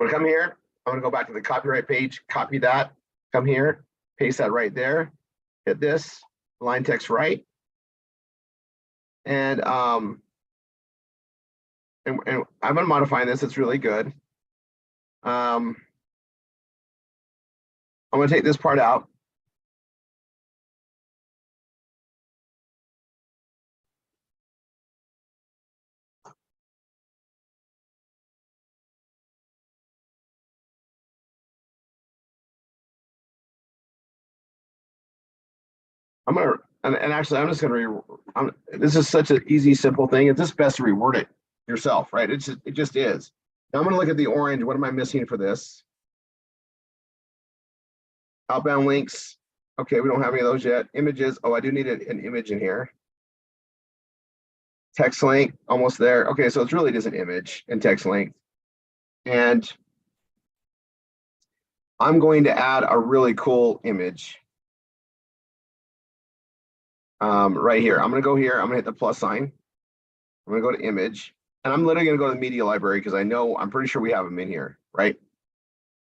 [SPEAKER 1] I'm gonna come here. I'm gonna go back to the copyright page, copy that, come here, paste that right there, hit this, line text right. And I'm gonna modify this, it's really good. I'm gonna take this part out. I'm gonna, and actually, I'm just gonna, this is such an easy, simple thing. It's just best to reword it yourself, right? It just is. Now I'm gonna look at the orange. What am I missing for this? Outbound links. Okay, we don't have any of those yet. Images. Oh, I do need an image in here. Text link, almost there. Okay, so it's really just an image and text link. And I'm going to add a really cool image. Right here. I'm gonna go here. I'm gonna hit the plus sign. I'm gonna go to image. And I'm literally gonna go to the media library because I'm pretty sure we have them in here, right?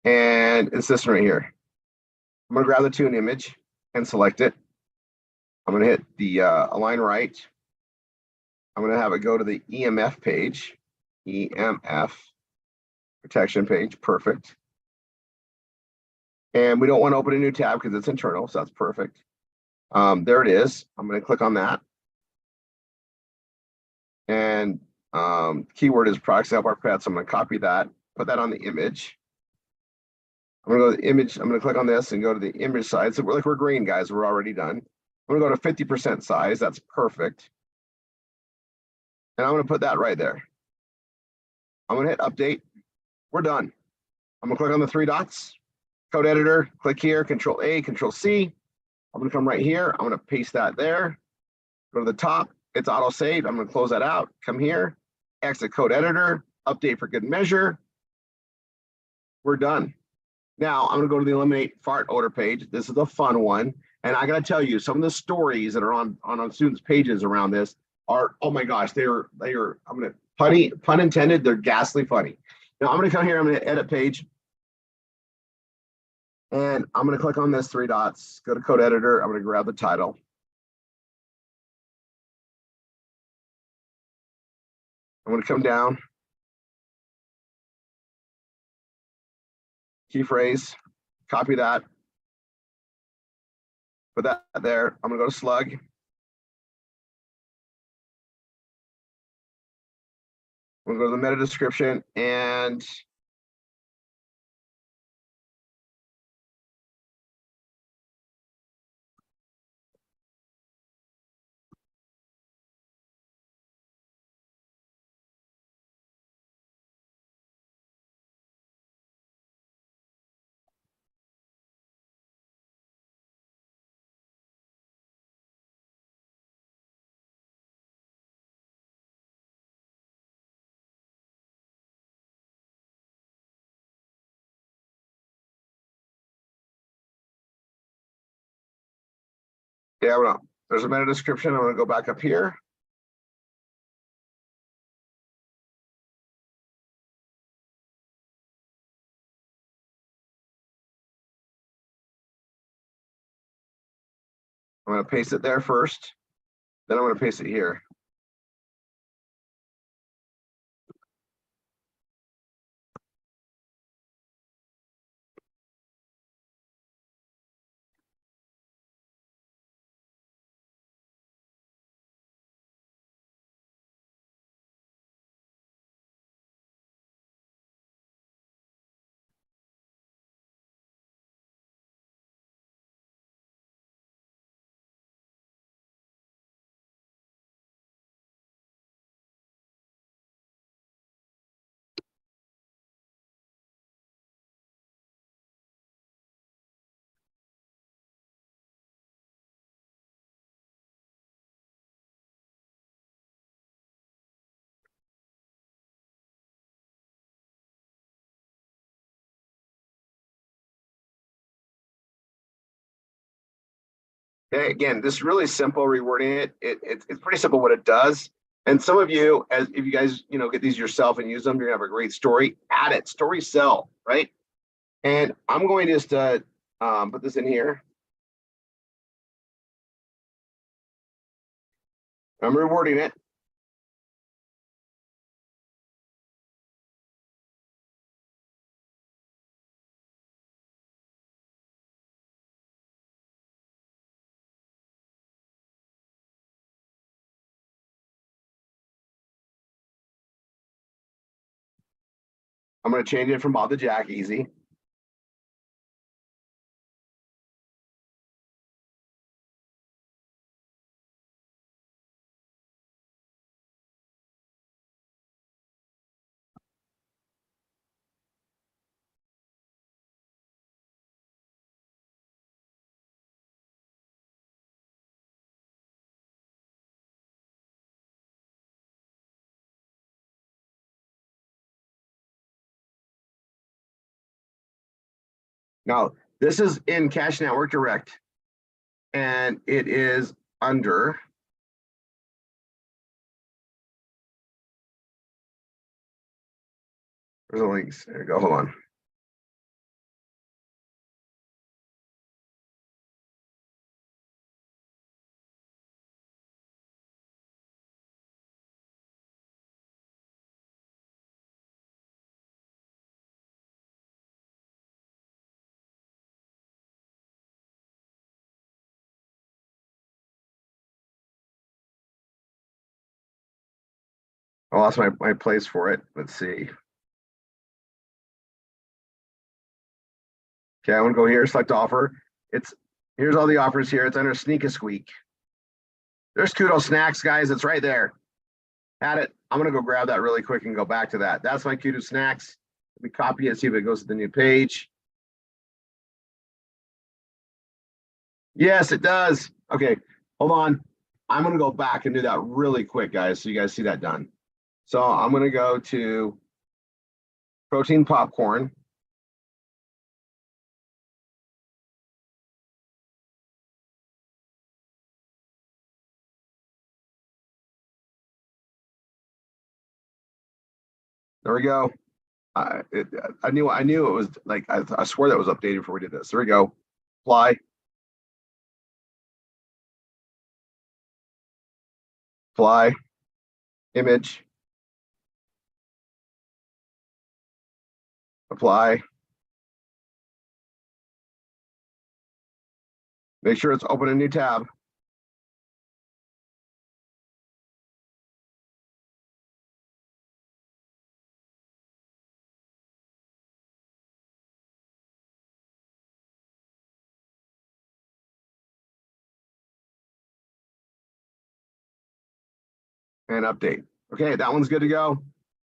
[SPEAKER 1] And it's this one right here. I'm gonna grab the tune image and select it. I'm gonna hit the align right. I'm gonna have it go to the EMF page, EMF protection page, perfect. And we don't want to open a new tab because it's internal, so that's perfect. There it is. I'm gonna click on that. And keyword is products to help our pets. I'm gonna copy that, put that on the image. I'm gonna go to the image. I'm gonna click on this and go to the image size. So we're green, guys. We're already done. I'm gonna go to 50% size. That's perfect. And I'm gonna put that right there. I'm gonna hit update. We're done. I'm gonna click on the three dots, code editor, click here, Control A, Control C. I'm gonna come right here. I'm gonna paste that there. Go to the top. It's auto saved. I'm gonna close that out. Come here, exit code editor, update for good measure. We're done. Now I'm gonna go to the eliminate fart odor page. This is a fun one. And I gotta tell you, some of the stories that are on students' pages around this are, oh my gosh, they are, I'm gonna pun intended, they're ghastly funny. Now I'm gonna come here, I'm gonna edit page. And I'm gonna click on this three dots, go to code editor, I'm gonna grab the title. I'm gonna come down. Key phrase, copy that. Put that there. I'm gonna go to slug. I'm gonna go to the meta description and yeah, there's a meta description. I'm gonna go back up here. I'm gonna paste it there first. Then I'm gonna paste it here. Okay, again, this is really simple rewording it. It's pretty simple what it does. And some of you, as if you guys, get these yourself and use them, you're gonna have a great story. Add it, story sell, right? And I'm going to just put this in here. I'm rewording it. I'm going to change it from Bob to Jack, easy. Now, this is in Cash Network Direct. And it is under. There's the links. There you go. Hold on. I lost my place for it. Let's see. Okay, I want to go here, select offer. Here's all the offers here. It's under Sneak a Squeak. There's Kudo Snacks, guys. It's right there. Had it. I'm gonna go grab that really quick and go back to that. That's my Kudo Snacks. Let me copy it, see if it goes to the new page. Yes, it does. Okay, hold on. I'm gonna go back and do that really quick, guys, so you guys see that done. So I'm gonna go to protein popcorn. There we go. I knew it was like I swear that was updated before we did this. There we go. Apply. Apply. Image. Apply. Make sure it's open a new tab. And update. Okay, that one's good to go.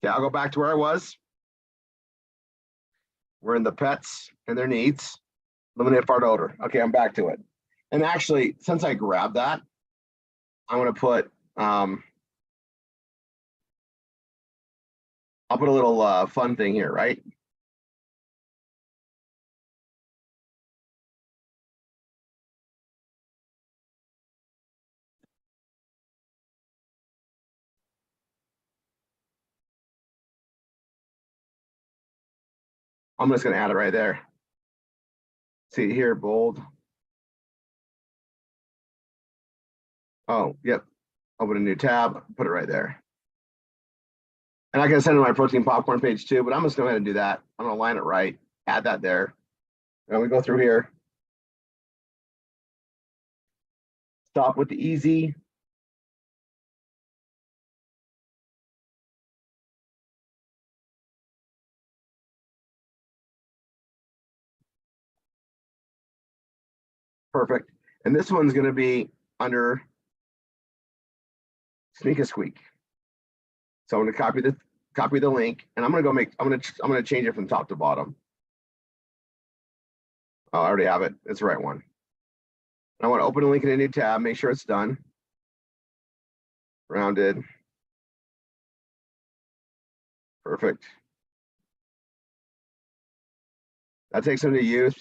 [SPEAKER 1] Okay, I'll go back to where I was. We're in the pets and their needs. Eliminate fart odor. Okay, I'm back to it. And actually, since I grabbed that, I'm gonna put I'll put a little fun thing here, right? I'm just gonna add it right there. See here, bold. Oh, yep. Open a new tab, put it right there. And I can send it to my protein popcorn page too, but I'm just going to go ahead and do that. I'm going to line it right, add that there. And we go through here. Stop with the easy. Perfect. And this one's going to be under Sneak a Squeak. So I'm going to copy the link, and I'm going to go I'm going to change it from top to bottom. Oh, I already have it. It's the right one. I want to open a link in a new tab, make sure it's done. Rounded. Perfect. That takes them to youth.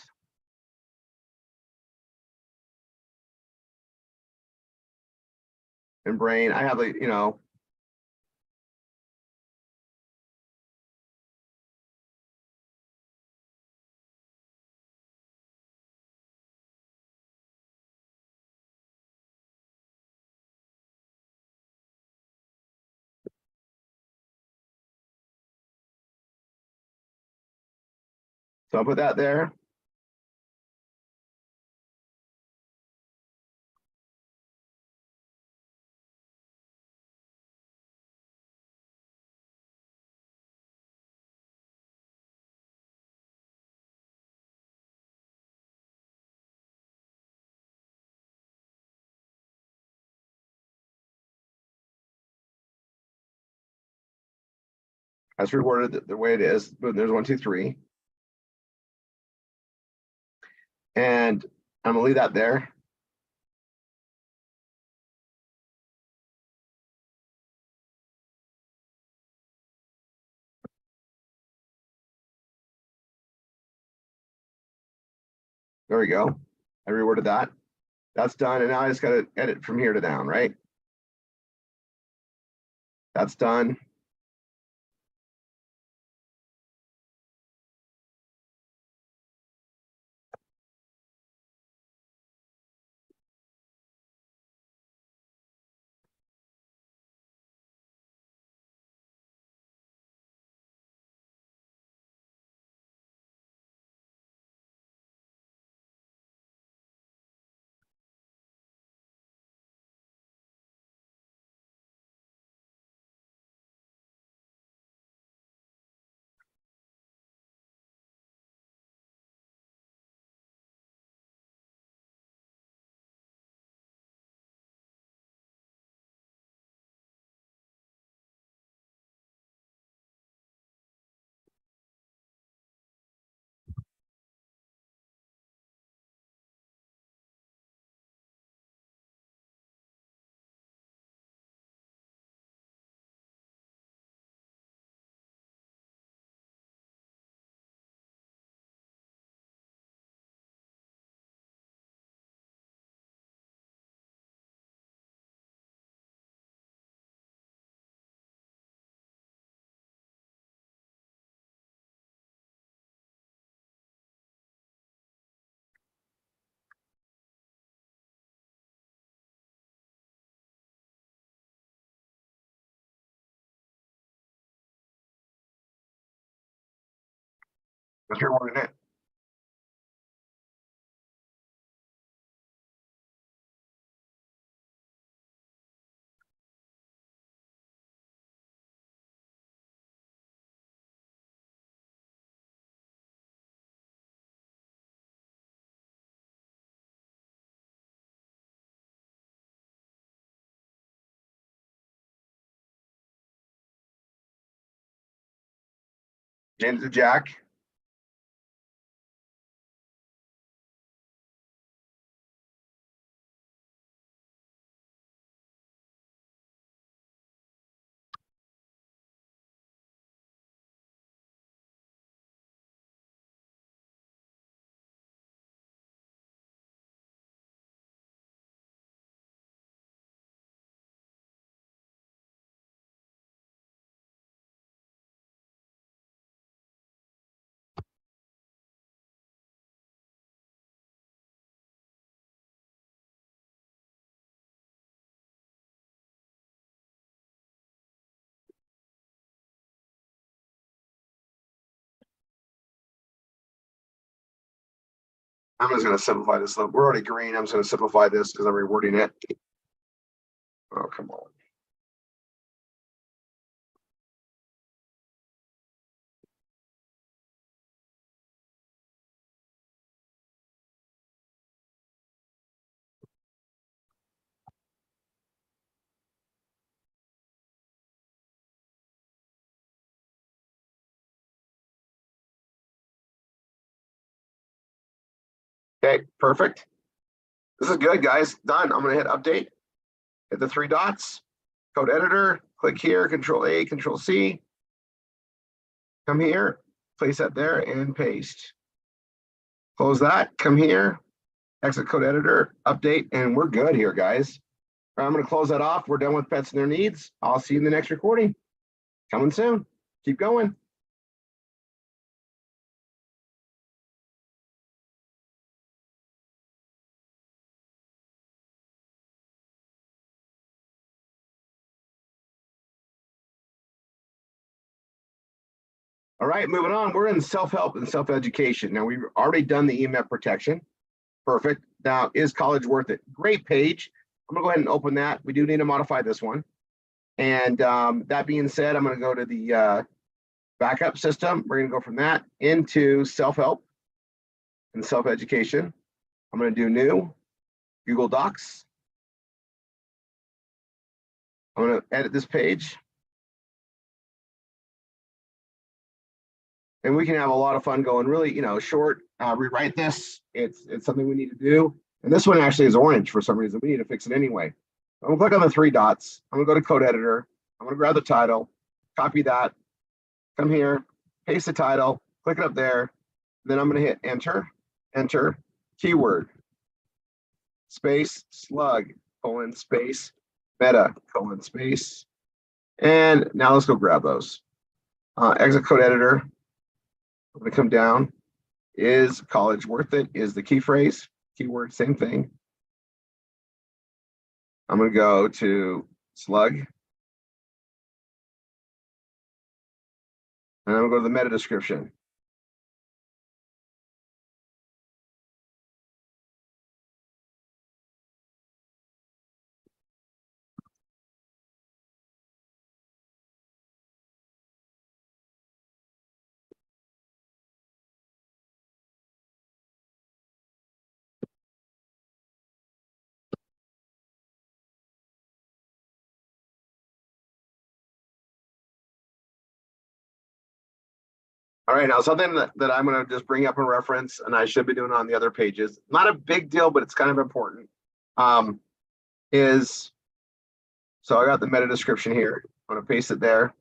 [SPEAKER 1] And brain. I have so I'll put that there. That's reworded the way it is. But there's 1, 2, 3. And I'm gonna leave that there. There we go. I reworded that. That's done. And now I just got to edit from here to down, right? That's done. Let's hear more than that. James the Jack. I'm just going to simplify this. We're already green. I'm just going to simplify this because I'm rewording it. Oh, come on. Okay, perfect. This is good, guys. Done. I'm going to hit update. Hit the 3 dots. Code editor. Click here. Control A, Control C. Come here. Place that there and paste. Close that. Come here. Exit code editor. Update. And we're good here, guys. All right, I'm going to close that off. We're done with pets and their needs. I'll see you in the next recording. Coming soon. Keep going. All right, moving on. We're in self-help and self-education. Now, we've already done the EMF protection. Perfect. Now, is college worth it? Great page. I'm going to go ahead and open that. We do need to modify this one. And that being said, I'm going to go to the backup system. We're going to go from that into self-help and self-education. I'm going to do new, Google Docs. I'm going to edit this page. And we can have a lot of fun going really, short, rewrite this. It's something we need to do. And this one actually is orange for some reason. We need to fix it anyway. I'm gonna click on the 3 dots. I'm gonna go to code editor. I'm gonna grab the title, copy that, come here, paste the title, click it up there. Then I'm gonna hit enter, enter. keyword, space, slug, colon, space, meta, colon, space. And now let's go grab those. Exit code editor. I'm going to come down. Is college worth it? Is the key phrase, keyword, same thing. I'm going to go to slug. And I'm going to go to the meta description. All right, now something that I'm going to just bring up in reference, and I should be doing on the other pages. Not a big deal, but it's kind of important. So I got the meta description here. I'm going to paste it there. I'm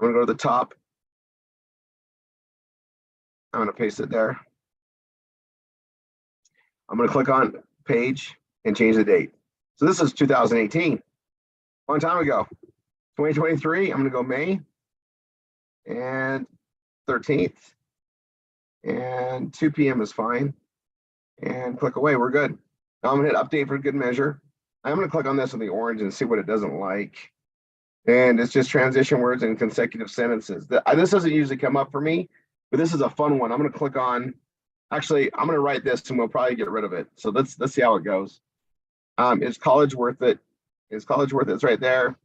[SPEAKER 1] going to go to the top. I'm going to paste it there. I'm going to click on page and change the date. So this is 2018, a long time ago. 2023, I'm going to go May and 13th, and 2 p.m. is fine. And click away, we're good. Now I'm going to hit update for good measure. I'm going to click on this in the orange and see what it doesn't like. And it's just transition words and consecutive sentences. This doesn't usually come up for me, but this is a fun one. I'm going to click on, actually, I'm going to write this and we'll probably get rid of it. So let's see how it goes. Is college worth it? Is college worth it? It's right there.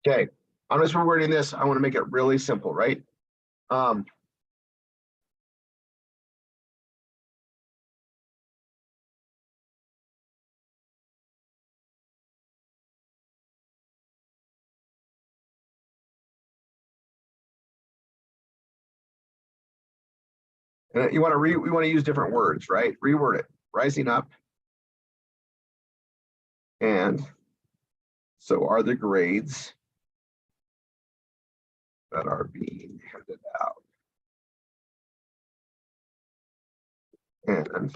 [SPEAKER 1] Okay, I'm just rewording this. I want to make it really simple, right? And you want to we want to use different words, right? Reword it. Rising up. And so are the grades that are being handed out. And I'm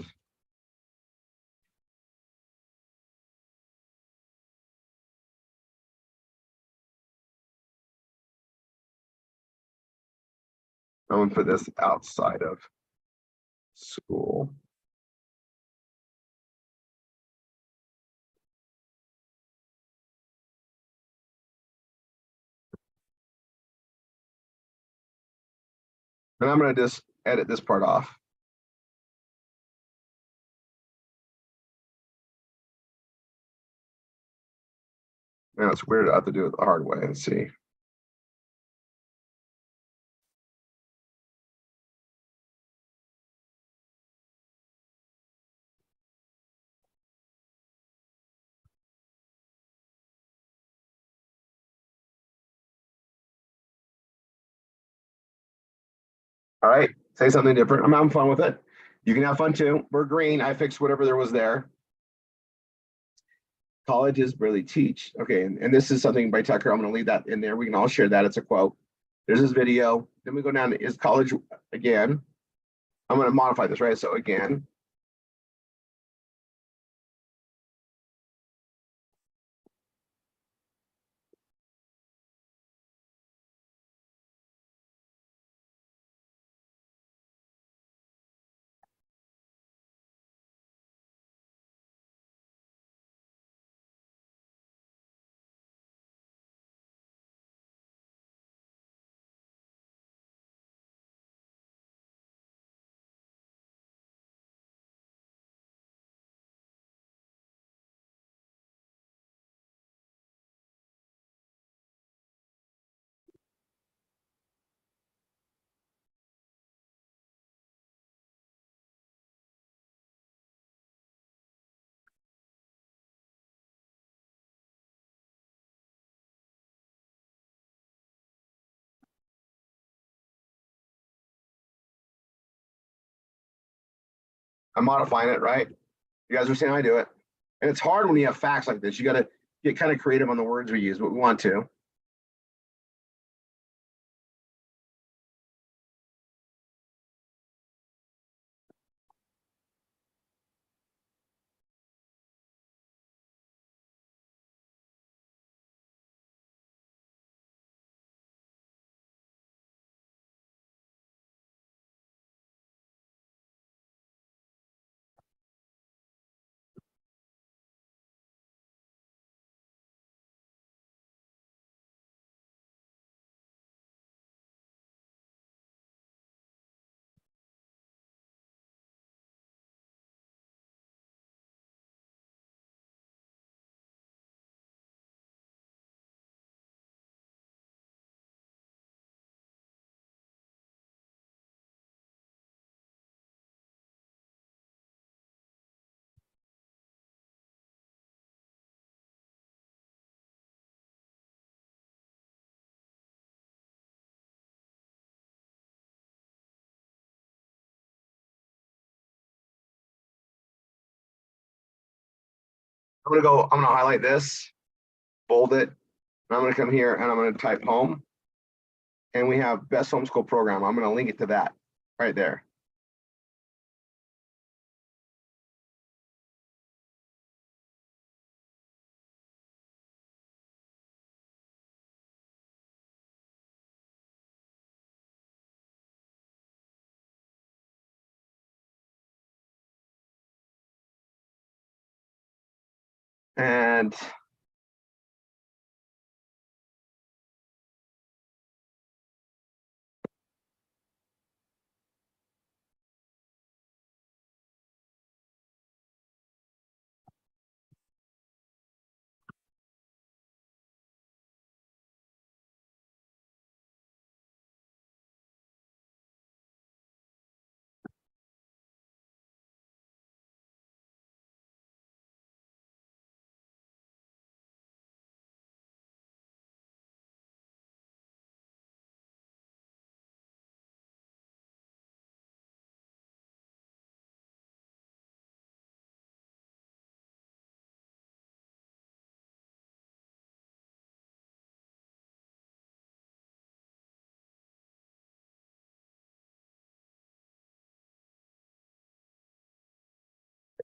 [SPEAKER 1] going to put this outside of school. And I'm going to just edit this part off. Now it's weird. I have to do it the hard way and see. All right, say something different. I'm having fun with it. You can have fun too. We're green. I fixed whatever there was there. Colleges really teach. Okay, and this is something by Tucker. I'm going to leave that in there. We can all share that. It's a quote. There's this video. Then we go down to is college again. I'm going to modify this, right? So again, I'm modifying it, right? You guys are saying I do it. And it's hard when you have facts like this. You got to get kind of creative on the words we use, but we want to. I'm gonna highlight this, bold it, and I'm gonna come here and I'm gonna type home. And we have best homeschool program. I'm gonna link it to that right there.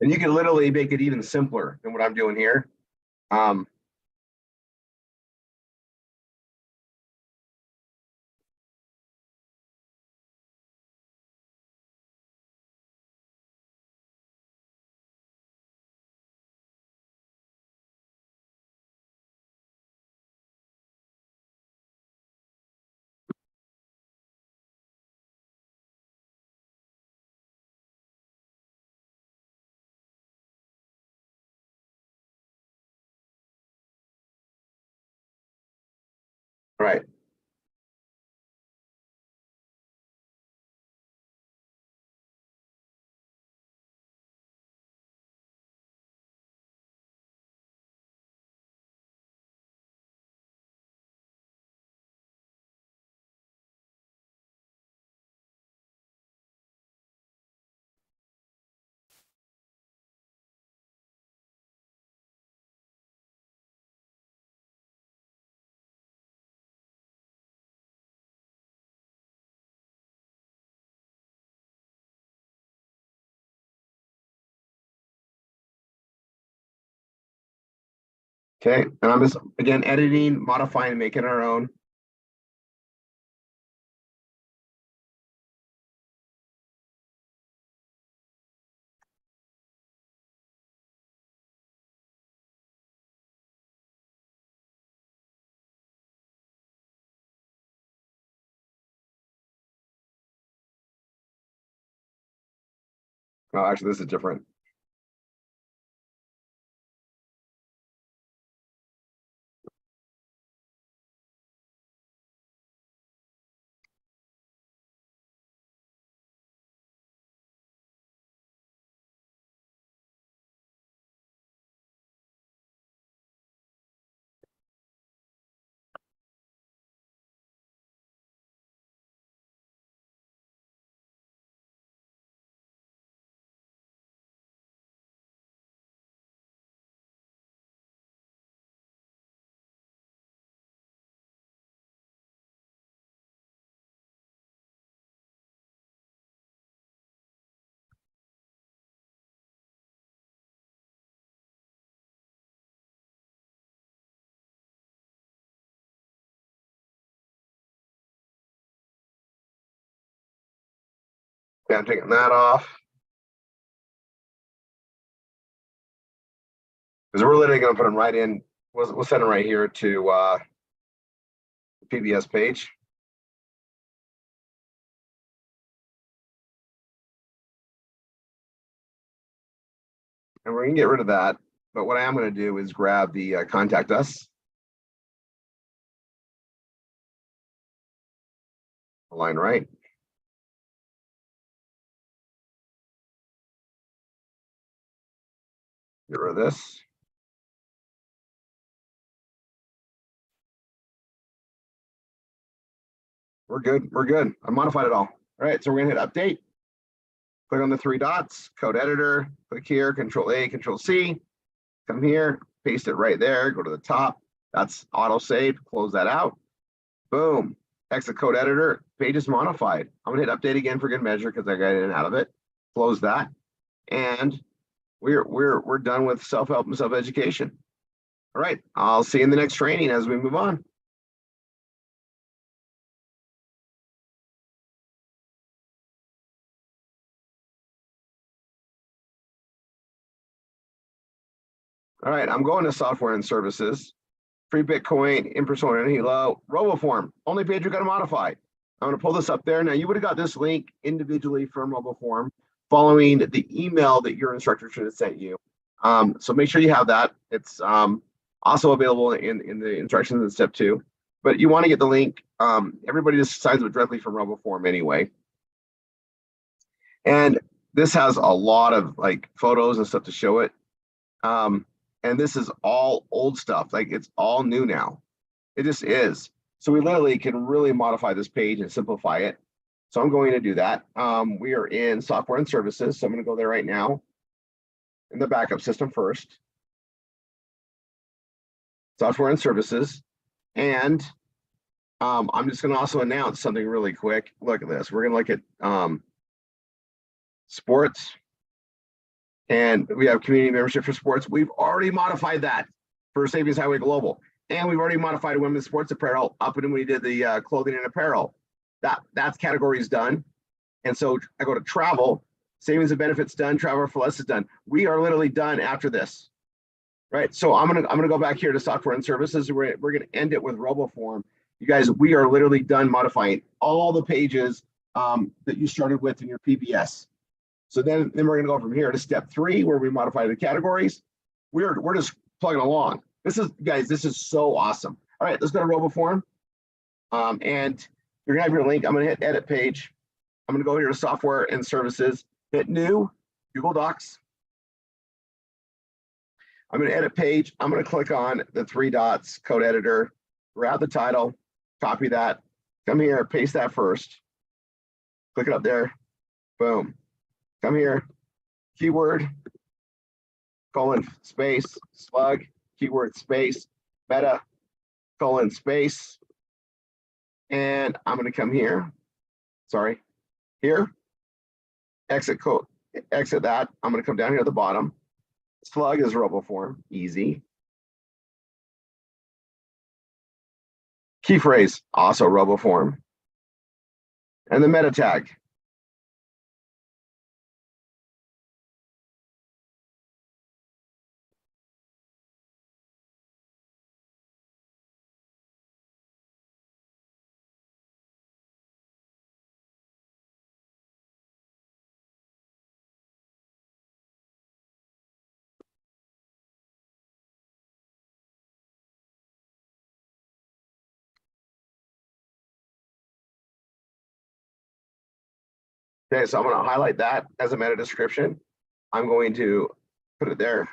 [SPEAKER 1] And you can literally make it even simpler than what I'm doing here. Um, right. Okay, and I'm just again editing, modifying, making our own. Oh, actually, this is different. Yeah, I'm taking that off. Because we're literally going to put them right in. We'll send them right here to the PBS page. And we're going to get rid of that. But what I am going to do is grab the contact us. Align right. Get rid of this. We're good. We're good. I modified it all. All right. So we're going to hit update. Click on the three dots, code editor, click here, Control A, Control C. Come here, paste it right there, go to the top. That's auto saved. Close that out. Boom. Exit code editor. Page is modified. I'm going to hit update again for good measure because I got in and out of it. Close that. And we're done with self-help and self-education. All right. I'll see you in the next training as we move on. All right, I'm going to software and services. Free Bitcoin, in-persona and Hilo, RoboForm, only page you got to modify. I'm going to pull this up there. Now, you would have got this link individually from RoboForm following the email that your instructor should have sent you. So make sure you have that. It's also available in the instructions in step 2. But you want to get the link. Everybody just signs it directly from RoboForm anyway. And this has a lot of like photos and stuff to show it. And this is all old stuff. Like it's all new now. It just is. So we literally can really modify this page and simplify it. So I'm going to do that. We are in software and services. So I'm going to go there right now in the backup system first. Software and services. And I'm just going to also announce something really quick. Look at this. We're going to look at sports. And we have community membership for sports. We've already modified that for Savings Highway Global. And we've already modified women's sports apparel up and when we did the clothing and apparel. That's categories done. And so I go to travel, savings and benefits done, travel for less is done. We are literally done after this. Right. So I'm gonna go back here to software and services. We're gonna end it with RoboForm. You guys, we are literally done modifying all the pages that you started with in your PBS. So then we're going to go from here to step 3, where we modify the categories. We're just plugging along. This is so awesome. All right, let's go to RoboForm. And you're going to have your link. I'm going to hit edit page. I'm going to go here to software and services, hit new, Google Docs. I'm going to edit page. I'm going to click on the 3 dots, code editor, grab the title, copy that, come here, paste that first. Click it up there. Boom. Come here, keyword, colon, space, slug, keyword, space, meta, colon, space. And I'm going to come here, here, exit code, exit that. I'm going to come down here at the bottom. Slug is RoboForm, easy. Key phrase, also RoboForm. And the meta tag. Okay, so I'm going to highlight that as a meta description. I'm going to put it there.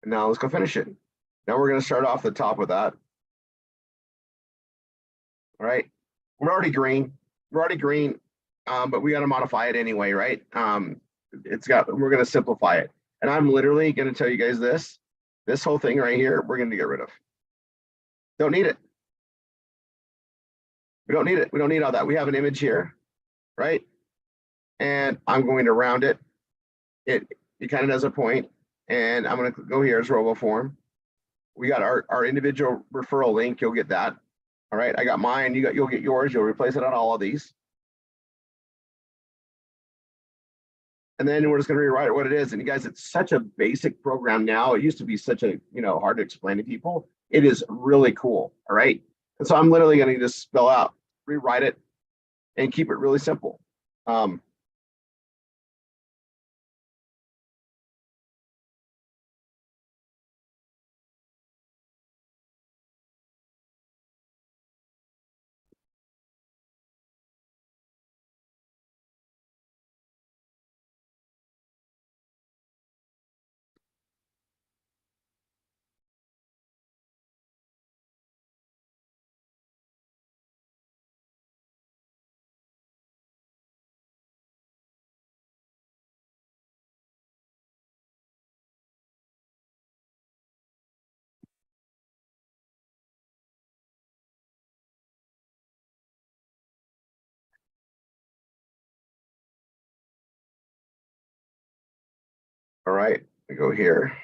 [SPEAKER 1] And now let's go finish it. Now we're going to start off the top with that. All right. We're already green. But we got to modify it anyway, right? We're going to simplify it. And I'm literally going to tell you guys this whole thing right here, we're going to get rid of. Don't need it. We don't need it. We don't need all that. We have an image here, right? And I'm going to round it. It kind of does a point. And I'm going to go here as RoboForm. We got our individual referral link. You'll get that. All right. I got mine. You'll get yours. You'll replace it on all of these. And then we're just going to rewrite what it is. And you guys, it's such a basic program now. It used to be such a, hard to explain to people. It is really cool. All right. And so I'm literally going to just spell out, rewrite it, and keep it really simple. All right, we go here.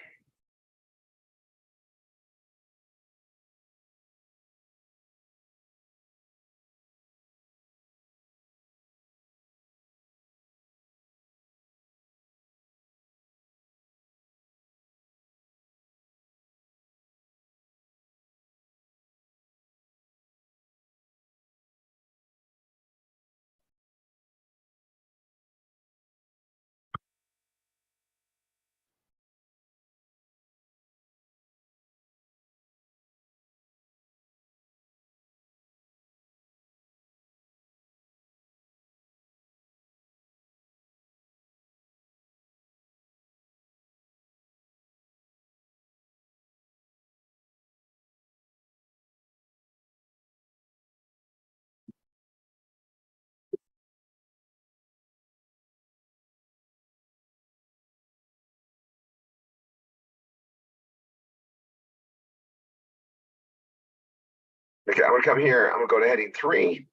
[SPEAKER 1] Okay, I'm gonna come here. I'm gonna go to heading 3,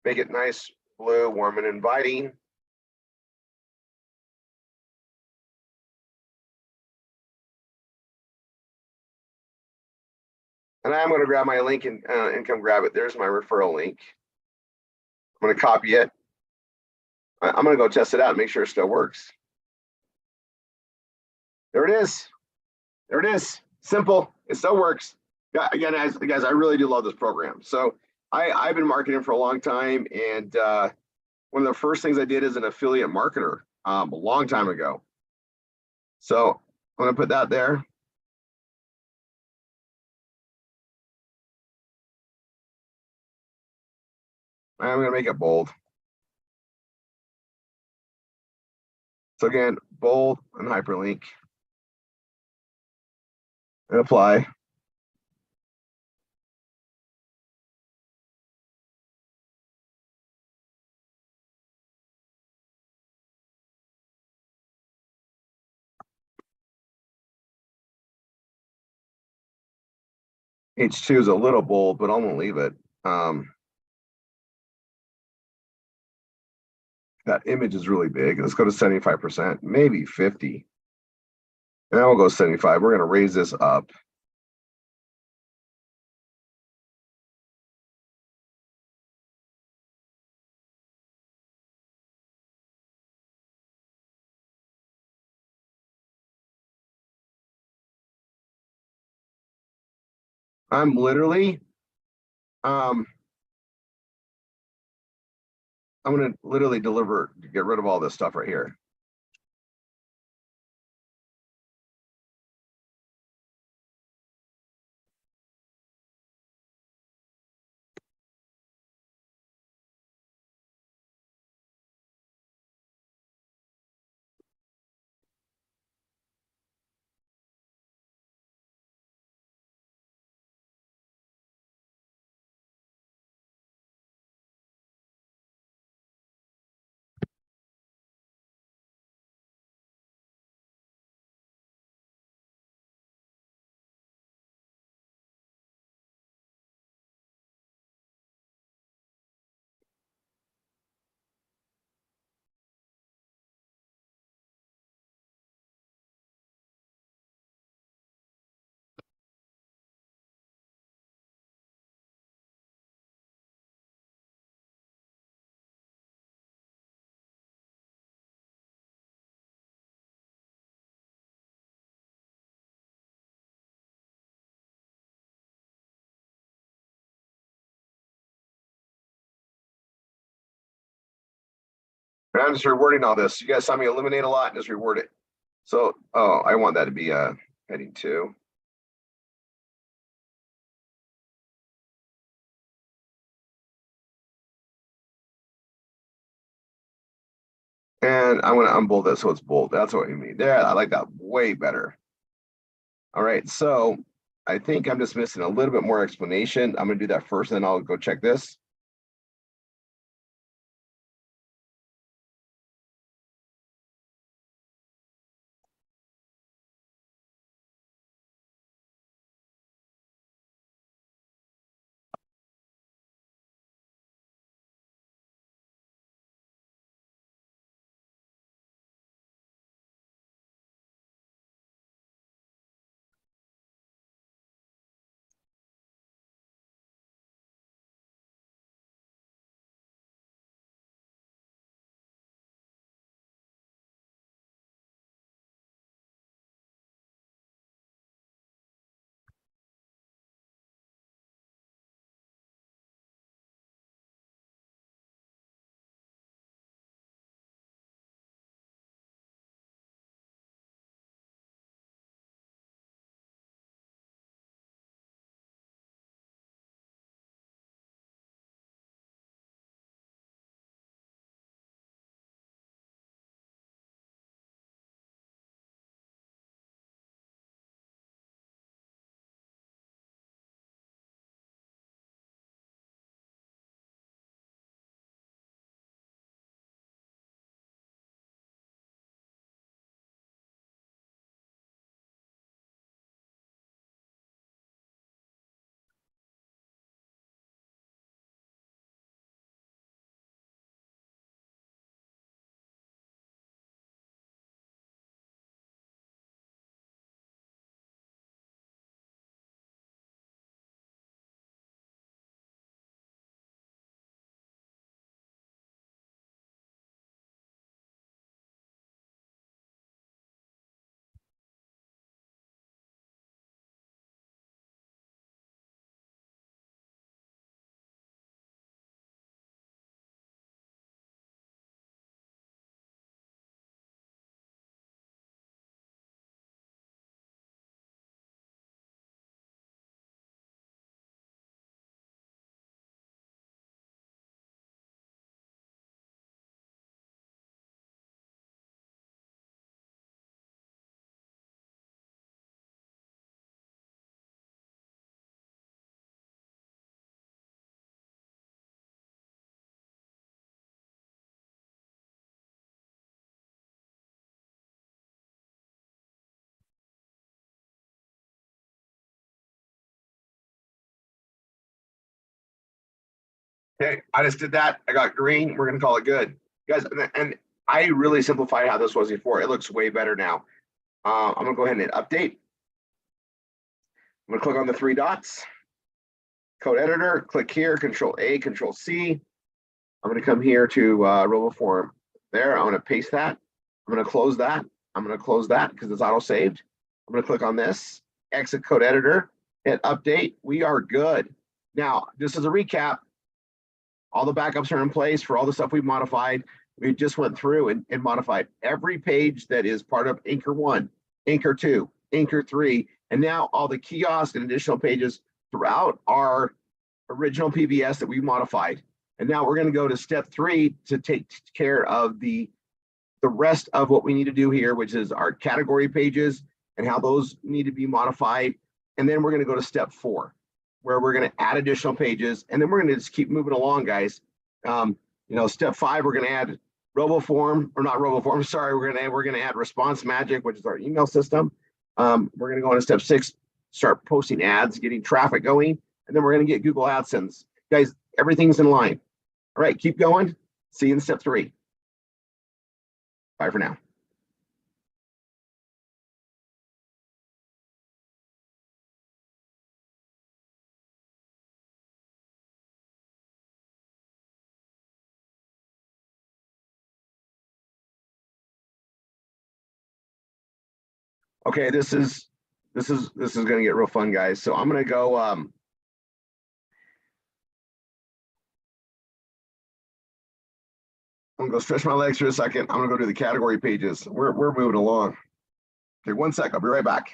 [SPEAKER 1] make it nice, blue, warm, and inviting. And I'm gonna grab my link and come grab it. There's my referral link. I'm gonna copy it. I'm gonna go test it out and make sure it still works. There it is. There it is. Simple. It still works. Yeah, again, guys, I really do love this program. So I've been marketing for a long time, and one of the first things I did as an affiliate marketer a long time ago. So I'm gonna put that there. I'm gonna make it bold. So again, bold and hyperlink. And apply. H2 is a little bold, but I'm gonna leave it. That image is really big. Let's go to 75%, maybe 50. And then we'll go 75. We're gonna raise this up. I'm literally, I'm gonna literally get rid of all this stuff right here. And I'm just rewording all this. You guys saw me eliminate a lot and just reword it. So, oh, I want that to be heading 2. And I'm going to unbold that so it's bold. That's what we mean. There, I like that way better. All right, so I think I'm just missing a little bit more explanation. I'm going to do that first, and then I'll go check this. Okay, I just did that. I got green. We're going to call it good. Guys, and I really simplified how this was before. It looks way better now. I'm going to go ahead and hit update. I'm going to click on the 3 dots. Code editor, click here, Control A, Control C. I'm going to come here to RoboForm. There, I'm going to paste that. I'm going to close that. I'm going to close that because it's auto saved. I'm going to click on this, exit code editor, hit update. We are good. Now, just as a recap, all the backups are in place for all the stuff we've modified. We just went through and modified every page that is part of Anchor 1, Anchor 2, Anchor 3, and now all the kiosk and additional pages throughout our original PBS that we modified. And now we're going to go to step 3 to take care of the rest of what we need to do here, which is our category pages and how those need to be modified. And then we're going to go to step 4, where we're going to add additional pages. And then we're going to just keep moving along, guys. Step 5, we're going to add RoboForm, or not RoboForm, sorry, we're going to add Response Magic, which is our email system. We're going to go into step 6, start posting ads, getting traffic going, and then we're going to get Google AdSense. Guys, everything's in line. All right, keep going. See you in step 3. Bye for now. Okay, this is going to get real fun, guys. So I'm going to go I'm gonna go stretch my legs for a second. I'm gonna go to the category pages. We're moving along. Okay, 1 sec. I'll be right back.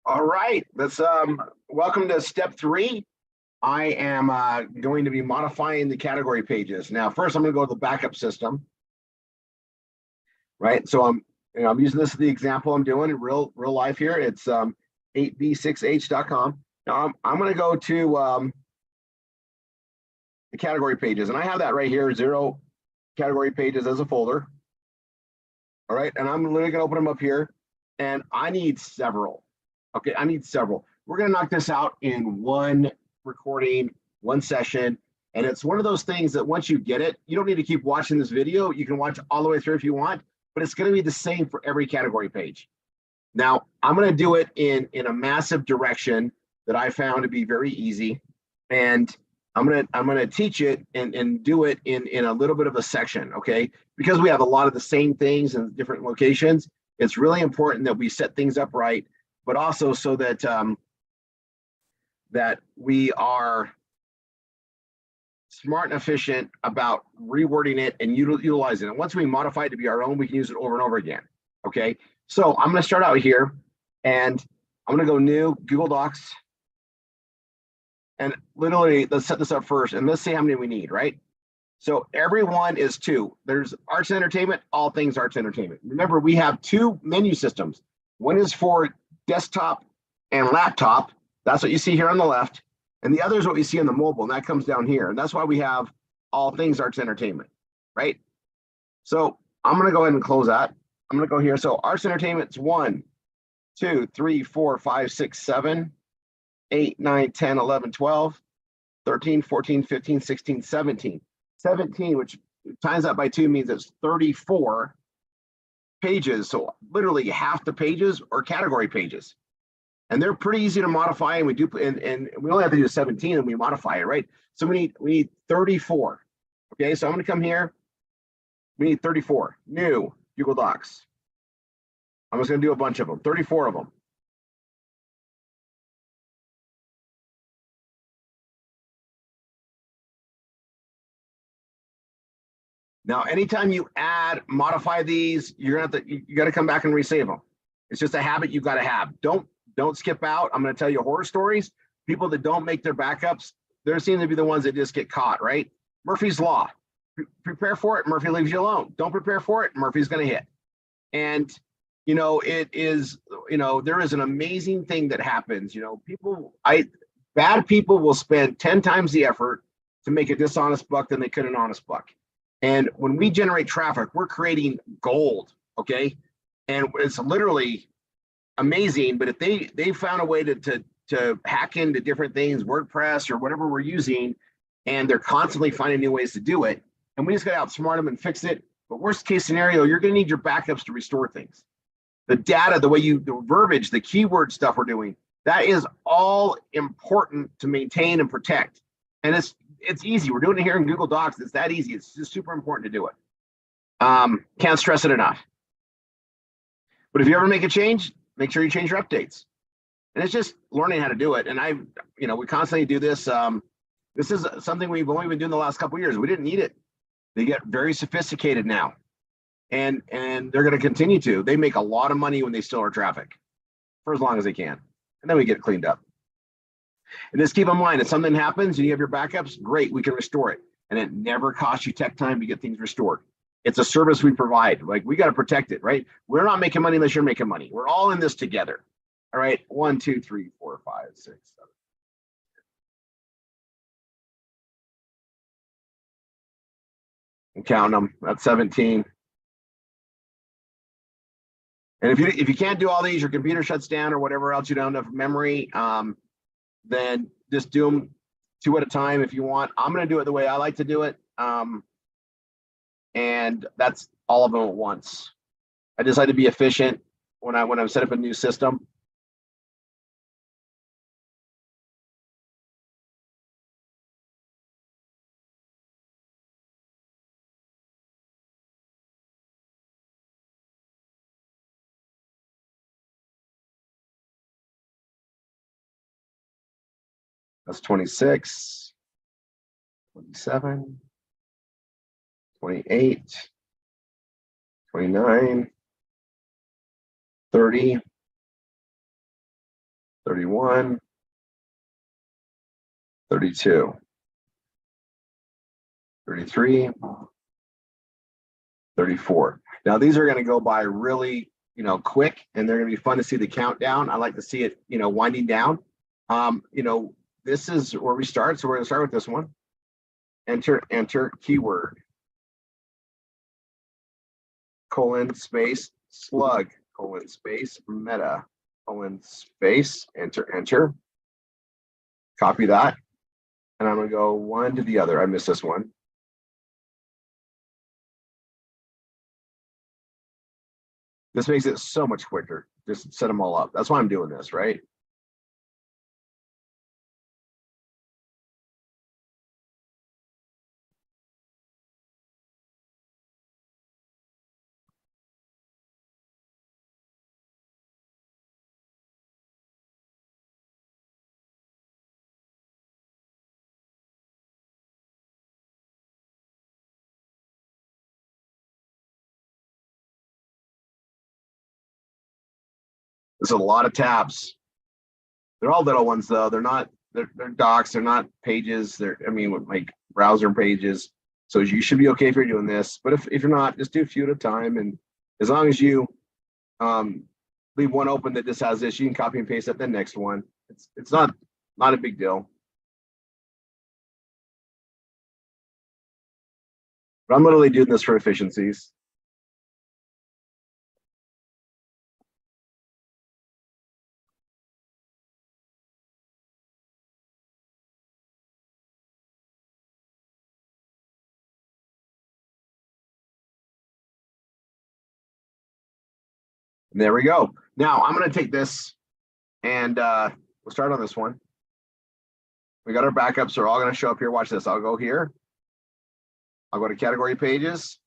[SPEAKER 1] All right, let's welcome to step 3. I am going to be modifying the category pages. Now, first I'm going to go to the backup system. Right, so I'm using this as the example I'm doing in real life here. It's 8b6h.com. Now I'm going to go to the category pages, and I have that right here, 0 category pages as a folder. All right, and I'm literally going to open them up here, and I need several. Okay, I need several. We're going to knock this out in one recording, one session. And it's one of those things that once you get it, you don't need to keep watching this video. You can watch all the way through if you want, but it's going to be the same for every category page. Now, I'm going to do it in a massive direction that I found to be very easy. And I'm going to teach it and do it in a little bit of a section, okay? Because we have a lot of the same things in different locations, it's really important that we set things up right, but also so that that we are smart and efficient about rewording it and utilizing it. Once we modify it to be our own, we can use it over and over again. Okay, so I'm going to start out here, and I'm going to go new Google Docs, and literally let's set this up first, and let's see how many we need. Right. So everyone is 2. There's arts and entertainment, all things arts and entertainment. Remember, we have 2 menu systems. One is for desktop and laptop. That's what you see here on the left. And the other is what we see on the mobile, and that comes down here. And that's why we have all things arts and entertainment, right? So I'm going to go ahead and close that. I'm going to go here. So arts and entertainment's 1, 2, 3, 4, 5, 6, 7, 8, 9, 10, 11, 12, 13, 14, 15, 16, 17. 17, which times that by 2 means it's 34 pages. So literally half the pages are category pages. And they're pretty easy to modify, and we do, and we only have to do 17 and we modify it, right? So we need 34. Okay, so I'm going to come here. We need 34 new Google Docs. I'm just going to do a bunch of them, 34 of them. Now, anytime you modify these, you're gonna have to, you got to come back and resave them. It's just a habit you got to have. Don't skip out. I'm going to tell you horror stories. people that don't make their backups, they seem to be the ones that just get caught, right? Murphy's Law. Prepare for it, Murphy leaves you alone. Don't prepare for it, Murphy's going to hit. And, you know, it is, you know, there is an amazing thing that happens. You know, bad people will spend 10 times the effort to make a dishonest buck than they could an honest buck. And when we generate traffic, we're creating gold, okay? And it's literally amazing. But if they found a way to hack into different things, WordPress or whatever we're using, and they're constantly finding new ways to do it, and we just got to outsmart them and fix it. But worst case scenario, you're going to need your backups to restore things. The data, the verbiage, the keyword stuff we're doing, that is all important to maintain and protect. And it's easy. We're doing it here in Google Docs. It's that easy. It's just super important to do it. Can't stress it enough. But if you ever make a change, make sure you change your updates. And it's just learning how to do it. And we constantly do this. This is something we've only been doing the last couple of years. We didn't need it. They get very sophisticated now. And they're going to continue to. They make a lot of money when they steal our traffic for as long as they can. And then we get it cleaned up. And just keep in mind, if something happens and you have your backups, great, we can restore it. And it never costs you tech time to get things restored. It's a service we provide. Like, we got to protect it, right? We're not making money unless you're making money. We're all in this together. All right. 1, 2, 3, 4, 5, 6, 7. I'm counting them. That's 17. And if you can't do all these, your computer shuts down or whatever else, you don't have memory, then just do them 2 at a time if you want. I'm going to do it the way I like to do it. And that's all of them at once. I just like to be efficient when I'm set up a new system. That's 26, 27, 28, 29, 30, 31, 32, 33, 34. Now these are going to go by really, quick, and they're going to be fun to see the countdown. I like to see it, winding down. This is where we start. So we're going to start with this one. Enter keyword, colon, space, slug, colon, space, meta, colon, space, enter. Copy that. And I'm going to go one to the other. I missed this one. This makes it so much quicker. Just set them all up. That's why I'm doing this, right? There's a lot of tabs. They're all little ones though. They're docs, they're not pages. Like browser pages. So you should be okay if you're doing this. But if you're not, just do a few at a time. And as long as you leave one open that just has this, you can copy and paste at the next one. It's not a big deal. But I'm literally doing this for efficiencies. And there we go. Now I'm going to take this and we'll start on this one. We got our backups. They're all going to show up here. Watch this. I'll go here. I'll go to category pages.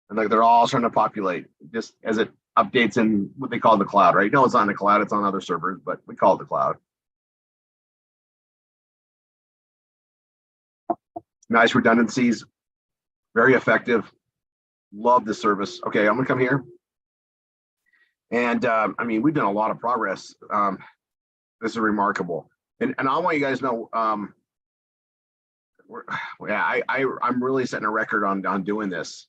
[SPEAKER 1] And like they're all starting to populate just as it updates in what they call the cloud, right? No, it's not in the cloud. It's on other servers, but we call it the cloud. Nice redundancies. Very effective. Love the service. Okay, I'm going to come here. And we've done a lot of progress. This is remarkable. And I want you guys to know, we're, yeah, I'm really setting a record on doing this.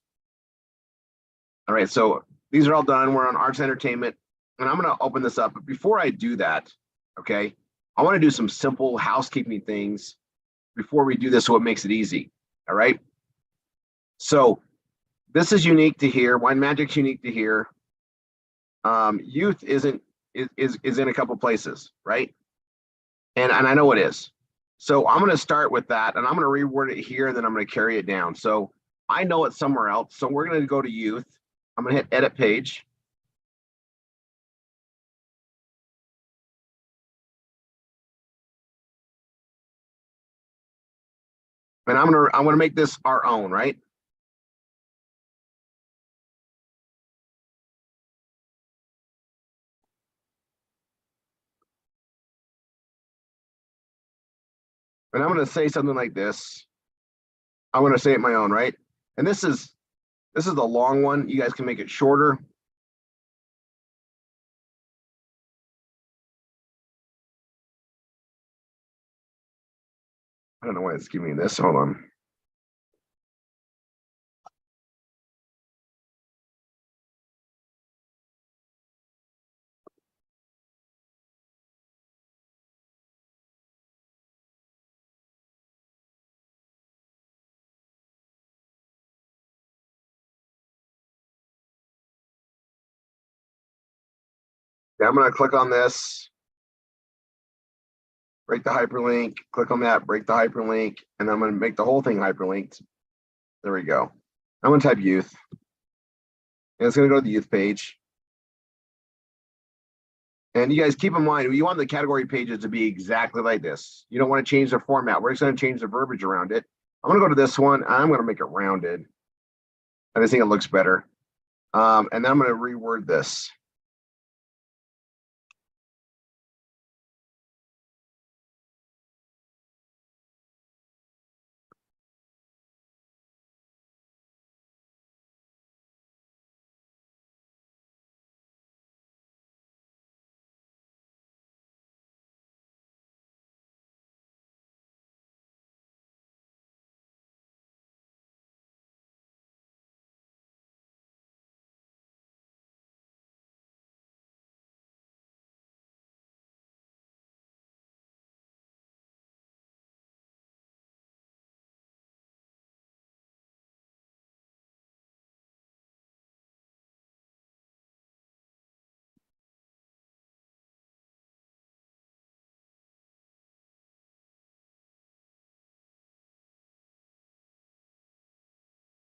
[SPEAKER 1] All right, so these are all done. We're on arts and entertainment, and I'm gonna open this up. But before I do that, okay, I want to do some simple housekeeping things before we do this, so it makes it easy. All right. So this is unique to here. Wine Magic's unique to here. Youth is in a couple places, right? And I know it is. So I'm going to start with that, and I'm going to reword it here, and then I'm going to carry it down. So I know it's somewhere else. So we're going to go to youth. I'm going to hit edit page. And I'm going to make this our own, right? And I'm going to say something like this. I'm going to say it my own, right? And this is the long one. You guys can make it shorter. I don't know why it's giving me this. Hold on. Yeah, I'm going to click on this, break the hyperlink, click on that, break the hyperlink, and I'm going to make the whole thing hyperlinked. There we go. I'm going to type youth, and it's going to go to the youth page. And you guys keep in mind, you want the category pages to be exactly like this. You don't want to change the format. We're just going to change the verbiage around it. I'm going to go to this one. I'm going to make it rounded. I just think it looks better. And then I'm going to reword this.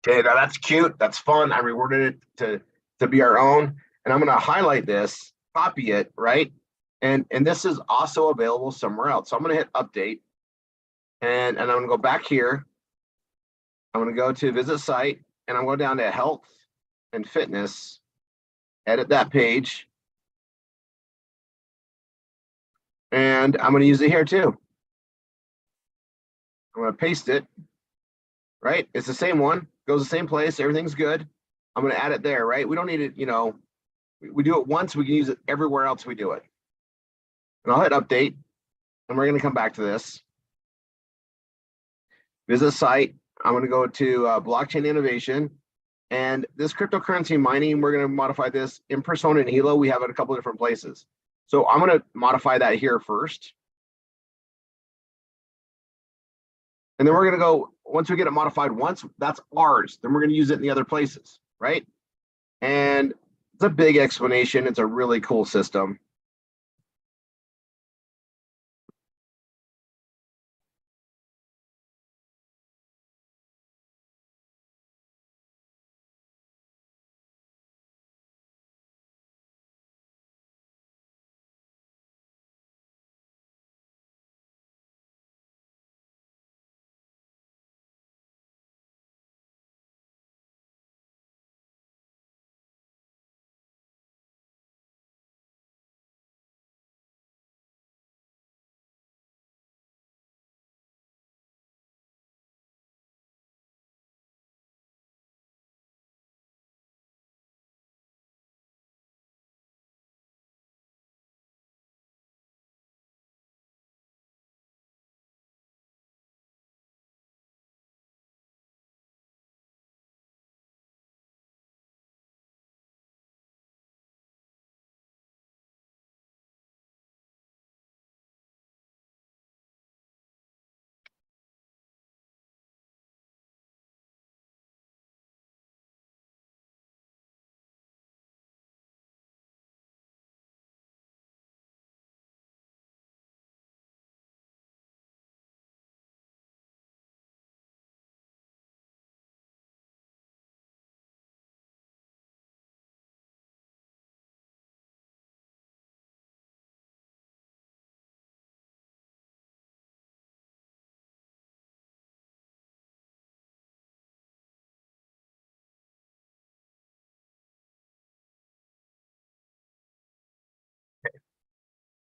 [SPEAKER 1] Okay, now that's cute. That's fun. I reworded it to be our own. And I'm going to highlight this, copy it, right? And this is also available somewhere else. So I'm going to hit update. And I'm going to go back here. I'm going to go to visit site, and I'm going down to health and fitness, edit that page. And I'm going to use it here too. I'm going to paste it, right? It's the same one, goes the same place, everything's good. I'm going to add it there, right? We don't need it, we do it once, we can use it everywhere else we do it. And I'll hit update, and we're going to come back to this. Visit site. I'm going to go to blockchain innovation. And this cryptocurrency mining, we're going to modify this in Persona and Hilo. We have it a couple of different places. So I'm going to modify that here first. And then we're going to go, once we get it modified once, that's ours. Then we're going to use it in the other places, right? And it's a big explanation. It's a really cool system.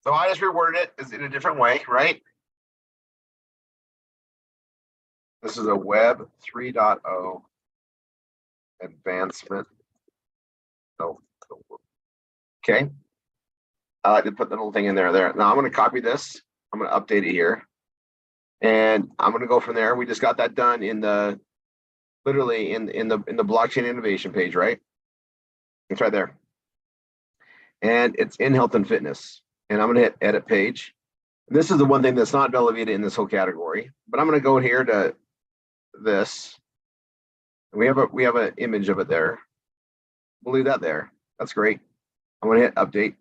[SPEAKER 1] So I just reworded it as in a different way, right? This is a Web 3.0 advancement. Oh, okay. I like to put the little thing in there. Now I'm going to copy this. I'm going to update it here. And I'm going to go from there. We just got that done in the, literally in the blockchain innovation page, right? It's right there. And it's in health and fitness. And I'm going to hit edit page. And this is the one thing that's not Bella Vita in this whole category, but I'm going to go here to this. We have an image of it there. We'll leave that there. That's great. I'm going to hit update.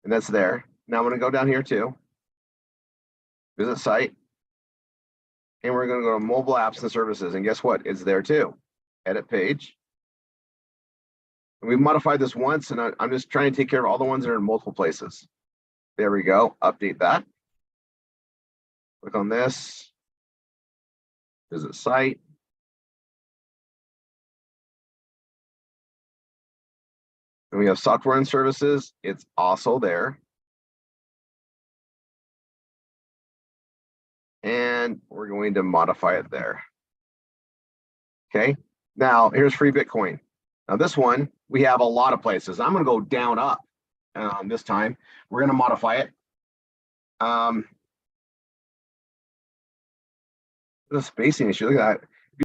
[SPEAKER 1] And that's there. Now I'm going to go down here too. Visit site. And we're going to go to mobile apps and services. And guess what? It's there too. Edit page. And we've modified this once, and I'm just trying to take care of all the ones that are in multiple places. There we go. Update that. Click on this. Visit site. And we have software and services. It's also there. And we're going to modify it there. Okay. Now here's free Bitcoin. Now this one, we have a lot of places. I'm going to go down up this time. We're going to modify it. The spacing issue, look at that.